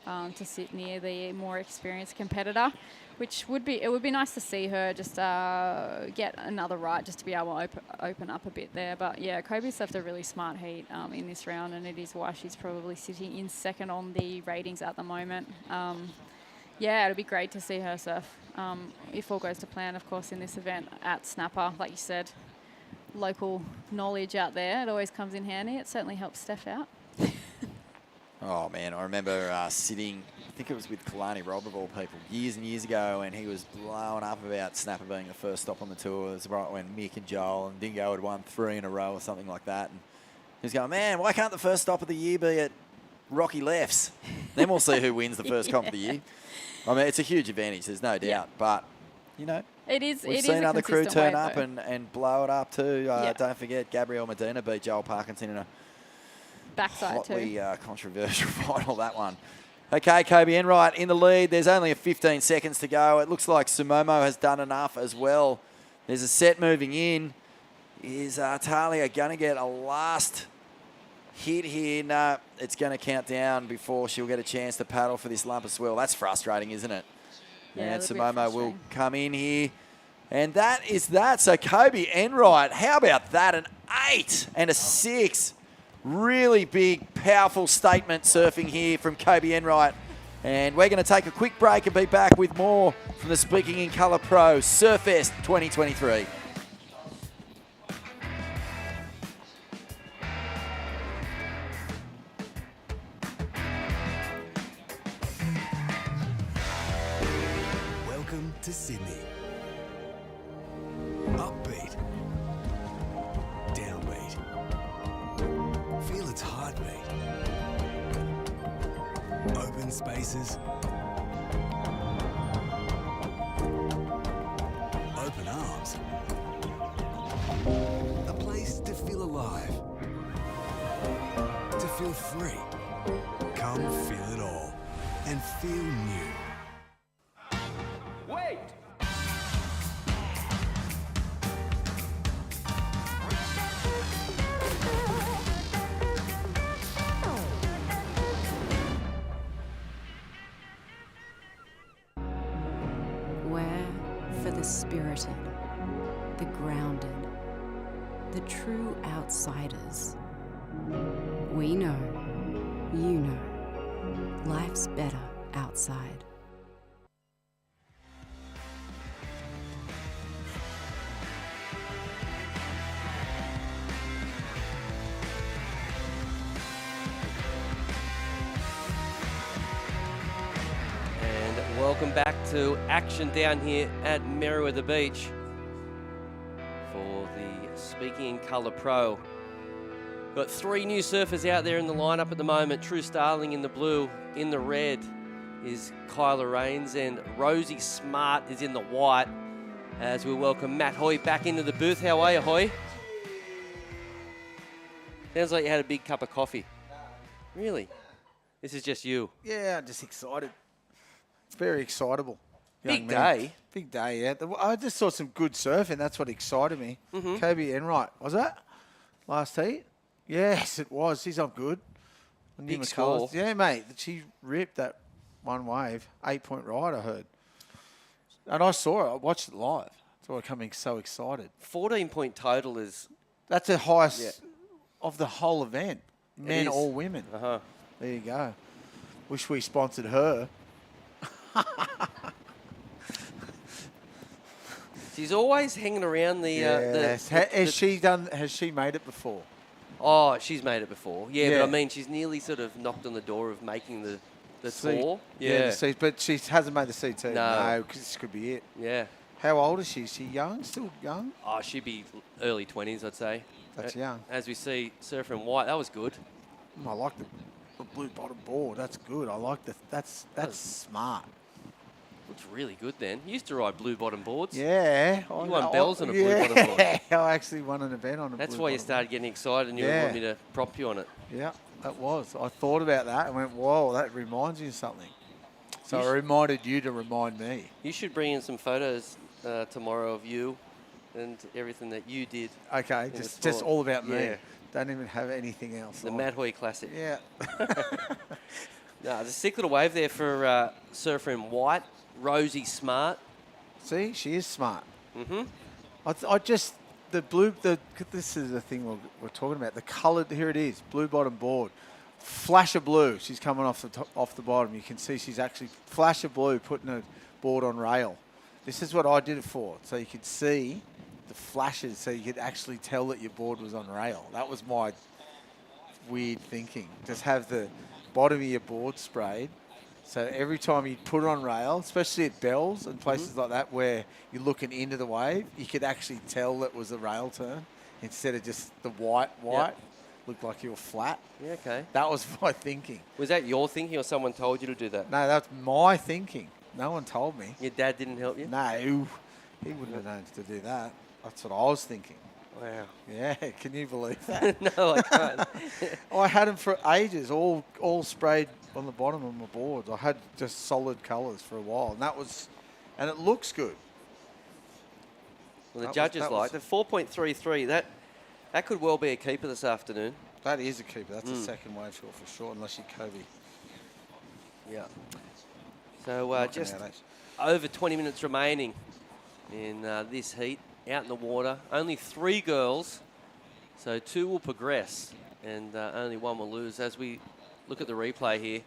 to sit near the more experienced competitor. which would be nice to see her just get another right, just to be able to open up a bit there. But yeah, Kobe's left a really smart heat in this round, and it is why she's probably sitting in second on the ratings at the moment. Yeah, it'll be great to see her surf, if all goes to plan, of course, in this event at Snapper. Like you said, local knowledge out there, it always comes in handy. It certainly helps Steph out. Oh, man, I remember sitting, I think it was with Kalani Robb of all people, years and years ago, and he was blowing up about Snapper being the first stop on the tour. It was right when Mick and Joel and Dingo had won 3 in a row or something like that. And he was going, man, why can't the first stop of the year be at Rocky Lefts? Then we'll see who wins the first comp of the year. I mean, it's a huge advantage, there's no doubt. But, you know, we've seen other crew turn up and blow it up too. Don't forget, Gabrielle Medina beat Joel Parkinson in a backside hotly controversial final, that one. Okay, Kobe Enright in the lead. There's only 15 seconds to go. It looks like Sumomo has done enough as well. There's a set moving in. Is Talia going to get a last hit here? No, it's going to count down before she'll get a chance to paddle for this lump of swirl. That's frustrating, isn't it? Yeah, and Sumomo will come in here. And that is that. So Kobe Enright, how about that? An 8 and a 6. Really big, powerful statement surfing here from Kobe Enright. And we're going to take a quick break and be back with more from the Speaking in Colour Pro Surfest 2023. Welcome to Sydney. Upbeat. Downbeat. Feel its heartbeat. Open spaces. Open arms. A place to feel alive. To feel free. Come feel it all. And feel new. Wait! Where for the spirited, the grounded, the true outsiders. We know, you know, life's better outside. Welcome back to action down here at Merriweather Beach for the Speaking in Colour Pro. Got 3 new surfers out there in the lineup at the moment. True Starling in the blue. In the red is Kyla Rains, and Rosie Smart is in the white as we welcome Matt Hoy back into the booth. How are you, Hoy? Sounds like you had a big cup of coffee. Really? This is just you? Yeah, I'm just excited. It's very excitable. Big day. Big day, yeah. I just saw some good surfing. That's what excited me. Kobe Enright, was that? Last heat? Yes, it was. She's on good. Big score. Yeah, mate. She ripped that one wave. 8-point ride, I heard. And I saw it. I watched it live. So I'm coming so excited. 14-point total is... That's the highest of the whole event. Men or women. Uh-huh. There you go. Wish we sponsored her. She's always hanging around the... Has she made it before? Oh, she's made it before. Yeah, but I mean, she's nearly sort of knocked on the door of making the tour. Yeah, but she hasn't made the CT. No, because this could be it. Yeah. How old is she? Is she young? Still young? Oh, she'd be early 20s, I'd say. That's young. As we see, Surfer in white, that was good. I like the blue bottom board. That's good. I like that. That's smart. Looks really good then. You used to ride blue bottom boards. Yeah. You won bells on a blue bottom board. I actually won an event on a That's blue why you bottom started getting excited and you wanted me to prop you on it. Yeah, that was. I thought about that and went, whoa, that reminds you of something. So I reminded you to remind me. You should bring in some photos tomorrow of you and everything that you did. Okay, just all about me. Yeah. Don't even have anything else. The Matt Hoy Classic. Yeah. No, there's a sick little wave there for Surfer in white. Rosie Smart. See, she is smart. Mm-hmm. I just, this is the thing we're talking about. The colour, here it is, blue bottom board. Flash of blue. She's coming off the top, off the bottom. You can see she's actually flash of blue putting a board on rail. This is what I did it for, so you could see the flashes, so you could actually tell that your board was on rail. That was my weird thinking. Just have the bottom of your board sprayed, so every time you put it on rail, especially at bells and places like that where you're looking into the wave, you could actually tell that was a rail turn instead of just the white. Yep. Looked like you were flat. Yeah, okay. That was my thinking. Was that your thinking or someone told you to do that? No, that's my thinking. No one told me. Your dad didn't help you? No, he wouldn't have known to do that. That's what I was thinking. Wow. Yeah, can you believe that? No, I can't. I had them for ages, all sprayed on the bottom of my boards. I had just solid colours for a while, and it looks good. Well, the judges liked it. 4.33. That could well be a keeper this afternoon. That is a keeper. That's a second wave shot for sure, unless you Kobe. Yeah. So just over 20 minutes remaining in this heat, out in the water. Only 3 girls, so 2 will progress, and only 1 will lose. As we look at the replay here.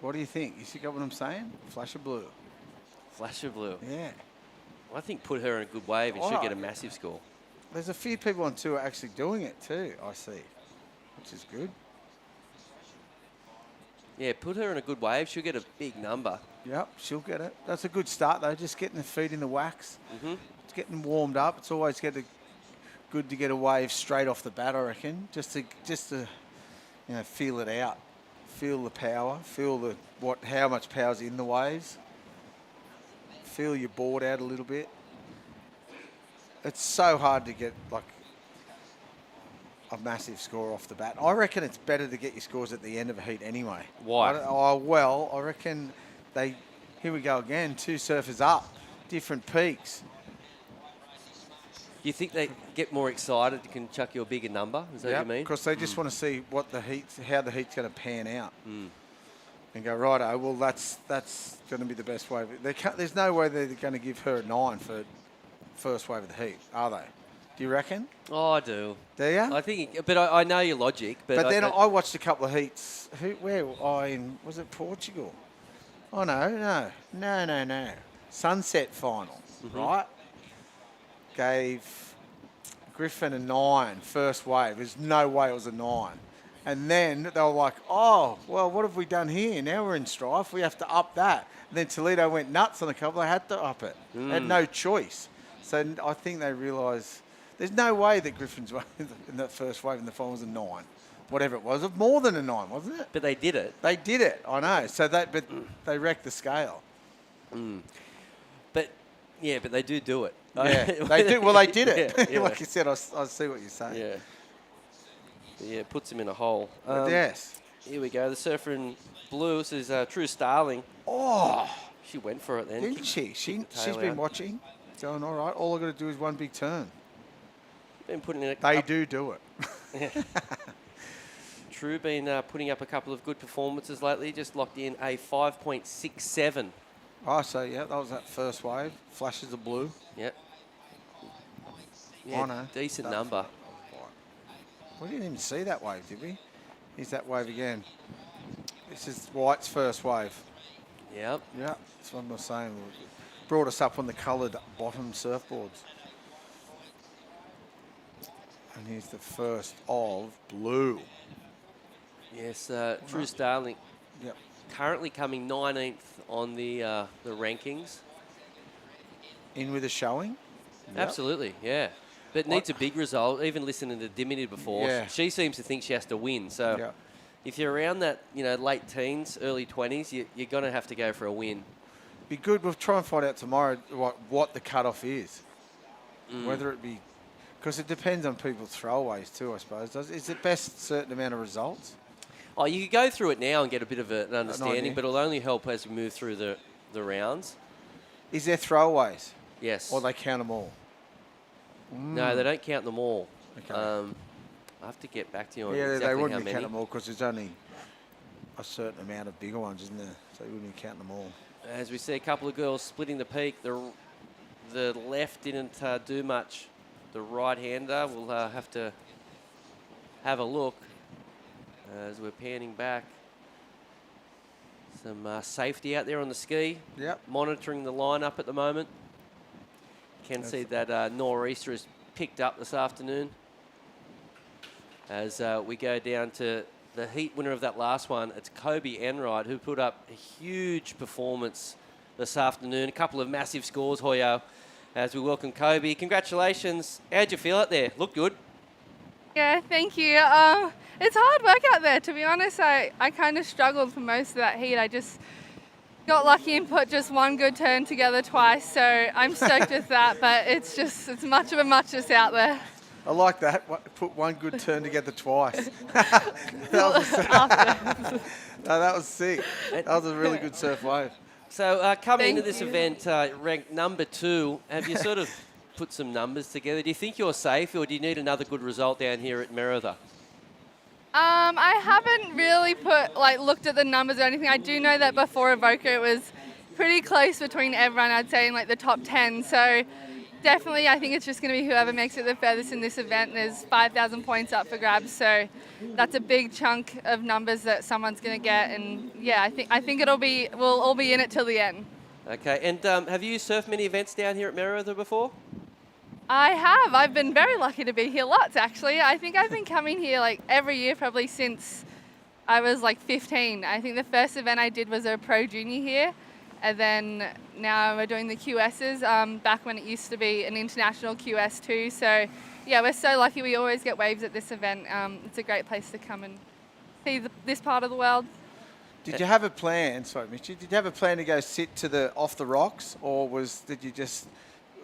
What do you think? You see what I'm saying? Flash of blue. Flash of blue. Yeah. I think put her in a good wave and she'll get a massive score. There's a few people on tour actually doing it too, I see, which is good. Yeah, put her in a good wave. She'll get a big number. Yep, she'll get it. That's a good start, though, just getting the feet in the wax. Mm-hmm. It's getting warmed up. It's always good to get a wave straight off the bat, I reckon, just to feel it out. Feel the power, feel how much power's in the waves. Feel your board out a little bit. It's so hard to get a massive score off the bat. I reckon it's better to get your scores at the end of a heat anyway. Why? I reckon here we go again, 2 surfers up, different peaks. Do you think they get more excited, you can chuck you a bigger number? Is that what you mean? Because they just want to see how the heat's going to pan out. And go, righto, well, that's going to be the best wave. There's no way they're going to give her a 9 for first wave of the heat, are they? Do you reckon? Oh, I do. Do you? I think, but I know your logic. But then I watched a couple of heats. Was it Portugal? Oh, no. Sunset final, right? Gave Griffin a 9, first wave. There's no way it was a 9. And then they were like, oh, well, what have we done here? Now we're in strife. We have to up that. And then Toledo went nuts on a couple. They had to up it. They had no choice. So I think they realised there's no way that Griffin's wave in that first wave in the final was a 9. Whatever it was. More than a 9, wasn't it? But they did it. They did it, I know. So they wrecked the scale. But they do it. Yeah, they do. Well, they did it. Yeah. Like you said, I see what you're saying. Yeah. Yeah, it puts him in a hole. Yes. Here we go. The surfer in blue. This is True Starling. Oh. She went for it then. Didn't she? She's been watching, going, all right, all I've got to do is one big turn. Been putting in They do it. True been putting up a couple of good performances lately. Just locked in a 5.67. Oh, so, yeah, that was that first wave. Flashes of blue. Yep. Yeah, no. decent number. We didn't even see that wave, did we? Here's that wave again. This is White's first wave. Yep. Yeah, that's what I'm saying. Brought us up on the coloured bottom surfboards. And here's the first of blue. Yes, True Starling. Yep. Currently coming 19th on the rankings. In with a showing? Yep. Absolutely, yeah. But needs a big result. Even listening to Dimity before, Yeah. she seems to think she has to win. So if you're around that, late teens, early 20s, you're going to have to go for a win. Be good. We'll try and find out tomorrow what the cutoff is. Whether it be... Because it depends on people's throwaways too, I suppose. Is it best a certain amount of results? Oh, you could go through it now and get a bit of an understanding, idea. but it'll only help as we move through the rounds. Is there throwaways? Yes. Or they count them all? No, they don't count them all. Okay. I have to get back to you on Yeah, exactly they how wouldn't many. count them all because there's only a certain amount of bigger ones, isn't there? So you wouldn't count them all. As we see a couple of girls splitting the peak, the left didn't do much. The right-hander will have to have a look as we're panning back. Some safety out there on the ski. Yep. Monitoring the lineup at the moment. You can see that nor'easter has picked up this afternoon. As we go down to the heat winner of that last one, it's Kobe Enright, who put up a huge performance this afternoon. A couple of massive scores, Hoyo, as we welcome Kobe. Congratulations. How'd you feel out there? Look good. Yeah, thank you. It's hard work out there, to be honest. I kind of struggled for most of that heat. I just got lucky and put just one good turn together twice, so I'm stoked with that, but it's much of a muchness out there. I like that. Put one good turn together twice. that was sick. That was a really good surf wave. So coming into this event, ranked number 2, have you sort of put some numbers together? Do you think you're safe, or do you need another good result down here at Merida? I haven't really looked at the numbers or anything. I do know that before Evoca it was pretty close between everyone, I'd say, in like the top 10. So definitely I think it's just going to be whoever makes it the furthest in this event. There's 5,000 points up for grabs, so that's a big chunk of numbers that someone's going to get. And yeah, I think we'll all be in it till the end. Okay, and have you surfed many events down here at Merida before? I have. I've been very lucky to be here lots, actually. I think I've been coming here like every year probably since I was like 15. I think the first event I did was a pro junior here, and then now we're doing the QSs back when it used to be an international QS too. So yeah, we're so lucky. We always get waves at this event. It's a great place to come and see this part of the world. Did you have a plan? Sorry, Mitchy. Did you have a plan to go sit to off the rocks, or did you just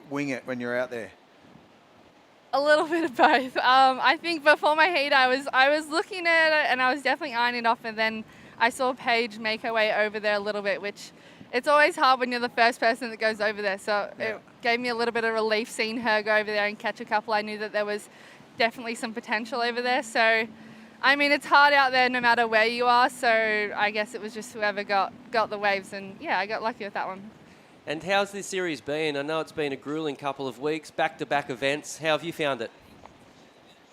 wing it when you're out there? A little bit of both. I think before my heat, I was looking at it and I was definitely eyeing it off, and then I saw Paige make her way over there a little bit, which it's always hard when you're the first person that goes over there. So It gave me a little bit of relief seeing her go over there and catch a couple. I knew that there was definitely some potential over there. So, I mean, it's hard out there no matter where you are. So I guess it was just whoever got the waves, and yeah, I got lucky with that one. And how's this series been? I know it's been a grueling couple of weeks, back-to-back events. How have you found it?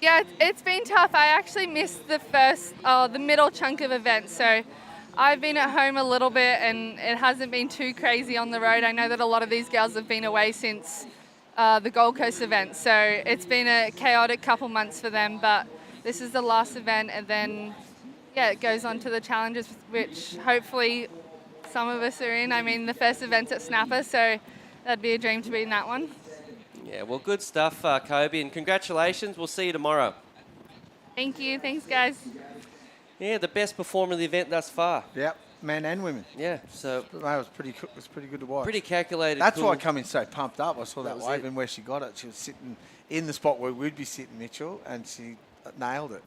Yeah, it's been tough. I actually missed the middle chunk of events. So I've been at home a little bit, and it hasn't been too crazy on the road. I know that a lot of these girls have been away since the Gold Coast event. So it's been a chaotic couple months for them, but this is the last event, and then, yeah, it goes on to the challenges, which hopefully some of us are in. I mean, the first event's at Snapper, so that'd be a dream to be in that one. Yeah, well, good stuff, Kobe, and congratulations. We'll see you tomorrow. Thank you. Thanks, guys. Yeah, the best performer of the event thus far. Yep, men and women. Yeah, so that was pretty good to watch. Pretty calculated. That's cool. why I come in so pumped up. I saw that wave and where she got it. She was sitting in the spot where we'd be sitting, Mitchell, and she nailed it.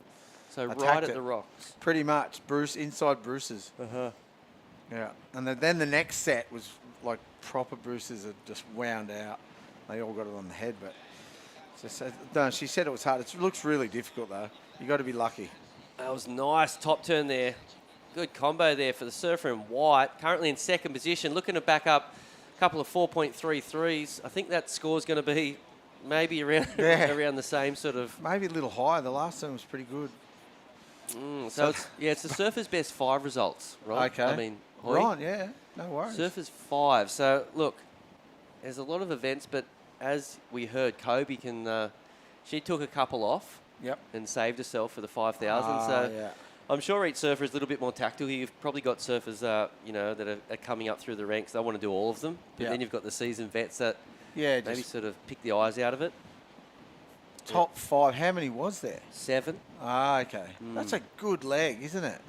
So right at the rocks. Pretty much. inside Bruce's. Uh-huh. Yeah, and then the next set was like proper Bruce's had just wound out. They all got it on the head, but she said it was hard. It looks really difficult though. You got to be lucky. That was nice top turn there. Good combo there for the surfer in white. Currently in second position, looking to back up a couple of 4.33s. I think that score's going to be maybe around around the same sort of. Maybe a little higher. The last one was pretty good. So it's the surfer's best 5 results, right? Okay. I mean. Right, yeah, no worries. Surfers 5. So, look, there's a lot of events, but as we heard, Kobe she took a couple off and saved herself for the 5,000. So yeah. I'm sure each surfer is a little bit more tactical. You've probably got surfers, that are coming up through the ranks. They want to do all of them. But then you've got the seasoned vets that maybe sort of pick the eyes out of it. Top 5, how many was there? 7. Okay. That's a good leg, isn't it?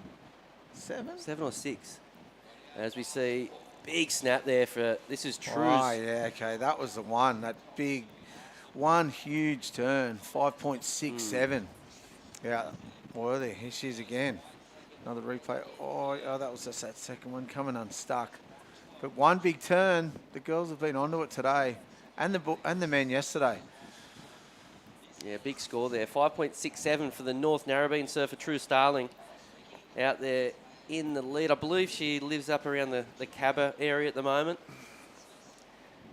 7? 7 or 6. As we see, big snap there this is True's. Oh, yeah, okay. That was the one. That big, one huge turn, 5.67. Yeah, worthy. Here she is again. Another replay. Oh, that was just that second one coming unstuck. But one big turn. The girls have been onto it today, and the men yesterday. Yeah, big score there. 5.67 for the North Narrabeen surfer, True Starling, out there in the lead. I believe she lives up around the Cabba area at the moment,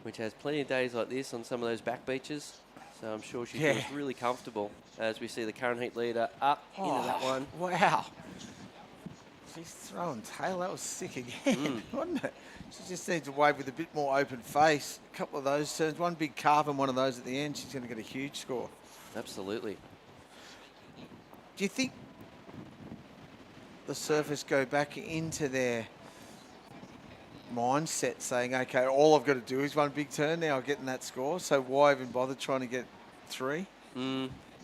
which has plenty of days like this on some of those back beaches. So I'm sure she feels really comfortable as we see the current heat leader up into that one. Wow. She's throwing tail. That was sick again, wasn't it? She just needs to wave with a bit more open face. A couple of those turns, one big carve and one of those at the end. She's going to get a huge score. Absolutely. Do you think the Surfers go back into their mindset saying, okay, all I've got to do is one big turn, now I'm getting that score, so why even bother trying to get 3?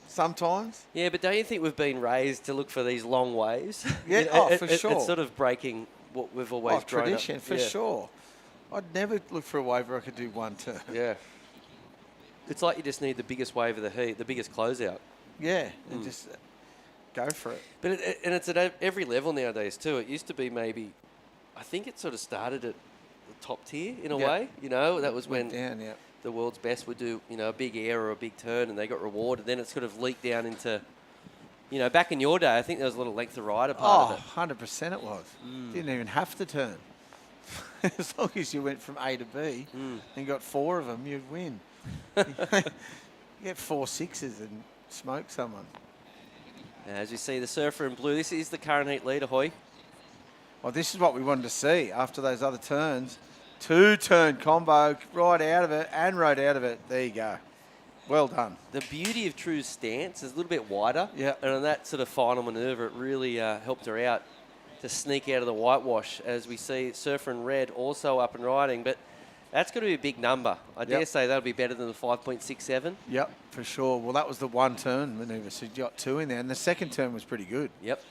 Sometimes. Yeah, but don't you think we've been raised to look for these long waves? Yeah, for sure. It's sort of breaking what we've always grown tradition, up. for sure. I'd never look for a wave where I could do one turn. Yeah. It's like you just need the biggest wave of the heat, the biggest closeout. Yeah, and just go for it. But it's at every level nowadays too. It used to be maybe, I think it sort of started at the top tier in a way. You know, that was when the world's best would do, you know, a big air or a big turn and they got rewarded. Then it sort of leaked down into, you know, back in your day, I think there was a little length of rider part of it. 100% it was. Didn't even have to turn. As long as you went from A to B and got 4 of them, you'd win. You get 4 6s and smoke someone. As you see, the surfer in blue, this is the current heat leader, Hoy. Well, this is what we wanted to see after those other turns. 2-turn combo, right out of it and rode out of it. There you go. Well done. The beauty of True's stance is a little bit wider. Yeah. And on that sort of final manoeuvre, it really helped her out to sneak out of the whitewash. As we see Surfer in red also up and riding. But that's going to be a big number. I dare say that'll be better than the 5.67. Yep, for sure. Well, that was the 1-turn manoeuvre, so you got 2 in there. And the second turn was pretty good. Yep.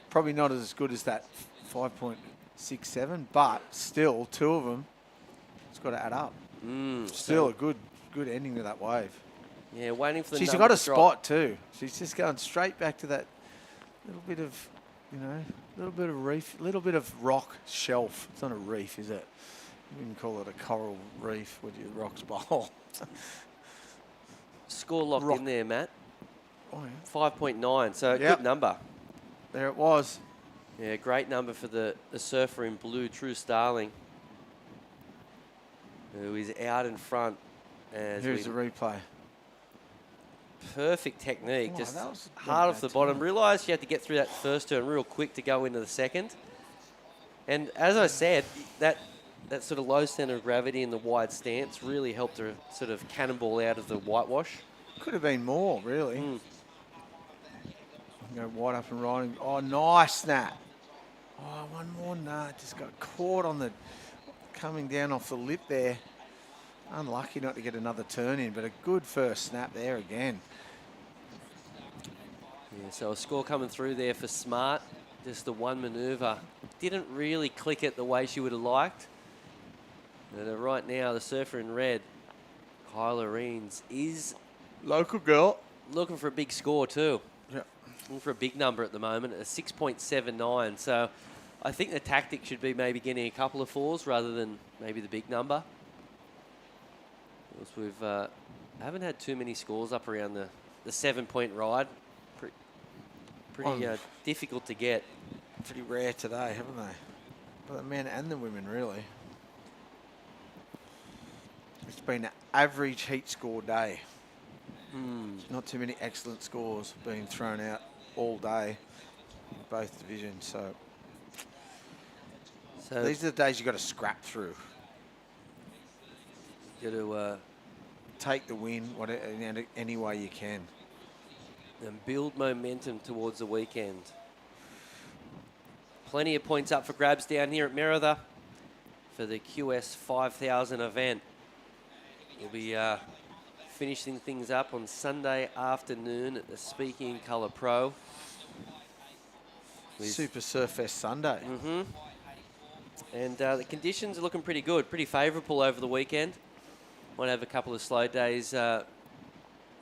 Probably not as good as that 5.67, but still, 2 of them, it's got to add up. Still a good ending to that wave. Yeah, waiting for the She's number got a to drop. spot too. She's just going straight back to that little bit of, you know, little bit of reef, little bit of rock shelf. It's not a reef, is it? You wouldn't call it a coral reef, would you? Rocks bowl. Score locked in there, Matt. Oh, yeah. 5.9, so good number. There it was. Yeah, great number for the surfer in blue, True Starling, who is out in front. As Here's the replay. Perfect technique, Oh, just that was hard off bad the bottom. turn. Realised you had to get through that first turn real quick to go into the second. And as I said, that sort of low centre of gravity and the wide stance really helped her sort of cannonball out of the whitewash. Could have been more, really. Go wide up and riding. Oh, nice snap. Oh, one more. Nah, just got caught on the coming down off the lip there. Unlucky not to get another turn in, but a good first snap there again. Yeah, so a score coming through there for Smart. Just the one manoeuvre. Didn't really click it the way she would have liked. And right now, the surfer in red, Kyla Reens, is... Local girl. Looking for a big score too. Yeah. Looking for a big number at the moment, a 6.79. So I think the tactic should be maybe getting a couple of 4s rather than maybe the big number. Because we've haven't had too many scores up around the 7-point ride. Pretty difficult to get. Pretty rare today, haven't they? For the men and the women, really. It's been an average heat score day. Not too many excellent scores being thrown out all day in both divisions. So these are the days you've got to scrap through. Got to take the win in any way you can. And build momentum towards the weekend. Plenty of points up for grabs down here at Merida for the QS 5000 event. We'll be finishing things up on Sunday afternoon at the Speaking in Colour Pro. Super Surfest Sunday. And the conditions are looking pretty good, pretty favourable over the weekend. Might have a couple of slow days,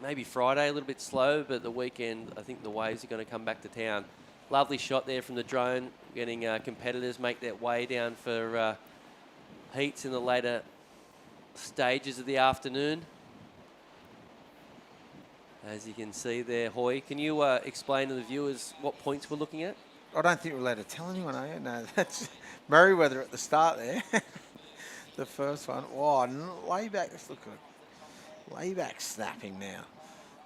maybe Friday a little bit slow, but the weekend I think the waves are going to come back to town. Lovely shot there from the drone, getting competitors make their way down for heats in the later stages of the afternoon. As you can see there, Hoy, can you explain to the viewers what points we're looking at? I don't think we're allowed to tell anyone, are you? No, that's Merriweather at the start there. The first one. Oh, layback. Let's look at layback snapping now.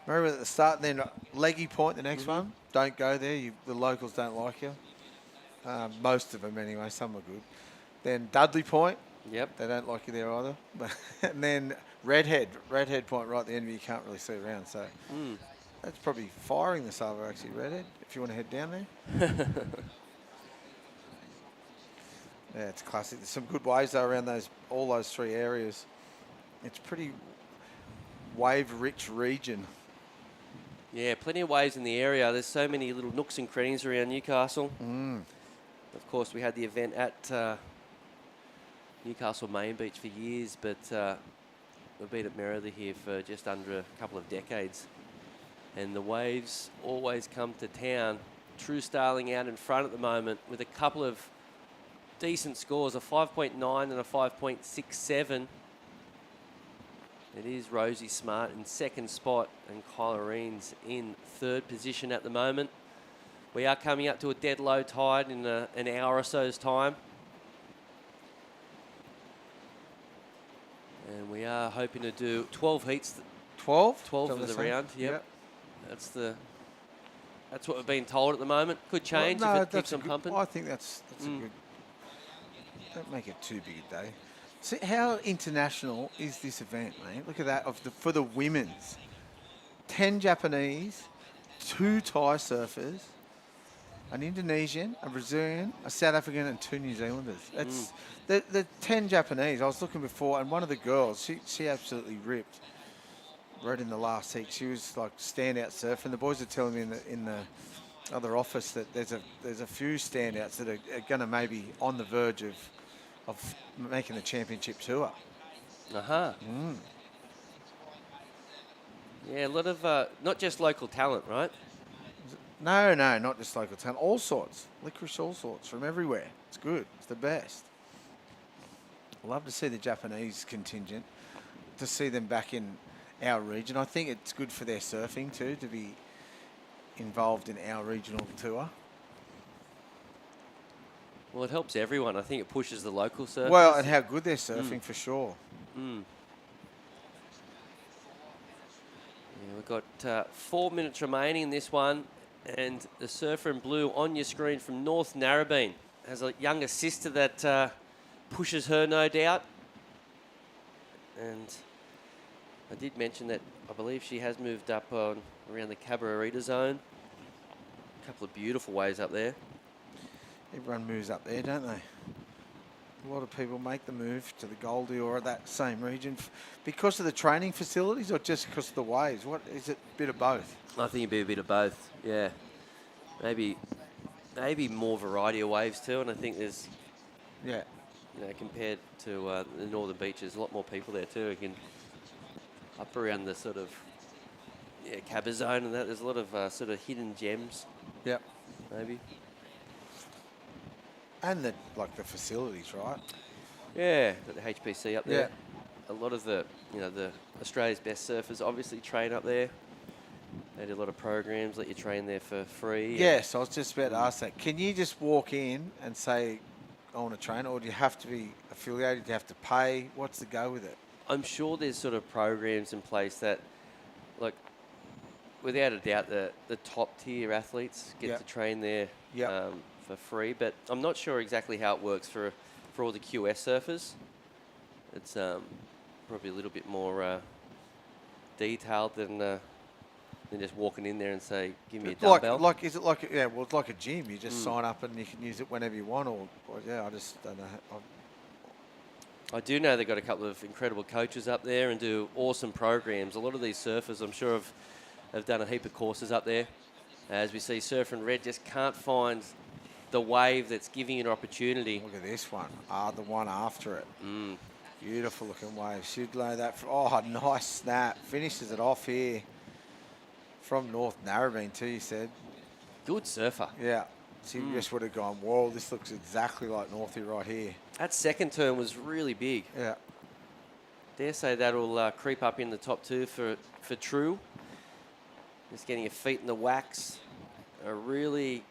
Merriweather at the start, then leggy point the next one. Don't go there. The locals don't like you. Most of them anyway. Some are good. Then Dudley point. Yep. They don't like you there either. And then Redhead point right at the end where you can't really see around. So that's probably firing the salvo actually, Redhead, if you want to head down there. Yeah, it's classic. There's some good waves though around all those three areas. It's pretty wave-rich region. Yeah, plenty of waves in the area. There's so many little nooks and crannies around Newcastle. Of course, we had the event at Newcastle Main Beach for years, but we've been at Merida here for just under a couple of decades. And the waves always come to town. True Starling out in front at the moment with a couple of decent scores, a 5.9 and a 5.67. It is Rosie Smart in second spot and Kyla Reens in third position at the moment. We are coming up to a dead low tide in an hour or so's time. And we are hoping to do 12 heats. 12? 12 for the round, yep. That's what we've been told at the moment. Could change if it keeps on pumping. I think that's a good... Don't make it too big a day. See, how international is this event, mate? Look at that, for the women's. 10 Japanese, 2 Thai surfers, an Indonesian, a Brazilian, a South African, and 2 New Zealanders. That's the 10 Japanese. I was looking before, and one of the girls, she absolutely ripped. Right in the last heat, she was like standout surfer. And the boys are telling me in the other office that there's a few standouts that are going to maybe on the verge of making the championship tour. Yeah, a lot of not just local talent, right? No, not just local talent. All sorts, licorice, all sorts from everywhere. It's good. It's the best. I love to see the Japanese contingent, to see them back in our region. I think it's good for their surfing too to be involved in our regional tour. Well, it helps everyone. I think it pushes the local surfers. Well, and how good they're surfing for sure. Yeah, we've got 4 minutes remaining in this one, and the surfer in blue on your screen from North Narrabeen has a younger sister that pushes her, no doubt. And I did mention that I believe she has moved up around the Cabarita zone. A couple of beautiful waves up there. Everyone moves up there, don't they? A lot of people make the move to the Goldie or that same region because of the training facilities or just because of the waves? What is it? A bit of both? I think it'd be a bit of both, yeah. Maybe more variety of waves too, and I think there's, compared to the northern beaches, a lot more people there too. Again, up around the sort of Cabba zone and that, there's a lot of sort of hidden gems. Yep. Maybe. And the facilities, right? Yeah, got the HPC up there. Yeah. A lot of the Australia's best surfers obviously train up there. They do a lot of programs, let you train there for free. Yes, I was just about to ask that. Can you just walk in and say, I want to train, or do you have to be affiliated? Do you have to pay? What's the go with it? I'm sure there's sort of programs in place that, like, without a doubt, the top tier athletes get to train there for free. But I'm not sure exactly how it works for all the QS surfers. It's probably a little bit more detailed than just walking in there and say, give me a dumbbell. Is it like it's like a gym. You just sign up and you can use it whenever you want. Or I just don't know. I do know they've got a couple of incredible coaches up there and do awesome programs. A lot of these surfers, I'm sure, have done a heap of courses up there. As we see, Surf and Red just can't find the wave that's giving you an opportunity. Look at this one. The one after it. Beautiful looking wave. Should lay that. Nice snap. Finishes it off here. From North Narrabeen too, you said. Good surfer. Yeah. So you just would have gone, whoa, this looks exactly like Northie right here. That second turn was really big. Yeah. Dare say that'll creep up in the top two for True. Just getting your feet in the wax. A really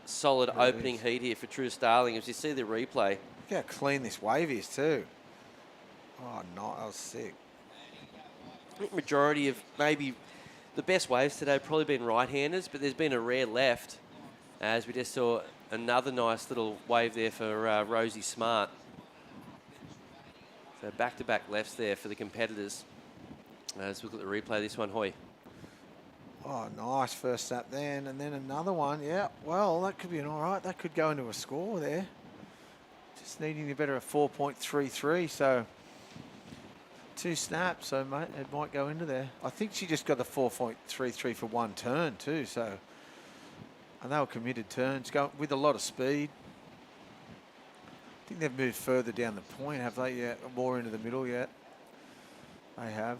solid opening heat here for True Starling. As you see the replay. Look how clean this wave is too. Oh, no, that was sick. I think majority of maybe the best waves today have probably been right-handers, but there's been a rare left, as we just saw another nice little wave there for Rosie Smart. So back-to-back lefts there for the competitors. Let's look at the replay of this one, Hoy. Oh, nice first snap then, and then another one. Yeah, well, that could be an all right. That could go into a score there. Just needing to better a 4.33, so 2 snaps, so mate, it might go into there. I think she just got the 4.33 for 1 turn too, so, and they were committed turns, going with a lot of speed. I think they've moved further down the point, have they? Yeah, more into the middle yet. They have.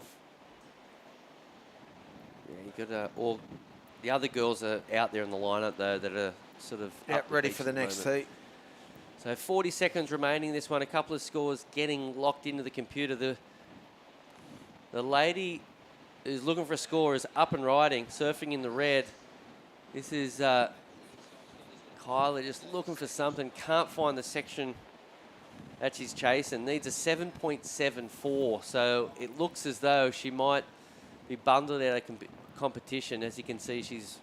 Yeah, you got all the other girls are out there in the lineup though that are sort of ready for the next heat. So 40 seconds remaining. This one, a couple of scores getting locked into the computer. The lady who's looking for a score is up and riding, surfing in the red. This is Kyla just looking for something. Can't find the section that she's chasing. Needs a 7.74. So it looks as though she might be bundled out of competition. As you can see, she's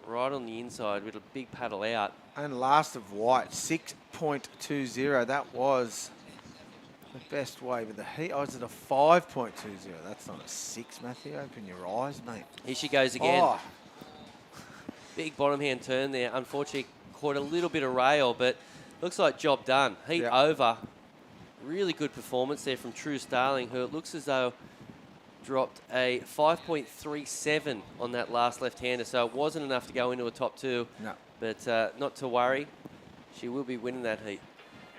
right on the inside with a big paddle out. And last of white, 6.20. That was the best wave of the heat. I was at a 5.20. That's not a 6, Matthew. Open your eyes, mate. Here she goes again. Oh. Big bottom hand turn there. Unfortunately, caught a little bit of rail, but looks like job done. Heat over. Really good performance there from True Starling, who it looks as though dropped a 5.37 on that last left-hander, so it wasn't enough to go into a top 2. No. But not to worry, she will be winning that heat.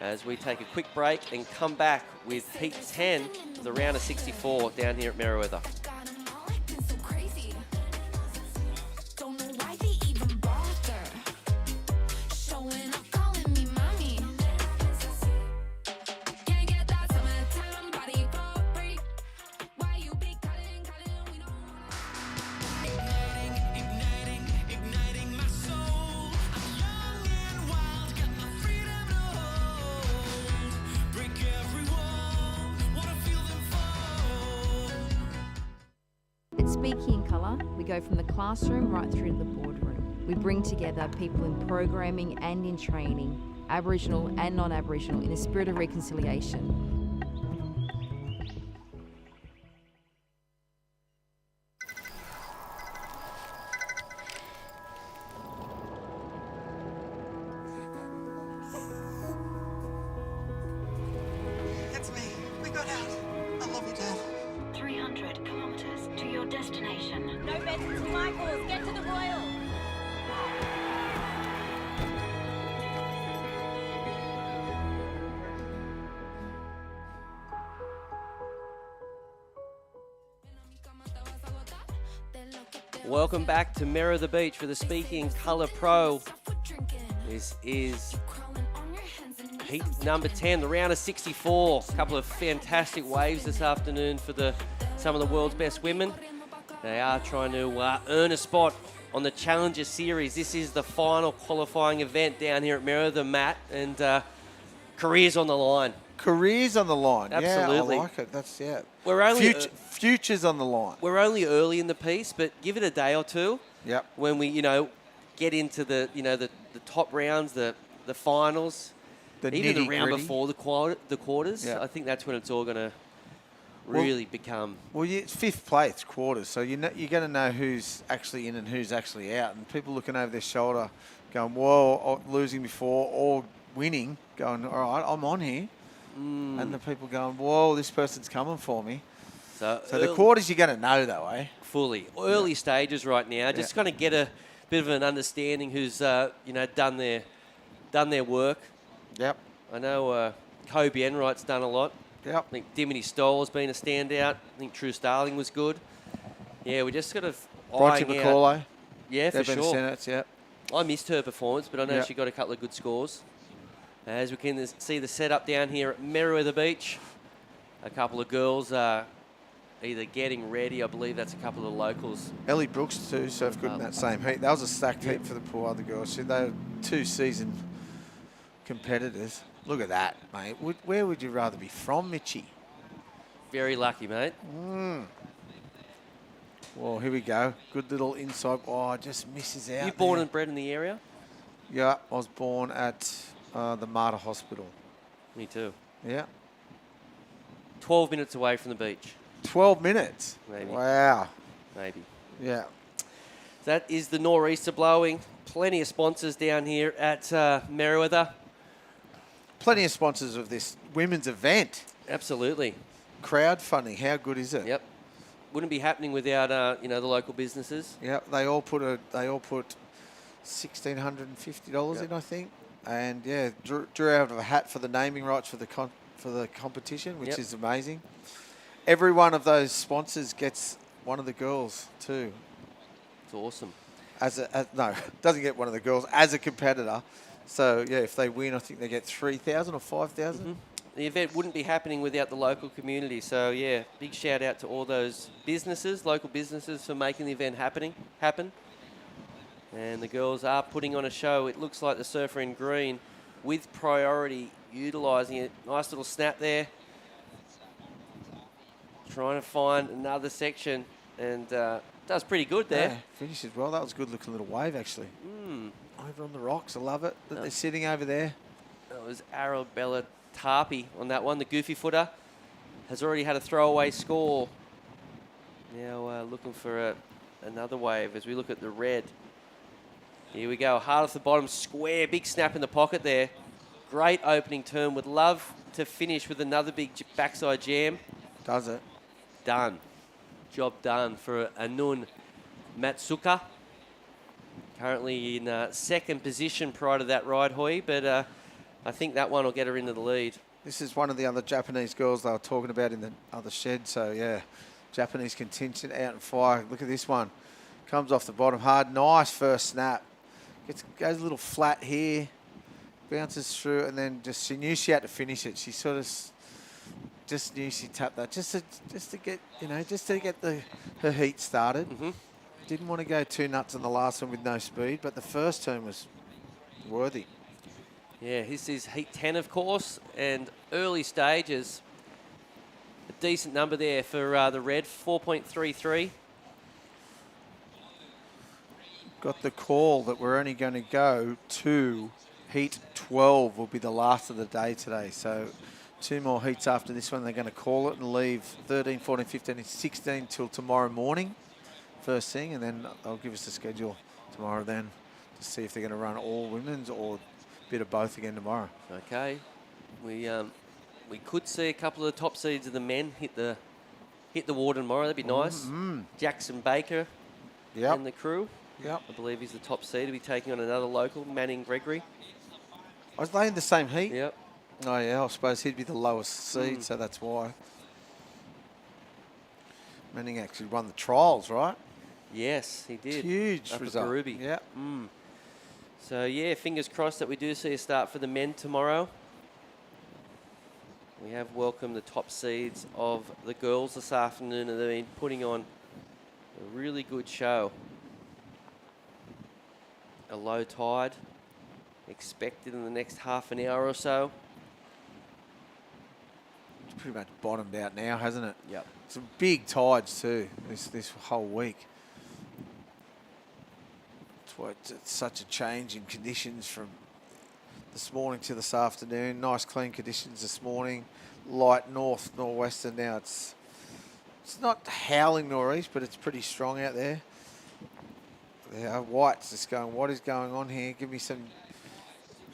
As we take a quick break and come back with heat 10, the round of 64 down here at Merewether. Speaking in Colour, we go from the classroom right through to the boardroom. We bring together people in programming and in training, Aboriginal and non-Aboriginal, in a spirit of reconciliation. It's me. We got out. I love you, Dad. 300 kilometres to your destination. No beds to Michael's. Get to the Royal. Welcome back to Mirror the Beach for the Speaking Colour Pro. This is heat number 10, the round of 64. A couple of fantastic waves this afternoon for some of the world's best women. They are trying to earn a spot on the Challenger Series. This is the final qualifying event down here at Merewether, Matt, and careers on the line. Careers on the line. Absolutely. Yeah, I like it. That's, yeah. We're only futures on the line. We're only early in the piece, but give it a day or two. Yep. When we, get into the top rounds, the finals, even the round before the quarters. Yep. I think that's when it's all going to really become. Well, it's fifth place quarters, so you're going to know who's actually in and who's actually out, and people looking over their shoulder, going, "Whoa, losing before," or winning, going, "All right, I'm on here." And the people going, "Whoa, this person's coming for me." So the quarters you're going to know, though, eh? Fully. Early stages right now. Just kind of get a bit of an understanding who's, done their work. Yep. I know Kobe Enright's done a lot. Yep. I think Dimity Stoll's been a standout. I think True Starling was good. Yeah, we just got to Bronte McCauley. Yeah, for They've been sure. standouts, yeah. I missed her performance, but I know she got a couple of good scores. As we can see the setup down here at Merewether Beach, a couple of girls either getting ready. I believe that's a couple of locals. Ellie Brooks too surfed good in that same heat. That was a stacked heat for the poor other girls. They were 2 seasoned competitors. Look at that, mate. Where would you rather be from, Mitchie? Very lucky, mate. Well, here we go. Good little inside. Oh, just misses out. You born and bred in the area? Yeah, I was born at the Mater Hospital. Me too. Yeah. 12 minutes away from the beach. 12 minutes? Maybe. Wow. Maybe. Yeah. That is the nor'easter blowing. Plenty of sponsors down here at Merewether. Plenty of sponsors of this women's event. Absolutely. Crowdfunding, how good is it? Yep. Wouldn't be happening without the local businesses. Yeah, they all put $1,650 in, I think, and yeah, drew out of a hat for the naming rights for the competition, which is amazing. Every one of those sponsors gets one of the girls too. It's awesome. No, doesn't get one of the girls as a competitor. So yeah, if they win, I think they get 3,000 or 5,000. The event wouldn't be happening without the local community. So yeah, big shout out to all those businesses, local businesses, for making the event happen. And the girls are putting on a show. It looks like the surfer in green with priority, utilising it. Nice little snap there. Trying to find another section, and does pretty good there. Yeah, finishes well. That was a good looking little wave actually. Over on the rocks, I love it that they're sitting over there. That was Arabella Tarpey on that one. The goofy footer has already had a throwaway score. Now looking for another wave as we look at the red. Here we go, hard off the bottom, square, big snap in the pocket there. Great opening turn. Would love to finish with another big backside jam. Does it? Done. Job done for Anun Matsuka. Currently in second position prior to that ride, Hoy, but I think that one will get her into the lead. This is one of the other Japanese girls they were talking about in the other shed. So, yeah, Japanese contingent out and fire. Look at this one. Comes off the bottom hard. Nice first snap. Goes a little flat here. Bounces through, and then she knew she had to finish it. She sort of just knew she tapped that just to get her heat started. Didn't want to go too nuts on the last one with no speed, but the first turn was worthy. Yeah, this is heat 10, of course, and early stages. A decent number there for the red, 4.33. Got the call that we're only going to go to heat 12 will be the last of the day today. So 2 more heats after this one. They're going to call it and leave 13, 14, 15, and 16 till tomorrow morning, first thing, and then they'll give us the schedule tomorrow then to see if they're going to run all women's or a bit of both again tomorrow. Okay, we could see a couple of the top seeds of the men hit the water tomorrow. That'd be nice. Jackson Baker and the crew. Yep. I believe he's the top seed. He'll be taking on another local, Manning Gregory. Was they in the same heat? Yep. Oh yeah, I suppose he'd be the lowest seed, so that's why. Manning actually won the trials, right? Yes, he did. Huge up result. At Ruby. Yeah. So yeah, fingers crossed that we do see a start for the men tomorrow. We have welcomed the top seeds of the girls this afternoon, and they've been putting on a really good show. A low tide expected in the next half an hour or so. It's pretty much bottomed out now, hasn't it? Yep. Some big tides too this whole week. That's why it's such a change in conditions from this morning to this afternoon. Nice clean conditions this morning. Light northwester now. It's not howling northeast, but it's pretty strong out there. Yeah, White's just going, what is going on here? Give me some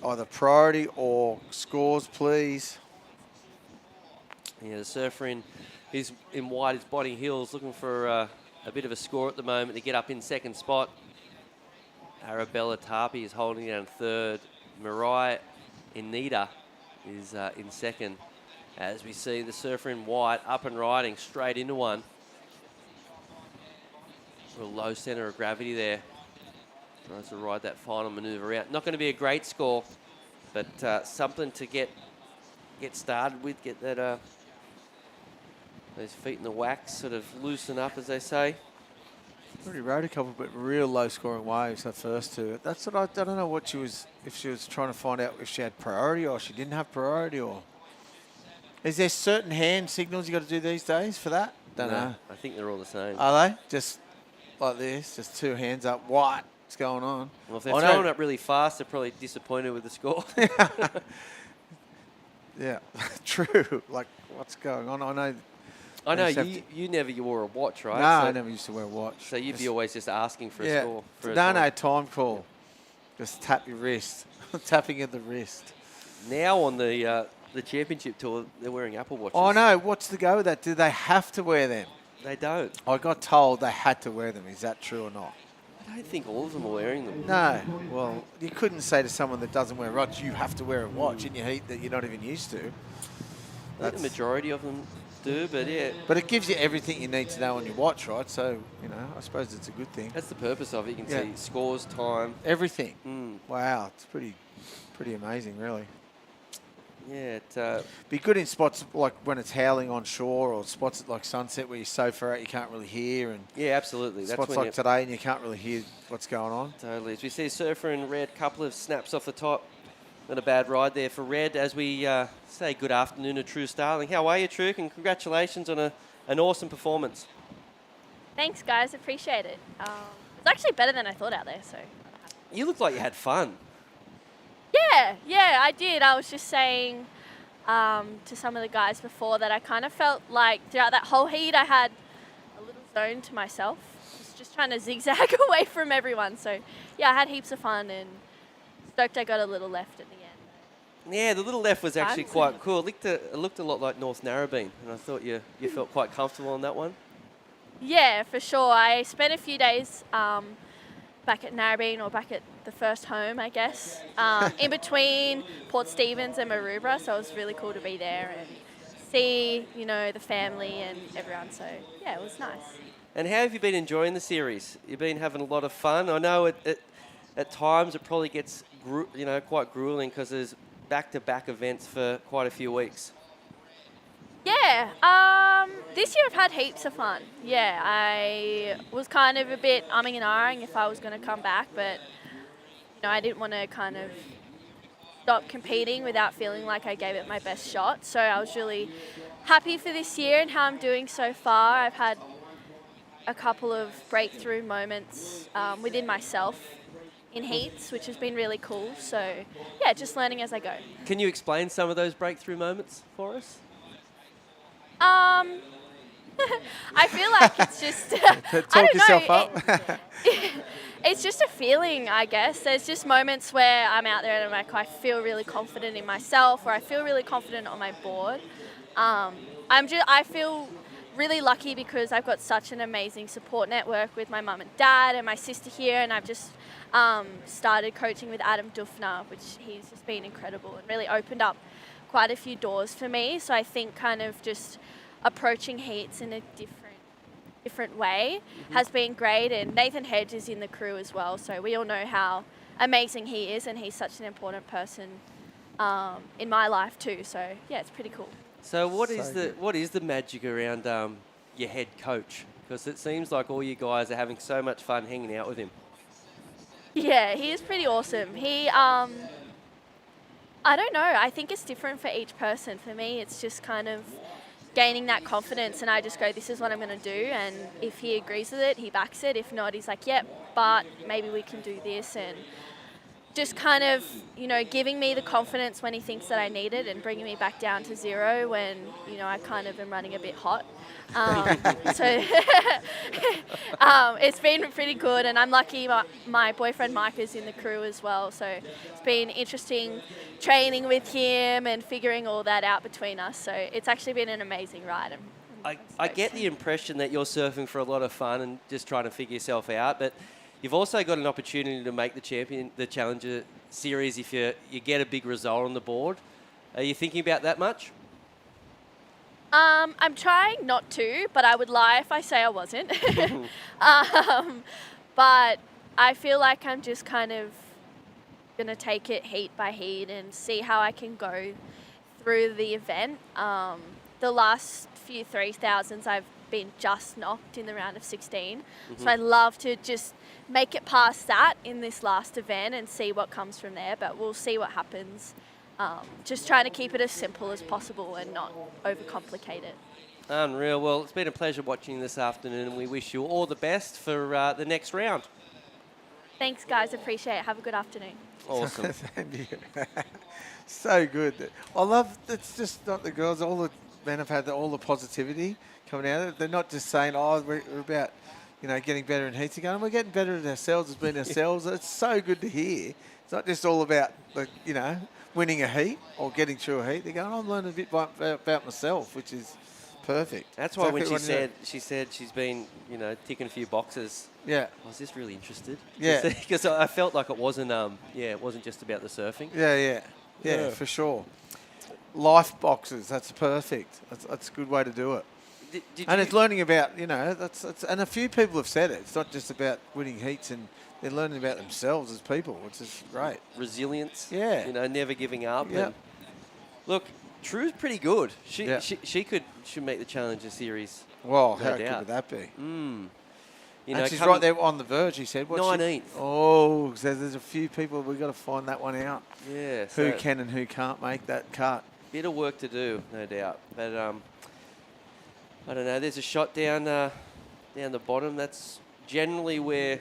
either priority or scores, please. Yeah, the surfer in white is Bonnie Hills, looking for a bit of a score at the moment to get up in second spot. Arabella Tarpey is holding down third. Mariah Inida is in second. As we see the surfer in white up and riding straight into one. Real low centre of gravity there. Tries to ride that final manoeuvre out. Not going to be a great score, but something to get started with. Get that Those feet in the wax sort of loosen up, as they say. Already rode a couple, but real low-scoring waves, the first two. That's what I don't know what she was, if she was trying to find out if she had priority or she didn't have priority, or... Is there certain hand signals you got to do these days for that? Don't know. I think they're all the same. Are they? Just like this, just two hands up. What's going on? Well, if they're throwing up really fast, they're probably disappointed with the score. Yeah, true. Like, what's going on? I know you never wore a watch, right? No, so, I never used to wear a watch. So you'd be always just asking for a score. For no time call. Just tap your wrist. Tapping of the wrist. Now on the championship tour, they're wearing Apple Watches. Oh, no. What's the go with that? Do they have to wear them? They don't. I got told they had to wear them. Is that true or not? I don't think all of them are wearing them. No. Well, you couldn't say to someone that doesn't wear a watch, you have to wear a watch in your heat that you're not even used to. I think the majority of them do, but yeah. But it gives you everything you need to know on your watch, right? So, I suppose it's a good thing. That's the purpose of it. You can see scores, time. Everything. Wow. It's pretty amazing, really. Yeah, it be good in spots like when it's howling on shore, or spots like sunset where you're so far out you can't really hear. And yeah, absolutely. Spots That's like today and you can't really hear what's going on. Totally. As we see Surfer in red, couple of snaps off the top. Not a bad ride there for Red. As we say good afternoon to True Starling. How are you, True? And congratulations on an awesome performance. Thanks, guys. Appreciate it. It's actually better than I thought out there. So. You look like you had fun. Yeah, I did. I was just saying to some of the guys before that I kind of felt like throughout that whole heat I had a little zone to myself. Just trying to zigzag away from everyone. So, yeah, I had heaps of fun and stoked I got a little left at the end. Yeah, the little left was actually quite cool. It looked a lot like North Narrabeen, and I thought you felt quite comfortable on that one. Yeah, for sure. I spent a few days back at Narrabeen, or back at the first home, I guess, in between Port Stephens and Maroubra, so it was really cool to be there and see, the family and everyone. So, yeah, it was nice. And how have you been enjoying the series? You've been having a lot of fun. I know at times it probably gets quite grueling because there's back-to-back events for quite a few weeks. Yeah, this year I've had heaps of fun. Yeah, I was kind of a bit umming and ahhing if I was going to come back, but I didn't want to kind of stop competing without feeling like I gave it my best shot. So I was really happy for this year and how I'm doing so far. I've had a couple of breakthrough moments within myself in heats, which has been really cool. So, yeah, just learning as I go. Can you explain some of those breakthrough moments for us? I feel like it's just... Talk yourself up. It's just a feeling, I guess. There's just moments where I'm out there and I'm like, I feel really confident in myself, or I feel really confident on my board. I feel really lucky because I've got such an amazing support network with my mum and dad and my sister here, and I've just started coaching with Adam Dufner, which he's just been incredible and really opened up quite a few doors for me. So I think kind of just approaching heats in a different way has been great. And Nathan Hedge is in the crew as well, so we all know how amazing he is, and he's such an important person in my life too. So yeah, it's pretty cool. So what is the magic around your head coach? Because it seems like all you guys are having so much fun hanging out with him. Yeah, he is pretty awesome. He, I don't know, I think it's different for each person. For me, it's just kind of gaining that confidence, and I just go, this is what I'm going to do, and if he agrees with it, he backs it. If not, he's like, yep, but maybe we can do this, and just kind of, giving me the confidence when he thinks that I need it, and bringing me back down to zero when, I kind of am running a bit hot. So it's been pretty good, and I'm lucky my boyfriend Mike is in the crew as well, so it's been interesting training with him and figuring all that out between us. So it's actually been an amazing ride. I get the impression that you're surfing for a lot of fun and just trying to figure yourself out, but you've also got an opportunity to make the Challenger Series if you get a big result on the board. Are you thinking about that much? I'm trying not to, but I would lie if I say I wasn't. But I feel like I'm just kind of going to take it heat by heat and see how I can go through the event. the last few 3000s I've been just knocked in the round of 16. Mm-hmm. So I'd love to just make it past that in this last event and see what comes from there, but we'll see what happens. Just trying to keep it as simple as possible and not overcomplicate it. Unreal. Well, it's been a pleasure watching this afternoon, and we wish you all the best for the next round. Thanks, guys. Appreciate it. Have a good afternoon. Awesome. Thank you. So good. I love, it's just not the girls, all the men have had all the positivity coming out of it. They're not just saying, oh, we're about, getting better in heats again. We're getting better at ourselves as being ourselves. It's so good to hear. It's not just all about, winning a heat or getting through a heat. They're going, I'm learning a bit about myself, which is perfect. That's why when Exactly she said she's been, ticking a few boxes. Yeah. I was just really interested. Yeah. Because I felt like it wasn't, it wasn't just about the surfing. Yeah, for sure. Life boxes, that's perfect. That's a good way to do it. And it's learning about, that's and a few people have said it. It's not just about winning heats, and they're learning about themselves as people, which is great. Resilience. Yeah. Never giving up. Yeah. And look, True's pretty good. She could make the Challenger Series. Well, no how doubt. good would that be? And she's right there on the verge, he said. 19th. Oh, so there's a few people, we've got to find that one out. Yeah. Who can and who can't make that cut. Bit of work to do, no doubt. But I don't know. There's a shot down the bottom. That's generally where,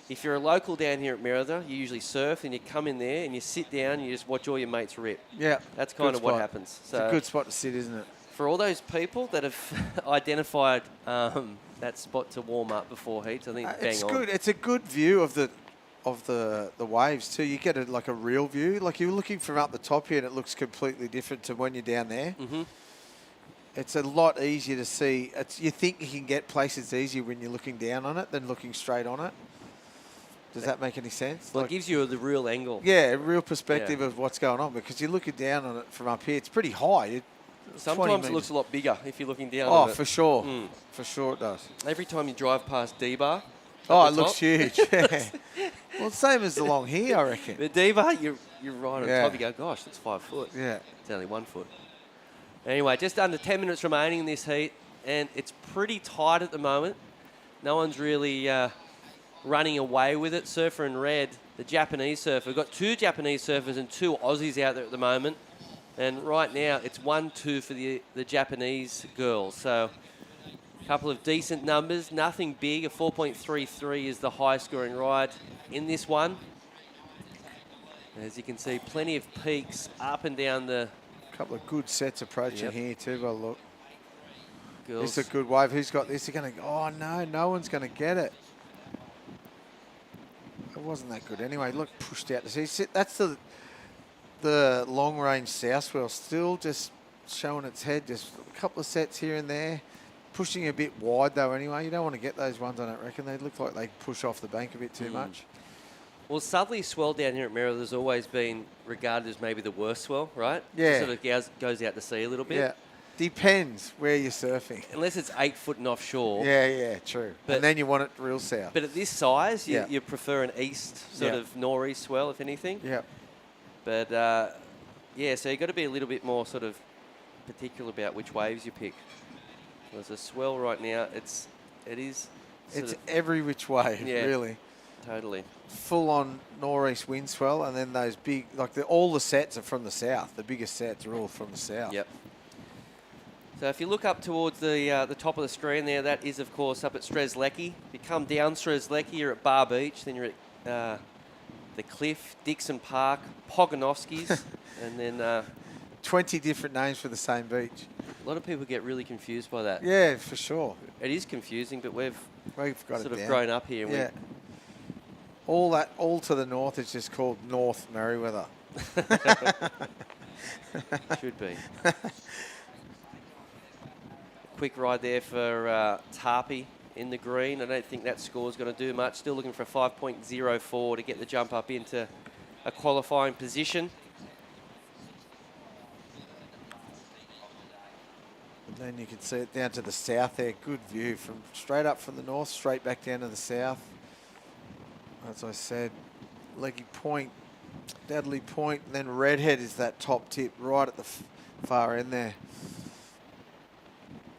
if you're a local down here at Merida, you usually surf and you come in there and you sit down and you just watch all your mates rip. Yeah. That's kind of what spot. happens. It's a good spot to sit, isn't it? For all those people that have identified that spot to warm up before heats, I think It's bang on. good. It's a good view of the waves too. You get a real view. Like you're looking from up the top here, and it looks completely different to when you're down there. Mm-hmm. It's a lot easier to see. You think you can get places easier when you're looking down on it than looking straight on it. Does that make any sense? Well, it gives you the real angle. Yeah, a real perspective of what's going on, because you're looking down on it from up here. It's pretty high. Sometimes it looks a lot bigger if you're looking down Oh, on it. for sure. For sure it does. Every time you drive past D-Bar. Oh, it looks huge. Yeah. Well, same as along here, I reckon. The D-Bar, you're right on Yeah. top. You go, gosh, that's 5 foot. Yeah. It's only 1 foot. Anyway, just under 10 minutes remaining in this heat, and it's pretty tight at the moment. No one's really running away with it. Surfer in red, the Japanese surfer. We've got 2 Japanese surfers and 2 Aussies out there at the moment. And right now, it's 1-2 for the Japanese girls. So a couple of decent numbers, nothing big. A 4.33 is the high scoring ride in this one. As you can see, plenty of peaks up and down the... Couple of good sets approaching here too, by the look. Girls. This is a good wave. Who's got this? They're going to... Oh, no one's going to get it. It wasn't that good anyway. Look, pushed out to sea. That's the long-range south swell, still just showing its head. Just a couple of sets here and there. Pushing a bit wide, though, anyway. You don't want to get those ones, I don't reckon. They look like they push off the bank a bit too much. Well, southerly swell down here at Merida has always been regarded as maybe the worst swell, right? Yeah. It sort of goes out to sea a little bit. Yeah. Depends where you're surfing. Unless it's 8 foot and offshore. Yeah, true. But, and then you want it real south. But at this size, Yeah. you prefer an east, sort of nor'east swell, if anything. Yeah. But, so you've got to be a little bit more sort of particular about which waves you pick. There's a swell right now. It is... It's every which way, really. Totally. Full-on nor'east wind swell, and then those big... all the sets are from the south. The biggest sets are all from the south. Yep. So if you look up towards the top of the screen there, that is, of course, up at Strzelecki. If you come down Strzelecki, you're at Bar Beach. Then you're at the Cliff, Dixon Park, Pogonovsky's, and then... 20 different names for the same beach. A lot of people get really confused by that. Yeah, for sure. It is confusing, but we've got sort it of down. grown up here. Yeah. All to the north is just called North Merriweather. Should be. Quick ride there for Tarpey in the green. I don't think that score is going to do much. Still looking for a 5.04 to get the jump up into a qualifying position. And then you can see it down to the south there. Good view from straight up from the north, straight back down to the south. As I said, Leggy Point, Dudley Point, and then Redhead is that top tip right at the far end there.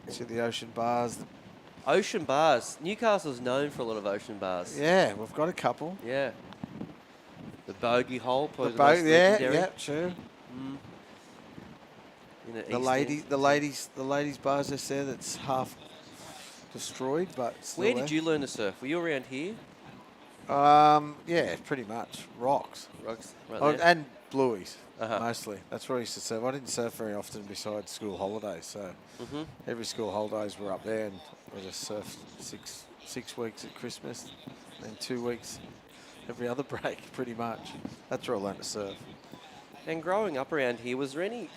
See the ocean bars. Ocean bars. Newcastle's known for a lot of ocean bars. Yeah, we've got a couple. Yeah. The bogey hole, probably The the most boat, yeah, legendary. yeah, true. The ladies bars just there that's half destroyed, but still Where there. did you learn to surf? Were you around here? Yeah, pretty much. Rocks. Rocks, right Oh, there. and blueies, Uh-huh. mostly. That's where I used to surf. I didn't surf very often besides school holidays, so every school holidays were up there, and I just surfed six weeks at Christmas and 2 weeks every other break, pretty much. That's where I learned to surf. And growing up around here, was there any,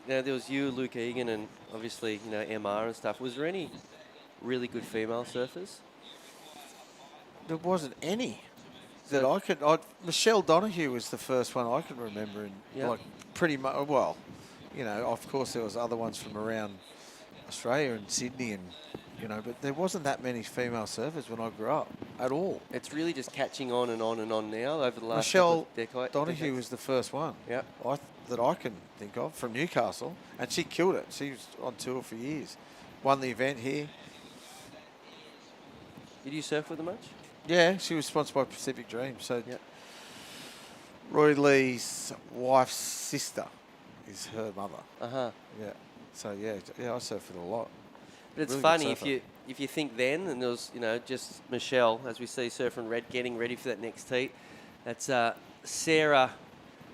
there was you, Luke Egan, and obviously, MR and stuff. Was there any really good female surfers? There wasn't any that I could. Michelle Donahue was the first one I could remember, and like pretty much. Well, of course there was other ones from around Australia and Sydney, and but there wasn't that many female surfers when I grew up at all. It's really just catching on and on and on now over the last Michelle couple of Donahue was the first one. Yeah, that I can think of from Newcastle, and she killed it. She was on tour for years, won the event here. Did you surf with her much? Yeah, she was sponsored by Pacific Dream. So Roy Lee's wife's sister is her mother. Uh-huh. Yeah. So yeah, I surfed with her a lot. But it's Really good funny surfer. if you think then, and there was just Michelle, as we see Surfer and Red getting ready for that next heat. That's Sarah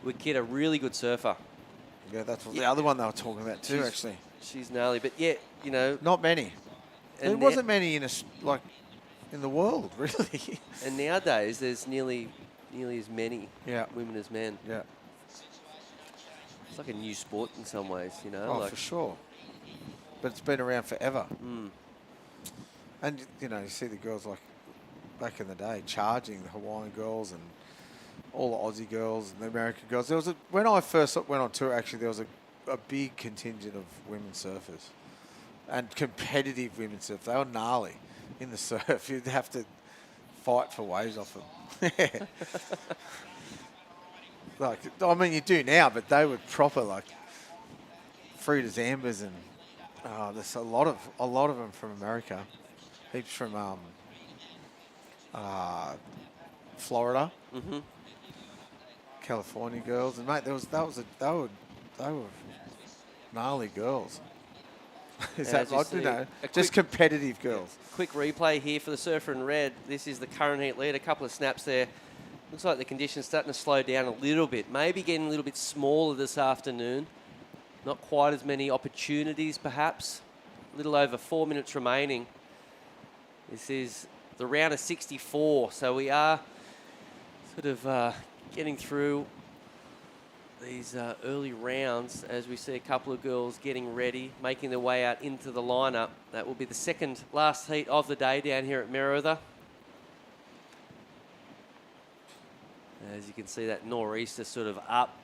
Wakita, really good surfer. Yeah, that's the other one they were talking about too. Actually, she's gnarly, but yeah, not many. There And wasn't many in the world, really. And nowadays, there's nearly as many women as men. Yeah. It's like a new sport in some ways, Oh, for sure. But it's been around forever. Mm. And, you see the girls like back in the day charging the Hawaiian girls and all the Aussie girls and the American girls. There was when I first went on tour, actually, there was a big contingent of women surfers and competitive women surfers. They were gnarly in the surf. You'd have to fight for waves off them. You do now, but they were proper, Frida's Ambers, and there's a lot of them from America, heaps from Florida, California girls, and mate, they were gnarly girls. Is that right? Just competitive girls. Quick replay here for the Surfer in Red. This is the current heat lead. A couple of snaps there. Looks like the conditions starting to slow down a little bit. Maybe getting a little bit smaller this afternoon. Not quite as many opportunities, perhaps. A little over 4 minutes remaining. This is the round of 64. So we are sort of getting through these early rounds as we see a couple of girls getting ready, making their way out into the lineup. That will be the second last heat of the day down here at Merewether. As you can see, that nor'easter sort of up,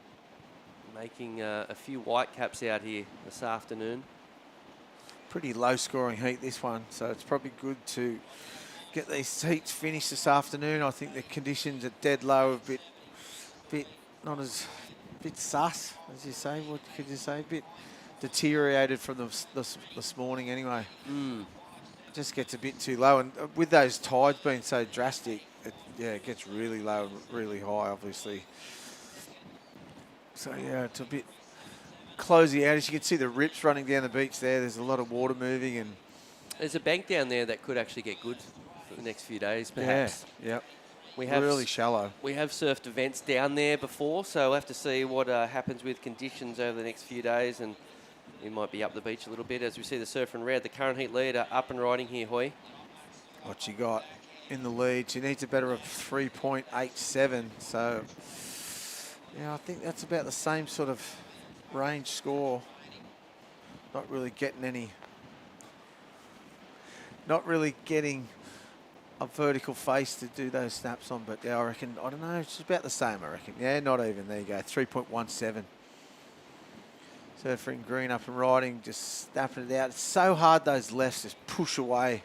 making a few white caps out here this afternoon. Pretty low scoring heat, this one, so it's probably good to get these heats finished this afternoon. I think the conditions are dead low, a bit not as bit sus, as you say. What could you say? A bit deteriorated from this morning anyway. It just gets a bit too low, and with those tides being so drastic, it gets really low and really high, obviously. So yeah, it's a bit closing out. As you can see, the rips running down the beach there. There's a lot of water moving, and there's a bank down there that could actually get good for the next few days, perhaps. Yeah, yep. We have really shallow. We have surfed events down there before, so we'll have to see what happens with conditions over the next few days, and we might be up the beach a little bit as we see the Surfer in Red, the current heat leader, up and riding here, Hoy. What she got in the lead? She needs a better of 3.87. So, yeah, I think that's about the same sort of range score. Not really getting a vertical face to do those snaps on, but yeah, I reckon, I don't know, it's about the same, I reckon. Yeah, not even. There you go, 3.17. Surfer in green up and riding, just snapping it out. It's so hard, those lefts just push away.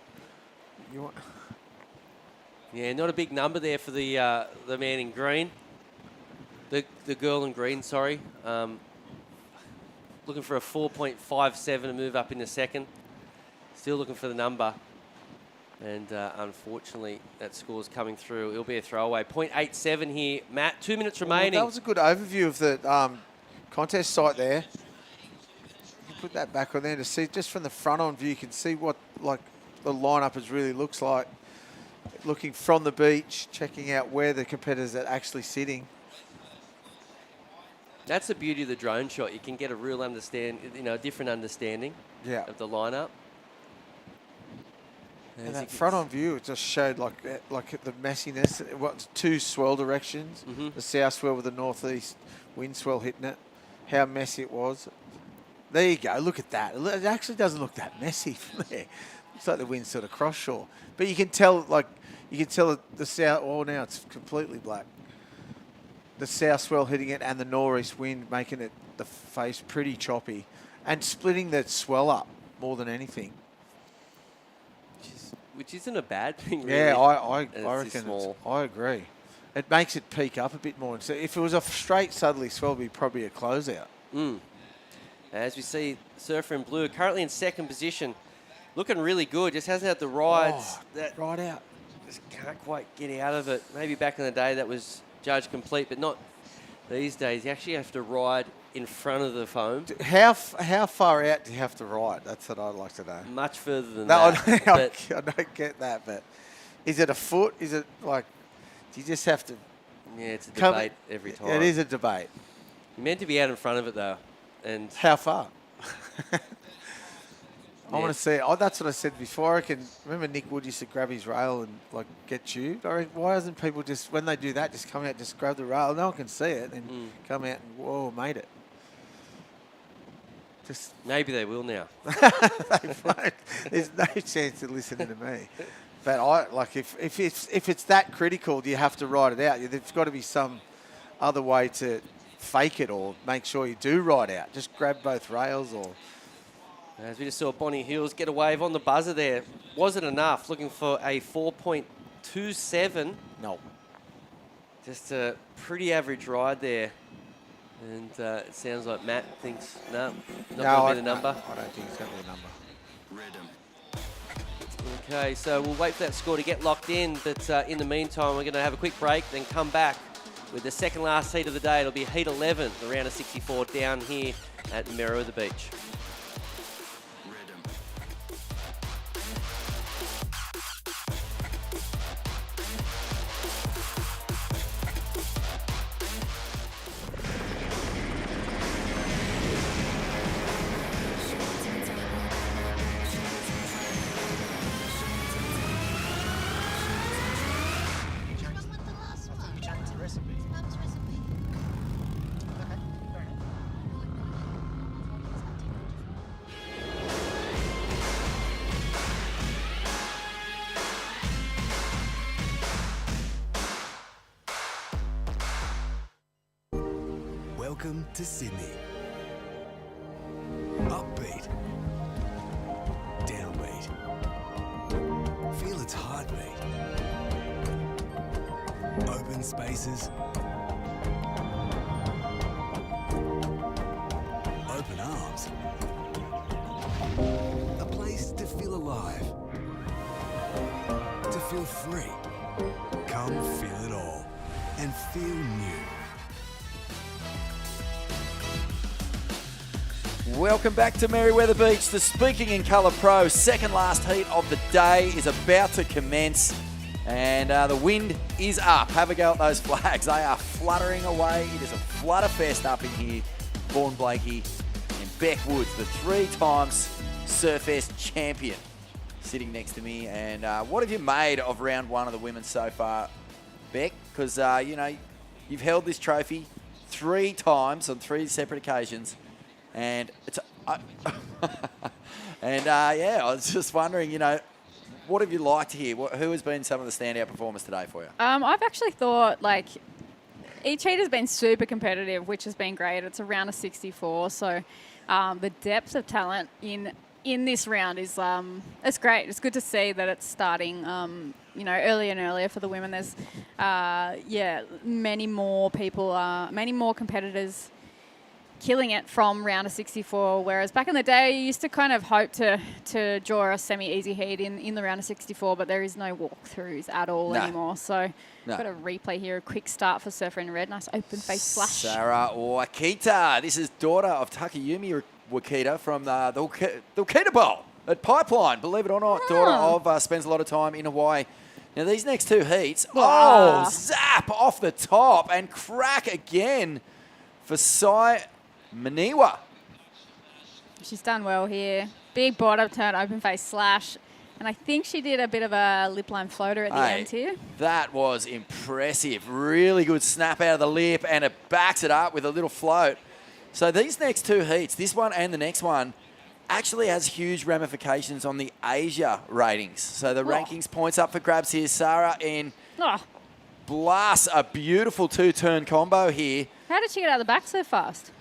Yeah, not a big number there for the man in green. The girl in green, sorry. Looking for a 4.57 to move up in the second. Still looking for the number. And unfortunately, that score's coming through. It'll be a throwaway. 0.87 here. Matt, 2 minutes remaining. That was a good overview of the contest site there. You can put that back on there to see, just from the front-on view, you can see what like the lineup really looks like. Looking from the beach, checking out where the competitors are actually sitting. That's the beauty of the drone shot. You can get a real different understanding of the lineup. And that front-on view, it just showed like the messiness. What, 2 swell directions, the south swell with the northeast wind swell hitting it. How messy it was. There you go. Look at that. It actually doesn't look that messy from there. Looks like the wind's sort of cross shore, but you can tell the south. Oh, now it's completely black. The south swell hitting it and the northeast wind making it the face pretty choppy, and splitting that swell up more than anything. Which isn't a bad thing, really. Yeah, I reckon I agree. It makes it peak up a bit more. So if it was a straight southerly swell, it'd be probably a closeout. As we see, Surfer in blue currently in second position, looking really good. Just hasn't had the rides. Right out. Just can't quite get out of it. Maybe back in the day that was judged complete, but not these days. You actually have to ride in front of the foam. How far out do you have to ride? That's what I'd like to know. Much further than that. But I don't get that, but is it a foot? Is it like, do you just have to? Yeah, it's a debate every time. It is a debate. You're meant to be out in front of it, though. And how far? I want to see. Oh, that's what I said before. I can remember Nick Wood used to grab his rail and like get tubed. Why doesn't people just, when they do that, just come out, just grab the rail? No one can see it and come out and whoa, made it. Just maybe they will now. They won't. There's no chance of listening to me. But I like if it's that critical, do you have to ride it out? There's got to be some other way to fake it or make sure you do ride out. Just grab both rails or. As we just saw Bonnie Hills get a wave on the buzzer there. Wasn't enough. Looking for a 4.27. No. Just a pretty average ride there. And it sounds like Matt thinks, no, not going to be the number. I don't think it's going to be the number. Okay, so we'll wait for that score to get locked in. But in the meantime, we're going to have a quick break, then come back with the second last heat of the day. It'll be heat 11, the round of 64 down here at Merriweather Beach. Welcome to Sydney. Upbeat. Downbeat. Feel its heartbeat. Open spaces. Open arms. A place to feel alive. To feel free. Come feel it all and feel new. Welcome back to Merriweather Beach. The Speaking in Colour Pro second last heat of the day is about to commence, and the wind is up. Have a go at those flags. They are fluttering away. It is a flutterfest up in here. Vaughan Blakey and Beck Woods, the 3 times Surfest champion, sitting next to me. And what have you made of round 1 of the women so far, Beck? Because, you've held this trophy 3 times on 3 separate occasions. And it's, I was just wondering, what have you liked here? Who has been some of the standout performers today for you? I've actually thought each heat has been super competitive, which has been great. It's a round of 64, so the depth of talent in this round is it's great. It's good to see that it's starting earlier and earlier for the women. There's many more people, many more competitors killing it from round of 64, whereas back in the day, you used to kind of hope to draw a semi-easy heat in the round of 64, but there is no walkthroughs at all anymore. So No. got a replay here, a quick start for Surfer in red. Nice open face slash. Sarah Wakita. This is daughter of Takayumi Wakita from the Wakita Bowl at Pipeline. Believe it or not, daughter of spends a lot of time in Hawaii. Now, these next two heats, zap off the top and crack again for Sai Maniwa. She's done well here. Big bottom turn, open face slash. And I think she did a bit of a lip line floater at the end here. That was impressive. Really good snap out of the lip, and it backs it up with a little float. So these next two heats, this one and the next one, actually has huge ramifications on the Asia ratings. So the rankings points up for grabs here. Sarah in blasts a beautiful two-turn combo here. How did she get out of the back so fast?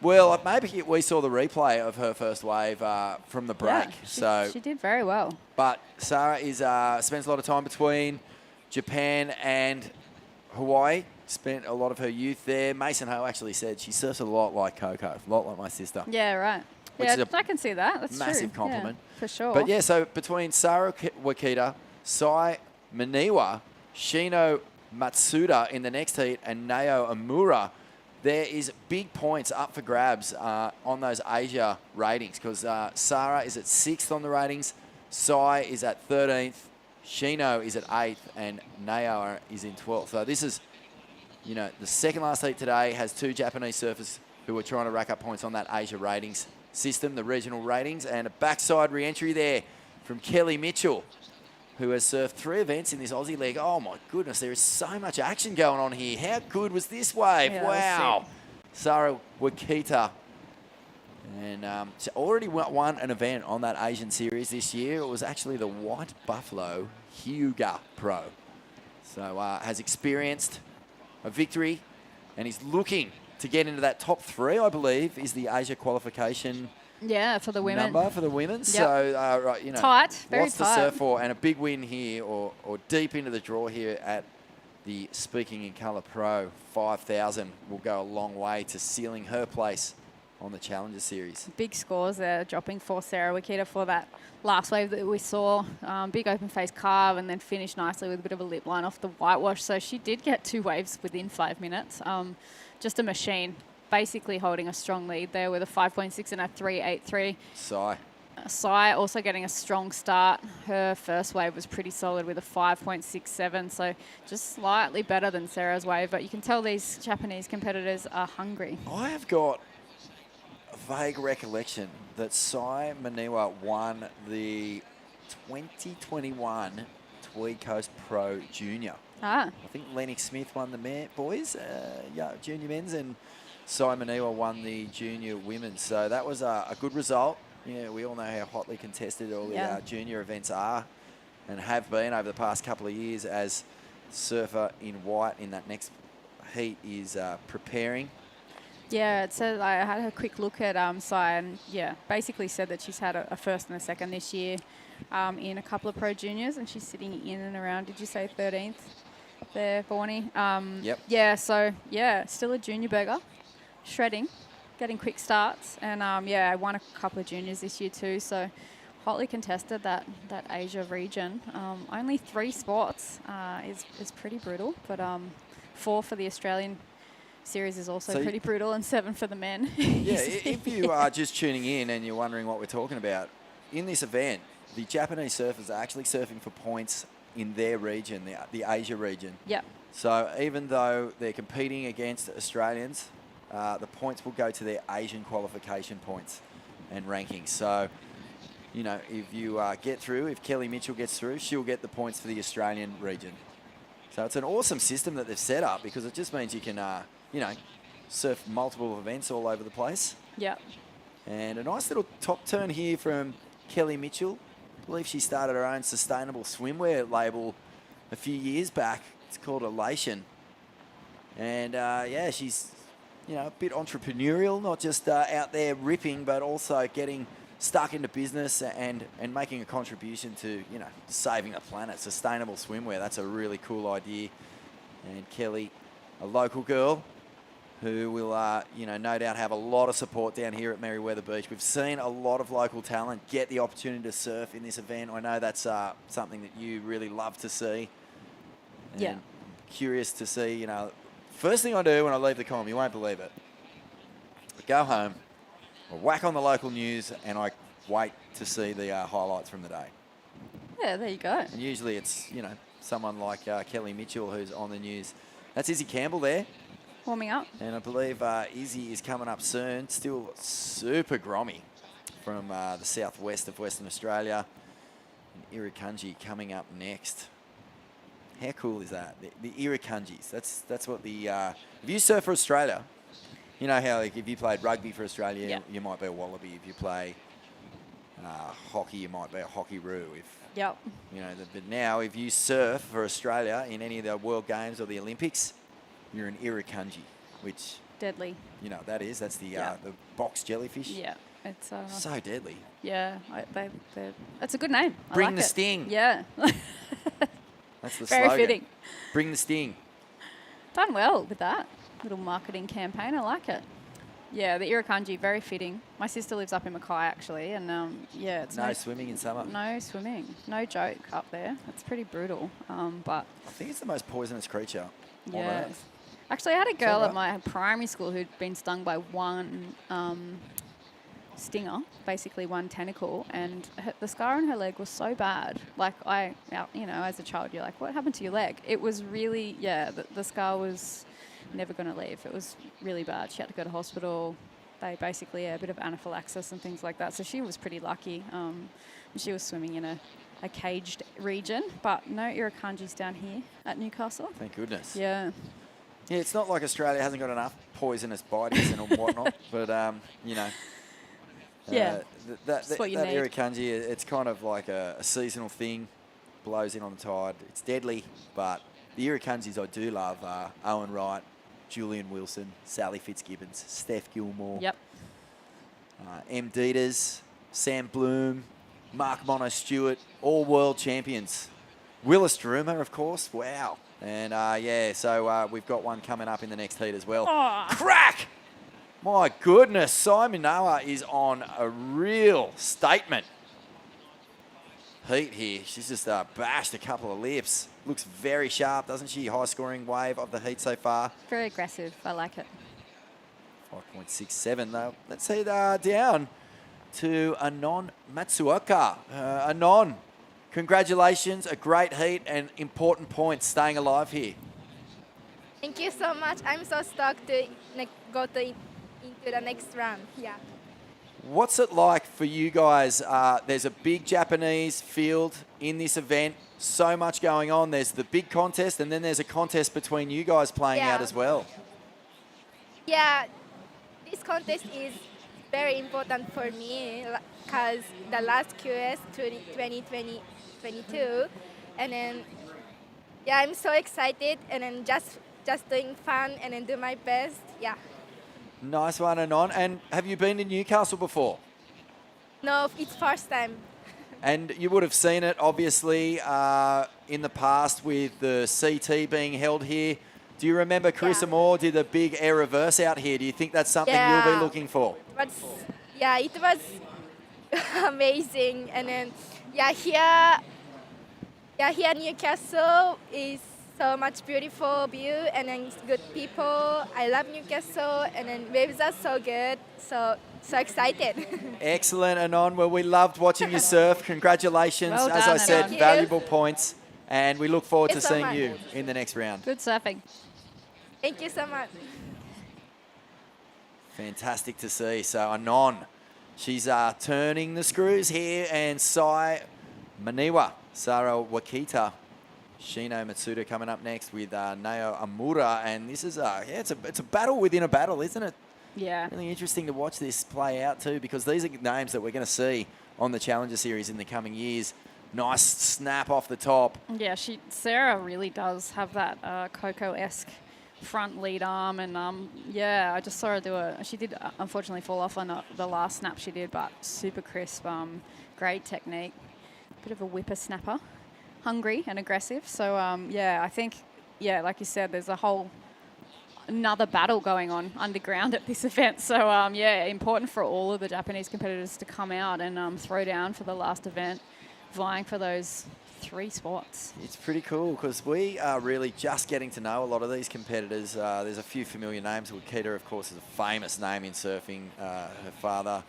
Well, maybe we saw the replay of her first wave from the break. Yeah, she did very well. But Sarah is spends a lot of time between Japan and Hawaii. Spent a lot of her youth there. Mason Ho actually said she surfs a lot like Coco, a lot like my sister. Yeah, right. Which Yeah, is a I can see that. That's massive true. compliment. Yeah, for sure. But yeah, so between Sarah Wakita, Sai Maniwa, Shino Matsuda in the next heat, and Nao Amura, there is big points up for grabs on those Asia ratings because Sarah is at 6th on the ratings, Sai is at 13th, Shino is at 8th, and Nao is in 12th. So this is, you know, the second last heat today has two Japanese surfers who are trying to rack up points on that Asia ratings system, the regional ratings, and a backside re-entry there from Kelly Mitchell, who has surfed 3 events in this Aussie leg. Oh my goodness, there is so much action going on here. How good was this wave? Yeah, wow. Sarah Wakita. And she already won an event on that Asian series this year. It was actually the White Buffalo Hyuga Pro. So has experienced a victory and is looking to get into that top 3, I believe, is the Asia qualification yeah, for the women. number for the women. Yep. So, right, you know, tight, very lots tight. to surf for, and a big win here, or deep into the draw here at the Speaking in Colour Pro 5000 will go a long way to sealing her place on the Challenger Series. Big scores there, dropping for Sarah Wakita for that last wave that we saw. Big open face carve and then finished nicely with a bit of a lip line off the whitewash. So she did get 2 waves within 5 minutes. Just a machine, basically holding a strong lead there with a 5.6 and a 3.83. Sai also getting a strong start. Her first wave was pretty solid with a 5.67, so just slightly better than Sarah's wave, but you can tell these Japanese competitors are hungry. I have got a vague recollection that Sai Maniwa won the 2021 Tweed Coast Pro Junior. I think Lennox Smith won the boys, junior men's, and Sai Maniwa won the junior women's. So that was a good result. Yeah, we all know how hotly contested all the junior events are and have been over the past couple of years as Surfer in White in that next heat is preparing. Yeah, it says I had a quick look at Sai, and basically said that she's had a first and a second this year in a couple of pro juniors, and she's sitting in and around, did you say 13th there, Bonnie? Yep. Yeah, so still a junior burger, shredding, getting quick starts, and I won a couple of juniors this year too, so hotly contested that Asia region. Only 3 spots is pretty brutal, but 4 for the Australian series is also pretty brutal, and 7 for the men. Yeah, if you are just tuning in and you're wondering what we're talking about, in this event, the Japanese surfers are actually surfing for points in their region, the Asia region. Yep. So even though they're competing against Australians, the points will go to their Asian qualification points and rankings. So, you know, if you get through, if Kelly Mitchell gets through, she'll get the points for the Australian region. So it's an awesome system that they've set up because it just means you can, you know, surf multiple events all over the place. Yep. And a nice little top turn here from Kelly Mitchell. I believe she started her own sustainable swimwear label a few years back. It's called Elation. And she's, you know, a bit entrepreneurial, not just out there ripping, but also getting stuck into business and making a contribution to, you know, saving the planet. Sustainable swimwear, that's a really cool idea. And Kelly, a local girl who will, no doubt have a lot of support down here at Merewether Beach. We've seen a lot of local talent get the opportunity to surf in this event. I know that's something that you really love to see. And Yeah. Curious to see, first thing I do when I leave the comp, you won't believe it. I go home, I whack on the local news, and I wait to see the highlights from the day. Yeah, there you go. And usually it's, someone like Kelly Mitchell who's on the news. That's Izzy Campbell there. Warming up. And I believe Izzy is coming up soon. Still super grommy from the southwest of Western Australia. And Irukandji coming up next. How cool is that? The Irukandjis. That's what the... if you surf for Australia, you know how if you played rugby for Australia, you might be a Wallaby. If you play hockey, you might be a Hockey-roo. Yep. But now if you surf for Australia in any of the World Games or the Olympics, you're an Irukandji, which... Deadly. You know what that is? That's the box jellyfish. Yeah. It's so deadly. Yeah. That's a good name. I Bring like the it. sting. Yeah. That's the Very slogan. fitting. Bring the sting. Done well with that little marketing campaign. I like it. Yeah, the Irukandji, very fitting. My sister lives up in Mackay, actually, and it's no swimming in summer. No swimming. No joke up there. It's pretty brutal. But I think it's the most poisonous creature on yeah. Earth. Actually, I had a girl right? at my primary school who'd been stung by one stinger, basically one tentacle, and the scar on her leg was so bad. Like as a child, you're like, what happened to your leg? It was really, the scar was never going to leave. It was really bad. She had to go to hospital. They basically, a bit of anaphylaxis and things like that. So she was pretty lucky. She was swimming in a caged region, but no Irukandjis down here at Newcastle. Thank goodness. Yeah. Yeah, it's not like Australia hasn't got enough poisonous bites and whatnot, but, that's what you that need. Irukandji, it's kind of like a seasonal thing, blows in on the tide. It's deadly, but the Irukandjis I do love are Owen Wright, Julian Wilson, Sally Fitzgibbons, Steph Gilmore, M. Dieters, Sam Bloom, Mark Mono Stewart, all world champions. Willis Drumer, of course. Wow. And so we've got one coming up in the next heat as well. Oh. Crack! My goodness, Simon Noah is on a real statement heat here. She's just bashed a couple of lips. Looks very sharp, doesn't she? High scoring wave of the heat so far. Very aggressive. I like it. 5.67 though. Let's head down to Anon Matsuoka. Anon, congratulations, a great heat and important points staying alive here. Thank you so much. I'm so stoked to go into the next round. Yeah. What's it like for you guys? There's a big Japanese field in this event. So much going on. There's the big contest, and then there's a contest between you guys playing out as well. Yeah, this contest is very important for me because the last QS 2022, and then I'm so excited, and then just doing fun and then do my best. Yeah. Nice one, Anon. And have you been to Newcastle before? No, it's first time. And you would have seen it, obviously, in the past with the CT being held here. Do you remember Carissa Moore did a big air reverse out here? Do you think that's something you'll be looking for? But it was amazing. And then, here Newcastle is so much beautiful view and then good people. I love Newcastle, and then waves are so good. So excited. Excellent, Anon. Well, we loved watching you surf. Congratulations. Well As done, I said, Anon. valuable points. And we look forward to Thank you so seeing much. you in the next round. Good surfing. Thank you so much. Fantastic to see. So Anon, she's turning the screws here, and Sai Maniwa, Sara Wakita, Shino Matsuda coming up next with Nao Amura. And this is it's a battle within a battle, isn't it? Yeah. Really interesting to watch this play out too, because these are names that we're going to see on the Challenger Series in the coming years. Nice snap off the top. Yeah, Sarah really does have that Coco-esque front lead arm, and I just saw her do she did unfortunately fall off on the last snap she did, but super crisp, great technique, bit of a whippersnapper, hungry and aggressive. So I think like you said, there's a whole another battle going on underground at this event. So, yeah, important for all of the Japanese competitors to come out and throw down for the last event, vying for those 3 spots. It's pretty cool because we are really just getting to know a lot of these competitors. There's a few familiar names. Wakita, of course, is a famous name in surfing. Her father,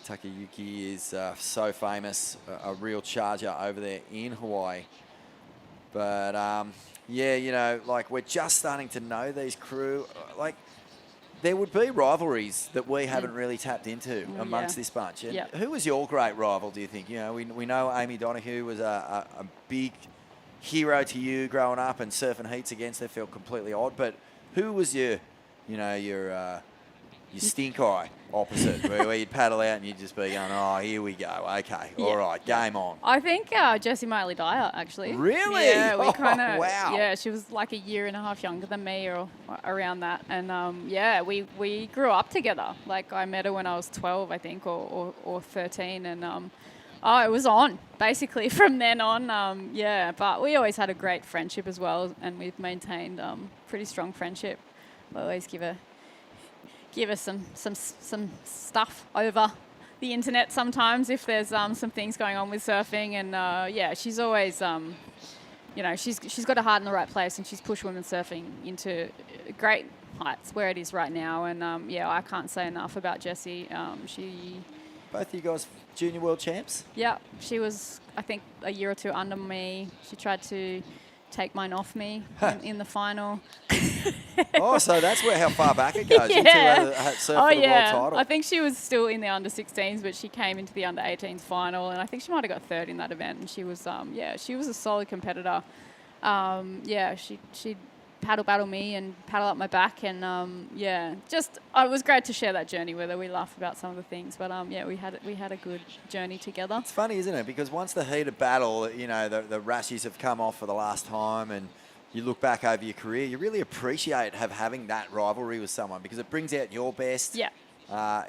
Takayuki, is so famous, a real charger over there in Hawaii. But, yeah, you know, like we're just starting to know these crew. Like, there would be rivalries that we haven't really tapped into amongst this bunch. And who was your great rival, do you think? You know, we know Amy Donahue was a big hero to you growing up, and surfing heats against her felt completely odd. But who was your stink eye opposite, where you'd paddle out and you'd just be going, oh, here we go. Okay, all right, game on. I think Jessie Miley Dyer, actually. Really? Yeah, we kind of. Wow. Yeah, she was like a year and a half younger than me, or around that. And yeah, we grew up together. Like I met her when I was 12, I think, or 13, and it was on basically from then on. Yeah, but we always had a great friendship as well, and we've maintained pretty strong friendship. I always give her some stuff over the internet sometimes if there's some things going on with surfing, and yeah, she's always you know, she's got her heart in the right place, and she's pushed women's surfing into great heights where it is right now. And yeah, I can't say enough about Jessie. Both of you guys junior world champs? Yeah, she was, I think, a year or 2 under me. She tried to take mine off me in the final. Oh, so that's how far back it goes. Yeah. You two had surf for the world title. I think she was still in the under-16s, but she came into the under-18s final, and I think she might have got 3rd in that event. And she was, yeah, she was a solid competitor. Yeah, she'd paddle battle me and paddle up my back, and yeah, just it was great to share that journey with her. We laugh about some of the things, but yeah, we had a good journey together. It's funny, isn't it? Because once the heated battle, you know, the rashes have come off for the last time, and you look back over your career, you really appreciate having that rivalry with someone, because it brings out your best. Yeah.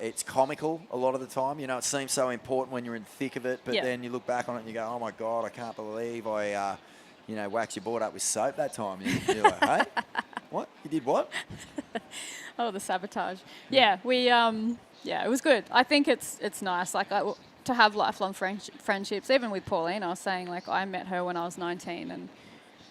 It's comical a lot of the time. You know, it seems so important when you're in the thick of it, but then you look back on it and you go, oh my God, I can't believe I you know, wax your board up with soap that time. You're like, hey, what? You did what? Oh, the sabotage. Yeah, we, yeah, it was good. I think it's nice, like, to have lifelong friendships. Even with Pauline, I was saying, like, I met her when I was 19, and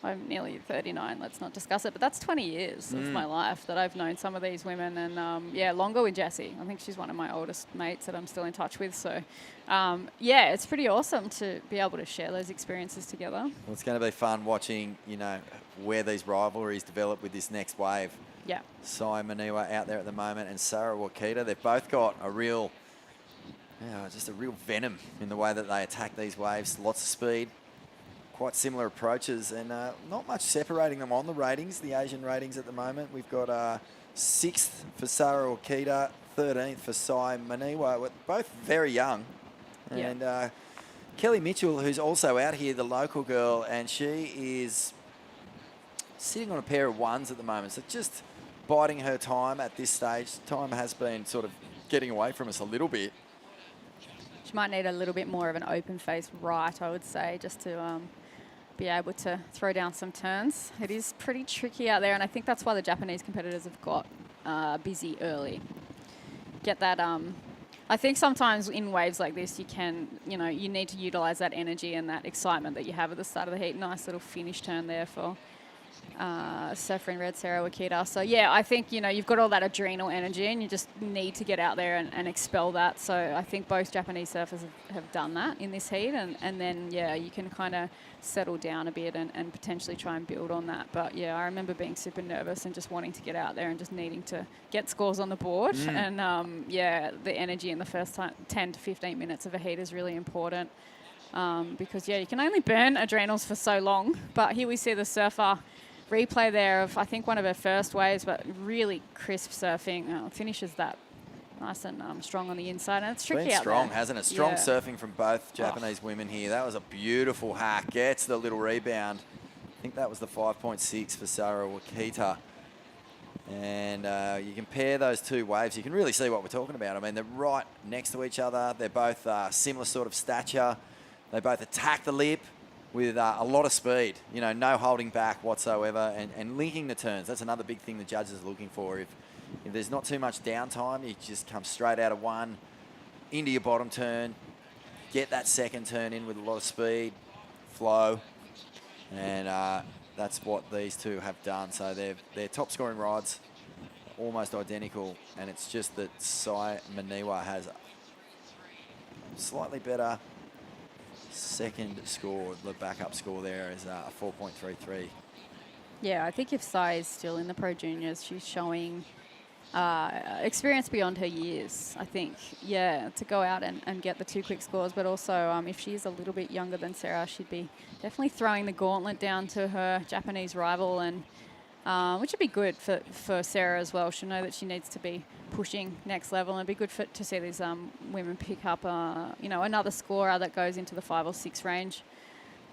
I'm nearly 39. Let's not discuss it. But that's 20 years of my life that I've known some of these women. And, yeah, longer with Jessie. I think she's one of my oldest mates that I'm still in touch with. So, yeah, it's pretty awesome to be able to share those experiences together. Well, it's going to be fun watching, you know, where these rivalries develop with this next wave. Yeah. Sai Maniwa out there at the moment, and Sarah Wakita. They've both got a real, just a real venom in the way that they attack these waves. Lots of speed. Quite similar approaches, and not much separating them on the ratings, the Asian ratings at the moment. We've got 6th for Sarah Okita, 13th for Sai Maniwa. We're both very young. And Kelly Mitchell, who's also out here, the local girl, and she is sitting on a pair of 1s at the moment. So just biding her time at this stage. Time has been sort of getting away from us a little bit. She might need a little bit more of an open face right, I would say, just to be able to throw down some turns. It is pretty tricky out there, and I think that's why the Japanese competitors have got busy early. Get that, I think sometimes in waves like this, you can, you know, you need to utilize that energy and that excitement that you have at the start of the heat. Nice little finish turn there for surfer in red, Sarah Wakita. So yeah, I think, you know, you've got all that adrenal energy and you just need to get out there and expel that. So I think both Japanese surfers have done that in this heat, and then yeah, you can kind of settle down a bit and potentially try and build on that. But yeah, I remember being super nervous and just wanting to get out there and just needing to get scores on the board. And yeah, the energy in the first 10 to 15 minutes of a heat is really important. Because yeah, you can only burn adrenals for so long. But here we see the surfer replay there of, I think, one of her first waves, but really crisp surfing. Finishes that nice and strong on the inside, and it's tricky been out strong, there. hasn't it? Strong surfing from both Japanese women here. That was a beautiful hack. Gets the little rebound. I think that was the 5.6 for Sarah Wakita. And you compare those two waves, you can really see what we're talking about. I mean, they're right next to each other. They're both similar sort of stature. They both attack the lip. with a lot of speed, no holding back whatsoever, and linking the turns. That's another big thing the judges are looking for. If there's not too much downtime, you just come straight out of one, into your bottom turn, get that second turn in with a lot of speed, flow, and that's what these two have done. So their top scoring rides almost identical, and it's just that Sai Maniwa has a slightly better second score. The backup score there is a 4.33. Yeah, I think if Sai is still in the Pro Juniors, she's showing experience beyond her years, I think. Yeah, to go out and get the 2 quick scores, but also if she's a little bit younger than Sarah, she'd be definitely throwing the gauntlet down to her Japanese rival, and which would be good for Sarah as well. She'll know that she needs to be pushing next level, and it'd be good to see these women pick up, another scorer that goes into the 5 or 6 range.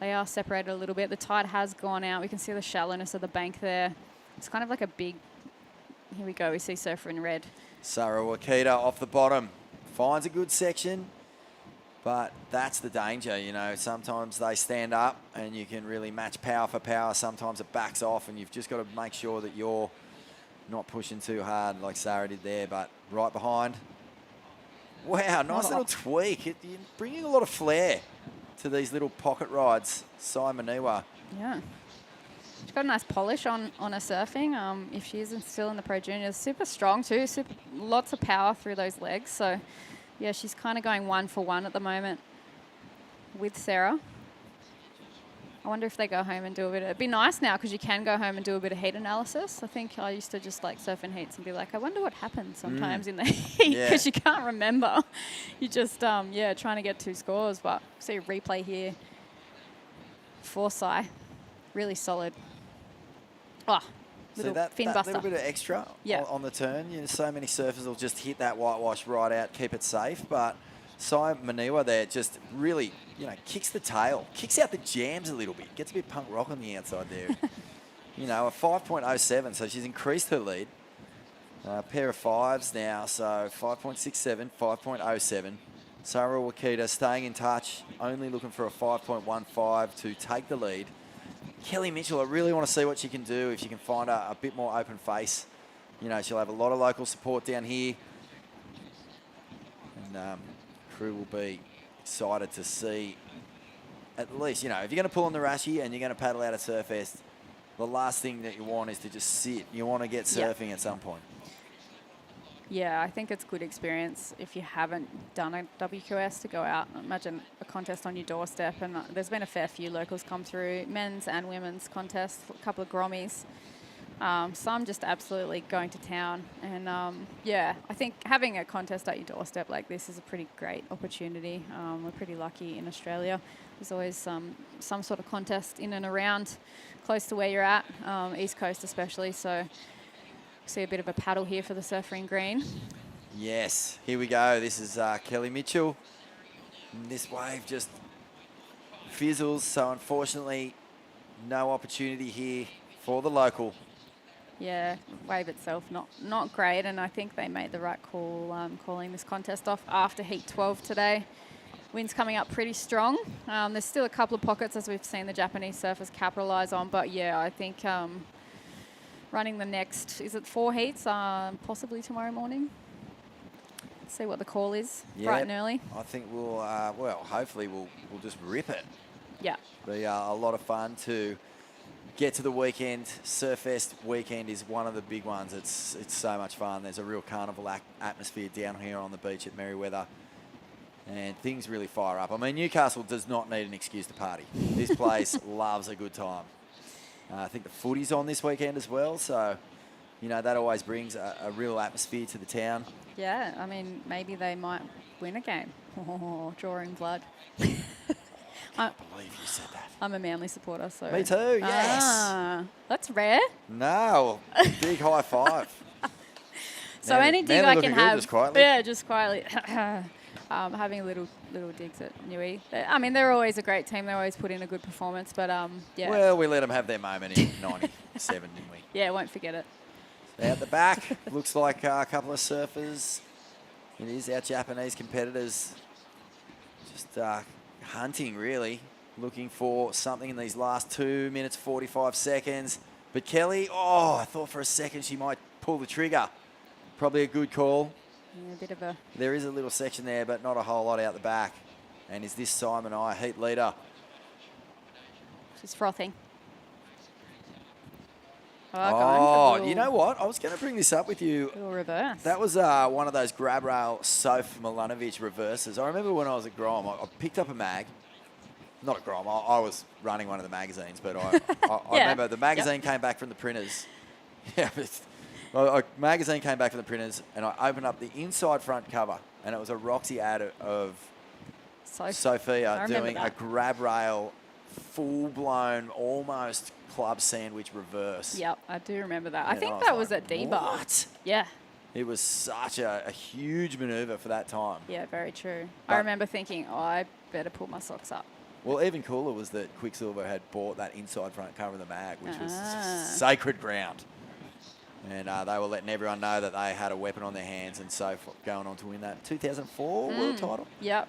They are separated a little bit. The tide has gone out. We can see the shallowness of the bank there. It's kind of like a big... Here we go. We see Surfer in red. Sarah Wakita off the bottom. Finds a good section, but that's the danger. Sometimes they stand up and you can really match power for power. Sometimes it backs off, and you've just got to make sure that you're not pushing too hard like Sarah did there, but right behind. Wow, nice little tweak. You're bringing a lot of flair to these little pocket rides, Sai Maniwa. Yeah. She's got a nice polish on her surfing. If she isn't still in the Pro Juniors, super strong too. Lots of power through those legs. So, yeah, she's kind of going 1 for 1 at the moment with Sarah. I wonder if they go home and do a bit of... It'd be nice now because you can go home and do a bit of heat analysis. I think I used to just like surf in heats and be like, I wonder what happens sometimes in the heat, because you can't remember. You just, trying to get 2 scores. But see a replay here for Sai. Really solid. Oh, little fin buster. Little bit of extra on the turn. So many surfers will just hit that whitewash right out, keep it safe. But Sai Maniwa there just really, kicks the tail, kicks out the jams a little bit, gets a bit punk rock on the outside there. A 5.07, so she's increased her lead. A pair of 5s now, so 5.67, 5.07. Sarah Wakita staying in touch, only looking for a 5.15 to take the lead. Kelly Mitchell, I really want to see what she can do if she can find a bit more open face. She'll have a lot of local support down here. And crew will be excited to see, at least, if you're going to pull on the Rashi and you're going to paddle out at Surfest, the last thing that you want is to just sit. You want to get surfing at some point. Yeah, I think it's good experience if you haven't done a WQS to go out. Imagine a contest on your doorstep, and there's been a fair few locals come through, men's and women's contests, a couple of Grommies. So I'm just absolutely going to town. And I think having a contest at your doorstep like this is a pretty great opportunity. We're pretty lucky in Australia. There's always some sort of contest in and around close to where you're at, East Coast especially. So see a bit of a paddle here for the surfer in green. Yes, here we go. This is Kelly Mitchell. And this wave just fizzles, so unfortunately no opportunity here for the local. Yeah, wave itself not great, and I think they made the right call calling this contest off after Heat 12 today. Wind's coming up pretty strong. There's still a couple of pockets as we've seen the Japanese surfers capitalise on, but yeah, I think running the next, is it 4 heats, possibly tomorrow morning? Let's see what the call is, bright and early. I think we'll, hopefully we'll just rip it. Yeah. Be a lot of fun to get to the weekend. Surfest weekend is one of the big ones. It's so much fun. There's a real carnival atmosphere down here on the beach at Merewether, and things really fire up. I mean, Newcastle does not need an excuse to party. This place loves a good time. I think the footy's on this weekend as well, so that always brings a real atmosphere to the town. Yeah, I mean, maybe they might win a game. Oh, drawing blood. I can't believe you said that. I'm a Manly supporter, so... Me too, yes. That's rare. No, big high five. So any dig Manly I can have... Just quietly. Yeah, just quietly. Having little digs at Newey. I mean, they're always a great team. They always put in a good performance, but yeah. Well, we let them have their moment in 97, didn't we? Yeah, won't forget it. Out the back, looks like a couple of surfers. It is our Japanese competitors just hunting, really. looking for something in these last 2 minutes, 45 seconds. But Kelly, I thought for a second she might pull the trigger. Probably a good call. Yeah, a bit of a... There is a little section there, but not a whole lot out the back. And is this Simon I, heat leader? She's frothing. You know what? I was going to bring this up with you. Little reverse. That was one of those grab rail Soph Milanovic reverses. I remember when I was at Grom, I picked up a mag. Not at Grom, I was running one of the magazines, but I remember the magazine came back from the printers. Yeah, a magazine came back from the printers, and I opened up the inside front cover, and it was a Roxy ad of Sophia doing a grab rail, full-blown, almost club sandwich reverse. Yep, I do remember that. Yeah, I think that was at D-Bar. What? Yeah. It was such a huge manoeuvre for that time. Yeah, very true. But I remember thinking, I better pull my socks up. Well, even cooler was that Quicksilver had bought that inside front cover of the mag, which was sacred ground. And they were letting everyone know that they had a weapon on their hands, and so going on to win that 2004 world title. Yep.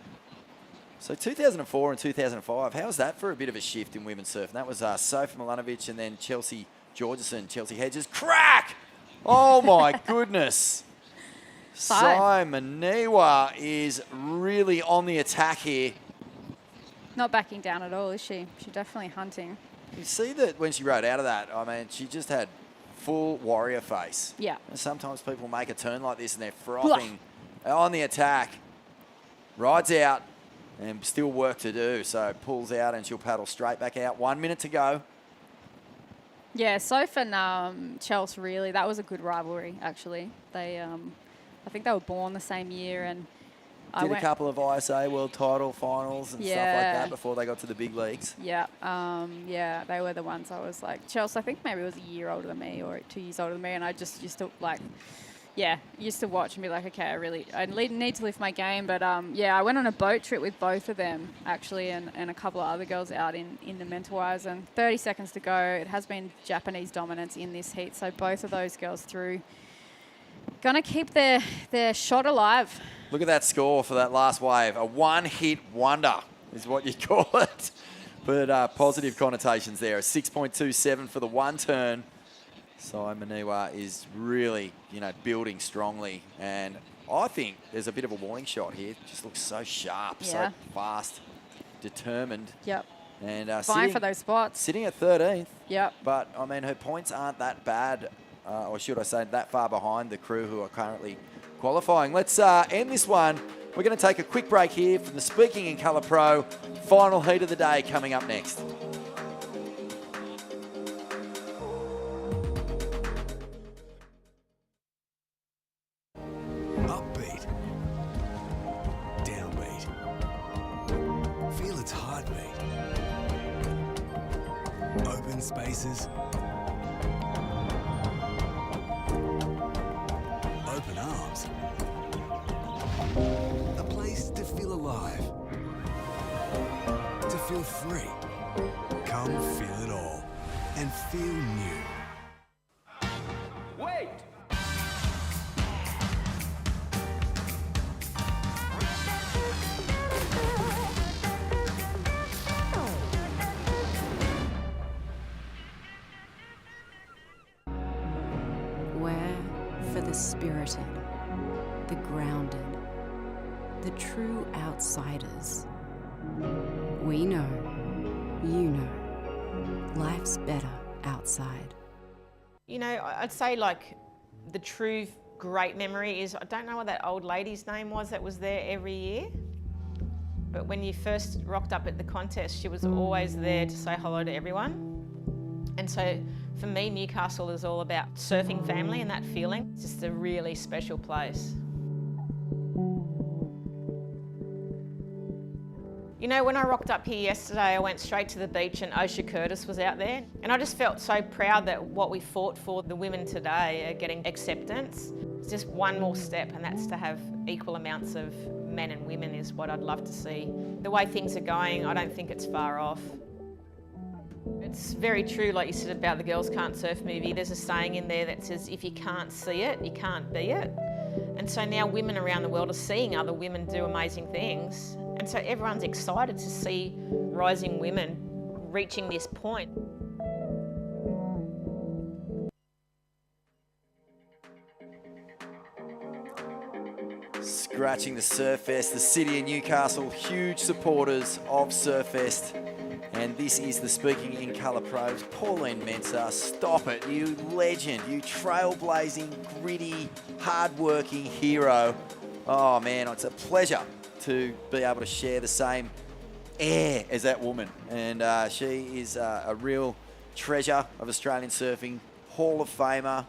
So 2004 and 2005, how's that for a bit of a shift in women's surf? And that was Soph Milanovic and then Chelsea Georgeson, Chelsea Hedges. Crack! Oh, my goodness. Simon Niwa is really on the attack here. Not backing down at all, is she? She's definitely hunting. You see that when she rode out of that, I mean, she just had full warrior face. Yeah. And sometimes people make a turn like this and they're frothing on the attack. Rides out and still work to do. So pulls out and she'll paddle straight back out. 1 minute to go. Yeah, Soph and Chelsea, really, that was a good rivalry, actually. They, I think they were born the same year, and Did a couple of ISA world title finals and stuff like that before they got to the big leagues. Yeah, yeah, they were the ones I was like, Chelsea, I think maybe was a year older than me or 2 years older than me, and I just used to like, used to watch and be like, okay, I need to lift my game. But yeah, I went on a boat trip with both of them actually, and a couple of other girls out in the Mentawais, and 30 seconds to go. It has been Japanese dominance in this heat, so both of those girls through. Gonna keep their shot alive. Look at that score for that last wave. A one-hit wonder is what you call it. But positive connotations there. A 6.27 for the one turn. Simon Niwa is really, building strongly. And I think there's a bit of a warning shot here. Just looks so sharp, so fast, determined. Yep. And vying for those spots. Sitting at 13th. Yep. But, I mean, her points aren't that bad. Or should I say that far behind the crew who are currently qualifying. Let's end this one. We're going to take a quick break here from the Speaking in Colour Pro. Final heat of the day coming up next. Upbeat. Downbeat. Feel its heartbeat. Open spaces. Open arms. A place to feel alive. To feel free. Come feel it all. And feel new. Wait! Where for the spirited, the grounded, the true outsiders. We know, you know, life's better outside. I'd say like the true great memory is, I don't know what that old lady's name was that was there every year, but when you first rocked up at the contest, she was always there to say hello to everyone. And so for me, Newcastle is all about surfing family and that feeling. It's just a really special place. When I rocked up here yesterday, I went straight to the beach and Osha Curtis was out there. And I just felt so proud that what we fought for, the women today, are getting acceptance. It's just one more step, and that's to have equal amounts of men and women is what I'd love to see. The way things are going, I don't think it's far off. It's very true, like you said about the Girls Can't Surf movie. There's a saying in there that says, if you can't see it, you can't be it. And so now women around the world are seeing other women do amazing things, And so everyone's excited to see rising women reaching this point. Scratching the Surfest, the city of Newcastle, huge supporters of Surfest. And this is the Speaking in Colour Pros. Pauline Mensah, stop it, you legend, you trailblazing, gritty, hard-working hero. Oh man, it's a pleasure to be able to share the same air as that woman. And she is a real treasure of Australian surfing, Hall of Famer,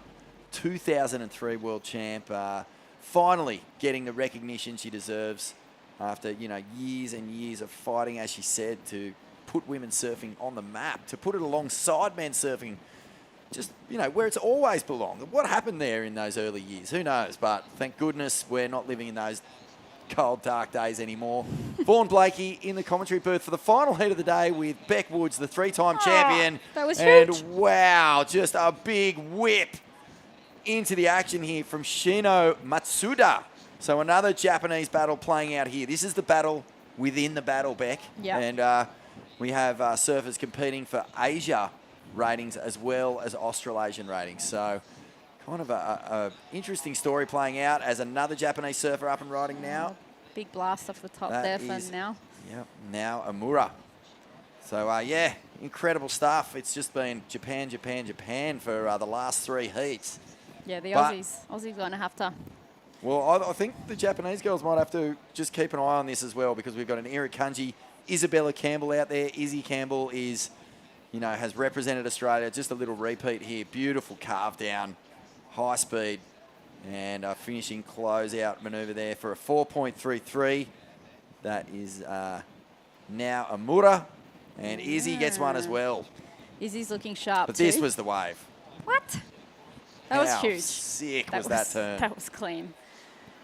2003 world champ. Finally getting the recognition she deserves after, years and years of fighting, as she said, to put women's surfing on the map, to put it alongside men's surfing, just, where it's always belonged. What happened there in those early years? Who knows? But thank goodness we're not living in those cold, dark days anymore. Vaughan Blakey in the commentary booth for the final heat of the day with Beck Woods, the three-time champion. That was and huge. Wow, just a big whip into the action here from Shino Matsuda. So another Japanese battle playing out here. This is the battle within the battle, Beck. Yeah. And we have surfers competing for Asia ratings as well as Australasian ratings. So kind of a interesting story playing out as another Japanese surfer up and riding now. Big blast off the top That there for is- now. Yep, now Amura. So, yeah, incredible stuff. It's just been Japan, Japan, Japan for the last three heats. Yeah, the But- Aussies going to have to. Well, I think the Japanese girls might have to just keep an eye on this as well, because we've got an Ira Kanji, Isabella Campbell out there. Izzy Campbell is, has represented Australia. Just a little repeat here. Beautiful carve down, high speed, and a finishing closeout manoeuvre there for a 4.33. That is now Amura, and Izzy gets one as well. Izzy's looking sharp But too. this was the wave. What? That was How huge. sick was that turn? That was clean.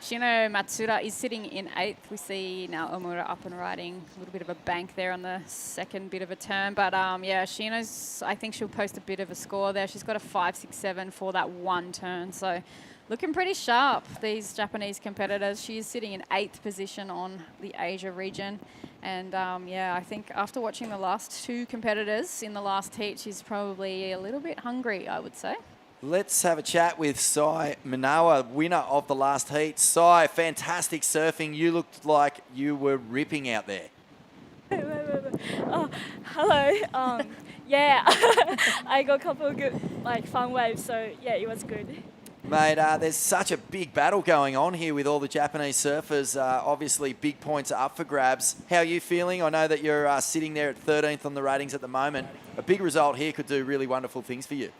Shino Matsuda is sitting in 8th. We see now Omura up and riding. A little bit of a bank there on the second bit of a turn. But yeah, Shino's, I think she'll post a bit of a score there. She's got a 5.67 for that one turn. So looking pretty sharp, these Japanese competitors. She is sitting in 8th position on the Asia region. And yeah, I think after watching the last two competitors in the last heat, she's probably a little bit hungry, I would say. Let's have a chat with Sai Manawa, winner of the last heat. Sai, fantastic surfing. You looked like you were ripping out there. Oh, hello. Yeah, I got a couple of good, fun waves, so yeah, it was good. Mate, there's such a big battle going on here with all the Japanese surfers. Obviously, big points are up for grabs. How are you feeling? I know that you're sitting there at 13th on the ratings at the moment. A big result here could do really wonderful things for you.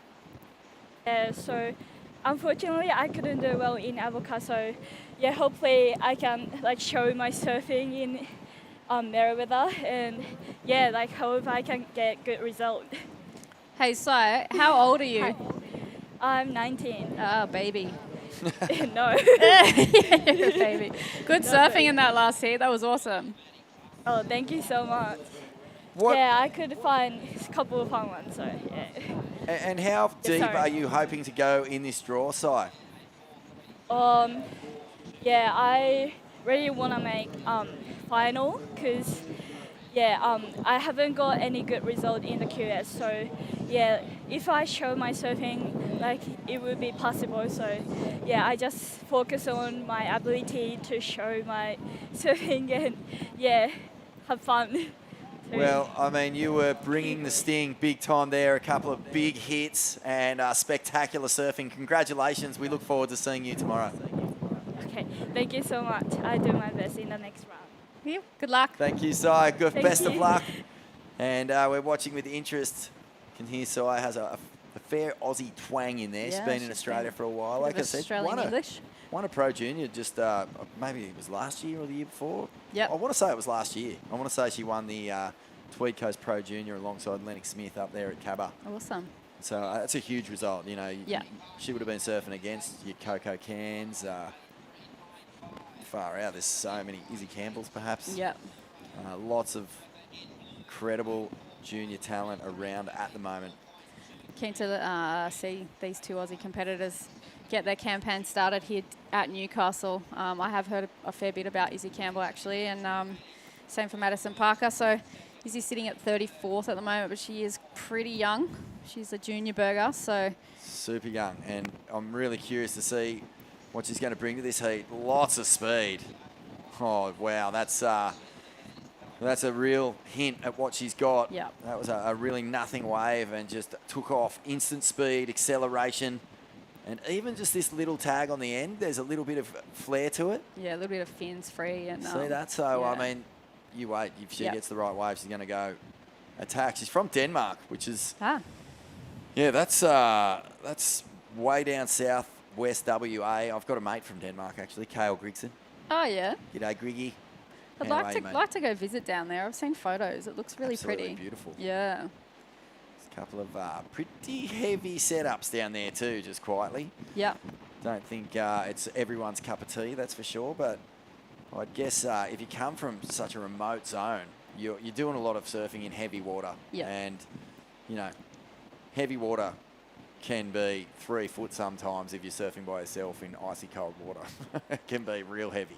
Yeah, so unfortunately I couldn't do well in Avoca, so yeah, hopefully I can show my surfing in Merriweather, and yeah, hope I can get good result. Hey, Sai, how old are you? Hi. I'm 19. Oh, baby. No. Baby. Good No, surfing baby. in that last heat. That was awesome. Oh, thank you so much. What- Yeah, I could find a couple of fun ones, so yeah. And how deep Sorry. are you hoping to go in this draw, Sai? Yeah, I really want to make final, because yeah, I haven't got any good result in the QS, so yeah, if I show my surfing, it would be possible. So yeah, I just focus on my ability to show my surfing and yeah, have fun. Well, I mean, you were bringing the sting big time there. A couple of big hits and spectacular surfing. Congratulations. We look forward to seeing you tomorrow. Okay, thank you so much. I do my best in the next round. Yeah, good luck. Thank you, Sai. Good, Thank best of you. luck. And we're watching with interest. You can hear Sai has a fair Aussie twang in there. Yeah, she's been in she's Australia been for a while. bit Like of I said, Australian English. won a Pro Junior just maybe it was last year or the year before. Yep. I want to say it was last year. I want to say she won the Tweed Coast Pro Junior alongside Lennox Smith up there at Cabba. Awesome. So that's a huge result. Yeah. She would have been surfing against your Coco Cans. Far out. There's so many Izzy Campbells, perhaps. Yep. Lots of incredible junior talent around at the moment. Keen to see these two Aussie competitors get their campaign started here at Newcastle. I have heard a fair bit about Izzy Campbell actually, and Same for Madison Parker. So Izzy's sitting at 34th at the moment, but she is pretty young. She's a junior burger, so... Super young, and I'm really curious to see what she's going to bring to this heat. Lots of speed. Oh, wow, that's a real hint at what she's got. Yeah. That was a really nothing wave and just took off. Instant speed, acceleration, and even just this little tag on the end, there's a little bit of flair to it. Yeah, a little bit of fins free. And See that? So, yeah. I mean, you wait. If she Yep. gets the right wave, she's going to go attack. She's from Denmark, which is... Ah. Yeah, that's way down south, West WA. I've got a mate from Denmark, actually, Kale Grigson. Oh, yeah. G'day, Griggy. I'd How are like you, to mate? like to go visit down there. I've seen photos. It looks really Absolutely pretty. beautiful. Yeah. There's a couple of pretty heavy setups down there too, just quietly. Yeah. Don't think it's everyone's cup of tea, that's for sure. But I'd guess if you come from such a remote zone, you're doing a lot of surfing in heavy water. Yeah. And, you know, heavy water can be 3 foot sometimes if you're surfing by yourself in icy cold water. It can be real heavy.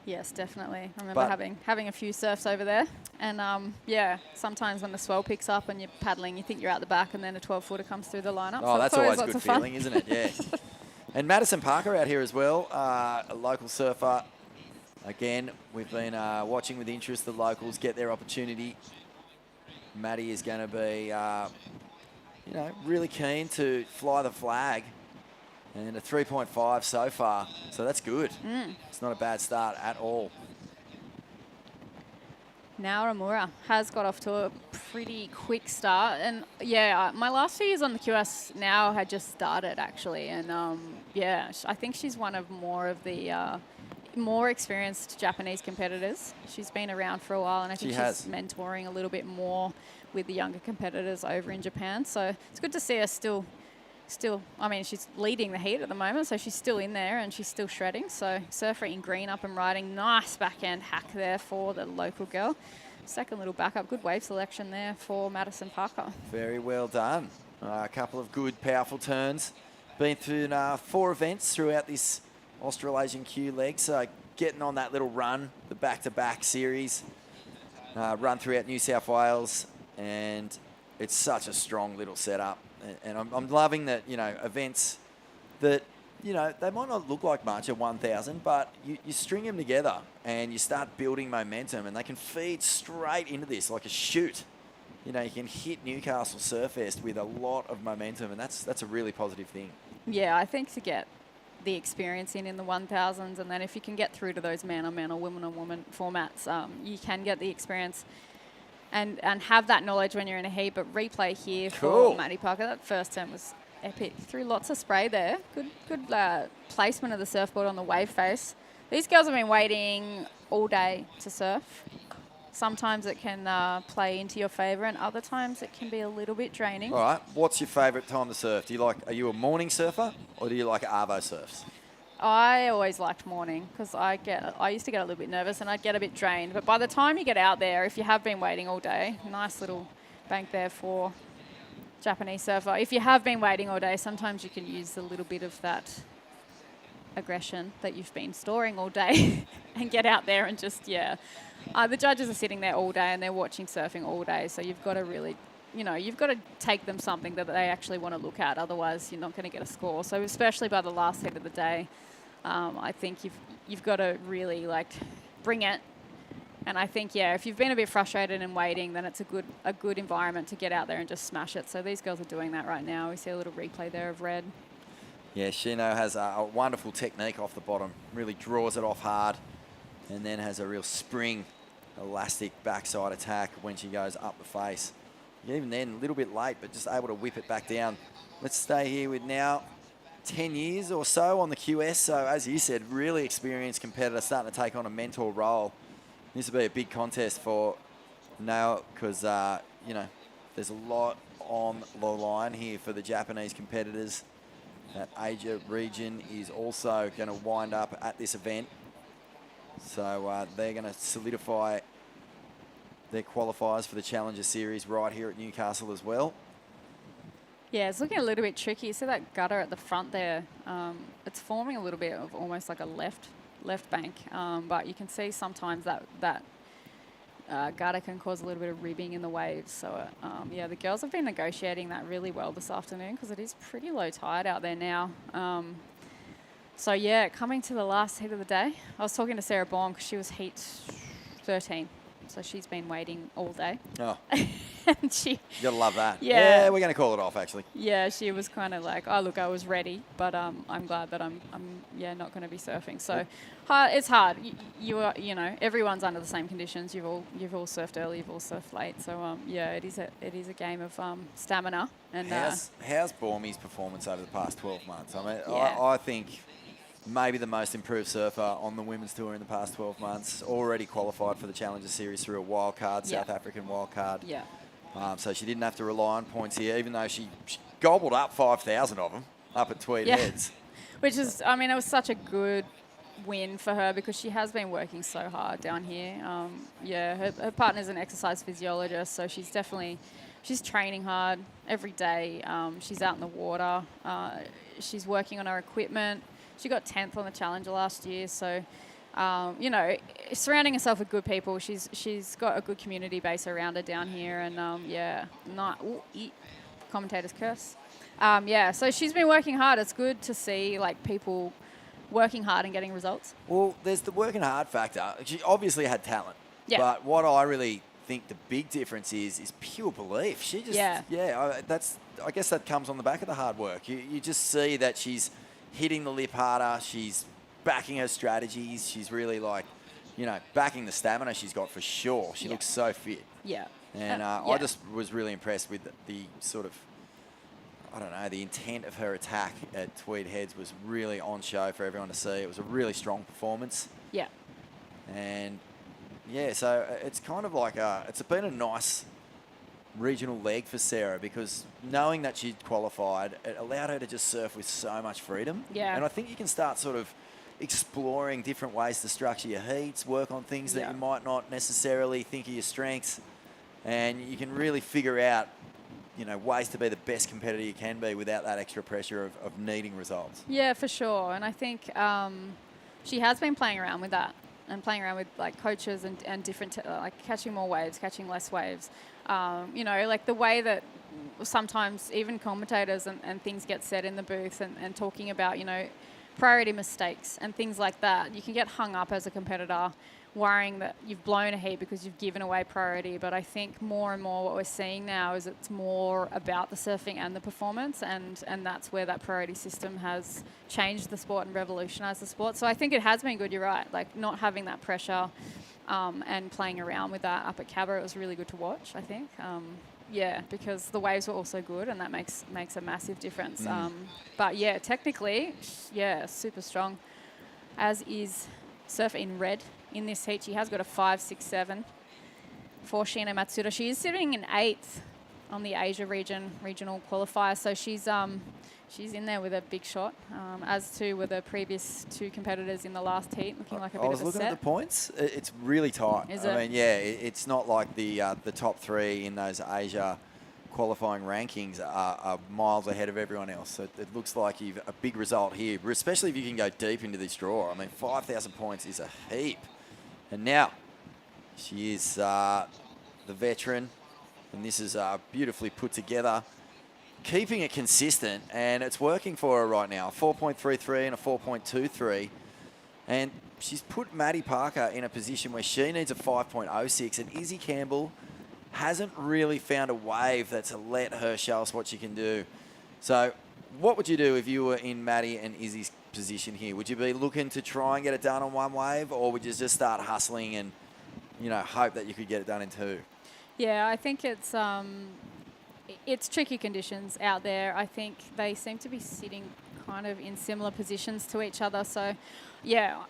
Yes, definitely. I remember But- having a few surfs over there. And, yeah, sometimes when the swell picks up and you're paddling, you think you're out the back and then a 12-footer comes through the lineup. Oh, So that's it's always a lots good of fun. feeling, isn't it? Yeah. And Madison Parker out here as well, a local surfer. Again, we've been watching with interest the locals get their opportunity. Maddie is going to be, you know, really keen to fly the flag. And a 3.5 so far, so that's good. It's not a bad start at all. Naoramura has got off to a pretty quick start. And, yeah, my last few years on the QS now had just started, actually. And, yeah, I think she's one of the more experienced Japanese competitors. She's been around for a while, and I think she's mentoring a little bit more with the younger competitors over in Japan. So it's good to see her still, I mean, she's leading the heat at the moment, so she's still in there and she's still shredding. So surfer in green up and riding. Nice backhand hack there for the local girl. Second little backup. Good wave selection there for Madison Parker. Very well done. A couple of good, powerful turns. Been through 4 events throughout this Australasian Q leg, so getting on that little run, the back-to-back series, run throughout New South Wales, and it's such a strong little setup. And I'm loving that, you know, events that, you know, they might not look like much at 1,000, but you string them together and you start building momentum and they can feed straight into this like a chute. You know, you can hit Newcastle Surfest with a lot of momentum, and that's a really positive thing. Yeah, I think to get the experience in the 1,000s, and then if you can get through to those man-on-man or woman-on-woman formats, you can get the experience and have that knowledge when you're in a heat. But replay here for Maddie Parker. That first turn was epic. Threw lots of spray there. Good placement of the surfboard on the wave face. These girls have been waiting all day to surf. Sometimes it can play into your favour, and other times it can be a little bit draining. All right, what's your favourite time to surf? Are you a morning surfer or do you like Arvo surfs? I always liked morning because I used to get a little bit nervous and I'd get a bit drained. But by the time you get out there, if you have been waiting all day, nice little bank there for Japanese surfer. If you have been waiting all day, sometimes you can use a little bit of that aggression that you've been storing all day and get out there and just, the judges are sitting there all day and they're watching surfing all day. So you've got to really, you've got to take them something that they actually want to look at. Otherwise, you're not going to get a score. So especially by the last heat of the day, I think you've got to really bring it. And I think, if you've been a bit frustrated and waiting, then it's a good environment to get out there and just smash it. So these girls are doing that right now. We see a little replay there of red. Yeah, Shino has a wonderful technique off the bottom. Really draws it off hard and then has a real spring, elastic backside attack when she goes up the face. Even then, a little bit late, but just able to whip it back down. Let's stay here with now 10 years or so on the QS. So as you said, really experienced competitor starting to take on a mentor role. This will be a big contest for Nao because, there's a lot on the line here for the Japanese competitors. That Asia region is also going to wind up at this event. So they're going to solidify their qualifiers for the Challenger Series right here at Newcastle as well. Yeah, it's looking a little bit tricky. You see that gutter at the front there? It's forming a little bit of almost like a left left bank. But you can see sometimes that gutter can cause a little bit of ribbing in the waves. So, yeah, the girls have been negotiating that really well this afternoon because it is pretty low tide out there now. So, yeah, coming to the last heat of the day, I was talking to Sarah Baum because she was heat 13. So she's been waiting all day. Oh. And she... You got to love that. Yeah. We're going to call it off, actually. Yeah, she was kind of like, oh, look, I was ready, but I'm glad that I'm not going to be surfing. So it's hard. You know, everyone's under the same conditions. You've all surfed early, you've all surfed late. So, yeah, it is a game of stamina. And how's Baumy's performance over the past 12 months? I mean, Yeah. I think maybe the most improved surfer on the women's tour in the past 12 months. Already qualified for the Challenger Series through a wild card, South African wild card. Yeah. So she didn't have to rely on points here, even though she gobbled up 5,000 of them up at Tweed Heads. Which is, I mean, it was such a good win for her because she has been working so hard down here. Yeah, her partner's an exercise physiologist, so she's training hard every day. She's out in the water. She's working on her equipment. She got 10th on the Challenger last year, so you know, surrounding herself with good people. She's got a good community base around her down here, and commentator's curse. Yeah, so she's been working hard. It's good to see like people working hard and getting results. Well, there's the working hard factor. She obviously had talent, but what I really think the big difference is pure belief. She just I guess that comes on the back of the hard work. You just see that she's hitting the lip harder. She's backing her strategies. She's really like, you know, backing the stamina she's got for sure. She looks so fit. Yeah. And I just was really impressed with the sort of, I don't know, the intent of her attack at Tweed Heads was really on show for everyone to see. It was a really strong performance. Yeah. And yeah, so it's kind of like it's been a nice regional leg for Sarah because knowing that she'd qualified, it allowed her to just surf with so much freedom. Yeah. And I think you can start sort of exploring different ways to structure your heats, work on things that you might not necessarily think are your strengths, and you can really figure out, you know, ways to be the best competitor you can be without that extra pressure of needing results. Yeah, for sure. And I think she has been playing around with that and playing around with like coaches and different, like catching more waves, catching less waves. You know, like the way that sometimes even commentators and things get said in the booth and talking about, you know, priority mistakes and things like that. You can get hung up as a competitor worrying that you've blown a heat because you've given away priority. But I think more and more what we're seeing now is it's more about the surfing and the performance, and that's where that priority system has changed the sport and revolutionized the sport. So I think it has been good, you're right, like not having that pressure and playing around with that up at Cabra. It was really good to watch, I think. Yeah, because the waves were also good, and that makes a massive difference. But yeah, technically, yeah, super strong, as is Surf in Red in this heat. She has got a 5.67 for Sheena Matsuda. She is sitting in 8th on the Asia regional qualifier, so she's in there with a big shot, as to were the previous two competitors in the last heat, looking like a bit of a set. I was looking at the points. It's really tight. Is I mean, yeah, it's not like the top three in those Asia qualifying rankings are miles ahead of everyone else. So it looks like you've a big result here, especially if you can go deep into this draw. I mean, 5,000 points is a heap. And now she is the veteran, and this is beautifully put together, keeping it consistent, and it's working for her right now. A 4.33 and a 4.23. And she's put Maddie Parker in a position where she needs a 5.06, and Izzy Campbell hasn't really found a wave that's let her show us what she can do. So what would you do if you were in Maddie and Izzy's position here? Would you be looking to try and get it done on one wave, or would you just start hustling and, you know, hope that you could get it done in two? Yeah, I think it's tricky conditions out there. I think they seem to be sitting kind of in similar positions to each other. So, yeah,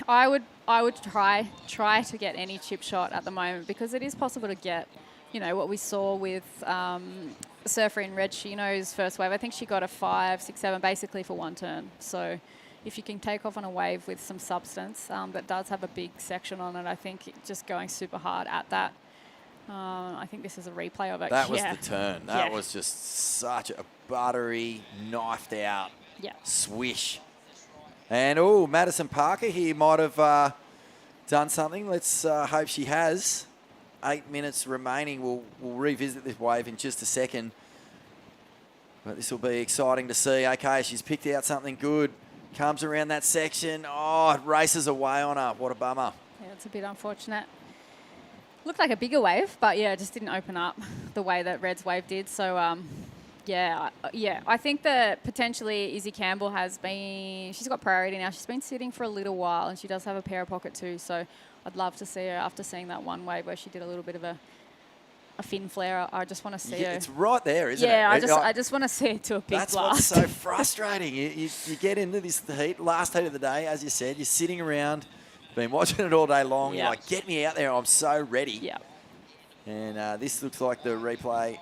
I would try to get any chip shot at the moment, because it is possible to get, you know, what we saw with Surfer in Red Shino's first wave. I think she got a 5.67 basically for one turn. So if you can take off on a wave with some substance that does have a big section on it, I think just going super hard at that. I think this is a replay of it. That was the turn. That was just such a buttery, knifed out swish. And, Madison Parker here might have done something. Let's hope she has. 8 minutes remaining. We'll revisit this wave in just a second. But this will be exciting to see. Okay, she's picked out something good. Comes around that section. Oh, it races away on her. What a bummer. Yeah, it's a bit unfortunate. Looked like a bigger wave, but yeah, it just didn't open up the way that Red's wave did. So, I think that potentially Izzy Campbell she's got priority now. She's been sitting for a little while, and she does have a para pocket too. So I'd love to see her after seeing that one wave where she did a little bit of a fin flare. I just want to see her. It's right there, isn't it? Yeah, I just want to see it to a big That's blast. what's so frustrating. You get into this heat, last heat of the day, as you said, you're sitting around, been watching it all day long. You're like, get me out there. I'm so ready. Yeah. And this looks like the replay.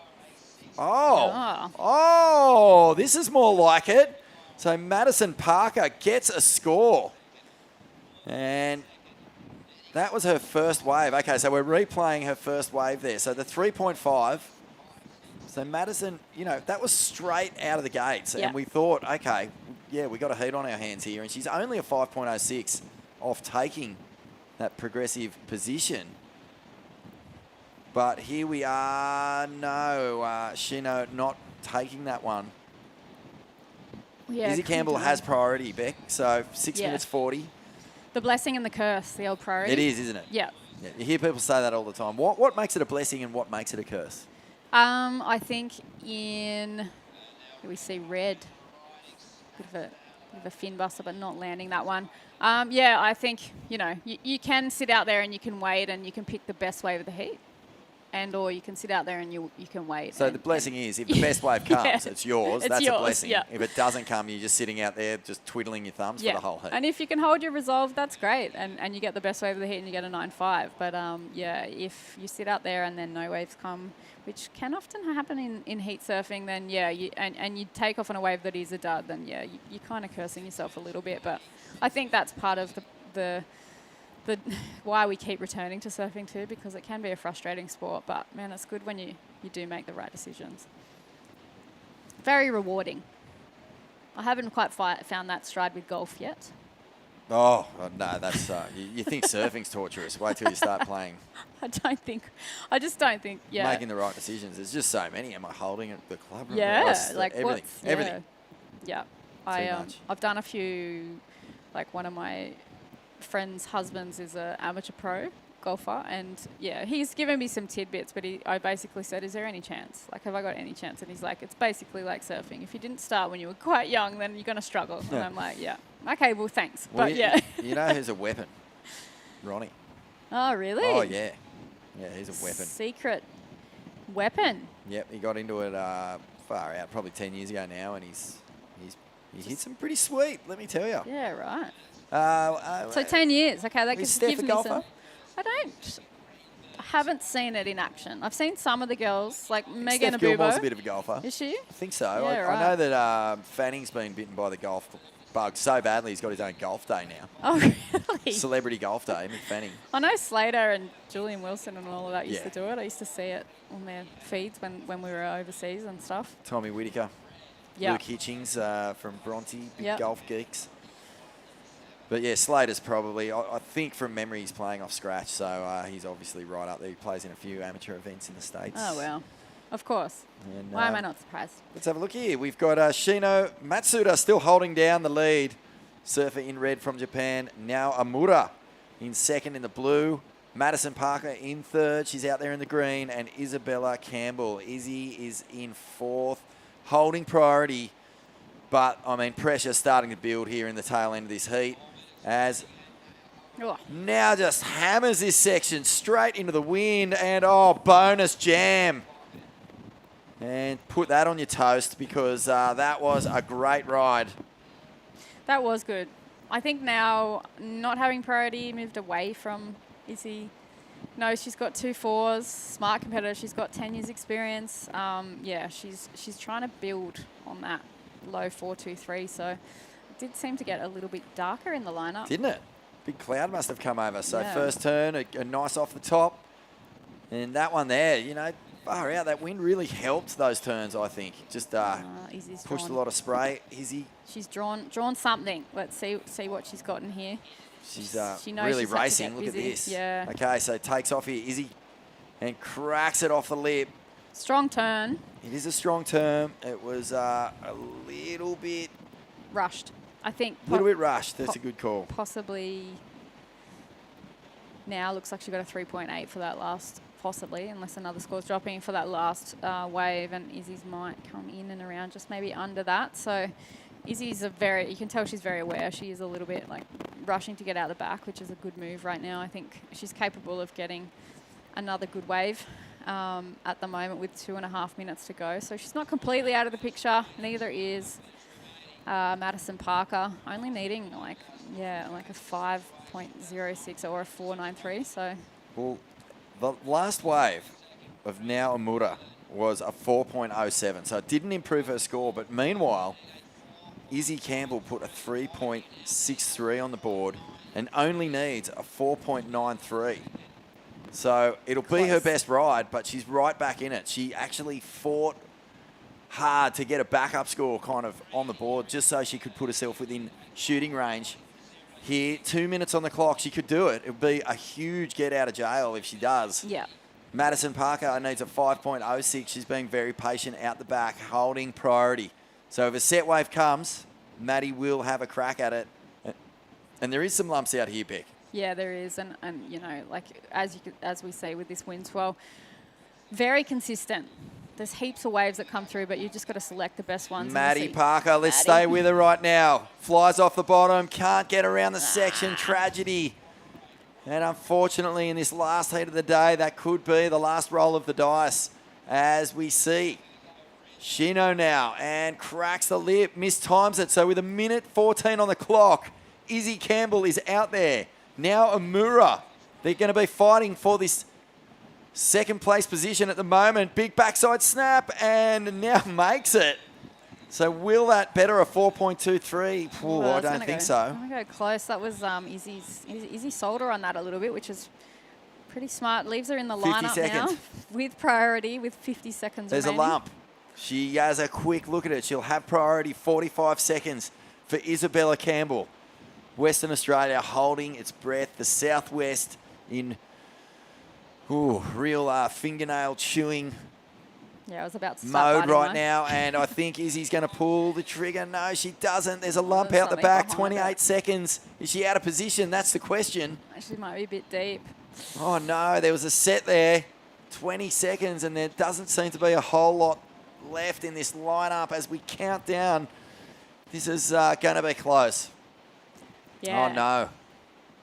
Oh, this is more like it. So Madison Parker gets a score. And that was her first wave. Okay, so we're replaying her first wave there. So the 3.5. So Madison, that was straight out of the gates. Yeah. And we thought, okay, yeah, we got a heat on our hands here. And she's only a 5.06 off taking that progressive position. But here we are. No, Shino not taking that one. Yeah, Izzy Campbell has priority, Beck. So 6 minutes 40. The blessing and the curse, the old priority. It is, isn't it? Yeah. You hear people say that all the time. What makes it a blessing and what makes it a curse? I think here we see Red. Bit of a fin buster, but not landing that one. I think, you can sit out there and you can wait and you can pick the best wave of the heat. Or you can sit out there and you can wait. So the blessing is, if the best wave comes, it's yours. That's yours, a blessing. yeah. If it doesn't come, you're just sitting out there just twiddling your thumbs for the whole heat. And if you can hold your resolve, that's great. And you get the best wave of the heat and you get a 9.5. But if you sit out there and then no waves come, which can often happen in heat surfing, then you take off on a wave that is a dud, then you're kind of cursing yourself a little bit. But I think that's part of the why we keep returning to surfing too, because it can be a frustrating sport, but man, it's good when you do make the right decisions. Very rewarding. I haven't quite found that stride with golf yet. Oh, no, that's you think surfing's torturous. Wait till you start playing. I just don't think, making the right decisions. There's just so many. Am I holding at the club? Yeah, everything. Yeah. I've done a few, like one of my friend's husbands is an amateur pro golfer, and he's given me some tidbits, but I basically said, is there any chance? Like, have I got any chance? And he's like, it's basically like surfing. If you didn't start when you were quite young, then you're going to struggle. Yeah. And I'm like, okay, well, thanks. Well, but you know who's a weapon? Ronnie. Oh, really? Oh, yeah. Yeah, he's a weapon. Secret weapon. Yep, he got into it far out, probably 10 years ago now, and he's hit some pretty sweet, let me tell you. Yeah, right. So 10 years. Okay, that gives me some. I haven't seen it in action. I've seen some of the girls, like Megan Steph Abubo. Gilmore's a bit of a golfer. Is she? I think so. Yeah, I know that Fanning's been bitten by the golf bug so badly he's got his own golf day now. Oh, really? Celebrity golf day, Mick Fanning. I know Slater and Julian Wilson and all of that used to do it. I used to see it on their feeds when we were overseas and stuff. Tommy Whitaker. Luke Hitchings from Bronte, big golf geeks. But yeah, Slater's probably, I think from memory, he's playing off scratch, so he's obviously right up there. He plays in a few amateur events in the States. Oh, well. Of course. And, why am I not surprised? Let's have a look here. We've got Shino Matsuda still holding down the lead. Surfer in red from Japan. Now Amura in second in the blue. Madison Parker in third. She's out there in the green. And Isabella Campbell. Izzy is in fourth, holding priority. But, I mean, pressure starting to build here in the tail end of this heat. As now just hammers this section straight into the wind, and bonus jam. And put that on your toast, because that was a great ride. That was good. I think now not having priority moved away from Izzy. No, she's got 2 4s, smart competitor. She's got 10 years experience. She's trying to build on that low 4-2-3. So did seem to get a little bit darker in the lineup. Didn't it? Big cloud must have come over. So first turn, a nice off the top. And that one there, Far out, that wind really helped those turns, I think. Just Izzy's pushed drawn. a lot of spray. Izzy, She's drawn something. Let's see what she's got in here. she's She knows really she's had to racing. get Look at busy. this. Yeah. Okay, so takes off here, Izzy, and cracks it off the lip. Strong turn. It is a strong turn. It was a little bit... Rushed. I think. A little bit rushed. That's a good call. Possibly. Now looks like she got a 3.8 for that last, possibly, unless another score's dropping for that last wave, and Izzy's might come in and around just maybe under that. So Izzy's you can tell she's very aware. She is a little bit like rushing to get out the back, which is a good move right now. I think she's capable of getting another good wave at the moment with 2.5 minutes to go. So she's not completely out of the picture. Neither is Madison Parker, only needing like a 5.06 or a 4.93. So, well, the last wave of Now Amura was a 4.07, so it didn't improve her score. But meanwhile, Izzy Campbell put a 3.63 on the board and only needs a 4.93. So it'll be her best ride, but she's right back in it. She actually fought hard to get a backup score kind of on the board just so she could put herself within shooting range. Here, 2 minutes on the clock, she could do it. It would be a huge get out of jail if she does. yeah. Madison Parker needs a 5.06. She's being very patient out the back, holding priority. So if a set wave comes, Maddie will have a crack at it. And there is some lumps out here, Beck. Yeah, there is, and you know, like as we say with this wind swell, very consistent. There's heaps of waves that come through, but you just got to select the best ones. Maddie Parker, let's stay with her right now. Flies off the bottom, can't get around the section. Tragedy. And unfortunately, in this last heat of the day, that could be the last roll of the dice. As we see Shino now, and cracks the lip, mistimes it. So with 1:14 on the clock, Izzy Campbell is out there. Now Amura, they're going to be fighting for this second place position at the moment. Big backside snap, and now makes it. So will that better a 4.23? Well, I don't think so. I'm going to go close. That was Izzy sold her on that a little bit, which is pretty smart. Leaves her in the 50 lineup seconds. now with priority with 50 seconds There's remaining. a lump. She has a quick look at it. She'll have priority 45 seconds for Isabella Campbell. Western Australia holding its breath. The Southwest in real fingernail chewing Yeah, I was about to start mode biting right mine. now, and I think Izzy's going to pull the trigger. No, she doesn't. There's a lump There's out the something back, behind 28 it. seconds. Is she out of position? That's the question. Actually, might be a bit deep. Oh, no, there was a set there, 20 seconds, and there doesn't seem to be a whole lot left in this lineup as we count down. This is going to be close. Yeah. Oh, no.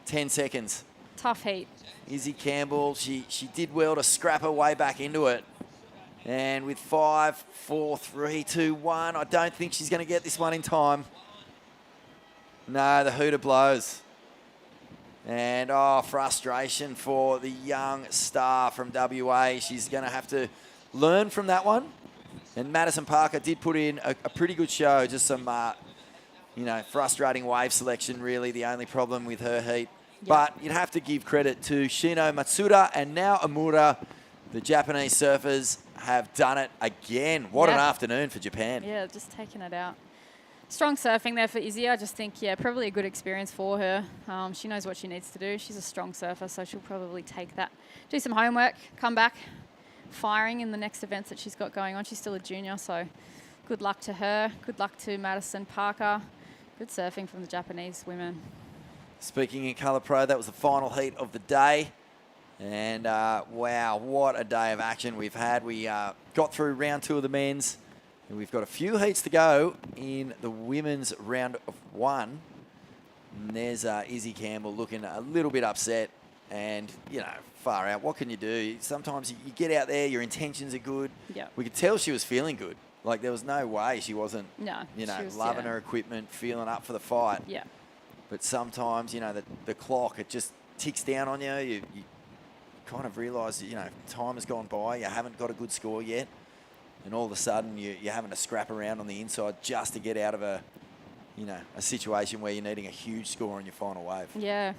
10 seconds. Tough heat. Izzy Campbell, she did well to scrap her way back into it. And with 5, 4, 3, 2, 1, I don't think she's going to get this one in time. No, the hooter blows. And, frustration for the young star from WA. She's going to have to learn from that one. And Madison Parker did put in a pretty good show. Just some, frustrating wave selection, really, the only problem with her heat. Yep. But you'd have to give credit to Shino Matsuda and now Amura. The Japanese surfers have done it again. What an afternoon for Japan. Yeah, just taking it out. Strong surfing there for Izzy. I just think, probably a good experience for her. She knows what she needs to do. She's a strong surfer, so she'll probably take that, do some homework, come back firing in the next events that she's got going on. She's still a junior, so good luck to her. Good luck to Madison Parker. Good surfing from the Japanese women. Speaking in Colour Pro, that was the final heat of the day. And, wow, what a day of action we've had. We got through round 2 of the men's. And we've got a few heats to go in the women's round of 1. And there's Izzy Campbell looking a little bit upset. And, far out. What can you do? Sometimes you get out there, your intentions are good. Yep. We could tell she was feeling good. Like, there was no way she wasn't, she was, loving her equipment, feeling up for the fight. Yeah. But sometimes, the clock, it just ticks down on you. You kind of realise that, time has gone by. You haven't got a good score yet. And all of a sudden, you're having to scrap around on the inside just to get out of a situation where you're needing a huge score on your final wave. Yeah.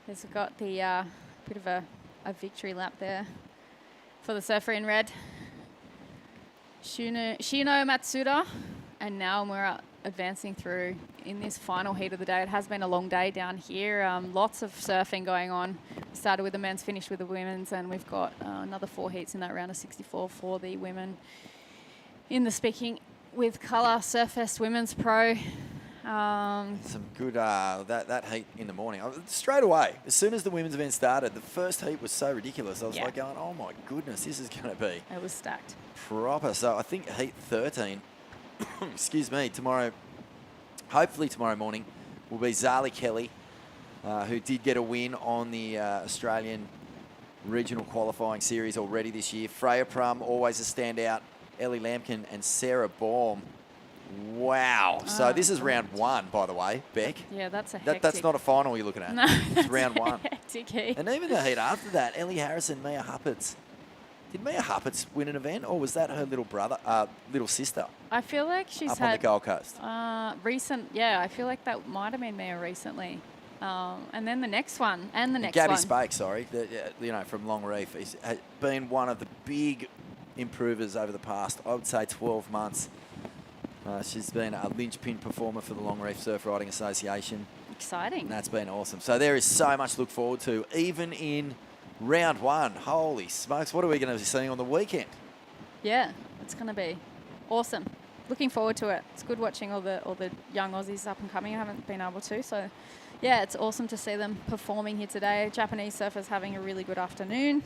Has got the bit of a victory lap there For the surfer in red, Shino Matsuda, and now we're advancing through in this final heat of the day. It has been a long day down here. Lots of surfing going on. Started with the men's, finished with the women's, and we've got another 4 heats in that round of 64 for the women. In the speaking with colour, Surfest Women's Pro. Some good, that heat in the morning. Straight away, as soon as the women's event started, the first heat was so ridiculous. I was like going, oh my goodness, this is going to be It was stacked. proper. So I think heat 13, excuse me, tomorrow, hopefully tomorrow morning, will be Zali Kelly, who did get a win on the Australian regional qualifying series already this year. Freya Prum, always a standout. Ellie Lampkin and Sarah Baum. Wow. So this is round 1, by the way, Beck. Yeah, that's a hectic. That's not a final you're looking at. No, it's round 1. Hectic heat. And even the heat after that, Ellie Harrison, Mia Hupperts. Did Mia Hupperts win an event, or was that her little sister? I feel like she's up had on the Gold Coast. Yeah, I feel like that might have been Mia recently. And then the next one, and the next Gabby one. Spake, from Long Reef, has been one of the big improvers over the past, I would say, 12 months. She's been a linchpin performer for the Long Reef Surf Riding Association. Exciting. And that's been awesome. So there is so much to look forward to, even in round 1. Holy smokes, what are we going to be seeing on the weekend? Yeah, it's going to be awesome. Looking forward to it. It's good watching all the young Aussies up and coming. I haven't been able to, so yeah, it's awesome to see them performing here today. Japanese surfers having a really good afternoon.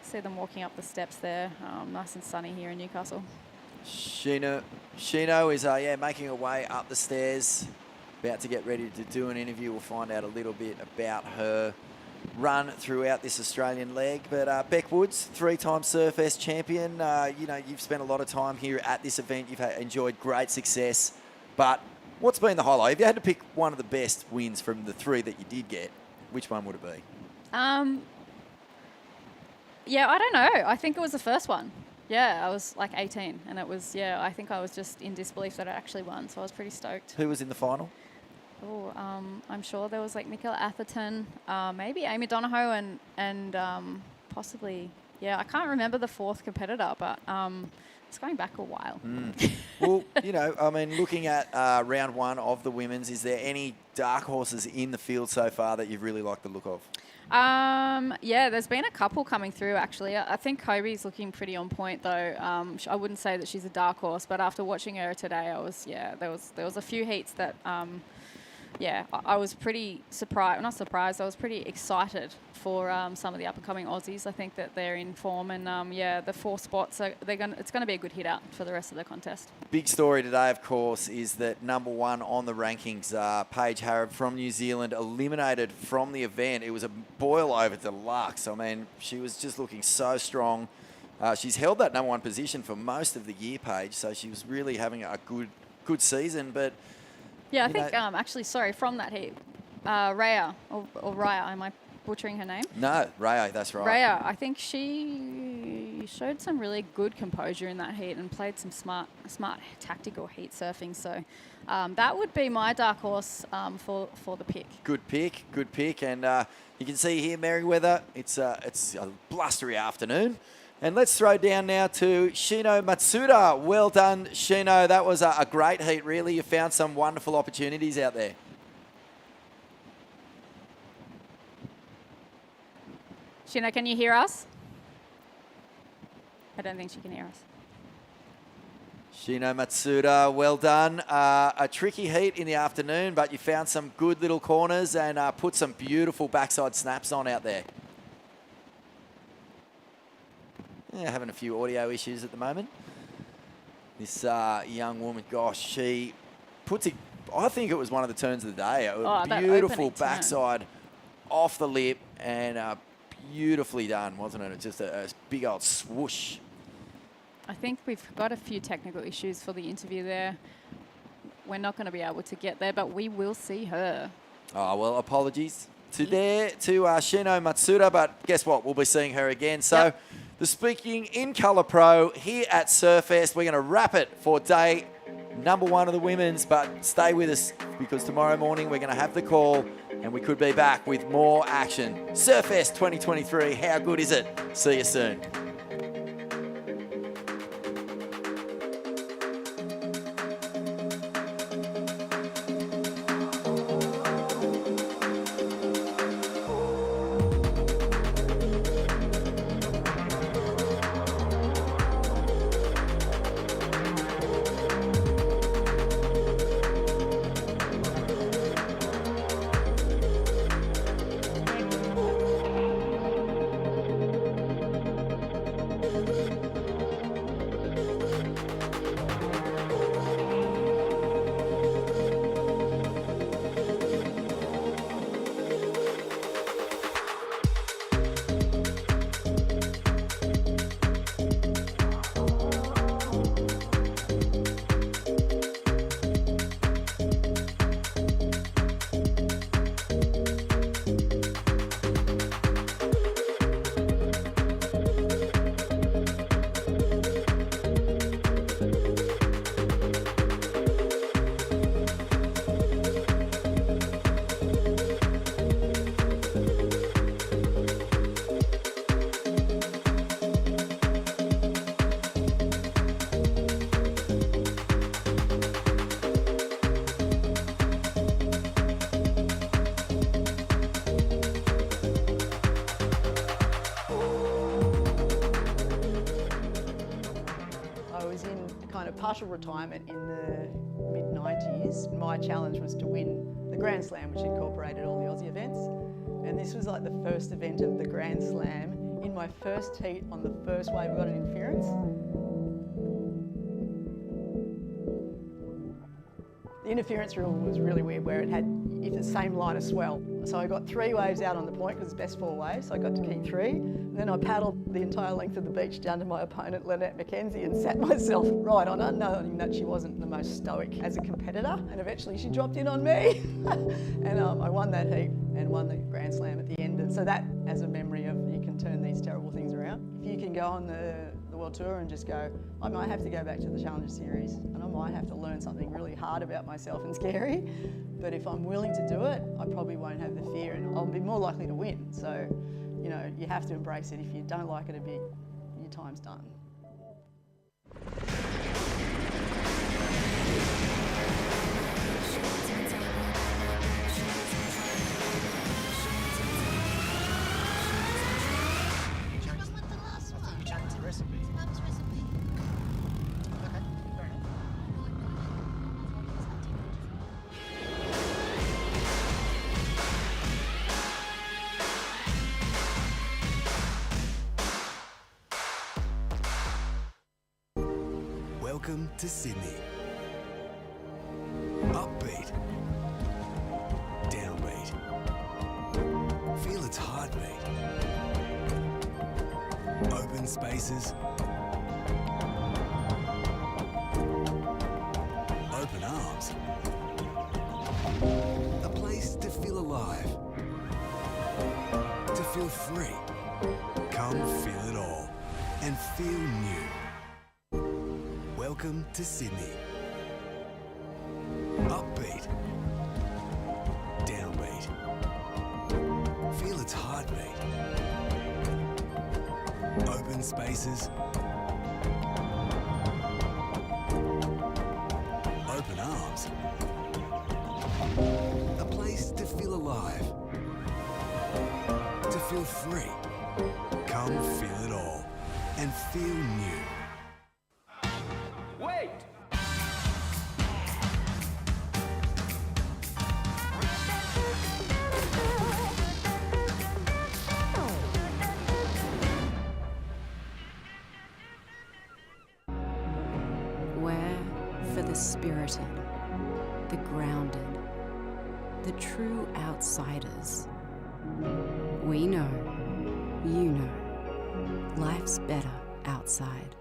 See them walking up the steps there. Nice and sunny here in Newcastle. Shino is making her way up the stairs, about to get ready to do an interview. We'll find out a little bit about her run throughout this Australian leg. But Beck Woods, 3-time Surfest champion. You've spent a lot of time here at this event. You've enjoyed great success. But what's been the highlight? If you had to pick one of the best wins from the 3 that you did get, which one would it be? Yeah, I don't know. I think it was the first one. Yeah, I was like 18, and it was, I think I was just in disbelief that I actually won, so I was pretty stoked. Who was in the final? Oh, I'm sure there was like Nicola Atherton, maybe Amy Donahoe, and possibly, I can't remember the 4th competitor, but it's going back a while. Well, looking at round 1 of the women's, is there any dark horses in the field so far that you've really liked the look of? There's been a couple coming through, actually. I think Kobe's looking pretty on point, though. I wouldn't say that she's a dark horse, but after watching her today, there was a few heats that, I was pretty surprised. Not surprised, I was pretty excited for some of the up-and-coming Aussies. I think that they're in form, and the 4 spots, it's going to be a good hit out for the rest of the contest. Big story today, of course, is that number 1 on the rankings, Paige Harrod from New Zealand, eliminated from the event. It was a boil over deluxe. I mean, she was just looking so strong. She's held that number 1 position for most of the year, Paige, so she was really having a good season. But yeah, I think from that heat, Raya or Raya, am I butchering her name? No, Raya, that's right. Raya, I think she showed some really good composure in that heat and played some smart tactical heat surfing. So that would be my dark horse for the pick. Good pick. And you can see here, Merriweather, it's a blustery afternoon. And let's throw down now to Shino Matsuda. Well done, Shino. That was a great heat, really. You found some wonderful opportunities out there. Shino, can you hear us? I don't think she can hear us. Shino Matsuda, well done. A tricky heat in the afternoon, but you found some good little corners and put some beautiful backside snaps on out there. Yeah, having a few audio issues at the moment. This young woman, gosh, she puts it, I think it was one of the turns of the day. A beautiful backside off the lip and beautifully done, wasn't it? It's just a big old swoosh. I think we've got a few technical issues for the interview there. We're not going to be able to get there, but we will see her. Oh, well, apologies to Shino Matsuda, but guess what? We'll be seeing her again. So the Speaking in Colour Pro here at Surfest. We're going to wrap it for day number 1 of the women's, but stay with us because tomorrow morning we're going to have the call and we could be back with more action. Surfest 2023, how good is it? See you soon. partial retirement in the mid-90s, my challenge was to win the Grand Slam, which incorporated all the Aussie events. And this was like the first event of the Grand Slam. In my first heat on the first wave, we got an interference. The interference rule was really weird, where it had the same line of swell. So I got 3 waves out on the point, because it's best 4 waves, so I got to keep 3. And then I paddled the entire length of the beach down to my opponent, Lynette McKenzie, and sat myself right on her, knowing that she wasn't the most stoic as a competitor. And eventually she dropped in on me. And I won that heat and won the Grand Slam at the end. And so that, as a memory of, you can turn these terrible things around. If you can go on the World Tour and just go, I might have to go back to the Challenger Series, and I might have to learn something really hard about myself and scary, but if I'm willing to do it, I probably won't have the fear, and I'll be more likely to win. So, you know, you have to embrace it. If you don't like it a bit, your time's done. Welcome to Sydney. Upbeat. Downbeat. Feel its heartbeat. Open spaces. Open arms. A place to feel alive. To feel free. Come feel it all and feel new. Welcome to Sydney. Upbeat. Downbeat. Feel its heartbeat. Open spaces. Open arms. A place to feel alive. To feel free. Come feel it all and feel new. Wait! We're for the spirited, the grounded, the true outsiders. We know, you know, life's better outside.